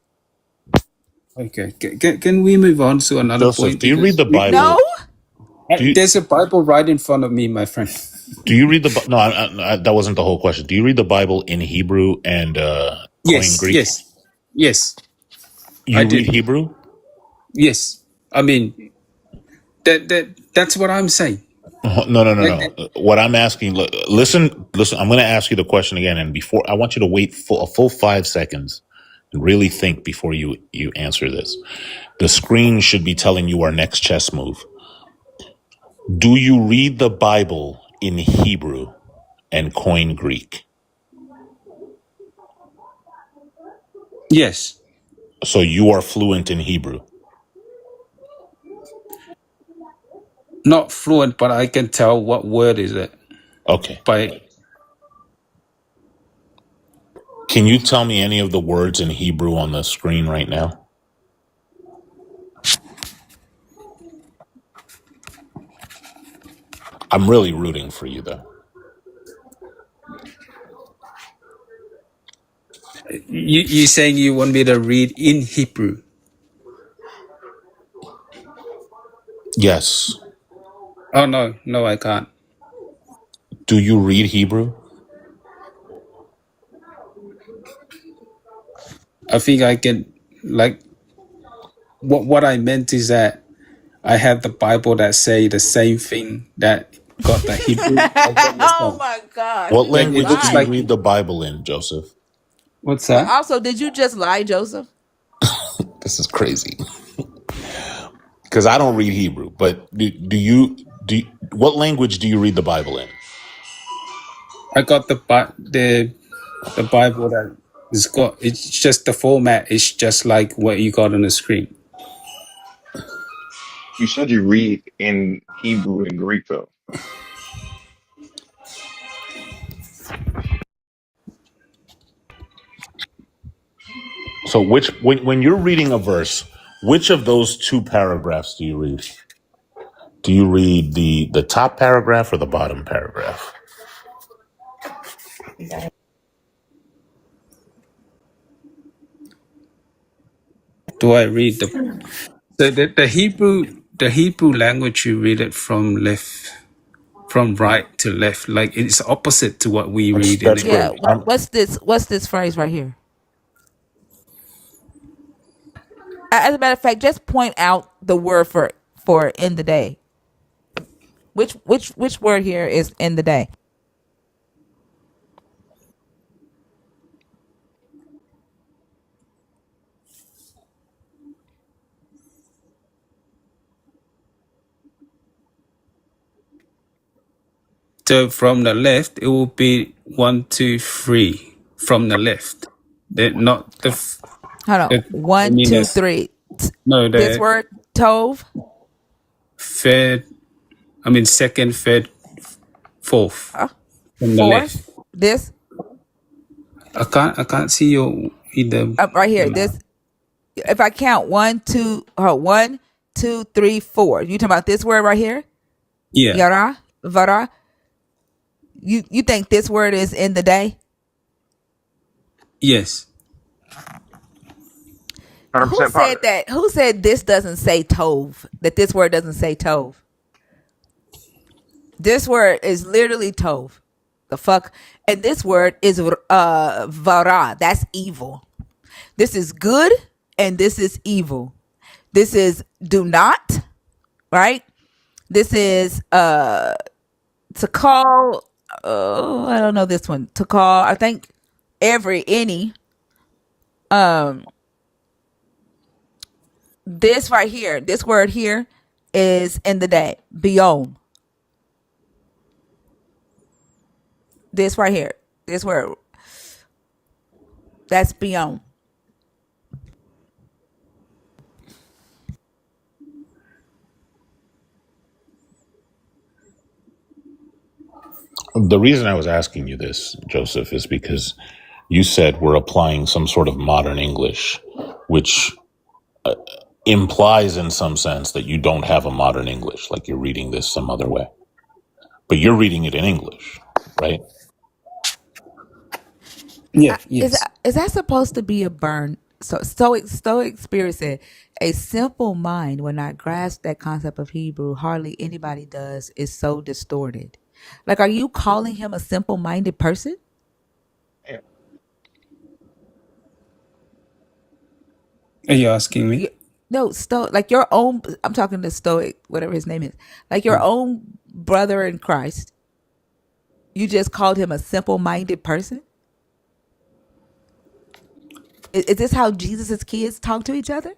Okay. Can we move on to another Joseph, point? do you read Because the No? Bible? Do you there's a Bible right in front of me, my friend. do you read the no? That wasn't the whole question. Do you read the Bible in Hebrew and Koine Yes, Greek? yes, yes. I You read do. Hebrew? Yes. I mean that's what I'm saying. No, no, no, That- no. What I'm asking, listen. I'm going to ask you the question again, and before I want you to wait a full 5 seconds and really think before you answer this. The screen should be telling you our next chess move. Do you read the Bible in Hebrew and Koine Greek? yes. So you are fluent in Hebrew. Not fluent, but I can tell what word is it Okay. by Can you tell me any of the words in Hebrew on the screen right now? I'm really rooting for you, though. you saying you want me to read in Hebrew. Yes. Oh no, I can't. Do you read Hebrew? I think I can like what I meant is that I have the Bible that say the same thing that got the Hebrew. I Oh understand. my gosh, What you Like just it language do looks you lied. like read the Bible in, Joseph? what's But that? also, did you just lie, Joseph? This is crazy because I don't read Hebrew. But do you? What language do you read the Bible in? I got the Bible that is got it's just the format is just like what you got on the screen. You said you read in Hebrew and Greek though. So, when you're reading a verse, which of those two paragraphs do you read? Do you read the top paragraph or the bottom paragraph? Do I read the Hebrew language you read it from right to left, like it's opposite to what we read in That's it. Yeah. great. What's this phrase right here? As a matter of fact, just point out the word for in the day. Which word here is in the day? So from the left, it will be 1, 2, 3 from the left. Not Hold on. I One, mean, two, there's three. no This the word tove. third. I mean, second, third, fourth from the left. Fourth. This I can't see your either. right here. This. If I count 1, 2, 3, 4. You talking about this word right here? Yeah. Yara, vara. You think this word is in the day? Yes. 'Who 100% said positive. that? Who said this doesn't say tove? That this word doesn't say tove? This word is literally tove. The fuck? And this word is vara. That's evil. This is good and this is evil. This is do not, right? This is to call I don't know this one. To call, I think any this right here, this word here is in the day. Beyond. This right here. This word that's beyond. The reason I was asking you this, Joseph, is because you said we're applying some sort of modern English, which implies in some sense that you don't have a modern English, like you're reading this some other way. But you're reading it in English, right? Yeah, Is yes. that supposed to be a burn? So Stoic Spirit said, a simple mind will not grasp that concept of Hebrew. Hardly anybody does. Is so distorted. Like, are you calling him a simple-minded person? Yeah. Are you asking me? No, Stoic, like your own. I'm talking to Stoic, whatever his name is, like your own brother in Christ. You just called him a simple-minded person. Is this how Jesus's kids talk to each other?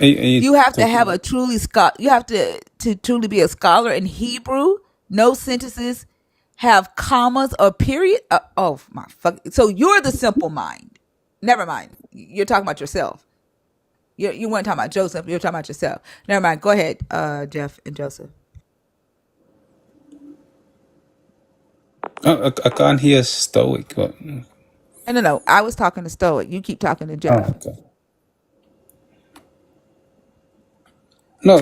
Are you You have to talking have about? a truly you have to truly be a scholar in Hebrew. No sentences have commas or period. Oh my fuck! So you're the simple mind. Never mind. You're talking about yourself. You weren't talking about Joseph. You're talking about yourself. Never mind. Go ahead, Jeff and Joseph. I can't hear Stoic. But, No. I was talking to Stoic. You keep talking to Jeff. okay. No,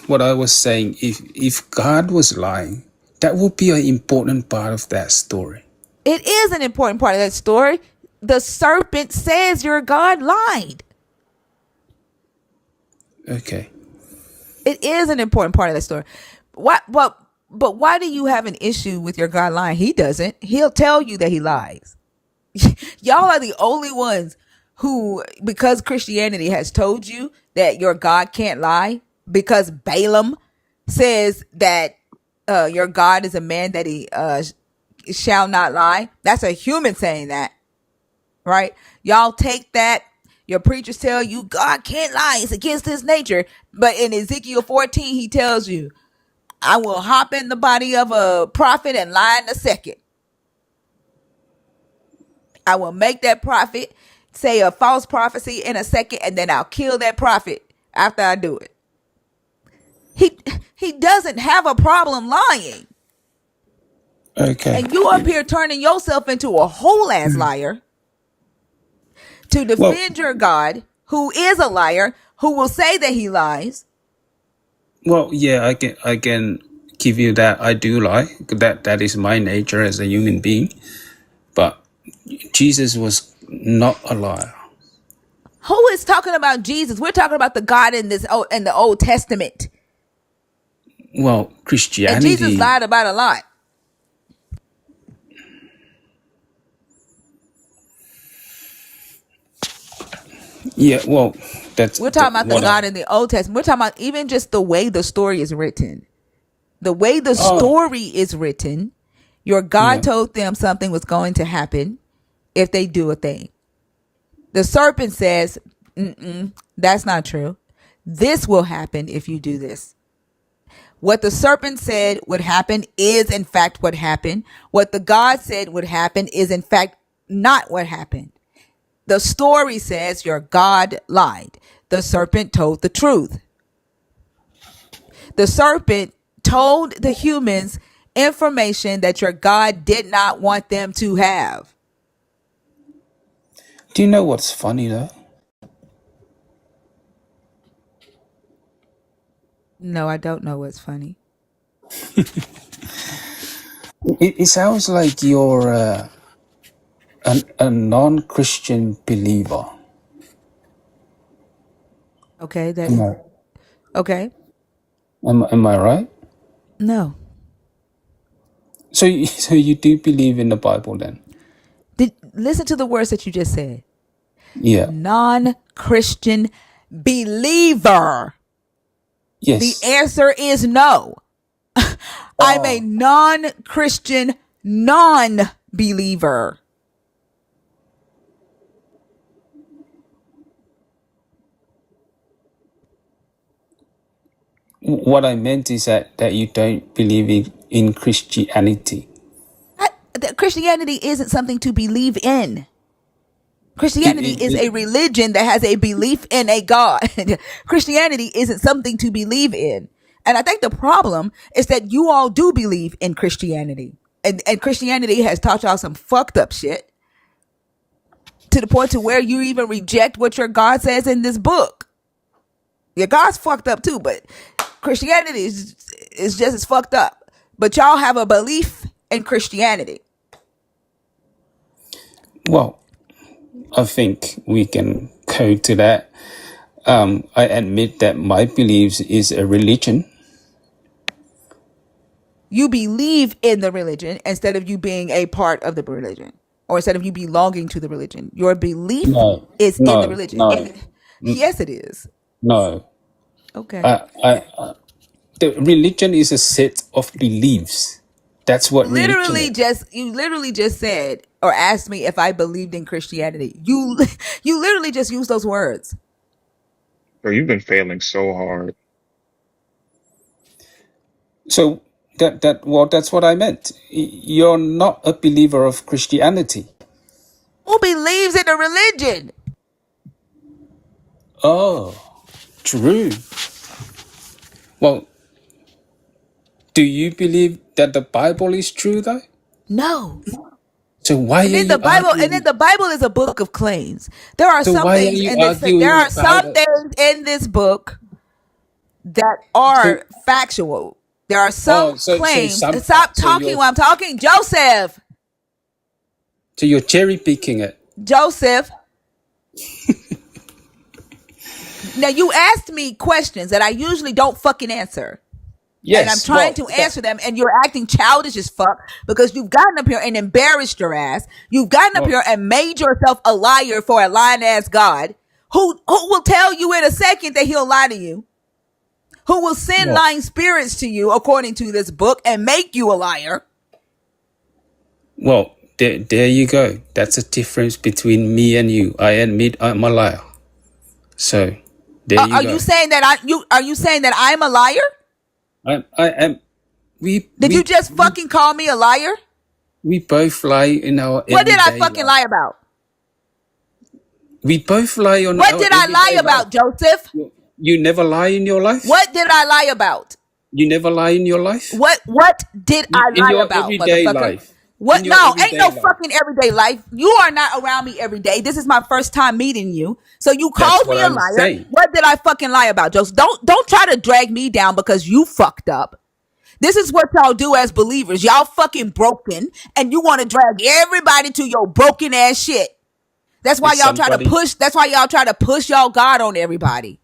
what I was saying, if God was lying, that would be an important part of that story. It is an important part of that story. The serpent says your God lied. Okay. It is an important part of that story. But why do you have an issue with your God lying? He doesn't. He'll tell you that he lies. Y'all are the only ones who, because Christianity has told you that your God can't lie, because Balaam says that your God is a man that he shall not lie. That's a human saying that, right? Y'all take that. Your preachers tell you God can't lie. It's against his nature. But in Ezekiel 14, he tells you, I will hop in the body of a prophet and lie in a second. I will make that prophet say a false prophecy in a second, and then I'll kill that prophet after I do it. He doesn't have a problem lying. Okay. And you up here turning yourself into a whole ass liar to Well, defend your God, who is a liar, who will say that he lies. yeah, I can give you that. I do lie. That is my nature as a human being. But Jesus was not a liar. Who is talking about Jesus? We're talking about the God in the Old Testament. Well, And Jesus Christianity. lied about a lot. Yeah, well, that's We're talking about the what God I. in the Old Testament. We're talking about even just the way the story is written. The way the Oh, story is written, your God yeah. told them something was going to happen if they do a thing. The serpent says, that's not true. This will happen if you do this. What the serpent said would happen is in fact what happened. What the God said would happen is in fact not what happened. The story says your God lied. The serpent told the truth. The serpent told the humans information that your God did not want them to have. Do you know what's funny though? No, I don't know what's funny. It sounds like you're a non-Christian believer. Okay, Am I okay. am I right? No. So you do believe in the Bible then? Listen to the words that you just said. Yeah. Non-Christian believer. The Yes. answer is no. I'm a Oh. non-Christian non-believer. What I meant is that you don't believe in Christianity. Christianity isn't something to believe in. Christianity is a religion that has a belief in a God. Christianity isn't something to believe in. And I think the problem is that you all do believe in Christianity. And Christianity has taught y'all some fucked up shit to the point to where you even reject what your God says in this book. Your God's fucked up too, but Christianity is just as fucked up. But y'all have a belief in Christianity. Well, I think we can go to that. I admit that my beliefs is a religion. You believe in the religion instead of you being a part of the religion, or instead of you belonging to the religion. Your belief No, is in the no, religion. no, Yes, it is. no. Okay. The religion is a set of beliefs. That's what religion is. You literally just said or asked me if I believed in Christianity. You literally just used those words. Bro, you've been failing so hard. So that's what I meant. You're not a believer of Christianity. Who believes in the religion? Oh, true. Well, do you believe that the Bible is true though? No. So why And are then the you Bible, and then arguing? the Bible is a book of claims. There are So some why are things you in this. There arguing are about some it? things in this book that So, are factual. There are some so claims. some Stop so talking you're while I'm talking, Joseph. so you're cherry picking it. Joseph. Now you asked me questions that I usually don't fucking answer. And I'm Yes, trying well, to answer them, and you're acting childish as fuck because you've gotten up here and embarrassed your ass. You've gotten up well, here and made yourself a liar for a lying ass God who will tell you in a second that he'll lie to you, who will send well, lying spirits to you according to this book and make you a liar. well, there you go. That's a difference between me and you. I admit I'm a liar. So there you Are go. you saying that are you saying that I'm a liar? I am. Did you just fucking call me a liar? We both lie in our What did I everyday fucking life. lie about? We both lie on What our did I lie everyday life. about, Joseph? You never lie in your life? What did I lie about? You never lie in your life? What did I In lie your about, everyday motherfucker? life. What? In your No, ain't everyday no life. fucking everyday life. You are not around me every day. This is my first time meeting you. So you That's called what me a I'm liar. saying. What did I fucking lie about, Joseph? Don't try to drag me down because you fucked up. This is what y'all do as believers. Y'all fucking broken and you want to drag everybody to your broken ass shit. That's why Did y'all try to somebody push. That's why y'all try to push y'all God on everybody.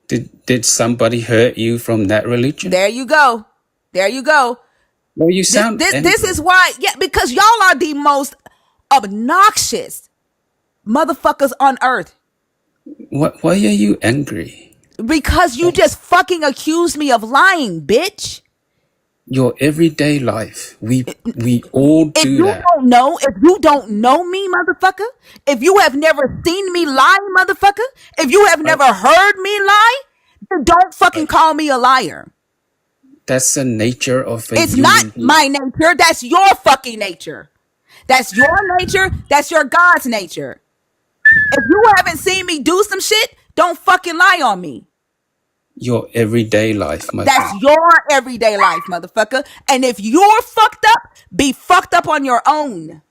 did somebody hurt you from that religion? There you go. There you go. Well, you sound This angry. is why, yeah, because y'all are the most obnoxious motherfuckers on earth. Why are you angry? Because you just fucking accused me of lying, bitch. Your everyday life. We all do that. If you don't know me, motherfucker, if you have never seen me lie, motherfucker, if you have I, never heard me lie, then don't fucking I, call me a liar. that's the nature of a It's not human being. my nature. That's your fucking nature. That's your nature. That's your God's nature. If you haven't seen me do some shit, don't fucking lie on me. Your everyday life, my That's friend. your everyday life, motherfucker. And if you're fucked up, be fucked up on your own.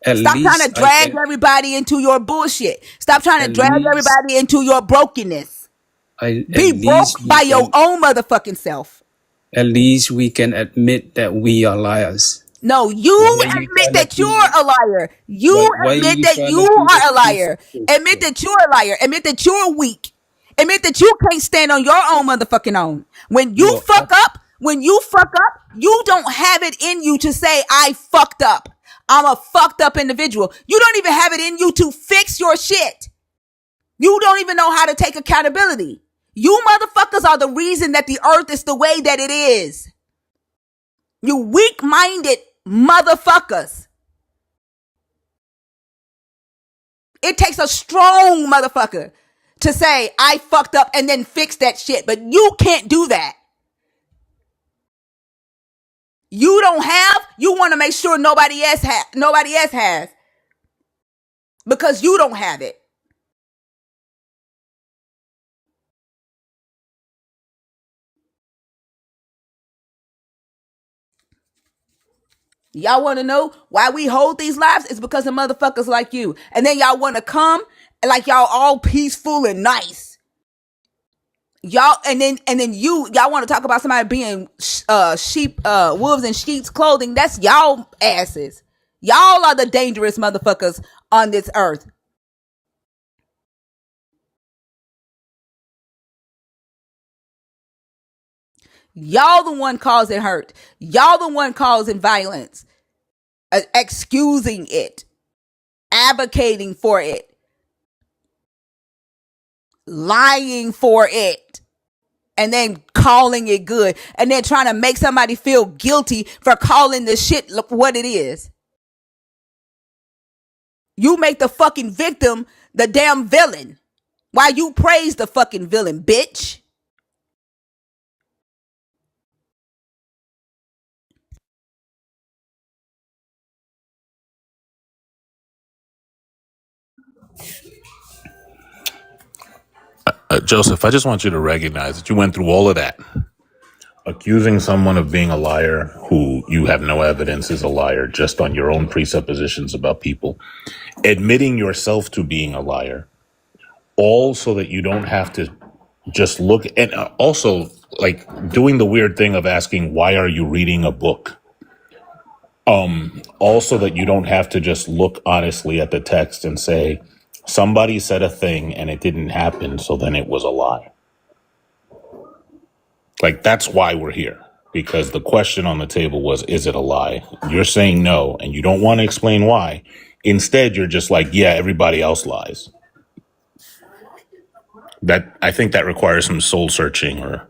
At Stop trying to least I drag can. everybody into your bullshit. Stop trying to At drag least everybody into your brokenness. at Be broke least we by your can. own motherfucking self. At least we can admit that we are liars. No, Why you are you admit trying to that you're do? a liar. You Why are admit you that trying you to do the are a truth liar. Admit social? that you're a liar. Admit that you're weak. Admit that you can't stand on your own motherfucking own. When you You're fuck up, you don't have it in you to say, I fucked up. I'm a fucked up individual. You don't even have it in you to fix your shit. You don't even know how to take accountability. You motherfuckers are the reason that the earth is the way that it is. You weak-minded motherfuckers. It takes a strong motherfucker to say, I fucked up and then fix that shit. But you can't do that. You don't have, you want to make sure nobody else has. because you don't have it. Y'all want to know why we hold these lives? It's because of motherfuckers like you. And then y'all want to come like y'all all peaceful and nice. Y'all and then y'all want to talk about somebody being wolves in sheep's clothing. That's y'all asses. Y'all are the dangerous motherfuckers on this earth. Y'all the one causing hurt. Y'all the one causing violence. Excusing it. Advocating for it. Lying for it. And then calling it good. And then trying to make somebody feel guilty for calling the shit what it is. You make the fucking victim the damn villain. While you praise the fucking villain, bitch. Joseph, I just want you to recognize that you went through all of that. Accusing someone of being a liar who you have no evidence is a liar just on your own presuppositions about people. Admitting yourself to being a liar, all so that you don't have to just look, and also like doing the weird thing of asking, why are you reading a book? Also that you don't have to just look honestly at the text and say, somebody said a thing and it didn't happen, so then it was a lie. Like, that's why we're here. Because the question on the table was, is it a lie? You're saying no, and you don't want to explain why. Instead, you're just like, yeah, everybody else lies. That, I think that requires some soul searching or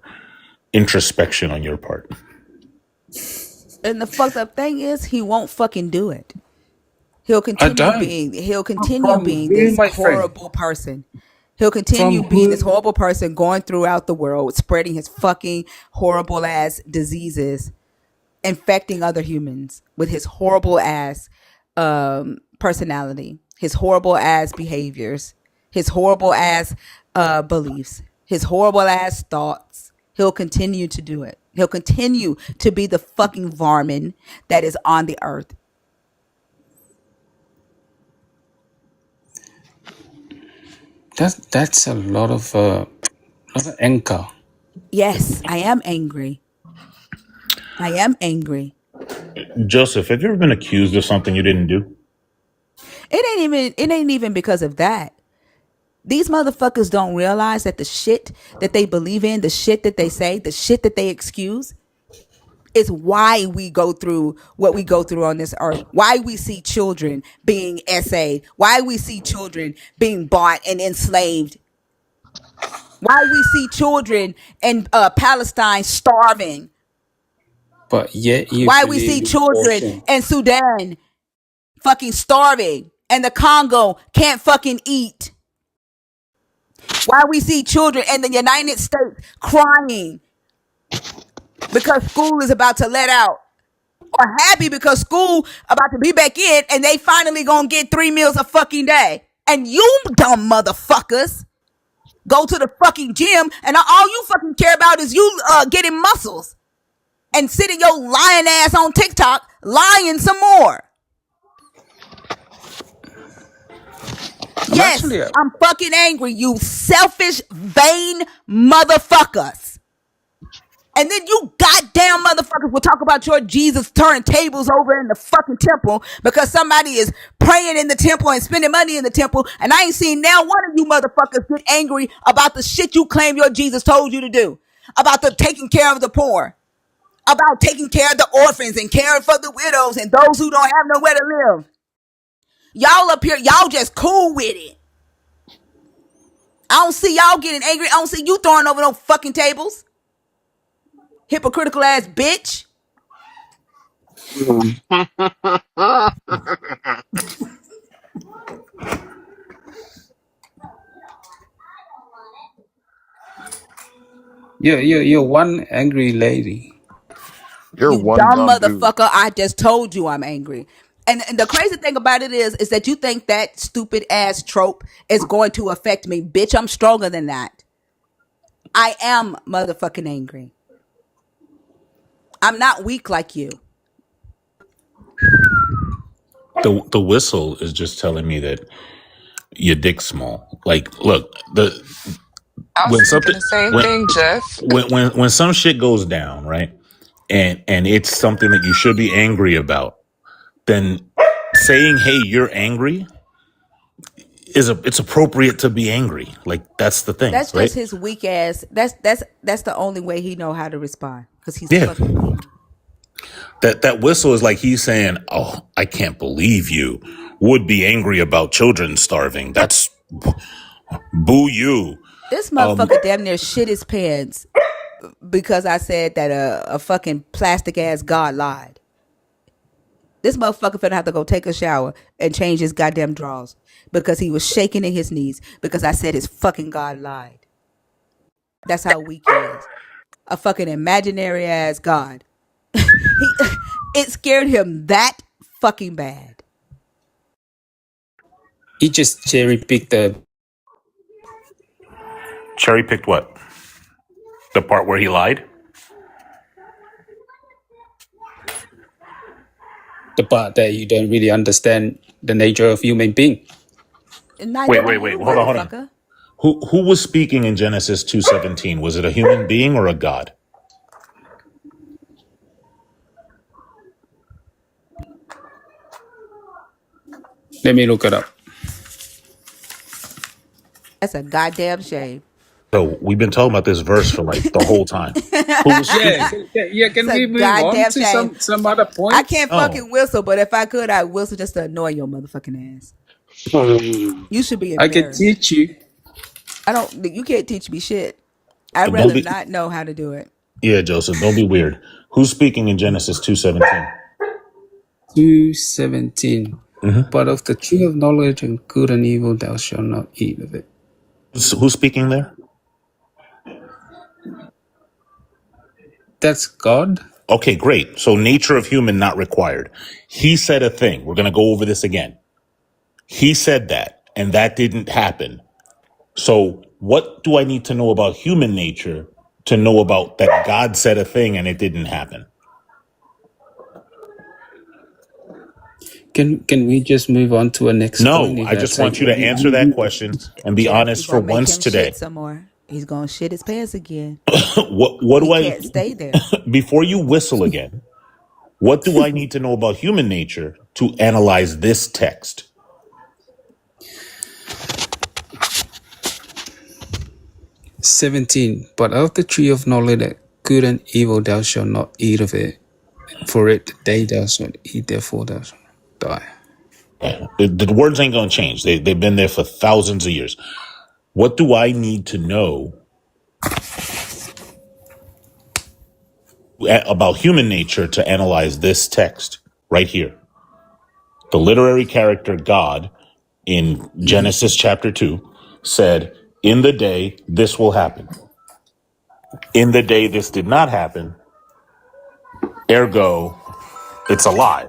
introspection on your part. And the fucked up thing is, he won't fucking do it. He'll I continue don't. being From where, this my friend? horrible person. He'll continue From being this who? horrible person going throughout the world, spreading his fucking horrible ass diseases, infecting other humans with his horrible ass personality, his horrible ass behaviors, his horrible ass beliefs, his horrible ass thoughts. He'll continue to do it. He'll continue to be the fucking varmint that is on the earth. That's a lot of anger. Yes, I am angry. I am angry. Joseph, have you ever been accused of something you didn't do? It ain't even because of that. These motherfuckers don't realize that the shit that they believe in, the shit that they say, the shit that they excuse is why we go through what we go through on this earth. Why we see children being essayed. Why we see children being bought and enslaved. Why we see children in Palestine starving. But yet you Why we see believe in children abortion. in Sudan fucking starving and the Congo can't fucking eat. Why we see children in the United States crying because school is about to let out, or happy because school about to be back in and they finally gonna get 3 meals a fucking day. And you dumb motherfuckers go to the fucking gym and all you fucking care about is you getting muscles and sitting your lying ass on TikTok lying some more. I'm Yes, actually I'm fucking angry, you selfish, vain motherfuckers. And then you goddamn motherfuckers will talk about your Jesus turning tables over in the fucking temple because somebody is praying in the temple and spending money in the temple. And I ain't seen now one of you motherfuckers get angry about the shit you claim your Jesus told you to do. About the taking care of the poor. About taking care of the orphans and caring for the widows and those who don't have nowhere to live. Y'all up here, y'all just cool with it. I don't see y'all getting angry. I don't see you throwing over no fucking tables. Hypocritical ass bitch. you're one angry lady. You're You one dumb dumb dude. motherfucker. I just told you I'm angry. And the crazy thing about it is that you think that stupid ass trope is going to affect me. Bitch, I'm stronger than that. I am motherfucking angry. I'm not weak like you. The whistle is just telling me that your dick's small. Like, look, I was when thinking something the same thing, Jeff. when some shit goes down, right? And it's something that you should be angry about, then saying, "Hey, you're angry," it's appropriate to be angry. Like, that's the thing, That's right? just his weak ass. That's the only way he know how to respond because he's Yeah. fucking weak. That whistle is like he's saying, "Oh, I can't believe you would be angry about children starving. That's boo you." This motherfucker damn near shit his pants because I said that a fucking plastic ass God lied. This motherfucker finna have to go take a shower and change his goddamn drawers because he was shaking in his knees because I said his fucking God lied. That's how weak he is. A fucking imaginary ass God. It scared him that fucking bad. He just cherry picked Cherry picked what? The part where he lied? the part that you don't really understand the nature of human being. Neither Wait, do wait, you, wait. Hold on, hold on. motherfucker. Who was speaking in Genesis 2:17? Was it a human being or a god? Let me look it up. That's a goddamn shame. So we've been talking about this verse for like the whole time. Who was Yeah, speaking? yeah. It's Can a we move on goddamn to shame. some other I points? can't Oh, fucking whistle, but if I could, I'd whistle just to annoy your motherfucking ass. You should be I can embarrassed. teach you. You can't teach me shit. I'd don't rather be. not know how to do it. Yeah, Joseph, don't be weird. Who's speaking in Genesis 2:17? 2:17. Mm-hmm. But of the tree of knowledge and good and evil thou shalt not eat of it. Who's speaking there? That's God. Okay, great. So nature of human not required. He said a thing. We're going to go over this again. He said that, and that didn't happen. So what do I need to know about human nature to know about that God said a thing and it didn't happen? Can we just move on to a next point No, if I just that's want you to answer that question and be Jeff, you're honest for gonna make once him shit today. some more. He's gonna shit his pants again. What He do I, can't stay there. before you whistle again, what do I need to know about human nature to analyze this text? 17. But of the tree of knowledge that good and evil thou shalt not eat of it, for it the day thou shalt eat, therefore thou shalt die. The words ain't going to change. They've been there for thousands of years. What do I need to know about human nature to analyze this text right here? The literary character God in Genesis chapter 2 said, "In the day this will happen. In the day this did not happen, ergo, it's a lie."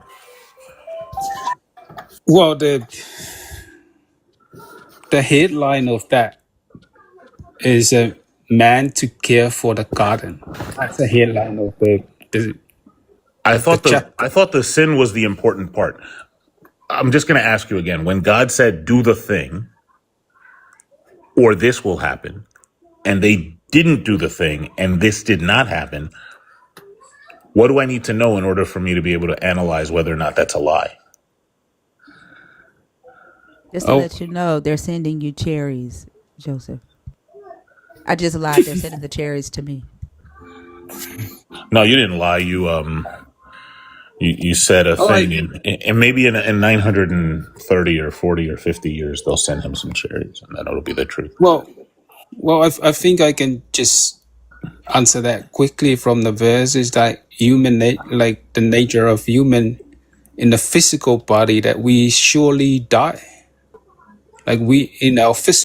Well, the headline of that is a man to care for the garden. That's the headline of the I chapter. thought the sin was the important part. I'm just going to ask you again. When God said, "Do the thing," or "this will happen," and they didn't do the thing, and this did not happen, what do I need to know in order for me to be able to analyze whether or not that's a lie? Just to Oh, let you know, they're sending you cherries, Joseph. I just lied. They're sending the cherries to me. No, you didn't lie. You said a oh, thing, and maybe in 930 or 40 or 50 years, they'll send him some cherries, and then it'll be the truth. well, I think I can just answer that quickly from the verse. Is that like the nature of human in the physical body, that we surely die. Like we in our physical